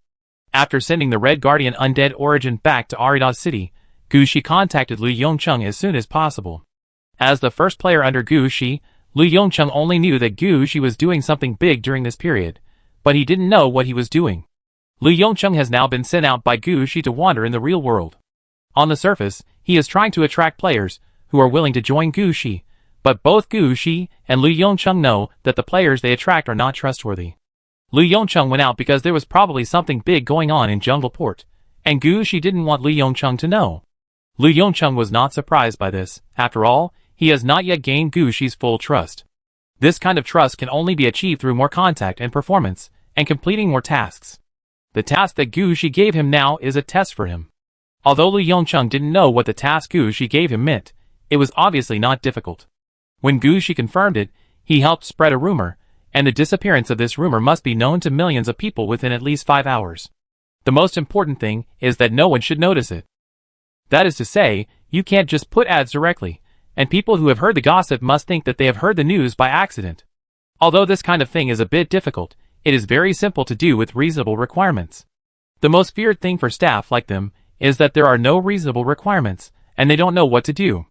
Speaker 1: After sending the Red Guardian Undead Origin back to Arida's city, Gu Shi contacted Lu Yongcheng as soon as possible. As the first player under Gu Shi, Lu Yongcheng only knew that Gu Shi was doing something big during this period, but he didn't know what he was doing. Lu Yongcheng has now been sent out by Gu Shi to wander in the real world. On the surface, he is trying to attract players who are willing to join Gu Shi, but both Gu Shi and Lu Yongcheng know that the players they attract are not trustworthy. Lu Yongcheng went out because there was probably something big going on in Jungle Port, and Gu Shi didn't want Lu Yongcheng to know. Lu Yongcheng was not surprised by this. After all, he has not yet gained Gu Shi's full trust. This kind of trust can only be achieved through more contact and performance, and completing more tasks. The task that Gu Shi gave him now is a test for him. Although Lu Yongcheng didn't know what the task Gu Shi gave him meant, it was obviously not difficult. When Gu Shi confirmed it, he helped spread a rumor, and the disappearance of this rumor must be known to millions of people within at least 5 hours. The most important thing is that no one should notice it. That is to say, you can't just put ads directly, and people who have heard the gossip must think that they have heard the news by accident. Although this kind of thing is a bit difficult, it is very simple to do with reasonable requirements. The most feared thing for staff like them is that there are no reasonable requirements, and they don't know what to do.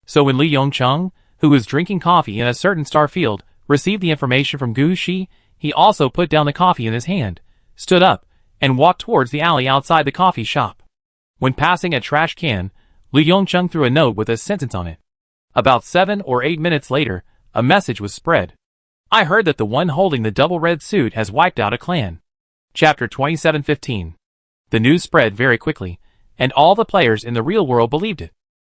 Speaker 1: So when Lu Yongcheng, who was drinking coffee in a certain star field, received the information from Gu Shi, he also put down the coffee in his hand, stood up, and walked towards the alley outside the coffee shop. When passing a trash can, Lu Yongcheng threw a note with a sentence on it. About 7 or 8 minutes later, a message was spread. "I heard that the one holding the double red suit has wiped out a clan." Chapter 2715. The news spread very quickly, and all the players in the real world believed it.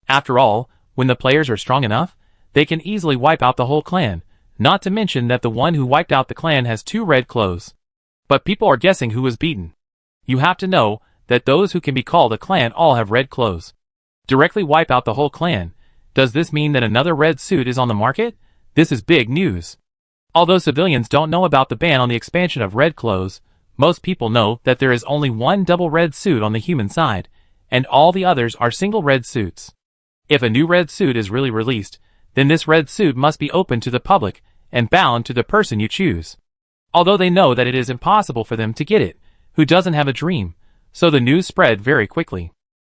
Speaker 1: After all, when the players are strong enough, they can easily wipe out the whole clan, not to mention that the one who wiped out the clan has 2 red clothes. But people are guessing who was beaten. You have to know that those who can be called a clan all have red clothes. Directly wipe out the whole clan. Does this mean that another red suit is on the market? This is big news. Although civilians don't know about the ban on the expansion of red clothes, most people know that there is only one double red suit on the human side, and all the others are single red suits. If a new red suit is really released, then this red suit must be open to the public and bound to the person you choose. Although they know that it is impossible for them to get it, who doesn't have a dream, so the news spread very quickly.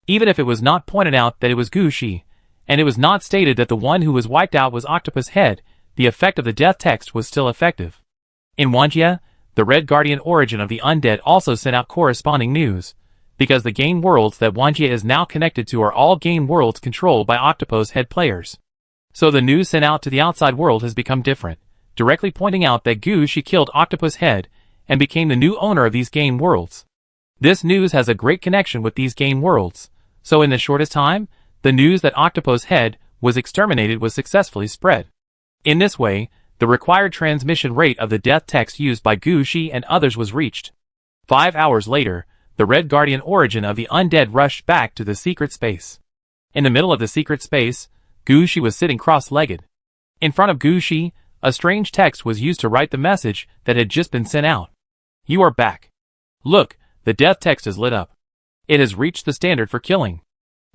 Speaker 1: Even if it was not pointed out that it was Gu Shi, and it was not stated that the one who was wiped out was Octopus Head, the effect of the death text was still effective. In Wanjie, the Red Guardian Origin of the Undead also sent out corresponding news, because the game worlds that Wanjie is now connected to are all game worlds controlled by Octopus Head players. So the news sent out to the outside world has become different, directly pointing out that Gu Shi killed Octopus Head and became the new owner of these game worlds. This news has a great connection with these game worlds, so in the shortest time, the news that Octopus Head was exterminated was successfully spread. In this way, the required transmission rate of the death text used by Gu Shi and others was reached. 5 hours later, the Red Guardian Origin of the Undead rushed back to the secret space. In the middle of the secret space, Gu Shi was sitting cross-legged. In front of Gu Shi, a strange text was used to write the message that had just been sent out. "You are back. Look, the death text is lit up. It has reached the standard for killing."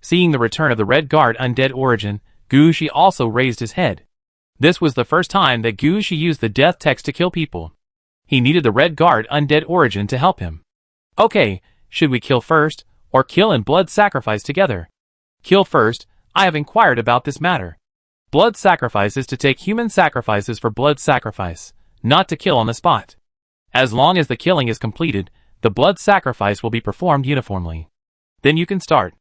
Speaker 1: Seeing the return of the Red Guard Undead Origin, Gu Shi also raised his head. This was the first time that Gu Shi used the death text to kill people. He needed the Red Guard Undead Origin to help him. "Okay, should we kill first, or kill and blood sacrifice together?" "Kill first. I have inquired about this matter. Blood sacrifice is to take human sacrifices for blood sacrifice, not to kill on the spot. As long as the killing is completed, the blood sacrifice will be performed uniformly. Then you can start."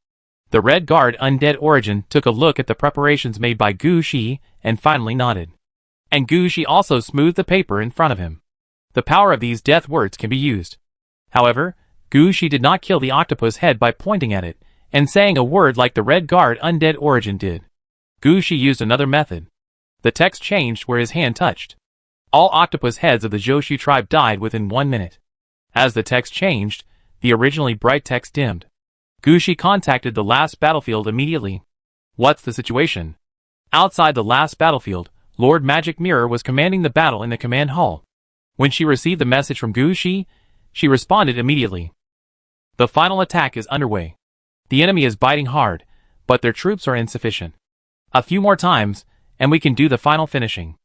Speaker 1: The Red Guard Undead Origin took a look at the preparations made by Gu Shi and finally nodded. And Gu Shi also smoothed the paper in front of him. The power of these death words can be used. However, Gu Shi did not kill the octopus head by pointing at it and saying a word like the Red Guard Undead Origin did. Gu Shi used another method. The text changed where his hand touched. All octopus heads of the Joshu tribe died within 1 minute. As the text changed, the originally bright text dimmed. Gushi contacted the last battlefield immediately. What's the situation? Outside the last battlefield, Lord Magic Mirror was commanding the battle in the command hall. When she received the message from Gushi, she responded immediately. The final attack is underway. The enemy is biting hard, but their troops are insufficient. A few more times, and we can do the final finishing.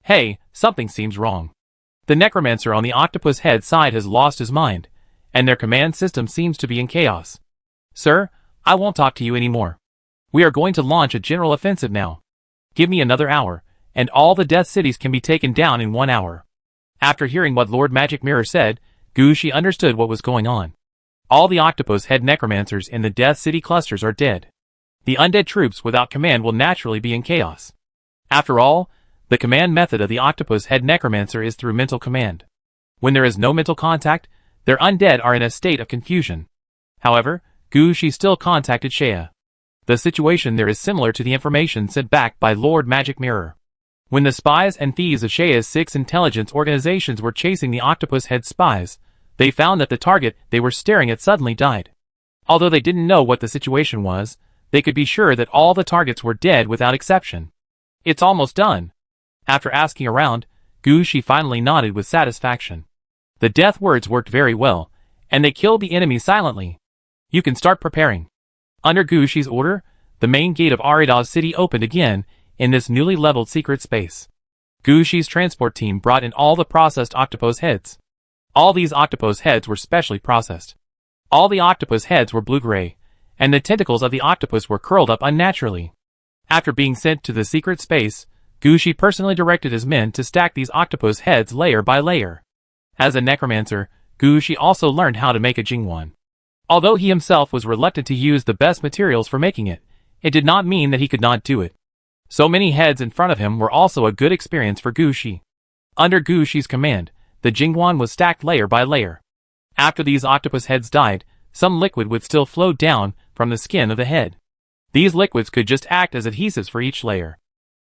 Speaker 1: Hey, something seems wrong. The necromancer on the octopus head side has lost his mind, and their command system seems to be in chaos. Sir, I won't talk to you anymore. We are going to launch a general offensive now. Give me another hour, and all the Death Cities can be taken down in 1 hour. After hearing what Lord Magic Mirror said, Gushi understood what was going on. All the octopus head necromancers in the Death City clusters are dead. The undead troops without command will naturally be in chaos. After all, the command method of the octopus head necromancer is through mental command. When there is no mental contact, their undead are in a state of confusion. However, Gushi still contacted Shea. The situation there is similar to the information sent back by Lord Magic Mirror. When the spies and thieves of Shea's 6 intelligence organizations were chasing the octopus head spies, they found that the target they were staring at suddenly died. Although they didn't know what the situation was, they could be sure that all the targets were dead without exception. It's almost done. After asking around, Gushi finally nodded with satisfaction. The death words worked very well, and they killed the enemy silently. You can start preparing. Under Gushi's order, the main gate of Arida's city opened again in this newly leveled secret space. Gushi's transport team brought in all the processed octopus heads. All these octopus heads were specially processed. All the octopus heads were blue-gray, and the tentacles of the octopus were curled up unnaturally. After being sent to the secret space, Gushi personally directed his men to stack these octopus heads layer by layer. As a necromancer, Gushi also learned how to make a Jingwan. Although he himself was reluctant to use the best materials for making it, it did not mean that he could not do it. So many heads in front of him were also a good experience for Gushi. Under Gushi's command, the Jingwan was stacked layer by layer. After these octopus heads died, some liquid would still flow down from the skin of the head. These liquids could just act as adhesives for each layer.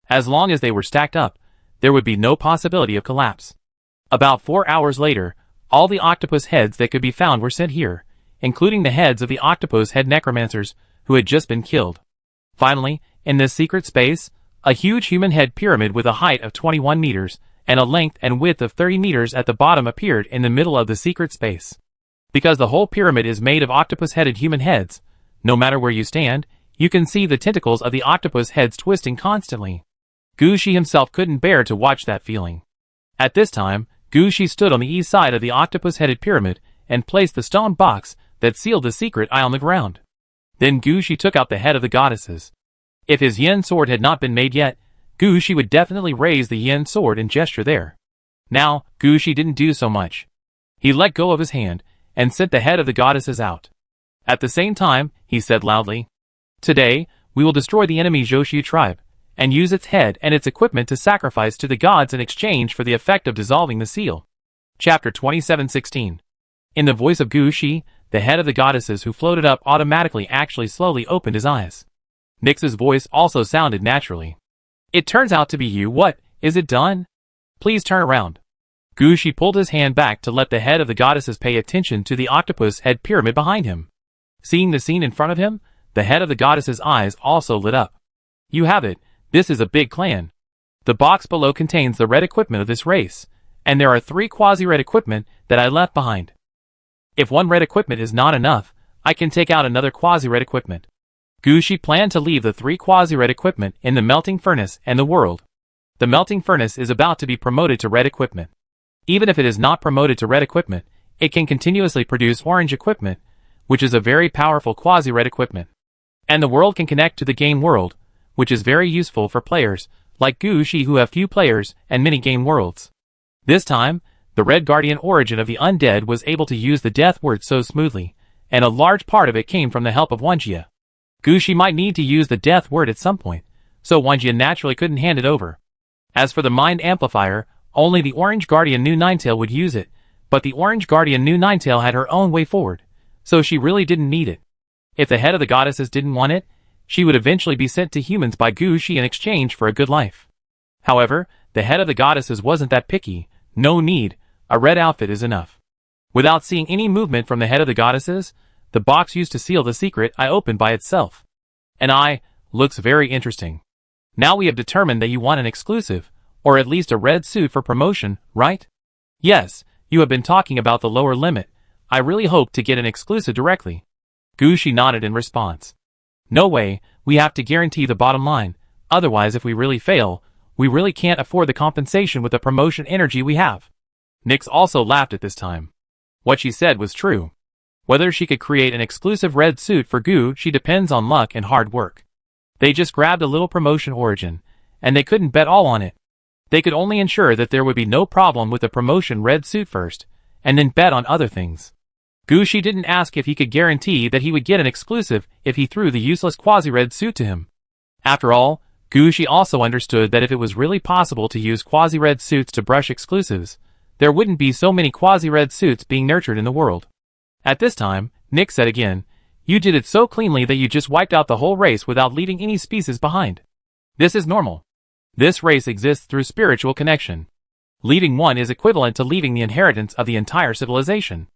Speaker 1: As long as they were stacked up, there would be no possibility of collapse. About 4 hours later, all the octopus heads that could be found were sent here, including the heads of the octopus head necromancers who had just been killed. Finally, in this secret space, a huge human head pyramid with a height of 21 meters and a length and width of 30 meters at the bottom appeared in the middle of the secret space. Because the whole pyramid is made of octopus-headed human heads, no matter where you stand, you can see the tentacles of the octopus heads twisting constantly. Gushi himself couldn't bear to watch that feeling. At this time, Gushi stood on the east side of the octopus-headed pyramid and placed the stone box that sealed the secret eye on the ground. Then Gushi took out the head of the goddesses. If his yen sword had not been made yet, Gushi would definitely raise the yen sword and gesture there. Now, Gushi didn't do so much. He let go of his hand and sent the head of the goddesses out. At the same time, he said loudly, "Today, we will destroy the enemy Joshu tribe, and use its head and its equipment to sacrifice to the gods in exchange for the effect of dissolving the seal." Chapter 27:16. In the voice of Gushi, the head of the goddesses who floated up automatically actually slowly opened his eyes. Nyx's voice also sounded naturally. "It turns out to be you. What, is it done? Please turn around." Gushi pulled his hand back to let the head of the goddesses pay attention to the octopus head pyramid behind him. Seeing the scene in front of him, the head of the goddess's eyes also lit up. "You have it. This is a big clan. The box below contains the red equipment of this race, and there are 3 quasi-red equipment that I left behind. If 1 red equipment is not enough, I can take out another quasi-red equipment." Gushi planned to leave the 3 quasi-red equipment in the melting furnace and the world. The melting furnace is about to be promoted to red equipment. Even if it is not promoted to red equipment, it can continuously produce orange equipment, which is a very powerful quasi-red equipment. And the world can connect to the game world, which is very useful for players like Gushi who have few players and many game worlds. This time, the Red Guardian origin of the undead was able to use the death word so smoothly, and a large part of it came from the help of Wanjia. Gushi might need to use the death word at some point, so Wanjia naturally couldn't hand it over. As for the mind amplifier, only the Orange Guardian New Ninetail would use it, but the Orange Guardian New Ninetail had her own way forward, so she really didn't need it. If the head of the goddesses didn't want it, she would eventually be sent to humans by Gushi in exchange for a good life. However, the head of the goddesses wasn't that picky. No need, a red outfit is enough. Without seeing any movement from the head of the goddesses, the box used to seal the secret I opened by itself. An eye, looks very interesting. Now we have determined that you want an exclusive, or at least a red suit for promotion, right? Yes, you have been talking about the lower limit. I really hope to get an exclusive directly. Gushi nodded in response. No way, we have to guarantee the bottom line, otherwise if we really fail, we really can't afford the compensation with the promotion energy we have. Nyx also laughed at this time. What she said was true. Whether she could create an exclusive red suit for Gushi depends on luck and hard work. They just grabbed a little promotion origin, and they couldn't bet all on it. They could only ensure that there would be no problem with the promotion red suit first, and then bet on other things. Gushi didn't ask if he could guarantee that he would get an exclusive if he threw the useless quasi-red suit to him. After all, Gushi also understood that if it was really possible to use quasi-red suits to brush exclusives, there wouldn't be so many quasi-red suits being nurtured in the world. At this time, Nyx said again, "You did it so cleanly that you just wiped out the whole race without leaving any species behind. This is normal. This race exists through spiritual connection. Leaving one is equivalent to leaving the inheritance of the entire civilization.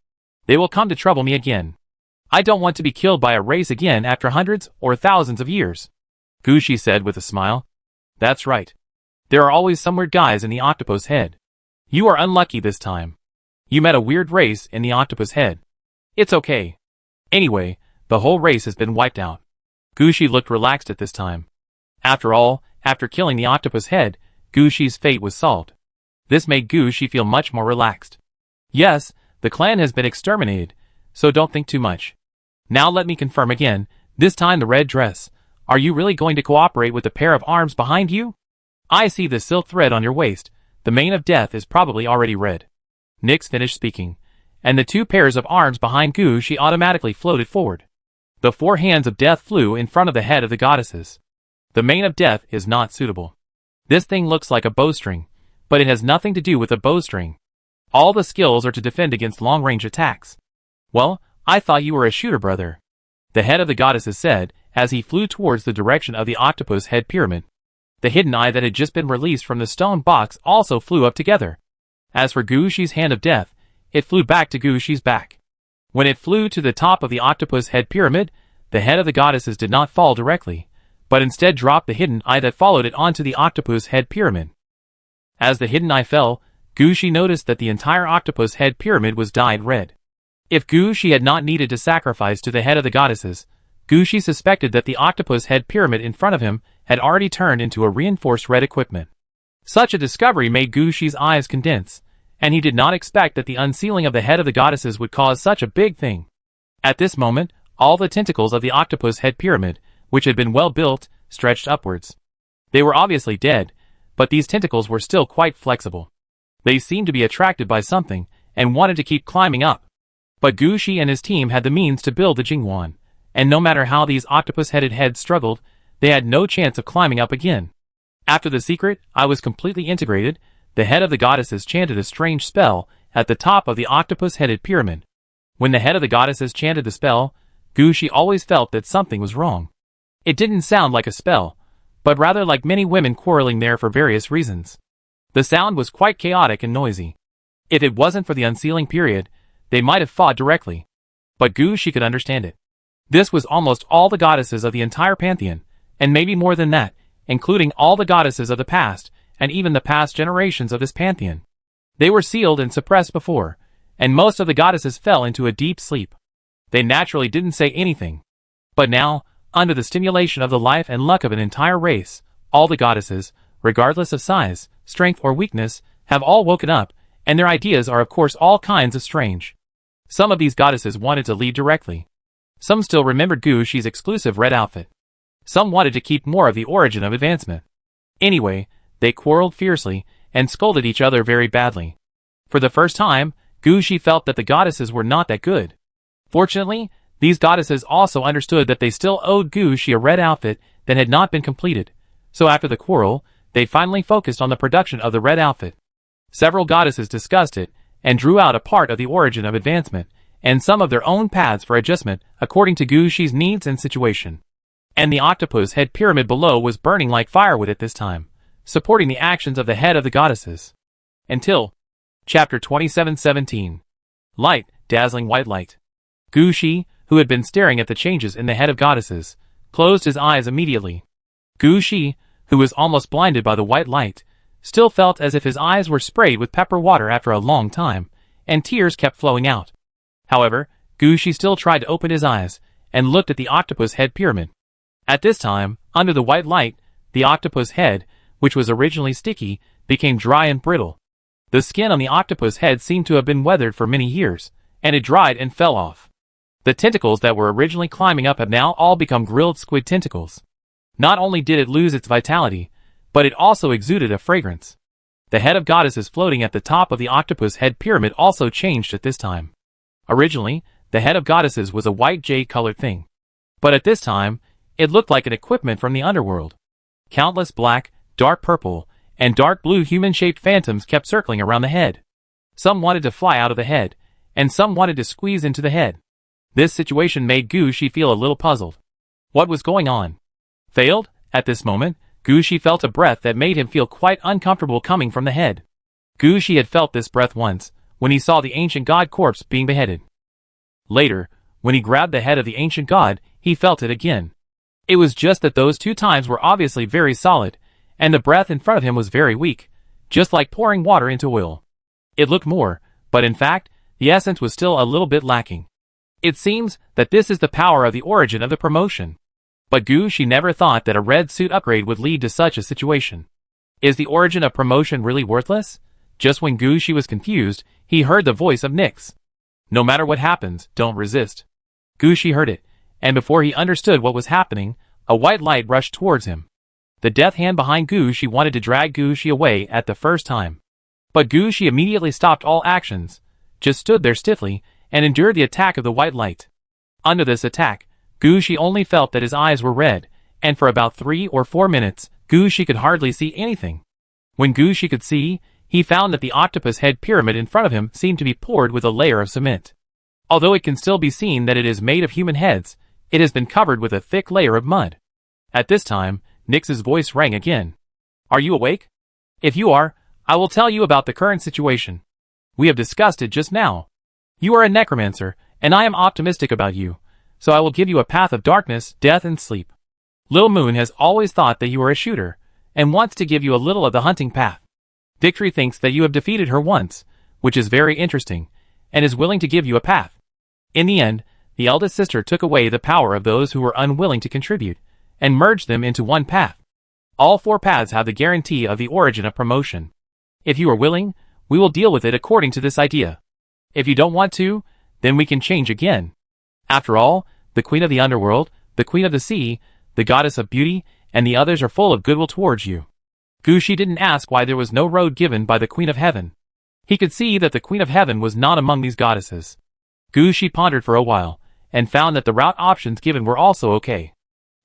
Speaker 1: They will come to trouble me again. I don't want to be killed by a race again after hundreds or thousands of years," Gushi said with a smile. "That's right. There are always some weird guys in the octopus head. You are unlucky this time. You met a weird race in the octopus head. It's okay. Anyway, the whole race has been wiped out." Gushi looked relaxed at this time. After all, after killing the octopus head, Gushi's fate was solved. This made Gushi feel much more relaxed. Yes, the clan has been exterminated, so don't think too much. Now let me confirm again, this time the red dress. Are you really going to cooperate with the pair of arms behind you? I see the silk thread on your waist. The mane of death is probably already red. Nyx finished speaking, and the two pairs of arms behind Gushi automatically floated forward. The four hands of death flew in front of the head of the goddesses. The mane of death is not suitable. This thing looks like a bowstring, but it has nothing to do with a bowstring. All the skills are to defend against long-range attacks. Well, I thought you were a shooter, brother, the head of the goddesses said, as he flew towards the direction of the octopus head pyramid. The hidden eye that had just been released from the stone box also flew up together. As for Gushi's hand of death, it flew back to Gushi's back. When it flew to the top of the octopus head pyramid, the head of the goddesses did not fall directly, but instead dropped the hidden eye that followed it onto the octopus head pyramid. As the hidden eye fell, Gushi noticed that the entire octopus head pyramid was dyed red. If Gushi had not needed to sacrifice to the head of the goddesses, Gushi suspected that the octopus head pyramid in front of him had already turned into a reinforced red equipment. Such a discovery made Gushi's eyes condense, and he did not expect that the unsealing of the head of the goddesses would cause such a big thing. At this moment, all the tentacles of the octopus head pyramid, which had been well built, stretched upwards. They were obviously dead, but these tentacles were still quite flexible. They seemed to be attracted by something, and wanted to keep climbing up. But Gushi and his team had the means to build the Jingwan, and no matter how these octopus-headed heads struggled, they had no chance of climbing up again. After the secret eye was completely integrated, the head of the goddesses chanted a strange spell at the top of the octopus-headed pyramid. When the head of the goddesses chanted the spell, Gushi always felt that something was wrong. It didn't sound like a spell, but rather like many women quarreling there for various reasons. The sound was quite chaotic and noisy. If it wasn't for the unsealing period, they might have fought directly. But Gushi could understand it. This was almost all the goddesses of the entire pantheon, and maybe more than that, including all the goddesses of the past, and even the past generations of this pantheon. They were sealed and suppressed before, and most of the goddesses fell into a deep sleep. They naturally didn't say anything. But now, under the stimulation of the life and luck of an entire race, all the goddesses, regardless of size, strength or weakness, have all woken up, and their ideas are of course all kinds of strange. Some of these goddesses wanted to lead directly. Some still remembered Gushi's exclusive red outfit. Some wanted to keep more of the origin of advancement. Anyway, they quarreled fiercely, and scolded each other very badly. For the first time, Gushi felt that the goddesses were not that good. Fortunately, these goddesses also understood that they still owed Gushi a red outfit that had not been completed, so after the quarrel, they finally focused on the production of the red outfit. Several goddesses discussed it, and drew out a part of the origin of advancement, and some of their own paths for adjustment according to Gushi's needs and situation. And the octopus head pyramid below was burning like firewood at this time, supporting the actions of the head of the goddesses. Until Chapter 2717. Light, dazzling white light. Gu Shi, who had been staring at the changes in the head of goddesses, closed his eyes immediately. Gu Shi, who was almost blinded by the white light, still felt as if his eyes were sprayed with pepper water after a long time, and tears kept flowing out. However, Gu Shi still tried to open his eyes, and looked at the octopus head pyramid. At this time, under the white light, the octopus head, which was originally sticky, became dry and brittle. The skin on the octopus head seemed to have been weathered for many years, and it dried and fell off. The tentacles that were originally climbing up have now all become grilled squid tentacles. Not only did it lose its vitality, but it also exuded a fragrance. The head of goddesses floating at the top of the octopus head pyramid also changed at this time. Originally, the head of goddesses was a white jade-colored thing. But at this time, it looked like an equipment from the underworld. Countless black, dark purple, and dark blue human-shaped phantoms kept circling around the head. Some wanted to fly out of the head, and some wanted to squeeze into the head. This situation made Gu Shi feel a little puzzled. What was going on? Failed? At this moment, Gu Shi felt a breath that made him feel quite uncomfortable coming from the head. Gu Shi had felt this breath once, when he saw the ancient god corpse being beheaded. Later, when he grabbed the head of the ancient god, he felt it again. It was just that those two times were obviously very solid, and the breath in front of him was very weak, just like pouring water into oil. It looked more, but in fact, the essence was still a little bit lacking. It seems that this is the power of the origin of the promotion. But Gu Shi never thought that a red suit upgrade would lead to such a situation. Is the origin of promotion really worthless? Just when Gu Shi was confused, he heard the voice of Nyx. No matter what happens, don't resist. Gu Shi heard it, and before he understood what was happening, a white light rushed towards him. The death hand behind Gu Shi wanted to drag Gu Shi away at the first time. But Gu Shi immediately stopped all actions, just stood there stiffly, and endured the attack of the white light. Under this attack, Gu Shi only felt that his eyes were red, and for about 3 or 4 minutes, Gu Shi could hardly see anything. When Gu Shi could see, he found that the octopus head pyramid in front of him seemed to be poured with a layer of cement. Although it can still be seen that it is made of human heads, it has been covered with a thick layer of mud. At this time, Nyx's voice rang again. Are you awake? If you are, I will tell you about the current situation. We have discussed it just now. You are a necromancer, and I am optimistic about you, so I will give you a path of darkness, death, and sleep. Lil Moon has always thought that you are a shooter, and wants to give you a little of the hunting path. Victory thinks that you have defeated her once, which is very interesting, and is willing to give you a path. In the end, the eldest sister took away the power of those who were unwilling to contribute, and merged them into one path. All 4 paths have the guarantee of the origin of promotion. If you are willing, we will deal with it according to this idea. If you don't want to, then we can change again. After all, the queen of the underworld, the queen of the sea, the goddess of beauty, and the others are full of goodwill towards you. Gu Shi didn't ask why there was no road given by the queen of heaven. He could see that the queen of heaven was not among these goddesses. Gu Shi pondered for a while, and found that the route options given were also okay.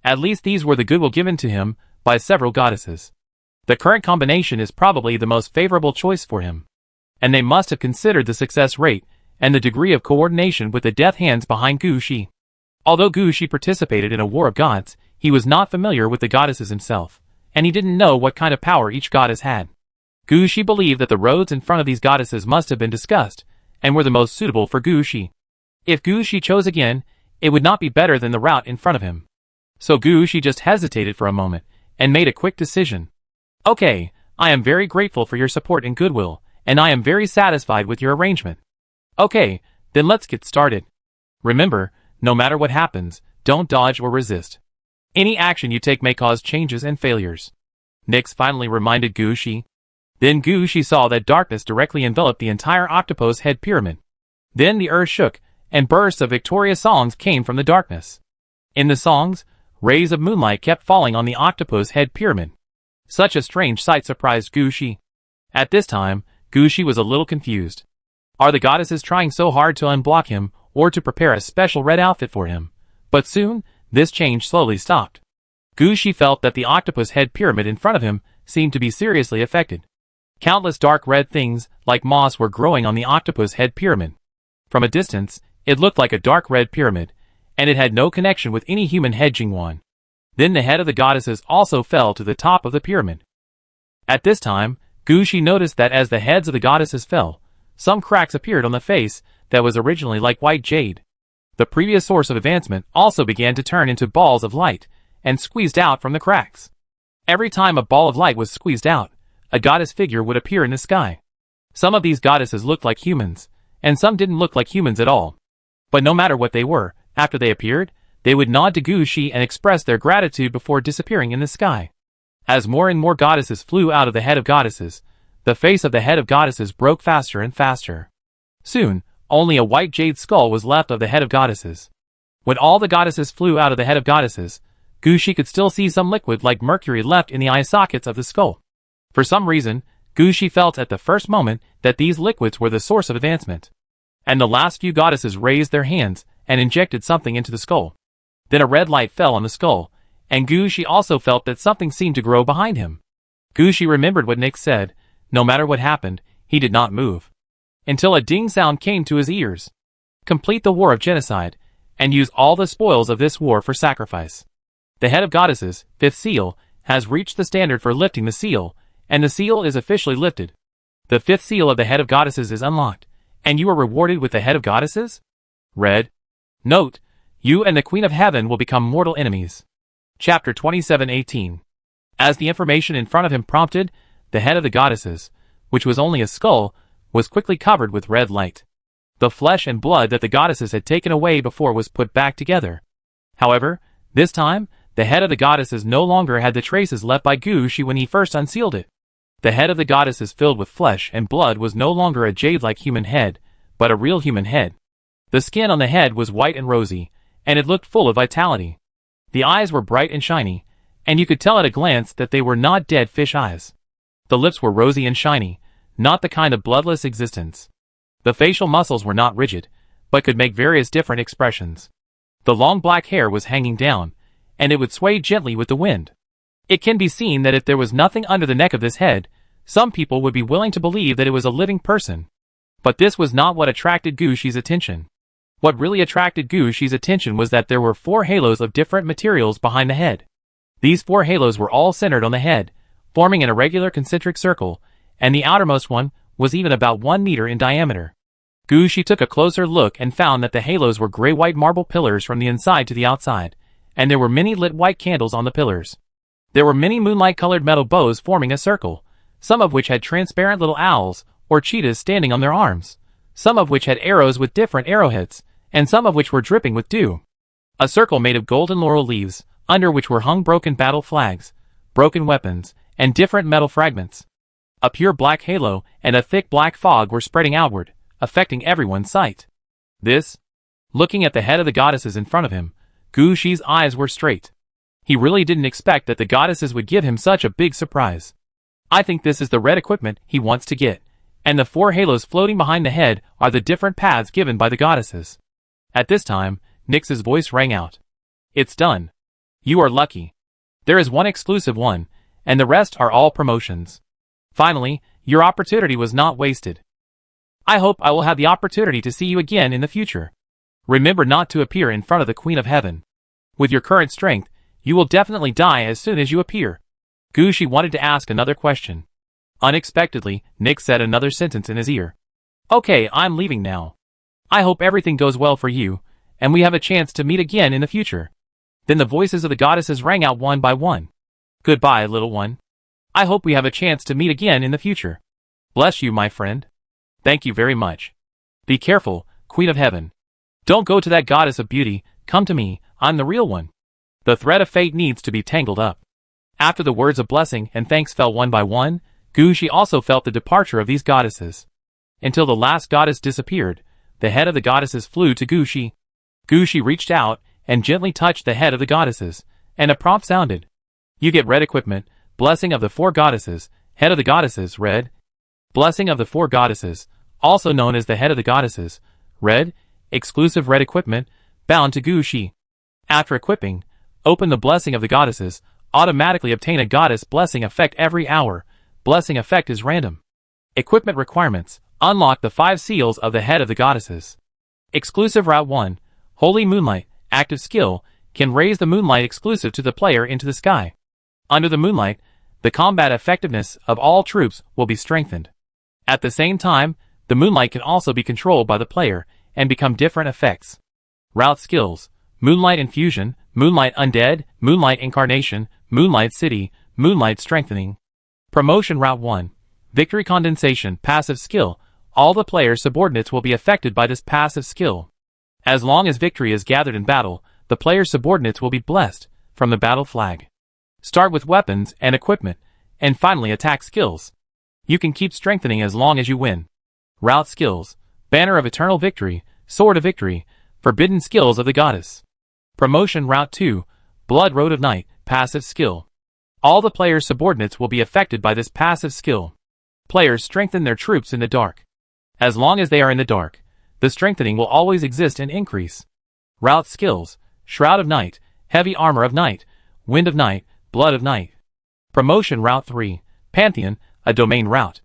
Speaker 1: At least these were the goodwill given to him by several goddesses. The current combination is probably the most favorable choice for him. And they must have considered the success rate, and the degree of coordination with the death hands behind Gu Shi. Although Gu Shi participated in a war of gods, he was not familiar with the goddesses himself, and he didn't know what kind of power each goddess had. Gu Shi believed that the roads in front of these goddesses must have been discussed, and were the most suitable for Gu Shi. If Gu Shi chose again, it would not be better than the route in front of him. So Gu Shi just hesitated for a moment, and made a quick decision. Okay, I am very grateful for your support and goodwill, and I am very satisfied with your arrangement. Okay, then let's get started. Remember, no matter what happens, don't dodge or resist. Any action you take may cause changes and failures. Nyx finally reminded Gu Shi. Then Gu Shi saw that darkness directly enveloped the entire octopus head pyramid. Then the earth shook, and bursts of victorious songs came from the darkness. In the songs, rays of moonlight kept falling on the octopus head pyramid. Such a strange sight surprised Gu Shi. At this time, Gu Shi was a little confused. Are the goddesses trying so hard to unblock him, or to prepare a special red outfit for him? But soon, this change slowly stopped. Gu Shi felt that the octopus head pyramid in front of him seemed to be seriously affected. Countless dark red things, like moss, were growing on the octopus head pyramid. From a distance, it looked like a dark red pyramid, and it had no connection with any human head Jingwan. Then the head of the goddesses also fell to the top of the pyramid. At this time, Gushi noticed that as the heads of the goddesses fell, some cracks appeared on the face that was originally like white jade. The previous source of advancement also began to turn into balls of light and squeezed out from the cracks. Every time a ball of light was squeezed out, a goddess figure would appear in the sky. Some of these goddesses looked like humans, and some didn't look like humans at all. But no matter what they were, after they appeared, they would nod to Gushi and express their gratitude before disappearing in the sky. As more and more goddesses flew out of the head of goddesses, the face of the head of goddesses broke faster and faster. Soon, only a white jade skull was left of the head of goddesses. When all the goddesses flew out of the head of goddesses, Gushi could still see some liquid like mercury left in the eye sockets of the skull. For some reason, Gushi felt at the first moment that these liquids were the source of advancement. And the last few goddesses raised their hands and injected something into the skull. Then a red light fell on the skull, and Gushi also felt that something seemed to grow behind him. Gushi remembered what Nick said. No matter what happened, he did not move. Until a ding sound came to his ears. Complete the war of genocide, and use all the spoils of this war for sacrifice. The head of goddesses, fifth seal, has reached the standard for lifting the seal, and the seal is officially lifted. The fifth seal of the head of goddesses is unlocked, and you are rewarded with the head of goddesses? Red. Note, you and the Queen of Heaven will become mortal enemies. Chapter 27:18. As the information in front of him prompted, the head of the goddesses, which was only a skull, was quickly covered with red light. The flesh and blood that the goddesses had taken away before was put back together. However, this time, the head of the goddesses no longer had the traces left by Gushi when he first unsealed it. The head of the goddesses filled with flesh and blood was no longer a jade-like human head, but a real human head. The skin on the head was white and rosy, and it looked full of vitality. The eyes were bright and shiny, and you could tell at a glance that they were not dead fish eyes. The lips were rosy and shiny, not the kind of bloodless existence. The facial muscles were not rigid, but could make various different expressions. The long black hair was hanging down, and it would sway gently with the wind. It can be seen that if there was nothing under the neck of this head, some people would be willing to believe that it was a living person. But this was not what attracted Gushi's attention. What really attracted Gushi's attention was that there were 4 halos of different materials behind the head. These 4 halos were all centered on the head, forming an irregular concentric circle, and the outermost one was even about 1 meter in diameter. Gushi took a closer look and found that the halos were gray-white marble pillars from the inside to the outside, and there were many lit white candles on the pillars. There were many moonlight-colored metal bows forming a circle, some of which had transparent little owls or cheetahs standing on their arms, some of which had arrows with different arrowheads, and some of which were dripping with dew. A circle made of golden laurel leaves, under which were hung broken battle flags, broken weapons, and different metal fragments. A pure black halo and a thick black fog were spreading outward, affecting everyone's sight. Looking at the head of the goddesses in front of him, Gushi's eyes were straight. He really didn't expect that the goddesses would give him such a big surprise. I think this is the red equipment he wants to get, and the 4 halos floating behind the head are the different paths given by the goddesses. At this time, Nix's voice rang out. It's done. You are lucky. There is one exclusive one, and the rest are all promotions. Finally, your opportunity was not wasted. I hope I will have the opportunity to see you again in the future. Remember not to appear in front of the Queen of Heaven. With your current strength, you will definitely die as soon as you appear. Gushi wanted to ask another question. Unexpectedly, Nick said another sentence in his ear. Okay, I'm leaving now. I hope everything goes well for you, and we have a chance to meet again in the future. Then the voices of the goddesses rang out one by one. Goodbye, little one. I hope we have a chance to meet again in the future. Bless you, my friend. Thank you very much. Be careful, Queen of Heaven. Don't go to that goddess of beauty, come to me, I'm the real one. The thread of fate needs to be tangled up. After the words of blessing and thanks fell one by one, Gushi also felt the departure of these goddesses. Until the last goddess disappeared, the head of the goddesses flew to Gushi. Gushi reached out and gently touched the head of the goddesses, and a prompt sounded. You get red equipment, blessing of the 4 goddesses, head of the goddesses, red. Blessing of the 4 goddesses, also known as the head of the goddesses, red, exclusive red equipment, bound to Gushi. After equipping, open the blessing of the goddesses, automatically obtain a goddess blessing effect every hour. Blessing effect is random. Equipment requirements, unlock the 5 seals of the head of the goddesses. Exclusive Route 1, Holy Moonlight, active skill, can raise the moonlight exclusive to the player into the sky. Under the moonlight, The combat effectiveness of all troops will be strengthened. At the same time, the moonlight can also be controlled by the player and become different effects. Route skills: Moonlight Infusion, Moonlight Undead, Moonlight Incarnation, Moonlight City, Moonlight Strengthening. Promotion Route 1. Victory Condensation Passive Skill. All the player's subordinates will be affected by this passive skill. As long as victory is gathered in battle, the player's subordinates will be blessed from the battle flag. Start with weapons and equipment, and finally attack skills. You can keep strengthening as long as you win. Route skills: Banner of Eternal Victory, Sword of Victory, Forbidden Skills of the Goddess. Promotion Route 2. Blood Road of Night, Passive Skill. All the player's subordinates will be affected by this passive skill. Players strengthen their troops in the dark. As long as they are in the dark, the strengthening will always exist and increase. Route skills: Shroud of Night, Heavy Armor of Night, Wind of Night, Blood of Night. Promotion Route 3. Pantheon, a domain route.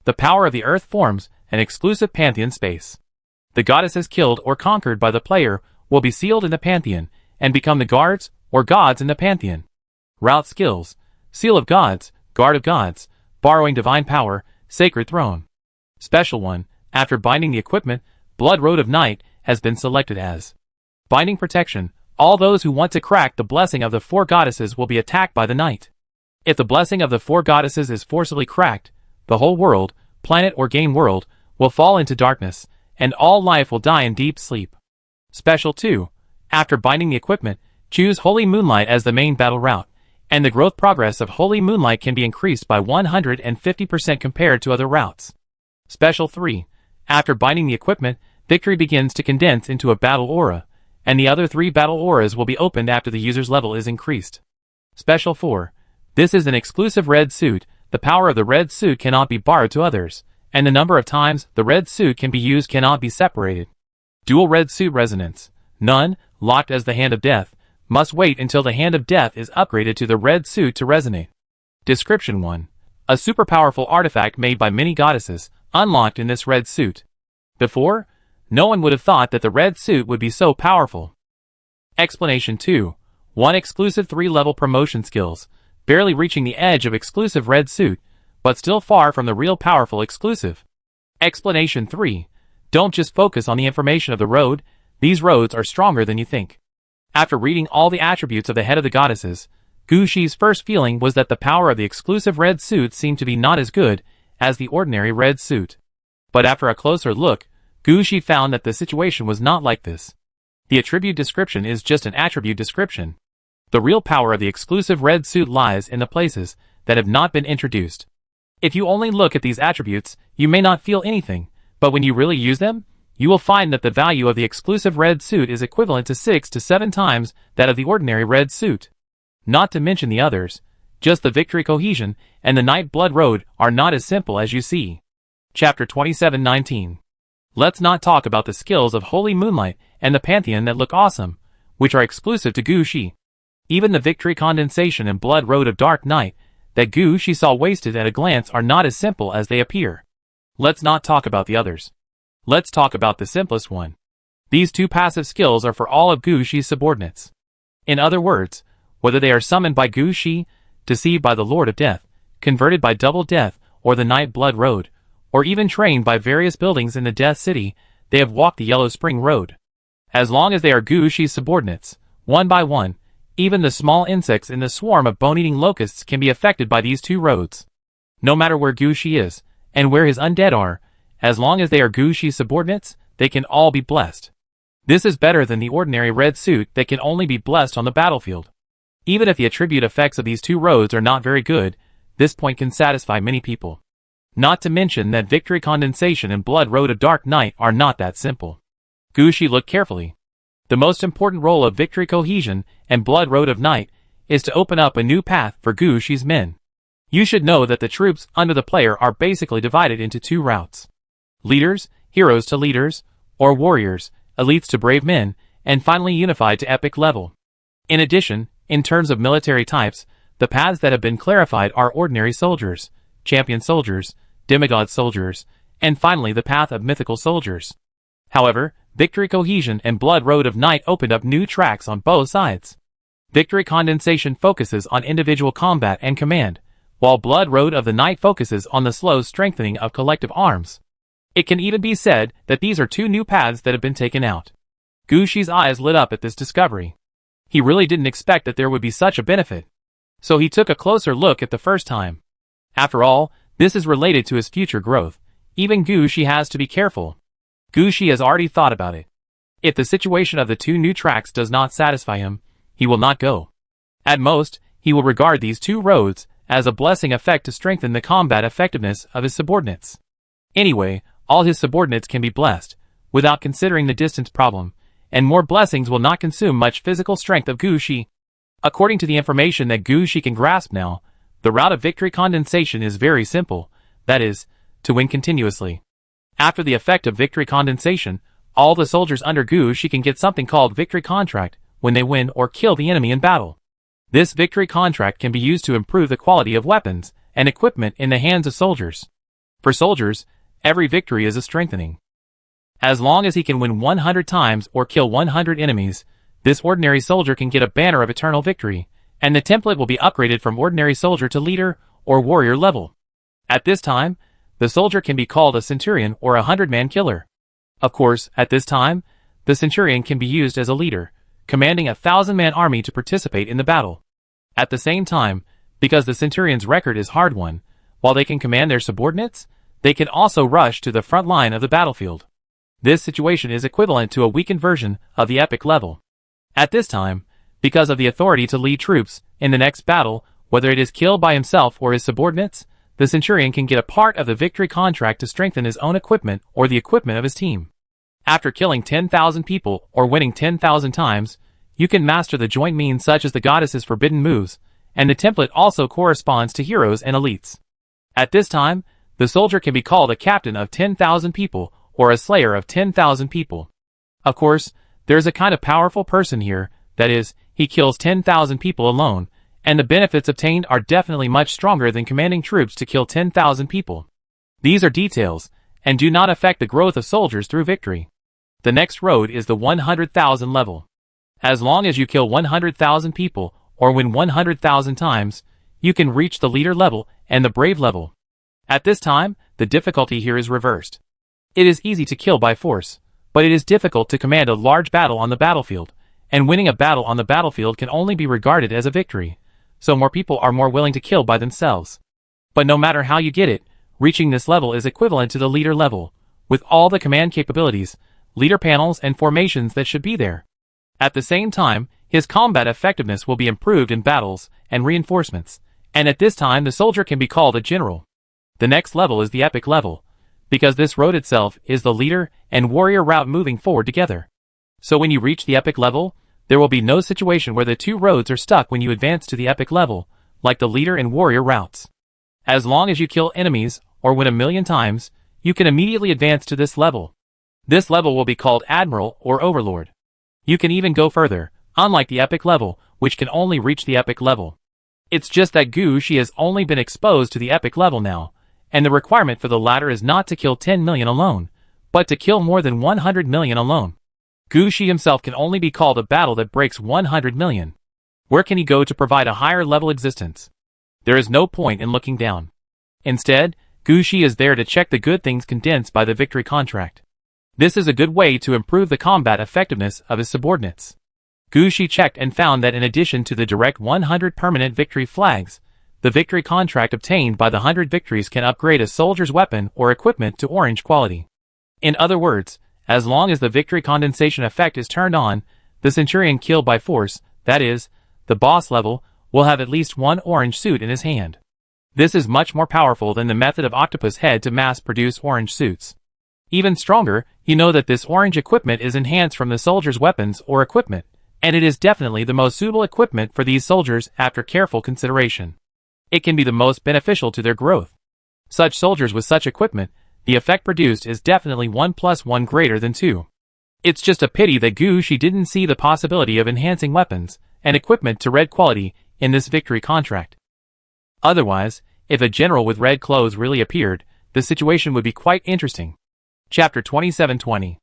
Speaker 1: The power of the earth forms an exclusive pantheon space. The goddesses killed or conquered by the player will be sealed in the pantheon and become the guards or gods in the pantheon. Route skills: Seal of Gods, Guard of Gods, Borrowing Divine Power, Sacred Throne. Special 1. After binding the equipment, Blood Road of Night has been selected as Binding Protection. All those who want to crack the blessing of the 4 goddesses will be attacked by the night. If the blessing of the 4 goddesses is forcibly cracked, the whole world, planet or game world, will fall into darkness, and all life will die in deep sleep. Special 2. After binding the equipment, choose Holy Moonlight as the main battle route, and the growth progress of Holy Moonlight can be increased by 150% compared to other routes. Special 3. After binding the equipment, victory begins to condense into a battle aura, and the other 3 battle auras will be opened after the user's level is increased. Special 4. This is an exclusive red suit. The power of the red suit cannot be borrowed to others, and the number of times the red suit can be used cannot be separated. Dual red suit resonance: None, locked as the Hand of Death, must wait until the Hand of Death is upgraded to the red suit to resonate. Description 1. A super powerful artifact made by many goddesses, unlocked in this red suit. Before, no one would have thought that the red suit would be so powerful. Explanation 2. 1 exclusive 3-level promotion skills, barely reaching the edge of exclusive red suit, but still far from the real powerful exclusive. Explanation 3. Don't just focus on the information of the road, these roads are stronger than you think. After reading all the attributes of the head of the goddesses, Gu Shi's first feeling was that the power of the exclusive red suit seemed to be not as good as the ordinary red suit. But after a closer look, Gu Shi found that the situation was not like this. The attribute description is just an attribute description. The real power of the exclusive red suit lies in the places that have not been introduced. If you only look at these attributes, you may not feel anything, but when you really use them, you will find that the value of the exclusive red suit is equivalent to 6 to 7 times that of the ordinary red suit. Not to mention the others, just the Victory Cohesion and the Night Blood Road are not as simple as you see. Chapter 27:19. Let's not talk about the skills of Holy Moonlight and the Pantheon that look awesome, which are exclusive to Gu Shi. Even the Victory Condensation and Blood Road of Dark Night that Gu Shi saw wasted at a glance are not as simple as they appear. Let's not talk about the others. Let's talk about the simplest one. These 2 passive skills are for all of Gu Shi's subordinates. In other words, whether they are summoned by Gu Shi, deceived by the Lord of Death, converted by Double Death or the Night Blood Road, or even trained by various buildings in the Death City, they have walked the Yellow Spring Road. As long as they are Gu Shi's subordinates, one by one, even the small insects in the swarm of bone-eating locusts can be affected by these 2 roads. No matter where Gu Shi is, and where his undead are, as long as they are Gu Shi's subordinates, they can all be blessed. This is better than the ordinary red suit that can only be blessed on the battlefield. Even if the attribute effects of these 2 roads are not very good, this point can satisfy many people. Not to mention that Victory Condensation and Blood Road of Dark Night are not that simple. Gu Shi looked carefully. The most important role of Victory Cohesion and Blood Road of Night is to open up a new path for Gu Shi's men. You should know that the troops under the player are basically divided into 2 routes. Leaders, heroes to leaders, or warriors, elites to brave men, and finally unified to epic level. In addition, in terms of military types, the paths that have been clarified are ordinary soldiers, champion soldiers, demigod soldiers, and finally the path of mythical soldiers. However, Victory Cohesion and Blood Road of Night opened up new tracks on both sides. Victory Condensation focuses on individual combat and command, while Blood Road of the Night focuses on the slow strengthening of collective arms. It can even be said that these are two new paths that have been taken out. Gu Shi's eyes lit up at this discovery. He really didn't expect that there would be such a benefit. So he took a closer look at the first time. After all, this is related to his future growth. Even Gu Shi has to be careful. Gu Shi has already thought about it. If the situation of the two new tracks does not satisfy him, he will not go. At most, he will regard these two roads as a blessing effect to strengthen the combat effectiveness of his subordinates. Anyway, all his subordinates can be blessed, without considering the distance problem, and more blessings will not consume much physical strength of Gu Shi. According to the information that Gu Shi can grasp now, the route of victory condensation is very simple, that is, to win continuously. After the effect of victory condensation, all the soldiers under Gu Shi can get something called victory contract when they win or kill the enemy in battle. This victory contract can be used to improve the quality of weapons and equipment in the hands of soldiers. For soldiers, every victory is a strengthening. As long as he can win 100 times or kill 100 enemies, this ordinary soldier can get a banner of eternal victory, and the template will be upgraded from ordinary soldier to leader or warrior level. At this time, the soldier can be called a centurion or a 100-man killer. Of course, at this time, the centurion can be used as a leader, commanding a 1,000-man army to participate in the battle. At the same time, because the centurion's record is hard-won, while they can command their subordinates, they can also rush to the front line of the battlefield. This situation is equivalent to a weakened version of the epic level. At this time, because of the authority to lead troops in the next battle, whether it is killed by himself or his subordinates, the centurion can get a part of the victory contract to strengthen his own equipment or the equipment of his team. After killing 10,000 people or winning 10,000 times, you can master the joint means such as the goddess's forbidden moves, and the template also corresponds to heroes and elites. At this time, the soldier can be called a captain of 10,000 people or a slayer of 10,000 people. Of course, there's a kind of powerful person here, that is, he kills 10,000 people alone, and the benefits obtained are definitely much stronger than commanding troops to kill 10,000 people. These are details, and do not affect the growth of soldiers through victory. The next road is the 100,000 level. As long as you kill 100,000 people, or win 100,000 times, you can reach the leader level and the brave level. At this time, the difficulty here is reversed. It is easy to kill by force, but it is difficult to command a large battle on the battlefield, and winning a battle on the battlefield can only be regarded as a victory, so more people are more willing to kill by themselves. But no matter how you get it, reaching this level is equivalent to the leader level, with all the command capabilities, leader panels and formations that should be there. At the same time, his combat effectiveness will be improved in battles and reinforcements, and at this time the soldier can be called a general. The next level is the epic level, because this road itself is the leader and warrior route moving forward together. So when you reach the epic level, there will be no situation where the two roads are stuck when you advance to the epic level, like the leader and warrior routes. As long as you kill enemies, or win 1,000,000 times, you can immediately advance to this level. This level will be called Admiral or Overlord. You can even go further, unlike the epic level, which can only reach the epic level. It's just that Gu Shi has only been exposed to the epic level now, and the requirement for the latter is not to kill 10 million alone, but to kill more than 100 million alone. Gu Shi himself can only be called a battle that breaks 100 million. Where can he go to provide a higher level existence? There is no point in looking down. Instead, Gu Shi is there to check the good things condensed by the victory contract. This is a good way to improve the combat effectiveness of his subordinates. Gu Shi checked and found that in addition to the direct 100 permanent victory flags, the victory contract obtained by the 100 victories can upgrade a soldier's weapon or equipment to orange quality. In other words, as long as the victory condensation effect is turned on, the centurion killed by force, that is, the boss level, will have at least one orange suit in his hand. This is much more powerful than the method of Octopus Head to mass-produce orange suits. Even stronger, you know that this orange equipment is enhanced from the soldier's weapons or equipment, and it is definitely the most suitable equipment for these soldiers after careful consideration. It can be the most beneficial to their growth. Such soldiers with such equipment, the effect produced is definitely 1 + 1 greater than 2. It's just a pity that Gu Shi didn't see the possibility of enhancing weapons and equipment to red quality in this victory contract. Otherwise, if a general with red clothes really appeared, the situation would be quite interesting. Chapter 2720.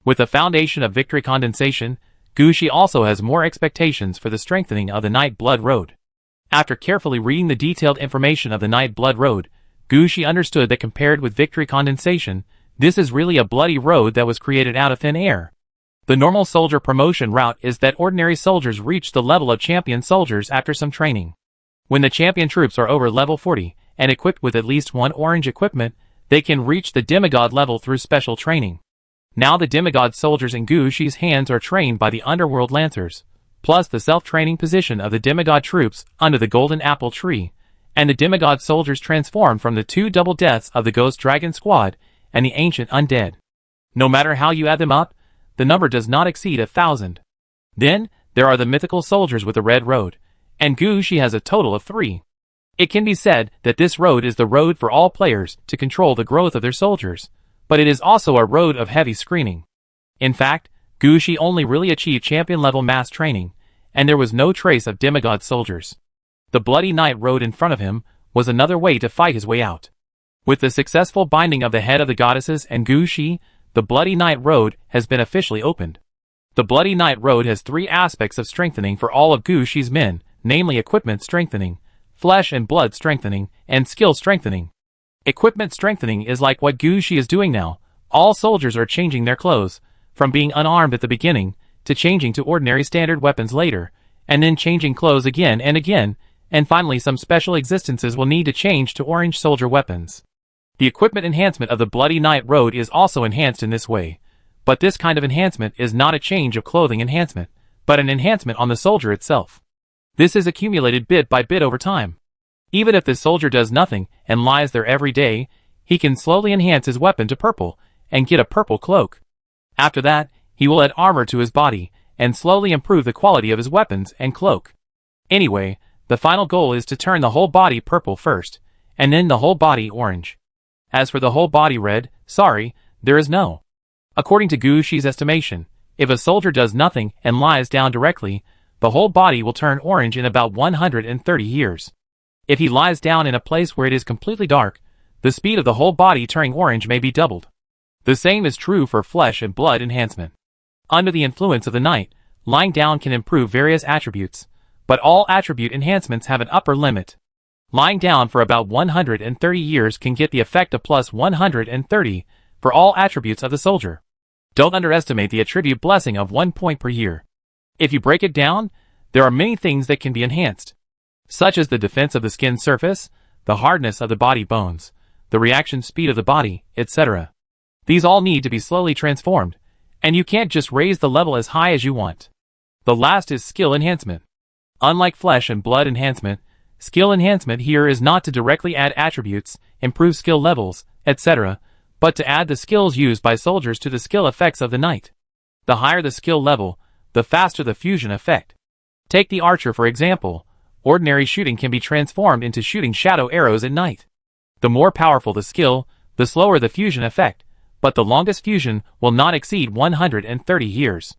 Speaker 1: With the foundation of victory condensation, Gu Shi also has more expectations for the strengthening of the Night Blood Road. After carefully reading the detailed information of the Night Blood Road, Gushi understood that compared with Victory Condensation, this is really a bloody road that was created out of thin air. The normal soldier promotion route is that ordinary soldiers reach the level of champion soldiers after some training. When the champion troops are over level 40, and equipped with at least one orange equipment, they can reach the demigod level through special training. Now the demigod soldiers in Gushi's hands are trained by the underworld lancers, plus the self-training position of the demigod troops under the golden apple tree, and the demigod soldiers transform from the two double deaths of the ghost dragon squad and the ancient undead. No matter how you add them up, the number does not exceed 1,000. Then, there are the mythical soldiers with the red road, and Gushi has a total of 3. It can be said that this road is the road for all players to control the growth of their soldiers, but it is also a road of heavy screening. In fact, Gushi only really achieved champion-level mass training, and there was no trace of demigod soldiers. The Bloody Night Road in front of him was another way to fight his way out. With the successful binding of the head of the goddesses and Gushi, the Bloody Night Road has been officially opened. The Bloody Night Road has 3 aspects of strengthening for all of Gushi's men, namely equipment strengthening, flesh and blood strengthening, and skill strengthening. Equipment strengthening is like what Gushi is doing now. All soldiers are changing their clothes, from being unarmed at the beginning, to changing to ordinary standard weapons later, and then changing clothes again, and finally some special existences will need to change to orange soldier weapons. The equipment enhancement of the Bloody Night Road is also enhanced in this way, but this kind of enhancement is not a change of clothing enhancement, but an enhancement on the soldier itself. This is accumulated bit by bit over time. Even if the soldier does nothing and lies there every day, he can slowly enhance his weapon to purple and get a purple cloak. After that, he will add armor to his body and slowly improve the quality of his weapons and cloak. Anyway, the final goal is to turn the whole body purple first, and then the whole body orange. As for the whole body red, sorry, there is no. According to Gushi's estimation, if a soldier does nothing and lies down directly, the whole body will turn orange in about 130 years. If he lies down in a place where it is completely dark, the speed of the whole body turning orange may be doubled. The same is true for flesh and blood enhancement. Under the influence of the night, lying down can improve various attributes, but all attribute enhancements have an upper limit. Lying down for about 130 years can get the effect of plus 130 for all attributes of the soldier. Don't underestimate the attribute blessing of 1 point per year. If you break it down, there are many things that can be enhanced, such as the defense of the skin surface, the hardness of the body bones, the reaction speed of the body, etc. These all need to be slowly transformed, and you can't just raise the level as high as you want. The last is skill enhancement. Unlike flesh and blood enhancement, skill enhancement here is not to directly add attributes, improve skill levels, etc., but to add the skills used by soldiers to the skill effects of the night. The higher the skill level, the faster the fusion effect. Take the archer for example. Ordinary shooting can be transformed into shooting shadow arrows at night. The more powerful the skill, the slower the fusion effect, but the longest fusion will not exceed 130 years.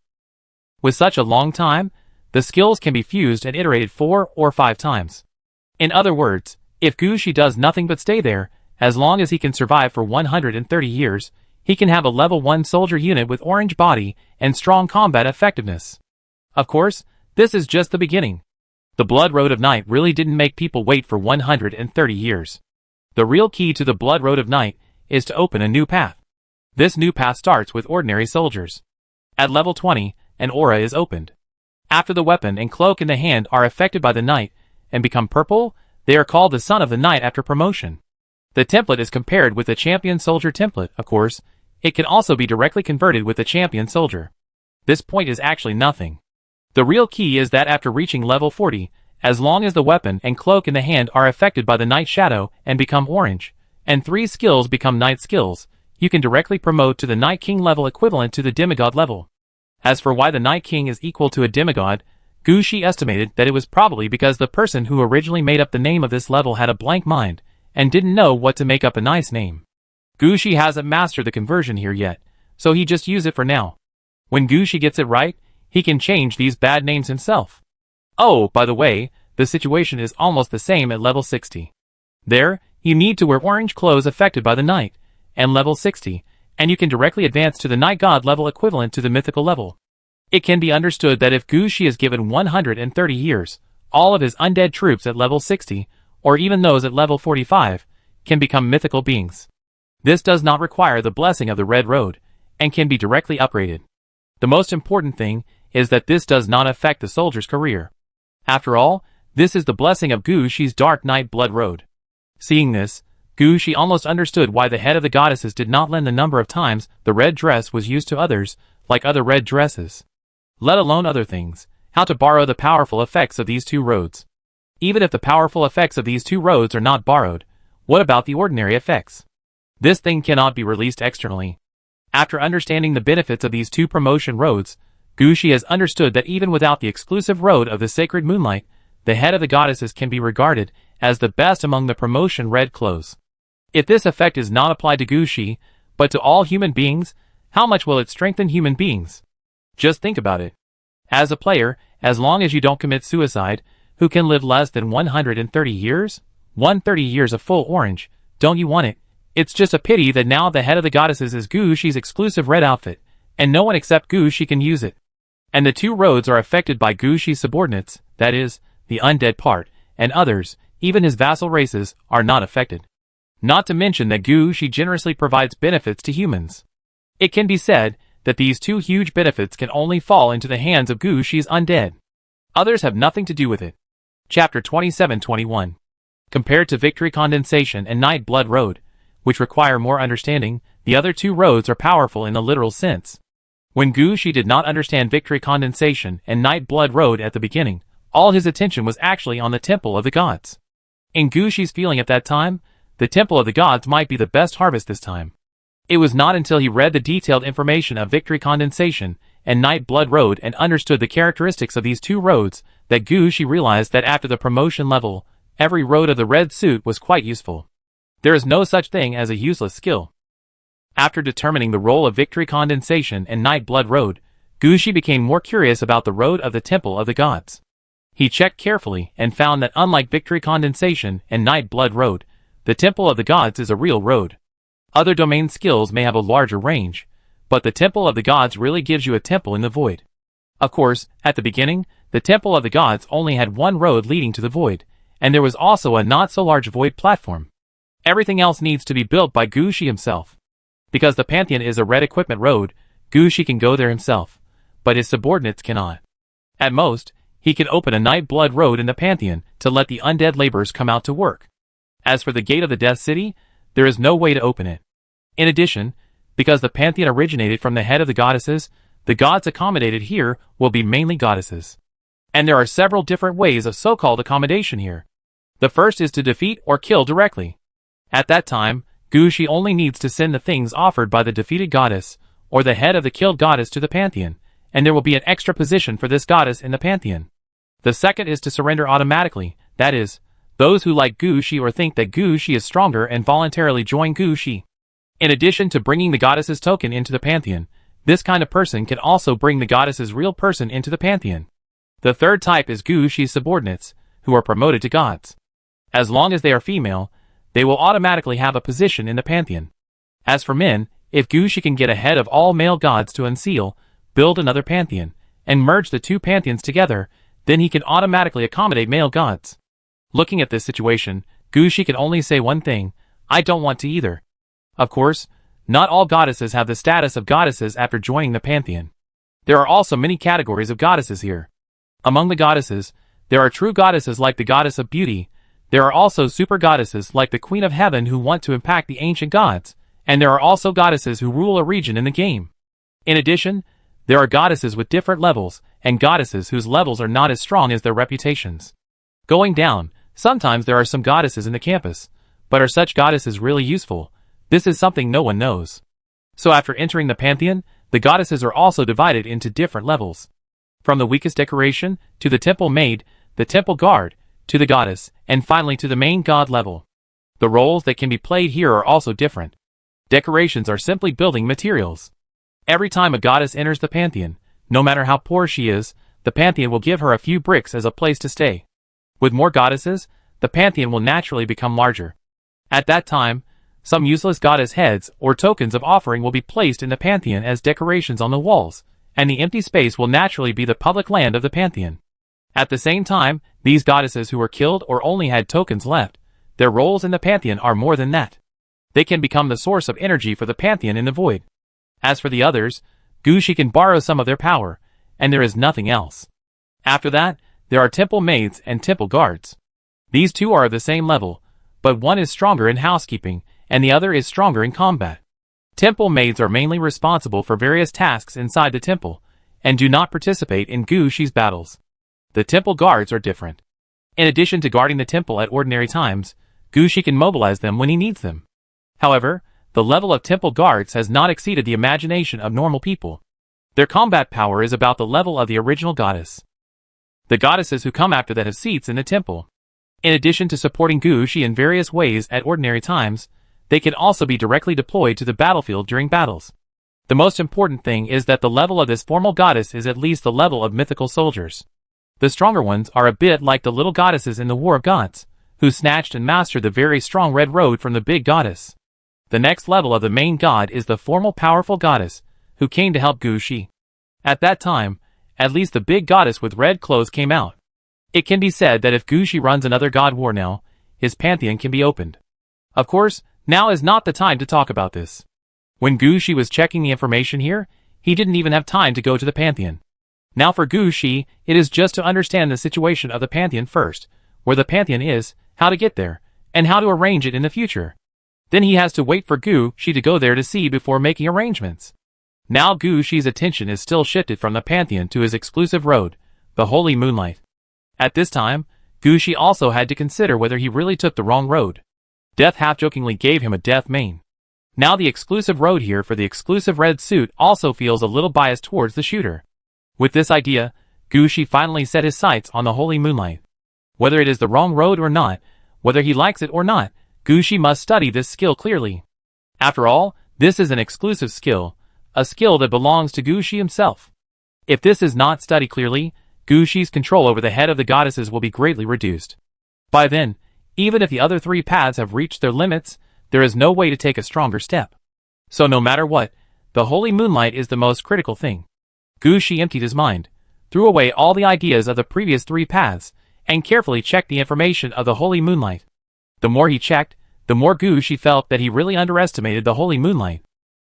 Speaker 1: With such a long time, the skills can be fused and iterated 4 or 5 times. In other words, if Gushi does nothing but stay there, as long as he can survive for 130 years, he can have a level 1 soldier unit with orange body and strong combat effectiveness. Of course, this is just the beginning. The Blood Road of Night really didn't make people wait for 130 years. The real key to the Blood Road of Night is to open a new path. This new path starts with ordinary soldiers. At level 20, an aura is opened. After the weapon and cloak in the hand are affected by the night and become purple, they are called the Son of the Night after promotion. The template is compared with the Champion Soldier template, of course. It can also be directly converted with the Champion Soldier. This point is actually nothing. The real key is that after reaching level 40, as long as the weapon and cloak in the hand are affected by the night shadow and become orange, and 3 skills become night skills, you can directly promote to the Night King level equivalent to the demigod level. As for why the Night King is equal to a demigod, Gushi estimated that it was probably because the person who originally made up the name of this level had a blank mind, and didn't know what to make up a nice name. Gushi hasn't mastered the conversion here yet, so he just used it for now. When Gushi gets it right, he can change these bad names himself. Oh, by the way, the situation is almost the same at level 60. There, you need to wear orange clothes affected by the night, and level 60, and you can directly advance to the Night God level equivalent to the mythical level. It can be understood that if Gushi is given 130 years, All of his undead troops at level 60, or even those at level 45, can become mythical beings. This does not require the blessing of the Red Road, and can be directly upgraded. The most important thing is that this does not affect the soldier's career. After all, this is the blessing of Gu Shi's Dark Knight Blood Road. Seeing this, Gu Shi almost understood why the head of the goddesses did not lend the number of times the red dress was used to others, like other red dresses. Let alone other things, how to borrow the powerful effects of these two roads. Even if the powerful effects of these two roads are not borrowed, what about the ordinary effects? This thing cannot be released externally. After understanding the benefits of these two promotion roads, Gu Shi has understood that even without the exclusive road of the sacred moonlight, the head of the goddesses can be regarded as the best among the promotion red clothes. If this effect is not applied to Gu Shi, but to all human beings, how much will it strengthen human beings? Just think about it. As a player, as long as you don't commit suicide, who can live less than 130 years? 130 years of full orange, don't you want it? It's just a pity that now the head of the goddesses is Gu Shi's exclusive red outfit, and no one except Gu Shi can use it. And the two roads are affected by Gu Shi's subordinates, that is, the undead part, and others, even his vassal races, are not affected. Not to mention that Gu Shi generously provides benefits to humans. It can be said that these two huge benefits can only fall into the hands of Gu Shi's undead. Others have nothing to do with it. Chapter 2721. Compared to Victory Condensation and Night Blood Road, which require more understanding, the other two roads are powerful in the literal sense. When Gu Shi did not understand Victory Condensation and Night Blood Road at the beginning, all his attention was actually on the Temple of the Gods. In Gu Shi's feeling at that time, the Temple of the Gods might be the best harvest this time. It was not until he read the detailed information of Victory Condensation and Night Blood Road and understood the characteristics of these two roads that Gu Shi realized that after the promotion level, every road of the red suit was quite useful. There is no such thing as a useless skill. After determining the role of Victory Condensation and Night Blood Road, Gu Shi became more curious about the road of the Temple of the Gods. He checked carefully and found that unlike Victory Condensation and Night Blood Road, the Temple of the Gods is a real road. Other domain skills may have a larger range, but the Temple of the Gods really gives you a temple in the void. Of course, at the beginning, the Temple of the Gods only had one road leading to the void, and there was also a not-so-large void platform. Everything else needs to be built by Gu Shi himself. Because the Pantheon is a red equipment road, Gu Shi can go there himself, but his subordinates cannot. At most, he can open a Night Blood Road in the Pantheon to let the undead laborers come out to work. As for the Gate of the Death City, there is no way to open it. In addition, because the Pantheon originated from the head of the goddesses, the gods accommodated here will be mainly goddesses. And there are several different ways of so-called accommodation here. The first is to defeat or kill directly. At that time, Gu Shi only needs to send the things offered by the defeated goddess, or the head of the killed goddess to the Pantheon, and there will be an extra position for this goddess in the Pantheon. The second is to surrender automatically, that is, those who like Gu Shi or think that Gu Shi is stronger and voluntarily join Gu Shi. In addition to bringing the goddess's token into the Pantheon, this kind of person can also bring the goddess's real person into the Pantheon. The third type is Gu Shi's subordinates, who are promoted to gods. As long as they are female, they will automatically have a position in the Pantheon. As for men, if Gu Shi can get ahead of all male gods to unseal, build another Pantheon, and merge the two Pantheons together, then he can automatically accommodate male gods. Looking at this situation, Gu Shi can only say one thing: I don't want to either. Of course, not all goddesses have the status of goddesses after joining the Pantheon. There are also many categories of goddesses here. Among the goddesses, there are true goddesses like the goddess of beauty. There are also super goddesses like the Queen of Heaven who want to impact the ancient gods, and there are also goddesses who rule a region in the game. In addition, there are goddesses with different levels, and goddesses whose levels are not as strong as their reputations. Going down, sometimes there are some goddesses in the campus, but are such goddesses really useful? This is something no one knows. So after entering the Pantheon, the goddesses are also divided into different levels. From the weakest decoration, to the temple maid, the temple guard, to the goddess, and finally to the main god level. The roles that can be played here are also different. Decorations are simply building materials. Every time a goddess enters the Pantheon, no matter how poor she is, the Pantheon will give her a few bricks as a place to stay. With more goddesses, the Pantheon will naturally become larger. At that time, some useless goddess heads or tokens of offering will be placed in the Pantheon as decorations on the walls, and the empty space will naturally be the public land of the Pantheon. At the same time, These goddesses who were killed or only had tokens left, their roles in the pantheon are more than that. They can become the source of energy for the pantheon in the void. As for the others, Gushi can borrow some of their power, and there is nothing else. After that, there are temple maids and temple guards. These two are of the same level, but one is stronger in housekeeping, and the other is stronger in combat. Temple maids are mainly responsible for various tasks inside the temple, and do not participate in Gushi's battles. The temple guards are different. In addition to guarding the temple at ordinary times, Gushi can mobilize them when he needs them. However, the level of temple guards has not exceeded the imagination of normal people. Their combat power is about the level of the original goddess. The goddesses who come after that have seats in the temple. In addition to supporting Gushi in various ways at ordinary times, they can also be directly deployed to the battlefield during battles. The most important thing is that the level of this formal goddess is at least the level of mythical soldiers. The stronger ones are a bit like the little goddesses in the War of Gods, who snatched and mastered the very strong red road from the big goddess. The next level of the main god is the formal powerful goddess, who came to help Gushi. At that time, at least the big goddess with red clothes came out. It can be said that if Gushi runs another god war now, his pantheon can be opened. Of course, now is not the time to talk about this. When Gushi was checking the information here, he didn't even have time to go to the pantheon. Now for Gushi, it is just to understand the situation of the pantheon first, where the pantheon is, how to get there, and how to arrange it in the future. Then he has to wait for Gushi to go there to see before making arrangements. Now Gushi's attention is still shifted from the pantheon to his exclusive road, the Holy Moonlight. At this time, Gushi also had to consider whether he really took the wrong road. Death half-jokingly gave him a death mane. Now the exclusive road here for the exclusive red suit also feels a little biased towards the shooter. With this idea, Gushi finally set his sights on the Holy Moonlight. Whether it is the wrong road or not, whether he likes it or not, Gushi must study this skill clearly. After all, this is an exclusive skill, a skill that belongs to Gushi himself. If this is not studied clearly, Gushi's control over the head of the goddesses will be greatly reduced. By then, even if the other three paths have reached their limits, there is no way to take a stronger step. So no matter what, the Holy Moonlight is the most critical thing. Gushi emptied his mind, threw away all the ideas of the previous three paths, and carefully checked the information of the Holy Moonlight. The more he checked, the more Gushi felt that he really underestimated the Holy Moonlight.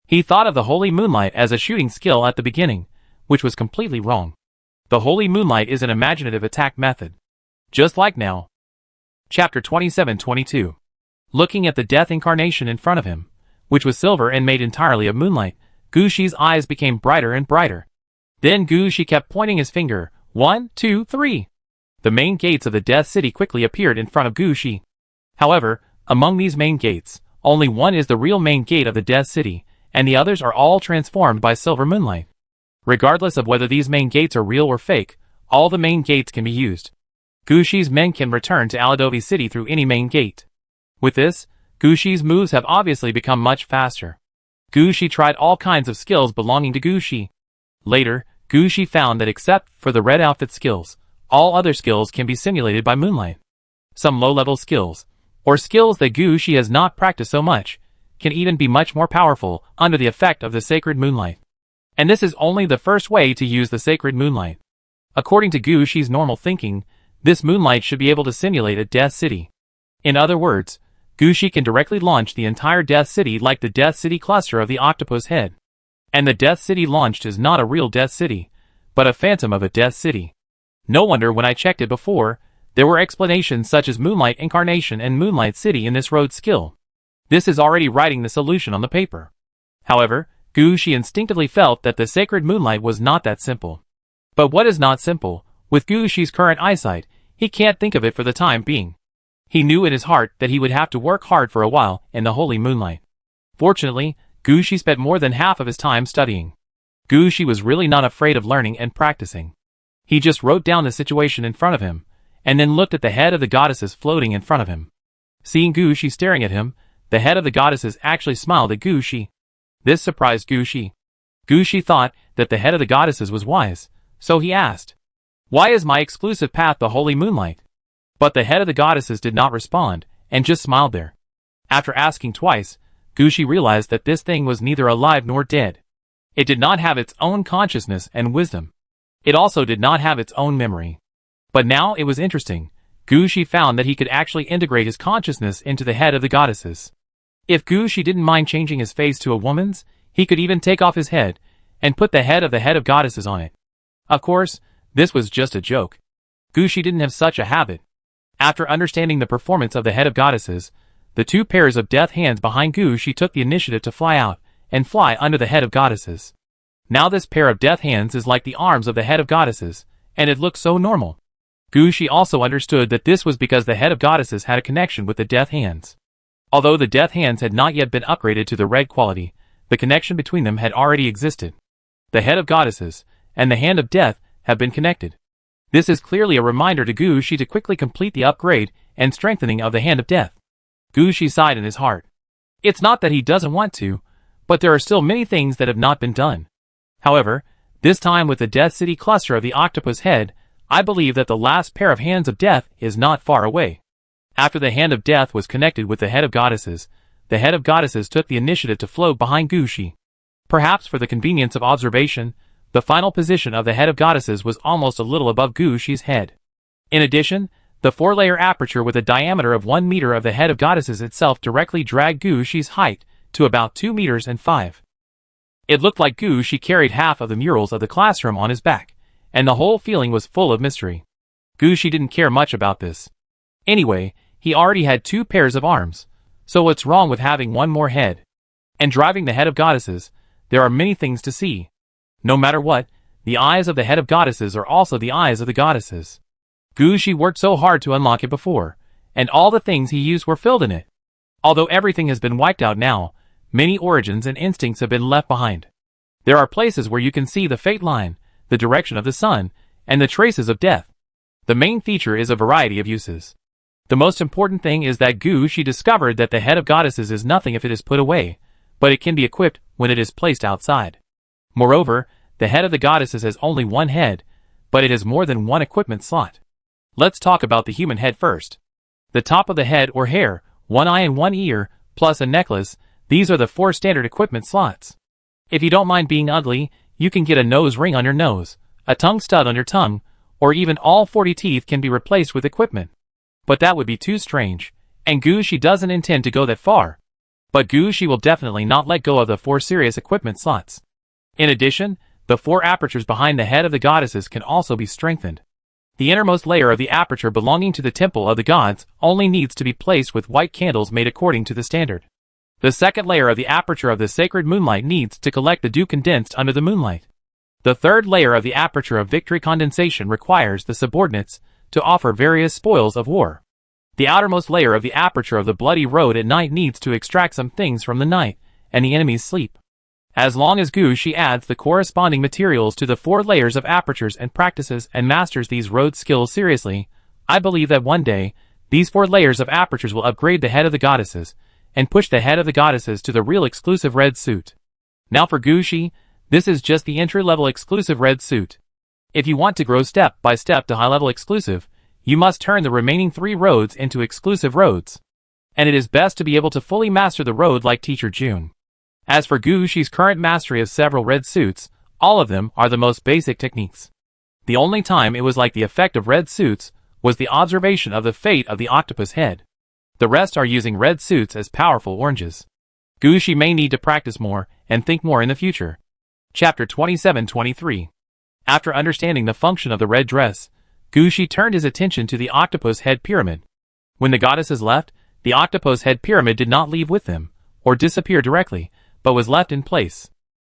Speaker 1: He thought of the Holy Moonlight as a shooting skill at the beginning, which was completely wrong. The Holy Moonlight is an imaginative attack method. Just like now. Chapter 2722. Looking at the death incarnation in front of him, which was silver and made entirely of moonlight, Gushi's eyes became brighter and brighter. Then Gushi kept pointing his finger, 1, 2, 3. The main gates of the Death City quickly appeared in front of Gushi. However, among these main gates, only one is the real main gate of the Death City, and the others are all transformed by silver moonlight. Regardless of whether these main gates are real or fake, all the main gates can be used. Gushi's men can return to Aladovi City through any main gate. With this, Gushi's moves have obviously become much faster. Gushi tried all kinds of skills belonging to Gushi. Later, Gushi found that except for the red outfit skills, all other skills can be simulated by moonlight. Some low-level skills, or skills that Gushi has not practiced so much, can even be much more powerful under the effect of the sacred moonlight. And this is only the first way to use the sacred moonlight. According to Gushi's normal thinking, this moonlight should be able to simulate a Death City. In other words, Gushi can directly launch the entire Death City like the Death City cluster of the octopus head. And the Death City launched is not a real Death City, but a phantom of a Death City. No wonder when I checked it before, there were explanations such as Moonlight Incarnation and Moonlight City in this road skill. This is already writing the solution on the paper. However, Gushi instinctively felt that the sacred moonlight was not that simple. But what is not simple? With Gushi's current eyesight, he can't think of it for the time being. He knew in his heart that he would have to work hard for a while in the Holy Moonlight. Fortunately, Gushi spent more than half of his time studying. Gushi was really not afraid of learning and practicing. He just wrote down the situation in front of him, and then looked at the head of the goddesses floating in front of him. Seeing Gushi staring at him, the head of the goddesses actually smiled at Gushi. This surprised Gushi. Gushi thought that the head of the goddesses was wise, so he asked, "Why is my exclusive path the Holy Moonlight?" But the head of the goddesses did not respond, and just smiled there. After asking twice, Gushi realized that this thing was neither alive nor dead. It did not have its own consciousness and wisdom. It also did not have its own memory. But now it was interesting. Gushi found that he could actually integrate his consciousness into the head of the goddesses. If Gushi didn't mind changing his face to a woman's, he could even take off his head and put the head of goddesses on it. Of course, this was just a joke. Gushi didn't have such a habit. After understanding the performance of the head of goddesses, the two pairs of death hands behind Gushi took the initiative to fly out and fly under the head of goddesses. Now this pair of death hands is like the arms of the head of goddesses, and it looked so normal. Gushi also understood that this was because the head of goddesses had a connection with the death hands. Although the death hands had not yet been upgraded to the red quality, the connection between them had already existed. The head of goddesses and the hand of death have been connected. This is clearly a reminder to Gushi to quickly complete the upgrade and strengthening of the hand of death. Gushi sighed in his heart. It's not that he doesn't want to, but there are still many things that have not been done. However, this time with the Death City cluster of the octopus head, I believe that the last pair of hands of death is not far away. After the hand of death was connected with the head of goddesses, the head of goddesses took the initiative to float behind Gushi. Perhaps for the convenience of observation, the final position of the head of goddesses was almost a little above Gushi's head. In addition, the 4-layer aperture with a diameter of 1 meter of the head of goddesses itself directly dragged Gushi's height to about 2 meters and 5. It looked like Gushi carried half of the murals of the classroom on his back, and the whole feeling was full of mystery. Gushi didn't care much about this. Anyway, he already had 2 pairs of arms, so what's wrong with having one more head? And driving the head of goddesses, there are many things to see. No matter what, the eyes of the head of goddesses are also the eyes of the goddesses. Gushi worked so hard to unlock it before, and all the things he used were filled in it. Although everything has been wiped out now, many origins and instincts have been left behind. There are places where you can see the fate line, the direction of the sun, and the traces of death. The main feature is a variety of uses. The most important thing is that Gushi discovered that the head of goddesses is nothing if it is put away, but it can be equipped when it is placed outside. Moreover, the head of the goddesses has only one head, but it has more than one equipment slot. Let's talk about the human head first. The top of the head or hair, one eye and one ear, plus a necklace, these are the 4 standard equipment slots. If you don't mind being ugly, you can get a nose ring on your nose, a tongue stud on your tongue, or even all 40 teeth can be replaced with equipment. But that would be too strange, and Gushi doesn't intend to go that far. But Gushi will definitely not let go of the 4 serious equipment slots. In addition, the 4 apertures behind the head of the goddesses can also be strengthened. The innermost layer of the aperture belonging to the temple of the gods only needs to be placed with white candles made according to the standard. The second layer of the aperture of the sacred moonlight needs to collect the dew condensed under the moonlight. The third layer of the aperture of victory condensation requires the subordinates to offer various spoils of war. The outermost layer of the aperture of the bloody road at night needs to extract some things from the night and the enemy's sleep. As long as Gushi adds the corresponding materials to the 4 layers of apertures and practices and masters these road skills seriously, I believe that one day, these 4 layers of apertures will upgrade the head of the goddesses, and push the head of the goddesses to the real exclusive red suit. Now for Gushi, this is just the entry-level exclusive red suit. If you want to grow step by step to high-level exclusive, you must turn the remaining 3 roads into exclusive roads. And it is best to be able to fully master the road like Teacher June. As for Gushi's current mastery of several red suits, all of them are the most basic techniques. The only time it was like the effect of red suits was the observation of the fate of the octopus head. The rest are using red suits as powerful oranges. Gushi may need to practice more and think more in the future. Chapter 2723. After understanding the function of the red dress, Gushi turned his attention to the octopus head pyramid. When the goddesses left, the octopus head pyramid did not leave with them, or disappear directly, but was left in place.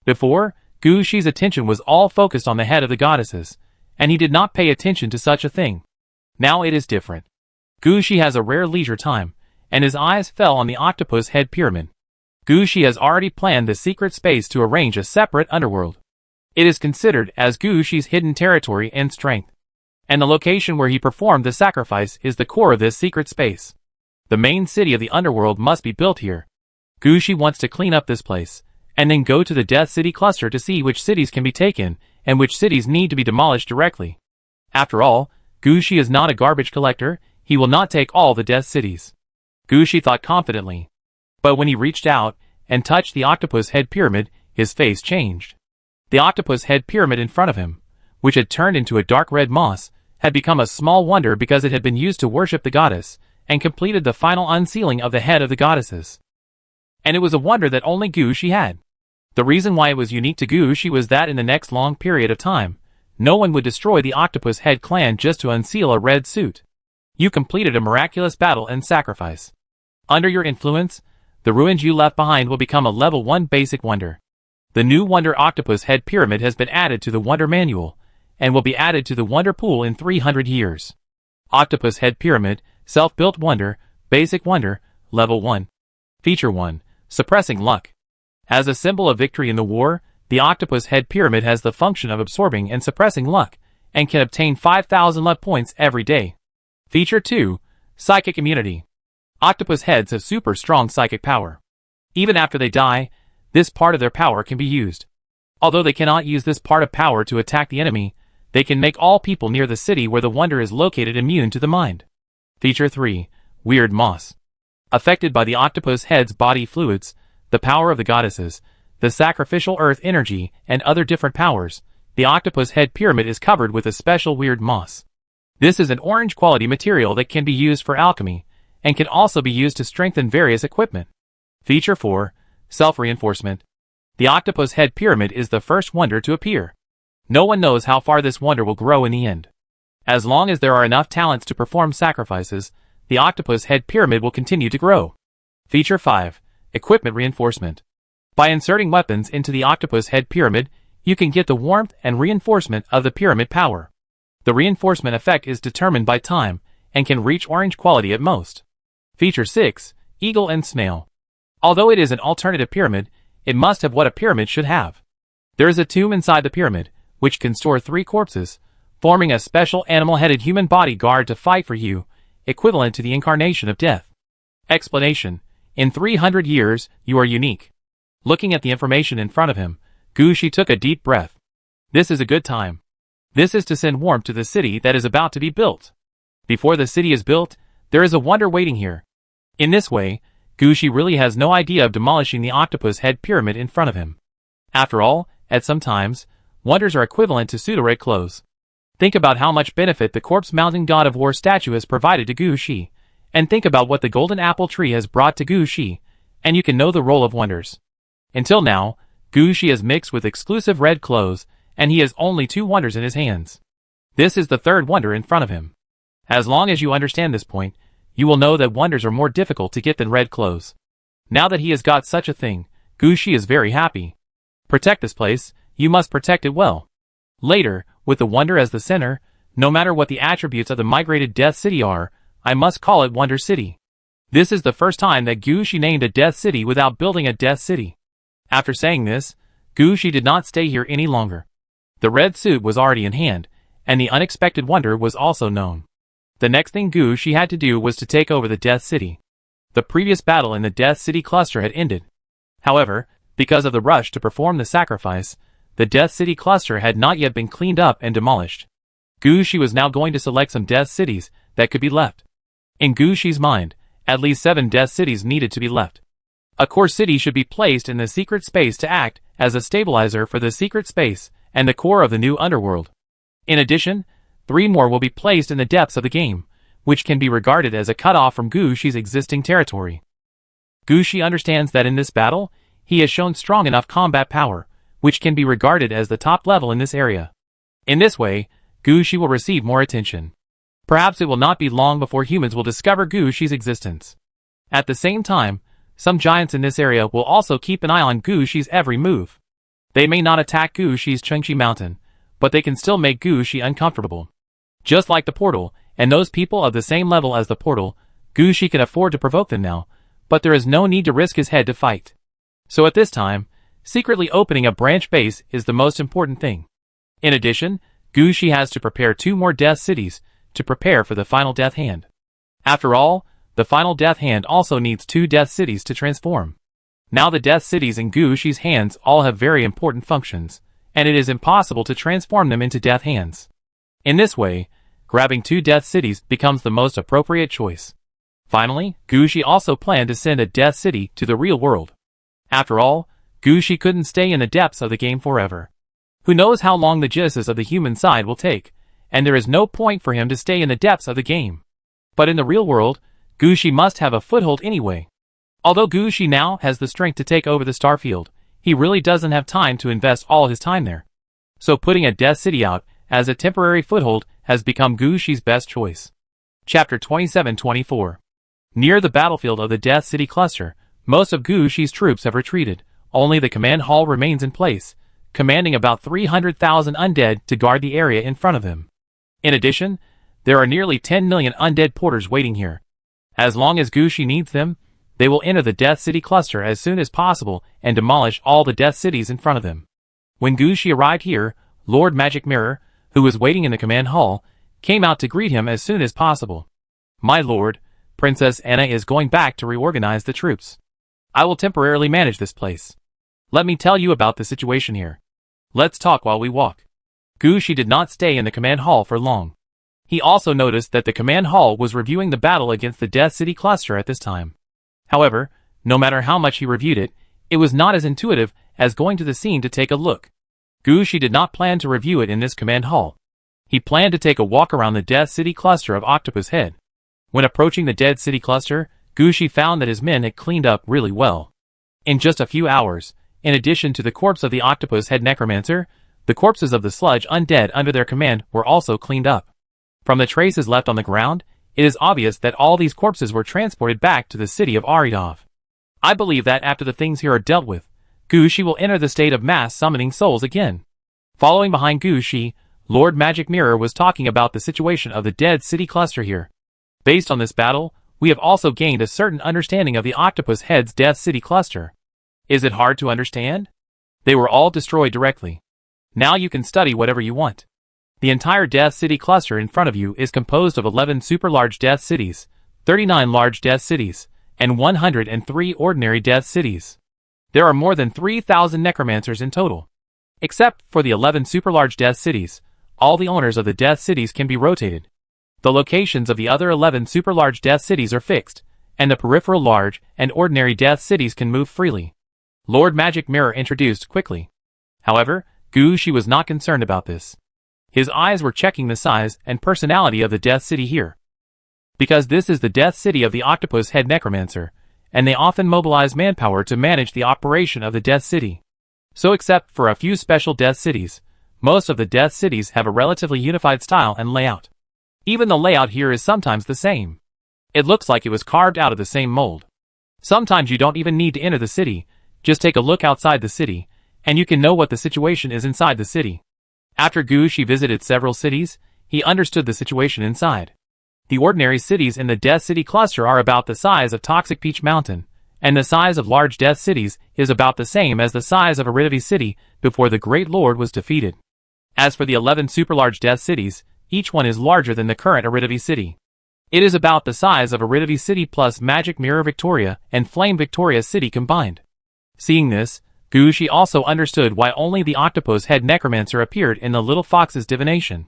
Speaker 1: Before, Gushi's attention was all focused on the head of the goddesses, and he did not pay attention to such a thing. Now it is different. Gushi has a rare leisure time, and his eyes fell on the octopus head pyramid. Gushi has already planned the secret space to arrange a separate underworld. It is considered as Gushi's hidden territory and strength. And the location where he performed the sacrifice is the core of this secret space. The main city of the underworld must be built here. Gushi wants to clean up this place, and then go to the Death City cluster to see which cities can be taken, and which cities need to be demolished directly. After all, Gushi is not a garbage collector, he will not take all the Death Cities. Gushi thought confidently. But when he reached out, and touched the octopus head pyramid, his face changed. The octopus head pyramid in front of him, which had turned into a dark red moss, had become a small wonder because it had been used to worship the goddess, and completed the final unsealing of the head of the goddesses. And it was a wonder that only Gushi had. The reason why it was unique to Gushi was that in the next long period of time, no one would destroy the Octopus Head clan just to unseal a red suit. You completed a miraculous battle and sacrifice. Under your influence, the ruins you left behind will become a level 1 basic wonder. The new Wonder Octopus Head Pyramid has been added to the Wonder Manual, and will be added to the Wonder Pool in 300 years. Octopus Head Pyramid, Self-Built Wonder, Basic Wonder, Level 1. Feature 1. Suppressing Luck. As a symbol of victory in the war, the Octopus Head Pyramid has the function of absorbing and suppressing luck, and can obtain 5,000 luck points every day. Feature 2. Psychic Immunity. Octopus heads have super strong psychic power. Even after they die, this part of their power can be used. Although they cannot use this part of power to attack the enemy, they can make all people near the city where the wonder is located immune to the mind. Feature 3. Weird Moss. Affected by the octopus head's body fluids, the power of the goddesses, the sacrificial earth energy, and other different powers, the Octopus Head Pyramid is covered with a special weird moss. This is an orange quality material that can be used for alchemy, and can also be used to strengthen various equipment. Feature 4. Self-Reinforcement. The Octopus Head Pyramid is the first wonder to appear. No one knows how far this wonder will grow in the end. As long as there are enough talents to perform sacrifices, the Octopus Head Pyramid will continue to grow. Feature 5. Equipment Reinforcement. By inserting weapons into the Octopus Head Pyramid, you can get the warmth and reinforcement of the pyramid power. The reinforcement effect is determined by time, and can reach orange quality at most. Feature 6. Eagle and Snail. Although it is an alternative pyramid, it must have what a pyramid should have. There is a tomb inside the pyramid, which can store 3 corpses, forming a special animal-headed human bodyguard to fight for you, equivalent to the incarnation of death. Explanation. In 300 years, you are unique. Looking at the information in front of him, Gushi took a deep breath. This is a good time. This is to send warmth to the city that is about to be built. Before the city is built, there is a wonder waiting here. In this way, Gushi really has no idea of demolishing the Octopus Head Pyramid in front of him. After all, at some times, wonders are equivalent to pseudo-red clothes. Think about how much benefit the corpse-mounting god of war statue has provided to Gushi, and think about what the golden apple tree has brought to Gushi, and you can know the role of wonders. Until now, Gushi is mixed with exclusive red clothes, and he has only 2 wonders in his hands. This is the 3rd wonder in front of him. As long as you understand this point, you will know that wonders are more difficult to get than red clothes. Now that he has got such a thing, Gushi is very happy. Protect this place, you must protect it well. Later, with the wonder as the center, no matter what the attributes of the migrated Death City are, I must call it Wonder City. This is the first time that Gushi named a Death City without building a Death City. After saying this, Gushi did not stay here any longer. The red suit was already in hand, and the unexpected wonder was also known. The next thing Gushi had to do was to take over the Death City. The previous battle in the Death City cluster had ended. However, because of the rush to perform the sacrifice, the Death City cluster had not yet been cleaned up and demolished. Gushi was now going to select some Death Cities that could be left. In Gushi's mind, at least 7 Death Cities needed to be left. A core city should be placed in the secret space to act as a stabilizer for the secret space and the core of the new underworld. In addition, 3 more will be placed in the depths of the game, which can be regarded as a cutoff from Gushi's existing territory. Gushi understands that in this battle, he has shown strong enough combat power, which can be regarded as the top level in this area. In this way, Gushi will receive more attention. Perhaps it will not be long before humans will discover Gushi's existence. At the same time, some giants in this area will also keep an eye on Gushi's every move. They may not attack Gushi's Chengchi Mountain, but they can still make Gushi uncomfortable. Just like the portal, and those people of the same level as the portal, Gushi can afford to provoke them now, but there is no need to risk his head to fight. So at this time, secretly opening a branch base is the most important thing. In addition, Gushi has to prepare 2 more Death Cities to prepare for the final Death Hand. After all, the final Death Hand also needs 2 Death Cities to transform. Now the Death Cities in Gushi's hands all have very important functions, and it is impossible to transform them into Death Hands. In this way, grabbing 2 Death Cities becomes the most appropriate choice. Finally, Gushi also planned to send a Death City to the real world. After all, Gushi couldn't stay in the depths of the game forever. Who knows how long the genesis of the human side will take, and there is no point for him to stay in the depths of the game. But in the real world, Gushi must have a foothold anyway. Although Gushi now has the strength to take over the Starfield, he really doesn't have time to invest all his time there. So putting a Death City out as a temporary foothold has become Gushi's best choice. Chapter 2724. Near the battlefield of the Death City cluster, most of Gushi's troops have retreated. Only the command hall remains in place, commanding about 300,000 undead to guard the area in front of them. In addition, there are nearly 10 million undead porters waiting here. As long as Gushi needs them, they will enter the Death City cluster as soon as possible and demolish all the Death Cities in front of them. When Gushi arrived here, Lord Magic Mirror, who was waiting in the command hall, came out to greet him as soon as possible. "My lord, Princess Anna is going back to reorganize the troops. I will temporarily manage this place. Let me tell you about the situation here. Let's talk while we walk." Gushi did not stay in the command hall for long. He also noticed that the command hall was reviewing the battle against the Death City cluster at this time. However, no matter how much he reviewed it, it was not as intuitive as going to the scene to take a look. Gushi did not plan to review it in this command hall. He planned to take a walk around the Death City cluster of Octopus Head. When approaching the Dead City cluster, Gushi found that his men had cleaned up really well. In just a few hours, in addition to the corpse of the Octopus Head Necromancer, the corpses of the sludge undead under their command were also cleaned up. From the traces left on the ground, it is obvious that all these corpses were transported back to the city of Aridov. I believe that after the things here are dealt with, Gushi will enter the state of mass summoning souls again. Following behind Gushi, Lord Magic Mirror was talking about the situation of the Dead City cluster here. Based on this battle, we have also gained a certain understanding of the Octopus Head's Death City cluster. Is it hard to understand? They were all destroyed directly. Now you can study whatever you want. The entire Death City cluster in front of you is composed of 11 super large Death Cities, 39 large Death Cities, and 103 ordinary Death Cities. There are more than 3,000 necromancers in total. Except for the 11 super large Death Cities, all the owners of the Death Cities can be rotated. The locations of the other 11 super large Death Cities are fixed, and the peripheral large and ordinary Death Cities can move freely. Lord Magic Mirror introduced quickly. However, Gushi was not concerned about this. His eyes were checking the size and personality of the Death City here. Because this is the Death City of the Octopus Head Necromancer, and they often mobilize manpower to manage the operation of the Death City. So except for a few special Death Cities, most of the Death Cities have a relatively unified style and layout. Even the layout here is sometimes the same. It looks like it was carved out of the same mold. Sometimes you don't even need to enter the city, just take a look outside the city, and you can know what the situation is inside the city. After Gushi visited several cities, he understood the situation inside. The ordinary cities in the Death City cluster are about the size of Toxic Peach Mountain, and the size of large Death Cities is about the same as the size of Aridity City before the Great Lord was defeated. As for the 11 super large Death Cities, each one is larger than the current Aridity City. It is about the size of Aridity City plus Magic Mirror Victoria and Flame Victoria City combined. Seeing this, Gushi also understood why only the Octopus Head Necromancer appeared in the Little Fox's divination.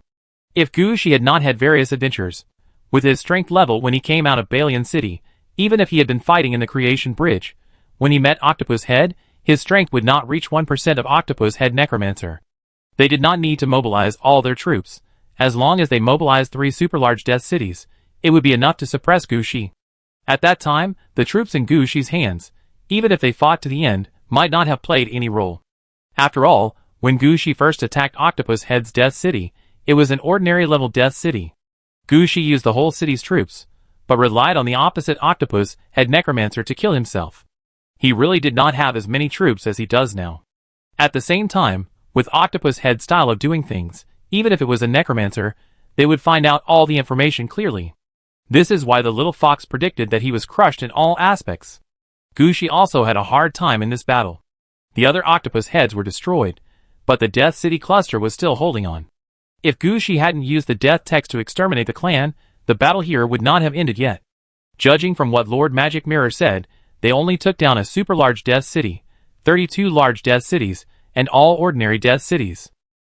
Speaker 1: If Gushi had not had various adventures, with his strength level when he came out of Balian City, even if he had been fighting in the Creation Bridge, when he met Octopus Head, his strength would not reach 1% of Octopus Head Necromancer. They did not need to mobilize all their troops. As long as they mobilized 3 super large Death Cities, it would be enough to suppress Gushi. At that time, the troops in Gushi's hands, even if they fought to the end, might not have played any role. After all, when Gushi first attacked Octopus Head's Death City, it was an ordinary level Death City. Gushi used the whole city's troops, but relied on the opposite Octopus Head Necromancer to kill himself. He really did not have as many troops as he does now. At the same time, with Octopus Head's style of doing things, even if it was a necromancer, they would find out all the information clearly. This is why the little fox predicted that he was crushed in all aspects. Gushi also had a hard time in this battle. The other octopus heads were destroyed, but the Death City cluster was still holding on. If Gushi hadn't used the death text to exterminate the clan, the battle here would not have ended yet. Judging from what Lord Magic Mirror said, they only took down a super large Death City, 32 large Death Cities, and all ordinary Death Cities.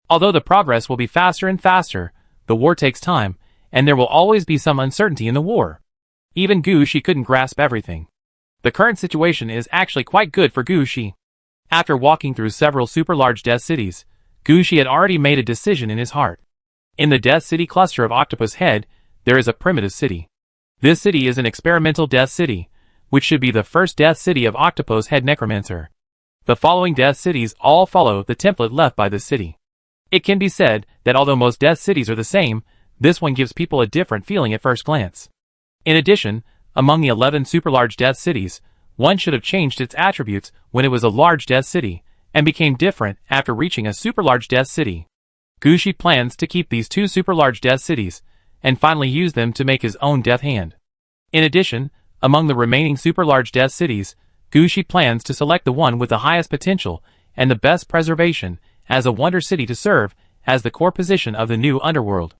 Speaker 1: Although the progress will be faster and faster, the war takes time, and there will always be some uncertainty in the war. Even Gushi couldn't grasp everything. The current situation is actually quite good for Gushi. After walking through several super large Death Cities, Gushi had already made a decision in his heart. In the Death City cluster of Octopus Head, there is a primitive city. This city is an experimental Death City, which should be the first Death City of Octopus Head Necromancer. The following Death Cities all follow the template left by this city. It can be said that although most Death Cities are the same, this one gives people a different feeling at first glance. In addition, among the 11 super-large Death Cities, one should have changed its attributes when it was a large Death City, and became different after reaching a super-large Death City. Gushi plans to keep these two super-large Death Cities, and finally use them to make his own Death Hand. In addition, among the remaining super-large Death Cities, Gushi plans to select the one with the highest potential and the best preservation as a wonder city to serve as the core position of the new underworld.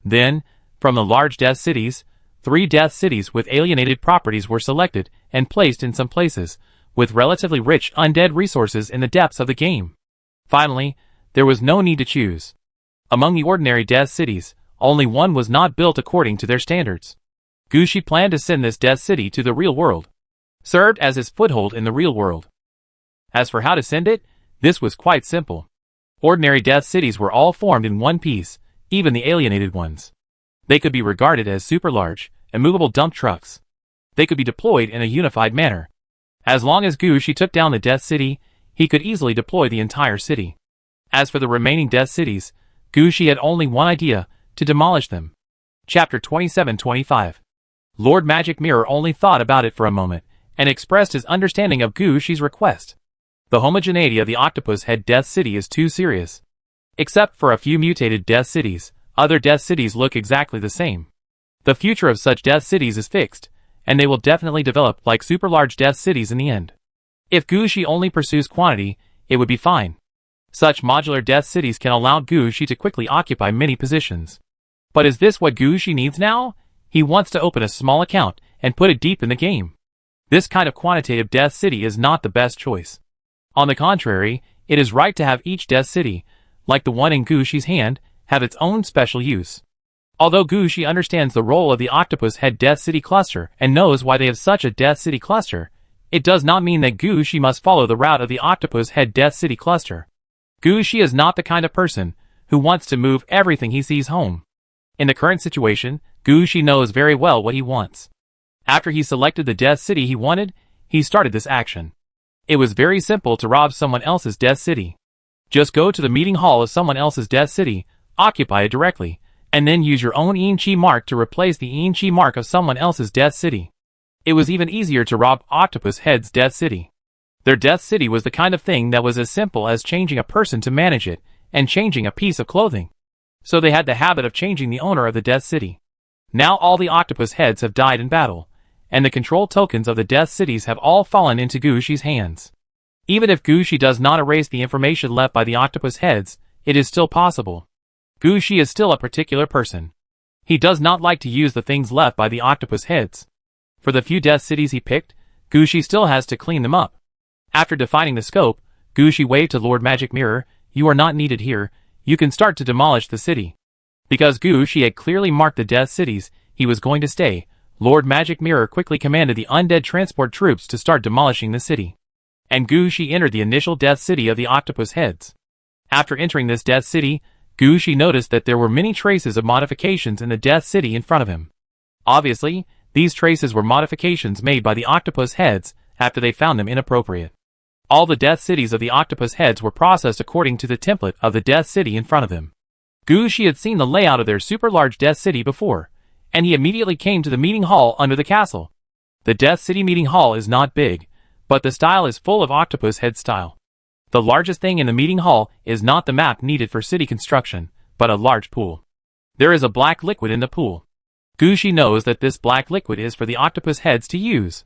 Speaker 1: Then, from the large Death Cities, 3 Death Cities with alienated properties were selected and placed in some places, with relatively rich undead resources in the depths of the game. Finally, there was no need to choose. Among the ordinary Death Cities, only one was not built according to their standards. Gushi planned to send this Death City to the real world, served as his foothold in the real world. As for how to send it, this was quite simple. Ordinary Death Cities were all formed in one piece, even the alienated ones. They could be regarded as super-large, immovable dump trucks. They could be deployed in a unified manner. As long as Gushi took down the Death City, he could easily deploy the entire city. As for the remaining Death Cities, Gushi had only one idea: to demolish them. Chapter 2725. Lord Magic Mirror only thought about it for a moment, and expressed his understanding of Gushi's request. The homogeneity of the Octopus Head Death City is too serious. Except for a few mutated Death Cities, other Death Cities look exactly the same. The future of such Death Cities is fixed, and they will definitely develop like super-large Death Cities in the end. If Gushi only pursues quantity, it would be fine. Such modular Death Cities can allow Gushi to quickly occupy many positions. But is this what Gushi needs now? He wants to open a small account and put it deep in the game. This kind of quantitative Death City is not the best choice. On the contrary, it is right to have each Death City, like the one in Gushi's hand, have its own special use. Although Gushi understands the role of the Octopus Head Death City cluster and knows why they have such a Death City cluster, it does not mean that Gushi must follow the route of the Octopus Head Death City cluster. Gushi is not the kind of person who wants to move everything he sees home. In the current situation, Gushi knows very well what he wants. After he selected the Death City he wanted, he started this action. It was very simple to rob someone else's Death City. Just go to the meeting hall of someone else's Death City, occupy it directly, and then use your own Inchi mark to replace the Inchi mark of someone else's Death City. It was even easier to rob Octopus Head's Death City. Their Death City was the kind of thing that was as simple as changing a person to manage it, and changing a piece of clothing. So they had the habit of changing the owner of the Death City. Now all the Octopus Heads have died in battle, and the control tokens of the Death Cities have all fallen into Gushi's hands. Even if Gushi does not erase the information left by the Octopus Heads, it is still possible. Gushi is still a particular person. He does not like to use the things left by the Octopus Heads. For the few Death Cities he picked, Gushi still has to clean them up. After defining the scope, Gushi waved to Lord Magic Mirror, "You are not needed here, you can start to demolish the city." Because Gushi had clearly marked the Death Cities he was going to stay, Lord Magic Mirror quickly commanded the undead transport troops to start demolishing the city. And Gushi entered the initial Death City of the Octopus Heads. After entering this Death City, Gushi noticed that there were many traces of modifications in the Death City in front of him. Obviously, these traces were modifications made by the Octopus Heads after they found them inappropriate. All the Death Cities of the Octopus Heads were processed according to the template of the Death City in front of him. Gushi had seen the layout of their super-large Death City before, and he immediately came to the meeting hall under the castle. The Death City meeting hall is not big, but the style is full of Octopus Head style. The largest thing in the meeting hall is not the map needed for city construction, but a large pool. There is a black liquid in the pool. Gushi knows that this black liquid is for the Octopus Heads to use.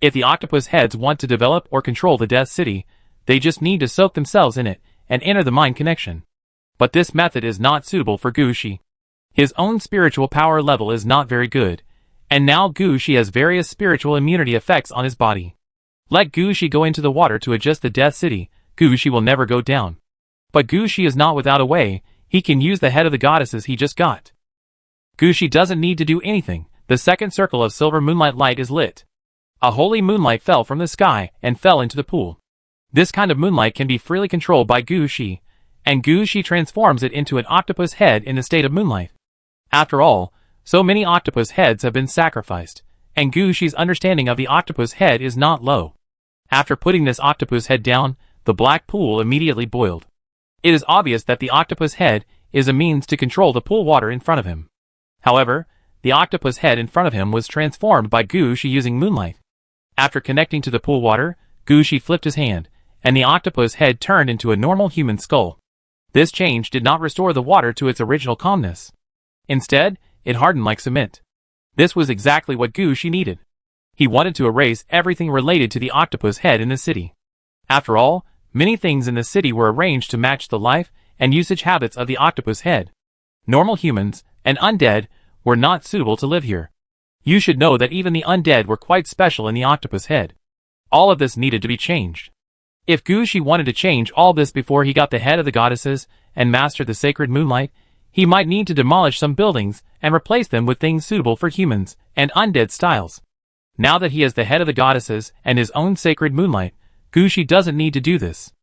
Speaker 1: If the Octopus Heads want to develop or control the Death City, they just need to soak themselves in it and enter the mind connection. But this method is not suitable for Gushi. His own spiritual power level is not very good, and now Gushi has various spiritual immunity effects on his body. Let Gushi go into the water to adjust the Death City, Gushi will never go down. But Gushi is not without a way, he can use the head of the goddesses he just got. Gushi doesn't need to do anything, the second circle of silver moonlight light is lit. A holy moonlight fell from the sky and fell into the pool. This kind of moonlight can be freely controlled by Gushi, and Gu Shi transforms it into an octopus head in the state of moonlight. After all, so many octopus heads have been sacrificed, and Gu Shi's understanding of the octopus head is not low. After putting this octopus head down, the black pool immediately boiled. It is obvious that the octopus head is a means to control the pool water in front of him. However, the octopus head in front of him was transformed by Gu Shi using moonlight. After connecting to the pool water, Gu Shi flipped his hand, and the octopus head turned into a normal human skull. This change did not restore the water to its original calmness. Instead, it hardened like cement. This was exactly what Gu Shi needed. He wanted to erase everything related to the octopus head in the city. After all, many things in the city were arranged to match the life and usage habits of the octopus head. Normal humans and undead were not suitable to live here. You should know that even the undead were quite special in the octopus head. All of this needed to be changed. If Gu Shi wanted to change all this before he got the head of the goddesses and mastered the sacred moonlight, he might need to demolish some buildings and replace them with things suitable for humans and undead styles. Now that he has the head of the goddesses and his own sacred moonlight, Gu Shi doesn't need to do this.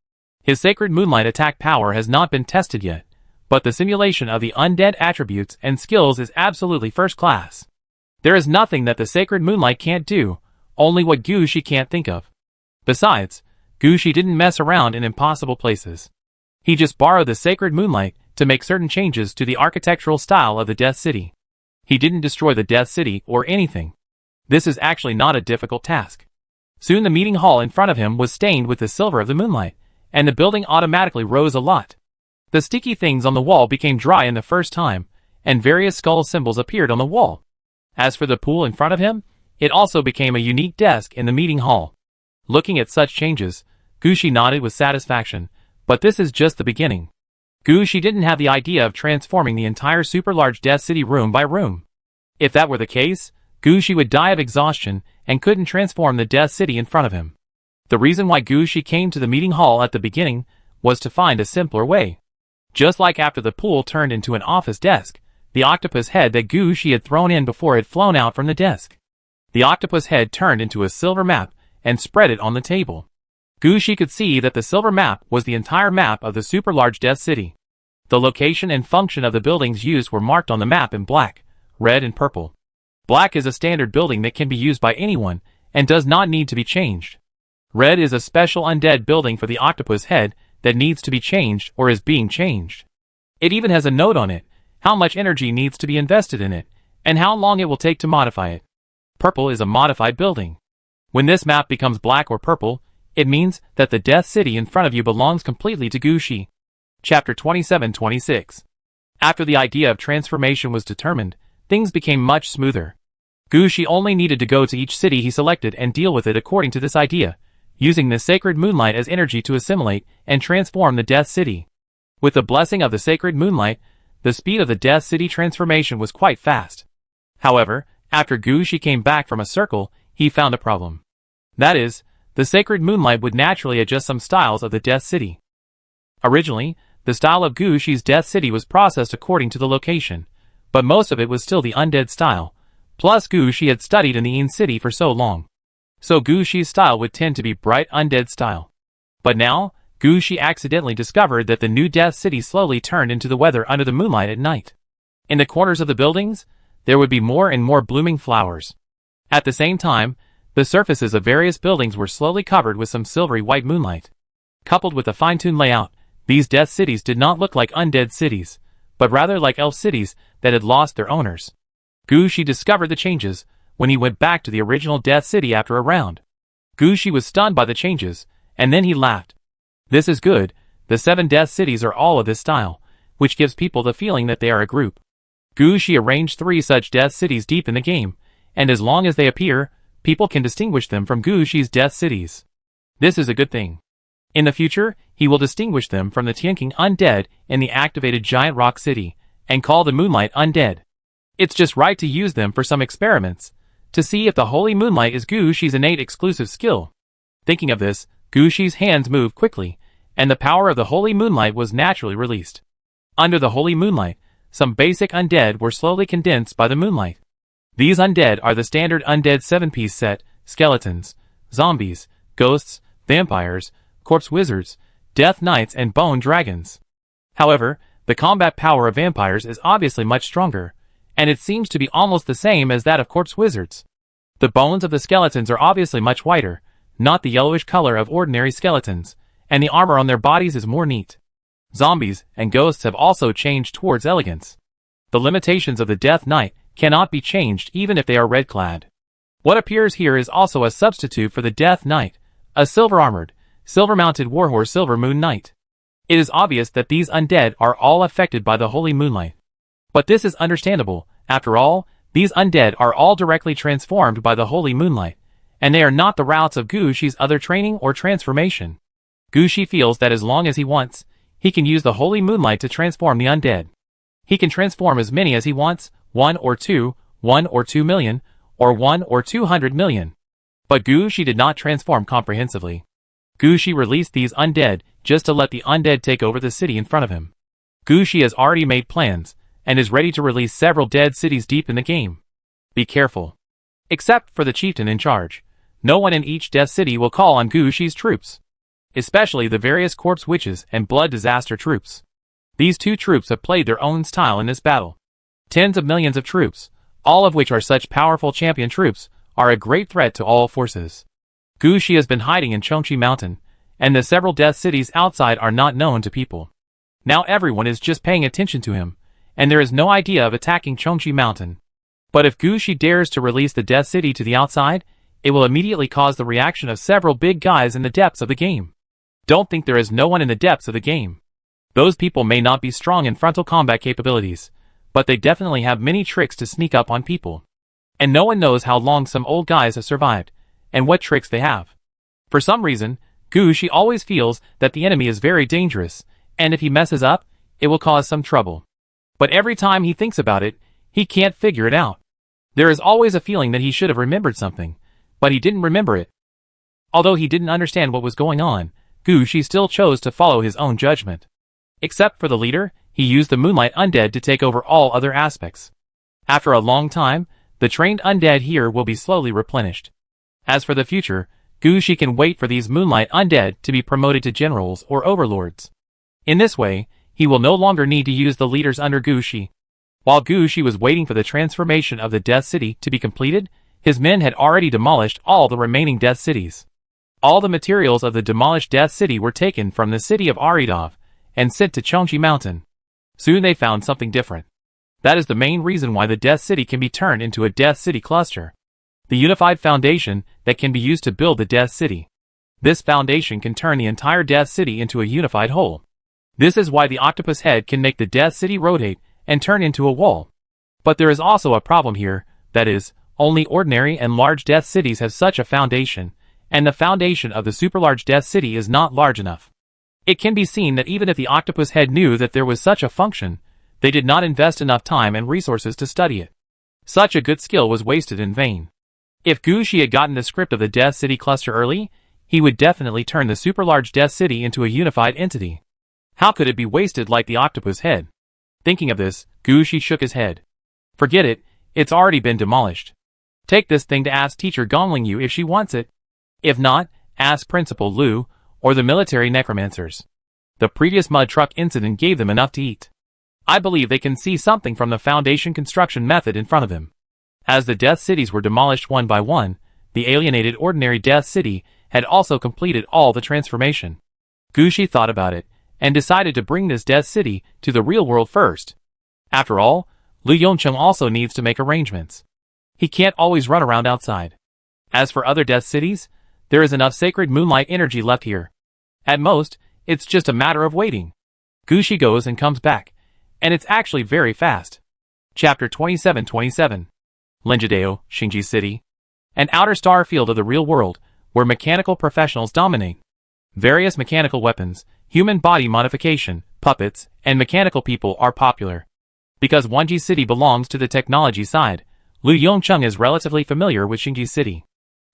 Speaker 1: His sacred moonlight attack power has not been tested yet, but the simulation of the undead attributes and skills is absolutely first class. There is nothing that the sacred moonlight can't do, only what Gu Shi can't think of. Besides, Gu Shi didn't mess around in impossible places. He just borrowed the sacred moonlight to make certain changes to the architectural style of the Death City. He didn't destroy the Death City or anything. This is actually not a difficult task. Soon the meeting hall in front of him was stained with the silver of the moonlight, and the building automatically rose a lot. The sticky things on the wall became dry in the first time, and various skull symbols appeared on the wall. As for the pool in front of him, it also became a unique desk in the meeting hall. Looking at such changes, Gu Shi nodded with satisfaction, but this is just the beginning. Gu Shi didn't have the idea of transforming the entire super large Death City room by room. If that were the case, Gu Shi would die of exhaustion and couldn't transform the Death City in front of him. The reason why Gu Shi came to the meeting hall at the beginning was to find a simpler way. Just like after the pool turned into an office desk, the octopus head that Gu Shi had thrown in before had flown out from the desk. The octopus head turned into a silver map and spread it on the table. Gu Shi could see that the silver map was the entire map of the super large Death City. The location and function of the buildings used were marked on the map in black, red and purple. Black is a standard building that can be used by anyone and does not need to be changed. Red is a special undead building for the octopus head that needs to be changed or is being changed. It even has a note on it, how much energy needs to be invested in it, and how long it will take to modify it. Purple is a modified building. When this map becomes black or purple, it means that the Death City in front of you belongs completely to Gu Shi. Chapter 2726. After the idea of transformation was determined, things became much smoother. Gu Shi only needed to go to each city he selected and deal with it according to this idea, using the sacred moonlight as energy to assimilate and transform the Death City. With the blessing of the sacred moonlight, the speed of the Death City transformation was quite fast. However, after Gu Shi came back from a circle, he found a problem. That is, the sacred moonlight would naturally adjust some styles of the Death City. Originally, the style of Gu Shi's Death City was processed according to the location, but most of it was still the undead style. Plus Gu Shi had studied in the Yin City for so long. So Gu Shi's style would tend to be bright undead style. But now, Gu Shi accidentally discovered that the new Death City slowly turned into the weather under the moonlight at night. In the corners of the buildings, there would be more and more blooming flowers. At the same time, the surfaces of various buildings were slowly covered with some silvery white moonlight. Coupled with a fine-tuned layout, these Death Cities did not look like undead cities, but rather like elf cities that had lost their owners. Gu Shi discovered the changes when he went back to the original Death City after a round. Gu Shi was stunned by the changes, and then he laughed. This is good, the 7 Death Cities are all of this style, which gives people the feeling that they are a group. Gu Shi arranged 3 such Death Cities deep in the game, and as long as they appear, people can distinguish them from Gu Shi's Death Cities. This is a good thing. In the future, he will distinguish them from the Tianqing Undead in the activated Giant Rock City, and call the Moonlight Undead. It's just right to use them for some experiments, to see if the Holy Moonlight is Gu Shi's innate exclusive skill. Thinking of this, Gu Shi's hands moved quickly, and the power of the Holy Moonlight was naturally released. Under the Holy Moonlight, some basic undead were slowly condensed by the moonlight. These undead are the standard undead 7-piece set: skeletons, zombies, ghosts, vampires, corpse wizards, death knights and bone dragons. However, the combat power of vampires is obviously much stronger, and it seems to be almost the same as that of corpse wizards. The bones of the skeletons are obviously much whiter, not the yellowish color of ordinary skeletons, and the armor on their bodies is more neat. Zombies and ghosts have also changed towards elegance. The limitations of the Death Knight cannot be changed even if they are red-clad. What appears here is also a substitute for the Death Knight, a silver-armored, silver-mounted warhorse Silver Moon Knight. It is obvious that these undead are all affected by the holy moonlight. But this is understandable. After all, these undead are all directly transformed by the holy moonlight, and they are not the routes of Gushi's other training or transformation. Gushi feels that as long as he wants, he can use the holy moonlight to transform the undead. He can transform as many as he wants, 1 or 2, 1 or 2 million, or 1 or 200 million. But Gushi did not transform comprehensively. Gushi released these undead just to let the undead take over the city in front of him. Gushi has already made plans, and is ready to release several dead cities deep in the game. Be careful. Except for the chieftain in charge, no one in each death city will call on Gushi's troops. Especially the various corpse witches and blood disaster troops. These two troops have played their own style in this battle. Tens of millions of troops, all of which are such powerful champion troops, are a great threat to all forces. Gushi has been hiding in Chongqi Mountain, and the several death cities outside are not known to people. Now everyone is just paying attention to him, and there is no idea of attacking Chongqi Mountain. But if Gushi dares to release the death city to the outside, it will immediately cause the reaction of several big guys in the depths of the game. Don't think there is no one in the depths of the game. Those people may not be strong in frontal combat capabilities, but they definitely have many tricks to sneak up on people. And no one knows how long some old guys have survived, and what tricks they have. For some reason, Gushi always feels that the enemy is very dangerous, and if he messes up, it will cause some trouble. But every time he thinks about it, he can't figure it out. There is always a feeling that he should have remembered something, but he didn't remember it. Although he didn't understand what was going on, Gushi still chose to follow his own judgment. Except for the leader, he used the Moonlight Undead to take over all other aspects. After a long time, the trained undead here will be slowly replenished. As for the future, Gushi can wait for these Moonlight Undead to be promoted to generals or overlords. In this way, he will no longer need to use the leaders under Gushi. While Gushi was waiting for the transformation of the Death City to be completed, his men had already demolished all the remaining Death Cities. All the materials of the demolished Death City were taken from the city of Aridov and sent to Chongqi Mountain. Soon they found something different. That is the main reason why the Death City can be turned into a Death City cluster. The unified foundation that can be used to build the Death City. This foundation can turn the entire Death City into a unified whole. This is why the octopus head can make the Death City rotate and turn into a wall. But there is also a problem here, that is, only ordinary and large Death Cities have such a foundation, and the foundation of the super-large Death City is not large enough. It can be seen that even if the octopus head knew that there was such a function, they did not invest enough time and resources to study it. Such a good skill was wasted in vain. If Gushi had gotten the script of the Death City cluster early, he would definitely turn the super-large Death City into a unified entity. How could it be wasted like the octopus head? Thinking of this, Gushi shook his head. Forget it, it's already been demolished. Take this thing to ask Teacher Gongling if she wants it. If not, ask Principal Liu, or the military necromancers. The previous mud truck incident gave them enough to eat. I believe they can see something from the foundation construction method in front of them. As the Death Cities were demolished one by one, the alienated ordinary Death City had also completed all the transformation. Gushi thought about it, and decided to bring this Death City to the real world first. After all, Lu Yongcheng also needs to make arrangements. He can't always run around outside. As for other Death Cities, there is enough sacred moonlight energy left here. At most, it's just a matter of waiting. Gushi goes and comes back, and it's actually very fast. Chapter 2727. Lenjideo, Xingji City. An outer star field of the real world, where mechanical professionals dominate. Various mechanical weapons, human body modification, puppets, and mechanical people are popular. Because Wanji City belongs to the technology side, Lu Yongcheng is relatively familiar with Xingji City.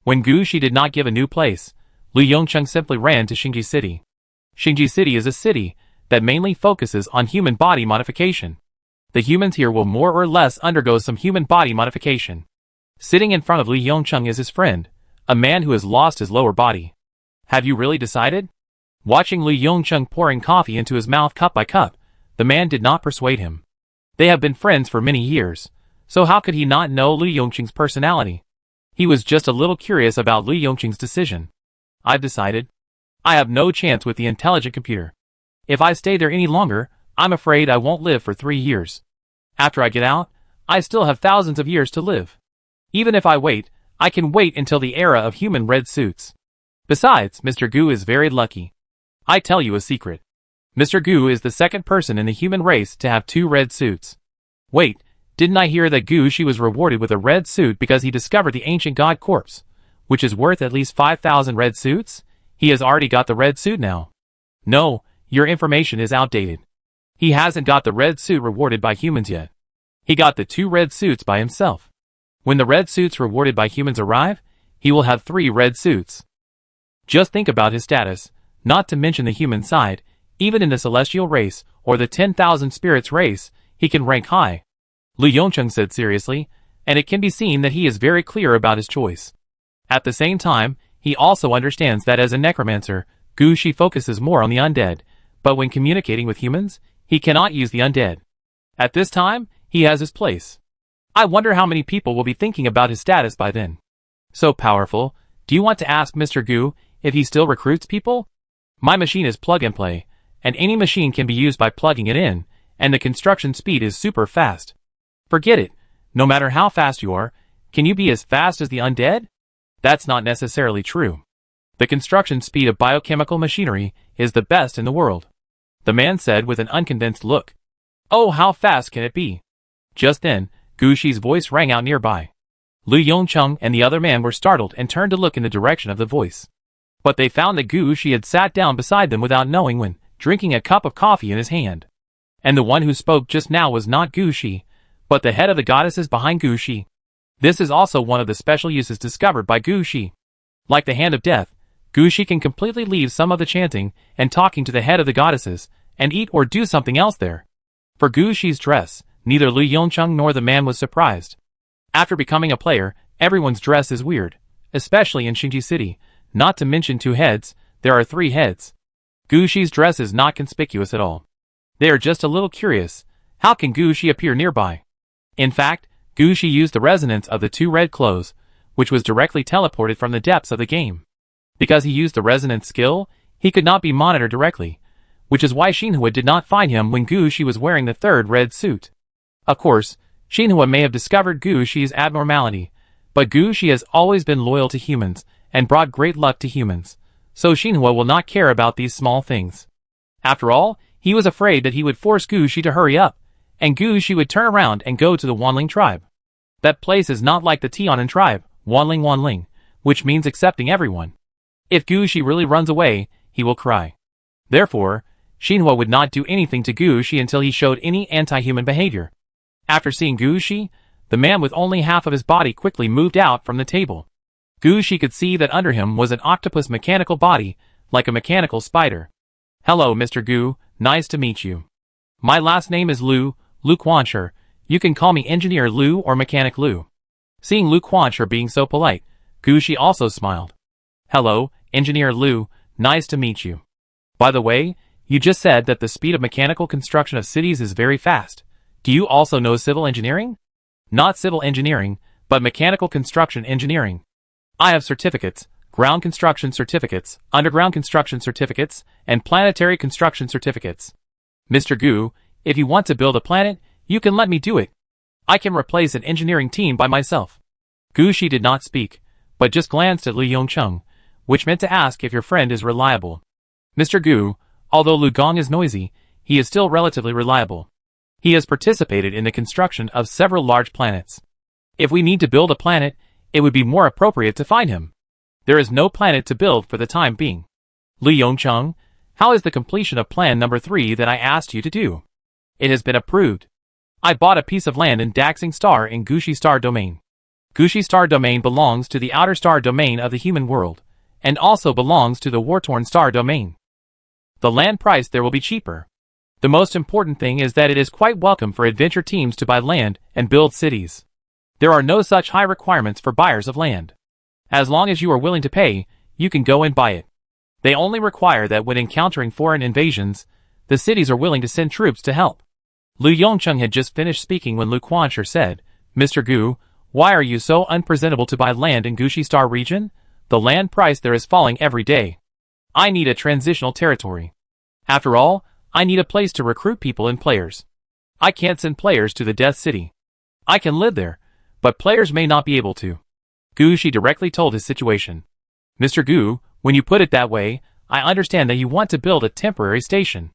Speaker 1: When Gushi did not give a new place, Lu Yongcheng simply ran to Xingji City. Xingji City is a city that mainly focuses on human body modification. The humans here will more or less undergo some human body modification. Sitting in front of Lu Yongcheng is his friend, a man who has lost his lower body. Have you really decided? Watching Lu Yongcheng pouring coffee into his mouth cup by cup, The man did not persuade him. They have been friends for many years, so how could he not know Lu Yongqing's personality? He was just a little curious about Lu Yongqing's decision. I've decided. I have no chance with the intelligent computer. If I stay there any longer, I'm afraid I won't live for 3 years. After I get out, I still have thousands of years to live. Even if I wait, I can wait until the era of human red suits. Besides, Mr. Gu is very lucky. I tell you a secret. Mr. Gu is the second person in the human race to have 2 red suits. Wait, didn't I hear that Gu Shi was rewarded with a red suit because he discovered the ancient god corpse, which is worth at least 5,000 red suits? He has already got the red suit now. No, your information is outdated. He hasn't got the red suit rewarded by humans yet. He got the 2 red suits by himself. When the red suits rewarded by humans arrive, he will have 3 red suits. Just think about his status, not to mention the human side. Even in the celestial race, or the 10,000 spirits race, he can rank high. Lu Yongqing said seriously, and it can be seen that he is very clear about his choice. At the same time, he also understands that as a necromancer, Gu Shi focuses more on the undead, but when communicating with humans, he cannot use the undead. At this time, he has his place. I wonder how many people will be thinking about his status by then. So powerful, do you want to ask Mr. Gu if he still recruits people? My machine is plug and play, and any machine can be used by plugging it in, and the construction speed is super fast. Forget it, no matter how fast you are, can you be as fast as the undead? That's not necessarily true. The construction speed of biochemical machinery is the best in the world. The man said with an unconvinced look. Oh, how fast can it be? Just then, Gu Shi's voice rang out nearby. Lu Yongqing and the other man were startled and turned to look in the direction of the voice. But they found that Gu Shi had sat down beside them without knowing when, drinking a cup of coffee in his hand. And the one who spoke just now was not Gu Shi, but the head of the goddesses behind Gu Shi. This is also one of the special uses discovered by Gu Shi. Like the hand of death, Gu Shi can completely leave some of the chanting and talking to the head of the goddesses, and eat or do something else there. For Gu Shi's dress, neither Lu Yongqing nor the man was surprised. After becoming a player, everyone's dress is weird, especially in Xingji City. Not to mention 2 heads, there are 3 heads. Gu Shi's dress is not conspicuous at all. They are just a little curious. How can Gu Shi appear nearby? In fact, Gu Shi used the resonance of the 2 red clothes, which was directly teleported from the depths of the game. Because he used the resonance skill, he could not be monitored directly, which is why Xinhua did not find him when Gu Shi was wearing the 3rd red suit. Of course, Xinhua may have discovered Gu Shi's abnormality, but Gu Shi has always been loyal to humans, and brought great luck to humans, so Xinhua will not care about these small things. After all, he was afraid that he would force Gu Shi to hurry up, and Gu Shi would turn around and go to the Wanling tribe. That place is not like the Tianan tribe, Wanling, which means accepting everyone. If Gu Shi really runs away, he will cry. Therefore, Xinhua would not do anything to Gu Shi until he showed any anti-human behavior. After seeing Gu Shi, the man with only half of his body quickly moved out from the table. Gu Shi could see that under him was an octopus mechanical body, like a mechanical spider. Hello, Mr. Gu, nice to meet you. My last name is Lu Quancher. You can call me Engineer Lu or Mechanic Lu. Seeing Lu Quancher being so polite, Gu Shi also smiled. Hello, Engineer Lu, nice to meet you. By the way, you just said that the speed of mechanical construction of cities is very fast. Do you also know civil engineering? Not civil engineering, but mechanical construction engineering. I have certificates, ground construction certificates, underground construction certificates, and planetary construction certificates. Mr. Gu, if you want to build a planet, you can let me do it. I can replace an engineering team by myself. Gu Shi did not speak, but just glanced at Lu Yongqing, which meant to ask if your friend is reliable. Mr. Gu, although Lu Gong is noisy, he is still relatively reliable. He has participated in the construction of several large planets. If we need to build a planet, it would be more appropriate to find him. There is no planet to build for the time being. Lu Yongqing, how is the completion of plan number 3 that I asked you to do? It has been approved. I bought a piece of land in Daxing Star in Gushi Star Domain. Gushi Star Domain belongs to the outer star domain of the human world, and also belongs to the war-torn star domain. The land price there will be cheaper. The most important thing is that it is quite welcome for adventure teams to buy land and build cities. There are no such high requirements for buyers of land. As long as you are willing to pay, you can go and buy it. They only require that when encountering foreign invasions, The cities are willing to send troops to help. Lu Yongcheng had just finished speaking when Lu Quanshi said, Mr. Gu, why are you so unpresentable to buy land in Gushi Star region? The land price there is falling every day. I need a transitional territory. After all, I need a place to recruit people and players. I can't send players to the Death City. I can live there, but players may not be able to. Gushi directly told his situation. Mr. Gu, when you put it that way, I understand that you want to build a temporary station.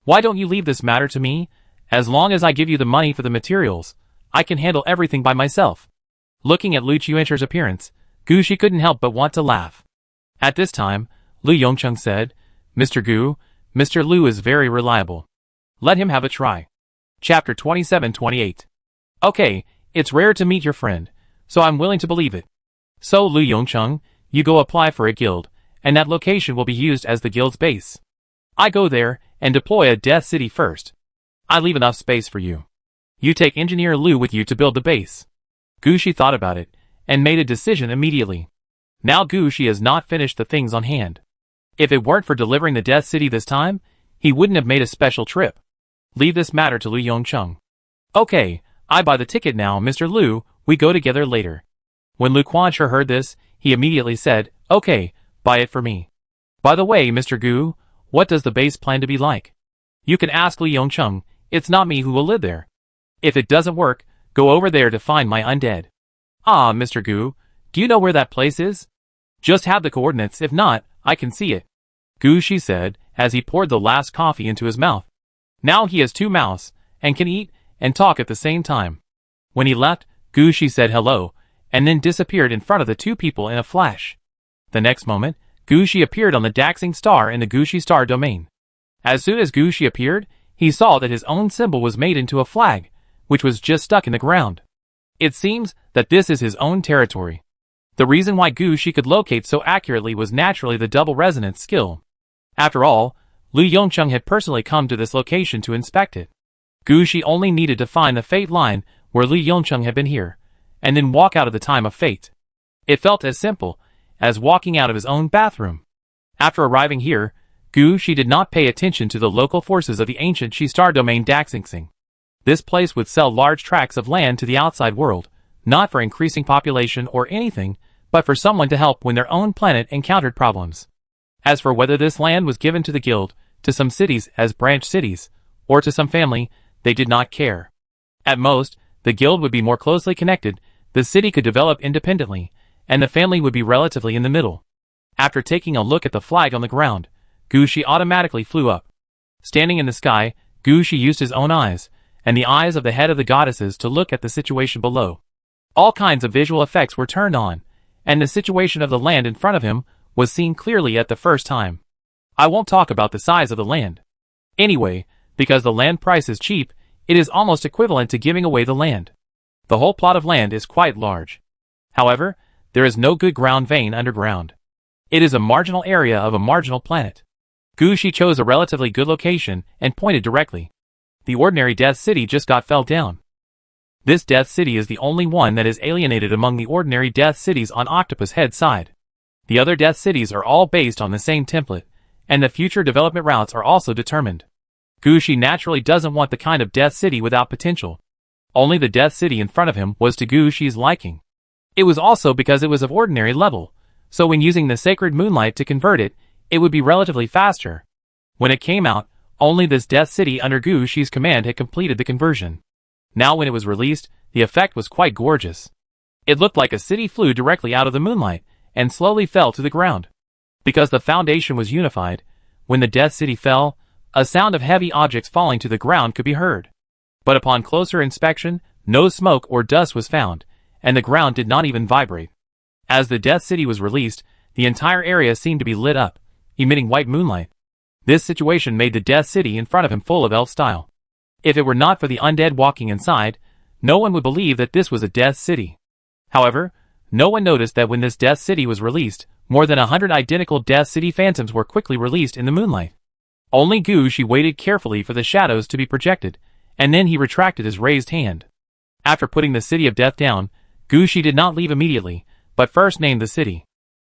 Speaker 1: Why don't you leave this matter to me? As long as I give you the money for the materials, I can handle everything by myself. Looking at Lu Qianzhi's appearance, Gushi couldn't help but want to laugh. At this time, Lu Yongcheng said, Mr. Gu, Mr. Lu is very reliable. Let him have a try. Chapter 2728. Okay, it's rare to meet your friend, so I'm willing to believe it. So Lu Yongcheng, you go apply for a guild, and that location will be used as the guild's base. I go there and deploy a Death City first. I leave enough space for you. You take Engineer Lu with you to build the base. Gushi thought about it, and made a decision immediately. Now Gushi has not finished the things on hand. If it weren't for delivering the Death City this time, he wouldn't have made a special trip. Leave this matter to Lu Yongcheng. Okay, I buy the ticket now, Mr. Lu, we go together later. When Lu Quanshi heard this, he immediately said, okay, buy it for me. By the way, Mr. Gu, what does the base plan to be like? You can ask Lu Yongcheng, it's not me who will live there. If it doesn't work, go over there to find my undead. Ah, Mr. Gu, do you know where that place is? Just have the coordinates, if not, I can see it. Gushi said, as he poured the last coffee into his mouth. Now he has 2 mouths, and can eat and talk at the same time. When he left, Gushi said hello, and then disappeared in front of the 2 people in a flash. The next moment, Gushi appeared on the Daxing Star in the Gushi Star domain. As soon as Gushi appeared, he saw that his own symbol was made into a flag, which was just stuck in the ground. It seems that this is his own territory. The reason why Gushi could locate so accurately was naturally the double resonance skill. After all, Lu Yongcheng had personally come to this location to inspect it. Gushi only needed to find the fate line where Lu Yongcheng had been here, and then walk out of the time of fate. It felt as simple as walking out of his own bathroom. After arriving here, Gushi did not pay attention to the local forces of the ancient Shi-Star domain Daxingsing. This place would sell large tracts of land to the outside world, not for increasing population or anything, but for someone to help when their own planet encountered problems. As for whether this land was given to the guild, to some cities as branch cities, or to some family, they did not care. At most, the guild would be more closely connected, the city could develop independently, and the family would be relatively in the middle. After taking a look at the flag on the ground, Gushi automatically flew up. Standing in the sky, Gushi used his own eyes, and the eyes of the head of the goddesses to look at the situation below. All kinds of visual effects were turned on, and the situation of the land in front of him was seen clearly at the first time. I won't talk about the size of the land. Anyway, because the land price is cheap, it is almost equivalent to giving away the land. The whole plot of land is quite large. However, there is no good ground vein underground. It is a marginal area of a marginal planet. Gushi chose a relatively good location and pointed directly. The ordinary Death City just fell down. This Death City is the only one that is alienated among the ordinary Death Cities on Octopus Head side. The other Death Cities are all based on the same template, and the future development routes are also determined. Gushi naturally doesn't want the kind of Death City without potential. Only the Death City in front of him was to Gushi's liking. It was also because it was of ordinary level, so when using the Sacred Moonlight to convert it, it would be relatively faster. When it came out, only this Death City under Gushi's command had completed the conversion. Now when it was released, the effect was quite gorgeous. It looked like a city flew directly out of the moonlight, and slowly fell to the ground. Because the foundation was unified, when the Death City fell, a sound of heavy objects falling to the ground could be heard. But upon closer inspection, no smoke or dust was found, and the ground did not even vibrate. As the Death City was released, the entire area seemed to be lit up, emitting white moonlight. This situation made the Death City in front of him full of elf style. If it were not for the undead walking inside, no one would believe that this was a Death City. However, no one noticed that when this Death City was released, more than 100 identical Death City phantoms were quickly released in the moonlight. Only Gushi waited carefully for the shadows to be projected, and then he retracted his raised hand. After putting the City of Death down, Gushi did not leave immediately, but first named the city.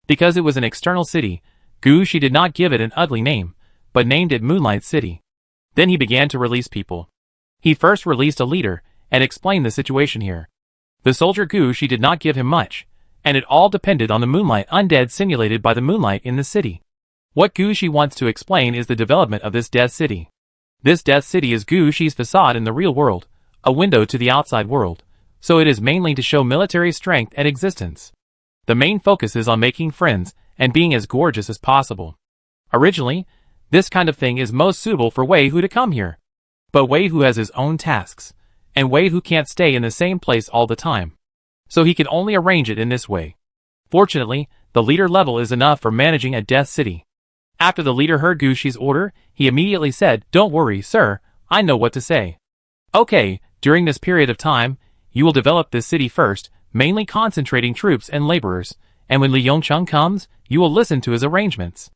Speaker 1: Because it was an external city, Gushi did not give it an ugly name, but named it Moonlight City. Then he began to release people. He first released a leader, and explained the situation here. The soldier Gu Shi did not give him much, and it all depended on the moonlight undead simulated by the moonlight in the city. What Gu Shi wants to explain is the development of this death city. This death city is Gu Shi's facade in the real world, a window to the outside world, so it is mainly to show military strength and existence. The main focus is on making friends and being as gorgeous as possible. Originally, this kind of thing is most suitable for Wei Hu to come here. But Wei Hu has his own tasks, and Wei Hu can't stay in the same place all the time. So he can only arrange it in this way. Fortunately, the leader level is enough for managing a death city. After the leader heard Gu Shi's order, he immediately said, "Don't worry, sir, I know what to say. Okay, during this period of time, you will develop this city first, mainly concentrating troops and laborers, and when Li Yongcheng comes, you will listen to his arrangements.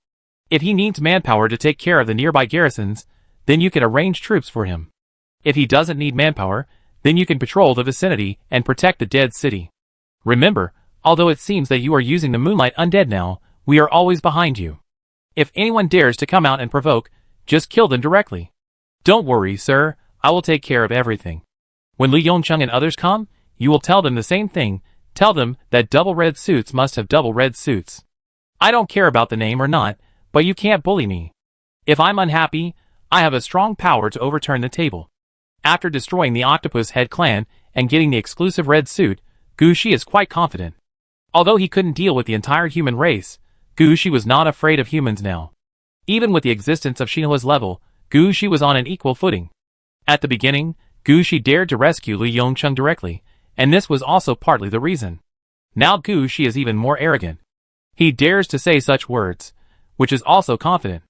Speaker 1: If he needs manpower to take care of the nearby garrisons, then you can arrange troops for him. If he doesn't need manpower, then you can patrol the vicinity and protect the dead city. Remember, although it seems that you are using the moonlight undead now, we are always behind you. If anyone dares to come out and provoke, just kill them directly. Don't worry, sir, I will take care of everything. When Li Yongcheng and others come, you will tell them the same thing. Tell them that double red suits must have double red suits. I don't care about the name or not, but you can't bully me. If I'm unhappy, I have a strong power to overturn the table." After destroying the Octopus Head clan and getting the exclusive red suit, Gu Shi is quite confident. Although he couldn't deal with the entire human race, Gu Shi was not afraid of humans now. Even with the existence of Xinhua's level, Gu Shi was on an equal footing. At the beginning, Gu Shi dared to rescue Li Yongcheng directly, and this was also partly the reason. Now Gu Shi is even more arrogant. He dares to say such words, which is also confident.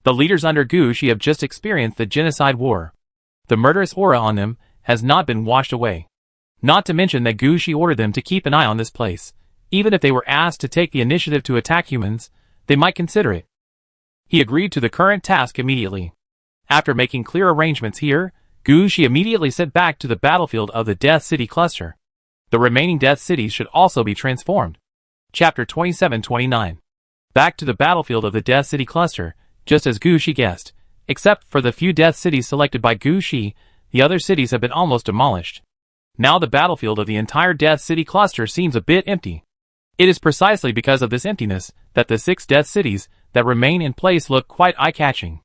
Speaker 1: The leaders under Gu Shi have just experienced the genocide war. The murderous aura on them has not been washed away. Not to mention that Gu Shi ordered them to keep an eye on this place. Even if they were asked to take the initiative to attack humans, they might consider it. He agreed to the current task immediately. After making clear arrangements here, Gu Shi immediately sent back to the battlefield of the Death City cluster. The remaining Death Cities should also be transformed. Chapter 2729. Back to the battlefield of the Death City cluster, just as Gu Shi guessed. Except for the few Death Cities selected by Gu Shi, the other cities have been almost demolished. Now the battlefield of the entire Death City cluster seems a bit empty. It is precisely because of this emptiness that the 6 Death Cities that remain in place look quite eye-catching.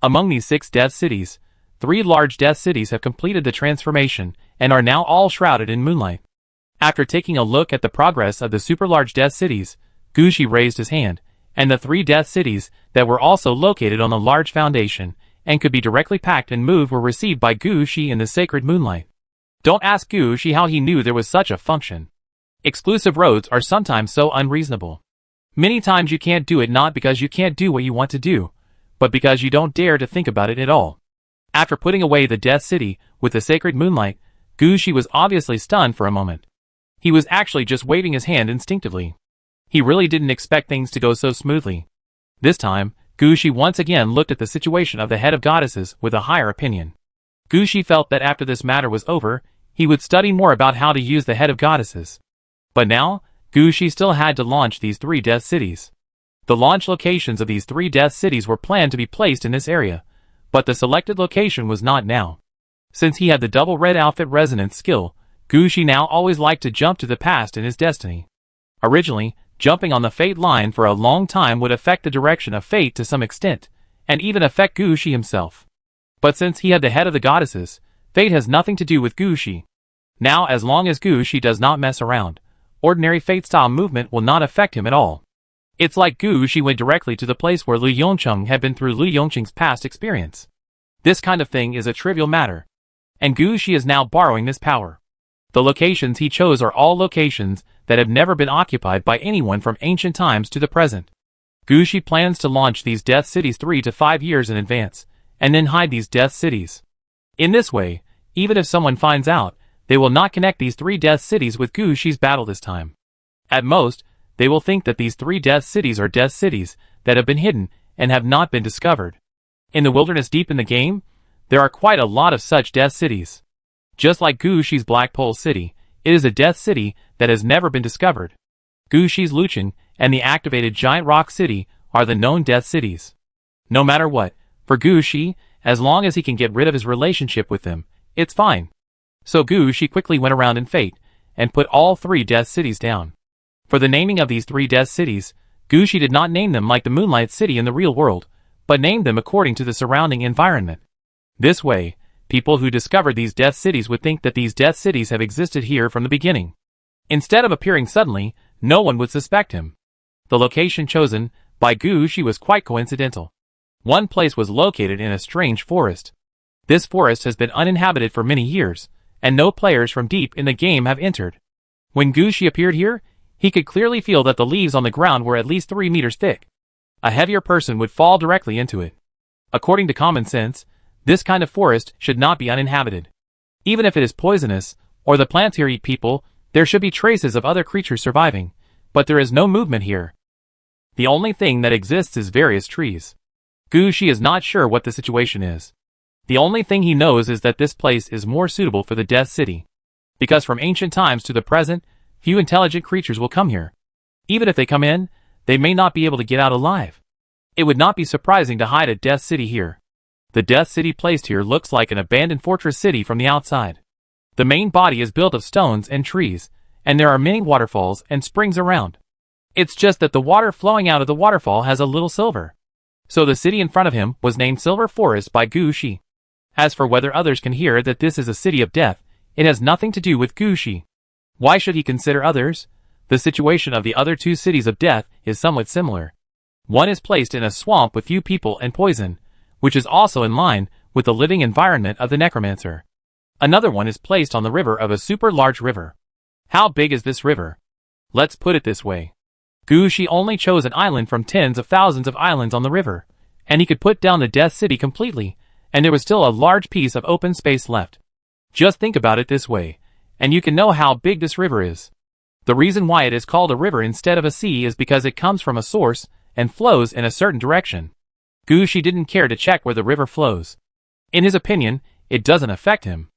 Speaker 1: Among these 6 Death Cities, 3 large Death Cities have completed the transformation and are now all shrouded in moonlight. After taking a look at the progress of the super large Death Cities, Gu Shi raised his hand, and the 3 Death Cities that were also located on a large foundation and could be directly packed and moved were received by Gu Shi in the sacred moonlight. Don't ask Gu Shi how he knew there was such a function. Exclusive roads are sometimes so unreasonable. Many times you can't do it not because you can't do what you want to do, but because you don't dare to think about it at all. After putting away the Death City with the sacred moonlight, Gu Shi was obviously stunned for a moment. He was actually just waving his hand instinctively. He really didn't expect things to go so smoothly. This time, Gu Shi once again looked at the situation of the head of goddesses with a higher opinion. Gu Shi felt that after this matter was over, he would study more about how to use the head of goddesses. But now, Gu Shi still had to launch these 3 Death Cities. The launch locations of these 3 Death Cities were planned to be placed in this area, but the selected location was not now. Since he had the double red outfit resonance skill, Gu Shi now always liked to jump to the past in his destiny. Originally, jumping on the fate line for a long time would affect the direction of fate to some extent, and even affect Gu Shi himself. But since he had the head of the goddesses, fate has nothing to do with Gu Shi. Now as long as Gu Shi does not mess around, ordinary fate-style movement will not affect him at all. It's like Gu Shi went directly to the place where Li Yongcheng had been through Li Yongcheng's past experience. This kind of thing is a trivial matter. And Gu Shi is now borrowing this power. The locations he chose are all locations that have never been occupied by anyone from ancient times to the present. Gu Shi plans to launch these Death Cities 3 to 5 years in advance, and then hide these Death Cities. In this way, even if someone finds out, they will not connect these 3 Death Cities with Gu Shi's battle this time. At most, they will think that these 3 Death Cities are Death Cities that have been hidden and have not been discovered. In the wilderness deep in the game, there are quite a lot of such Death Cities. Just like Gu Shi's Black Pole City, it is a Death City that has never been discovered. Gu Shi's Luchen and the activated Giant Rock City are the known Death Cities. No matter what, for Gu Shi, as long as he can get rid of his relationship with them, it's fine. So Gushi quickly went around in fate, and put all 3 death cities down. For the naming of these 3 death cities, Gushi did not name them like the Moonlight City in the real world, but named them according to the surrounding environment. This way, people who discovered these death cities would think that these death cities have existed here from the beginning. Instead of appearing suddenly, no one would suspect him. The location chosen by Gushi was quite coincidental. One place was located in a strange forest. This forest has been uninhabited for many years, and no players from deep in the game have entered. When Gushi appeared here, he could clearly feel that the leaves on the ground were at least 3 meters thick. A heavier person would fall directly into it. According to common sense, this kind of forest should not be uninhabited. Even if it is poisonous, or the plants here eat people, there should be traces of other creatures surviving, but there is no movement here. The only thing that exists is various trees. Gushi is not sure what the situation is. The only thing he knows is that this place is more suitable for the Death City. Because from ancient times to the present, few intelligent creatures will come here. Even if they come in, they may not be able to get out alive. It would not be surprising to hide a Death City here. The Death City placed here looks like an abandoned fortress city from the outside. The main body is built of stones and trees, and there are many waterfalls and springs around. It's just that the water flowing out of the waterfall has a little silver. So the city in front of him was named Silver Forest by Gushi. As for whether others can hear that this is a city of death, it has nothing to do with Gushi. Why should he consider others? The situation of the other 2 cities of death is somewhat similar. One is placed in a swamp with few people and poison, which is also in line with the living environment of the necromancer. Another one is placed on the river of a super large river. How big is this river? Let's put it this way. Gushi only chose an island from tens of thousands of islands on the river, and he could put down the Death City completely, and there was still a large piece of open space left. Just think about it this way, and you can know how big this river is. The reason why it is called a river instead of a sea is because it comes from a source and flows in a certain direction. Gushi didn't care to check where the river flows. In his opinion, it doesn't affect him.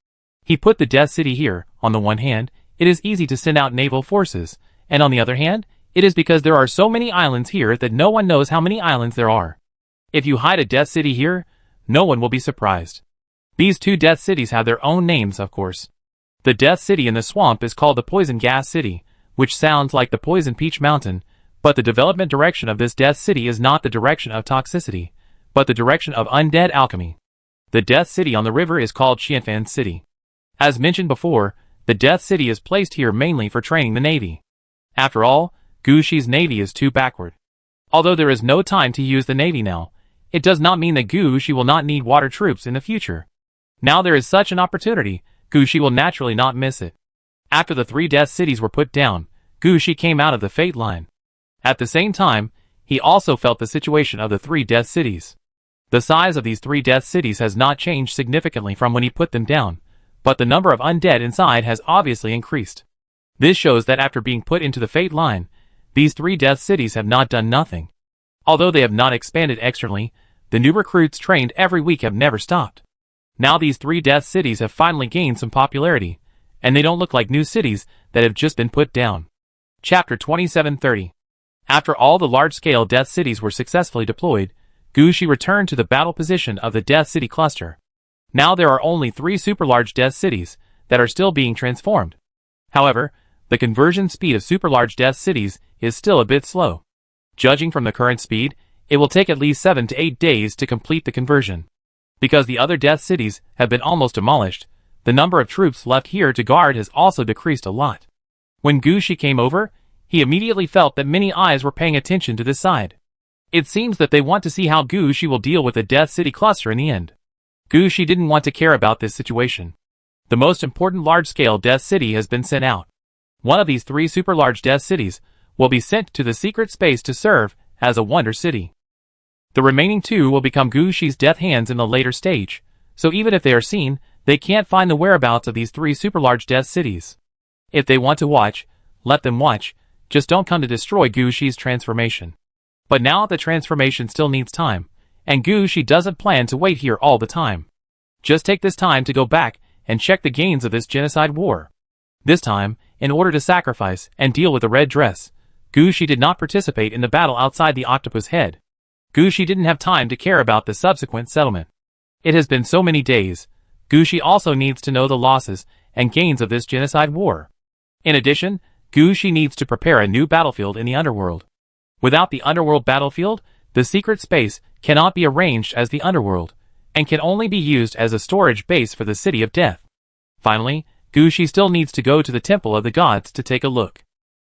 Speaker 1: He put the Death City here. On the one hand, it is easy to send out naval forces, and on the other hand, it is because there are so many islands here that no one knows how many islands there are. If you hide a Death City here, no one will be surprised. These 2 Death Cities have their own names, of course. The Death City in the swamp is called the Poison Gas City, which sounds like the Poison Peach Mountain, but the development direction of this Death City is not the direction of toxicity, but the direction of undead alchemy. The Death City on the river is called Xianfan City. As mentioned before, the Death City is placed here mainly for training the Navy. After all, Gushi's Navy is too backward. Although there is no time to use the Navy now, it does not mean that Gushi will not need water troops in the future. Now there is such an opportunity, Gushi will naturally not miss it. After the 3 Death Cities were put down, Gushi came out of the fate line. At the same time, he also felt the situation of the 3 Death Cities. The size of these 3 Death Cities has not changed significantly from when he put them down, but the number of undead inside has obviously increased. This shows that after being put into the fate line, these 3 Death Cities have not done nothing. Although they have not expanded externally, the new recruits trained every week have never stopped. Now these 3 Death Cities have finally gained some popularity, and they don't look like new cities that have just been put down. Chapter 2730. After all the large-scale Death Cities were successfully deployed, Gushi returned to the battle position of the Death City cluster. Now there are only 3 super-large Death Cities that are still being transformed. However, the conversion speed of super-large Death Cities is still a bit slow. Judging from the current speed, it will take at least 7 to 8 days to complete the conversion. Because the other Death Cities have been almost demolished, the number of troops left here to guard has also decreased a lot. When Gushi came over, he immediately felt that many eyes were paying attention to this side. It seems that they want to see how Gushi will deal with the Death City cluster in the end. Gushi didn't want to care about this situation. The most important large-scale Death City has been sent out. One of these 3 super-large Death Cities will be sent to the secret space to serve as a Wonder City. The remaining 2 will become Gushi's death hands in the later stage, so even if they are seen, they can't find the whereabouts of these 3 super-large Death Cities. If they want to watch, let them watch, just don't come to destroy Gushi's transformation. But now the transformation still needs time, and Gushi doesn't plan to wait here all the time. Just take this time to go back and check the gains of this genocide war. This time, in order to sacrifice and deal with the red dress, Gushi did not participate in the battle outside the octopus head. Gushi didn't have time to care about the subsequent settlement. It has been so many days. Gushi also needs to know the losses and gains of this genocide war. In addition, Gushi needs to prepare a new battlefield in the underworld. Without the underworld battlefield, the secret space cannot be arranged as the underworld, and can only be used as a storage base for the City of Death. Finally, Gushi still needs to go to the Temple of the Gods to take a look.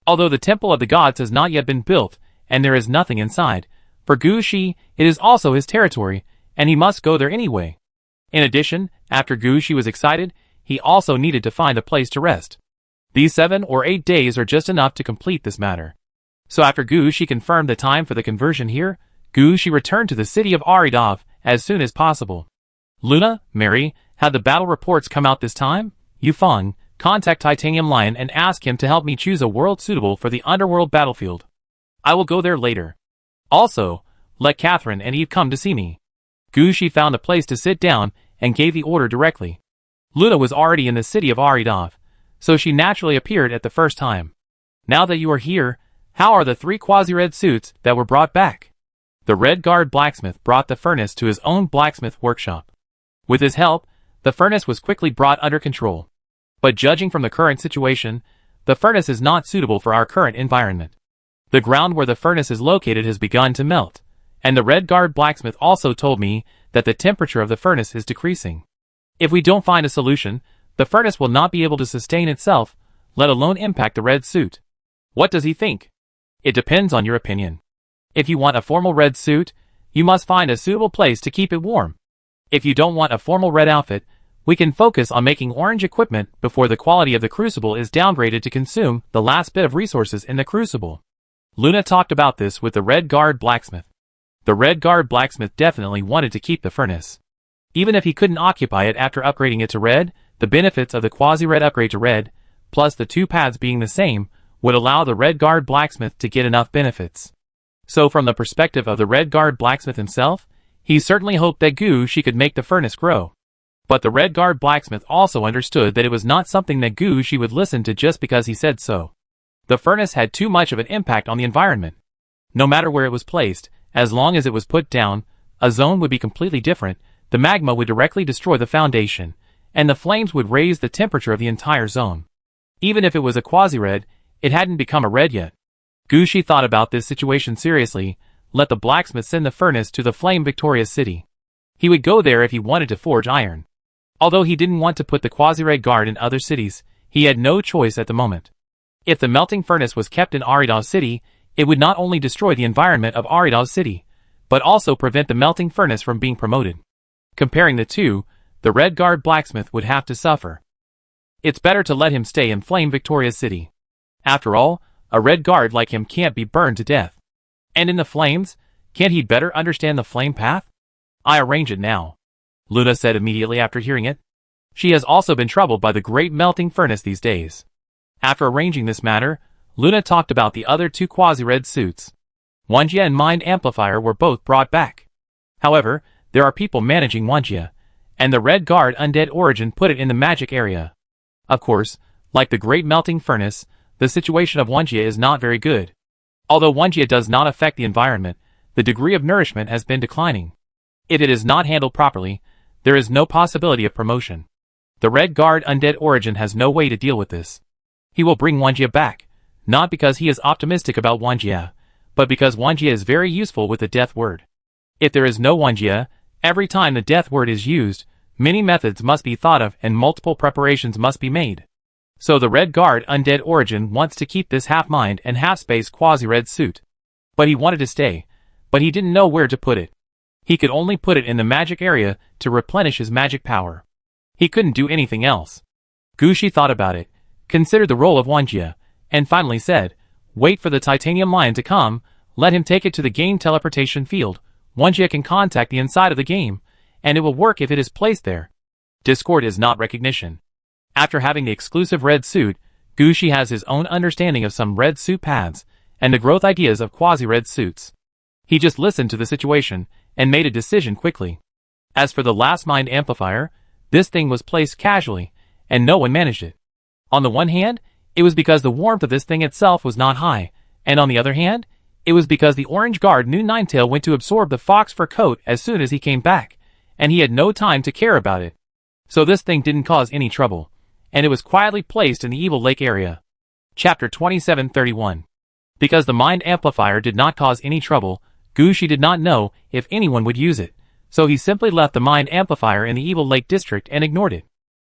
Speaker 1: Although the Temple of the Gods has not yet been built, and there is nothing inside, for Gushi, it is also his territory, and he must go there anyway. In addition, after Gushi was excited, he also needed to find a place to rest. These 7 or 8 days are just enough to complete this matter. So after Gushi confirmed the time for the conversion here, Gushi returned to the city of Aridov as soon as possible. Luna, Mary, had the battle reports come out this time? Yufeng, contact Titanium Lion and ask him to help me choose a world suitable for the underworld battlefield. I will go there later. Also, let Catherine and Eve come to see me. Gushi found a place to sit down and gave the order directly. Luna was already in the city of Aridov, so she naturally appeared at the first time. Now that you are here, how are the 3 quasi-red suits that were brought back? The Red Guard blacksmith brought the furnace to his own blacksmith workshop. With his help, the furnace was quickly brought under control. But judging from the current situation, the furnace is not suitable for our current environment. The ground where the furnace is located has begun to melt, and the Red Guard blacksmith also told me that the temperature of the furnace is decreasing. If we don't find a solution, the furnace will not be able to sustain itself, let alone impact the red suit. What does he think? It depends on your opinion. If you want a formal red suit, you must find a suitable place to keep it warm. If you don't want a formal red outfit, we can focus on making orange equipment before the quality of the crucible is downgraded to consume the last bit of resources in the crucible. Luna talked about this with the Red Guard blacksmith. The Red Guard blacksmith definitely wanted to keep the furnace. Even if he couldn't occupy it after upgrading it to red, the benefits of the quasi-red upgrade to red, plus the 2 paths being the same, would allow the Red Guard blacksmith to get enough benefits. So from the perspective of the Red Guard blacksmith himself, he certainly hoped that Gushi could make the furnace grow. But the Red Guard blacksmith also understood that it was not something that Gushi would listen to just because he said so. The furnace had too much of an impact on the environment. No matter where it was placed, as long as it was put down, a zone would be completely different, the magma would directly destroy the foundation, and the flames would raise the temperature of the entire zone. Even if it was a quasi-red, it hadn't become a red yet. Gushi thought about this situation seriously, let the blacksmith send the furnace to the Flame Victorious City. He would go there if he wanted to forge iron. Although he didn't want to put the quasi-red guard in other cities, he had no choice at the moment. If the melting furnace was kept in Aridov City, it would not only destroy the environment of Aridov City, but also prevent the melting furnace from being promoted. Comparing the two, the Red Guard blacksmith would have to suffer. It's better to let him stay in Flame Victorious City. After all, a Red Guard like him can't be burned to death. And in the flames, can't he better understand the flame path? I arrange it now, Luna said immediately after hearing it. She has also been troubled by the great melting furnace these days. After arranging this matter, Luna talked about the other 2 quasi-red suits. Wanjia and Mind Amplifier were both brought back. However, there are people managing Wanjia, and the Red Guard Undead Origin put it in the magic area. Of course, like the Great Melting Furnace, the situation of Wanjia is not very good. Although Wanjia does not affect the environment, the degree of nourishment has been declining. If it is not handled properly, there is no possibility of promotion. The Red Guard Undead Origin has no way to deal with this. He will bring Wanjia back, not because he is optimistic about Wanjia, but because Wanjia is very useful with the death word. If there is no Wanjia, every time the death word is used, many methods must be thought of and multiple preparations must be made. So the Red Guard Undead Origin wants to keep this half-mind and half-space quasi-red suit. But he wanted to stay, but he didn't know where to put it. He could only put it in the magic area to replenish his magic power. He couldn't do anything else. Gushi thought about it, considered the role of Wanjia, and finally said, wait for the Titanium Lion to come, let him take it to the game teleportation field. Wanjia can contact the inside of the game, and it will work if it is placed there. Discord is not recognition. After having the exclusive red suit, Gushi has his own understanding of some red suit paths, and the growth ideas of quasi-red suits. He just listened to the situation, and made a decision quickly. As for the last mind amplifier, this thing was placed casually, and no one managed it. On the one hand, it was because the warmth of this thing itself was not high, and on the other hand, it was because the orange guard knew Ninetail went to absorb the fox fur coat as soon as he came back, and he had no time to care about it. So this thing didn't cause any trouble, and it was quietly placed in the evil lake area. Chapter 2731. Because the mind amplifier did not cause any trouble, Gushi did not know if anyone would use it, so he simply left the mind amplifier in the evil lake district and ignored it.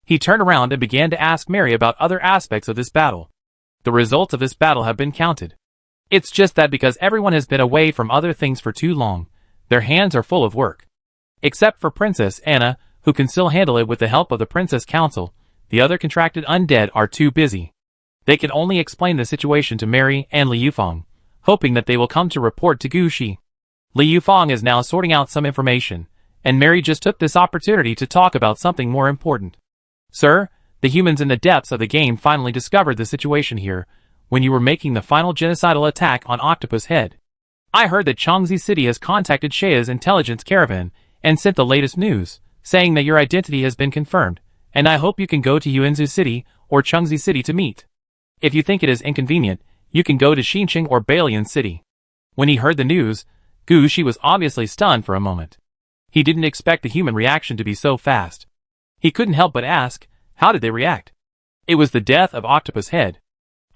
Speaker 1: He turned around and began to ask Mary about other aspects of this battle. The results of this battle have been counted. It's just that because everyone has been away from other things for too long, their hands are full of work. Except for Princess Anna, who can still handle it with the help of the Princess Council, the other contracted undead are too busy. They can only explain the situation to Mary and Li Yufeng, hoping that they will come to report to Gushi. Li Yufeng is now sorting out some information, and Mary just took this opportunity to talk about something more important. Sir, the humans in the depths of the game finally discovered the situation here, when you were making the final genocidal attack on Octopus Head. I heard that Changzi City has contacted Shea's intelligence caravan and sent the latest news, saying that your identity has been confirmed, and I hope you can go to Yuanzhou City or Changzi City to meet. If you think it is inconvenient, you can go to Xinqing or Balian City. When he heard the news, Gushi was obviously stunned for a moment. He didn't expect the human reaction to be so fast. He couldn't help but ask, how did they react? It was the death of Octopus Head.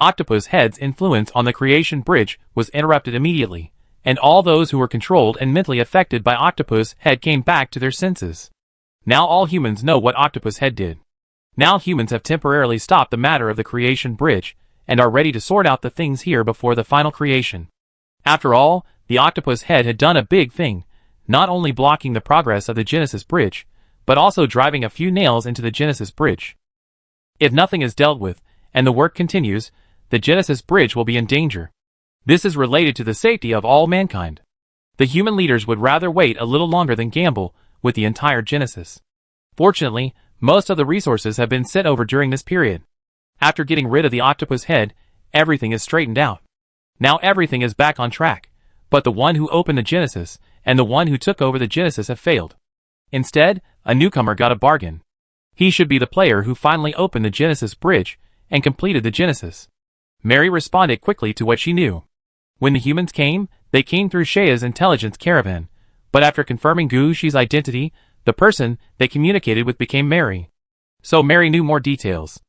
Speaker 1: Octopus Head's influence on the creation bridge was interrupted immediately, and all those who were controlled and mentally affected by Octopus Head came back to their senses. Now all humans know what Octopus Head did. Now humans have temporarily stopped the matter of the creation bridge, and are ready to sort out the things here before the final creation. After all, the Octopus Head had done a big thing, not only blocking the progress of the Genesis Bridge, but also driving a few nails into the Genesis Bridge. If nothing is dealt with, and the work continues, the Genesis Bridge will be in danger. This is related to the safety of all mankind. The human leaders would rather wait a little longer than gamble with the entire Genesis. Fortunately, most of the resources have been sent over during this period. After getting rid of the Octopus Head, everything is straightened out. Now everything is back on track, but the one who opened the Genesis and the one who took over the Genesis have failed. Instead, a newcomer got a bargain. He should be the player who finally opened the Genesis Bridge and completed the Genesis. Mary responded quickly to what she knew. When the humans came, they came through Shea's intelligence caravan, but after confirming Gushi's identity, the person they communicated with became Mary. So Mary knew more details.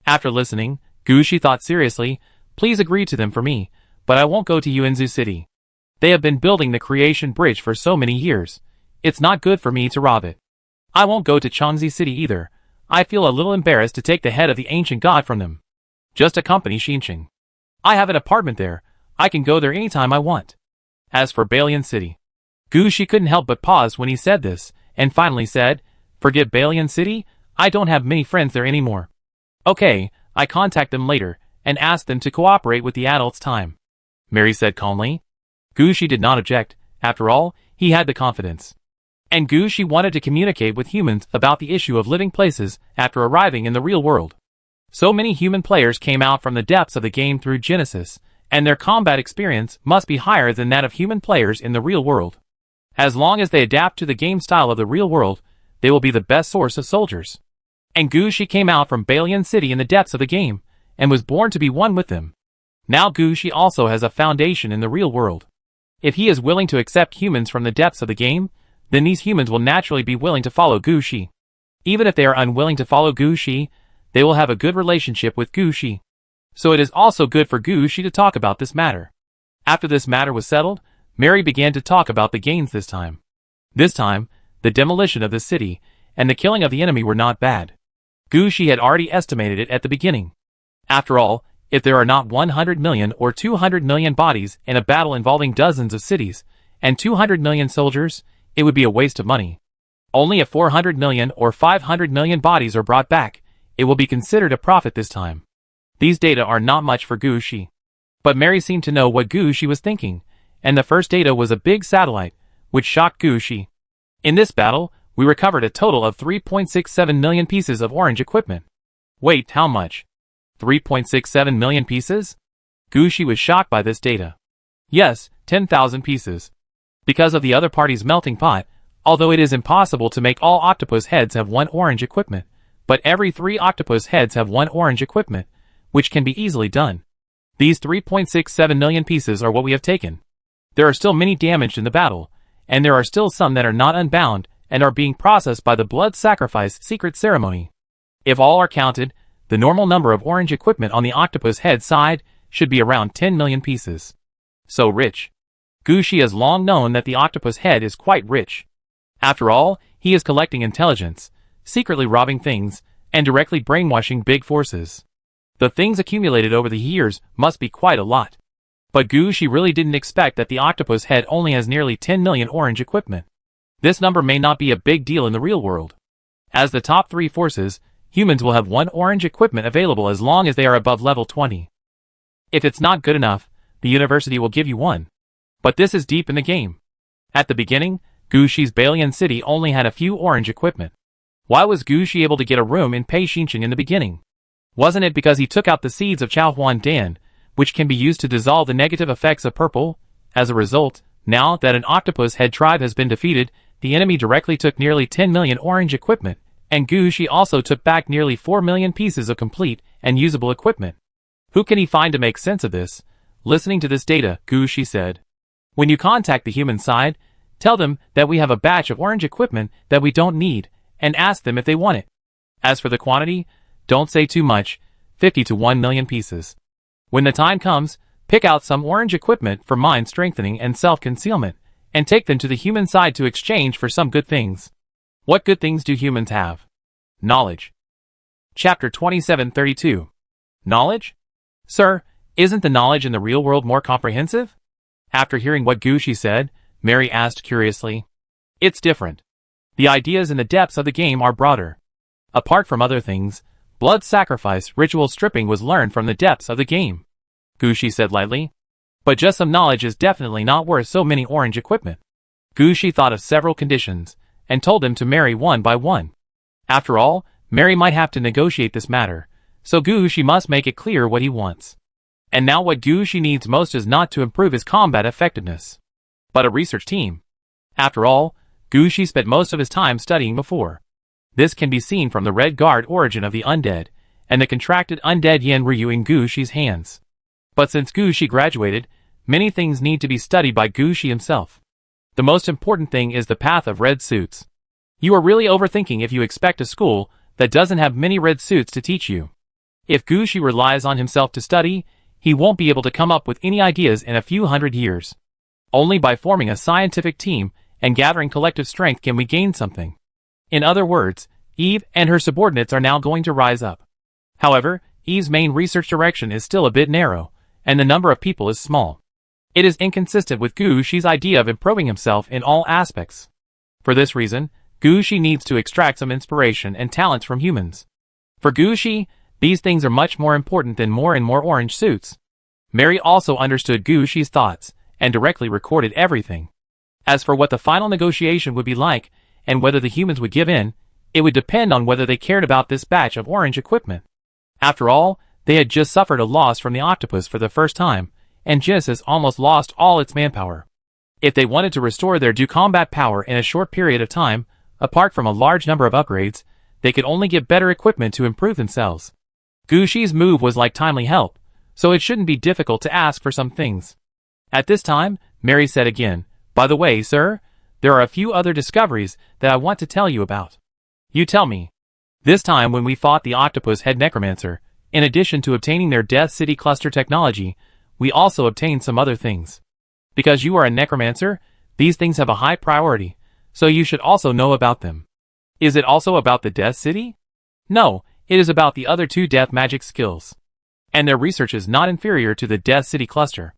Speaker 1: After listening, Gushi thought seriously, please agree to them for me, but I won't go to Yuanzhou City. They have been building the creation bridge for so many years. It's not good for me to rob it. I won't go to Changzi City either. I feel a little embarrassed to take the head of the ancient god from them. Just accompany Xinqing. I have an apartment there. I can go there anytime I want. As for Balian City, Gushi couldn't help but pause when he said this, and finally said, forget Balian City, I don't have many friends there anymore. Okay, I contact them later, and ask them to cooperate with the adults' time. Mary said calmly. Gushi did not object. After all, he had the confidence. And Gushi wanted to communicate with humans about the issue of living places after arriving in the real world. So many human players came out from the depths of the game through Genesis, and their combat experience must be higher than that of human players in the real world. As long as they adapt to the game style of the real world, they will be the best source of soldiers. And Gushi came out from Balian City in the depths of the game, and was born to be one with them. Now Gushi also has a foundation in the real world. If he is willing to accept humans from the depths of the game, then these humans will naturally be willing to follow Gushi. Even if they are unwilling to follow Gushi, they will have a good relationship with Gushi. So it is also good for Gushi to talk about this matter. After this matter was settled, Mary began to talk about the gains this time. This time, the demolition of the city and the killing of the enemy were not bad. Gushi had already estimated it at the beginning. After all, if there are not 100 million or 200 million bodies in a battle involving dozens of cities, and 200 million soldiers, it would be a waste of money. Only if 400 million or 500 million bodies are brought back, it will be considered a profit this time. These data are not much for Gushi. But Mary seemed to know what Gushi was thinking, and the first data was a big satellite, which shocked Gushi. In this battle, we recovered a total of 3.67 million pieces of orange equipment. Wait, how much? 3.67 million pieces? Gushi was shocked by this data. Yes, 10,000 pieces. Because of the other party's melting pot, although it is impossible to make all octopus heads have one orange equipment, but every 3 octopus heads have one orange equipment, which can be easily done. These 3.67 million pieces are what we have taken. There are still many damaged in the battle, and there are still some that are not unbound and are being processed by the blood sacrifice secret ceremony. If all are counted, the normal number of orange equipment on the octopus head side should be around 10 million pieces. So rich. Gushi has long known that the octopus head is quite rich. After all, he is collecting intelligence, secretly robbing things, and directly brainwashing big forces. The things accumulated over the years must be quite a lot. But Gushi really didn't expect that the octopus head only has nearly 10 million orange equipment. This number may not be a big deal in the real world. As the top 3 forces, humans will have 1 orange equipment available as long as they are above level 20. If it's not good enough, the university will give you 1. But this is deep in the game. At the beginning, Gushi's Balian city only had a few orange equipment. Why was Gushi able to get a room in Pei Xinchen in the beginning? Wasn't it because he took out the seeds of Chaohuan Dan, which can be used to dissolve the negative effects of purple? As a result, now that an octopus head tribe has been defeated, the enemy directly took nearly 10 million orange equipment, and Gushi also took back nearly 4 million pieces of complete and usable equipment. Who can he find to make sense of this? Listening to this data, Gushi said, "When you contact the human side, tell them that we have a batch of orange equipment that we don't need, and ask them if they want it. As for the quantity, don't say too much, 50 to 1 million pieces. When the time comes, pick out some orange equipment for mind strengthening and self-concealment, and take them to the human side to exchange for some good things." What good things do humans have? Knowledge. Chapter 2732. Knowledge? Sir, isn't the knowledge in the real world more comprehensive? After hearing what Gushi said, Mary asked curiously. It's different. The ideas in the depths of the game are broader. Apart from other things, blood sacrifice ritual stripping was learned from the depths of the game, Gushi said lightly. But just some knowledge is definitely not worth so many orange equipment. Gushi thought of several conditions, and told them to marry one by one. After all, Mary might have to negotiate this matter, so Gushi must make it clear what he wants. And now what Gushi needs most is not to improve his combat effectiveness, but a research team. After all, Gushi spent most of his time studying before. This can be seen from the Red Guard origin of the undead, and the contracted undead Yin Ryu in Gushi's hands. But since Gushi graduated, many things need to be studied by Gushi himself. The most important thing is the path of red suits. You are really overthinking if you expect a school that doesn't have many red suits to teach you. If Gushi relies on himself to study, he won't be able to come up with any ideas in a few hundred years. Only by forming a scientific team and gathering collective strength can we gain something. In other words, Eve and her subordinates are now going to rise up. However, Eve's main research direction is still a bit narrow, and the number of people is small. It is inconsistent with Gushi's idea of improving himself in all aspects. For this reason, Gushi needs to extract some inspiration and talents from humans. For Gushi, these things are much more important than more and more orange suits. Mary also understood Gushi's thoughts, and directly recorded everything. As for what the final negotiation would be like, and whether the humans would give in, it would depend on whether they cared about this batch of orange equipment. After all, they had just suffered a loss from the octopus for the first time, and Genesis almost lost all its manpower. If they wanted to restore their due combat power in a short period of time, apart from a large number of upgrades, they could only get better equipment to improve themselves. Gushi's move was like timely help, so it shouldn't be difficult to ask for some things. At this time, Mary said again, "By the way, sir, there are a few other discoveries that I want to tell you about." "You tell me." "This time when we fought the octopus head necromancer, in addition to obtaining their Death City cluster technology, we also obtained some other things. Because you are a necromancer, these things have a high priority, so you should also know about them." "Is it also about the Death City?" "No, it is about the other 2 death magic skills. And their research is not inferior to the Death City cluster.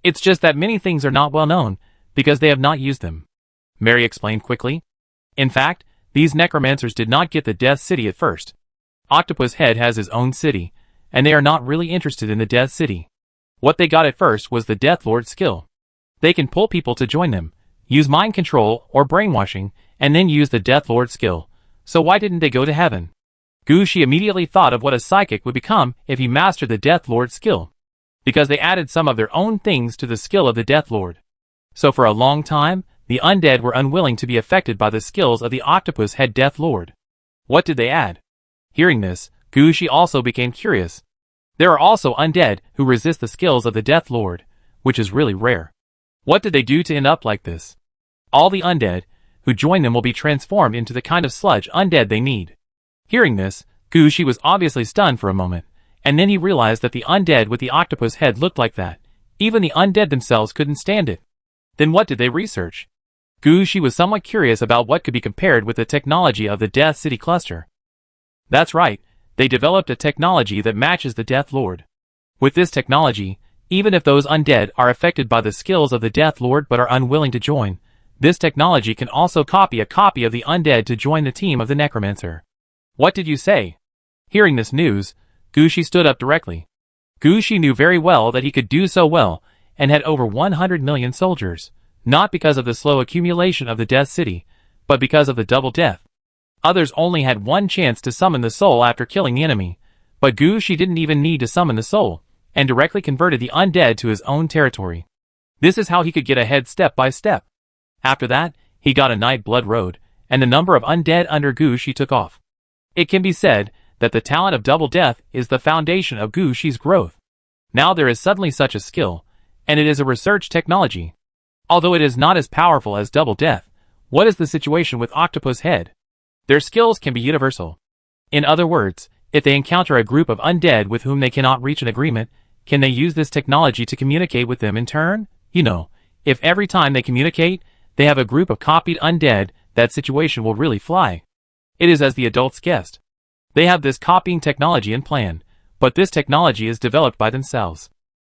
Speaker 1: It's just that many things are not well known, because they have not used them," Mary explained quickly. "In fact, these necromancers did not get the Death City at first. Octopus Head has his own city, and they are not really interested in the Death City. What they got at first was the Death Lord skill. They can pull people to join them, use mind control or brainwashing, and then use the Death Lord skill. So why didn't they go to heaven?" Gushi immediately thought of what a psychic would become if he mastered the Death Lord skill. Because they added some of their own things to the skill of the Death Lord. So for a long time, the undead were unwilling to be affected by the skills of the Octopus Head Death Lord. What did they add? Hearing this, Gushi also became curious. There are also undead who resist the skills of the Death Lord, which is really rare. What did they do to end up like this? All the undead, who join them will be transformed into the kind of sludge undead they need. Hearing this, Gushi was obviously stunned for a moment, and then he realized that the undead with the octopus head looked like that. Even the undead themselves couldn't stand it. Then what did they research? Gushi was somewhat curious about what could be compared with the technology of the Death City cluster. That's right, they developed a technology that matches the Death Lord. With this technology, even if those undead are affected by the skills of the Death Lord but are unwilling to join, this technology can also copy a copy of the undead to join the team of the necromancer. What did you say? Hearing this news, Gushi stood up directly. Gushi knew very well that he could do so well, and had over 100 million soldiers, not because of the slow accumulation of the Death City, but because of the double death. Others only had one chance to summon the soul after killing the enemy, but Gushi didn't even need to summon the soul, and directly converted the undead to his own territory. This is how he could get ahead step by step. After that, he got a Night Blood Road, and the number of undead under Gushi took off. It can be said that the talent of double death is the foundation of Gushi's growth. Now there is suddenly such a skill, and it is a research technology. Although it is not as powerful as double death, what is the situation with Octopus Head? Their skills can be universal. In other words, if they encounter a group of undead with whom they cannot reach an agreement, can they use this technology to communicate with them in turn? You know, if every time they communicate, they have a group of copied undead, that situation will really fly. It is as the adults guessed. They have this copying technology in plan, but this technology is developed by themselves.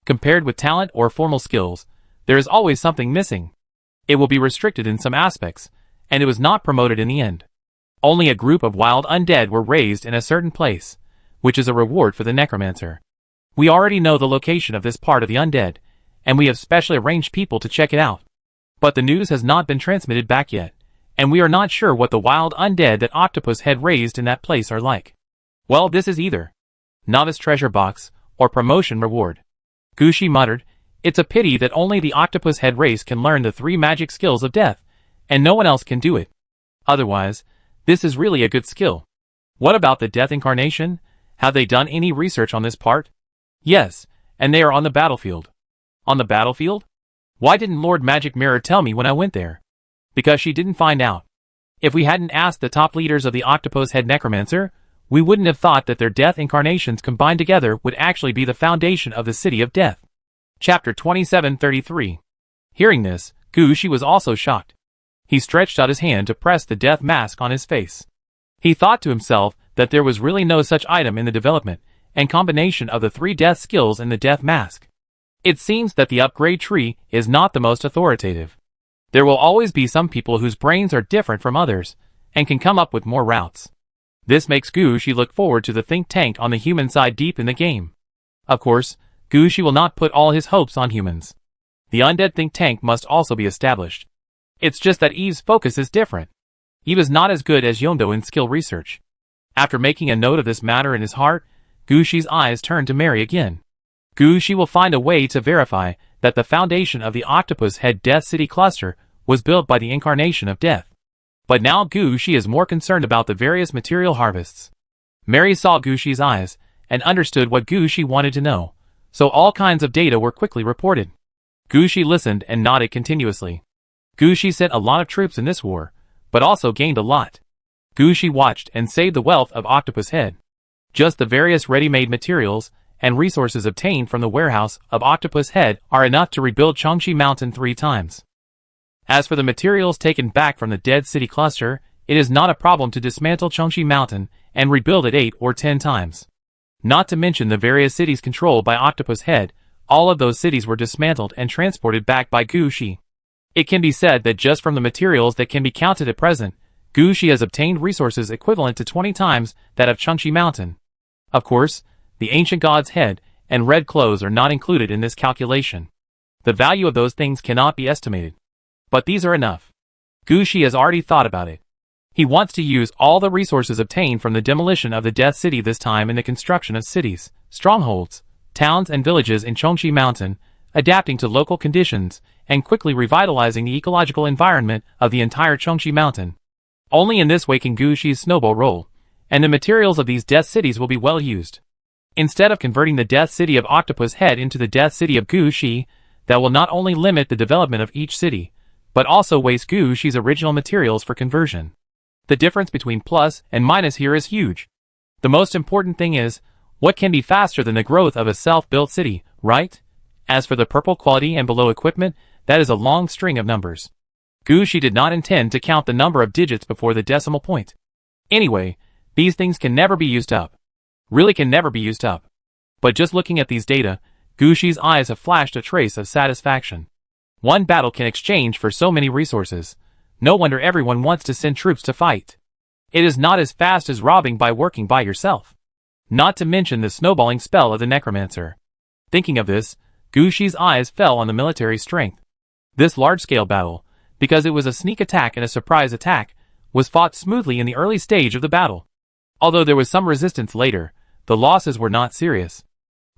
Speaker 1: Compared with talent or formal skills, there is always something missing. It will be restricted in some aspects, and it was not promoted in the end. Only a group of wild undead were raised in a certain place, which is a reward for the necromancer. We already know the location of this part of the undead, and we have specially arranged people to check it out. But the news has not been transmitted back yet, and we are not sure what the wild undead that Octopus Head raised in that place are like. Well, this is either novice treasure box or promotion reward. Gushi muttered, it's a pity that only the Octopus Head race can learn the 3 magic skills of death, and no one else can do it. Otherwise, this is really a good skill. What about the Death Incarnation? Have they done any research on this part? Yes, and they are on the battlefield. On the battlefield? Why didn't Lord Magic Mirror tell me when I went there? Because she didn't find out. If we hadn't asked the top leaders of the Octopus Head Necromancer, we wouldn't have thought that their death incarnations combined together would actually be the foundation of the City of Death. Chapter 2733. Hearing this, Gushi was also shocked. He stretched out his hand to press the death mask on his face. He thought to himself that there was really no such item in the development and combination of the 3 death skills in the death mask. It seems that the upgrade tree is not the most authoritative. There will always be some people whose brains are different from others, and can come up with more routes. This makes Gushi look forward to the think tank on the human side deep in the game. Of course, Gushi will not put all his hopes on humans. The undead think tank must also be established. It's just that Eve's focus is different. Eve is not as good as Yondo in skill research. After making a note of this matter in his heart, Gushi's eyes turned to Mary again. Gushi will find a way to verify that the foundation of the Octopus Head Death City cluster was built by the incarnation of death. But now Gushi is more concerned about the various material harvests. Mary saw Gushi's eyes, and understood what Gushi wanted to know, so all kinds of data were quickly reported. Gushi listened and nodded continuously. Gushi sent a lot of troops in this war, but also gained a lot. Gushi watched and saved the wealth of Octopus Head. Just the various ready-made materials and resources obtained from the warehouse of Octopus Head are enough to rebuild Chengshi Mountain 3 times. As for the materials taken back from the Dead City cluster, it is not a problem to dismantle Chengshi Mountain and rebuild it 8 or 10 times. Not to mention the various cities controlled by Octopus Head, all of those cities were dismantled and transported back by Gushi. It can be said that just from the materials that can be counted at present, Gushi has obtained resources equivalent to 20 times that of Chengshi Mountain. Of course, the ancient god's head and red clothes are not included in this calculation. The value of those things cannot be estimated. But these are enough. Gushi has already thought about it. He wants to use all the resources obtained from the demolition of the Death City this time in the construction of cities, strongholds, towns and villages in Chengshi Mountain, adapting to local conditions, and quickly revitalizing the ecological environment of the entire Chengshi Mountain. Only in this way can Gushi's snowball roll, and the materials of these Death Cities will be well used. Instead of converting the Death City of Octopus Head into the Death City of Gushi, that will not only limit the development of each city, but also waste Gu Shi's original materials for conversion. The difference between plus and minus here is huge. The most important thing is, what can be faster than the growth of a self-built city, right? As for the purple quality and below equipment, that is a long string of numbers. Gu Shi did not intend to count the number of digits before the decimal point. Anyway, these things can never be used up. Really can never be used up. But just looking at these data, Gu Shi's eyes have flashed a trace of satisfaction. One battle can exchange for so many resources. No wonder everyone wants to send troops to fight. It is not as fast as robbing by working by yourself. Not to mention the snowballing spell of the necromancer. Thinking of this, Gu Shi's eyes fell on the military strength. This large-scale battle, because it was a sneak attack and a surprise attack, was fought smoothly in the early stage of the battle. Although there was some resistance later, the losses were not serious.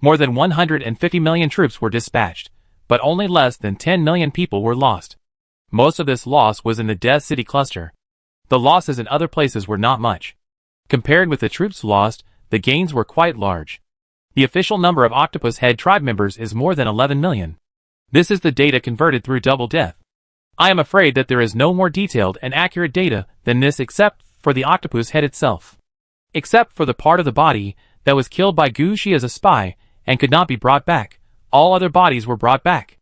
Speaker 1: More than 150 million troops were dispatched, but only less than 10 million people were lost. Most of this loss was in the Death City cluster. The losses in other places were not much. Compared with the troops lost, the gains were quite large. The official number of Octopus Head tribe members is more than 11 million. This is the data converted through Double Death. I am afraid that there is no more detailed and accurate data than this except for the Octopus Head itself. Except for the part of the body that was killed by Gu Shi as a spy and could not be brought back, all other bodies were brought back.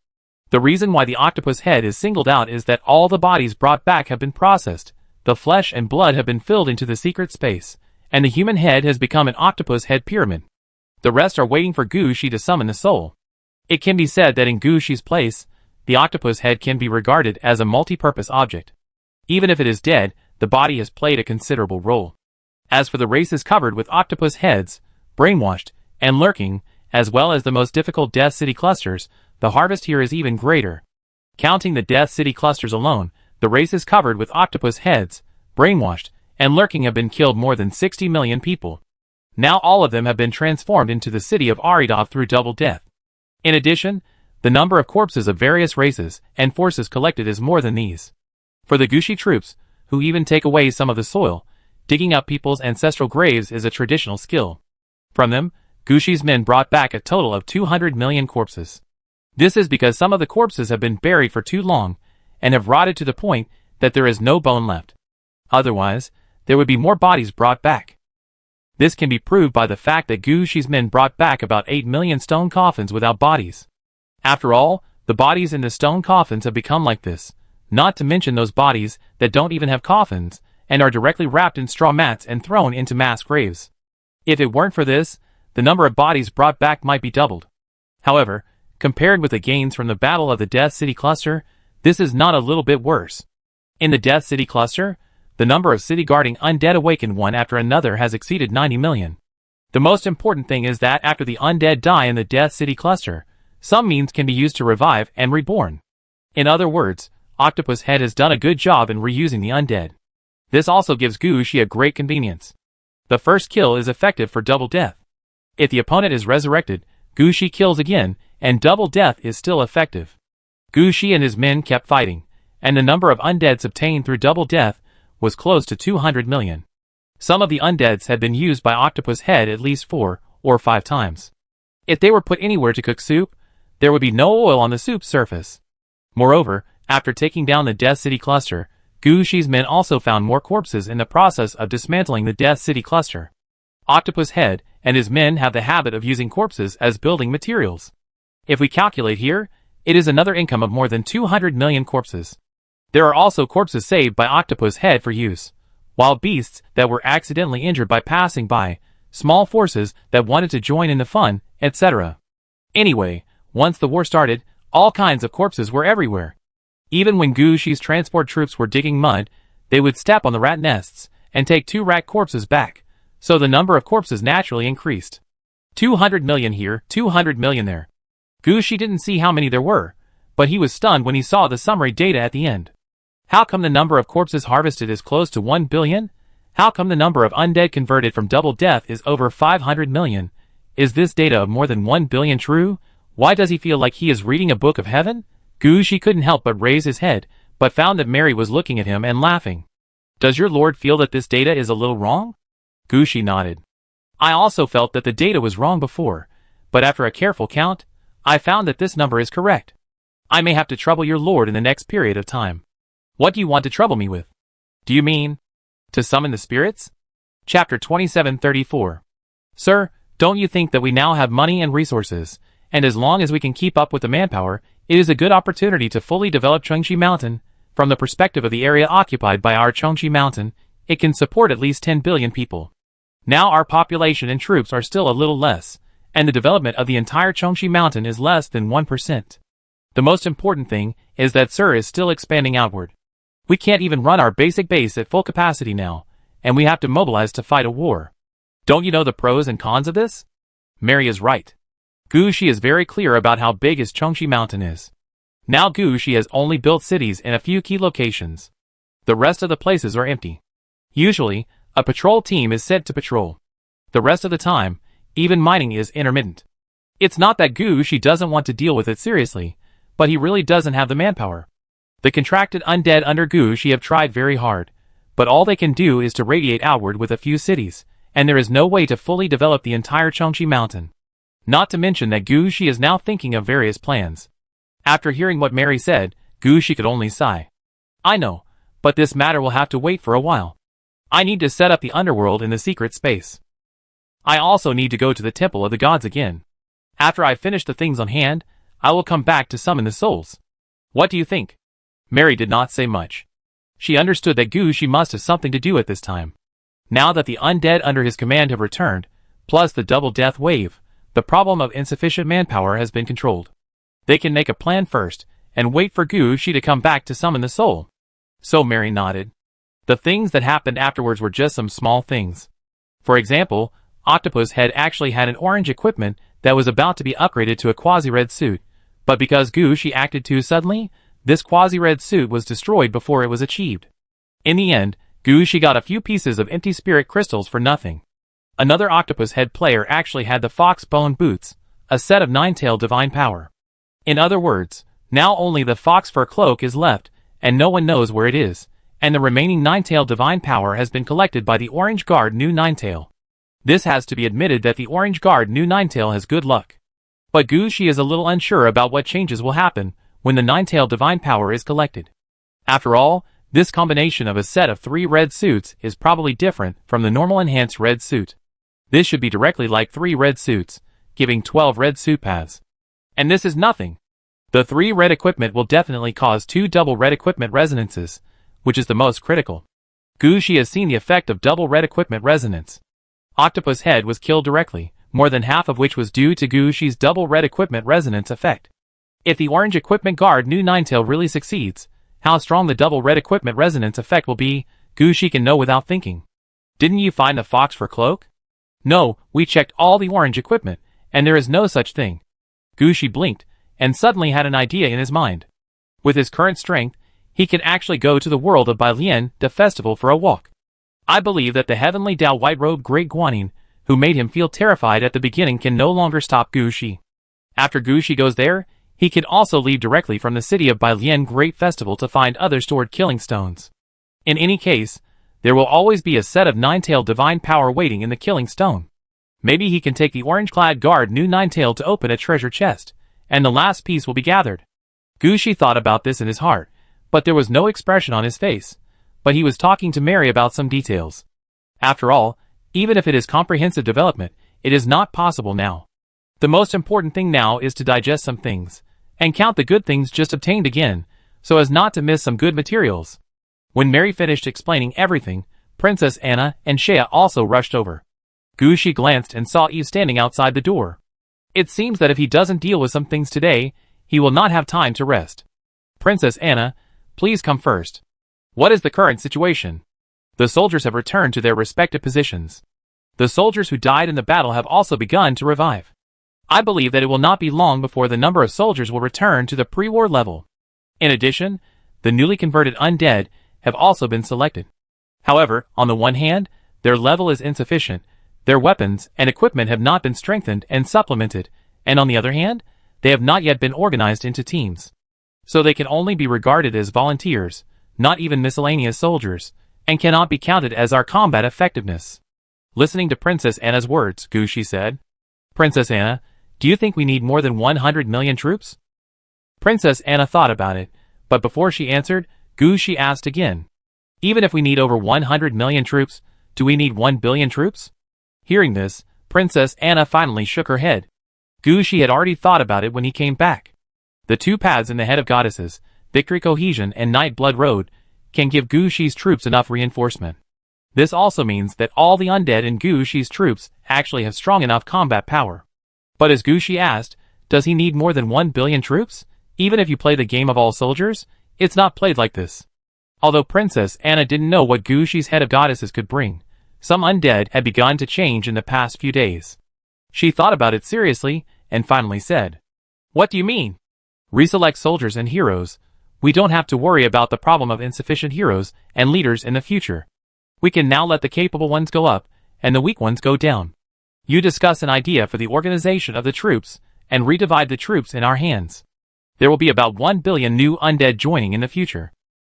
Speaker 1: The reason why the Octopus Head is singled out is that all the bodies brought back have been processed, the flesh and blood have been filled into the secret space, and the human head has become an Octopus Head pyramid. The rest are waiting for Gu Shi to summon the soul. It can be said that in Gu Shi's place, the Octopus Head can be regarded as a multi-purpose object. Even if it is dead, the body has played a considerable role. As for the races covered with octopus heads, brainwashed, and lurking, as well as the most difficult Death City clusters, the harvest here is even greater. Counting the Death City clusters alone, the races covered with octopus heads, brainwashed, and lurking have been killed more than 60 million people. Now all of them have been transformed into the city of Aridov through Double Death. In addition, the number of corpses of various races and forces collected is more than these. For the Gu Shi troops, who even take away some of the soil, digging up people's ancestral graves is a traditional skill. From them, Gu Shi's men brought back a total of 200 million corpses. This is because some of the corpses have been buried for too long and have rotted to the point that there is no bone left. Otherwise, there would be more bodies brought back. This can be proved by the fact that Gu Shi's men brought back about 8 million stone coffins without bodies. After all, the bodies in the stone coffins have become like this, not to mention those bodies that don't even have coffins and are directly wrapped in straw mats and thrown into mass graves. If it weren't for this, the number of bodies brought back might be doubled. However, compared with the gains from the Battle of the Death City cluster, this is not a little bit worse. In the Death City cluster, the number of city-guarding undead awakened one after another has exceeded 90 million. The most important thing is that after the undead die in the Death City cluster, some means can be used to revive and reborn. In other words, Octopus Head has done a good job in reusing the undead. This also gives Gu Shi a great convenience. The first kill is effective for Double Death. If the opponent is resurrected, Gu Shi kills again, and Double Death is still effective. Gu Shi and his men kept fighting, and the number of undeads obtained through Double Death was close to 200 million. Some of the undeads had been used by Octopus Head at least 4 or 5 times. If they were put anywhere to cook soup, there would be no oil on the soup's surface. Moreover, after taking down the Death City cluster, Gu Shi's men also found more corpses in the process of dismantling the Death City cluster. Octopus Head and his men have the habit of using corpses as building materials. If we calculate here, it is another income of more than 200 million corpses. There are also corpses saved by Octopus Head for use, wild beasts that were accidentally injured by passing by, small forces that wanted to join in the fun, etc. Anyway, once the war started, all kinds of corpses were everywhere. Even when Gu Shi's transport troops were digging mud, they would step on the rat nests and take 2 rat corpses back, so the number of corpses naturally increased. 200 million here, 200 million there. Gu Shi didn't see how many there were, but he was stunned when he saw the summary data at the end. How come the number of corpses harvested is close to 1 billion? How come the number of undead converted from Double Death is over 500 million? Is this data of more than 1 billion true? Why does he feel like he is reading a book of heaven? Gu Shi couldn't help but raise his head, but found that Mary was looking at him and laughing. Does your lord feel that this data is a little wrong? Gu Shi nodded. I also felt that the data was wrong before, but after a careful count, I found that this number is correct. I may have to trouble your lord in the next period of time. What do you want to trouble me with? Do you mean to summon the spirits? Chapter 2734. Sir, don't you think that we now have money and resources, and as long as we can keep up with the manpower, it is a good opportunity to fully develop Chengxi Mountain? From the perspective of the area occupied by our Chengxi Mountain, it can support at least 10 billion people. Now our population and troops are still a little less, and the development of the entire Chengxi Mountain is less than 1%. The most important thing is that Sir is still expanding outward. We can't even run our basic base at full capacity now, and we have to mobilize to fight a war. Don't you know the pros and cons of this? Mary is right. Gu Shi is very clear about how big his Chengxi Mountain is. Now Gu Shi has only built cities in a few key locations. The rest of the places are empty. Usually, a patrol team is sent to patrol. The rest of the time, even mining is intermittent. It's not that Gu Shi doesn't want to deal with it seriously, but he really doesn't have the manpower. The contracted undead under Gu Shi have tried very hard, but all they can do is to radiate outward with a few cities, and there is no way to fully develop the entire Chengxi Mountain. Not to mention that Gu Shi is now thinking of various plans. After hearing what Mary said, Gu Shi could only sigh. I know, but this matter will have to wait for a while. I need to set up the underworld in the secret space. I also need to go to the Temple of the Gods again. After I finish the things on hand, I will come back to summon the souls. What do you think? Mary did not say much. She understood that Gu Shi must have something to do at this time. Now that the undead under his command have returned, plus the double death wave, the problem of insufficient manpower has been controlled. They can make a plan first, and wait for Gu Shi to come back to summon the soul. So Mary nodded. The things that happened afterwards were just some small things. For example, Octopus Head actually had an orange equipment that was about to be upgraded to a quasi-red suit, but because Gu Shi acted too suddenly, this quasi-red suit was destroyed before it was achieved. In the end, Gu Shi got a few pieces of empty spirit crystals for nothing. Another Octopus Head player actually had the Fox Bone Boots, a set of nine-tailed divine power. In other words, now only the Fox Fur Cloak is left, and no one knows where it is, and the remaining nine-tailed divine power has been collected by the Orange Guard New Ninetail. This has to be admitted that the Orange Guard New Ninetail has good luck. But Gu Shi is a little unsure about what changes will happen when the nine-tailed divine power is collected. After all, this combination of a set of 3 red suits is probably different from the normal enhanced red suit. This should be directly like 3 red suits, giving 12 red suit paths. And this is nothing. The 3 red equipment will definitely cause 2 double red equipment resonances, which is the most critical. Gu Shi has seen the effect of double red equipment resonance. Octopus Head was killed directly, more than half of which was due to Gu Shi's double red equipment resonance effect. If the Orange Equipment Guard New Ninetail really succeeds, how strong the double red equipment resonance effect will be, Gu Shi can know without thinking. Didn't you find the Fox Fur Cloak? No, we checked all the orange equipment, and there is no such thing. Gu Shi blinked, and suddenly had an idea in his mind. With his current strength, he can actually go to the world of Bailian, the festival, for a walk. I believe that the heavenly Dao white-robed Great Guanyin, who made him feel terrified at the beginning, can no longer stop Gu Shi. After Gu Shi goes there, he can also leave directly from the city of Bailian Great Festival to find other stored killing stones. In any case, there will always be a set of nine-tailed divine power waiting in the killing stone. Maybe he can take the orange-clad guard New Ninetail to open a treasure chest, and the last piece will be gathered. Gu Shi thought about this in his heart, but there was no expression on his face. But he was talking to Mary about some details. After all, even if it is comprehensive development, it is not possible now. The most important thing now is to digest some things, and count the good things just obtained again, so as not to miss some good materials. When Mary finished explaining everything, Princess Anna and Shea also rushed over. Gu Shi glanced and saw Eve standing outside the door. It seems that if he doesn't deal with some things today, he will not have time to rest. Princess Anna, please come first. What is the current situation? The soldiers have returned to their respective positions. The soldiers who died in the battle have also begun to revive. I believe that it will not be long before the number of soldiers will return to the pre-war level. In addition, the newly converted undead have also been selected. However, on the one hand, their level is insufficient, their weapons and equipment have not been strengthened and supplemented, and on the other hand, they have not yet been organized into teams. So they can only be regarded as volunteers, not even miscellaneous soldiers, and cannot be counted as our combat effectiveness. Listening to Princess Anna's words, Gu Shi said, Princess Anna, do you think we need more than 100 million troops? Princess Anna thought about it, but before she answered, She asked again. Even if we need over 100 million troops, do we need 1 billion troops? Hearing this, Princess Anna finally shook her head. She had already thought about it when he came back. The two paths in the head of goddesses, Victory Cohesion and Night Blood Road, can give She's troops enough reinforcement. This also means that all the undead in She's troops actually have strong enough combat power. But as She asked, does he need more than 1 billion troops? Even if you play the game of all soldiers, it's not played like this. Although Princess Anna didn't know what She's head of goddesses could bring, some undead had begun to change in the past few days. She thought about it seriously, and finally said, "What do you mean?" "Reselect soldiers and heroes. We don't have to worry about the problem of insufficient heroes and leaders in the future. We can now let the capable ones go up, and the weak ones go down. You discuss an idea for the organization of the troops, and redivide the troops in our hands. There will be about 1 billion new undead joining in the future.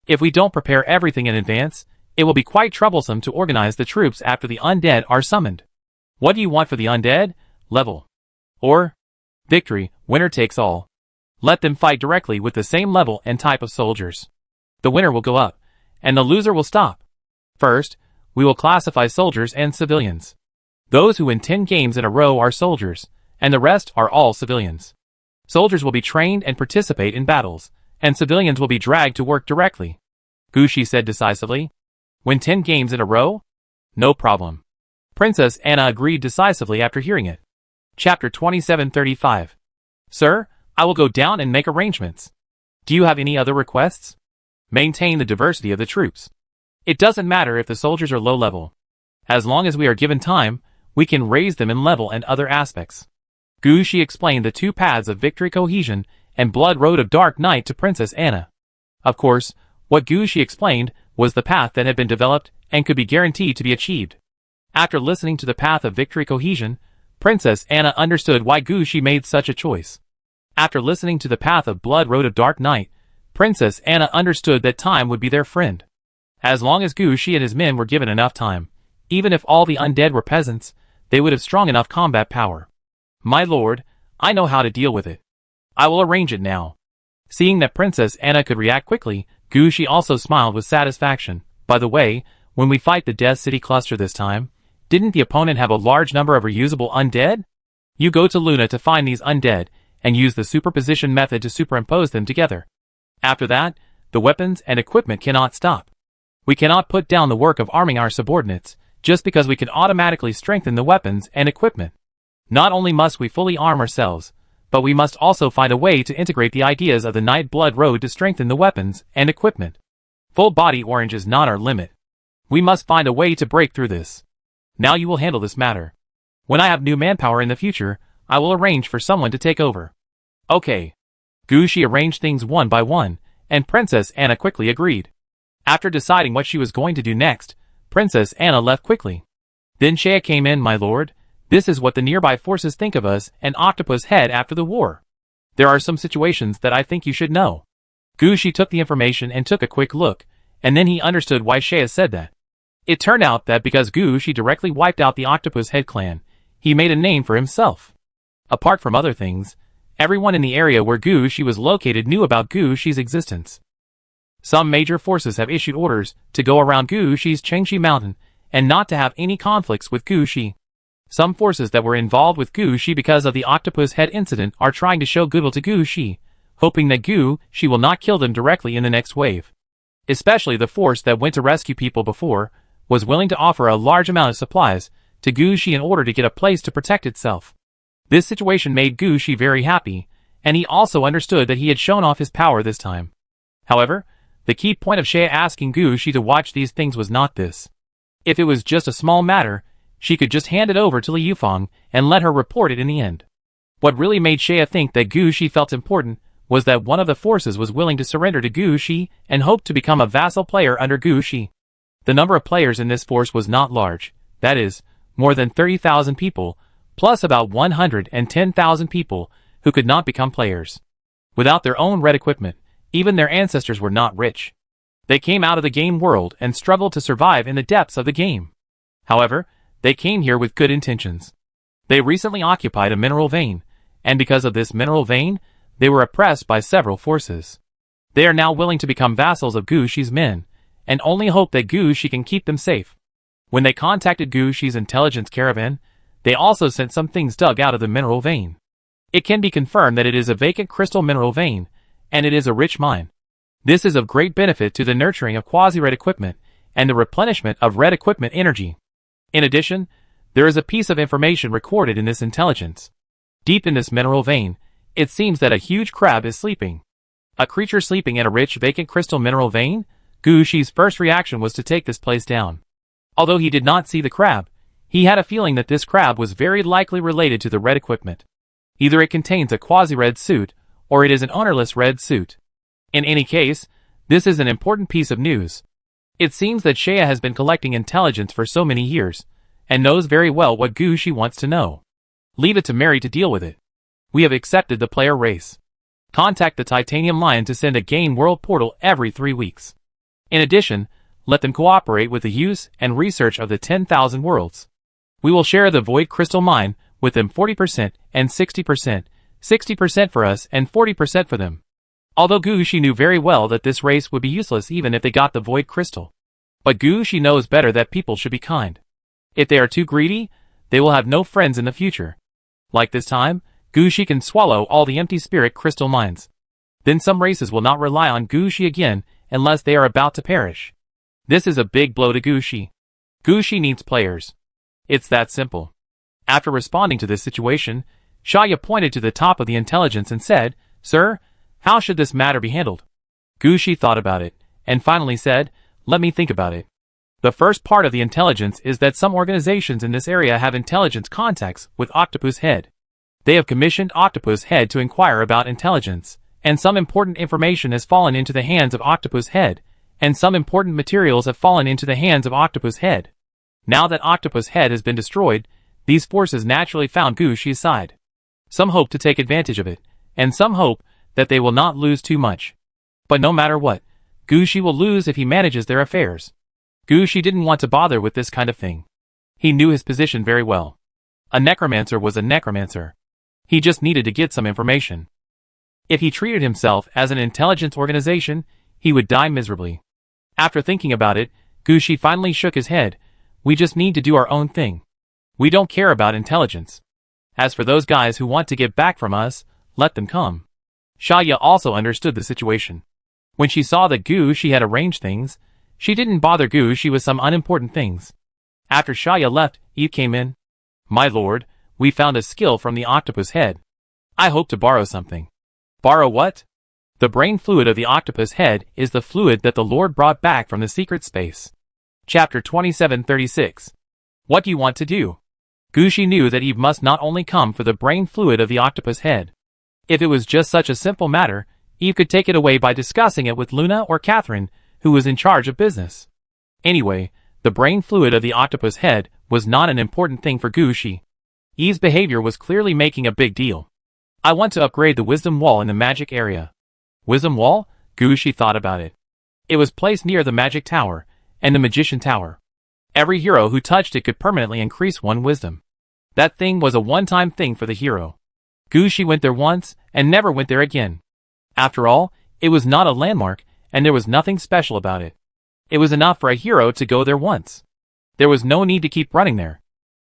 Speaker 1: If we don't prepare everything in advance, it will be quite troublesome to organize the troops after the undead are summoned. What do you want for the undead? Level. Or victory, winner takes all. Let them fight directly with the same level and type of soldiers. The winner will go up, and the loser will stop. First, we will classify soldiers and civilians. Those who win 10 games in a row are soldiers, and the rest are all civilians. Soldiers will be trained and participate in battles, and civilians will be dragged to work directly. She said decisively. Win 10 games in a row? No problem. Princess Anna agreed decisively after hearing it. Chapter 2735. Sir, I will go down and make arrangements. Do you have any other requests? Maintain the diversity of the troops. It doesn't matter if the soldiers are low level. As long as we are given time, we can raise them in level and other aspects. She explained the two paths of Victory Cohesion and Blood Road of Dark Night to Princess Anna. Of course, what she explained was the path that had been developed and could be guaranteed to be achieved. After listening to the path of Victory Cohesion, Princess Anna understood why she made such a choice. After listening to the path of Blood Road of Dark Night, Princess Anna understood that time would be their friend. As long as she and his men were given enough time, even if all the undead were peasants, they would have strong enough combat power. My lord, I know how to deal with it. I will arrange it now. Seeing that Princess Anna could react quickly, she also smiled with satisfaction. By the way, when we fight the Death City cluster this time, didn't the opponent have a large number of reusable undead? You go to Luna to find these undead, and use the superposition method to superimpose them together. After that, the weapons and equipment cannot stop. We cannot put down the work of arming our subordinates, just because we can automatically strengthen the weapons and equipment. Not only must we fully arm ourselves, but we must also find a way to integrate the ideas of the Night Blood Road to strengthen the weapons and equipment. Full body orange is not our limit. We must find a way to break through this. Now you will handle this matter. When I have new manpower in the future, I will arrange for someone to take over. Okay. She arranged things one by one, and Princess Anna quickly agreed. After deciding what she was going to do next, Princess Anna left quickly. Then Shea came in. My lord, this is what the nearby forces think of us and Octopus Head after the war. There are some situations that I think you should know. She took the information and took a quick look, and then he understood why Shea said that. It turned out that because she directly wiped out the Octopus Head clan, he made a name for himself. Apart from other things, everyone in the area where she was located knew about She's existence. Some major forces have issued orders to go around She's Chengxi Mountain and not to have any conflicts with She. Some forces that were involved with She because of the Octopus Head incident are trying to show goodwill to She, hoping that She will not kill them directly in the next wave. Especially the force that went to rescue people before was willing to offer a large amount of supplies to She in order to get a place to protect itself. This situation made She very happy, and he also understood that he had shown off his power this time. However, the key point of Shea asking She to watch these things was not this. If it was just a small matter, she could just hand it over to Li Yufeng and let her report it in the end. What really made Shea think that She felt important was that one of the forces was willing to surrender to She and hoped to become a vassal player under She. The number of players in this force was not large, that is, more than 30,000 people, plus about 110,000 people who could not become players. Without their own red equipment, even their ancestors were not rich. They came out of the game world and struggled to survive in the depths of the game. However, they came here with good intentions. They recently occupied a mineral vein, and because of this mineral vein, They were oppressed by several forces. They are now willing to become vassals of Gu Shi's men, and only hope that Gu Shi can keep them safe. When they contacted Gu Shi's intelligence caravan, they also sent some things dug out of the mineral vein. It can be confirmed that it is a vacant crystal mineral vein, and it is a rich mine. This is of great benefit to the nurturing of quasi-red equipment and the replenishment of red equipment energy. In addition, there is a piece of information recorded in this intelligence. Deep in this mineral vein, it seems that a huge crab is sleeping. A creature sleeping in a rich vacant crystal mineral vein? Gu Shi's first reaction was to take this place down. Although he did not see the crab, he had a feeling that this crab was very likely related to the red equipment. Either it contains a quasi-red suit, or it is an ownerless red suit. In any case, this is an important piece of news. It seems that Shea has been collecting intelligence for so many years, and knows very well what Gu Shi wants to know. Leave it to Mary to deal with it. We have accepted the player race. Contact the Titanium Lion to send a game world portal every 3 weeks. In addition, let them cooperate with the use and research of the 10,000 worlds. We will share the Void Crystal Mine with them 40% and 60%, 60% for us and 40% for them. Although Gu Shi knew very well that this race would be useless even if they got the Void Crystal. But Gu Shi knows better that people should be kind. If they are too greedy, they will have no friends in the future. Like this time, Gu Shi can swallow all the empty spirit crystal mines. Then some races will not rely on Gu Shi again unless they are about to perish. This is a big blow to Gu Shi. Gu Shi needs players. It's that simple. After responding to this situation, Shaya pointed to the top of the intelligence and said, "Sir, how should this matter be handled?" Gu Shi thought about it, and finally said, "Let me think about it." The first part of the intelligence is that some organizations in this area have intelligence contacts with Octopus Head. They have commissioned Octopus Head to inquire about intelligence, and some important information has fallen into the hands of Octopus Head, and some important materials have fallen into the hands of Octopus Head. Now that Octopus Head has been destroyed, these forces naturally found Gu Shi's side. Some hope to take advantage of it, and some hope that they will not lose too much. But no matter what, Gu Shi will lose if he manages their affairs. Gu Shi didn't want to bother with this kind of thing. He knew his position very well. A necromancer was a necromancer. He just needed to get some information. If he treated himself as an intelligence organization, he would die miserably. After thinking about it, Gu Shi finally shook his head. We just need to do our own thing. We don't care about intelligence. As for those guys who want to get back from us, let them come. Shaya also understood the situation. When she saw that Gu Shi had arranged things, she didn't bother Gu Shi with some unimportant things. After Shaya left, Eve came in. "My lord, we found a skill from the Octopus Head. I hope to borrow something." "Borrow what?" "The brain fluid of the Octopus Head is the fluid that the Lord brought back from the secret space." Chapter 2736. What do you want to do? Gu Shi knew that Eve must not only come for the brain fluid of the Octopus Head. If it was just such a simple matter, Eve could take it away by discussing it with Luna or Catherine, who was in charge of business. Anyway, the brain fluid of the Octopus Head was not an important thing for Gu Shi. Eve's behavior was clearly making a big deal. "I want to upgrade the wisdom wall in the magic area." Wisdom wall? Gu Shi thought about it. It was placed near the magic tower and the magician tower. Every hero who touched it could permanently increase 1 wisdom. That thing was a one-time thing for the hero. Gu Shi went there once and never went there again. After all, it was not a landmark, and there was nothing special about it. It was enough for a hero to go there once. There was no need to keep running there.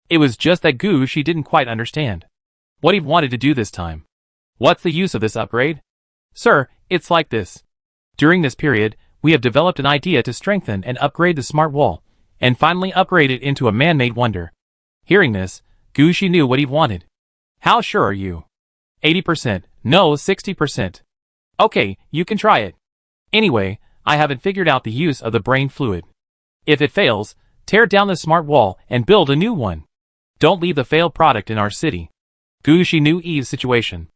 Speaker 1: It was just that Gu Shi didn't quite understand what he wanted to do this time. "What's the use of this upgrade?" "Sir, it's like this. During this period, we have developed an idea to strengthen and upgrade the smart wall, and finally upgrade it into a man-made wonder." Hearing this, Gu Shi knew what he wanted. "How sure are you?" 80%, no 60%. "Okay, you can try it. Anyway, I haven't figured out the use of the brain fluid. If it fails, tear down the smart wall and build a new one. Don't leave the failed product in our city." Gu Shi knew Eve's situation.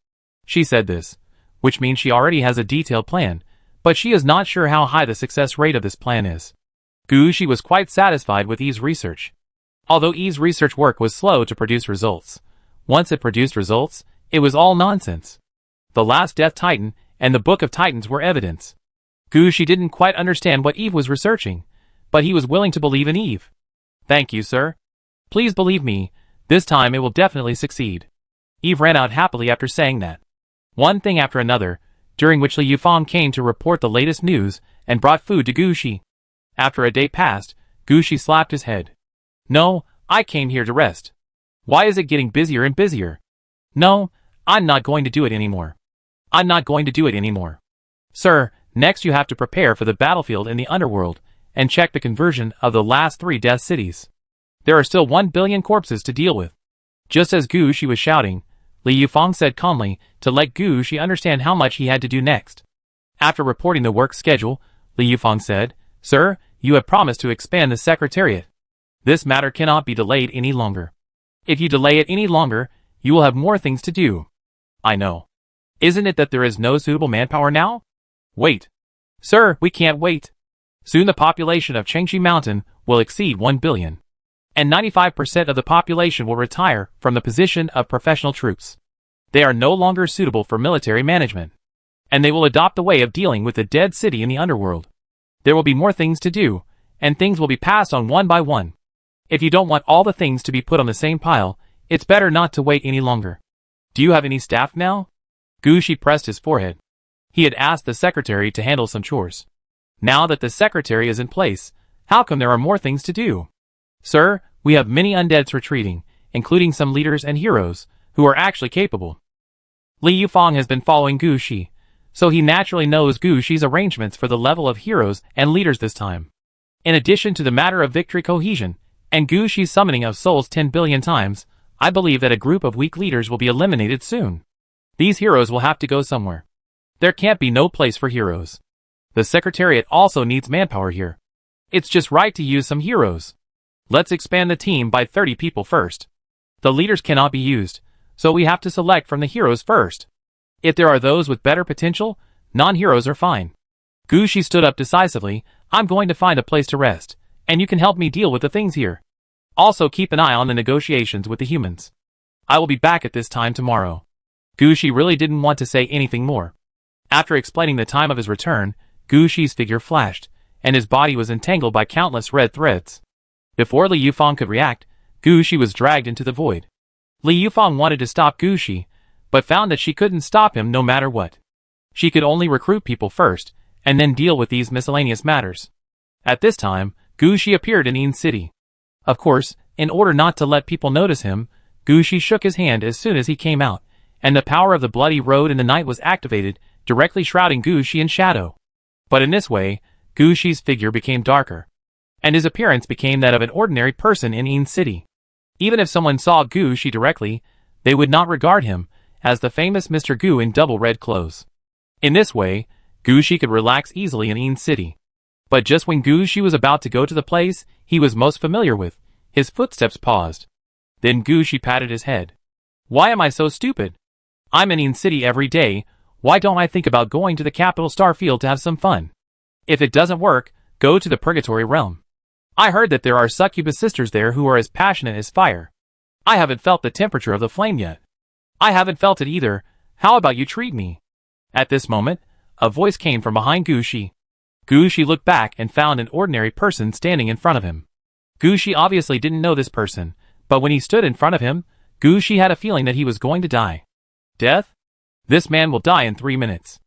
Speaker 1: She said this, which means she already has a detailed plan, but she is not sure how high the success rate of this plan is. Gu Shi was quite satisfied with Eve's research. Although Eve's research work was slow to produce results, once it produced results, it was all nonsense. The Last Death Titan and the Book of Titans were evidence. Gu Shi didn't quite understand what Eve was researching, but he was willing to believe in Eve. "Thank you, sir. Please believe me, this time it will definitely succeed." Eve ran out happily after saying that. One thing after another, during which Li Yufang came to report the latest news and brought food to Gu Shi. After a day passed, Gu Shi slapped his head. No, I came here to rest. Why is it getting busier and busier? No, I'm not going to do it anymore. I'm not going to do it anymore. Sir, next you have to prepare for the battlefield in the underworld, and check the conversion of the last 3 death cities. There are still 1 billion corpses to deal with. Just as Gu Shi was shouting, Li Yufang said calmly to let Gu Shi understand how much he had to do next. After reporting the work schedule, Li Yufang said, Sir, you have promised to expand the secretariat. This matter cannot be delayed any longer. If you delay it any longer, you will have more things to do. I know. Isn't it that there is no suitable manpower now? Wait. Sir, we can't wait. Soon the population of Chengxi Mountain will exceed 1 billion. And 95% of the population will retire from the position of professional troops. They are no longer suitable for military management. And they will adopt the way of dealing with the dead city in the underworld. There will be more things to do, and things will be passed on one by one. If you don't want all the things to be put on the same pile, it's better not to wait any longer. Do you have any staff now? Gu Shi pressed his forehead. He had asked the secretary to handle some chores. Now that the secretary is in place, how come there are more things to do? Sir, we have many undeads retreating, including some leaders and heroes, who are actually capable. Li Yufang has been following Gu Shi, so he naturally knows Gu Shi's arrangements for the level of heroes and leaders this time. In addition to the matter of victory cohesion, and Gu Shi's summoning of souls 10 billion times, I believe that a group of weak leaders will be eliminated soon. These heroes will have to go somewhere. There can't be no place for heroes. The Secretariat also needs manpower here. It's just right to use some heroes. Let's expand the team by 30 people first. The leaders cannot be used, so we have to select from the heroes first. If there are those with better potential, non-heroes are fine. Gu Shi stood up decisively. I'm going to find a place to rest, and you can help me deal with the things here. Also keep an eye on the negotiations with the humans. I will be back at this time tomorrow. Gu Shi really didn't want to say anything more. After explaining the time of his return, Gu Shi's figure flashed, and his body was entangled by countless red threads. Before Li Yufang could react, Gu Shi was dragged into the void. Li Yufang wanted to stop Gu Shi, but found that she couldn't stop him no matter what. She could only recruit people first, and then deal with these miscellaneous matters. At this time, Gu Shi appeared in Yin City. Of course, in order not to let people notice him, Gu Shi shook his hand as soon as he came out, and the power of the bloody road in the night was activated, directly shrouding Gu Shi in shadow. But in this way, Gu Shi's figure became darker, and his appearance became that of an ordinary person in Yin City. Even if someone saw Gu Shi directly, they would not regard him as the famous Mr. Gu in double red clothes. In this way, Gu Shi could relax easily in Yin City. But just when Gu Shi was about to go to the place he was most familiar with, his footsteps paused. Then Gu Shi patted his head. Why am I so stupid? I'm in Yin City every day. Why don't I think about going to the capital Starfield to have some fun? If it doesn't work, go to the Purgatory Realm. I heard that there are succubus sisters there who are as passionate as fire. I haven't felt the temperature of the flame yet. I haven't felt it either. How about you treat me? At this moment, a voice came from behind Gu Shi. Gu Shi looked back and found an ordinary person standing in front of him. Gu Shi obviously didn't know this person, but when he stood in front of him, Gu Shi had a feeling that he was going to die. Death? This man will die in 3 minutes.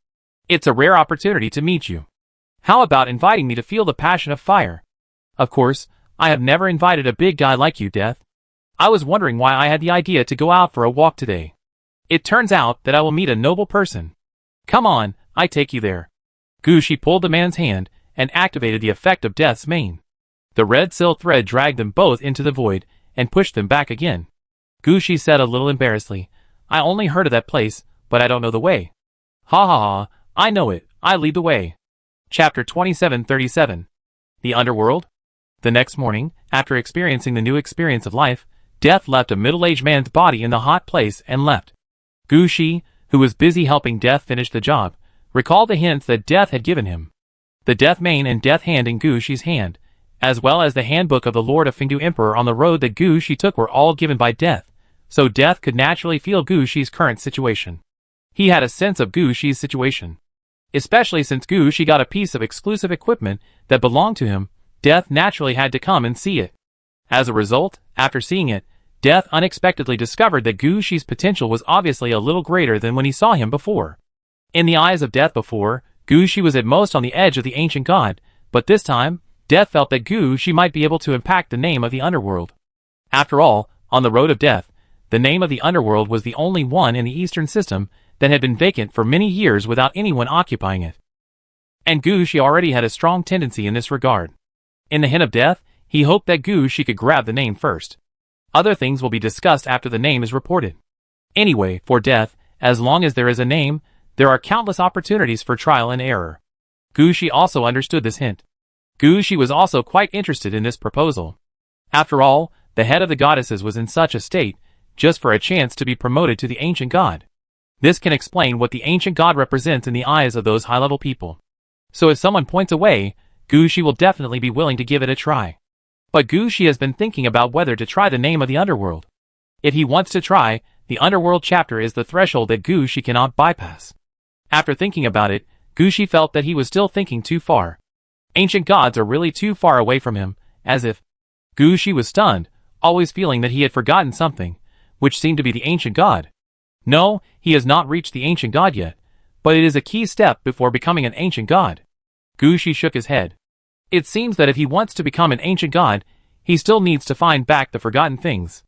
Speaker 1: It's a rare opportunity to meet you. How about inviting me to feel the passion of fire? Of course, I have never invited a big guy like you, Death. I was wondering why I had the idea to go out for a walk today. It turns out that I will meet a noble person. Come on, I take you there. Gu Shi pulled the man's hand and activated the effect of Death's mane. The red silk thread dragged them both into the void and pushed them back again. Gu Shi said a little embarrassedly, I only heard of that place, but I don't know the way. Ha ha ha, I know it, I lead the way. Chapter 2737. The Underworld? The next morning, after experiencing the new experience of life, Death left a middle-aged man's body in the hot place and left. Gu Shi, who was busy helping Death finish the job, recalled the hints that Death had given him. The Death Mane and Death Hand in Gu Shi's hand, as well as the handbook of the Lord of Fengdu Emperor on the road that Gu Shi took were all given by Death, so Death could naturally feel Gu Shi's current situation. He had a sense of Gu Shi's situation. Especially since Gu Shi got a piece of exclusive equipment that belonged to him, Death naturally had to come and see it. As a result, after seeing it, Death unexpectedly discovered that Gu Shi's potential was obviously a little greater than when he saw him before. In the eyes of Death before, Gu Shi was at most on the edge of the ancient god, but this time, Death felt that Gu Shi might be able to impact the name of the underworld. After all, on the road of death, the name of the underworld was the only one in the Eastern system that had been vacant for many years without anyone occupying it. And Gu Shi already had a strong tendency in this regard. In the hint of death, he hoped that Gu Shi could grab the name first. Other things will be discussed after the name is reported. Anyway, for death, as long as there is a name, there are countless opportunities for trial and error. Gu Shi also understood this hint. Gu Shi was also quite interested in this proposal. After all, the head of the goddesses was in such a state, just for a chance to be promoted to the ancient god. This can explain what the ancient god represents in the eyes of those high-level people. So if someone points a way, Gu Shi will definitely be willing to give it a try. But Gu Shi has been thinking about whether to try the name of the underworld. If he wants to try, the underworld chapter is the threshold that Gu Shi cannot bypass. After thinking about it, Gu Shi felt that he was still thinking too far. Ancient gods are really too far away from him, as if. Gu Shi was stunned, always feeling that he had forgotten something, which seemed to be the ancient god. No, he has not reached the ancient god yet, but it is a key step before becoming an ancient god. Gu Shi shook his head. It seems that if he wants to become an ancient god, he still needs to find back the forgotten things.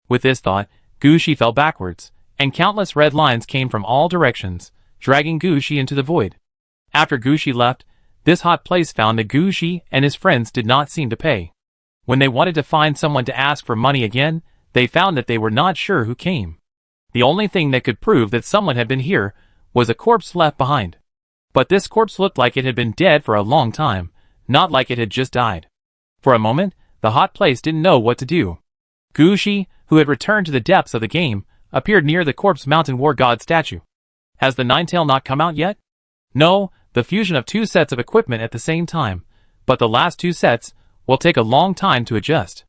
Speaker 1: With this thought, Gu Shi fell backwards, and countless red lines came from all directions, dragging Gu Shi into the void. After Gu Shi left, this hot place found that Gu Shi and his friends did not seem to pay. When they wanted to find someone to ask for money again, they found that they were not sure who came. The only thing that could prove that someone had been here was a corpse left behind. But this corpse looked like it had been dead for a long time, not like it had just died. For a moment, the hot place didn't know what to do. Gu Shi, who had returned to the depths of the game, appeared near the corpse mountain war god statue. Has the Ninetail not come out yet? No, the fusion of two sets of equipment at the same time, but the last two sets will take a long time to adjust.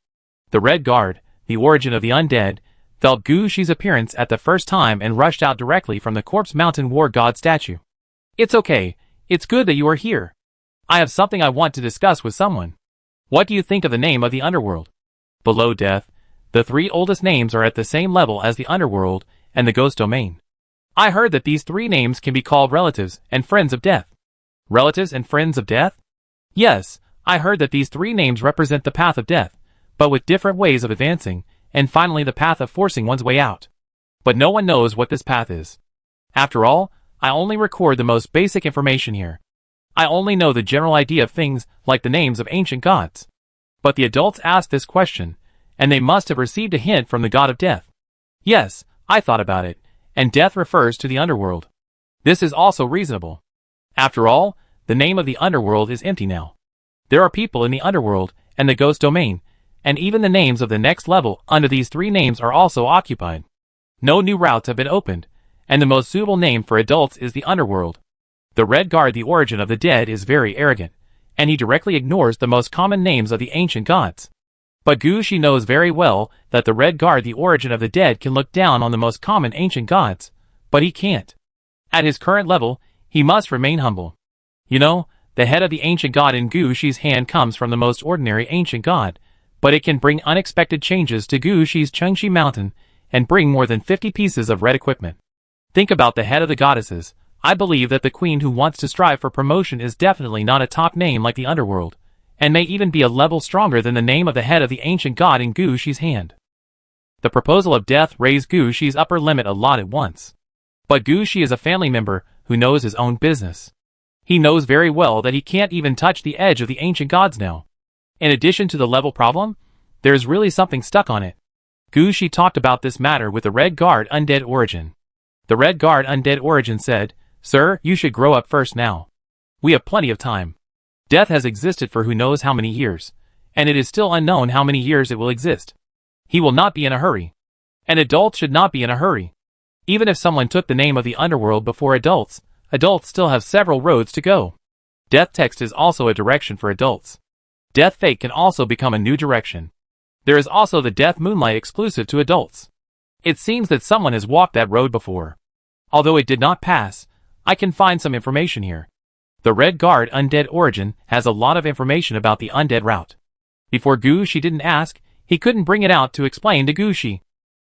Speaker 1: The Red Guard, the origin of the undead, felt Gu Shi's appearance at the first time and rushed out directly from the corpse mountain war god statue. It's okay, it's good that you are here. I have something I want to discuss with someone. What do you think of the name of the underworld? Below death, the three oldest names are at the same level as the underworld and the ghost domain. I heard that these three names can be called relatives and friends of death. Relatives and friends of death? Yes, I heard that these three names represent the path of death, but with different ways of advancing, and finally the path of forcing one's way out. But no one knows what this path is. After all, I only record the most basic information here. I only know the general idea of things like the names of ancient gods. But the adults asked this question, and they must have received a hint from the god of death. Yes, I thought about it, and death refers to the underworld. This is also reasonable. After all, the name of the underworld is empty now. There are people in the underworld and the ghost domain, and even the names of the next level under these three names are also occupied. No new routes have been opened, and the most suitable name for adults is the underworld. The Red Guard, the origin of the dead, is very arrogant, and he directly ignores the most common names of the ancient gods. But Gu Shi knows very well that the Red Guard, the origin of the dead, can look down on the most common ancient gods, but he can't. At his current level, he must remain humble. You know, the head of the ancient god in Gu Shi's hand comes from the most ordinary ancient god, but it can bring unexpected changes to Gu Shi's Chengxi mountain and bring more than 50 pieces of red equipment. Think about the head of the goddesses. I believe that the queen who wants to strive for promotion is definitely not a top name like the underworld, and may even be a level stronger than the name of the head of the ancient god in Gu Shi's hand. The proposal of death raised Gu Shi's upper limit a lot at once. But Gu Shi is a family member who knows his own business. He knows very well that he can't even touch the edge of the ancient gods now. In addition to the level problem, there is really something stuck on it. Gu Shi talked about this matter with the Red Guard Undead Origin. The Red Guard Undead Origin said, "Sir, you should grow up first now. We have plenty of time. Death has existed for who knows how many years, and it is still unknown how many years it will exist. He will not be in a hurry. An adult should not be in a hurry. Even if someone took the name of the underworld before adults still have several roads to go. Death text is also a direction for adults. Death fate can also become a new direction. There is also the Death Moonlight exclusive to adults. It seems that someone has walked that road before. Although it did not pass, I can find some information here. The Red Guard Undead Origin has a lot of information about the undead route. Before Gu Shi didn't ask, He couldn't bring it out to explain to Gushi.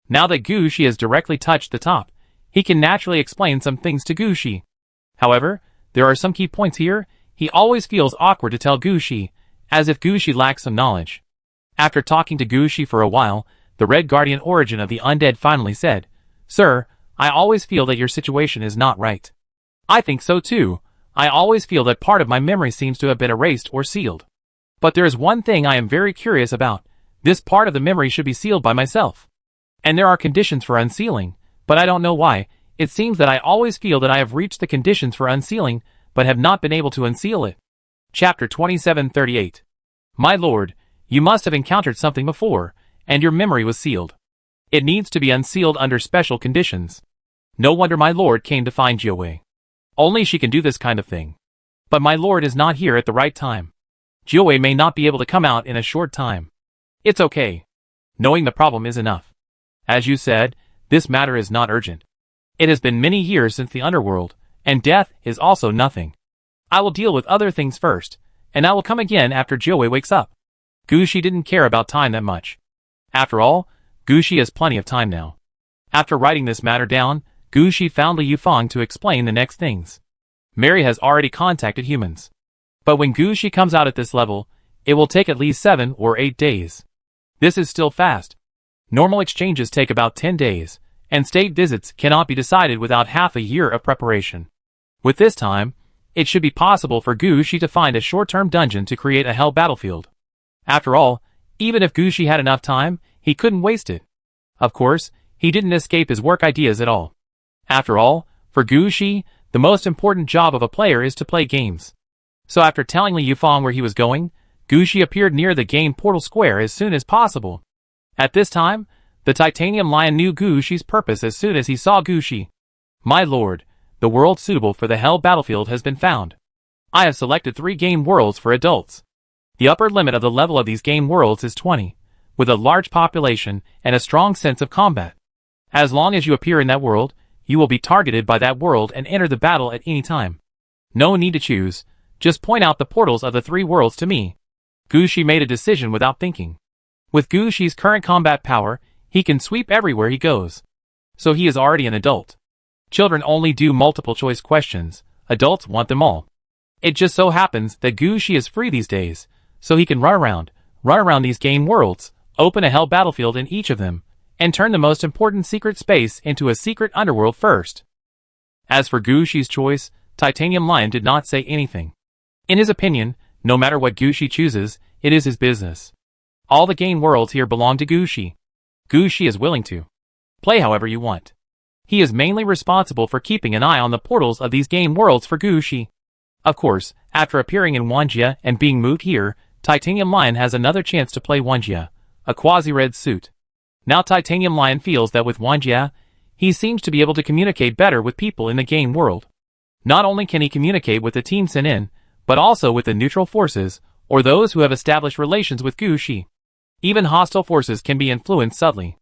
Speaker 1: Now that Gushi has directly touched the top, he can naturally explain some things to Gushi. However, there are some key points here. He always feels awkward to tell Gushi, as if Gushi lacks some knowledge. After talking to Gushi for a while, the Red Guardian Origin of the Undead finally said, "Sir, I always feel that your situation is not right." "I think so too. I always feel that part of my memory seems to have been erased or sealed. But there is one thing I am very curious about. This part of the memory should be sealed by myself. And there are conditions for unsealing, but I don't know why. It seems that I always feel that I have reached the conditions for unsealing, but have not been able to unseal it." Chapter 2738. My lord, you must have encountered something before, and your memory was sealed. It needs to be unsealed under special conditions. No wonder my lord came to find Jiawei. Only she can do this kind of thing. But my lord is not here at the right time. Jiawei may not be able to come out in a short time. It's okay. Knowing the problem is enough. As you said, this matter is not urgent. It has been many years since the underworld, and death is also nothing. I will deal with other things first, and I will come again after Jiawei wakes up. Gushi didn't care about time that much. After all, Gushi has plenty of time now. After writing this matter down, Gushi found Li Yufang to explain the next things. Mary has already contacted humans. But when Gushi comes out at this level, it will take at least 7 or 8 days. This is still fast. Normal exchanges take about 10 days, and state visits cannot be decided without half a year of preparation. With this time, it should be possible for Gushi to find a short-term dungeon to create a hell battlefield. After all, even if Gushi had enough time, he couldn't waste it. Of course, he didn't escape his work ideas at all. After all, for Gushi, the most important job of a player is to play games. So after telling Li Yufang where he was going, Gushi appeared near the game portal square as soon as possible. At this time, the Titanium Lion knew Gushi's purpose as soon as he saw Gushi. My lord, the world suitable for the hell battlefield has been found. I have selected 3 game worlds for adults. The upper limit of the level of these game worlds is 20, with a large population and a strong sense of combat. As long as you appear in that world, you will be targeted by that world and enter the battle at any time. No need to choose, just point out the portals of the 3 worlds to me. Gushi made a decision without thinking. With Gushi's current combat power, he can sweep everywhere he goes. So he is already an adult. Children only do multiple choice questions, adults want them all. It just so happens that Gushi is free these days, so he can run around these game worlds, open a hell battlefield in each of them, and turn the most important secret space into a secret underworld first. As for Gushi's choice, Titanium Lion did not say anything. In his opinion, no matter what Gushi chooses, it is his business. All the game worlds here belong to Gushi. Gushi is willing to play however you want. He is mainly responsible for keeping an eye on the portals of these game worlds for Gushi. Of course, after appearing in Wanjia and being moved here, Titanium Lion has another chance to play Wanjia, a quasi-red suit. Now Titanium Lion feels that with Wanjia, he seems to be able to communicate better with people in the game world. Not only can he communicate with the Team Senin, but also with the neutral forces, or those who have established relations with Gushi. Even hostile forces can be influenced subtly.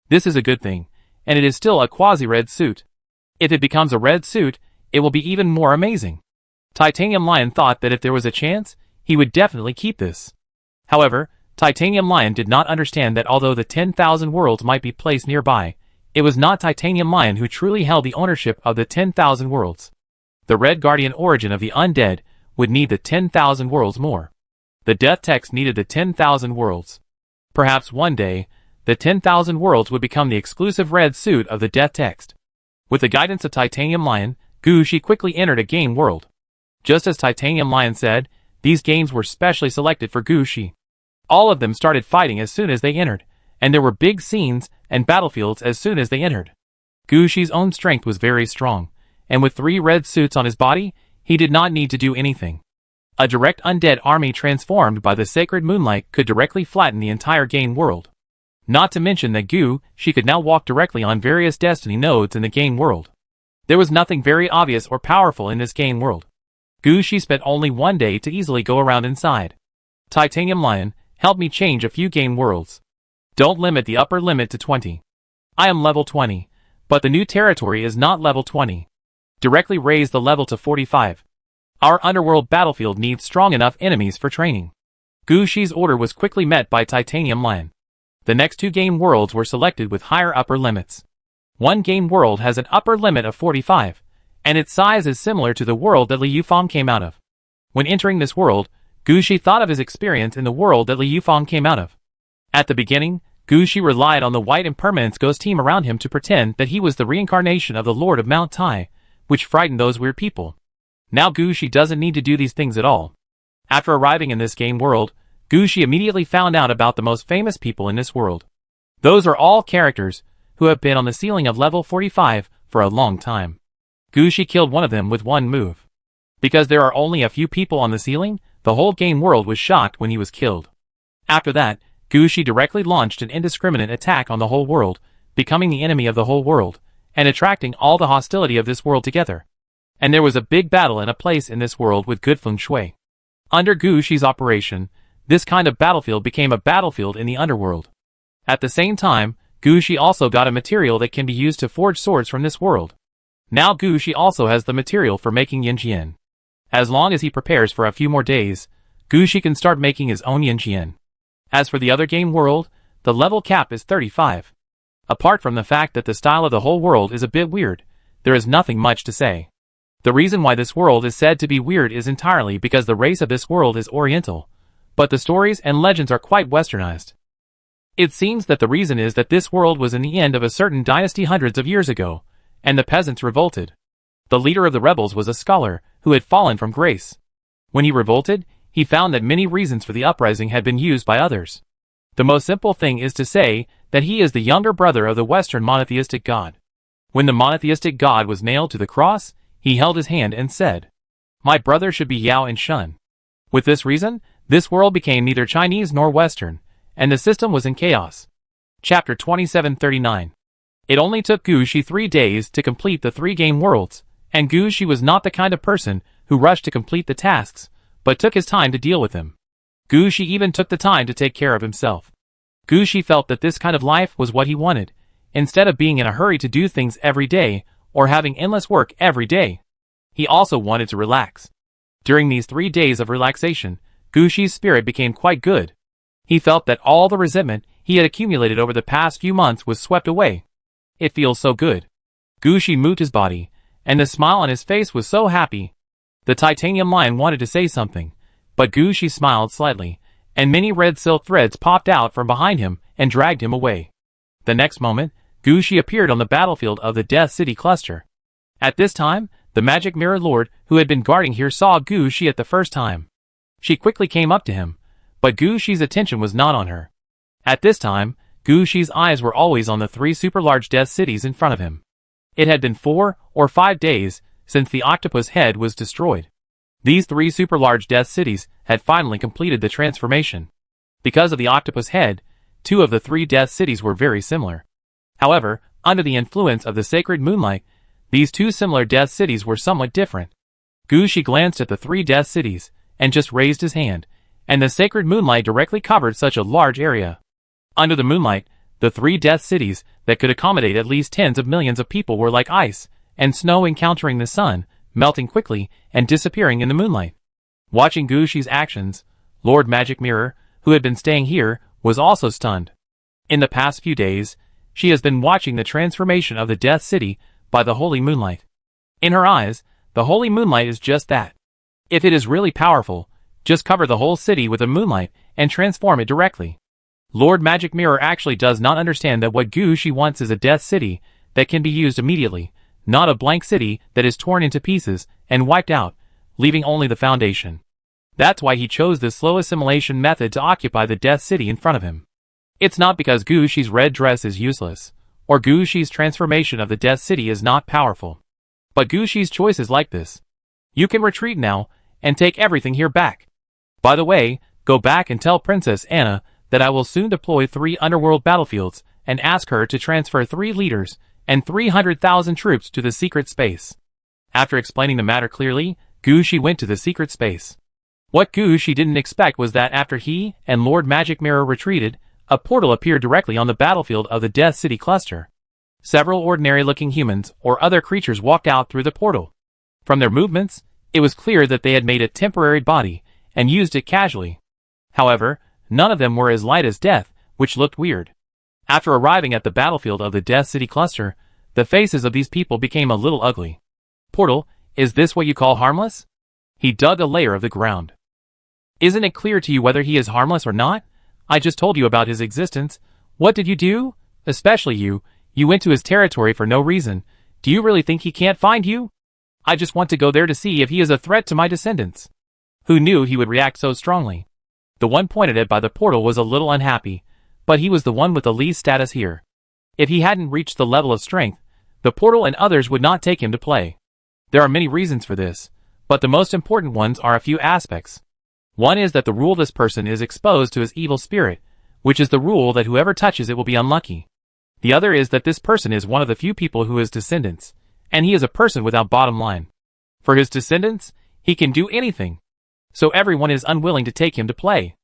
Speaker 1: This is a good thing, and it is still a quasi-red suit. If it becomes a red suit, it will be even more amazing. Titanium Lion thought that if there was a chance, he would definitely keep this. However, Titanium Lion did not understand that although the 10,000 worlds might be placed nearby, it was not Titanium Lion who truly held the ownership of the 10,000 worlds. The Red Guardian Origin of the Undead would need the 10,000 worlds more. The Death Text needed the 10,000 worlds. Perhaps one day, the 10,000 worlds would become the exclusive red suit of the Death Text. With the guidance of Titanium Lion, Gushi quickly entered a game world. Just as Titanium Lion said, these games were specially selected for Gushi. All of them started fighting as soon as they entered, and there were big scenes and battlefields as soon as they entered. Gushi's own strength was very strong, and with 3 red suits on his body, he did not need to do anything. A direct undead army transformed by the sacred moonlight could directly flatten the entire game world. Not to mention that Gushi could now walk directly on various destiny nodes in the game world. There was nothing very obvious or powerful in this game world. Gushi spent only 1 day to easily go around inside. Titanium Lion, help me change a few game worlds. Don't limit the upper limit to 20. I am level 20, but the new territory is not level 20. Directly raise the level to 45. Our underworld battlefield needs strong enough enemies for training. Gushi's order was quickly met by Titanium Lion. The next 2 game worlds were selected with higher upper limits. One game world has an upper limit of 45, and its size is similar to the world that Li Yufeng came out of. When entering this world, Gushi thought of his experience in the world that Li Yufeng came out of. At the beginning, Gushi relied on the White Impermanence Ghost team around him to pretend that he was the reincarnation of the Lord of Mount Tai, which frightened those weird people. Now Gushi doesn't need to do these things at all. After arriving in this game world, Gushi immediately found out about the most famous people in this world. Those are all characters who have been on the ceiling of level 45 for a long time. Gushi killed one of them with one move. Because there are only a few people on the ceiling, the whole game world was shocked when he was killed. After that, Gushi directly launched an indiscriminate attack on the whole world, becoming the enemy of the whole world, and attracting all the hostility of this world together. And there was a big battle in a place in this world with good feng shui. Under Gushi's operation, this kind of battlefield became a battlefield in the underworld. At the same time, Gushi also got a material that can be used to forge swords from this world. Now Gushi also has the material for making Yinjian. As long as he prepares for a few more days, Gushi can start making his own Yinjian. As for the other game world, the level cap is 35. Apart from the fact that the style of the whole world is a bit weird, there is nothing much to say. The reason why this world is said to be weird is entirely because the race of this world is Oriental, but the stories and legends are quite westernized. It seems that the reason is that this world was in the end of a certain dynasty hundreds of years ago, and the peasants revolted. The leader of the rebels was a scholar who had fallen from grace. When he revolted, he found that many reasons for the uprising had been used by others. The most simple thing is to say that he is the younger brother of the Western monotheistic God. When the monotheistic God was nailed to the cross, he held his hand and said, "My brother should be Yao and Shun." With this reason, this world became neither Chinese nor Western, and the system was in chaos. Chapter 2739. It only took Gushi 3 days to complete the 3 game worlds, and Gushi was not the kind of person who rushed to complete the tasks, but took his time to deal with them. Gushi even took the time to take care of himself. Gushi felt that this kind of life was what he wanted, instead of being in a hurry to do things every day, or having endless work every day. He also wanted to relax. During these 3 days of relaxation, Gushi's spirit became quite good. He felt that all the resentment he had accumulated over the past few months was swept away. It feels so good. Gushi moved his body, and the smile on his face was so happy. The titanium lion wanted to say something, but Gushi smiled slightly, and many red silk threads popped out from behind him and dragged him away. The next moment, Gushi appeared on the battlefield of the Death City cluster. At this time, the Magic Mirror Lord who had been guarding here saw Gushi at the first time. She quickly came up to him, but Gushi's attention was not on her. At this time, Gushi's eyes were always on the 3 super large death cities in front of him. It had been 4 or 5 days since the octopus head was destroyed. These 3 super large death cities had finally completed the transformation. Because of the octopus head, 2 of the 3 death cities were very similar. However, under the influence of the sacred moonlight, these 2 similar death cities were somewhat different. Gushi glanced at the 3 death cities, and just raised his hand, and the sacred moonlight directly covered such a large area. Under the moonlight, the 3 death cities that could accommodate at least tens of millions of people were like ice and snow encountering the sun, melting quickly and disappearing in the moonlight. Watching Gushi's actions, Lord Magic Mirror, who had been staying here, was also stunned. In the past few days, she has been watching the transformation of the Death City by the holy moonlight. In her eyes, the holy moonlight is just that. If it is really powerful, just cover the whole city with a moonlight and transform it directly. Lord Magic Mirror actually does not understand that what Gushi wants is a death city that can be used immediately, not a blank city that is torn into pieces and wiped out, leaving only the foundation. That's why he chose this slow assimilation method to occupy the death city in front of him. It's not because Gushi's red dress is useless, or Gushi's transformation of the death city is not powerful. But Gushi's choice is like this. You can retreat now, and take everything here back. By the way, go back and tell Princess Anna that I will soon deploy 3 underworld battlefields, and ask her to transfer 3 leaders, and 300,000 troops to the secret space. After explaining the matter clearly, Gushi went to the secret space. What Gushi didn't expect was that after he and Lord Magic Mirror retreated, a portal appeared directly on the battlefield of the Death City cluster. Several ordinary-looking humans or other creatures walked out through the portal. From their movements, it was clear that they had made a temporary body and used it casually. However, none of them were as light as death, which looked weird. After arriving at the battlefield of the Death City cluster, the faces of these people became a little ugly. Portal, is this what you call harmless? He dug a layer of the ground. Isn't it clear to you whether he is harmless or not? I just told you about his existence. What did you do? Especially you. You went to his territory for no reason. Do you really think he can't find you? I just want to go there to see if he is a threat to my descendants. Who knew he would react so strongly? The one pointed at by the portal was a little unhappy, but he was the one with the least status here. If he hadn't reached the level of strength, the portal and others would not take him to play. There are many reasons for this, but the most important ones are a few aspects. One is that the rule this person is exposed to his evil spirit, which is the rule that whoever touches it will be unlucky. The other is that this person is one of the few people who is descendants, and he is a person without bottom line. For his descendants, he can do anything. So everyone is unwilling to take him to play.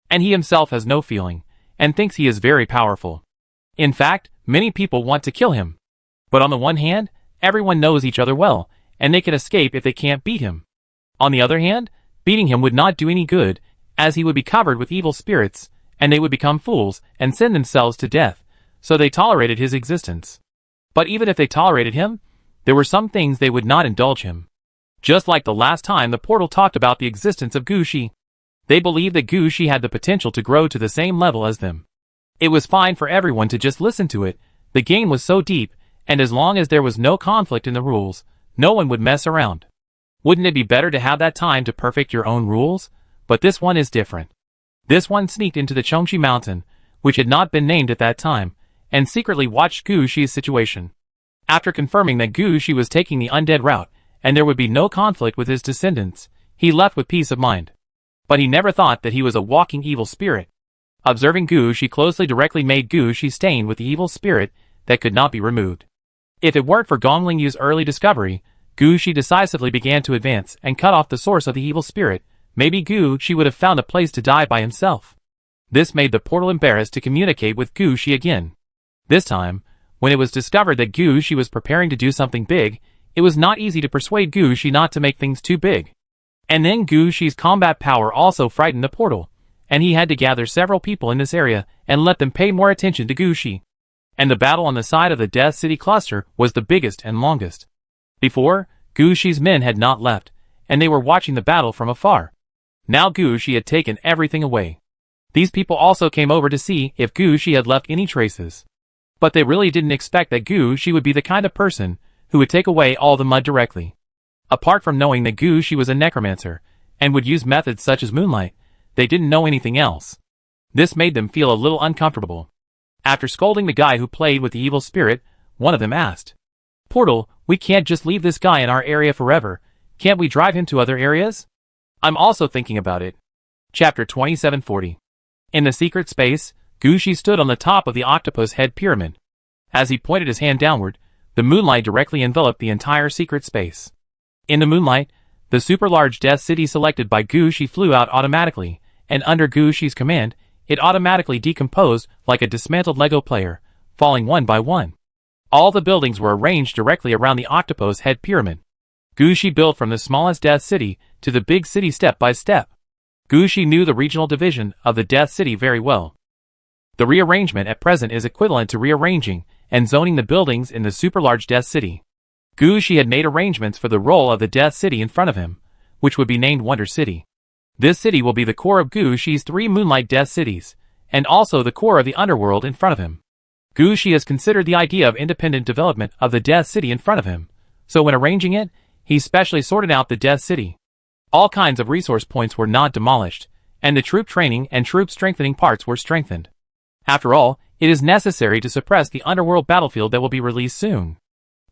Speaker 1: And he himself has no feeling, and thinks he is very powerful. In fact, many people want to kill him. But on the one hand, everyone knows each other well, and they can escape if they can't beat him. On the other hand, beating him would not do any good, as he would be covered with evil spirits, and they would become fools and send themselves to death, so they tolerated his existence. But even if they tolerated him, there were some things they would not indulge him. Just like the last time the portal talked about the existence of Gushi. They believed that Gushi had the potential to grow to the same level as them. It was fine for everyone to just listen to it. The game was so deep, and as long as there was no conflict in the rules, no one would mess around. Wouldn't it be better to have that time to perfect your own rules? But this one is different. This one sneaked into the Chongqi mountain, which had not been named at that time, and secretly watched Gushi's situation. After confirming that Gushi was taking the undead route, and there would be no conflict with his descendants, he left with peace of mind. But he never thought that he was a walking evil spirit. Observing Gushi closely directly made Gushi stained with the evil spirit that could not be removed. If it weren't for Gongling Yu's early discovery, Gushi decisively began to advance and cut off the source of the evil spirit. Maybe Gushi would have found a place to die by himself. This made the portal embarrassed to communicate with Gushi again. This time, when it was discovered that Gushi was preparing to do something big, it was not easy to persuade Gushi not to make things too big. And then Gushi's combat power also frightened the portal, and he had to gather several people in this area and let them pay more attention to Gushi. And the battle on the side of the Death City cluster was the biggest and longest. Before, Gushi's men had not left, and they were watching the battle from afar. Now Gushi had taken everything away. These people also came over to see if Gushi had left any traces. But they really didn't expect that Gushi would be the kind of person who would take away all the mud directly. Apart from knowing that Gushi was a necromancer, and would use methods such as moonlight, they didn't know anything else. This made them feel a little uncomfortable. After scolding the guy who played with the evil spirit, one of them asked, "Portal, we can't just leave this guy in our area forever. Can't we drive him to other areas?" "I'm also thinking about it." Chapter 2740. In the secret space, Gushi stood on the top of the octopus head pyramid. As he pointed his hand downward, the moonlight directly enveloped the entire secret space. In the moonlight, the super-large Death City selected by Gushi flew out automatically, and under Gushi's command, it automatically decomposed like a dismantled Lego player, falling one by one. All the buildings were arranged directly around the octopus head pyramid. Gushi built from the smallest Death City to the big city step by step. Gushi knew the regional division of the Death City very well. The rearrangement at present is equivalent to rearranging and zoning the buildings in the super-large Death City. Gushi had made arrangements for the role of the Death City in front of him, which would be named Wonder City. This city will be the core of Gushi's 3 Moonlight Death Cities, and also the core of the underworld in front of him. Gushi has considered the idea of independent development of the Death City in front of him, so when arranging it, he specially sorted out the Death City. All kinds of resource points were not demolished, and the troop training and troop strengthening parts were strengthened. After all, it is necessary to suppress the underworld battlefield that will be released soon.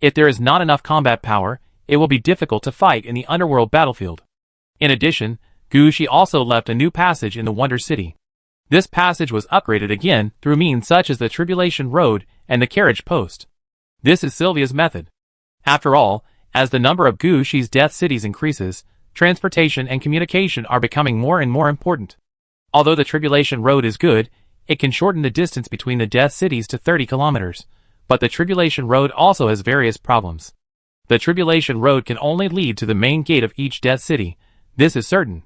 Speaker 1: If there is not enough combat power, it will be difficult to fight in the underworld battlefield. In addition, Gushi also left a new passage in the Wonder City. This passage was upgraded again through means such as the Tribulation Road and the Carriage Post. This is Sylvia's method. After all, as the number of Gushi's Death Cities increases, transportation and communication are becoming more and more important. Although the Tribulation Road is good, it can shorten the distance between the Death Cities to 30 kilometers, but the Tribulation Road also has various problems. The Tribulation Road can only lead to the main gate of each Death City, this is certain.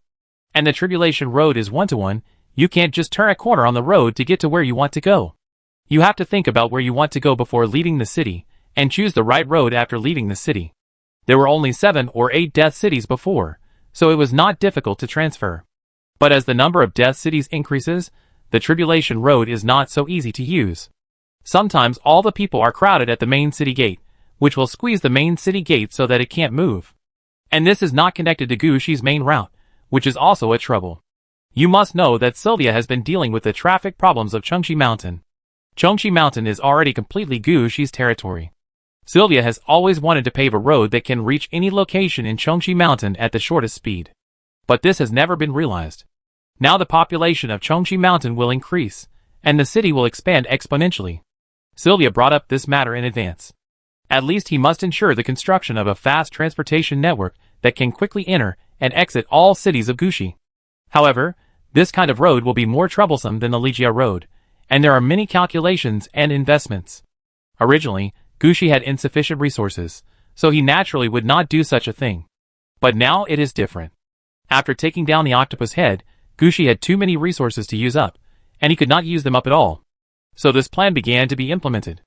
Speaker 1: And the Tribulation Road is one-to-one, you can't just turn a corner on the road to get to where you want to go. You have to think about where you want to go before leaving the city, and choose the right road after leaving the city. There were only 7 or 8 death cities before, so it was not difficult to transfer. But as the number of death cities increases, the tribulation road is not so easy to use. Sometimes all the people are crowded at the main city gate, which will squeeze the main city gate so that it can't move. And this is not connected to Gushi's main route, which is also a trouble. You must know that Sylvia has been dealing with the traffic problems of Chengxi Mountain. Chengxi Mountain is already completely Gushi's territory. Sylvia has always wanted to pave a road that can reach any location in Chengxi Mountain at the shortest speed. But this has never been realized. Now the population of Chengxi Mountain will increase, and the city will expand exponentially. Sylvia brought up this matter in advance. At least he must ensure the construction of a fast transportation network that can quickly enter and exit all cities of Gushi. However, this kind of road will be more troublesome than the Ligia road, and there are many calculations and investments. Originally, Gushi had insufficient resources, so he naturally would not do such a thing. But now it is different. After taking down the octopus head, Gushi had too many resources to use up, and he could not use them up at all. So this plan began to be implemented.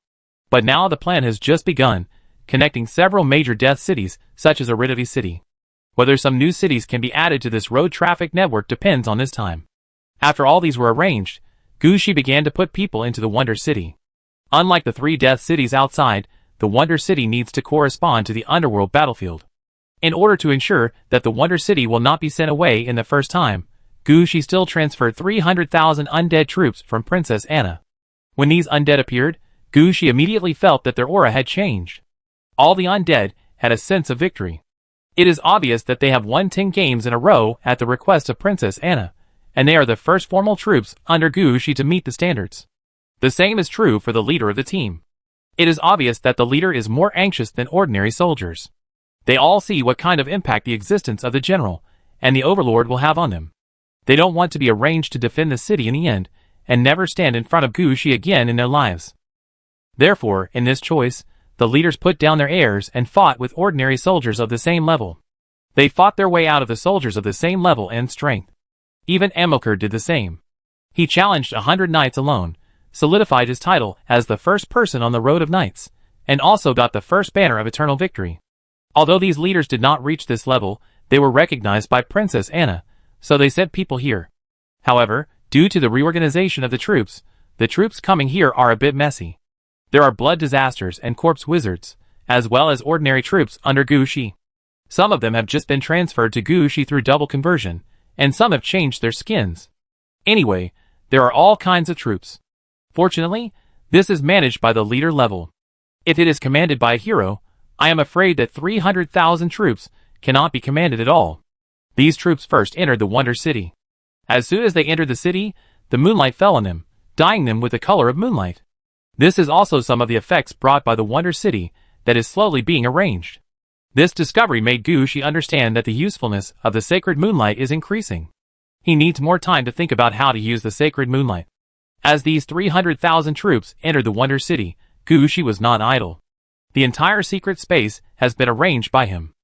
Speaker 1: But now the plan has just begun, connecting several major death cities, such as Aridity City. Whether some new cities can be added to this road traffic network depends on this time. After all these were arranged, Gushi began to put people into the Wonder City. Unlike the 3 death cities outside, the Wonder City needs to correspond to the underworld battlefield. In order to ensure that the Wonder City will not be sent away in the first time, Gushi still transferred 300,000 undead troops from Princess Anna. When these undead appeared, Gushi immediately felt that their aura had changed. All the undead had a sense of victory. It is obvious that they have won 10 games in a row at the request of Princess Anna, and they are the first formal troops under Gushi to meet the standards. The same is true for the leader of the team. It is obvious that the leader is more anxious than ordinary soldiers. They all see what kind of impact the existence of the general and the overlord will have on them. They don't want to be arranged to defend the city in the end, and never stand in front of Gushi again in their lives. Therefore, in this choice, the leaders put down their heirs and fought with ordinary soldiers of the same level. They fought their way out of the soldiers of the same level and strength. Even Amilcar did the same. He challenged 100 knights alone, solidified his title as the first person on the road of knights, and also got the first banner of eternal victory. Although these leaders did not reach this level, they were recognized by Princess Anna, so they sent people here. However, due to the reorganization of the troops coming here are a bit messy. There are blood disasters and corpse wizards, as well as ordinary troops under Gushi. Some of them have just been transferred to Gushi through double conversion, and some have changed their skins. Anyway, there are all kinds of troops. Fortunately, this is managed by the leader level. If it is commanded by a hero, I am afraid that 300,000 troops cannot be commanded at all. These troops first entered the Wonder City. As soon as they entered the city, the moonlight fell on them, dyeing them with the color of moonlight. This is also some of the effects brought by the Wonder City that is slowly being arranged. This discovery made Gushi understand that the usefulness of the sacred moonlight is increasing. He needs more time to think about how to use the sacred moonlight. As these 300,000 troops entered the Wonder City, Gushi was not idle. The entire secret space has been arranged by him.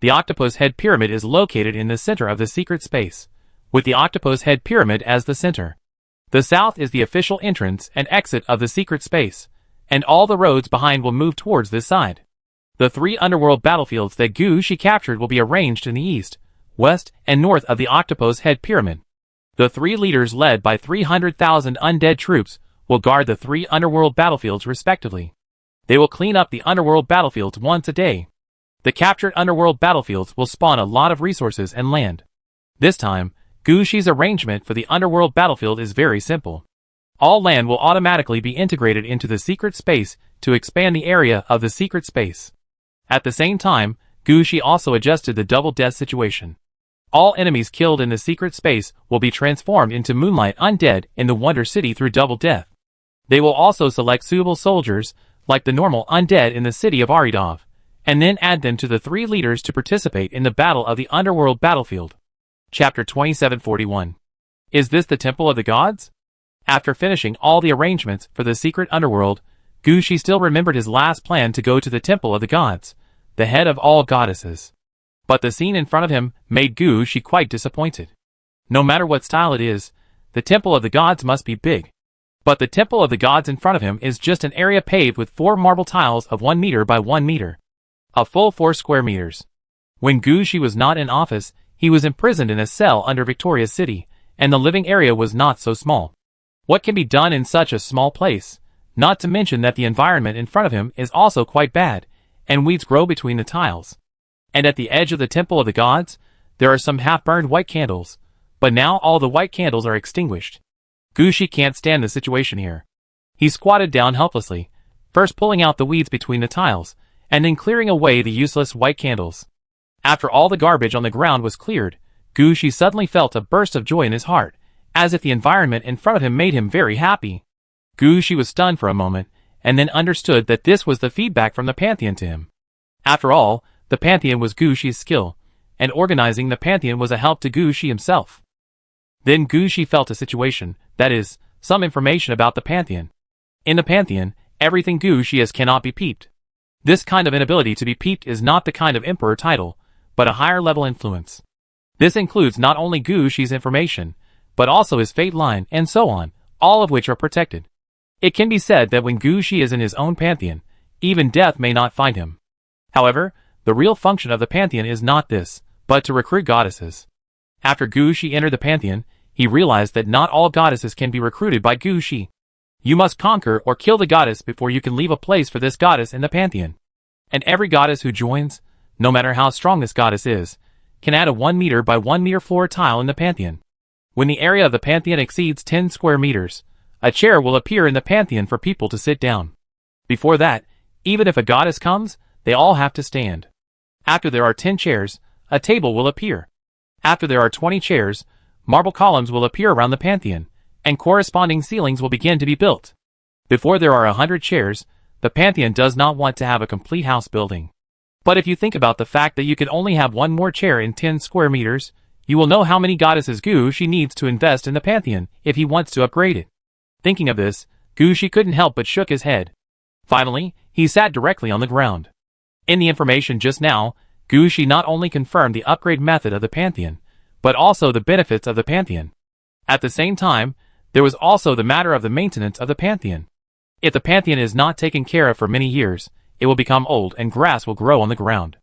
Speaker 1: The Octopus Head Pyramid is located in the center of the secret space, with the Octopus Head Pyramid as the center. The south is the official entrance and exit of the secret space, and all the roads behind will move towards this side. The 3 underworld battlefields that Gushi captured will be arranged in the east, west, and north of the Octopus Head Pyramid. The 3 leaders led by 300,000 undead troops will guard the 3 underworld battlefields respectively. They will clean up the underworld battlefields once a day. The captured underworld battlefields will spawn a lot of resources and land. This time, Gushi's arrangement for the underworld battlefield is very simple. All land will automatically be integrated into the secret space to expand the area of the secret space. At the same time, Gushi also adjusted the double death situation. All enemies killed in the secret space will be transformed into moonlight undead in the Wonder City through double death. They will also select suitable soldiers, like the normal undead in the city of Aridov, and then add them to the 3 leaders to participate in the battle of the underworld battlefield. Chapter 2741. Is this the Temple of the Gods? After finishing all the arrangements for the secret underworld, Gushi still remembered his last plan to go to the Temple of the Gods, the head of all goddesses. But the scene in front of him made Gushi quite disappointed. No matter what style it is, the Temple of the Gods must be big. But the temple of the gods in front of him is just an area paved with 4 marble tiles of 1 meter by 1 meter. A full 4 square meters. When Gushi was not in office, he was imprisoned in a cell under Victoria's City, and the living area was not so small. What can be done in such a small place? Not to mention that the environment in front of him is also quite bad, and weeds grow between the tiles. And at the edge of the temple of the gods, there are some half-burned white candles, but now all the white candles are extinguished. Gushi can't stand the situation here. He squatted down helplessly, first pulling out the weeds between the tiles, and then clearing away the useless white candles. After all the garbage on the ground was cleared, Gushi suddenly felt a burst of joy in his heart, as if the environment in front of him made him very happy. Gushi was stunned for a moment, and then understood that this was the feedback from the Pantheon to him. After all, the Pantheon was Gushi's skill, and organizing the Pantheon was a help to Gushi himself. Then Gushi felt a situation, that is, some information about the Pantheon. In the Pantheon, everything Gushi is cannot be peeped. This kind of inability to be peeped is not the kind of emperor title, but a higher level influence. This includes not only Gushi's information, but also his fate line and so on, all of which are protected. It can be said that when Gushi is in his own Pantheon, even death may not find him. However, the real function of the Pantheon is not this, but to recruit goddesses. After Gushi entered the Pantheon, he realized that not all goddesses can be recruited by Gushi. You must conquer or kill the goddess before you can leave a place for this goddess in the Pantheon. And every goddess who joins, no matter how strong this goddess is, can add a 1 meter by 1 meter floor tile in the Pantheon. When the area of the Pantheon exceeds 10 square meters, a chair will appear in the Pantheon for people to sit down. Before that, even if a goddess comes, they all have to stand. After there are 10 chairs, a table will appear. After there are 20 chairs, marble columns will appear around the Pantheon, and corresponding ceilings will begin to be built. Before there are 100 chairs, the Pantheon does not want to have a complete house building. But if you think about the fact that you can only have 1 more chair in 10 square meters, you will know how many goddesses Gushi needs to invest in the Pantheon if he wants to upgrade it. Thinking of this, Gushi couldn't help but shook his head. Finally, he sat directly on the ground. In the information just now, Gushi not only confirmed the upgrade method of the Pantheon, but also the benefits of the Pantheon. At the same time, there was also the matter of the maintenance of the Pantheon. If the Pantheon is not taken care of for many years, it will become old and grass will grow on the ground.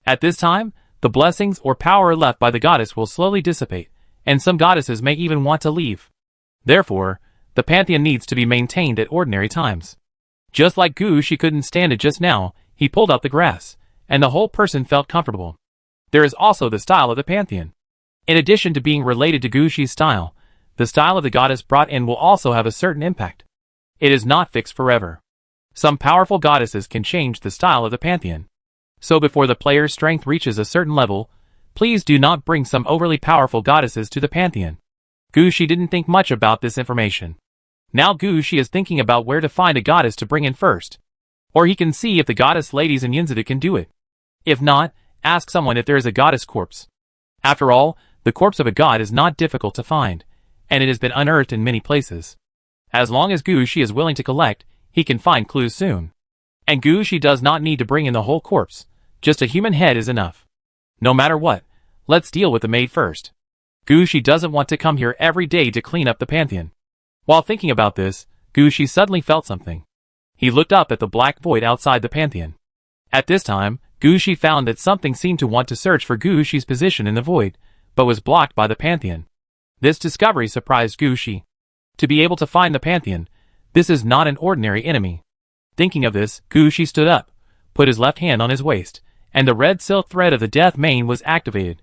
Speaker 1: At this time, the blessings or power left by the goddess will slowly dissipate, and some goddesses may even want to leave. Therefore, the Pantheon needs to be maintained at ordinary times. Just like Gushi couldn't stand it just now, he pulled out the grass, and the whole person felt comfortable. There is also the style of the Pantheon. In addition to being related to Gushi's style, the style of the goddess brought in will also have a certain impact. It is not fixed forever. Some powerful goddesses can change the style of the Pantheon. So before the player's strength reaches a certain level, please do not bring some overly powerful goddesses to the Pantheon. Gushi didn't think much about this information. Now Gushi is thinking about where to find a goddess to bring in first. Or he can see if the goddess ladies in Yinzadu can do it. If not, ask someone if there is a goddess corpse. After all, the corpse of a god is not difficult to find, and it has been unearthed in many places. As long as Gushi is willing to collect, he can find clues soon. And Gushi does not need to bring in the whole corpse, just a human head is enough. No matter what, let's deal with the maid first. Gushi doesn't want to come here every day to clean up the Pantheon. While thinking about this, Gushi suddenly felt something. He looked up at the black void outside the Pantheon. At this time, Gushi found that something seemed to want to search for Gushi's position in the void, but was blocked by the Pantheon. This discovery surprised Gushi. To be able to find the Pantheon, this is not an ordinary enemy. Thinking of this, Gushi stood up, put his left hand on his waist, and the red silk thread of the death mane was activated.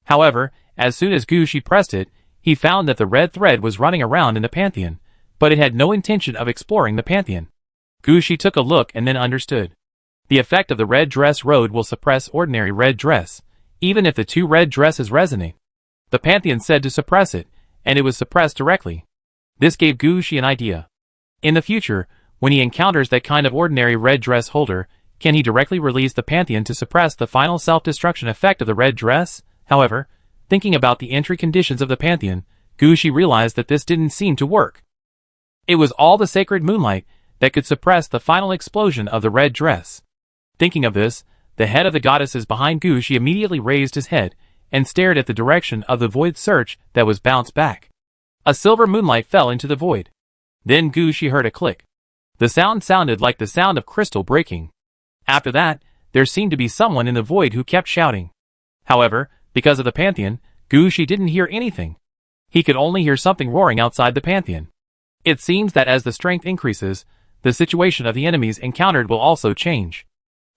Speaker 1: However, as soon as Gushi pressed it, he found that the red thread was running around in the Pantheon, but it had no intention of exploring the Pantheon. Gushi took a look and then understood. The effect of the red dress road will suppress ordinary red dress, even if the 2 red dresses resonate. The Pantheon said to suppress it, and it was suppressed directly. This gave Gushi an idea. In the future, when he encounters that kind of ordinary red dress holder, can he directly release the Pantheon to suppress the final self-destruction effect of the red dress? However, thinking about the entry conditions of the Pantheon, Gushi realized that this didn't seem to work. It was all the sacred moonlight that could suppress the final explosion of the red dress. Thinking of this, the head of the goddesses behind Gushi immediately raised his head and stared at the direction of the void search that was bounced back. A silver moonlight fell into the void. Then Gushi heard a click. The sound sounded like the sound of crystal breaking. After that, there seemed to be someone in the void who kept shouting. However, because of the Pantheon, Gushi didn't hear anything. He could only hear something roaring outside the Pantheon. It seems that as the strength increases, the situation of the enemies encountered will also change.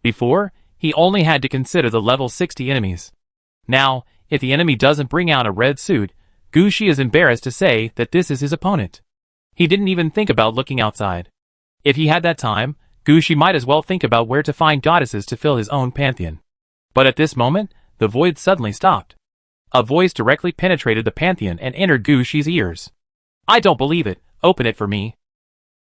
Speaker 1: Before, he only had to consider the level 60 enemies. Now, if the enemy doesn't bring out a red suit, Gushi is embarrassed to say that this is his opponent. He didn't even think about looking outside. If he had that time, Gushi might as well think about where to find goddesses to fill his own pantheon. But at this moment, the void suddenly stopped. A voice directly penetrated the pantheon and entered Gushi's ears. "I don't believe it, open it for me."